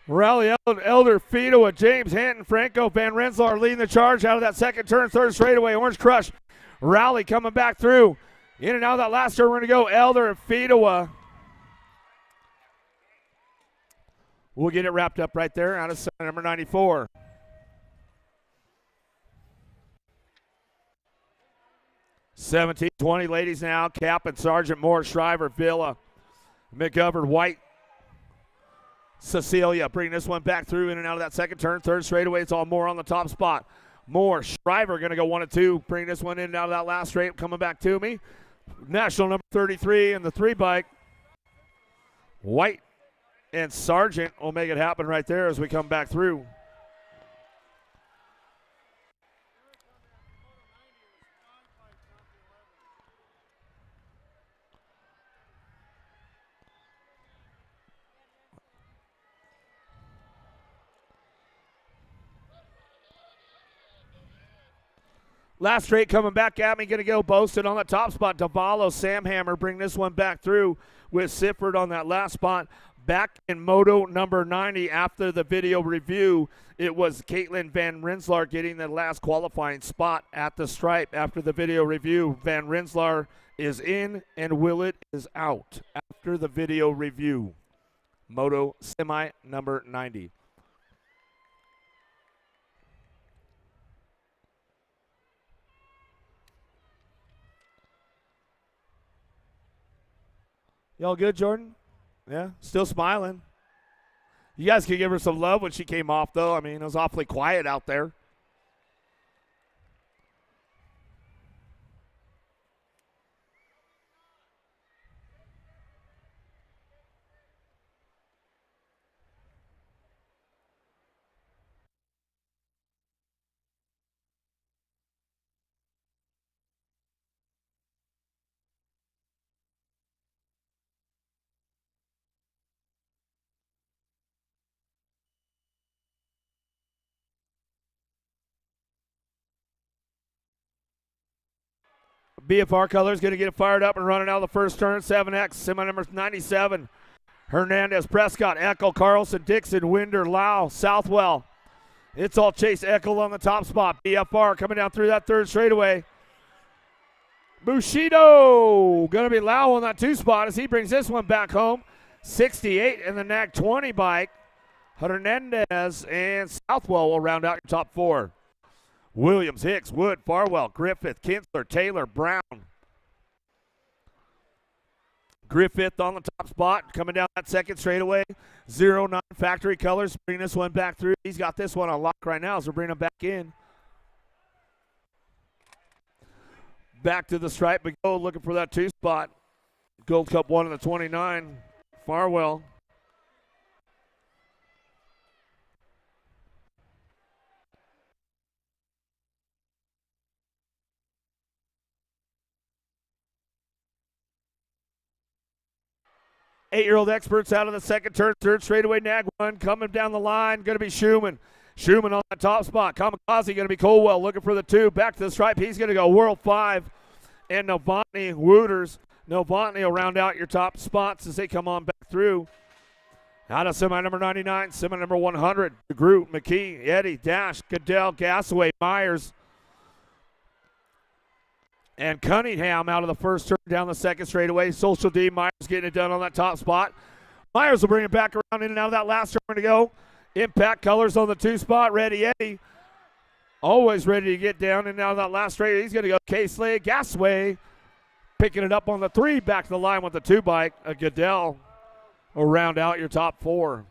Rally Elder Fido, James Hanton, Franco Van Rensselaer leading the charge out of that second turn, third straightaway. Orange Crush Rally coming back through. In and out of that last turn, we're going to go Elder and Fido. We'll get it wrapped up right there out of number 94. $17.20 ladies now. Cap and Sergeant Moore, Shriver, Villa, McGovern, White, Cecilia bringing this one back through in and out of that second turn. Third straightaway, it's all Moore on the top spot. Moore, Shriver going to go 1 and 2. Bringing this one in and out of that last straight. Coming back to me. National number 33 in the 3 bike. White and Sargent will make it happen right there as we come back through. Last straight coming back at me, going to go Boasted on the top spot. Davalo, Sam Hammer bring this one back through with Sifford on that last spot. Back in moto number 90 after the video review, it was Caitlin Van Rensselaer getting the last qualifying spot at the stripe. After the video review, Van Rensselaer is in and Willett is out after the video review. Moto semi number 90. Y'all good, Jordan? Yeah, still smiling. You guys could give her some love when she came off, though. I mean, it was awfully quiet out there. BFR Colors going to get it fired up and running out of the first turn. 7X, semi number 97. Hernandez, Prescott, Eckel, Carlson, Dixon, Winder, Lau, Southwell. It's all Chase Eckel on the top spot. BFR coming down through that third straightaway. Bushido going to be Lau on that 2 spot as he brings this one back home. 68 in the NAG 20 bike. Hernandez and Southwell will round out your top 4. Williams, Hicks, Wood, Farwell, Griffith, Kinsler, Taylor, Brown. Griffith on the top spot, coming down that second straightaway. 09 Factory Colors, bring this one back through. He's got this one on lock right now, so we're bringing him back in. Back to the stripe we go, looking for that 2 spot. Gold Cup 1 in the 29, Farwell. Eight-year-old experts out of the second turn, third straightaway, NAG 1. Coming down the line, going to be Schumann. Schumann on that top spot. Kamikaze going to be Colwell looking for the 2. Back to the stripe. He's going to go World 5. And Novotny, Wooters. Novotny will round out your top spots as they come on back through. Out of semi number 99, semi number 100. DeGroot, McKee, Eddie, Dash, Goodell, Gasaway, Myers. And Cunningham out of the first turn down the second straightaway. Social D, Myers getting it done on that top spot. Myers will bring it back around in and out of that last turn to go. Impact Colors on the 2 spot. Ready Eddie. Always ready to get down in and out of that last straight. He's going to go K-Slade, Gasway. Picking it up on the 3. Back to the line with the 2 bike. A Goodell will round out your top 4.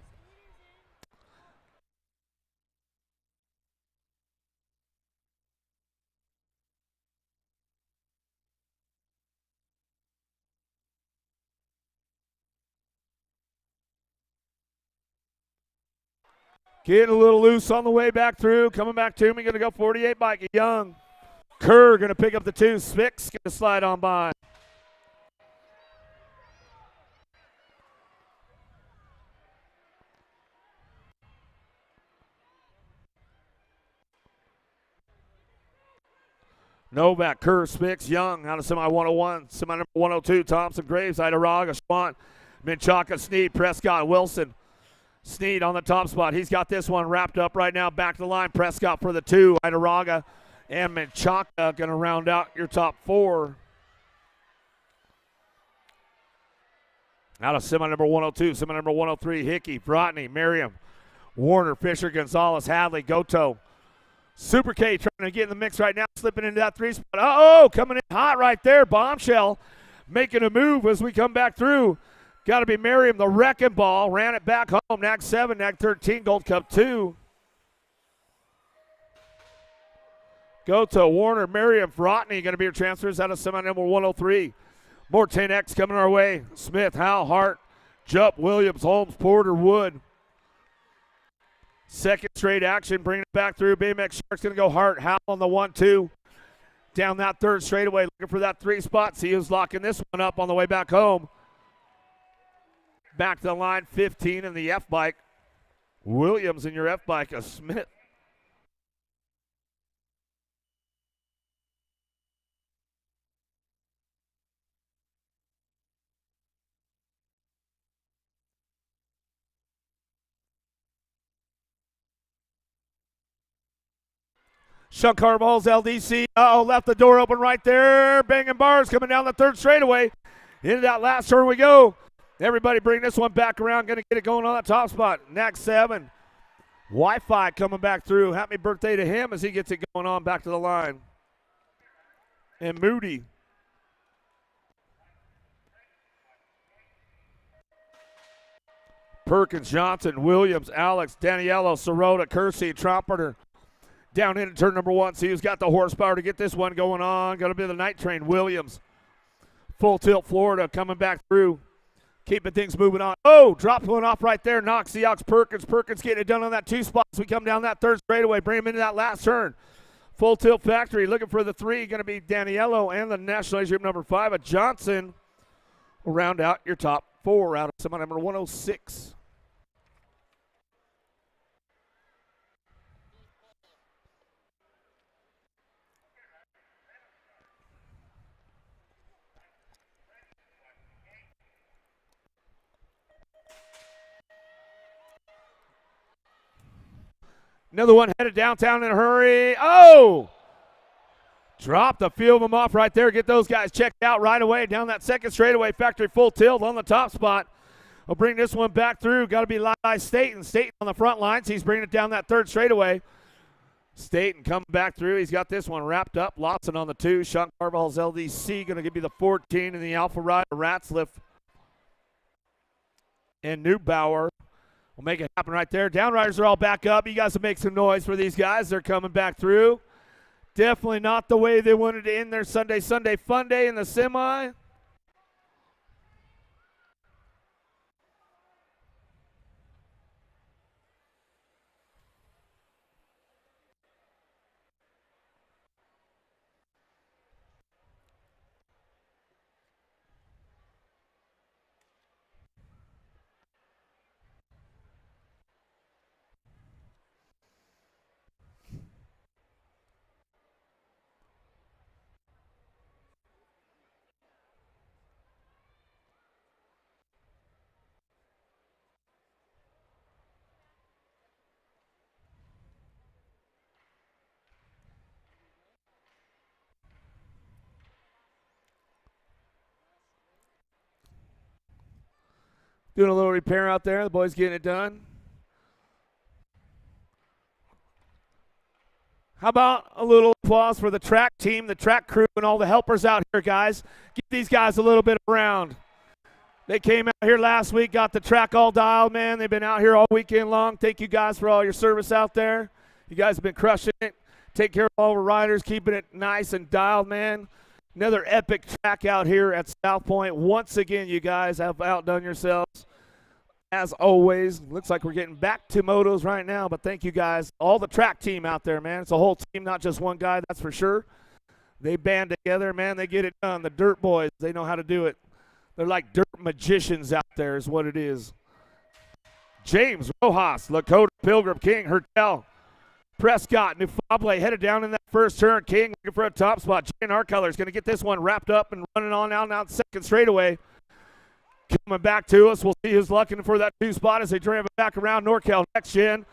Getting a little loose on the way back through. Coming back to me. Going to go 48 bike. Young. Kerr going to pick up the 2. Spix going to slide on by. Novak, Kerr, Spix, Young out of semi 101. Semi number 102. Thompson, Graves, Idaraga, Schwant, Minchaka, Sneed, Prescott, Wilson. Sneed on the top spot. He's got this one wrapped up right now. Back to the line. Prescott for the 2. Idaraga and Menchaca going to round out your top 4. Out of semi number 102, semi number 103, Hickey, Brotney, Merriam, Warner, Fisher, Gonzalez, Hadley, Goto. Super K trying to get in the mix right now, slipping into that 3 spot. Uh-oh, coming in hot right there. Bombshell making a move as we come back through. Got to be Merriam, the wrecking ball. Ran it back home. Nag 7, Nag 13, Gold Cup 2. Goto, Warner, Merriam, Brotney going to be your transfers out of semi number 103. More 10X coming our way. Smith, Howell, Hart, Jupp, Williams, Holmes, Porter, Wood. Second straight action, bringing it back through. BMX Sharks going to go Hart, Howell on the 1-2. Down that third straightaway, looking for that 3 spot. See who's locking this one up on the way back home. Back to the line, 15 in the F-bike. Williams in your F-bike, a Smith. Sean Carvalho's LDC. Left the door open right there. Banging bars coming down the third straightaway. Into that last turn we go. Everybody bring this one back around. Going to get it going on that top spot. Nag 7. Wi-Fi coming back through. Happy birthday to him as he gets it going on back to the line. And Moody. Perkins, Johnson, Williams, Alex, Daniello, Sirota, Kersey, Trumpeter. Down into turn number 1. See who's got the horsepower to get this one going on. Going to be the night train, Williams. Full tilt, Florida coming back through. Keeping things moving on. Oh, dropped one off right there. Knocks the Ox Perkins. Perkins getting it done on that 2 spot. So we come down that third straightaway. Bring him into that last turn. Full tilt factory. Looking for the 3. Going to be Daniello and the National Age Group number 5. A Johnson will round out your top 4 out of semi number 106. Another one headed downtown in a hurry. Oh! Dropped a few of them off right there. Get those guys checked out right away. Down that second straightaway. Factory full tilt on the top spot. We'll bring this one back through. Got to be Lai Staten. Staten on the front lines. He's bringing it down that third straightaway. Staten coming back through. He's got this one wrapped up. Lawson on the 2. Sean Carvalho's LDC going to give you the 14 in the Alpha Rider. Ratzliff and Neubauer. We'll make it happen right there. Downriders are all back up. You guys will make some noise for these guys. They're coming back through. Definitely not the way they wanted to end their Sunday fun day in the semi. Doing a little repair out there. The boys getting it done. How about a little applause for the track team, the track crew, and all the helpers out here, guys. Give these guys a little bit of a round. They came out here last week, got the track all dialed, man. They've been out here all weekend long. Thank you guys for all your service out there. You guys have been crushing it. Take care of all the riders, keeping it nice and dialed, man. Another epic track out here at South Point. Once again, you guys have outdone yourselves. As always, looks like we're getting back to motos right now, but thank you guys. All the track team out there, man. It's a whole team, not just one guy, that's for sure. They band together, man. They get it done. The Dirt Boys, they know how to do it. They're like dirt magicians out there is what it is. James, Rojas, Lakota, Pilgrim, King, Hertel, Prescott, Nufable headed down in that first turn. King looking for a top spot. JNR Colors going to get this one wrapped up and running on out now second straightaway. Coming back to us. We'll see who's looking for that 2 spot as they drive it back around Norcal. Next gen.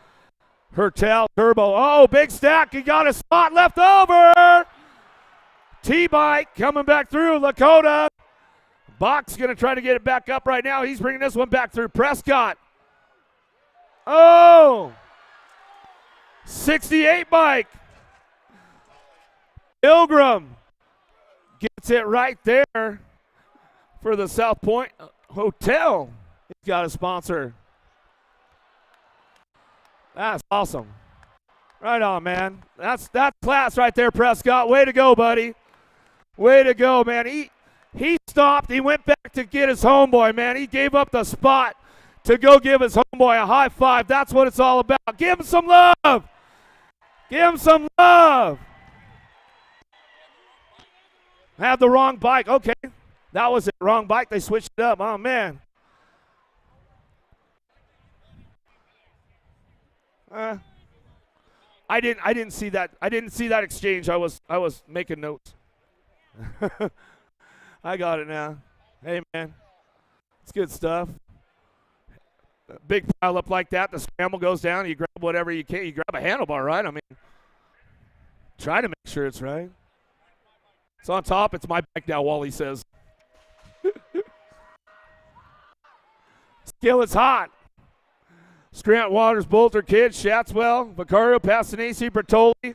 Hertel, Turbo. Oh, big stack. He got a spot left over. T-Bike coming back through. Lakota. Bach's going to try to get it back up right now. He's bringing this one back through. Prescott. Oh. 68 bike. Pilgrim gets it right there for the South Point Hotel. He's got a sponsor. That's awesome. Right on, man. That's class right there, Prescott. Way to go, buddy. Way to go, man. He stopped. He went back to get his homeboy, man. He gave up the spot to go give his homeboy a high five. That's what it's all about. Give him some love. Give him some love. Had the wrong bike. Okay. That was it. Wrong bike. They switched it up. Oh, man. I didn't see that. I didn't see that exchange. I was making notes. I got it now. Hey, man. It's good stuff. A big pile up like that, the scramble goes down, you grab whatever you can. You grab a handlebar, right? I mean, try to make sure it's right. It's on top. It's my bike now, Wally says. Skillet's hot. Scrant, Waters, Bolter, Kidd, Shatswell, Vicario, Passanisi, Bertoli.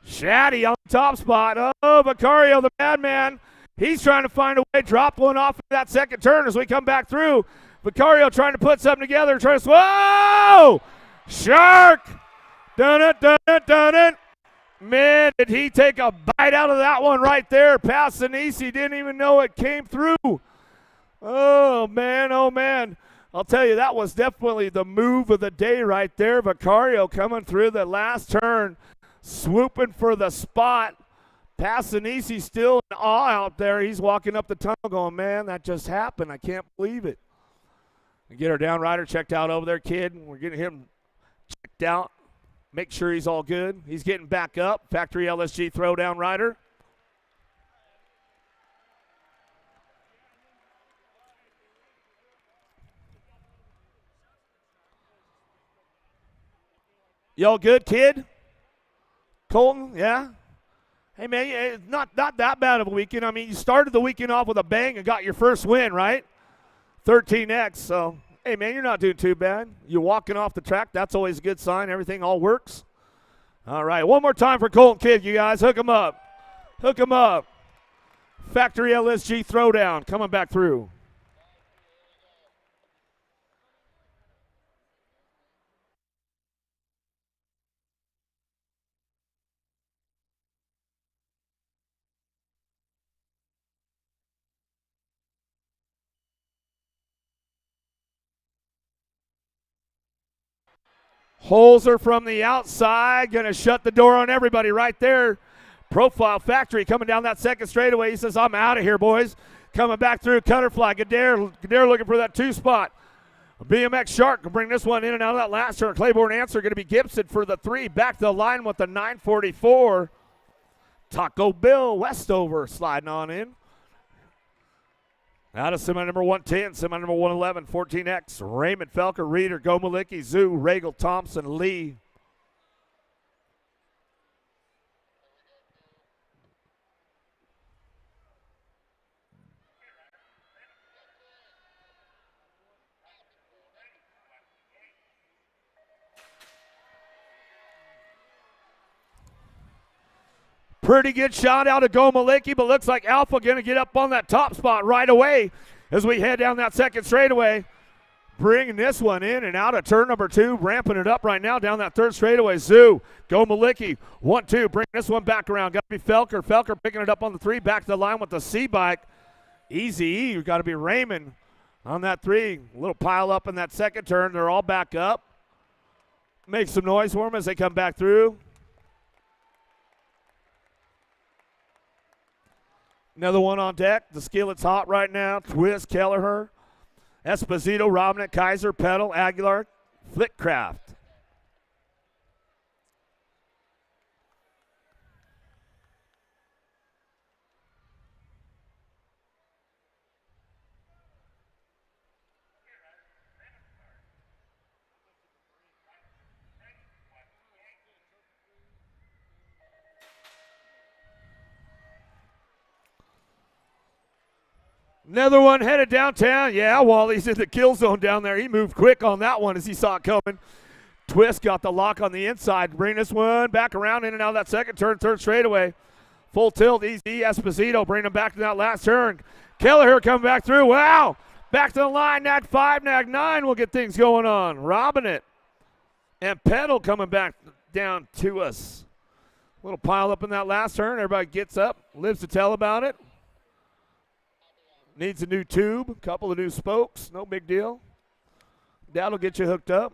Shaddy on the top spot. Oh, Vicario, the madman. He's trying to find a way. Dropped one off of that second turn as we come back through. Vicario trying to put something together. Trying to, whoa! Shark! Done it, done it, done it. Man, did he take a bite out of that one right there. Passanisi didn't even know it came through. Oh, man, oh, man. I'll tell you, that was definitely the move of the day right there. Vicario coming through the last turn, swooping for the spot. Passanisi still in awe out there. He's walking up the tunnel going, man, that just happened. I can't believe it. We get our down rider checked out over there, Kid. We're getting him checked out. Make sure he's all good. He's getting back up. Factory LSG throwdown rider. Y'all good, Kid? Colton, yeah? Hey, man, it's not that bad of a weekend. I mean, you started the weekend off with a bang and got your first win, right? 13X, so, hey, man, you're not doing too bad. You're walking off the track. That's always a good sign. Everything all works. All right, one more time for Colton Kidd, you guys. Hook him up. Hook him up. Factory LSG throwdown coming back through. Holzer from the outside, going to shut the door on everybody right there. Profile Factory coming down that second straightaway. He says, I'm out of here, boys. Coming back through, Cutterfly. Gadare looking for that 2 spot. BMX Shark can bring this one in and out of that last turn. Claiborne Answer going to be Gibson for the 3. Back to the line with the 944. Taco Bill Westover sliding on in. Out of semi number 110, semi number 111, 14X, Raymond Felker, Reeder, Gomalicki, Zoo, Regal, Thompson, Lee. Pretty good shot out of Gomalicki, but looks like Alpha going to get up on that top spot right away as we head down that second straightaway. Bringing this one in and out of turn number 2, ramping it up right now down that third straightaway. Zoo, Gomalicki, 1-2, bring this one back around. Got to be Felker. Felker picking it up on the 3, back to the line with the C-Bike. Easy E, you got to be Raymond on that 3. A little pile up in that second turn. They're all back up. Make some noise for them as they come back through. Another one on deck. The skillet's hot right now. Twist, Kelleher, Esposito, Robinette, Kaiser, Pedal, Aguilar, Flickcraft. Another one headed downtown. Yeah, Wally's in the kill zone down there. He moved quick on that one as he saw it coming. Twist got the lock on the inside. Bring this one back around in and out of that second turn, third straightaway. Full tilt, easy. Esposito bring him back to that last turn. Kelleher coming back through. Wow. Back to the line. Nag 5, Nag 9 will get things going on. Robbing it. And Peddle coming back down to us. Little pile up in that last turn. Everybody gets up, lives to tell about it. Needs a new tube, couple of new spokes. No big deal. That'll get you hooked up.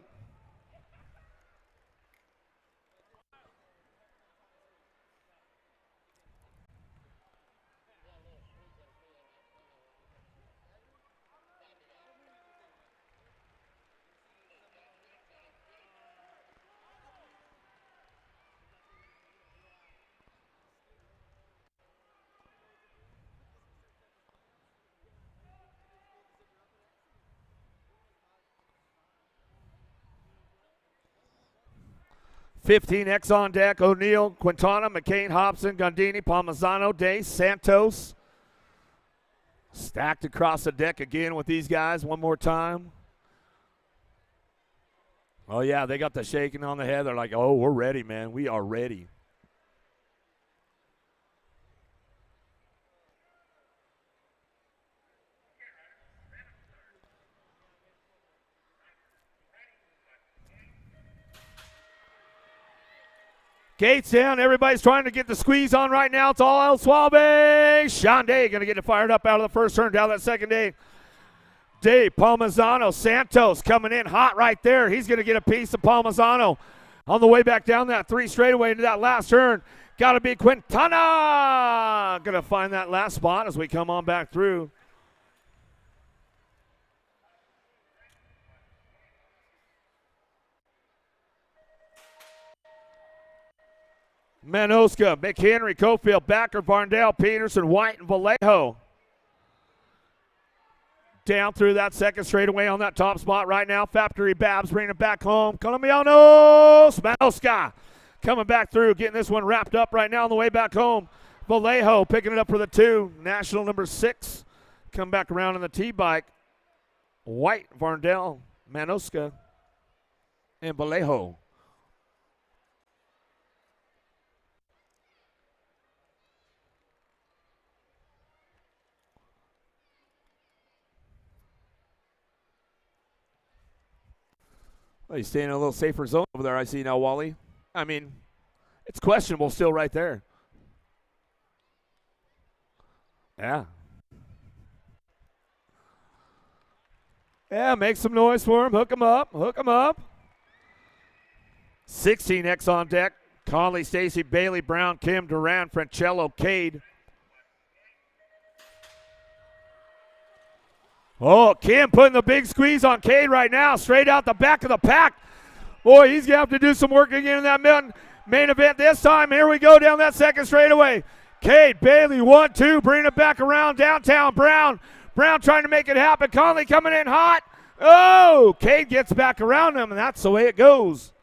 $15X on deck. O'Neill, Quintana, McCain, Hobson, Gondini, Palmisano, Day, Santos. Stacked across the deck again with these guys one more time. Oh, yeah, they got the shaking on the head. They're like, oh, we're ready, man. We are ready. Gates down. Everybody's trying to get the squeeze on right now. It's all El Suave. Sean Day going to get it fired up out of the first turn down that second day. Day, Palmisano, Santos coming in hot right there. He's going to get a piece of Palmisano on the way back down that 3 straightaway into that last turn. Got to be Quintana. Going to find that last spot as we come on back through. Manoska, McHenry, Cofield, Backer, Varndale, Peterson, White, and Vallejo. Down through that second straightaway on that top spot right now. Factory Babs bringing it back home. Colombianos, Manoska coming back through, getting this one wrapped up right now on the way back home. Vallejo picking it up for the 2. National number 6. Come back around in the T-bike. White, Varndale, Manoska, and Vallejo. Well, he's staying in a little safer zone over there, I see now, Wally. I mean, it's questionable still right there. Yeah. Yeah, make some noise for him. Hook him up. Hook him up. 16X on deck. Conley, Stacy, Bailey, Brown, Kim, Duran, Francello, Cade. Oh, Kim putting the big squeeze on Cade right now, straight out the back of the pack. Boy, he's going to have to do some work again in that main event this time. Here we go down that second straightaway. Cade, Bailey, 1-2, bringing it back around downtown. Brown trying to make it happen. Conley coming in hot. Oh, Cade gets back around him, and that's the way it goes.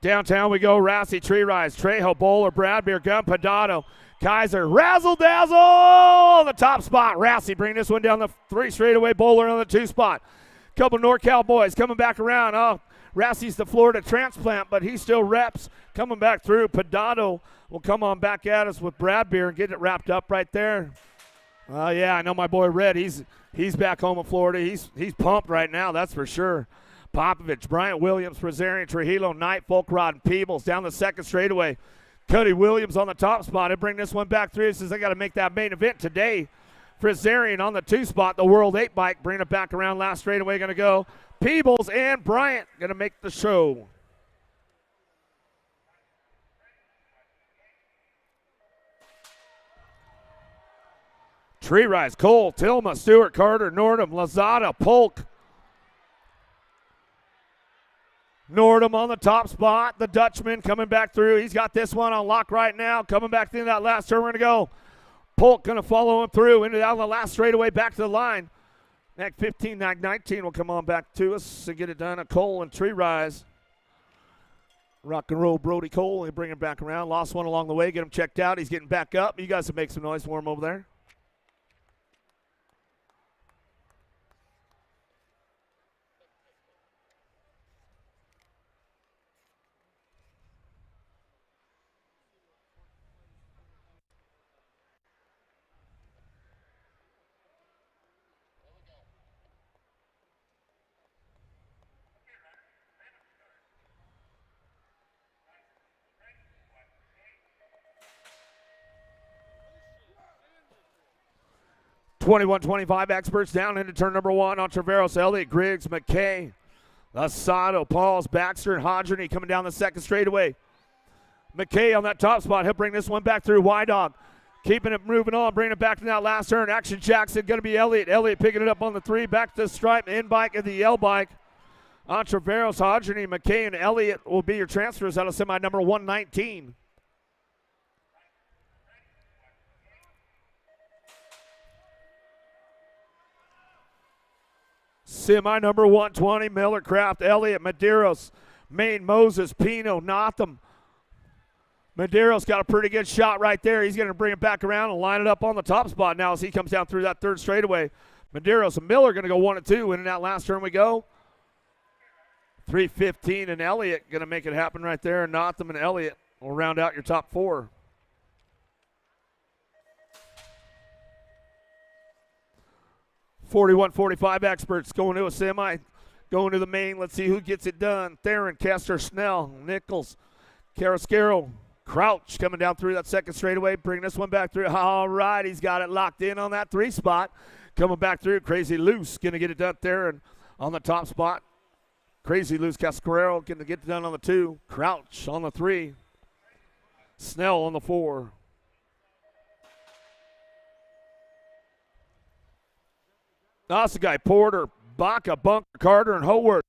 Downtown we go. Rossi, Tree Rise, Trejo, Bowler, Bradbeer, Gun, Padano, Kaiser, Razzle Dazzle on the top spot. Rossi bringing this one down the 3 straightaway. Bowler on the 2 spot. Couple NorCal boys coming back around. Oh, Rossi's the Florida transplant, but he still reps. Coming back through. Padano will come on back at us with Bradbeer and get it wrapped up right there. Yeah, I know my boy Red. He's back home in Florida. He's pumped right now, that's for sure. Popovich, Bryant Williams, Brazarian, Trujillo, Knight, Folkrod, and Peebles down the second straightaway. Cody Williams on the top spot. And bring this one back through. He says, I got to make that main event today. Brazarian on the 2 spot. The World 8 bike. Bring it back around last straightaway. Going to go. Peebles and Bryant going to make the show. Tree Rise, Cole, Tillma, Stewart, Carter, Nordham, Lazada, Polk. Nordham on the top spot. The Dutchman coming back through. He's got this one on lock right now. Coming back into that last turn. We're going to go. Polk going to follow him through into down the last straightaway back to the line. Nag 15, Nag 19 will come on back to us and get it done at Cole and Tree Rise. Rock and roll Brody Cole. They bring him back around. Lost one along the way. Get him checked out. He's getting back up. You guys can make some noise for him over there. (21-25) experts down into turn number 1 on Traveros, Elliott, Griggs, McKay, Asado, Pauls, Baxter, and Hodgerney coming down the second straightaway. McKay on that top spot. He'll bring this one back through. Wydog keeping it moving on, bringing it back to that last turn. Action Jackson going to be Elliott. Elliott picking it up on the 3, back to the stripe, in bike and the L bike. On Traveros, Hodgerney, McKay, and Elliott will be your transfers out of semi number 119. Semi number 120, Miller, Kraft, Elliott, Medeiros, Maine, Moses, Pino, Notham. Medeiros got a pretty good shot right there. He's going to bring it back around and line it up on the top spot now as he comes down through that third straightaway. Medeiros and Miller going to go 1 and 2. In that last turn we go. 3:15 and Elliott going to make it happen right there. Notham and Elliott will round out your top 4. (41-45) experts going to a semi, going to the main. Let's see who gets it done. Theron, Kester, Snell, Nichols, Carrasquero, Crouch coming down through that second straightaway, bringing this one back through. All right, he's got it locked in on that 3 spot. Coming back through, Crazy Loose going to get it done there and on the top spot. Crazy Loose, Cascarero going to get it done on the 2. Crouch on the 3. Snell on the 4. Osagai, Porter, Baca, Bunker, Carter, and Howarth.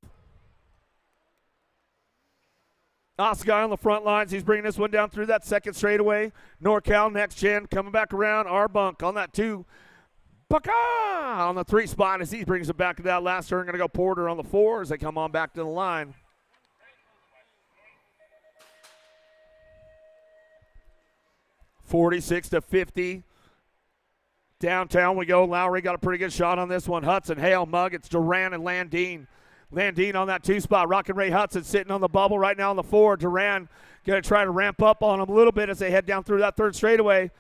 Osagai on the front lines. He's bringing this one down through that second straightaway. NorCal, next gen, coming back around. Arbunk on that 2. Baca on the 3 spot as he brings it back to that last turn. Going to go Porter on the 4 as they come on back to the line. (46-50). Downtown we go. Lowry got a pretty good shot on this one. Hudson, Hale, Muggets, Duran, and Landine. Landine on that 2 spot. Rockin' Ray Hudson sitting on the bubble right now on the 4. Duran going to try to ramp up on him a little bit as they head down through that third straightaway.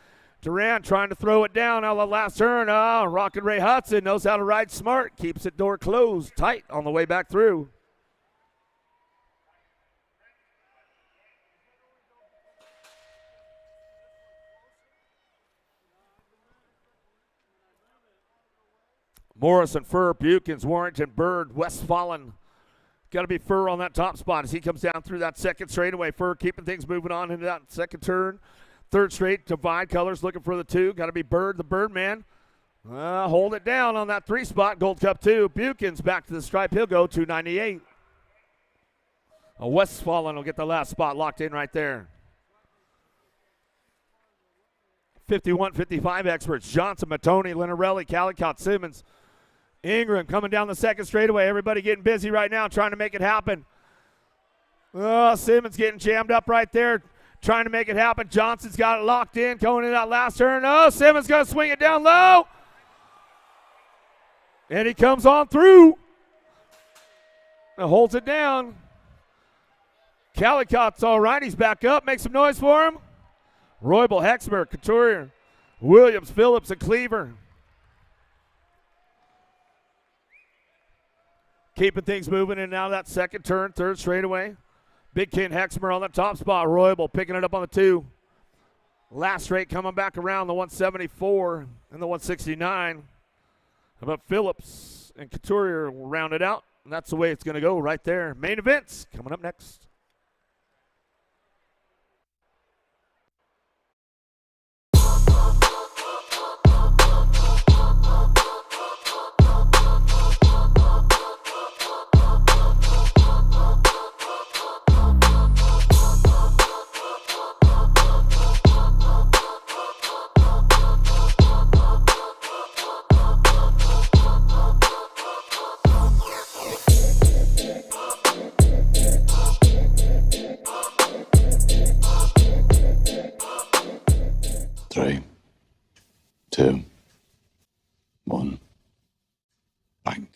Duran trying to throw it down on the last turn. Rockin' Ray Hudson knows how to ride smart. Keeps it door closed tight on the way back through. Morrison, Furr, Bukins, Warrington, Bird, Westfalen. Got to be Furr on that top spot as he comes down through that second straightaway. Furr keeping things moving on into that second turn. Third straight, Divide Colors looking for the 2. Got to be Bird, the Birdman. Hold it down on that 3 spot. Gold Cup 2. Bukins back to the stripe. He'll go 298. Westfalen will get the last spot locked in right there. 51-55 experts. Johnson, Matoni, Linarelli, Calicott, Simmons. Ingram coming down the second straightaway. Everybody getting busy right now trying to make it happen. Simmons getting jammed up right there trying to make it happen. Johnson's got it locked in going into that last turn. Simmons going to swing it down low. And he comes on through. And holds it down. Calicott's all right. He's back up. Make some noise for him. Roybal, Hexmer, Couturier, Williams, Phillips, and Cleaver. Keeping things moving in now that second turn, third straightaway. Big Ken Hexmer on the top spot. Roybal picking it up on the 2. Last straight coming back around the 174 and the 169. How about Phillips and Couturier will round it out. And that's the way it's going to go right there. Main events coming up next. 2, 1, bang.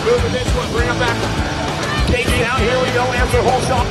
Moving this one, bring him back. KG out, here we go, answer whole shot.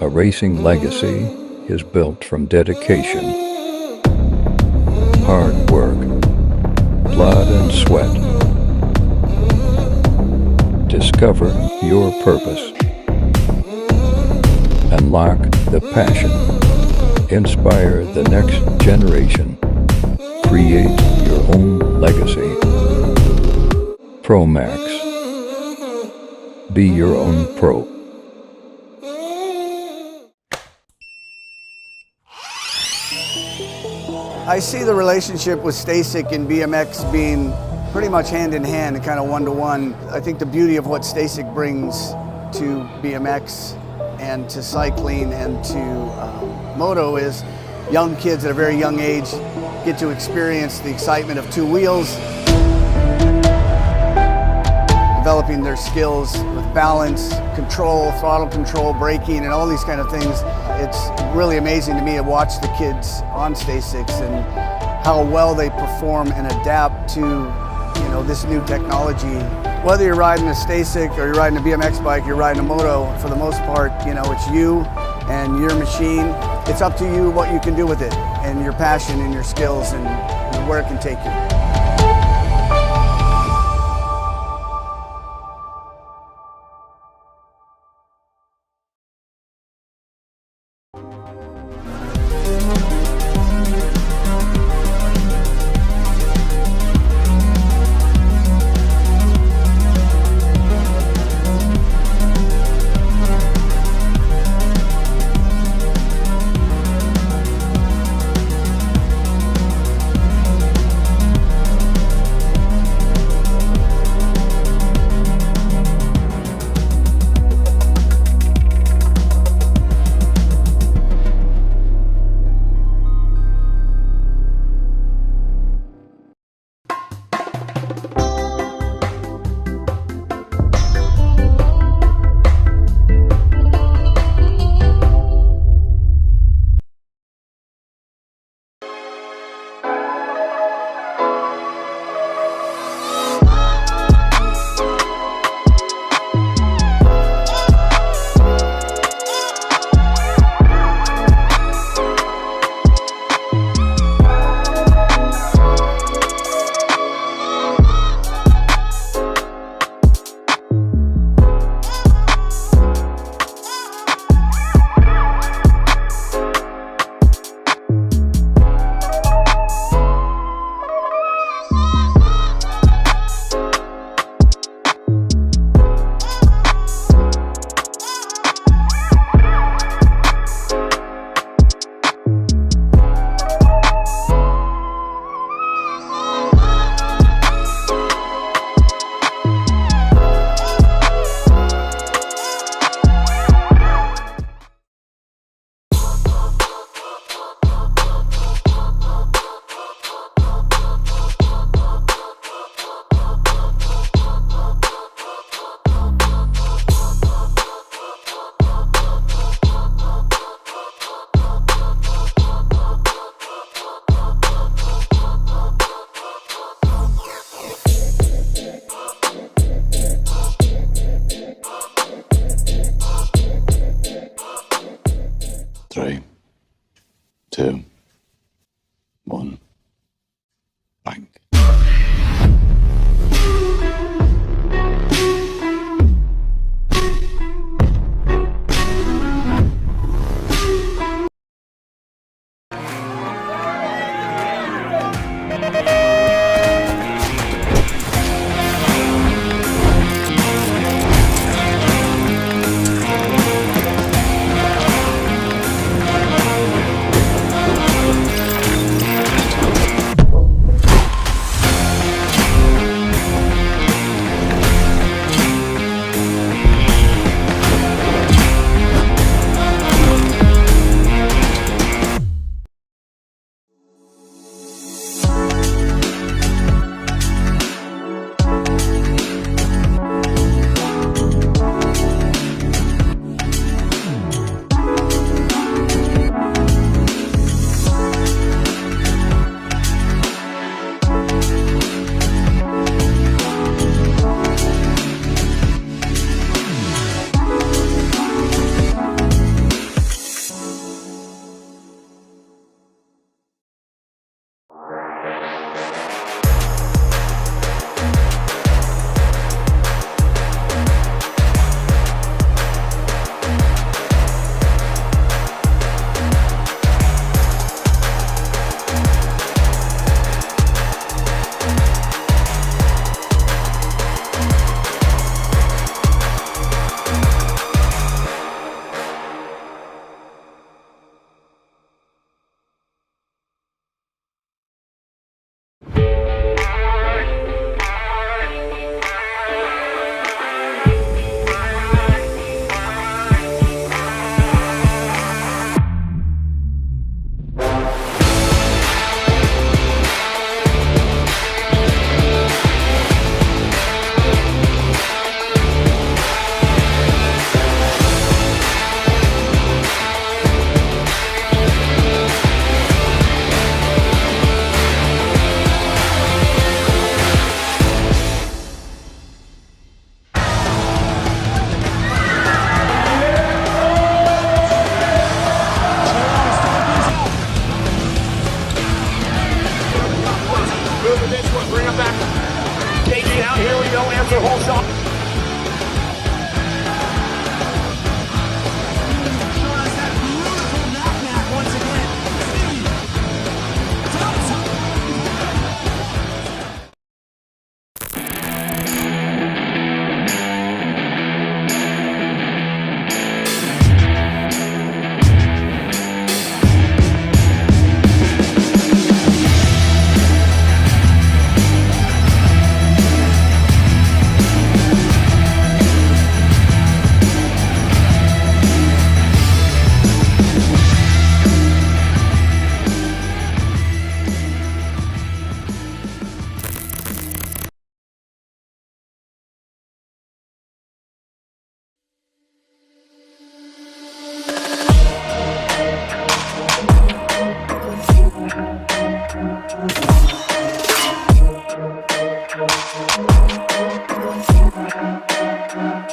A racing legacy is built from dedication, hard work, blood and sweat. Discover your purpose. Unlock the passion. Inspire the next generation. Create your own legacy. ProMax. Be your own pro. I see the relationship with STACYC and BMX being pretty much hand in hand and kind of one-to-one. I think the beauty of what STACYC brings to BMX and to cycling and to moto is young kids at a very young age get to experience the excitement of two wheels, developing their skills with balance, control, throttle control, braking, and all these kind of things. It's really amazing to me to watch the kids on STACYC and how well they perform and adapt to this new technology. Whether you're riding a STACYC or you're riding a BMX bike, you're riding a moto, for the most part, it's you and your machine. It's up to you what you can do with it and your passion and your skills and where it can take you. Three, two, one, bang.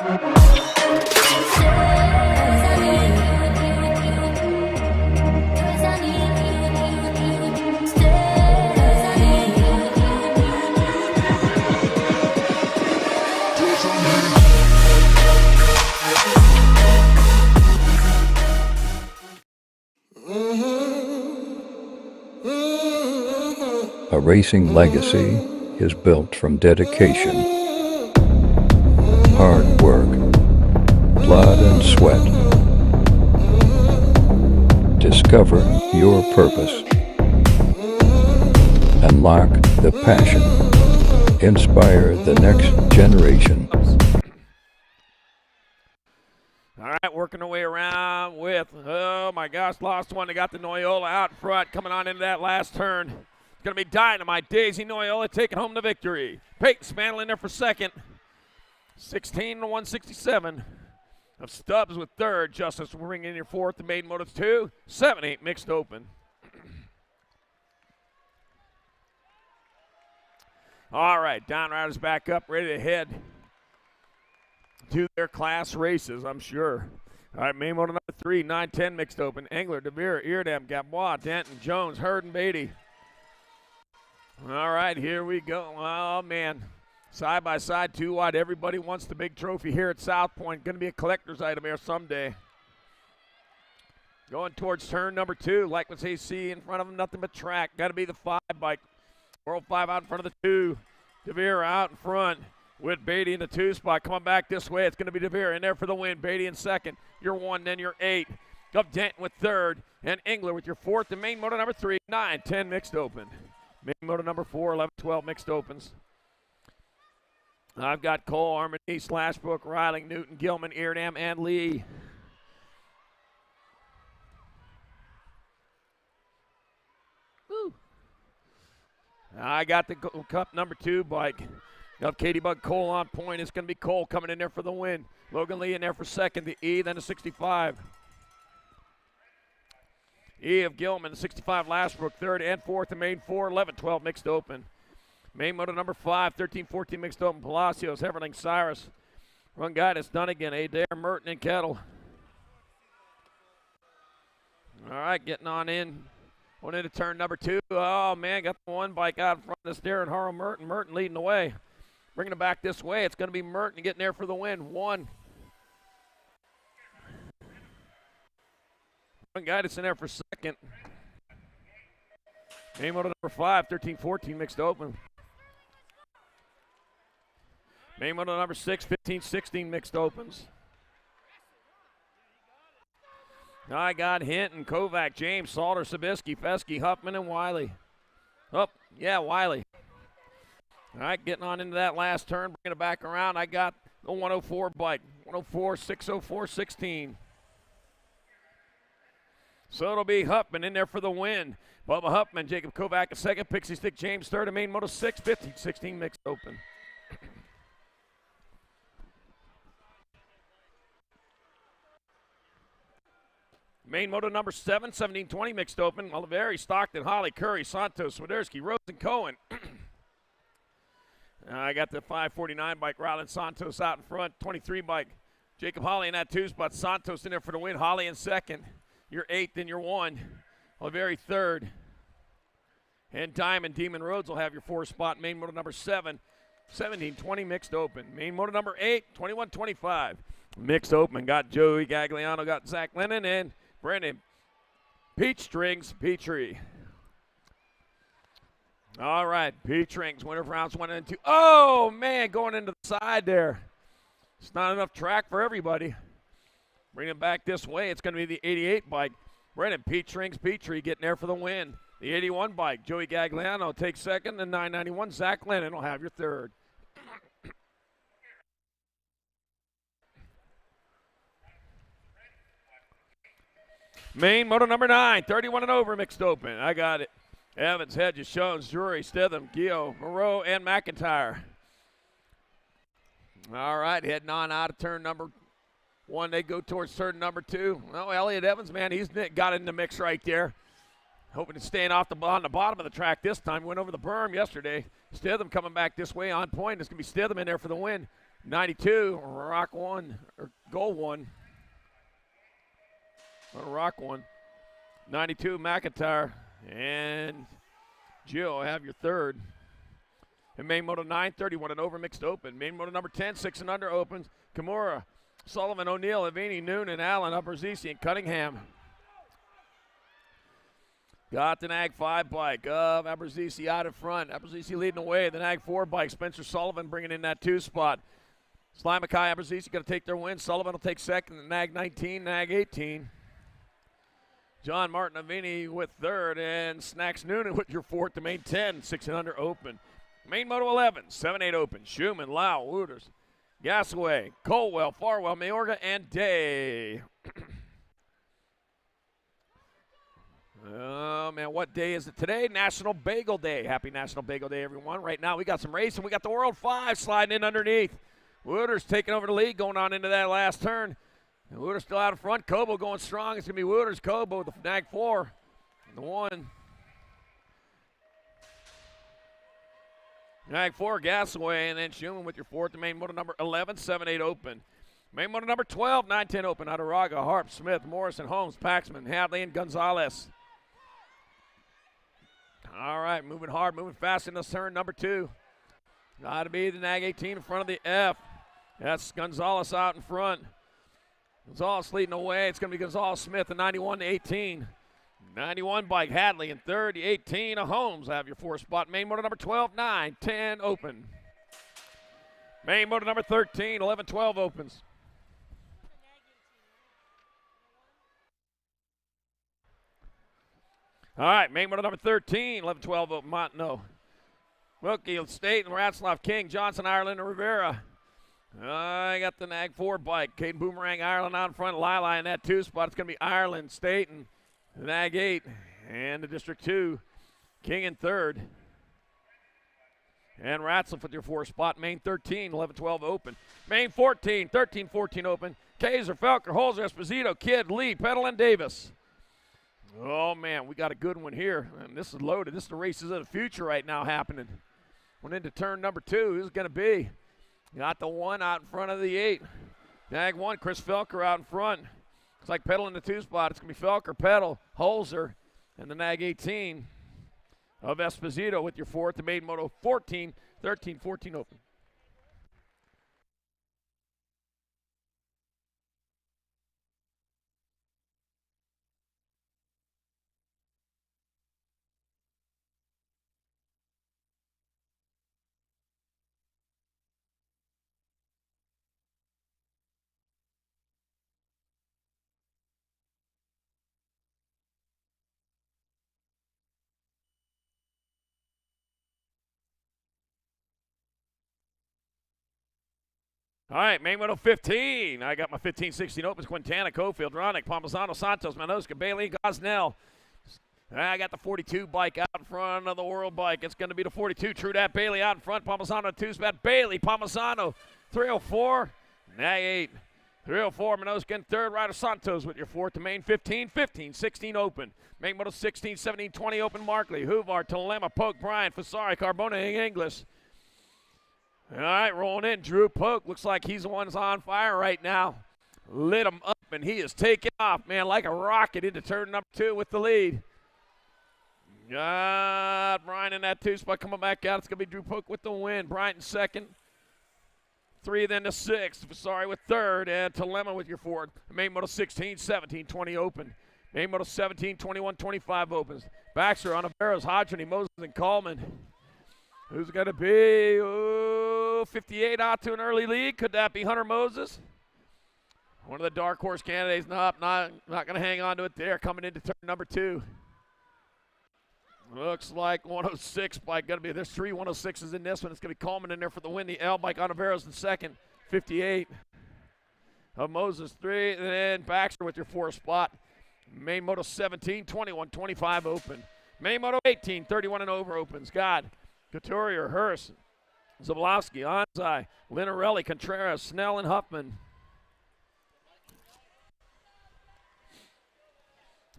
A racing legacy is built from dedication, hard work, blood and sweat. Discover your purpose. Unlock the passion. Inspire the next generation. All right, working our way around with, oh my gosh, lost one. They got the Noyola out front, coming on into that last turn. It's going to be Dynamite. Daisy Noyola taking home the victory. Peyton Spantle in there for second. 16 to 167 of Stubbs with third. Justice will bring in your fourth. The maiden motor's 2. 7-8 mixed open. All right, Down Riders back up, ready to head to their class races, I'm sure. All right, main motor number 3, 9-10 mixed open. Engler, DeVere, Eardam, Gabois, Denton, Jones, Hurd, and Beatty. All right, here we go. Oh, man. Side by side, 2 wide. Everybody wants the big trophy here at South Point. Going to be a collector's item here someday. Going towards turn number 2. Like what they see in front of them, nothing but track. Got to be the 5 bike. World 5 out in front of the 2. DeVere out in front with Beatty in the 2 spot. Coming back this way, it's going to be DeVere in there for the win. Beatty in second. You're 1, then you're 8. Up Denton with third. And Engler with your 4th. And main motor number 3, 9-10 mixed open. Main motor number 4, 11-12 mixed opens. I've got Cole, Armady, Slashbrook, Riley, Newton, Gilman, Eardam, and Lee. Woo. I got the Cup number 2 bike of Katie Bug Cole on point. It's going to be Cole coming in there for the win. Logan Lee in there for second. The E, then a 65. E of Gilman, the 65, Lashbrook, third and fourth. The main 4, 11-12 mixed open. Main motor number 5, 13-14 mixed open. Palacios, Everling, Cyrus. Run guidance, Dunnigan, Adair, Merton, and Kettle. All right, getting on in. Going into turn number 2. Oh, man, got the 1 bike out in front of this Darren Harrow Merton. Merton leading the way. Bringing it back this way. It's going to be Merton getting there for the win. 1. Run guidance in there for second. Main motor number 5, 13-14 mixed open. Main motor number 6, 15-16 mixed opens. I got Hinton, Kovac, James, Salter, Sabisky, Fesky, Huffman, and Wiley. Oh, yeah, Wiley. All right, getting on into that last turn, bringing it back around. I got the 104 bike, 104, 604, 16. So it'll be Huffman in there for the win. Bubba Huffman, Jacob Kovac a second, Pixie Stick, James third, and main motor 6, 15-16 mixed open. Main motor number 7, 17-20 mixed open. Oliveri, Stockton, Holly, Curry, Santos, Swiderski, Rose, and Cohen. I got the 549 bike, Ryland Santos out in front. 23 bike, Jacob Holly in that 2 spot. Santos in there for the win. Holly in second. You're 8th, then you're 1. Oliveri third. And Diamond, Demon Rhodes will have your 4 spot. Main motor number 7, 17-20 mixed open. Main motor number 8, 21-25 mixed open. Got Joey Gagliano, got Zach Lennon, and Brendan Peach Strings Petrie. All right, Peach Rings, winner of rounds 1 and 2. Oh, man, going into the side there. It's not enough track for everybody. Bring it back this way. It's going to be the 88 bike. Brendan Peach Rings Petrie getting there for the win. The 81 bike, Joey Gagliano takes second. The 991, Zach Lennon will have your third. Main motor number 9, 31 and over mixed open. I got it. Evans, Hedges, Jones, Drury, Stitham, Gio, Moreau, and McIntyre. All right, heading on out of turn number 1. They go towards turn number 2. Well, Elliot Evans, man, he's got in the mix right there. Hoping to stay on the bottom of the track this time. Went over the berm yesterday. Stitham coming back this way on point. It's going to be Stitham in there for the win. 92, Rock 1, or Goal 1. Rock 1. 92, McIntyre. And Jill, have your third. And main moto 931 and over mixed open. Main moto number 10, 6 and under opens. Kimura, Sullivan, O'Neill, Avini, Noonan, Allen, Upperzisi, and Cunningham. Got the Nag 5 bike of Upperzisi out in front. Upperzisi leading the way. The Nag 4 bike, Spencer Sullivan bringing in that 2 spot. Sly Mackay, Upperzisi going to take their win. Sullivan will take second. The Nag 19, Nag 18. John Martin Avini with third, and Snacks Noonan with your fourth. The main 10, 6 and under open. Main moto 11, 7-8 open. Schumann, Lau, Wooters, Gasaway, Colwell, Farwell, Mayorga, and Day. Oh, man, what day is it today? National Bagel Day. Happy National Bagel Day, everyone. Right now we got some racing. We got the World 5 sliding in underneath. Wooters taking over the lead going on into that last turn. And Wooters still out in front. Kobo going strong. It's going to be Wooters, Kobo, the Nag 4, and the 1. Nag 4, Gasaway, and then Schumann with your fourth. The main motor number 11, 7-8 open. Main motor number 12, 9-10 open. Adaraga, Harp, Smith, Morrison, Holmes, Paxman, Hadley, and Gonzalez. All right, moving hard, moving fast in this turn number 2. Got to be the Nag 18 in front of the F. That's Gonzalez out in front. Gonzalez leading away. It's going to be Gonzalez Smith, the 91 to 18. 91 bike, Hadley in third. The 18 of Holmes have your 4 spot. Main motor number 12, 9, 10 open. Main motor number 13, 11, 12 opens. All right, main motor number 13, 11, 12 open. No. Wilkie, State, and Ratzlaff, King, Johnson, Ireland, and Rivera. I got the Nag 4 bike. Caden Boomerang, Ireland out in front. Lila in that 2 spot. It's going to be Ireland, State, and the Nag 8. And the District 2, King in third. And Ratzlaff with your 4 spot. Main 13, 11, 12 open. Main 14, 13, 14 open. Kaiser, Felker, Holzer, Esposito, Kidd, Lee, Petal, and Davis. Oh, man, we got a good one here. And this is loaded. This is the races of the future right now happening. Went into turn number 2. Who's going to be? Got the 1 out in front of the 8. Nag 1, Chris Felker out in front. Looks like Petal in the 2 spot. It's going to be Felker, Petal, Holzer, and the Nag 18 of Esposito with your 4th. The maiden moto 14, 13, 14 open. All right, main moto 15. I got my 15, 16 opens. Quintana, Cofield, Ronick, Pomazano, Santos, Manoska, Bailey, Gosnell. I got the 42 bike out in front of the World bike. It's going to be the 42. Trudat Bailey out in front. Pomazano, 2-spot. Bailey, Pomazano, 304. Nag 8. 304, Manoska in third. Ryder Santos with your 4th. The main 15, 15, 16 open. Main moto 16, 17, 20 open. Markley, Huvar, Telema, Polk, Bryant, Fasari, Carbona, and Inglis. All right, rolling in. Drew Polk looks like he's the one that's on fire right now. Lit him up, and he is taking off, man, like a rocket into turn number 2 with the lead. Got Bryant in that 2 spot coming back out. It's going to be Drew Polk with the win. Bryant in second. 3 then to 6. Sorry with third. And Telema with your 4th. Main moto 16, 17, 20 open. Main moto 17, 21, 25 opens. Baxter, Onaveros, Hodgeny, Moses, and Coleman. Who's going to be 58 out to an early lead? Could that be Hunter Moses? One of the dark horse candidates. Not going to hang on to it there. Coming into turn number 2. Looks like 106 bike going to be. There's 3 106s in this one. It's going to be Coleman in there for the win. The L bike on Averos in second. 58 of Moses 3. And then Baxter with your 4th spot. Main moto 17, 21, 25 open. Main moto 18, 31 and over opens. God. Couturier, Hurst, Zablowski, Anzai, Linarelli, Contreras, Snell, and Huffman.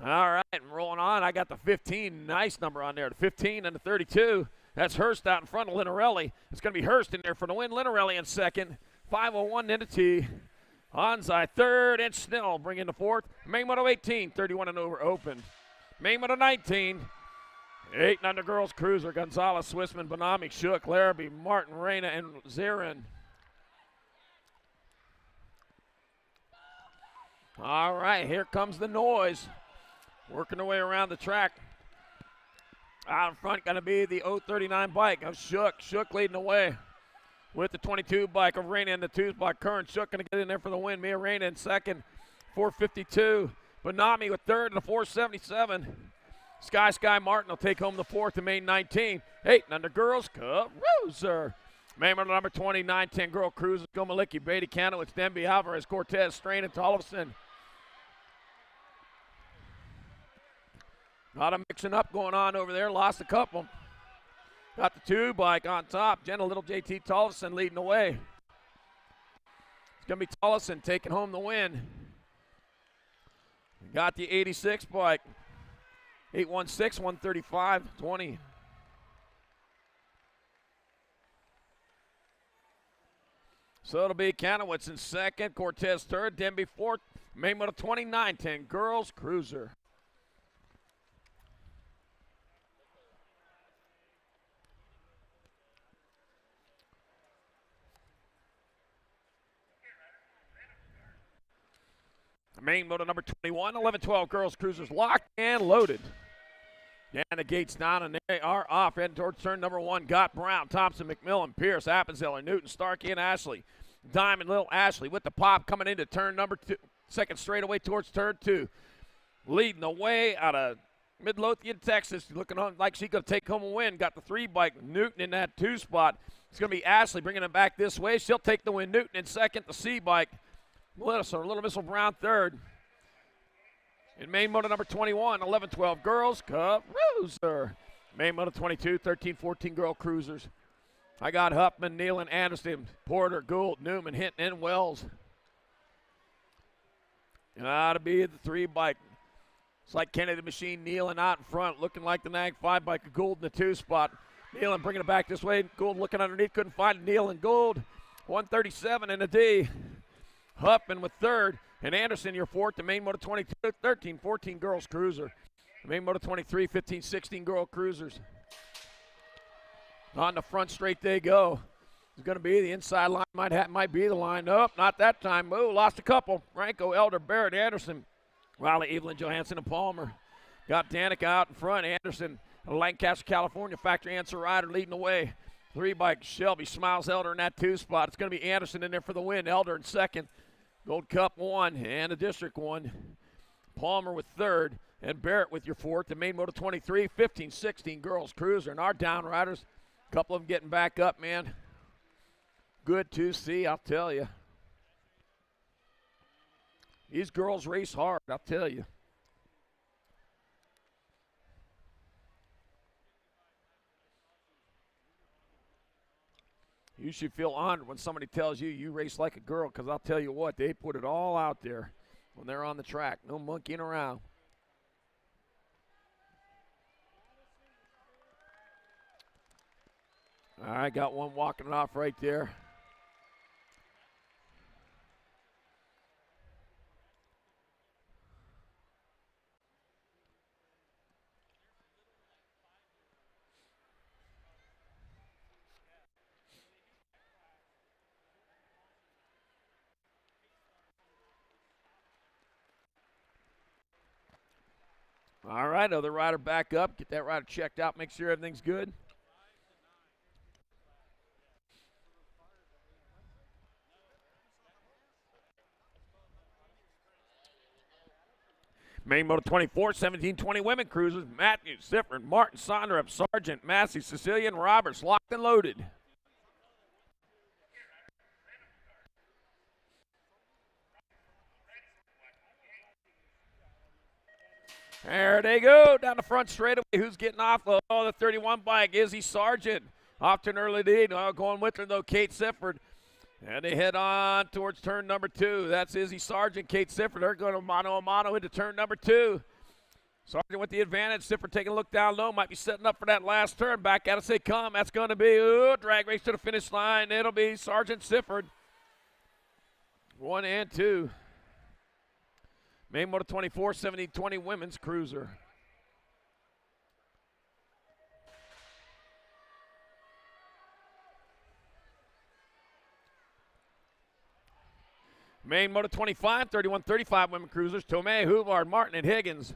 All right, and rolling on. I got the 15, nice number on there. The 15 and the 32. That's Hurst out in front of Linarelli. It's going to be Hurst in there for the win. Linarelli in second. 5:01 into T. Onside, third, and Snell bring in the fourth. Main Moto 18, 31 and over open. Main Moto 19, 8 under girls cruiser. Gonzalez, Swissman, Bonami, Shook, Larrabee, Martin, Reyna, and Zarin. All right, here comes the noise. Working their way around the track. Out in front going to be the 039 bike of Shook. Shook leading the way with the 22 bike of Reyna in the 2 spot. Curran Shook going to get in there for the win. Mia Reyna in second, 452. Bonami with third and a 477. Sky Martin will take home the fourth in main 19. 8 under girls, Cruiser. Main Moto number 29, 10 girl cruisers. Gomalicki, Beatty, Kanowitz, Denby, Alvarez, Cortez, Strain, and Tollefson. A lot of mixing up going on over there. Lost a couple. Got the 2 bike on top. Gentle little JT Tollefson leading the way. It's going to be Tollefson taking home the win. Got the 86 bike. 816, 135, 20. So it'll be Kanowitz in second, Cortez third, Denby fourth. Main Moto 29, 10 girls cruiser. Main Moto number 21, 11-12 girls cruisers locked and loaded. And the gates down, and they are off, heading towards turn number 1. Got Brown, Thompson, McMillan, Pierce, Appenzeller, Newton, Starkey, and Ashley. Diamond, Little Ashley with the pop coming into turn number 2. Second straightaway towards turn 2. Leading the way out of Midlothian, Texas. Looking on like she's going to take home a win. Got the 3 bike, Newton in that 2 spot. It's going to be Ashley bringing it back this way. She'll take the win. Newton in second, the C bike. Little Missile Brown third. In main moto number 21, 11-12 girls cruiser. Main moto 22, 13-14 girl cruisers. I got Huffman, Nealon, Anderson, Porter, Gould, Newman, Hinton, and Wells. Gotta be the 3 bike. It's like Kennedy the Machine Nealon out in front, looking like the Nag 5 bike of Gould in the 2 spot. Nealon bringing it back this way. Gould looking underneath, couldn't find it. Nealon, Gould, 137 in the D. Huffman with third, and Anderson your fourth. The main moto 22, 13-14 girls cruiser. The main moto 23, 15-16 girl cruisers. On the front straight they go. It's going to be the inside line. Might be the line. Nope, not that time. Oh, lost a couple. Franco, Elder, Barrett, Anderson, Riley, Evelyn, Johansson, and Palmer. Got Danica out in front. Anderson, Lancaster, California factory answer rider leading the way. 3 bike, Shelby, Smiles, Elder in that 2 spot. It's going to be Anderson in there for the win. Elder in second. Gold Cup 1 and the District 1. Palmer with third, and Barrett with your fourth. The main moto 23, 15-16 girls cruiser. And our down riders, a couple of them getting back up, man. Good to see, I'll tell you. These girls race hard, I'll tell you. You should feel honored when somebody tells you you race like a girl, because I'll tell you what, they put it all out there when they're on the track. No monkeying around. All right, got one walking it off right there. All right, other rider back up. Get that rider checked out. Make sure everything's good. Main moto 24, 17-20 women cruisers. Matthews, Sifford, Martin, Sonderup, Sargent, Massey, Sicilian, Roberts, locked and loaded. There they go, down the front straightaway. Who's getting off? Oh, the 31 bike, Izzy Sargent. Off to an early lead. Going with her, though, Kate Sifford. And they head on towards turn number 2. That's Izzy Sargent, Kate Sifford. They're going to mano-a-mano into turn number 2. Sargent with the advantage. Sifford taking a look down low. Might be setting up for that last turn. Back at us they come. That's going to be, drag race to the finish line. It'll be Sargent Sifford. 1 and 2. Main Motor 24, 70-20 women's cruiser. Main Motor 25, 31-35 women cruisers. Tomei, Huvard, Martin, and Higgins.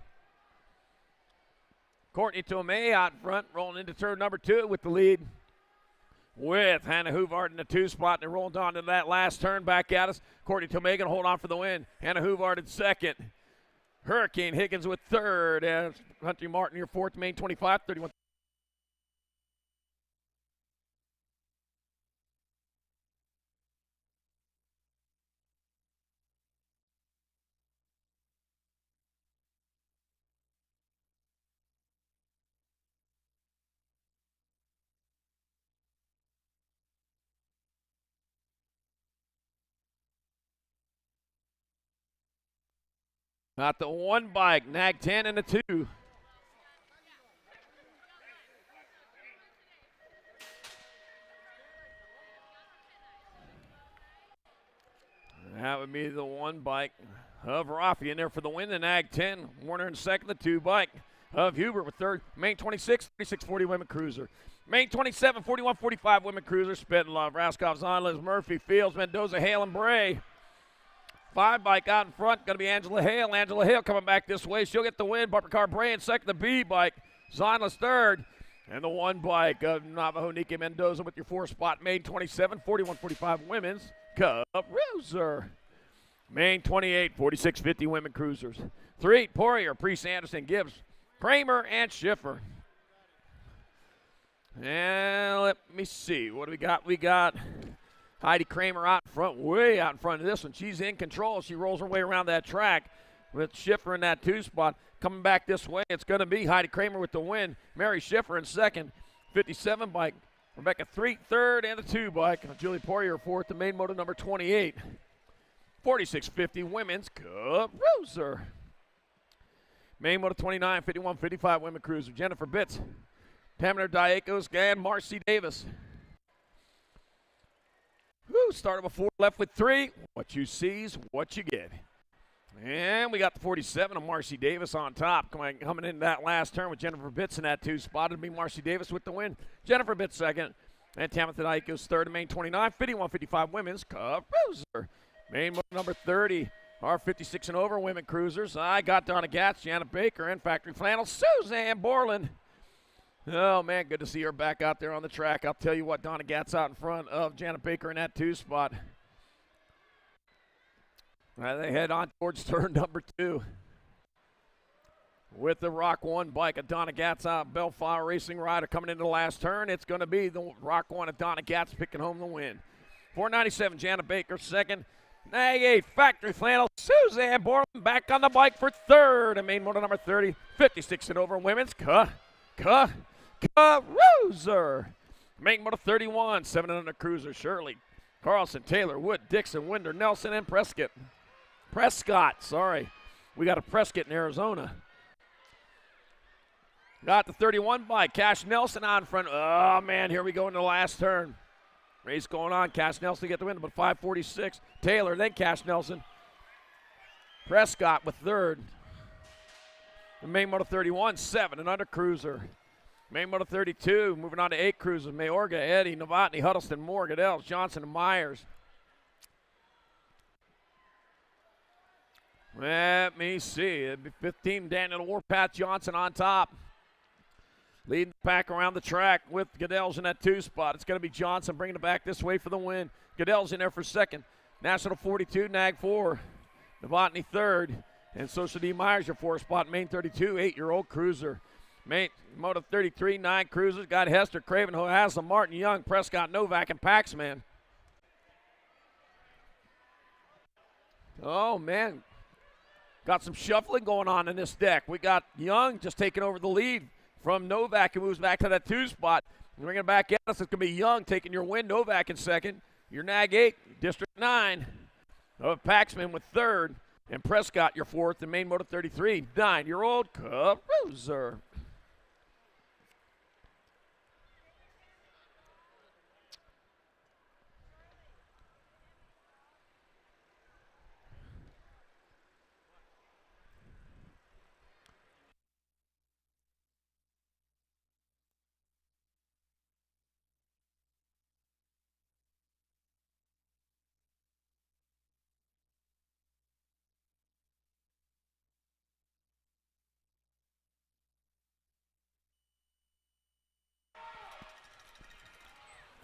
Courtney Tomei out in front, rolling into turn number 2 with the lead. With Hannah Huvard in the 2 spot, and they're rolling down to that last turn back at us. Courtney Tomei going to hold on for the win. Hannah Huvard in second. Hurricane Higgins with third. And Hunter Martin, your fourth. Main 25, 31. Not the 1 bike, nag 10 and a 2. That would be the 1 bike of Rafi in there for the win. The nag 10, Warner in second. The 2 bike of Hubert with third. Main 26, 36-40 women cruiser. Main 27, 41-45 women cruiser. Spittenlove, Raskoff, Zonless, Murphy, Fields, Mendoza, Hale, and Bray. 5 bike out in front, going to be Angela Hale. Angela Hale coming back this way. She'll get the win. Bumper car Bray in second. The B bike, Zonless third. And the 1 bike of Navajo Nike Mendoza with your 4 spot. Main 27, 41-45 women's Cup cruiser. Main 28, 46-50 women cruisers. 3, Poirier, Priest, Anderson, Gibbs, Kramer, and Schiffer. And let me see. What do we got? We got Heidi Kramer out in front, way out in front of this one. She's in control. She rolls her way around that track with Schiffer in that 2 spot. Coming back this way, it's going to be Heidi Kramer with the win. Mary Schiffer in second. 57 bike. Rebecca Threet third, and the 2 bike. Julie Poirier fourth. The main motor number 28. 46-50 women's Cup cruiser. Main motor 29, 51-55 women cruiser. Jennifer Bitts, Tamara Diakos, and Marcy Davis. Started with 4, left with 3. What you see's what you get. And we got the 47 of Marcy Davis on top. Coming into that last turn with Jennifer Bitts in that 2 spot. It'll be Marcy Davis with the win. Jennifer Bitts second. And Tamitha Diakos third. And main 29, 51-55 women's Cup cruiser. Main number 30, our 56 and over women cruisers. I got Donna Gatz, Janet Baker, and Factory Flannel, Suzanne Borland. Oh, man, good to see her back out there on the track. I'll tell you what, Donna Gatz out in front of Janet Baker in that 2 spot. They head on towards turn number 2. With the Rock 1 bike of Donna Gatz out, Bellflower Racing Rider coming into the last turn. It's going to be the Rock 1 of Donna Gatz picking home the win. 497, Janet Baker second. Nag 8, Factory Flannel, Suzanne Borland back on the bike for third. And main motor number 30, 56 and over women's cruiser. Main motor 31, 7 and under cruiser. Shirley, Carlson, Taylor, Wood, Dixon, Winder, Nelson, and Prescott. Sorry. We got a Prescott in Arizona. Got the 31 bike. Cash Nelson out in front. Oh, man, here we go in the last turn. Race going on. Cash Nelson to get the win, but 546. Taylor, then Cash Nelson. Prescott with third. The main motor 31, 7 and under cruiser. Main motor 32, moving on to 8 cruisers. Mayorga, Eddie, Novotny, Huddleston, Moore, Goodell, Johnson, and Myers. Let me see. It'd be 15, Daniel Warpath Johnson on top. Leading the pack around the track with Goodell's in that 2 spot. It's going to be Johnson bringing it back this way for the win. Goodell's in there for second. National 42, Nag 4. Novotny third. And Social D. Myers, your 4 spot. Main 32, 8-year-old cruiser. Main motor 33, 9 cruisers. Got Hester, Craven, Haslam, Martin Young, Prescott, Novak, and Paxman. Oh, man. Got some shuffling going on in this deck. We got Young just taking over the lead from Novak, who moves back to that 2 spot. Bringing it back at us, it's going to be Young taking your win. Novak in second. Your Nag 8, District 9 of Paxman with third. And Prescott, your 4th. And main motor 33, 9-year-old Cup cruiser.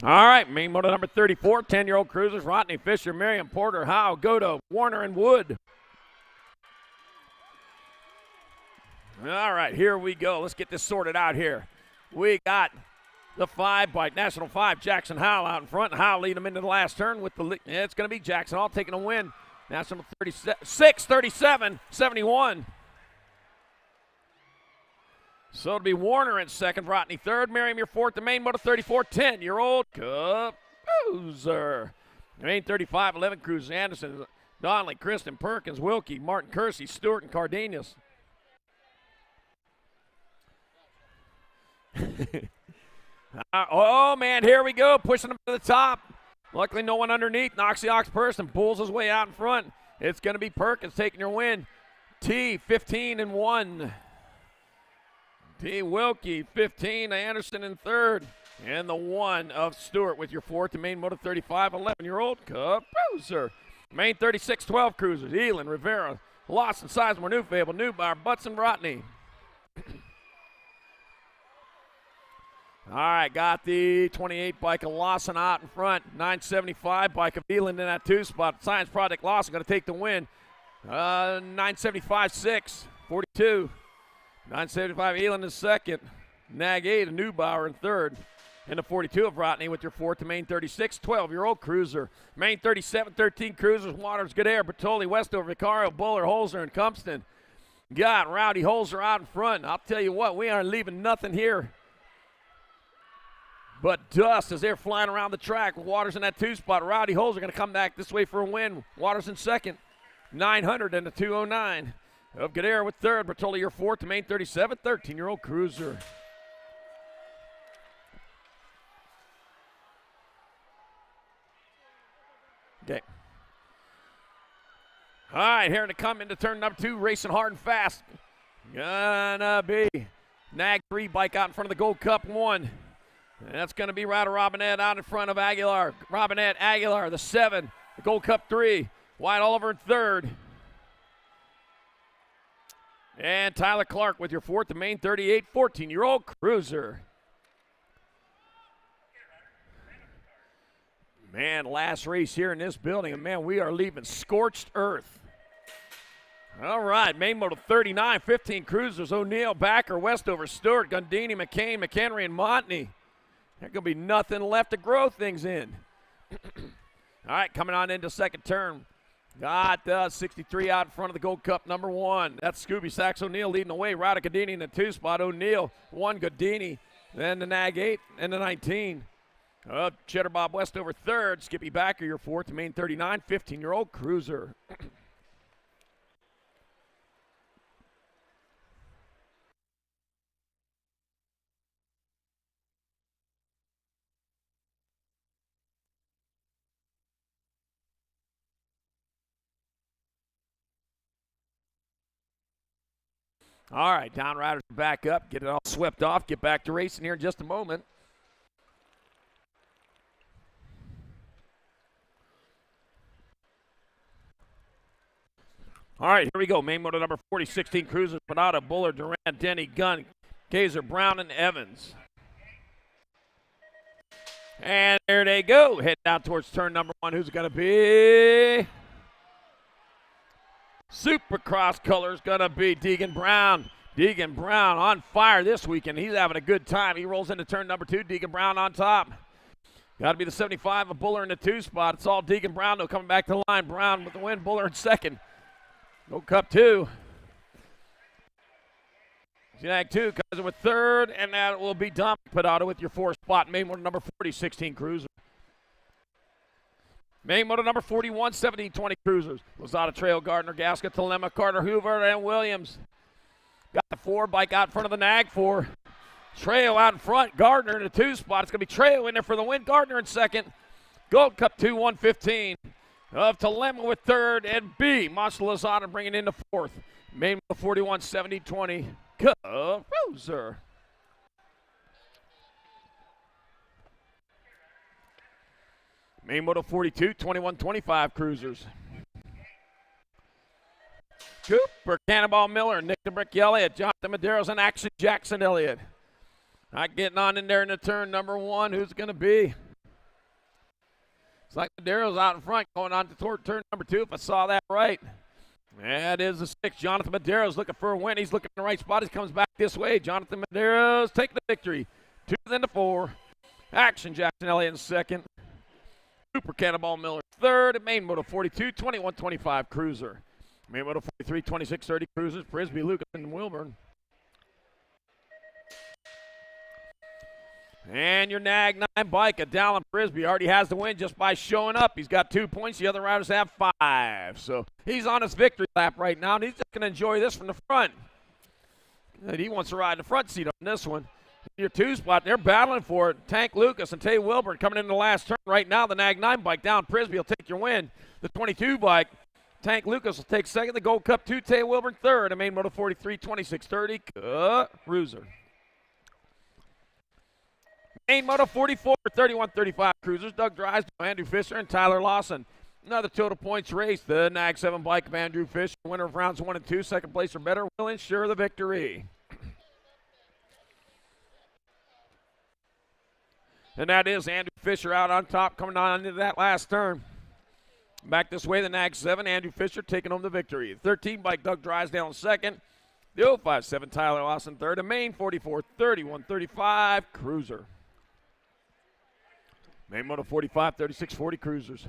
All right, main moto number 34, 10-year-old cruisers, Rodney Fisher, Miriam Porter, Howe, Godo, Warner, and Wood. All right, here we go. Let's get this sorted out here. We got the 5 by National 5, Jackson Howell out in front. Howell lead them into the last turn with the lead. Yeah, it's going to be Jackson Hall taking a win. National 36, 37, 71. So it'll be Warner in second, Rodney third, Miriam your fourth, the main moto 34, 10-year-old Cup Cruiser. The main 35, 11 cruisers, Anderson, Donnelly, Kristen, Perkins, Wilkie, Martin Kersey, Stewart, and Cardenas. Oh, man, here we go, pushing them to the top. Luckily, no one underneath. Knocks the ox person, pulls his way out in front. It's going to be Perkins taking your win. T, 15 and 1. T. Wilkie, 15. Anderson in third. And the 1 of Stewart with your fourth. The main moto 35, 11-year-old Cup Cruiser. Main 36, 12 cruisers. Elin, Rivera, Lawson, Sizemore, Newfable, Newbauer, Butson, Rodney. All right, got the 28 bike of Lawson out in front. 975 bike of Elin in that 2 spot. Science Project Lawson going to take the win. 975 6, 42. 975 Elin in second. Nag 8 of Newbauer in third. And the 42 of Rodney with your fourth. The main 36, 12-year-old cruiser. Main 37, 13 cruisers. Waters, Good Air, Bertoli, Westover, Vicario, Buller, Holzer, and Cumpston. Got Rowdy Holzer out in front. I'll tell you what, we aren't leaving nothing here but dust as they're flying around the track with Waters in that 2 spot. Rowdy Holzer going to come back this way for a win. Waters in second. 900 and the 209 of Gadare with third. Bertoli your fourth. The main 37, 13-year-old cruiser. Okay. All right, here to come into turn number 2, racing hard and fast. Gonna be Nag 3 bike out in front of the Gold Cup 1. And that's going to be Ryder Robinette out in front of Aguilar. Robinette, Aguilar, the 7, the Gold Cup 3. Wyatt Oliver in third. And Tyler Clark with your fourth, the main 38, 14-year-old cruiser. Man, last race here in this building, and man, we are leaving scorched earth. All right, main moto 39, 15 cruisers. O'Neill, Backer, Westover, Stewart, Gundini, McCain, McHenry, and Montney. There's going to be nothing left to grow things in. All right, coming on into second turn. Got 63 out in front of the Gold Cup number 1. That's Scooby Sachs O'Neill leading the way. Ryder Godini in the 2 spot. O'Neill, 1 Godini. Then the Nag 8 and the 19. Cheddar Bob Westover third. Skippy Backer your fourth. The main 39, 15-year-old cruiser. All right, Down Riders back up, get it all swept off, get back to racing here in just a moment. All right, here we go. Main moto number 40, 16 cruisers, Panada, Buller, Durant, Denny, Gunn, Kaiser, Brown, and Evans. And there they go, heading down towards turn number 1. Who's it going to be? Supercross colors going to be Deegan Brown. Deegan Brown on fire this weekend. He's having a good time. He rolls into turn number 2. Deegan Brown on top. Got to be the 75 of Buller in the 2 spot. It's all Deegan Brown, though, coming back to the line. Brown with the win. Buller in second. Gold Cup 2. Jag 2 comes in with third, and that will be Dominic Padada with your 4th spot. Main motor number 40, 16 cruiser. Main motor number 41, 17, 20 cruisers. Lozada, Trail, Gardner, Gasca, Telema, Carter, Hoover, and Williams. Got the 4 bike out in front of the Nag 4. Trail out in front. Gardner in the 2 spot. It's going to be Trail in there for the win. Gardner in second. Gold Cup 2, 115. Of Telema with third. And B, Monster Lozada bringing in the 4th. Main motor 41, 70, 20. Cup Cruiser. Main moto 42, 21, 25 cruisers. Cooper, Cannonball Miller, Nick DeBrick Elliott, Jonathan Medeiros, and Action Jackson Elliott. Not getting on in there in the turn number 1. Who's it going to be? It's like Madero's out in front going on to toward turn number 2, if I saw that right. That is the 6. Jonathan Madero's looking for a win. He's looking in the right spot. He comes back this way. Jonathan Madero's taking the victory. 2 then to 4. Action Jackson Elliott in second. Cooper Cannonball Miller third. And Main Moto 42, 21-25 Cruiser. Main Moto 43, 26-30 Cruisers. Frisbee, Lucas, and Wilburn. And your NAG 9 bike, Dallin Frisbee, already has the win just by showing up. He's got 2 points. The other riders have 5. So he's on his victory lap right now, and he's just going to enjoy this from the front. And he wants to ride the front seat on this one. Your 2 spot, they're battling for it. Tank Lucas and Tay Wilburn coming in the last turn right now. The NAG 9 bike down. Frisbee will take your win. The 22 bike, Tank Lucas will take second. The Gold Cup 2, Tay Wilburn third. And Main Moto 43, 26-30, Cruiser. Main Moto 44, 31-35 Cruisers. Doug Dries, Andrew Fisher, and Tyler Lawson. Another total points race. The NAG 7 bike of Andrew Fisher, winner of rounds 1 and 2, second place or better, will ensure the victory. And that is Andrew Fisher out on top, coming on into that last turn. Back this way, the NAG 7, Andrew Fisher taking home the victory. The 13 bike, Doug Drysdale in second. The 057, Tyler Lawson third. And Main 44, 31-35 Cruiser. Main Moto 45, 36-40 Cruisers.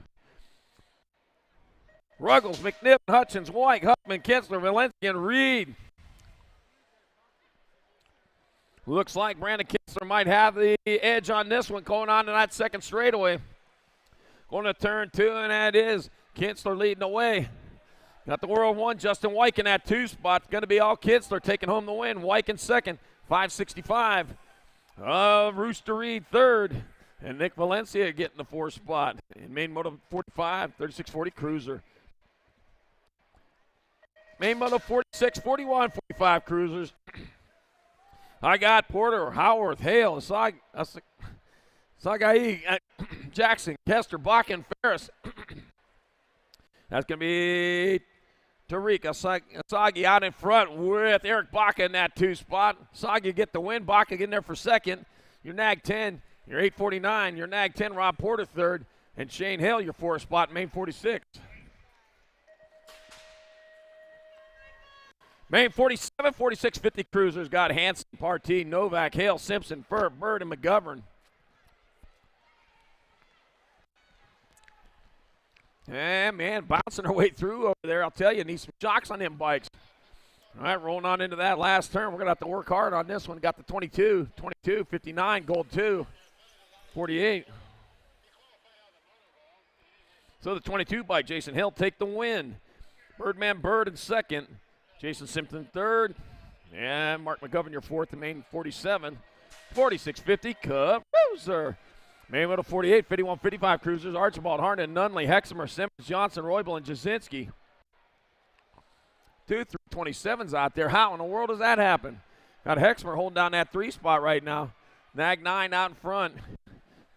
Ruggles, McNibb, Hutchins, White, Huffman, Kinsler, Valencia, and Reed. Looks like Brandon Kinsler might have the edge on this one going on to that second straightaway. Going to turn 2, and that is Kinsler leading the way. Got the World 1, Justin Wyke in that 2 spot. Going to be all Kinsler taking home the win. Wyke in second, 565. Rooster Reed third. And Nick Valencia getting the 4 spot. In Main Moto 45, 36-40 Cruiser. Main Moto 46, 41, 45 Cruisers. I got Porter, Howarth, Hale, Sagai, Jackson, Kester, Bach, and Ferris. That's going to be Tariq Asagi out in front with Eric Baca in that 2 spot. Asagi get the win. Baca getting there for second. Your NAG 10, your 849, your NAG 10, Rob Porter third, and Shane Hale, your 4 spot, Main 46. Main 47, 46-50 Cruisers got Hanson, Partee, Novak, Hale, Simpson, Furr, Bird, and McGovern. And, man, bouncing our way through over there. I'll tell you, need some shocks on them bikes. All right, rolling on into that last turn. We're going to have to work hard on this one. Got the 22, 59, Gold 2, 48. So the 22 bike, Jason Hill, take the win. Birdman Bird in second. Jason Simpson third. And Mark McGovern, your 4th in Main 47. 46-50, Cruiser. Main Moto 48, 51-55 Cruisers. Archibald, Harnan, Nunley, Hexamer, Simmons, Johnson, Roybal, and Jasinski. 2 through 27s out there. How in the world does that happen? Got Hexamer holding down that 3 spot right now. NAG 9 out in front.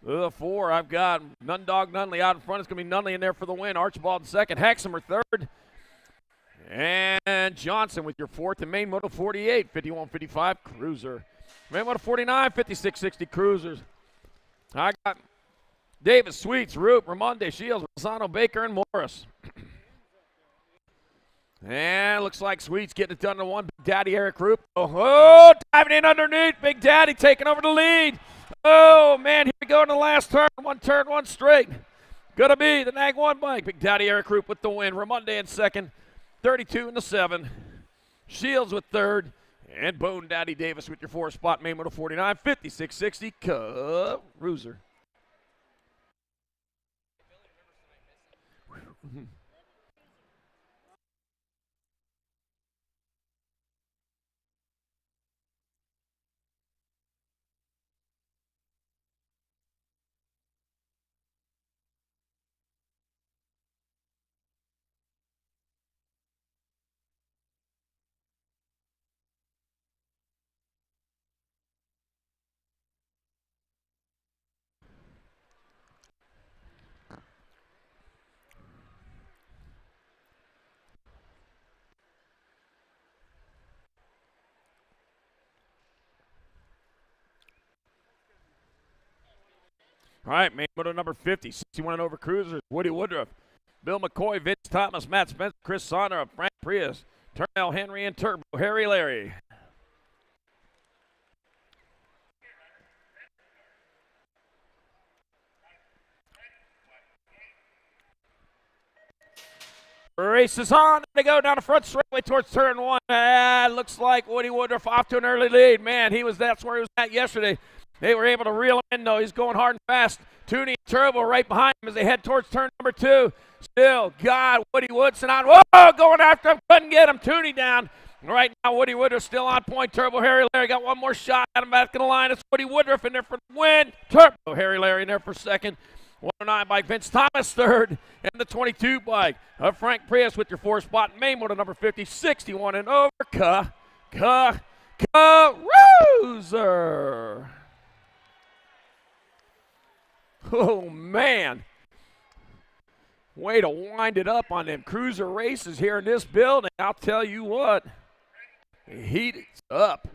4, I've got Nundog, Nunley out in front. It's going to be Nunley in there for the win. Archibald in second. Hexamer third. And Johnson with your 4th in Main Moto 48, 51-55 Cruiser. Main Moto 49, 56-60 Cruisers. I got Davis, Sweets, Roop, Ramonde, Shields, Rosano, Baker, and Morris. And looks like Sweets getting it done to 1. Big Daddy Eric Roop. Oh, diving in underneath. Big Daddy taking over the lead. Oh, man, here we go in the last turn. 1 turn, 1 straight. Gonna be the NAG 1 bike. Big Daddy Eric Roop with the win. Ramonde in second. 32 in the 7. Shields with third. And Bone Daddy Davis with your 4 spot. Main Moto 49, 56-60 Cruiser. All right, main moto number 50, 61 and over cruisers. Woody Woodruff, Bill McCoy, Vince Thomas, Matt Spencer, Chris Sonner, Frank Prius, Turnell Henry, and Turbo Harry Larry. Race is on. They go down the front straightaway towards turn one. Looks like Woody Woodruff off to an early lead. Man, that's where he was at yesterday. They were able to reel him in, though. He's going hard and fast. Tooney and Turbo right behind him as they head towards turn number 2. Still got Woody Woodson on. Whoa, going after him. Couldn't get him. Tooney down. Right now, Woody Woodruff still on point. Turbo Harry Larry got one more shot at him back in the line. It's Woody Woodruff in there for the win. Turbo Harry Larry in there for second. 109 bike, Vince Thomas third, and the 22 bike of Frank Prius with your 4 spot. Main motor number 50, 61 and over. Cruiser. Oh, man. Way to wind it up on them cruiser races here in this building. I'll tell you what. Heat is up.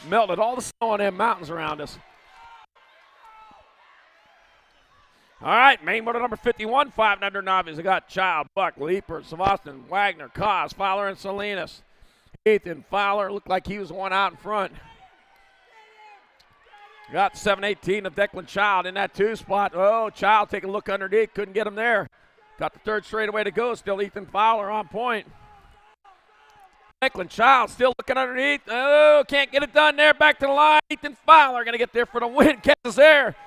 Melted all the snow on them mountains around us. All right, main motor number 51, 500 novice. We got Child, Buck, Leeper, Savastin, Wagner, Cos, Fowler, and Salinas. Ethan Fowler looked like he was the one out in front. Got 718 of Declan Child in that 2 spot. Oh, Child taking a look underneath. Couldn't get him there. Got the 3rd straightaway to go. Still Ethan Fowler on point. Declan Child still looking underneath. Oh, can't get it done there. Back to the line. Ethan Fowler going to get there for the win. Catches there.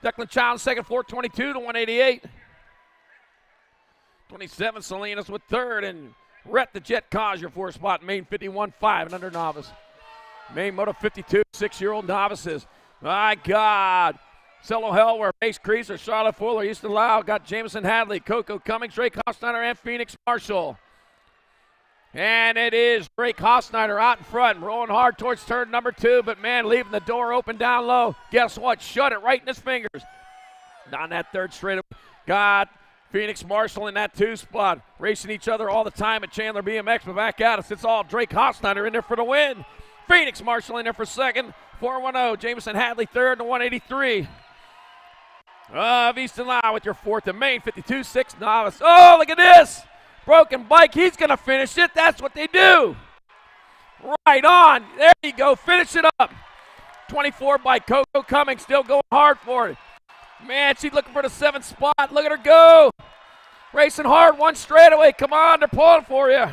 Declan Child second, 422 to 188. 27, Salinas with 3rd, and Rhett the Jet Cos, your 4 spot, main 51, 5 and under novice. Main moto 52, 6-year-old novices. My God. Cello Hellware, Base Creaser, Charlotte Fuller, Houston Lau, got Jameson Hadley, Coco Cummings, Drake Hofsteiner, and Phoenix Marshall. And it is Drake Hofsteiner out in front, rolling hard towards turn number 2, but man, leaving the door open down low. Guess what? Shut it right in his fingers. Down that 3rd straight. Got Phoenix Marshall in that 2 spot, racing each other all the time at Chandler BMX, but back at us. It's all Drake Hofsteiner in there for the win. Phoenix Marshall in there for second, 410. Jameson Hadley 3rd to 183. Easton Lau with your 4th and main 52, 6 novice. Oh, look at this. Broken bike, he's going to finish it. That's what they do. Right on. There you go. Finish it up. 24 by Coco Cummings, still going hard for it. Man, she's looking for the 7th spot. Look at her go. Racing hard, 1 straightaway. Come on, they're pulling for you.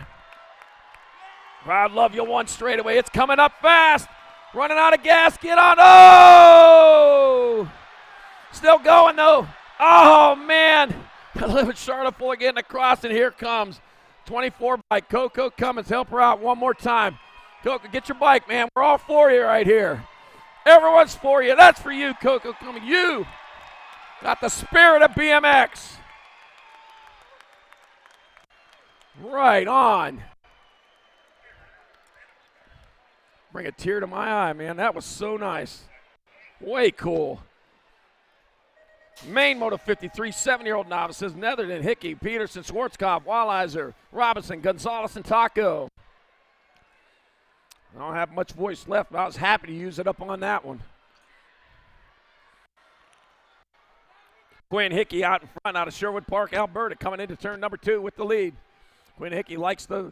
I love you, 1 straightaway. It's coming up fast. Running out of gas. Get on. Oh! Still going, though. Oh, man. I live in Charlotte Fuller getting across, and here comes 24 by Coco Cummins. Help her out one more time. Coco, get your bike, man. We're all for you right here. Everyone's for you. That's for you, Coco Cummins. You got the spirit of BMX. Right on. Bring a tear to my eye, man. That was so nice. Way cool. Main moto 53, 7-year-old novices, Netherton, Hickey, Peterson, Schwarzkopf, Walliser, Robinson, Gonzalez, and Taco. I don't have much voice left, but I was happy to use it up on that one. Quinn Hickey out in front out of Sherwood Park, Alberta, coming into turn number 2 with the lead. Quinn Hickey likes the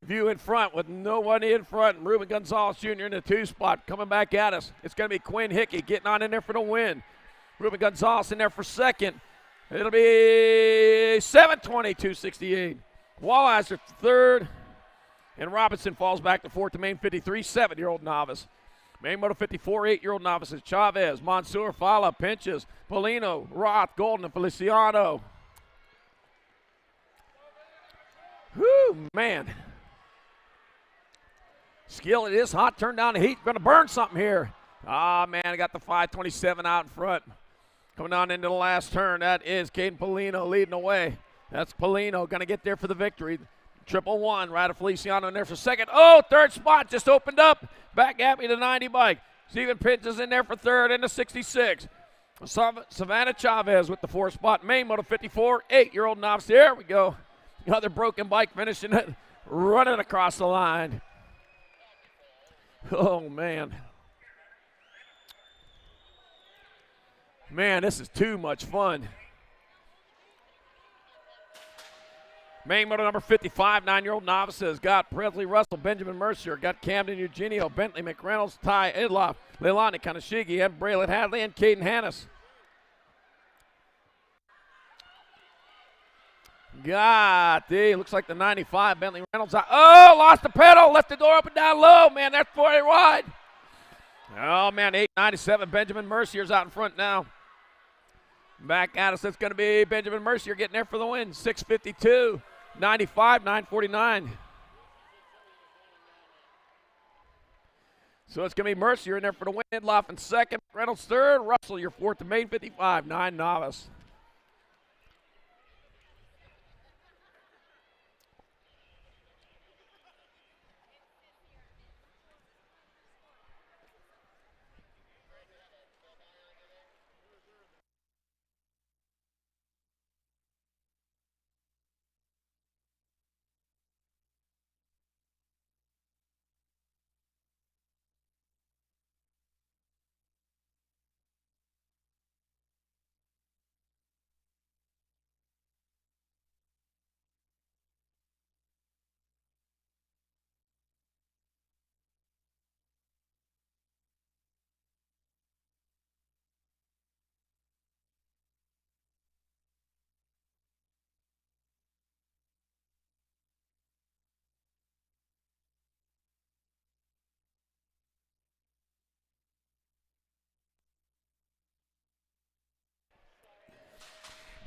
view in front with nobody in front. Ruben Gonzalez Jr. in the 2 spot coming back at us. It's going to be Quinn Hickey getting on in there for the win. Ruben Gonzalez in there for second. It'll be 720, 268. Walliser 3rd. And Robinson falls back to 4th to main 53, 7-year-old novice. Main moto 54, 8-year-old novices. Chavez, Mansour, Fala, Pinches, Polino, Roth, Golden, and Feliciano. Whew, man. Skill, it is hot. Turn down the heat. Going to burn something here. Ah, man, I got the 527 out in front. Coming on into the last turn, that is Caden Polino leading away. That's Polino going to get there for the victory. 111, right of Feliciano in there for second. Oh, 3rd spot just opened up. Back at me, the 90 bike. Stephen Pinch is in there for 3rd and the 66. Savannah Chavez with the 4th spot. Main moto 54, 8-year-old novice. There we go. Another broken bike finishing it, running across the line. Oh, man. Man, this is too much fun. Main motor number 55, 9-year-old novices. Got Presley Russell, Benjamin Mercier. Got Camden Eugenio, Bentley McReynolds, Ty Idloff, Leilani Kanashigi, Ed Braylon Hadley, and Caden Hannes. Looks like the 95, Bentley Reynolds. Oh, lost the pedal, left the door open down low. Man, that's 40 wide. Oh, man, 897, Benjamin Mercier's out in front now. Back at us, it's going to be Benjamin Mercier getting there for the win. 652, 95, 949. So it's going to be Mercier in there for the win. Idloff in second, Reynolds third, Russell your fourth, the main 55, 9 novice.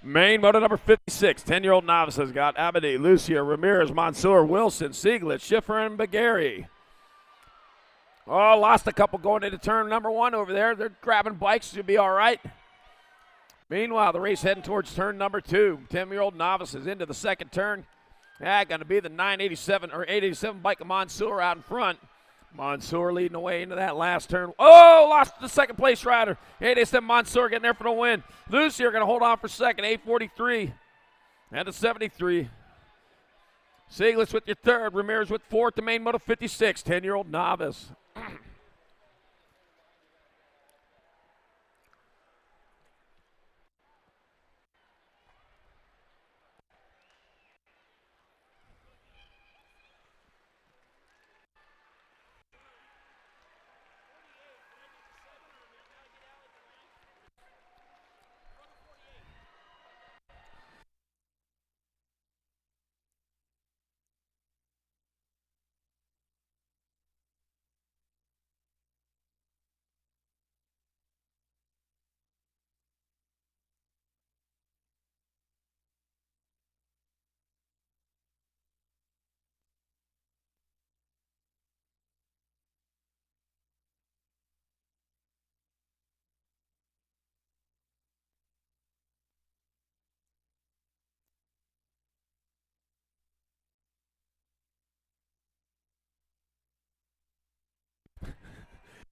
Main motor number 56, 10-year-old novices got Abadi, Lucia, Ramirez, Mansour, Wilson, Sieglet, Schiffer, and Bagari. Oh, lost a couple going into turn number 1 over there. They're grabbing bikes. Should be all right. Meanwhile, the race heading towards turn number 2. 10-year-old novices into the second turn. Going to be the 987 or 887 bike of Mansour out in front. Mansour leading the way into that last turn. Oh, lost the second place rider. 887 Mansour getting there for the win. Lucy are going to hold on for second. 843 and a 73. Sieglitz with your third. Ramirez with fourth. The main moto 56. 10-year-old novice.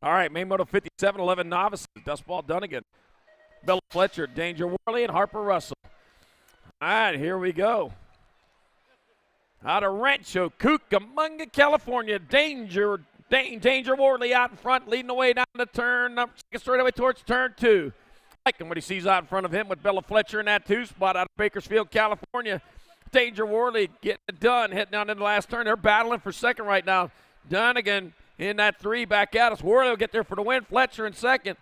All right, main moto 57, 11 novices. Dustball Dunnigan, Bella Fletcher, Danger Worley, and Harper Russell. All right, here we go. Out of Rancho Cucamonga, California, Danger Worley out in front, leading the way down the turn, straight away towards turn 2. Liking what he sees out in front of him with Bella Fletcher in that 2 spot out of Bakersfield, California. Danger Worley getting it done, heading down in the last turn. They're battling for second right now. Dunnigan in that 3 back at us. Worley will get there for the win. Fletcher in second.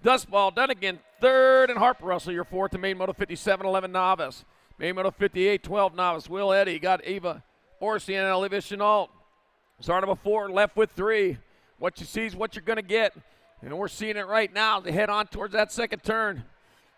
Dustball Dunnigan third, and Harper Russell your fourth. The main moto 57, 11 novice. Main moto 58, 12 novice. Will Eddy got Eva Orsi and Olivia Chenault. Start of a 4, left with 3. What you see is what you're going to get. And we're seeing it right now. They head on towards that second turn.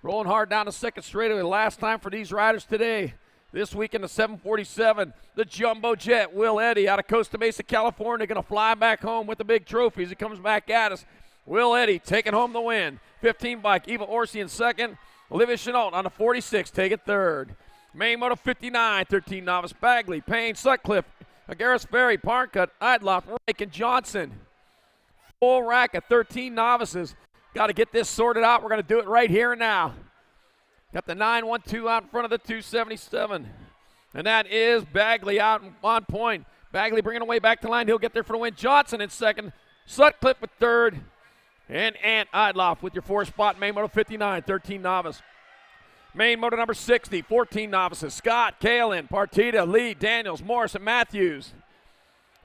Rolling hard down the second straightaway. Last time for these riders today. This week in the 747, the Jumbo Jet, Will Eddy out of Costa Mesa, California, going to fly back home with the big trophies. He comes back at us. Will Eddy taking home the win. 15 bike, Eva Orsi in second. Olivia Chenault on the 46, taking third. Main moto 59, 13 novice, Bagley, Payne, Sutcliffe, Agaris Ferry, Parncut, Idloff, Reich, and Johnson. Full rack of 13 novices. Got to get this sorted out. We're going to do it right here and now. Got the 912 out in front of the 277. And that is Bagley out on point. Bagley bringing away back to line. He'll get there for the win. Johnson in second. Sutcliffe with third. And Ant Idloff with your 4 spot, main moto 59, 13 novice. Main moto number 60, 14 novices. Scott, Kalen, Partita, Lee, Daniels, Morris, and Matthews.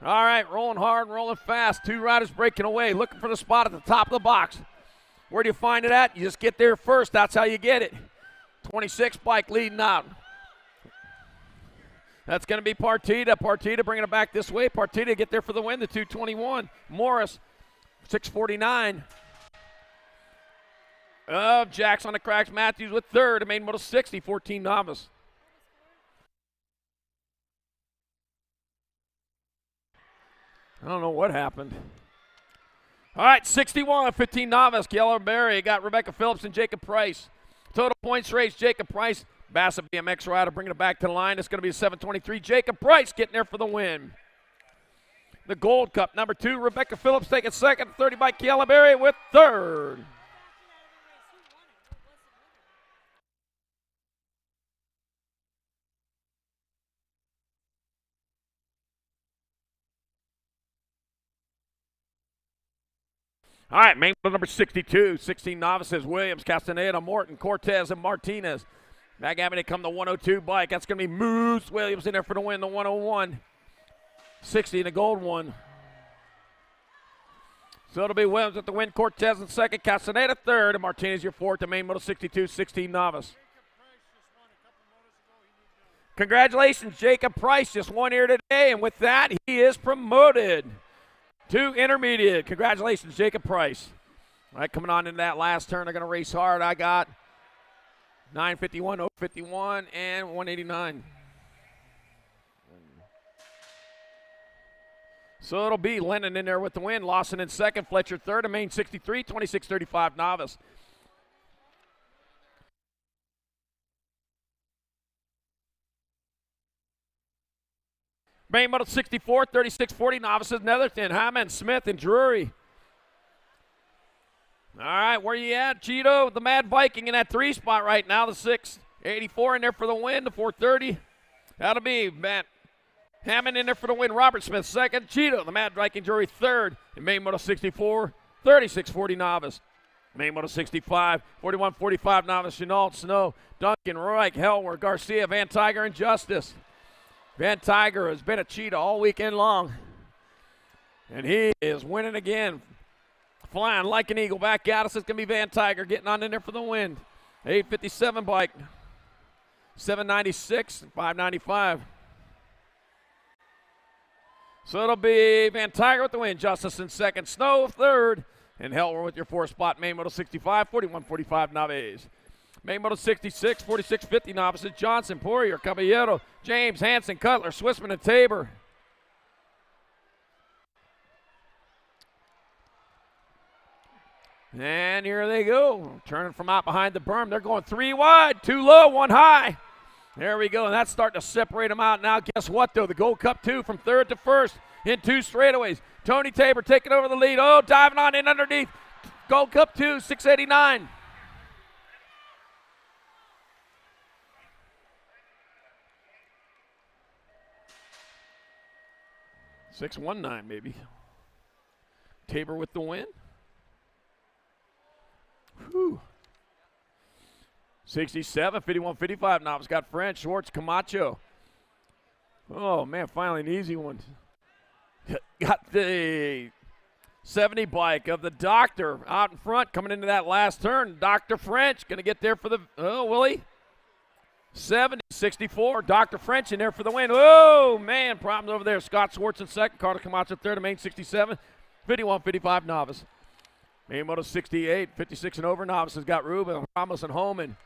All right, rolling hard, rolling fast. 2 riders breaking away, looking for the spot at the top of the box. Where do you find it at? You just get there first. That's how you get it. 26 bike leading out. That's going to be Partita. Partita bringing it back this way. Partita get there for the win, the 221. Morris, 649. Jacks on the cracks. Matthews with third. Main moto 60, 14 novice. I don't know what happened. All right, 61, 15 novice. Keller Berry got Rebecca Phillips and Jacob Price. Total points race, Jacob Price. Bassett BMX rider bringing it back to the line. It's going to be a 723. Jacob Price getting there for the win. The Gold Cup, number 2, Rebecca Phillips taking second. 30 by Keller Berry with third. All right, main moto number 62, 16 novices, Williams, Castaneda, Morton, Cortez, and Martinez. Back having to come the 102 bike. That's going to be Moose Williams in there for the win, the 101. 60 in the gold one. So it'll be Williams at the win, Cortez in second, Castaneda third, and Martinez your fourth, the main moto 62, 16 novice. Congratulations, Jacob Price just won here today, and with that, he is promoted to intermediate. Congratulations, Jacob Price. All right, coming on into that last turn, they're going to race hard. I got 951, 051, and 189. So it'll be Lennon in there with the win. Lawson in second, Fletcher third, and main 63, 2635 novice. Main moto 64, 3640 novices, Netherton, Hammond, Smith, and Drury. All right, where you at, Cheeto? The Mad Viking in that 3 spot right now. The 684 in there for the win, the 430. That'll be Matt Hammond in there for the win. Robert Smith second. Cheeto, the Mad Viking, Drury third. And main moto 64, 3640 novice. Main moto 65, 4145 novice, Chenault, Snow, Duncan, Reich, Helwer, Garcia, Van Tiger, and Justice. Van Tiger has been a cheetah all weekend long. And he is winning again. Flying like an eagle back at us. It's going to be Van Tiger getting on in there for the win. 857 bike. 796 and 595. So it'll be Van Tiger with the win. Justice in second. Snow third. And Helwer with your 4 spot. Main moto 65, 4145 novice. Main moto 66, 4650 novices. Johnson, Poirier, Caballero, James, Hanson, Cutler, Swissman, and Tabor. And here they go. Turning from out behind the berm. They're going 3 wide, 2 low, 1 high. There we go. And that's starting to separate them out now. Guess what, though? The Gold Cup 2 from third to first in 2 straightaways. Tony Tabor taking over the lead. Oh, diving on in underneath. Gold Cup 2, 689. $619 maybe. Tabor with the win. Whew. 67, 51, 55 now. It's got French, Schwartz, Camacho. Oh, man, finally an easy one. Got the 70 bike of the Doctor out in front coming into that last turn. Dr. French going to get there for the, oh, will he? 70, 64. Dr. French in there for the win. Oh, man, problems over there. Scott Schwartz in second. Carter Camacho third. Main 67, 51, 55 novice. Main moto 68, 56 and over novices got Ruben, Ramos, and Holman.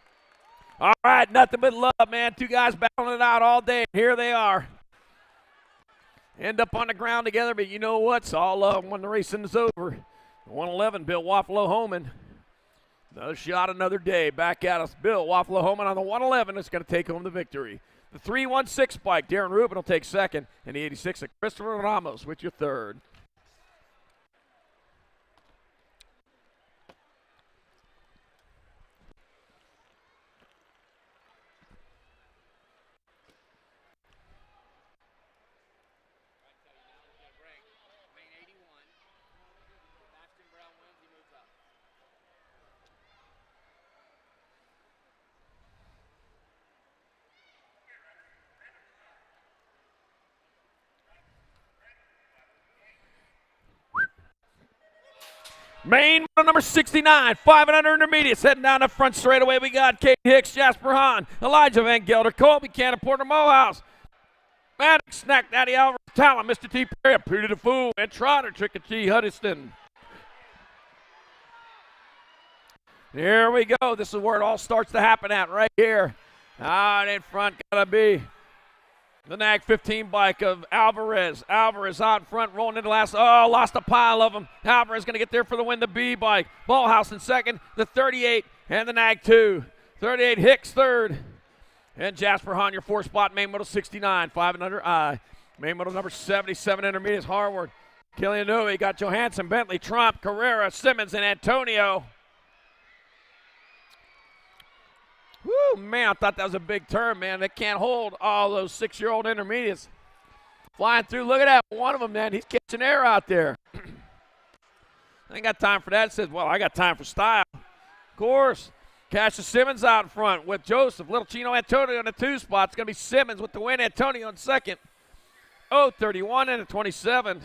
All right, nothing but love, man. 2 guys battling it out all day. Here they are. End up on the ground together, but you know what? It's all love when the racing is over. 111, Bill Waffalo Holman. Another shot, another day. Back at us. Bill Waffalo Holman on the 111 is going to take home the victory. The 316 bike, Darren Rubin will take second, and the 86 Christopher Ramos with your third. Main model number 69, 500 intermediates, heading down the front straightaway. We got Kate Hicks, Jasper Hahn, Elijah Van Gelder, Colby Cannon, Porter Mohouse, Maddox, Snack Daddy Alvarez, Talon, Mr. T. Perry, Pooty the Fool, and Trotter, Trick or T. Huddiston. Here we go. This is where it all starts to happen at right here. Out in front, gotta be the NAG 15 bike of Alvarez. Alvarez out in front, rolling into last. Oh, lost a pile of them. Alvarez going to get there for the win. The B bike. Ballhouse in second. The 38 and the NAG 2. 38 Hicks third. And Jasper Hahn, your fourth spot. Main model 69. 500 I. Main model number 77 intermediates. Harward. Killian Newey. Got Johansson, Bentley, Trump, Carrera, Simmons, and Antonio. Woo, man, I thought that was a big turn, man. They can't hold all those 6-year-old intermediates flying through. Look at that. One of them, man, he's catching air out there. I ain't got time for that. It says, well, I got time for style. Of course. Cassius Simmons out in front with Joseph. Little Chino Antonio in the 2 spot. It's going to be Simmons with the win. Antonio in second. 31 and a 27.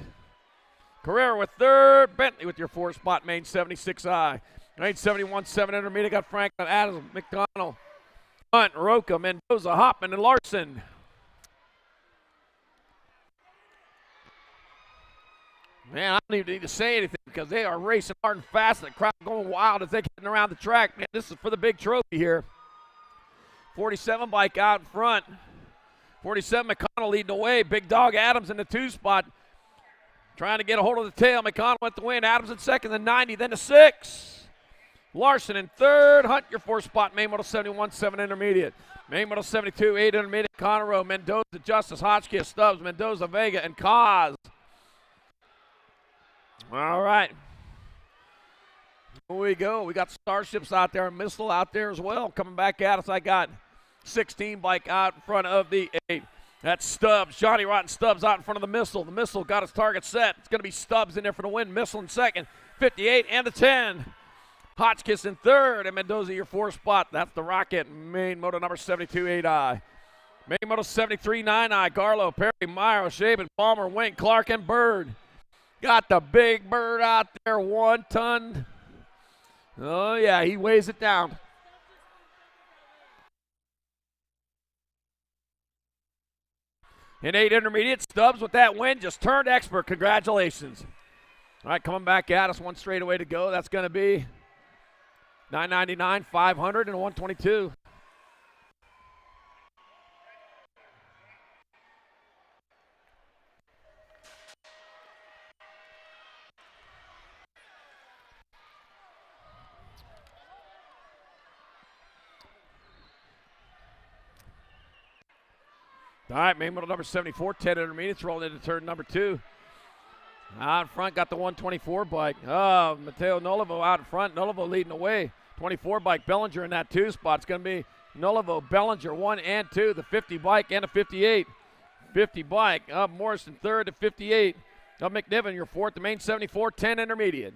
Carrera with third. Bentley with your 4 spot. Main 76I. Main 71-7 intermediate. Got Franklin, Adams, McDonald, Hunt, Roca, Mendoza, Hoffman, and Larson. Man, I don't even need to say anything because they are racing hard and fast. The crowd going wild as they're getting around the track. Man, this is for the big trophy here. 47 bike out in front. 47 McConnell leading the way. Big Dog Adams in the 2 spot. Trying to get a hold of the tail. McConnell with the win. Adams in second, the 90, then the 6. Larson in third. Hunt your 4 spot. Main model 71-7 intermediate. Main model 72-8 intermediate. Conroe, Mendoza, Justice, Hotchkiss, Stubbs, Mendoza, Vega, and Kaz. All right. Here we go. We got Starships out there and Missile out there as well. Coming back at us, I got 16 bike out in front of the 8. That's Stubbs. Johnny Rotten Stubbs out in front of the Missile. The Missile got his target set. It's going to be Stubbs in there for the win. Missile in second. 58 and the 10. Hotchkiss in third, and Mendoza your 4 spot. That's the Rocket. Main moto number 72-8I. Main moto 73-9I. Garlow, Perry, Meyer, Shaben, Palmer, Wayne, Clark, and Bird. Got the big Bird out there, 1 ton. Oh, yeah, he weighs it down. In 8 intermediate, Stubbs with that win just turned expert. Congratulations. All right, coming back at us, 1 straightaway to go. That's going to be 999, 500, and 122. All right, main model number 74, 10 intermediates, rolling into turn number 2. Out in front, got the 124 bike. Oh, Mateo Nolivo out in front. Nolivo leading the way. 24 bike, Bellinger in that 2 spot. It's going to be Nolivo, Bellinger, 1 and 2. The 50 bike and a 58. 50 bike. Up Morrison, third to 58. Up McNiven, your 4th. The main 74, 10 intermediate.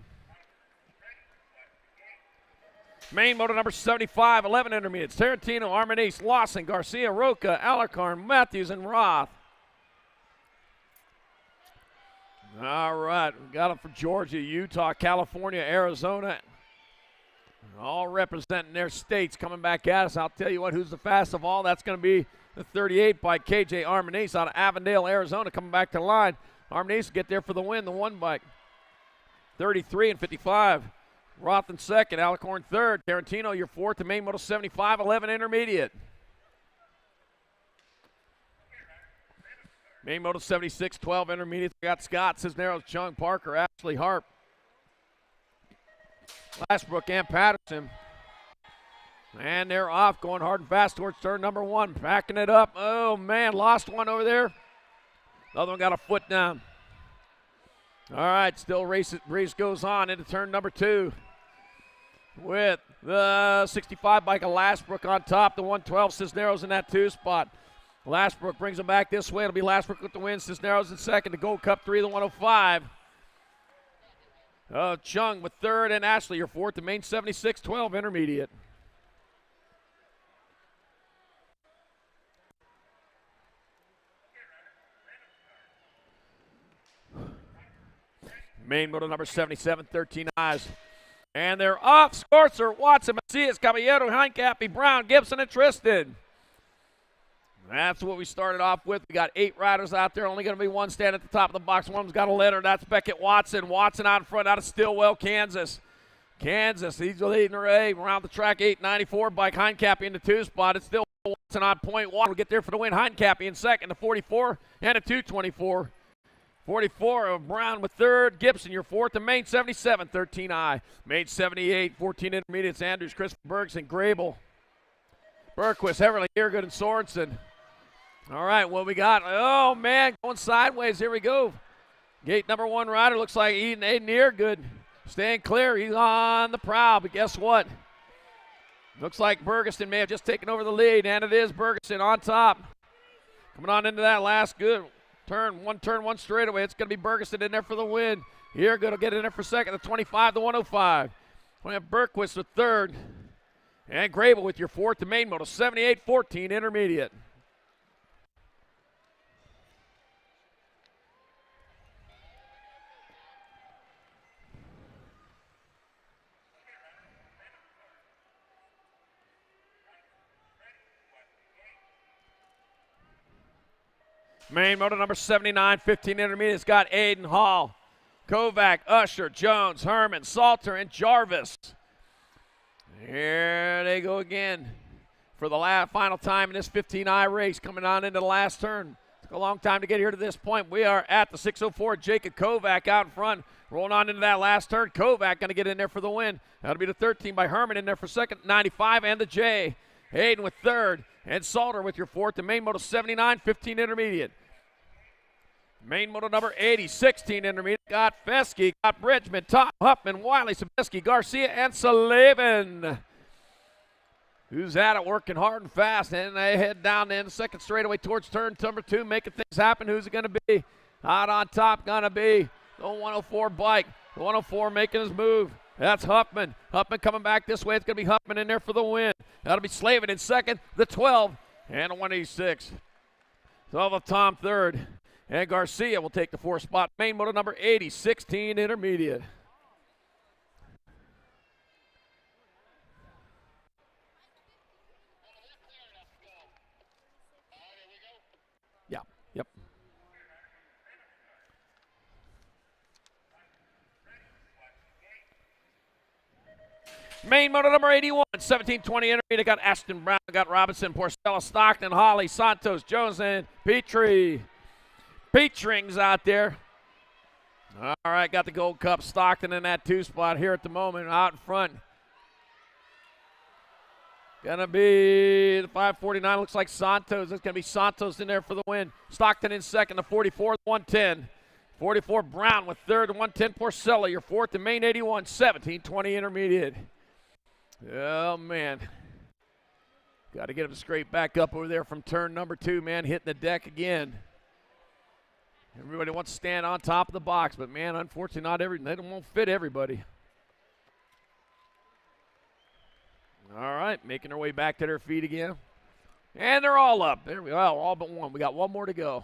Main motor number 75, 11 intermediates. Tarantino, Armanese, Lawson, Garcia, Roca, Alarcon, Matthews, and Roth. All right, we got them from Georgia, Utah, California, Arizona. All representing their states coming back at us. I'll tell you what, who's the fastest of all? That's going to be the 38 by KJ Armanese out of Avondale, Arizona, coming back to the line. Armanese will get there for the win, the 1 bike. 33 and 55. Roth in second, Alicorn third. Tarantino, your 4th, the main moto 75, 11 intermediate. Main moto 76, 12 intermediate. We got Scott, Cisneros, Chung, Parker, Ashley Harp, Glassbrook, and Patterson. And they're off, going hard and fast towards turn number 1. Backing it up. Oh, man, lost one over there. The other one got a foot down. All right, still race goes on into turn number 2 with the 65 bike of Lastbrook on top. The 112 Cisneros in that 2 spot. Lastbrook brings them back this way. It'll be Lastbrook with the win. Cisneros in second. The Gold Cup 3, the 105. Chung with third, and Ashley, your 4th. The main 76, 12 intermediate. Main moto number 77, 13 eyes. And they're off. Scorcher, Watson, Macias, Caballero, Hincapie, Brown, Gibson, and Tristan. That's what we started off with. We got 8 riders out there. Only going to be one stand at the top of the box. One's got a letter. That's Beckett Watson. Watson out in front out of Stillwell, Kansas. He's leading the way around the track. 894 bike. Hincapie in the 2 spot. It's still Watson on point. Watson will get there for the win. Hincapie in second. The 44 and a 224. 44 of Brown with third. Gibson, your fourth. And main 77, 13I. Main 78, 14 intermediates. Andrews, Christopher Bergson, Grable, Bergquist, Heverly, Eargood, and Sorensen. All right, what we got? Oh, man, going sideways. Here we go. Gate number 1 rider looks like Aiden Eargood. Staying clear. He's on the prowl, but guess what? Looks like Bergeson may have just taken over the lead, and it is Bergeson on top. Coming on into that last good turn, one straightaway. It's going to be Bergeson in there for the win. Eargood will get in there for second, the 25, the 105. We have Bergquist with third, and Grable with your fourth, the main moto, 78-14 intermediate. Main moto number 79, 15 intermediate. It's got Aiden, Hall, Kovac, Usher, Jones, Herman, Salter, and Jarvis. Here they go again for the final time in this 15I race, coming on into the last turn. Took a long time to get here to this point. We are at the 604. Jacob Kovac out in front, rolling on into that last turn. Kovac going to get in there for the win. That'll be the 13 by Herman in there for second, 95, and the J. Aiden with third, and Salter with your fourth. The main moto 79, 15 intermediate. Main moto number 80, 16 intermediate. Got Fesky, got Bridgman, Tom, Huffman, Wiley, Sabisky, Garcia, and Sullivan. Who's at it, working hard and fast. And they head down in the second straightaway towards turn number 2, making things happen. Who's it going to be? Out on top, going to be the 104 bike. The 104 making his move. That's Huffman. Huffman coming back this way. It's going to be Huffman in there for the win. That'll be Slavin in second, the 12, and a 186. 12 of Tom third. And Garcia will take the 4th spot. Main moto number 80, 16 intermediate. Yep. Main moto number 81, 17-20 intermediate. Got Ashton Brown, got Robinson, Porcella, Stockton, Holly, Santos, Jones, and Petrie. Petring's out there. All right, got the Gold Cup. Stockton in that 2 spot here at the moment, out in front. Gonna be the 549. Looks like Santos. It's gonna be Santos in there for the win. Stockton in second, the 44, 110. 44 Brown with third, 110 Porcella. Your fourth, the main 81, 17-20 intermediate. Oh man, got to get him straight back up over there from turn number 2. Man, hitting the deck again. Everybody wants to stand on top of the box, but man, unfortunately, they won't fit everybody. All right, making their way back to their feet again. And they're all up. There we go, all but one. We got one more to go.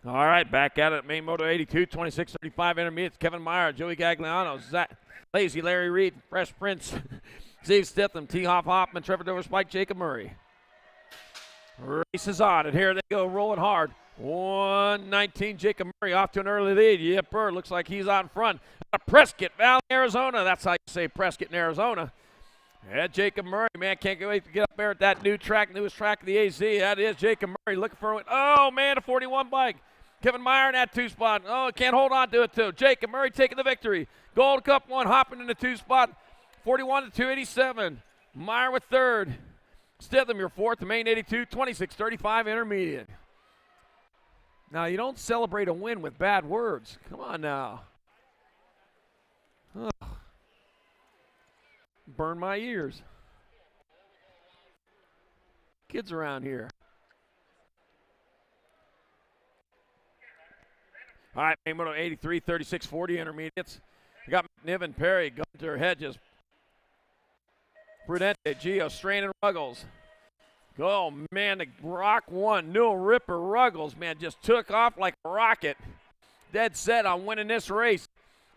All right, back at it. Main moto 82, 26-35 intermediates. Kevin Meyer, Joey Gagliano, Zach Lazy, Larry Reed, Fresh Prince, Steve Stitham, T. Hoffman, Trevor Dover, Spike, Jacob Murray. Race is on, and here they go, rolling hard. 119, Jacob Murray off to an early lead. Yep, looks like he's out in front. Prescott Valley, Arizona. That's how you say Prescott in Arizona. Yeah, Jacob Murray, man, can't wait to get up there at that newest track of the AZ. That is Jacob Murray looking for a win. Oh, man, a 41 bike. Kevin Meyer in that 2 spot. Oh, can't hold on to it, too. Jacob Murray taking the victory. Gold Cup 1 hopping in the 2 spot. 41 to 287. Meyer with third. Stitham, your fourth. The main 82, 26-35 intermediate. Now, you don't celebrate a win with bad words. Come on now. Ugh. Burn my ears. Kids around here. All right, Main Moto 83, 36, 40 intermediates. We got McNiven, Perry, Gunter, Hedges, Prudente, Gio, Strain, and Ruggles. Oh, man, the Rock 1, Newell Ripper Ruggles, man, just took off like a rocket. Dead set on winning this race.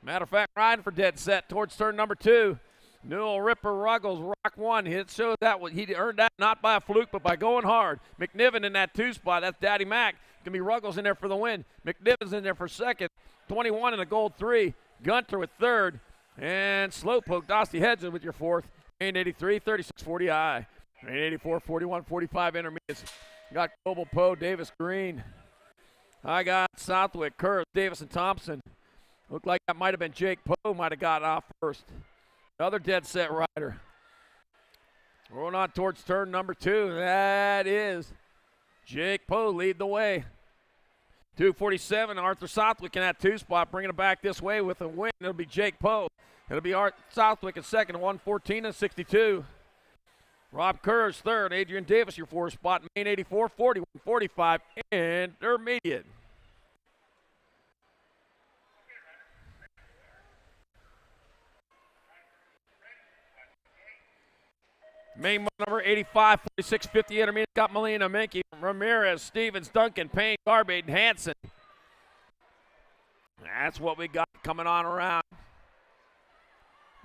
Matter of fact, riding for dead set towards turn number 2. Newell Ripper Ruggles, Rock 1. It showed that he earned that not by a fluke, but by going hard. McNiven in that 2 spot. That's Daddy Mac. Going to be Ruggles in there for the win. McNiven's in there for second. 21 in the gold 3. Gunter with third. And Slowpoke, Dosty Hedges with your fourth. Main 83, 36, 40 I. Main 84, 41, 45 intermediates. Got Coble, Poe, Davis, Green. I got Southwick, Kurz, Davis, and Thompson. Looked like that might have been Jake Poe might have got off first. Another dead set rider. Rolling on towards turn number 2. That is Jake Poe lead the way. 247, Arthur Southwick in that 2 spot, bringing it back this way with a win. It'll be Jake Poe. It'll be Arthur Southwick in second, 114 and 62. Rob Kurz third, Adrian Davis your 4 spot, Main 84, 41, 45, intermediate. Main number 85, 46, 50 intermediate. Got Molina, Menke, Ramirez, Stevens, Duncan, Payne, Garbade, and Hanson. That's what we got coming on around.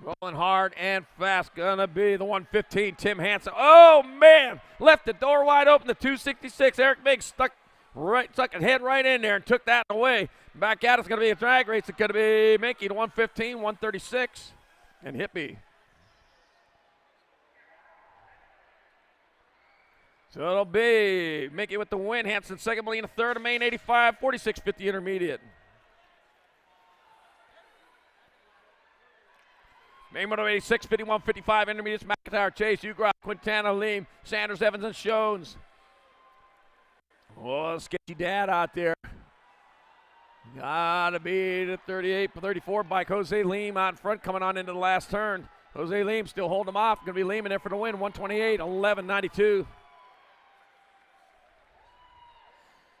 Rolling hard and fast. Gonna be the 115, Tim Hanson. Oh, man! Left the door wide open. The 266, Eric Biggs stuck his head right in there and took that away. Back at it's gonna be a drag race. It's gonna be Menke to 115, 136, and Hippie. So it'll be Mickey with the win. Hanson second, Molina third, Main 85, 46, 50 intermediate. Main Moto 86, 51, 55 intermediates. McIntyre, Chase, Ugraf, Quintana, Leem, Sanders, Evans, and Shones. Oh, sketchy dad out there. Gotta be the 38, 34 bike. Jose Leem out in front coming on into the last turn. Jose Leem still holding him off. Gonna be Leem in there for the win. 128, 11, 92.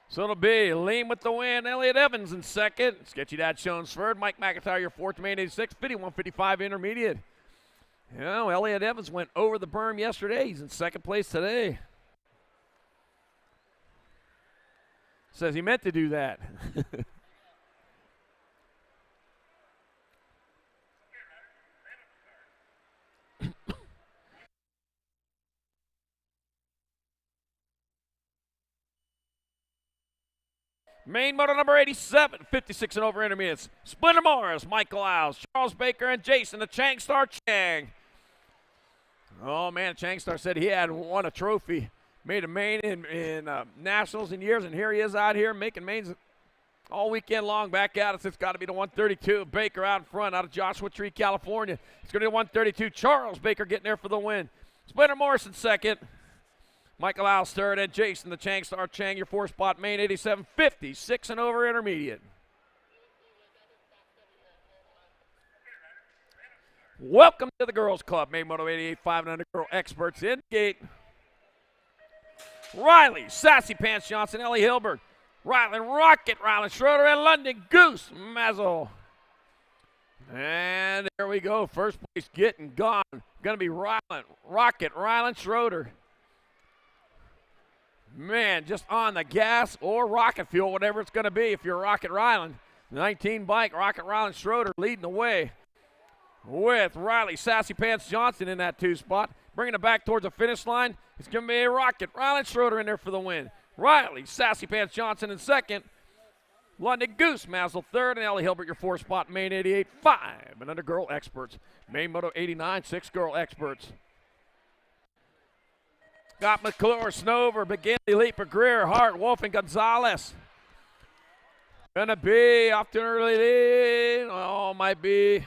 So it'll be Leem with the win, Elliott Evans in second. Sketchy Dad Shones third, Mike McIntyre your fourth, Main 86, 51, 55 intermediate. You know, Elliott Evans went over the berm yesterday. He's in second place today. Says he meant to do that. Main Moto number 87, 56 and over intermediates. Splinter Morris, Michael Iles, Charles Baker, and Jason the Changstar Chang. Oh, man, Changstar said he hadn't won a trophy. Made a main in nationals in years, and here he is out here making mains all weekend long. Back at us, it's got to be the 132. Baker out in front, out of Joshua Tree, California. It's going to be the 132. Charles Baker getting there for the win. Splinter Morris in second. Michael Iles third, and Jason the Changstar Chang, your 4 spot, Main 87, 56 and over intermediate. Welcome to the Girls Club, Main Moto 88, 5 and under girl experts in gate. Riley, Sassy Pants Johnson, Ellie Hilbert, Ryland Rocket, Ryland Schroeder, and London Goose Mazel. And there we go, first place getting gone. Gonna be Ryland Rocket, Ryland Schroeder. Man, just on the gas or rocket fuel, whatever it's going to be if you're Rocket Ryland. 19 bike, Rocket Ryland Schroeder leading the way with Riley Sassy Pants Johnson in that 2 spot. Bringing it back towards the finish line. It's going to be a Rocket Ryland Schroeder in there for the win. Riley Sassy Pants Johnson in second. London Goose Mazel third, and Ellie Hilbert your 4 spot, Main 88, 5 and under girl experts. Main Moto 89, 6 girl experts. Got McClure, Snover, McGinley, Leaper, Greer, Hart, Wolf, and Gonzalez. Gonna be off to an early lead. Oh, might be.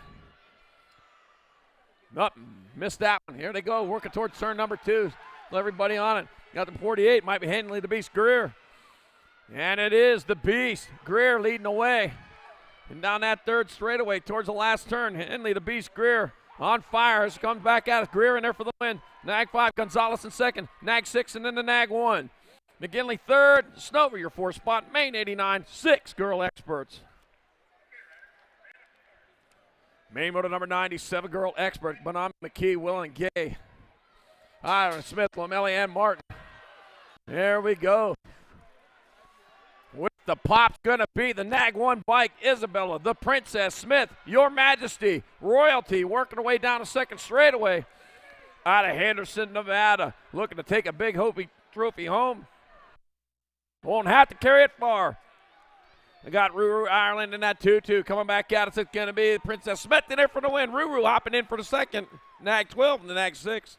Nope, missed that one. Here they go, working towards turn number 2. Everybody on it. Got the 48, might be Henley the Beast Greer. And it is the Beast, Greer leading the way. And down that third straightaway towards the last turn, Henley, the Beast, Greer on fire. As comes back out of Greer in there for the win. Nag 5, Gonzalez in second. Nag 6, and then the Nag 1. McGinley third. Snover, your fourth spot. Main 89, 6 Girl Experts. Main motor number 97, Girl Expert. Bonham, McKee, Will, and Gay. Iron Smith, Lamelli, and Martin. There we go. With the pop's gonna be the Nag 1 bike, Isabella, the Princess Smith, Your Majesty, Royalty, working her way down the second straightaway. Out of Henderson, Nevada, looking to take a big Hopi trophy home. Won't have to carry it far. We got Ruru Ireland in that 2-2. Coming back out, it's going to be Princess Smith in there for the win. Ruru hopping in for the second. Nag 12 and the Nag 6.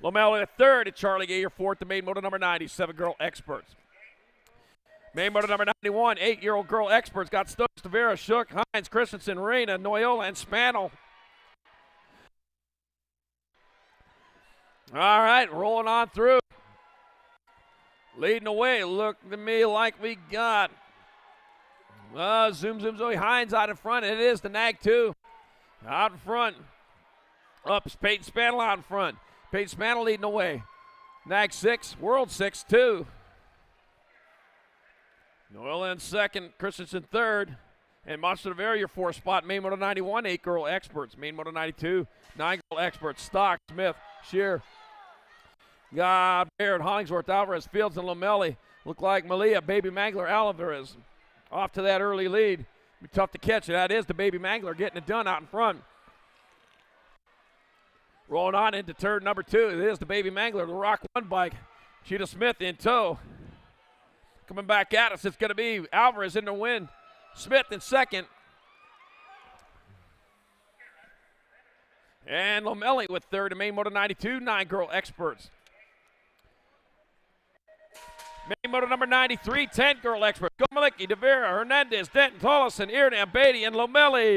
Lomelli the third, and Charlie Gay your fourth. The main motor number 97, Girl Experts. Main motor number 91, 8-year-old Girl Experts. Got Stokes, Tavera, Shook, Hines, Christensen, Reyna, Noyola, and Spanel. All right, rolling on through. Leading away, look to me like we got Zoom Zoe Hines out in front. It is the Nag 2 out in front. Up is Peyton Spanel out in front. Peyton Spanel leading away. Nag 6, World 6, 2. Noel in second, Christensen third. And Monster Tavera, your fourth spot. Main motor 91, 8 Girl Experts. Main motor 92, 9 Girl Experts. Stock, Smith, Shear, God, Baird, Hollingsworth, Alvarez, Fields, and Lomelli. Look like Malia, Baby Mangler, Alvarez off to that early lead. Be tough to catch. That is the Baby Mangler getting it done out in front. Rolling on into turn number 2. It is the Baby Mangler, the Rock 1 bike. Sheeta Smith in tow. Coming back at us, it's going to be Alvarez in the win. Smith in second. And Lomelli with third. The main motor 92, 9 Girl Experts. Main motor number 93, 10 Girl Experts. Gomalicki, De Vera, Hernandez, Denton, Tollison, Irdam, Beatty, and Lomelli.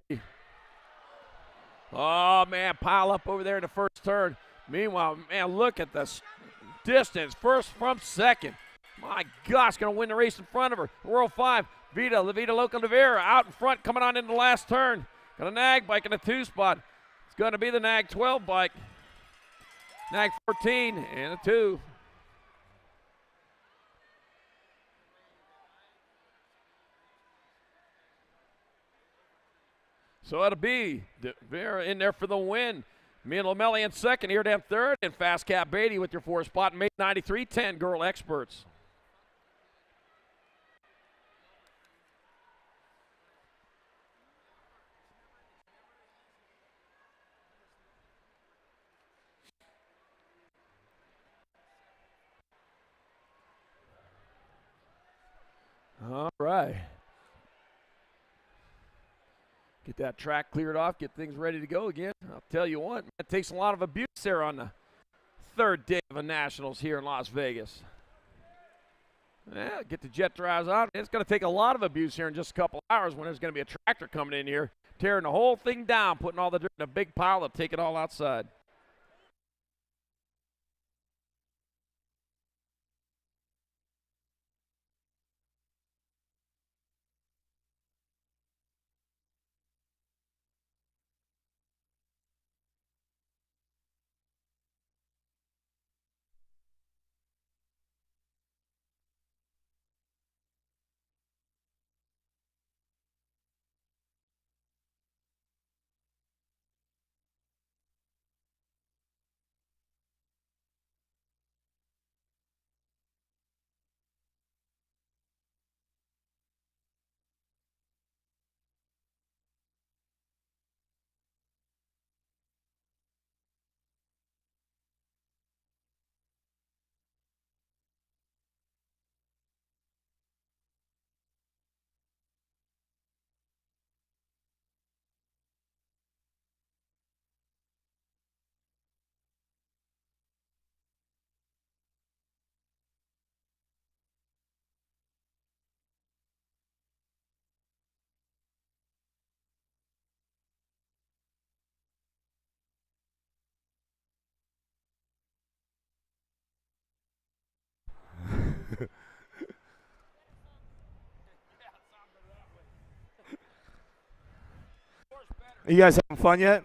Oh, man, pile up over there in the first turn. Meanwhile, man, look at this distance. First from second. My gosh, going to win the race in front of her. World 5, Vita, Levita, Local, De Vera out in front, coming on in the last turn. Got a Nag bike in the 2 spot. It's going to be the Nag 12 bike. Nag 14 and a 2. So it'll be De Vera in there for the win. Me and Lomelli in second, Irdam third, and Fast Cat Beatty with your 4th spot. Made 93, 10 Girl Experts. All right. Get that track cleared off, get things ready to go again. I'll tell you what, it takes a lot of abuse there on the 3rd day of the Nationals here in Las Vegas. Yeah, get the jet drives on. It's going to take a lot of abuse here in just a couple hours when there's going to be a tractor coming in here, tearing the whole thing down, putting all the dirt in a big pile to take it all outside. You guys having fun yet?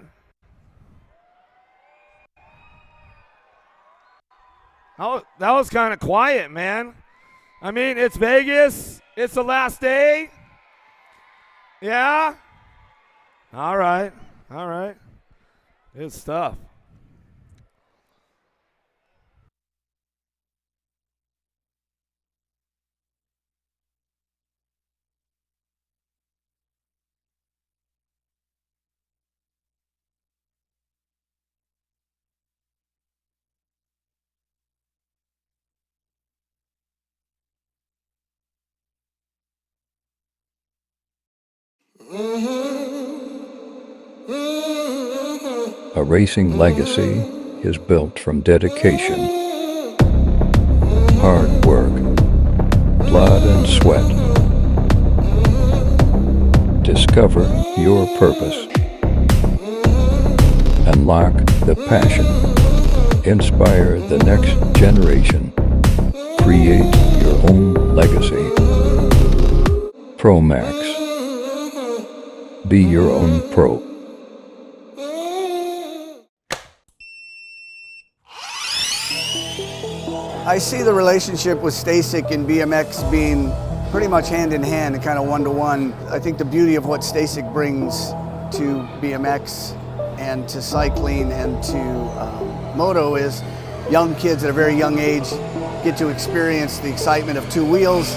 Oh, that was kind of quiet, man. I mean, it's Vegas. It's the last day. Yeah? All right. All right. Good stuff. A racing legacy is built from dedication, hard work, blood and sweat. Discover your purpose. Unlock the passion. Inspire the next generation. Create your own legacy. ProMax. Be your own pro. I see the relationship with STACYC and BMX being pretty much hand in hand and kind of one-to-one. I think the beauty of what STACYC brings to BMX and to cycling and to moto is young kids at a very young age get to experience the excitement of two wheels,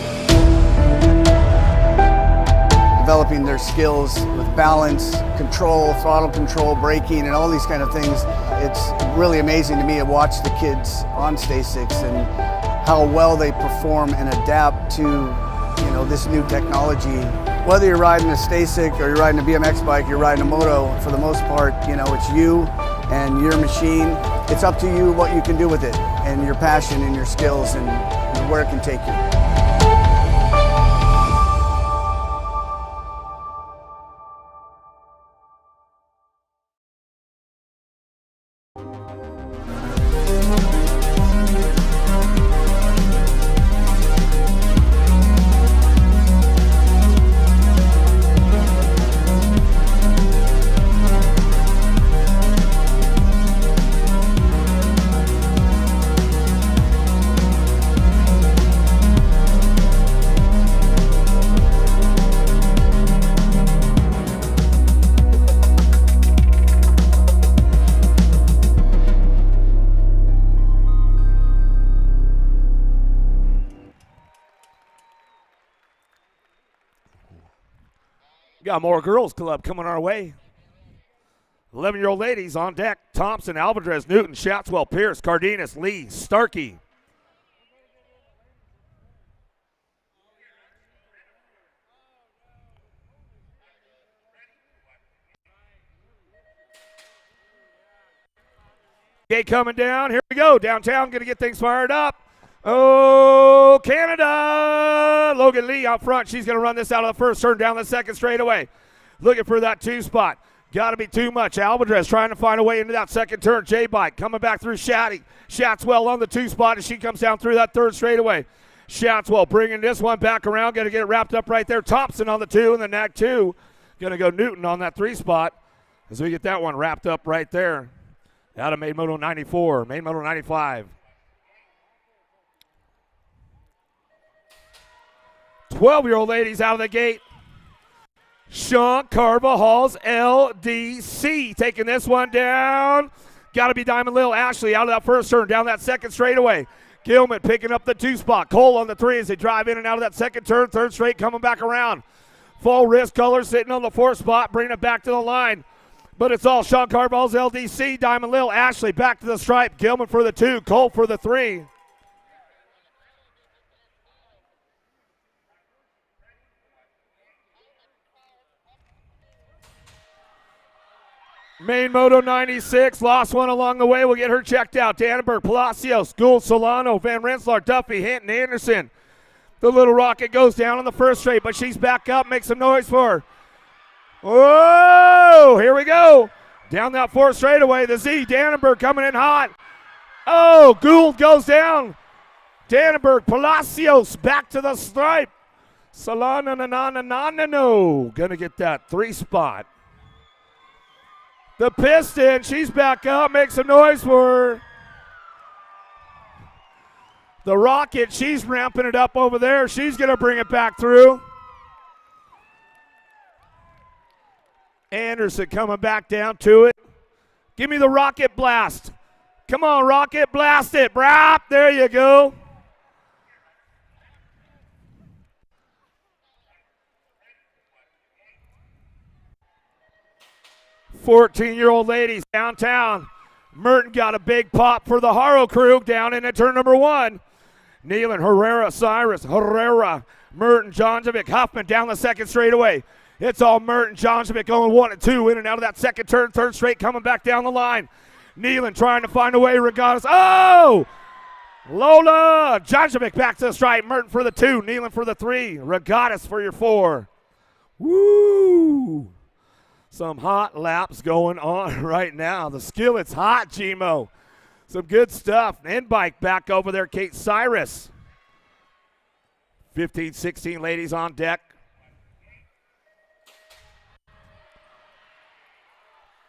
developing their skills with balance, control, throttle control, braking, and all these kind of things. It's really amazing to me to watch the kids on STACYCs and how well they perform and adapt to, this new technology. Whether you're riding a STACYC or you're riding a BMX bike, you're riding a moto, for the most part, it's you and your machine. It's up to you what you can do with it and your passion and your skills and where it can take you. Got more girls club coming our way. 11-year-old ladies on deck. Thompson, Alvarez, Newton, Shatswell, Pierce, Cardenas, Lee, Starkey. Okay, coming down. Here we go. Downtown, going to get things fired up. Oh, Canada! Logan Lee out front. She's going to run this out of the first turn down the second straightaway. Looking for that two spot. Got to be too much. Alvarez trying to find a way into that second turn. J-Bike coming back through Shatty. Shatswell on the two spot as she comes down through that third straightaway. Shatswell bringing this one back around. Going to get it wrapped up right there. Thompson on the two and the nag two. Going to go Newton on that three spot as we get that one wrapped up right there. Out of Main Moto 94, Main Moto 95. 12-year-old ladies out of the gate. Sean Carvajal's LDC taking this one down. Got to be Diamond Lil Ashley out of that first turn, down that second straightaway. Gilman picking up the two spot. Cole on the three as they drive in and out of that second turn. Third straight coming back around. Full wrist color sitting on the fourth spot, bringing it back to the line. But it's all Sean Carvajal's LDC. Diamond Lil Ashley back to the stripe. Gilman for the two. Cole for the three. Main Moto 96, lost one along the way. We'll get her checked out. Dannenberg, Palacios, Gould, Solano, Van Rensselaer, Duffy, Hinton, Anderson. The little rocket goes down on the first straight, but she's back up. Make some noise for her. Whoa, here we go. Down that fourth straightaway, the Z, Dannenberg coming in hot. Oh, Gould goes down. Dannenberg, Palacios back to the stripe. Solano, no. Gonna get that three spot. The Piston, she's back up. Make some noise for her. The Rocket, she's ramping it up over there. She's going to bring it back through. Anderson coming back down to it. Give me the Rocket Blast. Come on, Rocket, blast it. Brap, there you go. "14-year-old ladies downtown. Merton got a big pop for the Haro crew down in at turn number 1. Nealon, Herrera, Cyrus, Herrera, Merton, Jonjovic, Huffman down the second straightaway. It's all Merton, Jonjovic going 1 and 2 in and out of that second turn, third straight coming back down the line. Nealon trying to find a way, Regattas. Oh! Lola, Jonjovic back to the stripe. Merton for the 2, Nealon for the 3, Regattas for your 4. Woo! Some hot laps going on right now. The skillet's hot, Gmo. Some good stuff. N-Bike back over there, Kate Cyrus. 15, 16 ladies on deck.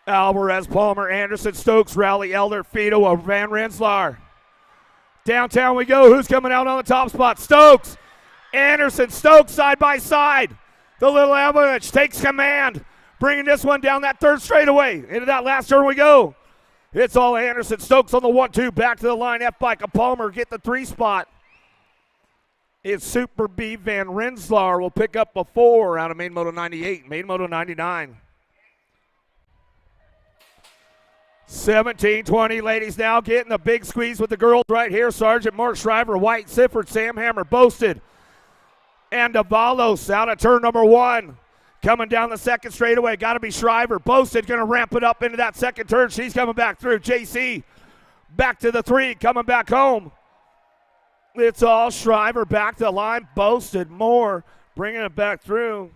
Alvarez, Palmer, Anderson, Stokes, Rowley, Elder, Fido, Van Rensselaer. Downtown we go. Who's coming out on the top spot? Stokes, Anderson, Stokes side by side. The Little Avalanche takes command. Bringing this one down that third straightaway. Into that last turn we go. It's all Anderson. Stokes on the 1-2. Back to the line. F-Bike of Palmer get the 3 spot. It's Super B Van Rensselaer will pick up a 4 out of Main Moto 98. Main Moto 99. 17-20 ladies now getting the big squeeze with the girls right here. Sergeant, Mark Shriver, White, Sifford, Sam Hammer, Boasted, and Avalos out of turn number 1. Coming down the second straightaway, got to be Shriver. Boasted going to ramp it up into that second turn. She's coming back through. JC back to the 3, coming back home. It's all Shriver back to the line. Boasted more, bringing it back through.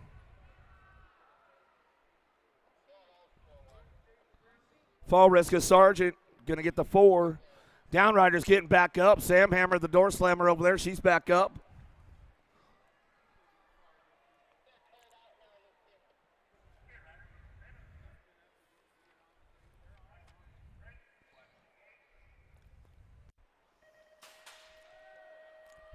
Fall risk of Sargent going to get the 4. Downrider's getting back up. Sam Hammer, the door slammer over there. She's back up.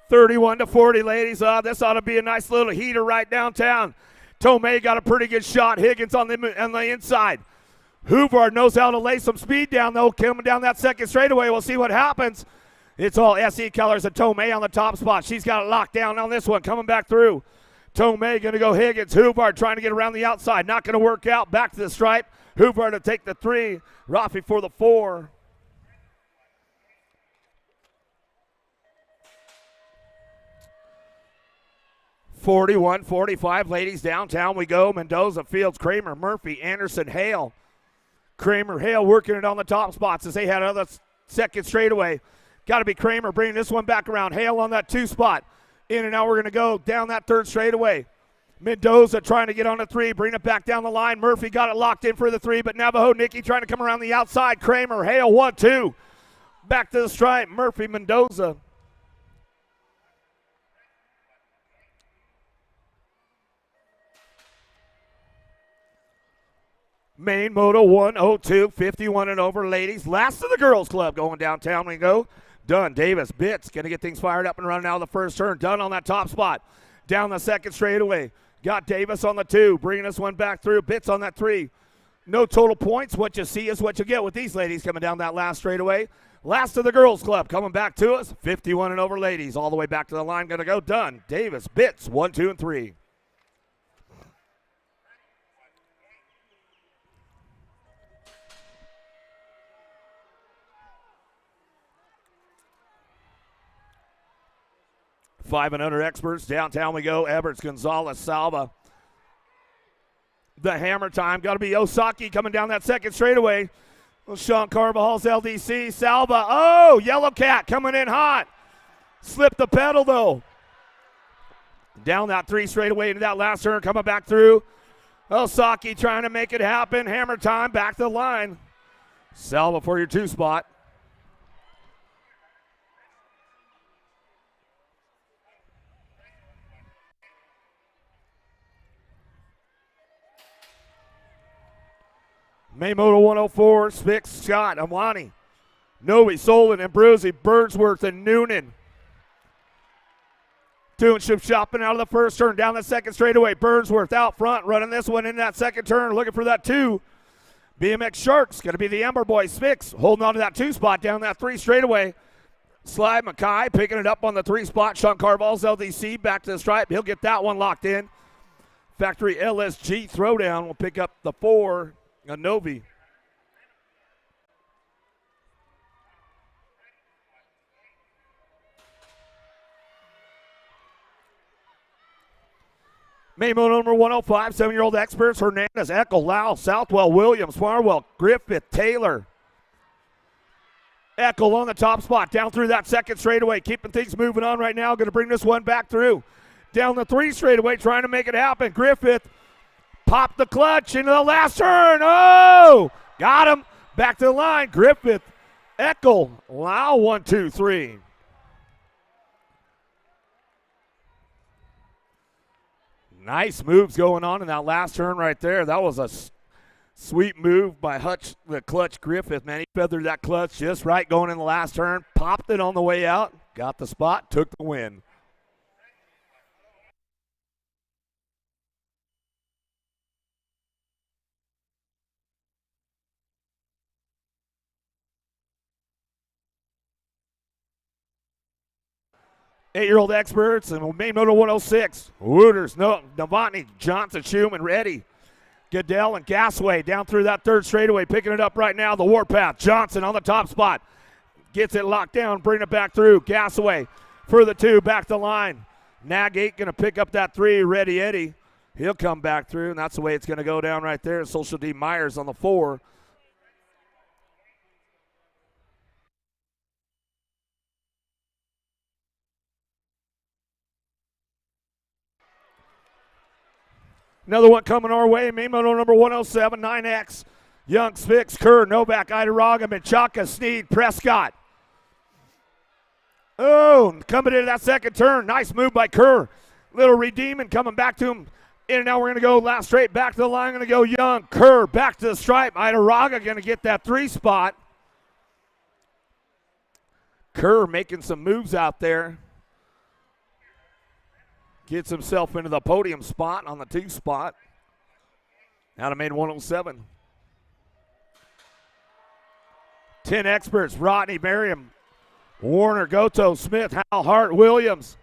(31-40), ladies. This ought to be a nice little heater right downtown. Tomei got a pretty good shot. Higgins on the inside. Hoover knows how to lay some speed down, though. Coming down that second straightaway. We'll see what happens. It's all SE Colors and Tomei on the top spot. She's got it locked down on this one. Coming back through. Tomei going to go Higgins. Hoover trying to get around the outside. Not going to work out. Back to the stripe. Hoover to take the 3. Rafi for the 4. (41-45), ladies, downtown we go. Mendoza, Fields, Kramer, Murphy, Anderson, Hale. Kramer, Hale working it on the top spots as they had another second straightaway. Got to be Kramer bringing this one back around. Hale on that 2 spot. In and out, we're going to go down that third straightaway. Mendoza trying to get on the 3, bring it back down the line. Murphy got it locked in for the 3, but Navajo Nikki trying to come around the outside. Kramer, Hale, 1-2. Back to the stripe. Murphy, Mendoza. Main Moto 102, 51 and over, ladies. Last of the girls club going downtown we go. Dunn, Davis, Bitts going to get things fired up and running out of the first turn. Dunn on that top spot. Down the second straightaway. Got Davis on the 2, bringing this one back through. Bitts on that 3. No total points. What you see is what you get with these ladies coming down that last straightaway. Last of the girls club coming back to us. 51 and over, ladies. All the way back to the line. Going to go Dunn, Davis, Bitts, 1, 2, and 3. Five and under experts. Downtown we go. Everts, Gonzalez, Salva. The hammer time. Got to be Osaki coming down that second straightaway. Well, Sean Carvajal's LDC. Salva. Oh, Yellow Cat coming in hot. Slipped the pedal, though. Down that 3 straightaway into that last turn. Coming back through. Osaki trying to make it happen. Hammer time. Back to the line. Salva for your 2 spot. Maymoto 104, Spick, Scott, Amwani, Noe, Solon, Ambrosi, Birdsworth, and Noonan. Doing some shopping out of the first turn, down the second straightaway. Birdsworth out front, running this one in that second turn, looking for that 2. BMX Sharks, going to be the Amber Boy. Spix holding on to that 2 spot down that 3 straightaway. Slide Mackay picking it up on the 3 spot. Sean Carval's LDC back to the stripe. He'll get that one locked in. Factory LSG Throwdown will pick up the 4. Novi. Maymo number 105, 7-year-old experts, Hernandez, Eckel, Lau, Southwell, Williams, Farwell, Griffith, Taylor. Eckel on the top spot, down through that second straightaway, keeping things moving on right now, going to bring this one back through. Down the 3 straightaway, trying to make it happen. Griffith popped the clutch into the last turn. Oh, got him. Back to the line, Griffith, Eckel, Lau, 1, 2, 3. Nice moves going on in that last turn right there. That was a sweet move by Hutch, the clutch Griffith, man. He feathered that clutch just right going in the last turn, popped it on the way out, got the spot, took the win. Eight-year-old experts and Maymoto 106. Wooters, Novotny, Johnson, Schumann, Reddy, Goodell, and Gasway down through that 3rd straightaway, picking it up right now. The Warpath. Johnson on the top spot. Gets it locked down, bring it back through. Gasway for the 2, back the line. Nag 8 going to pick up that 3. Reddy Eddie. He'll come back through, and that's the way it's going to go down right there. Social D Myers on the 4. Another one coming our way. Maymoto number 107, 9X. Young, Spix, Kerr, Novak, Idaraga, Menchaca, Sneed, Prescott. Oh, coming into that second turn. Nice move by Kerr. Little redeeming coming back to him. In and out, we're going to go last straight back to the line. Going to go Young, Kerr, back to the stripe. Idaraga going to get that 3 spot. Kerr making some moves out there. Gets himself into the podium spot on the 2 spot. Out of main 107. 10 experts, Rodney, Merriam, Warner, Goto, Smith, Hal, Hart, Williams.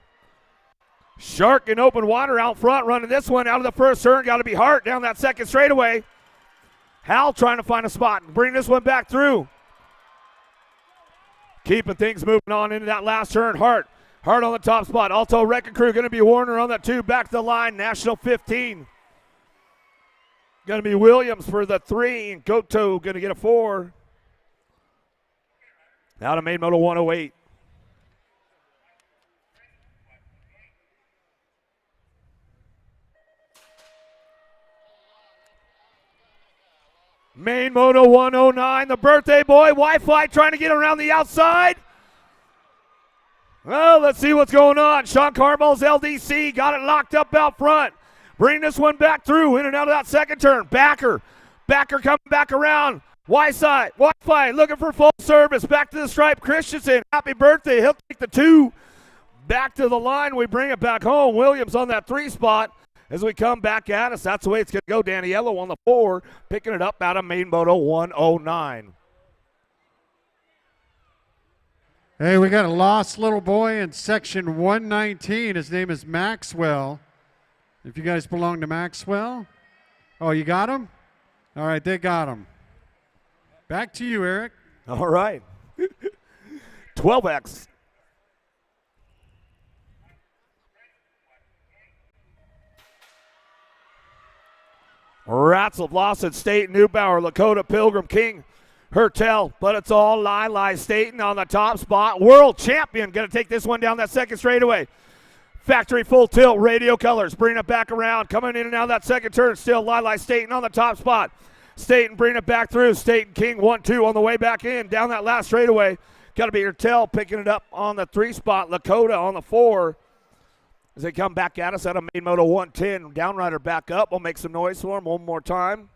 Shark in open water out front, running this one out of the first turn. Got to be Hart down that second straightaway. Hal trying to find a spot and bring this one back through. Keeping things moving on into that last turn. Hart on the top spot. Alto Wrecking Crew going to be Warner on the 2. Back to the line. National 15. Going to be Williams for the 3. And Goto going to get a 4. Out of main moto 108. Main moto 109. The birthday boy. Wi-Fi trying to get around the outside. Well, let's see what's going on. Sean Carmel's LDC got it locked up out front. Bring this one back through, in and out of that second turn. Backer coming back around. Wi-Fi looking for full service. Back to the stripe. Christensen, happy birthday. He'll take the 2. Back to the line. We bring it back home. Williams on that 3 spot as we come back at us. That's the way it's going to go. Daniello on the 4, picking it up out of main moto 109. Hey, we got a lost little boy in section 119. His name is Maxwell. If you guys belong to Maxwell. Oh, you got him? All right, they got him. Back to you, Eric. All right. 12X. Ratzel, Lawson, State, Neubauer, Lakota, Pilgrim, King, Hertel, but it's all Lili Staten on the top spot. World champion going to take this one down that second straightaway. Factory full tilt, radio colors, bring it back around, coming in and out of that second turn. Still Lili Staten on the top spot. Staten bring it back through. Staten King 1-2 on the way back in, down that last straightaway. Got to be Hertel picking it up on the 3 spot. Lakota on the 4. As they come back at us out of main moto 110. Downrider back up. We'll make some noise for them one more time.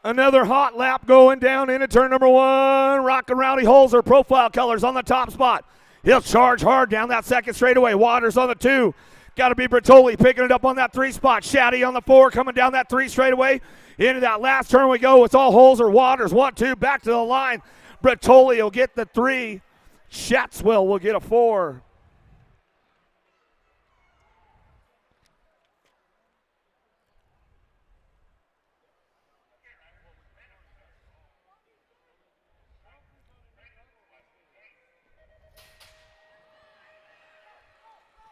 Another hot lap going down into turn number 1. Rockin' Rowdy Holzer, profile colors on the top spot. He'll charge hard down that second straightaway. Waters on the 2. Got to be Bertoli picking it up on that 3 spot. Shaddy on the 4 coming down that 3 straightaway. Into that last turn we go. It's all Holzer. Waters 1, 2. Back to the line. Bertoli will get the 3. Shatswell will get a 4.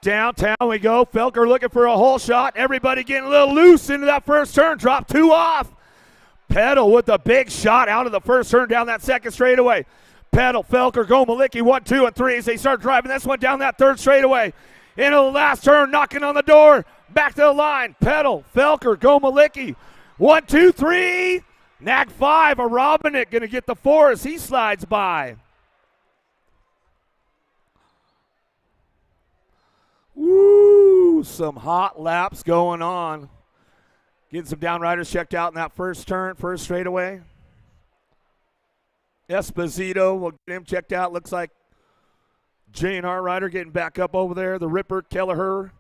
Downtown we go. Felker looking for a hole shot. Everybody getting a little loose into that first turn. Drop 2 off. Pedal with the big shot out of the first turn down that second straightaway. Pedal, Felker, go Malicki, 1, 2, and 3 as they start driving this one down that third straightaway. Into the last turn, knocking on the door. Back to the line. Pedal, Felker, go Malicki. 1, 2, 3. Nag 5, a Robinick going to get the 4 as he slides by. Woo, some hot laps going on. Getting some downriders checked out in that first turn, first straightaway. Esposito, we'll get him checked out. Looks like J&R rider getting back up over there. The Ripper, Kelleher,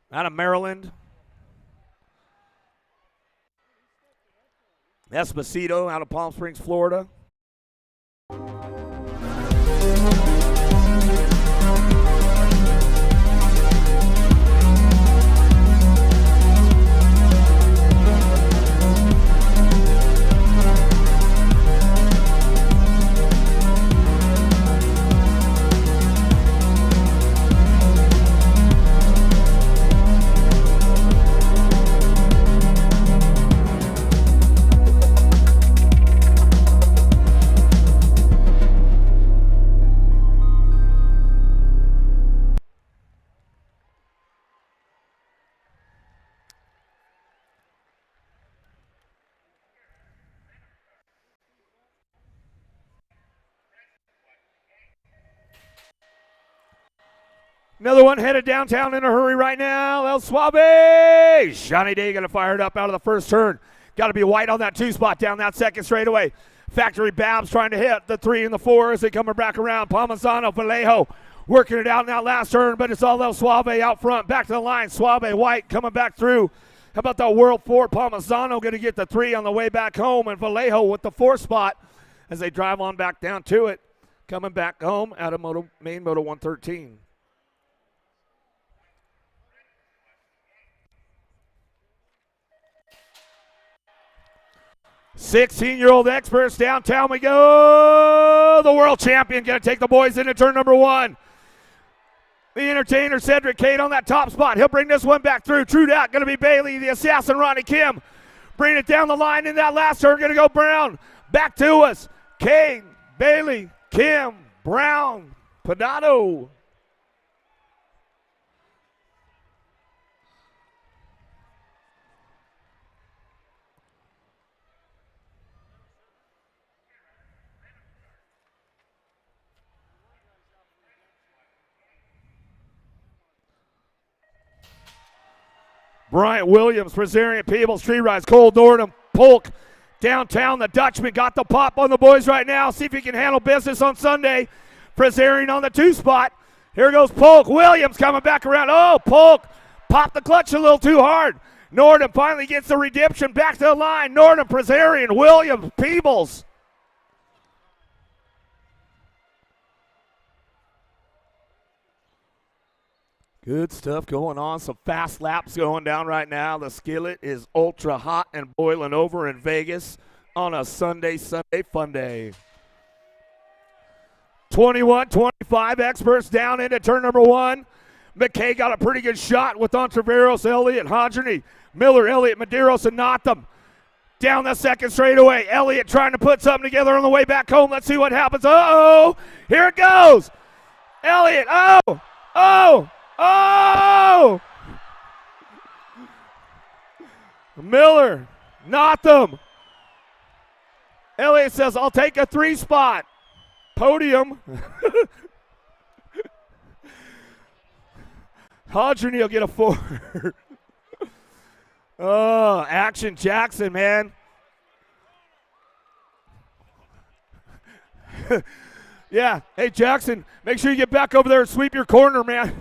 out of Maryland. Esposito out of Palm Springs, Florida. Another one headed downtown in a hurry right now. El Suave. Johnny Day going to fire it up out of the first turn. Got to be White on that 2 spot down that second straightaway. Factory Babs trying to hit the 3 and the 4 as they come back around. Palmisano, Vallejo working it out in that last turn, but it's all El Suave out front. Back to the line. Suave, White coming back through. How about that World 4? Palmisano going to get the 3 on the way back home, and Vallejo with the 4 spot as they drive on back down to it. Coming back home out of main Moto 113. 16-year-old experts, downtown we go. The world champion going to take the boys into turn number 1. The entertainer, Cedric Cade, on that top spot. He'll bring this one back through. True that, going to be Bailey. The assassin, Ronnie Kim. Bring it down the line in that last turn. Going to go Brown. Back to us. Cade, Bailey, Kim, Brown, Panato. Bryant Williams, Brazilian Peebles, Tree Rise, Cole Nordham, Polk. Downtown, the Dutchman got the pop on the boys right now. See if he can handle business on Sunday. Brazilian on the 2 spot. Here goes Polk. Williams coming back around. Oh, Polk popped the clutch a little too hard. Nordham finally gets the redemption back to the line. Nordham, Brazilian, Williams, Peebles. Good stuff going on. Some fast laps going down right now. The skillet is ultra hot and boiling over in Vegas on a Sunday fun day. 21-25 experts down into turn number 1. McKay got a pretty good shot with Entreveros, Elliott, Hodgeny, Miller, Elliott, Medeiros, and Notham. Down the second straightaway. Elliott trying to put something together on the way back home. Let's see what happens. Uh-oh. Here it goes. Elliott. Oh. Oh. Oh! Miller, Notham. Elliott says, I'll take a 3 spot. Podium. Hodgeny will get a 4. Oh, Action Jackson, man. Yeah. Hey, Jackson, make sure you get back over there and sweep your corner, man.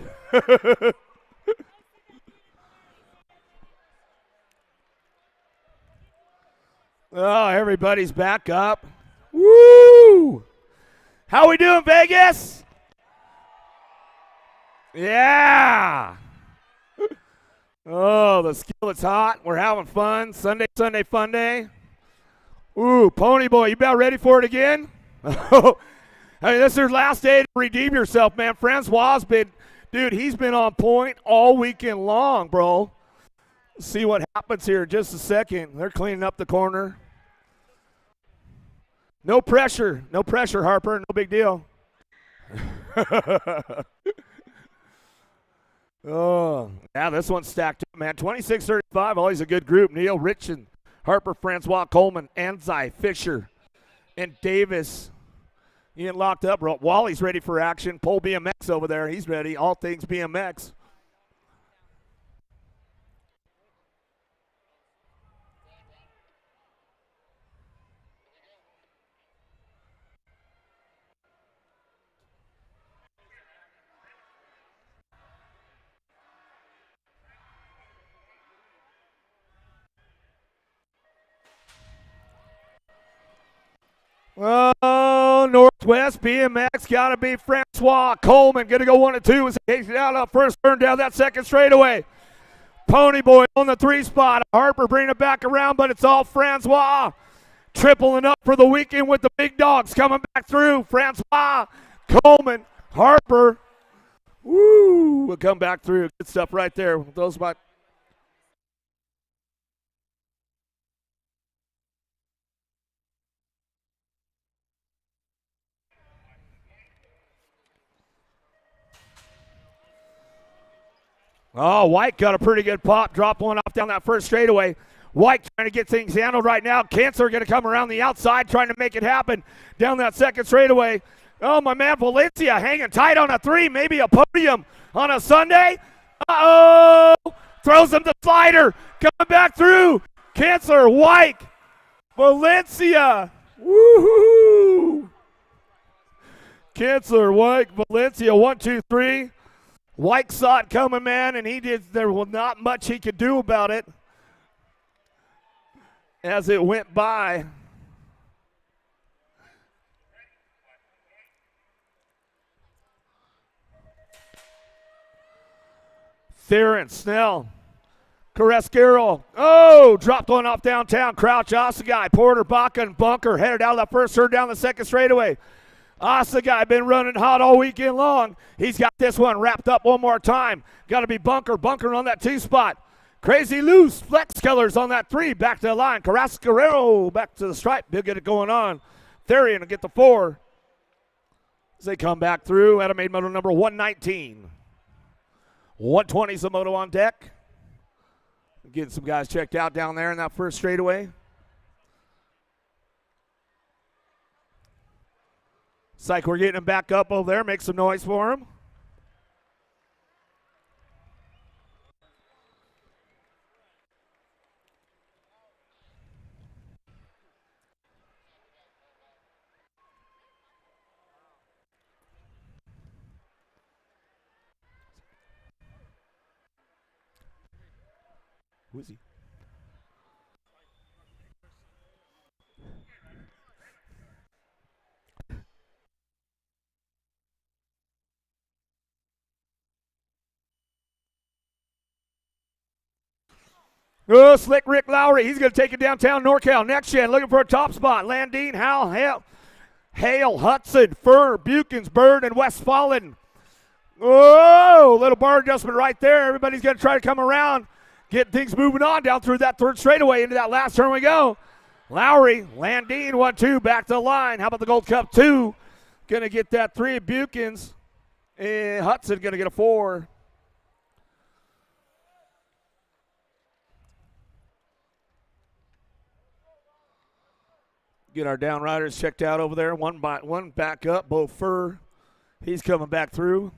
Oh, everybody's back up. Woo! How we doing, Vegas? Yeah. Oh, the skillet's hot. We're having fun. Sunday, fun day. Ooh, Pony Boy, you about ready for it again? Hey, this is your last day to redeem yourself, man. Francois been, dude, he's been on point all weekend long, bro. See what happens here in just a second. They're cleaning up the corner. No pressure, Harper. No big deal. Oh, yeah, this one's stacked up, man. 26-35, always a good group. Neil, Rich, and Harper, Francois, Coleman, Anzai, Fisher, and Davis. Ian locked up. Wally's ready for action. Pole BMX over there. He's ready. All things BMX. Oh, Northwest BMX got to be Francois Coleman. Going to go 1 and 2 as he takes it out up first turn down that second straightaway. Pony Boy on the 3 spot. Harper bringing it back around, but it's all Francois. Tripling up for the weekend with the big dogs coming back through. Francois, Coleman, Harper. Woo! We'll come back through. Good stuff right there. Those about. Oh, White got a pretty good pop. Drop one off down that first straightaway. White trying to get things handled right now. Cancer going to come around the outside trying to make it happen down that second straightaway. Oh, my man Valencia hanging tight on a 3. Maybe a podium on a Sunday. Uh-oh. Throws him the slider. Coming back through. Cancer, White, Valencia. Woohoo. Cancer, White, Valencia. 1, 2, 3. White saw it coming, man, and there was not much he could do about it as it went by. Theron, Snell, Carrasquero. Oh, dropped one off downtown. Crouch, Osagai, Porter, Baca, and Bunker headed out of that first turn down the second straightaway. Osagai been running hot all weekend long. He's got this one wrapped up one more time. Got to be Bunker on that 2 spot. Crazy Loose, Flex Colors on that 3. Back to the line. Carrasquero back to the stripe. He'll get it going on. Therian will get the 4. As they come back through, Adam made moto number 119. 120's the moto on deck. Getting some guys checked out down there in that first straightaway. Psych, we're getting him back up over there. Make some noise for him. Who is he? Oh, Slick Rick Lowry. He's going to take it downtown NorCal. Next gen, looking for a top spot. Landine, Hale, Hudson, Fur, Bukins, Bird, and Westfalen. Oh, little bar adjustment right there. Everybody's going to try to come around, get things moving on down through that third straightaway. Into that last turn we go. Lowry, Landine, 1, 2, back to the line. How about the Gold Cup 2? Going to get that 3 Bukins. And Hudson going to get a 4. Get our down riders checked out over there. One back up. Bo Fur, he's coming back through.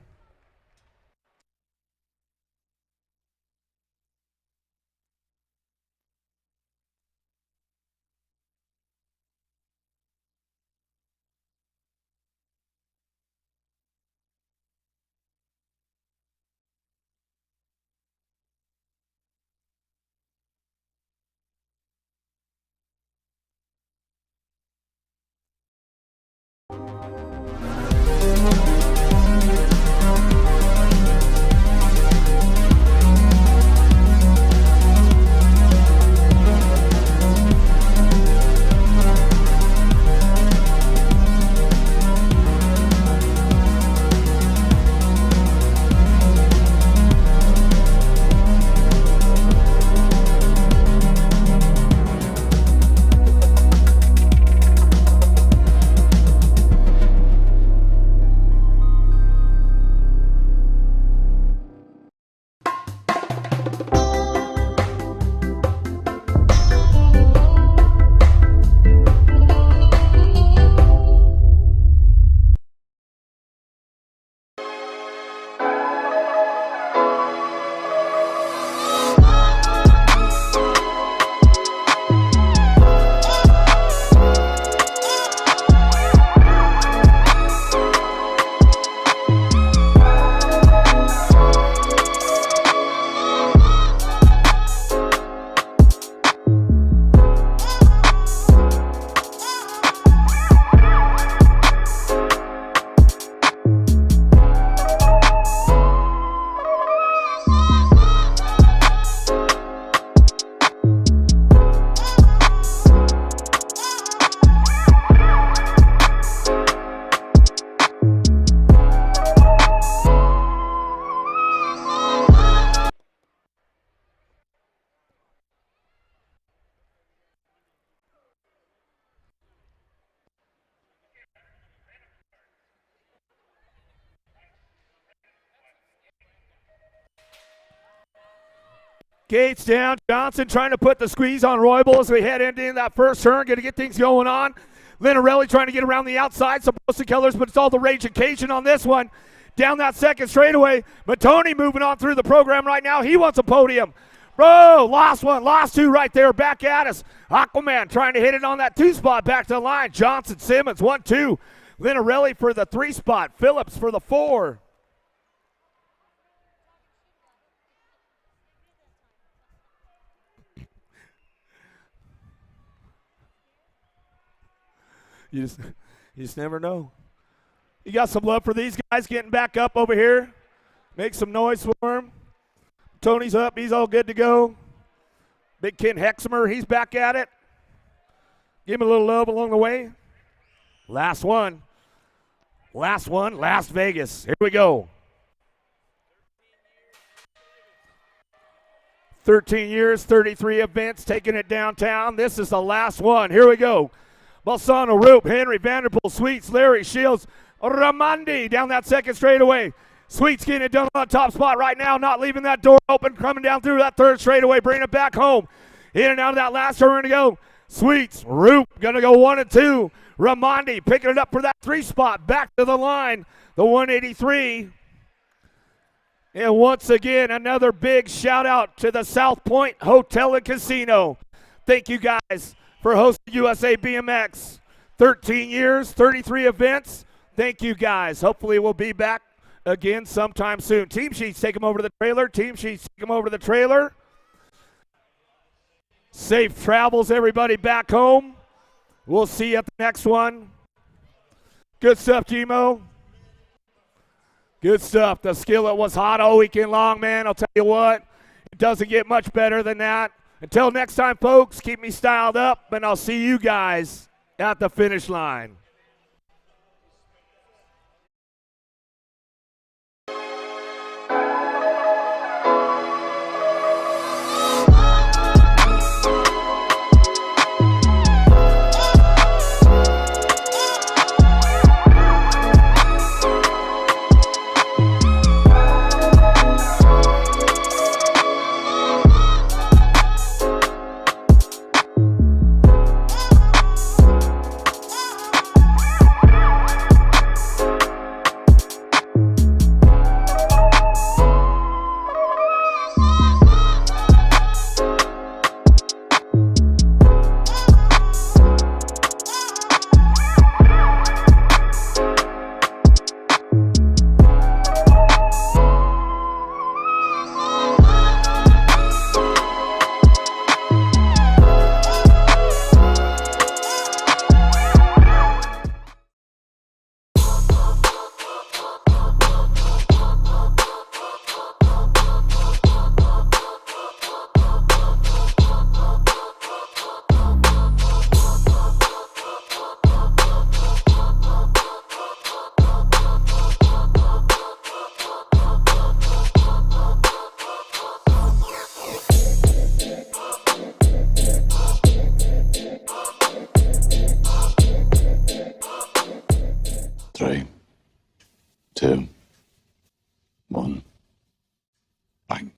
Gates down. Johnson trying to put the squeeze on Roybal as we head into that first turn. Going to get things going on. Linarelli trying to get around the outside. Some Bosa Killers, but it's all the Rage Occasion on this one. Down that second straightaway. Matoni moving on through the program right now. He wants a podium. Bro, lost one, lost two right there. Back at us. Aquaman trying to hit it on that 2 spot. Back to the line. Johnson, Simmons, 1-2. Linarelli for the 3 spot. Phillips for the 4. You just never know. You got some love for these guys getting back up over here. Make some noise for them. Tony's up. He's all good to go. Big Ken Hexamer, he's back at it. Give him a little love along the way. Last one. Last one, Las Vegas. Here we go. 13 years, 33 events, taking it downtown. This is the last one. Here we go. Balsano, Roop, Henry, Vanderpool, Sweets, Larry, Shields, Ramondi down that second straightaway. Sweets getting it done on the top spot right now, not leaving that door open, coming down through that third straightaway, bringing it back home. In and out of that last turn to go. Sweets, Roop, going to go 1 and 2. Ramondi picking it up for that 3 spot, back to the line, the 183. And once again, another big shout out to the South Point Hotel and Casino. Thank you guys for hosting USA BMX. 13 years, 33 events. Thank you guys. Hopefully we'll be back again sometime soon. Team sheets, take them over to the trailer. Team sheets, take them over to the trailer. Safe travels, everybody, back home. We'll see you at the next one. Good stuff, Gmo. Good stuff. The skillet was hot all weekend long, man. I'll tell you what, it doesn't get much better than that. Until next time, folks, keep me styled up, and I'll see you guys at the finish line. Three, two, one, bang.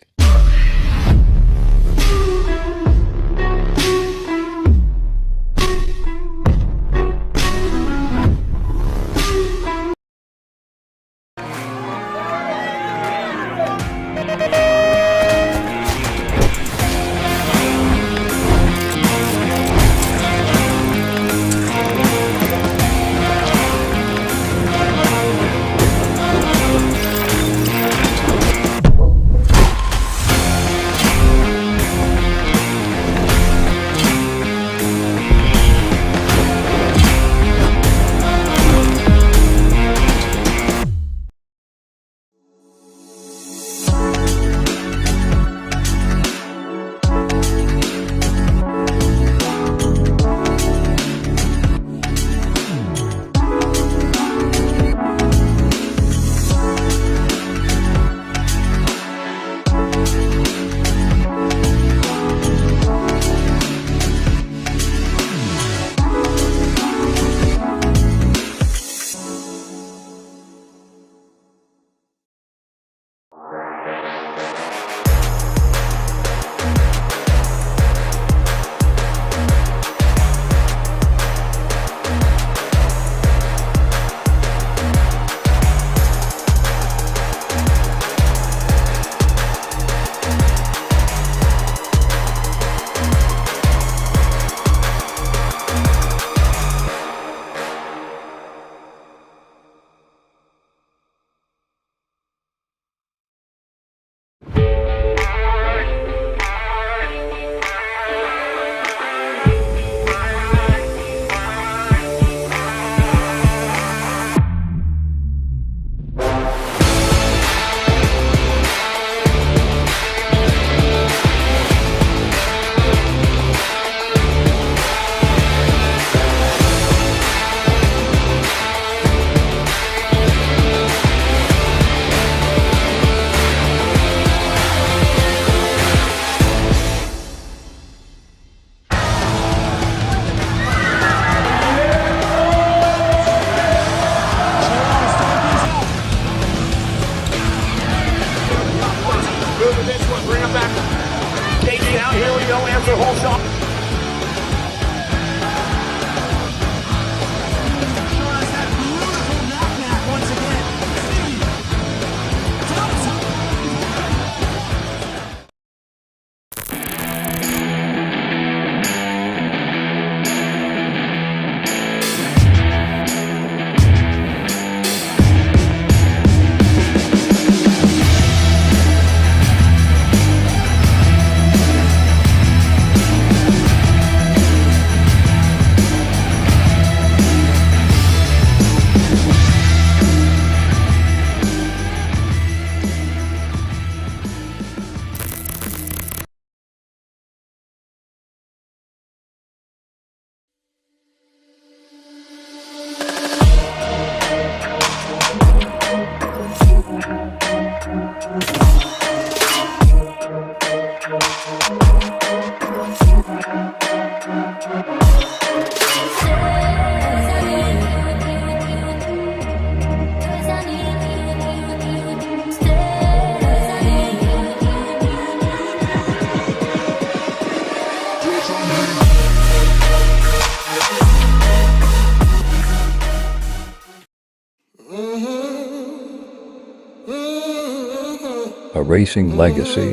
A racing legacy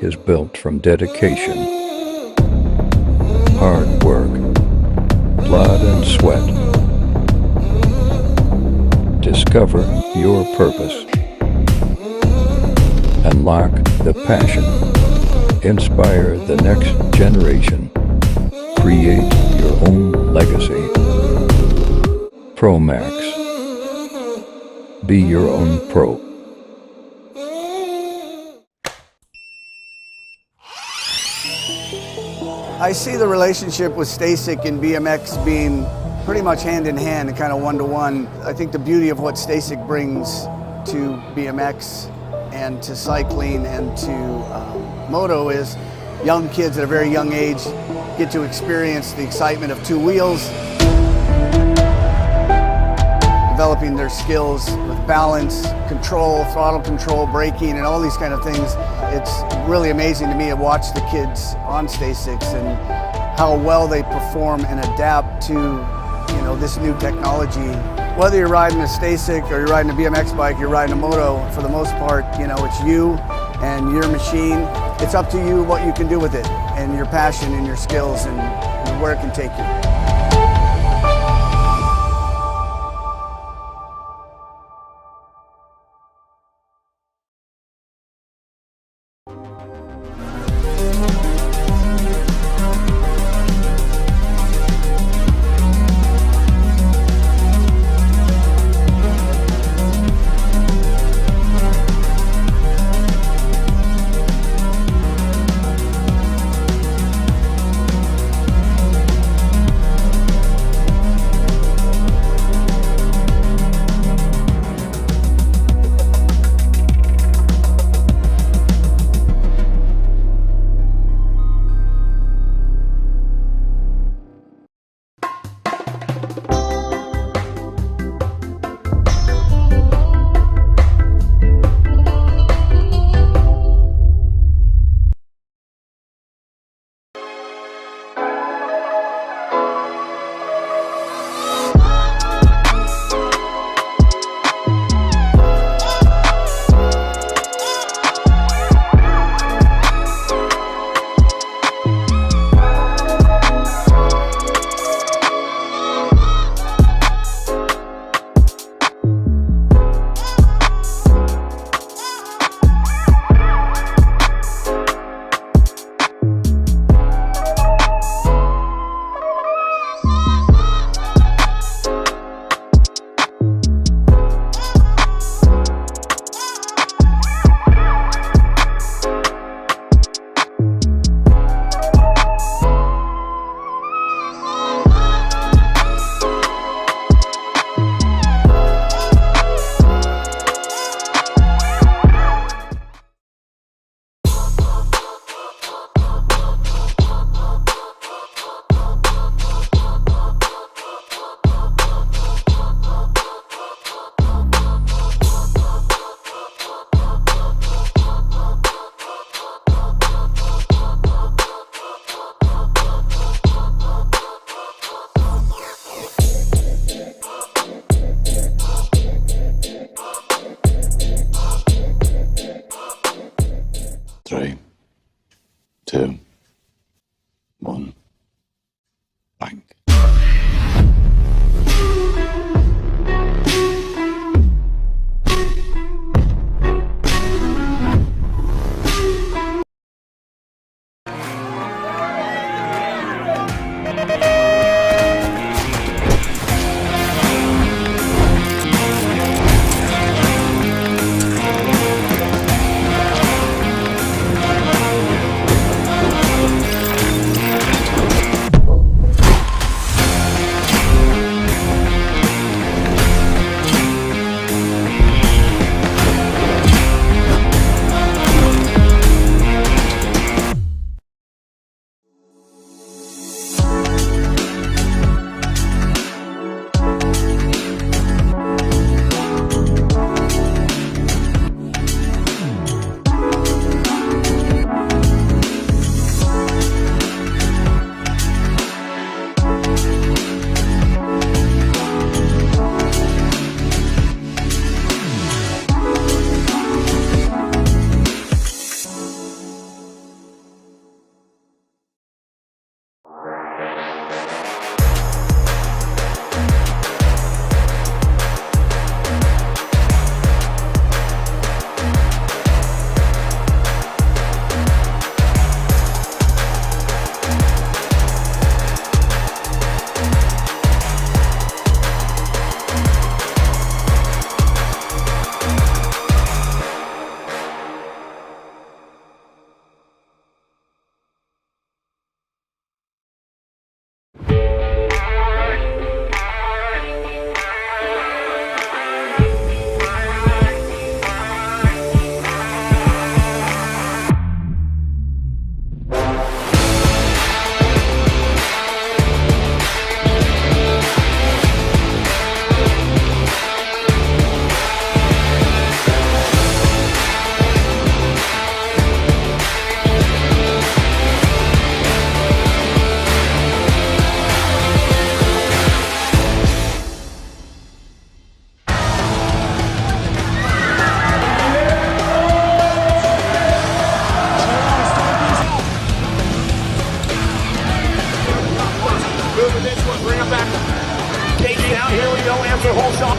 is built from dedication, hard work, blood and sweat. Discover your purpose. Unlock the passion. Inspire the next generation. Create your own legacy. ProMax. Be your own pro. I see the relationship with STACYC and BMX being pretty much hand in hand and kind of one-to-one. I think the beauty of what STACYC brings to BMX and to cycling and to moto is young kids at a very young age get to experience the excitement of two wheels, developing their skills with balance, control, throttle control, braking, and all these kind of things. It's really amazing to me to watch the kids on STACYCs and how well they perform and adapt to, this new technology. Whether you're riding a STACYC or you're riding a BMX bike, you're riding a moto, for the most part, it's you and your machine. It's up to you what you can do with it and your passion and your skills and where it can take you. Here we go. Answer hole shot.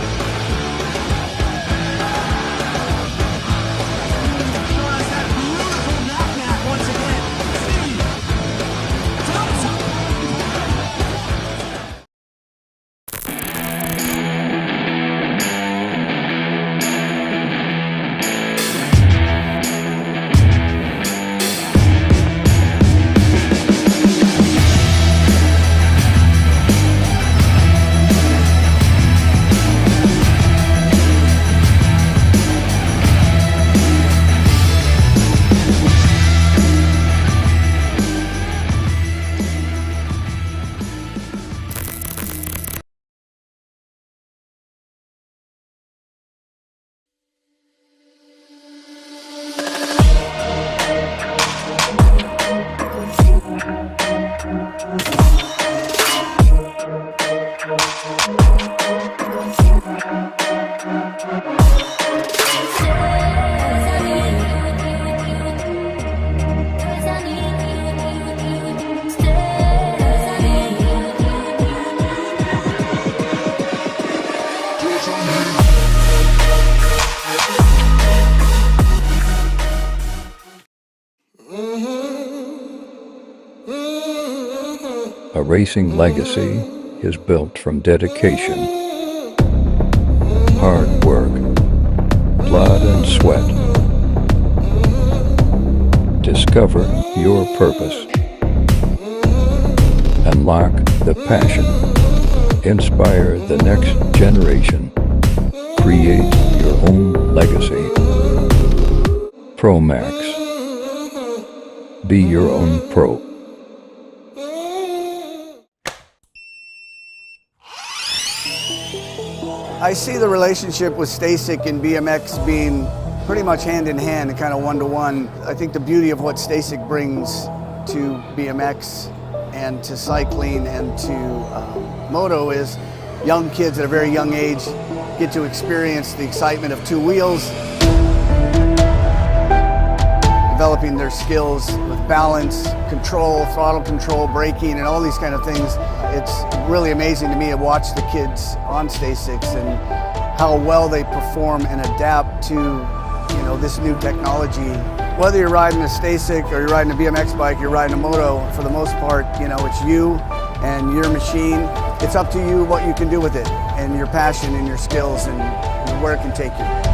A racing legacy is built from dedication, hard work, blood and sweat. Discover your purpose. Unlock the passion. Inspire the next generation. Create your own legacy. ProMax. Be your own pro. I see the relationship with STACYC and BMX being pretty much hand in hand and kind of one-to-one. I think the beauty of what STACYC brings to BMX and to cycling and to moto is young kids at a very young age get to experience the excitement of two wheels, developing their skills with balance, control, throttle control, braking, and all these kind of things. It's really amazing to me to watch the kids on STACYCs and how well they perform and adapt to, this new technology. Whether you're riding a STACYC or you're riding a BMX bike, you're riding a moto, for the most part, it's you and your machine. It's up to you what you can do with it and your passion and your skills and where it can take you.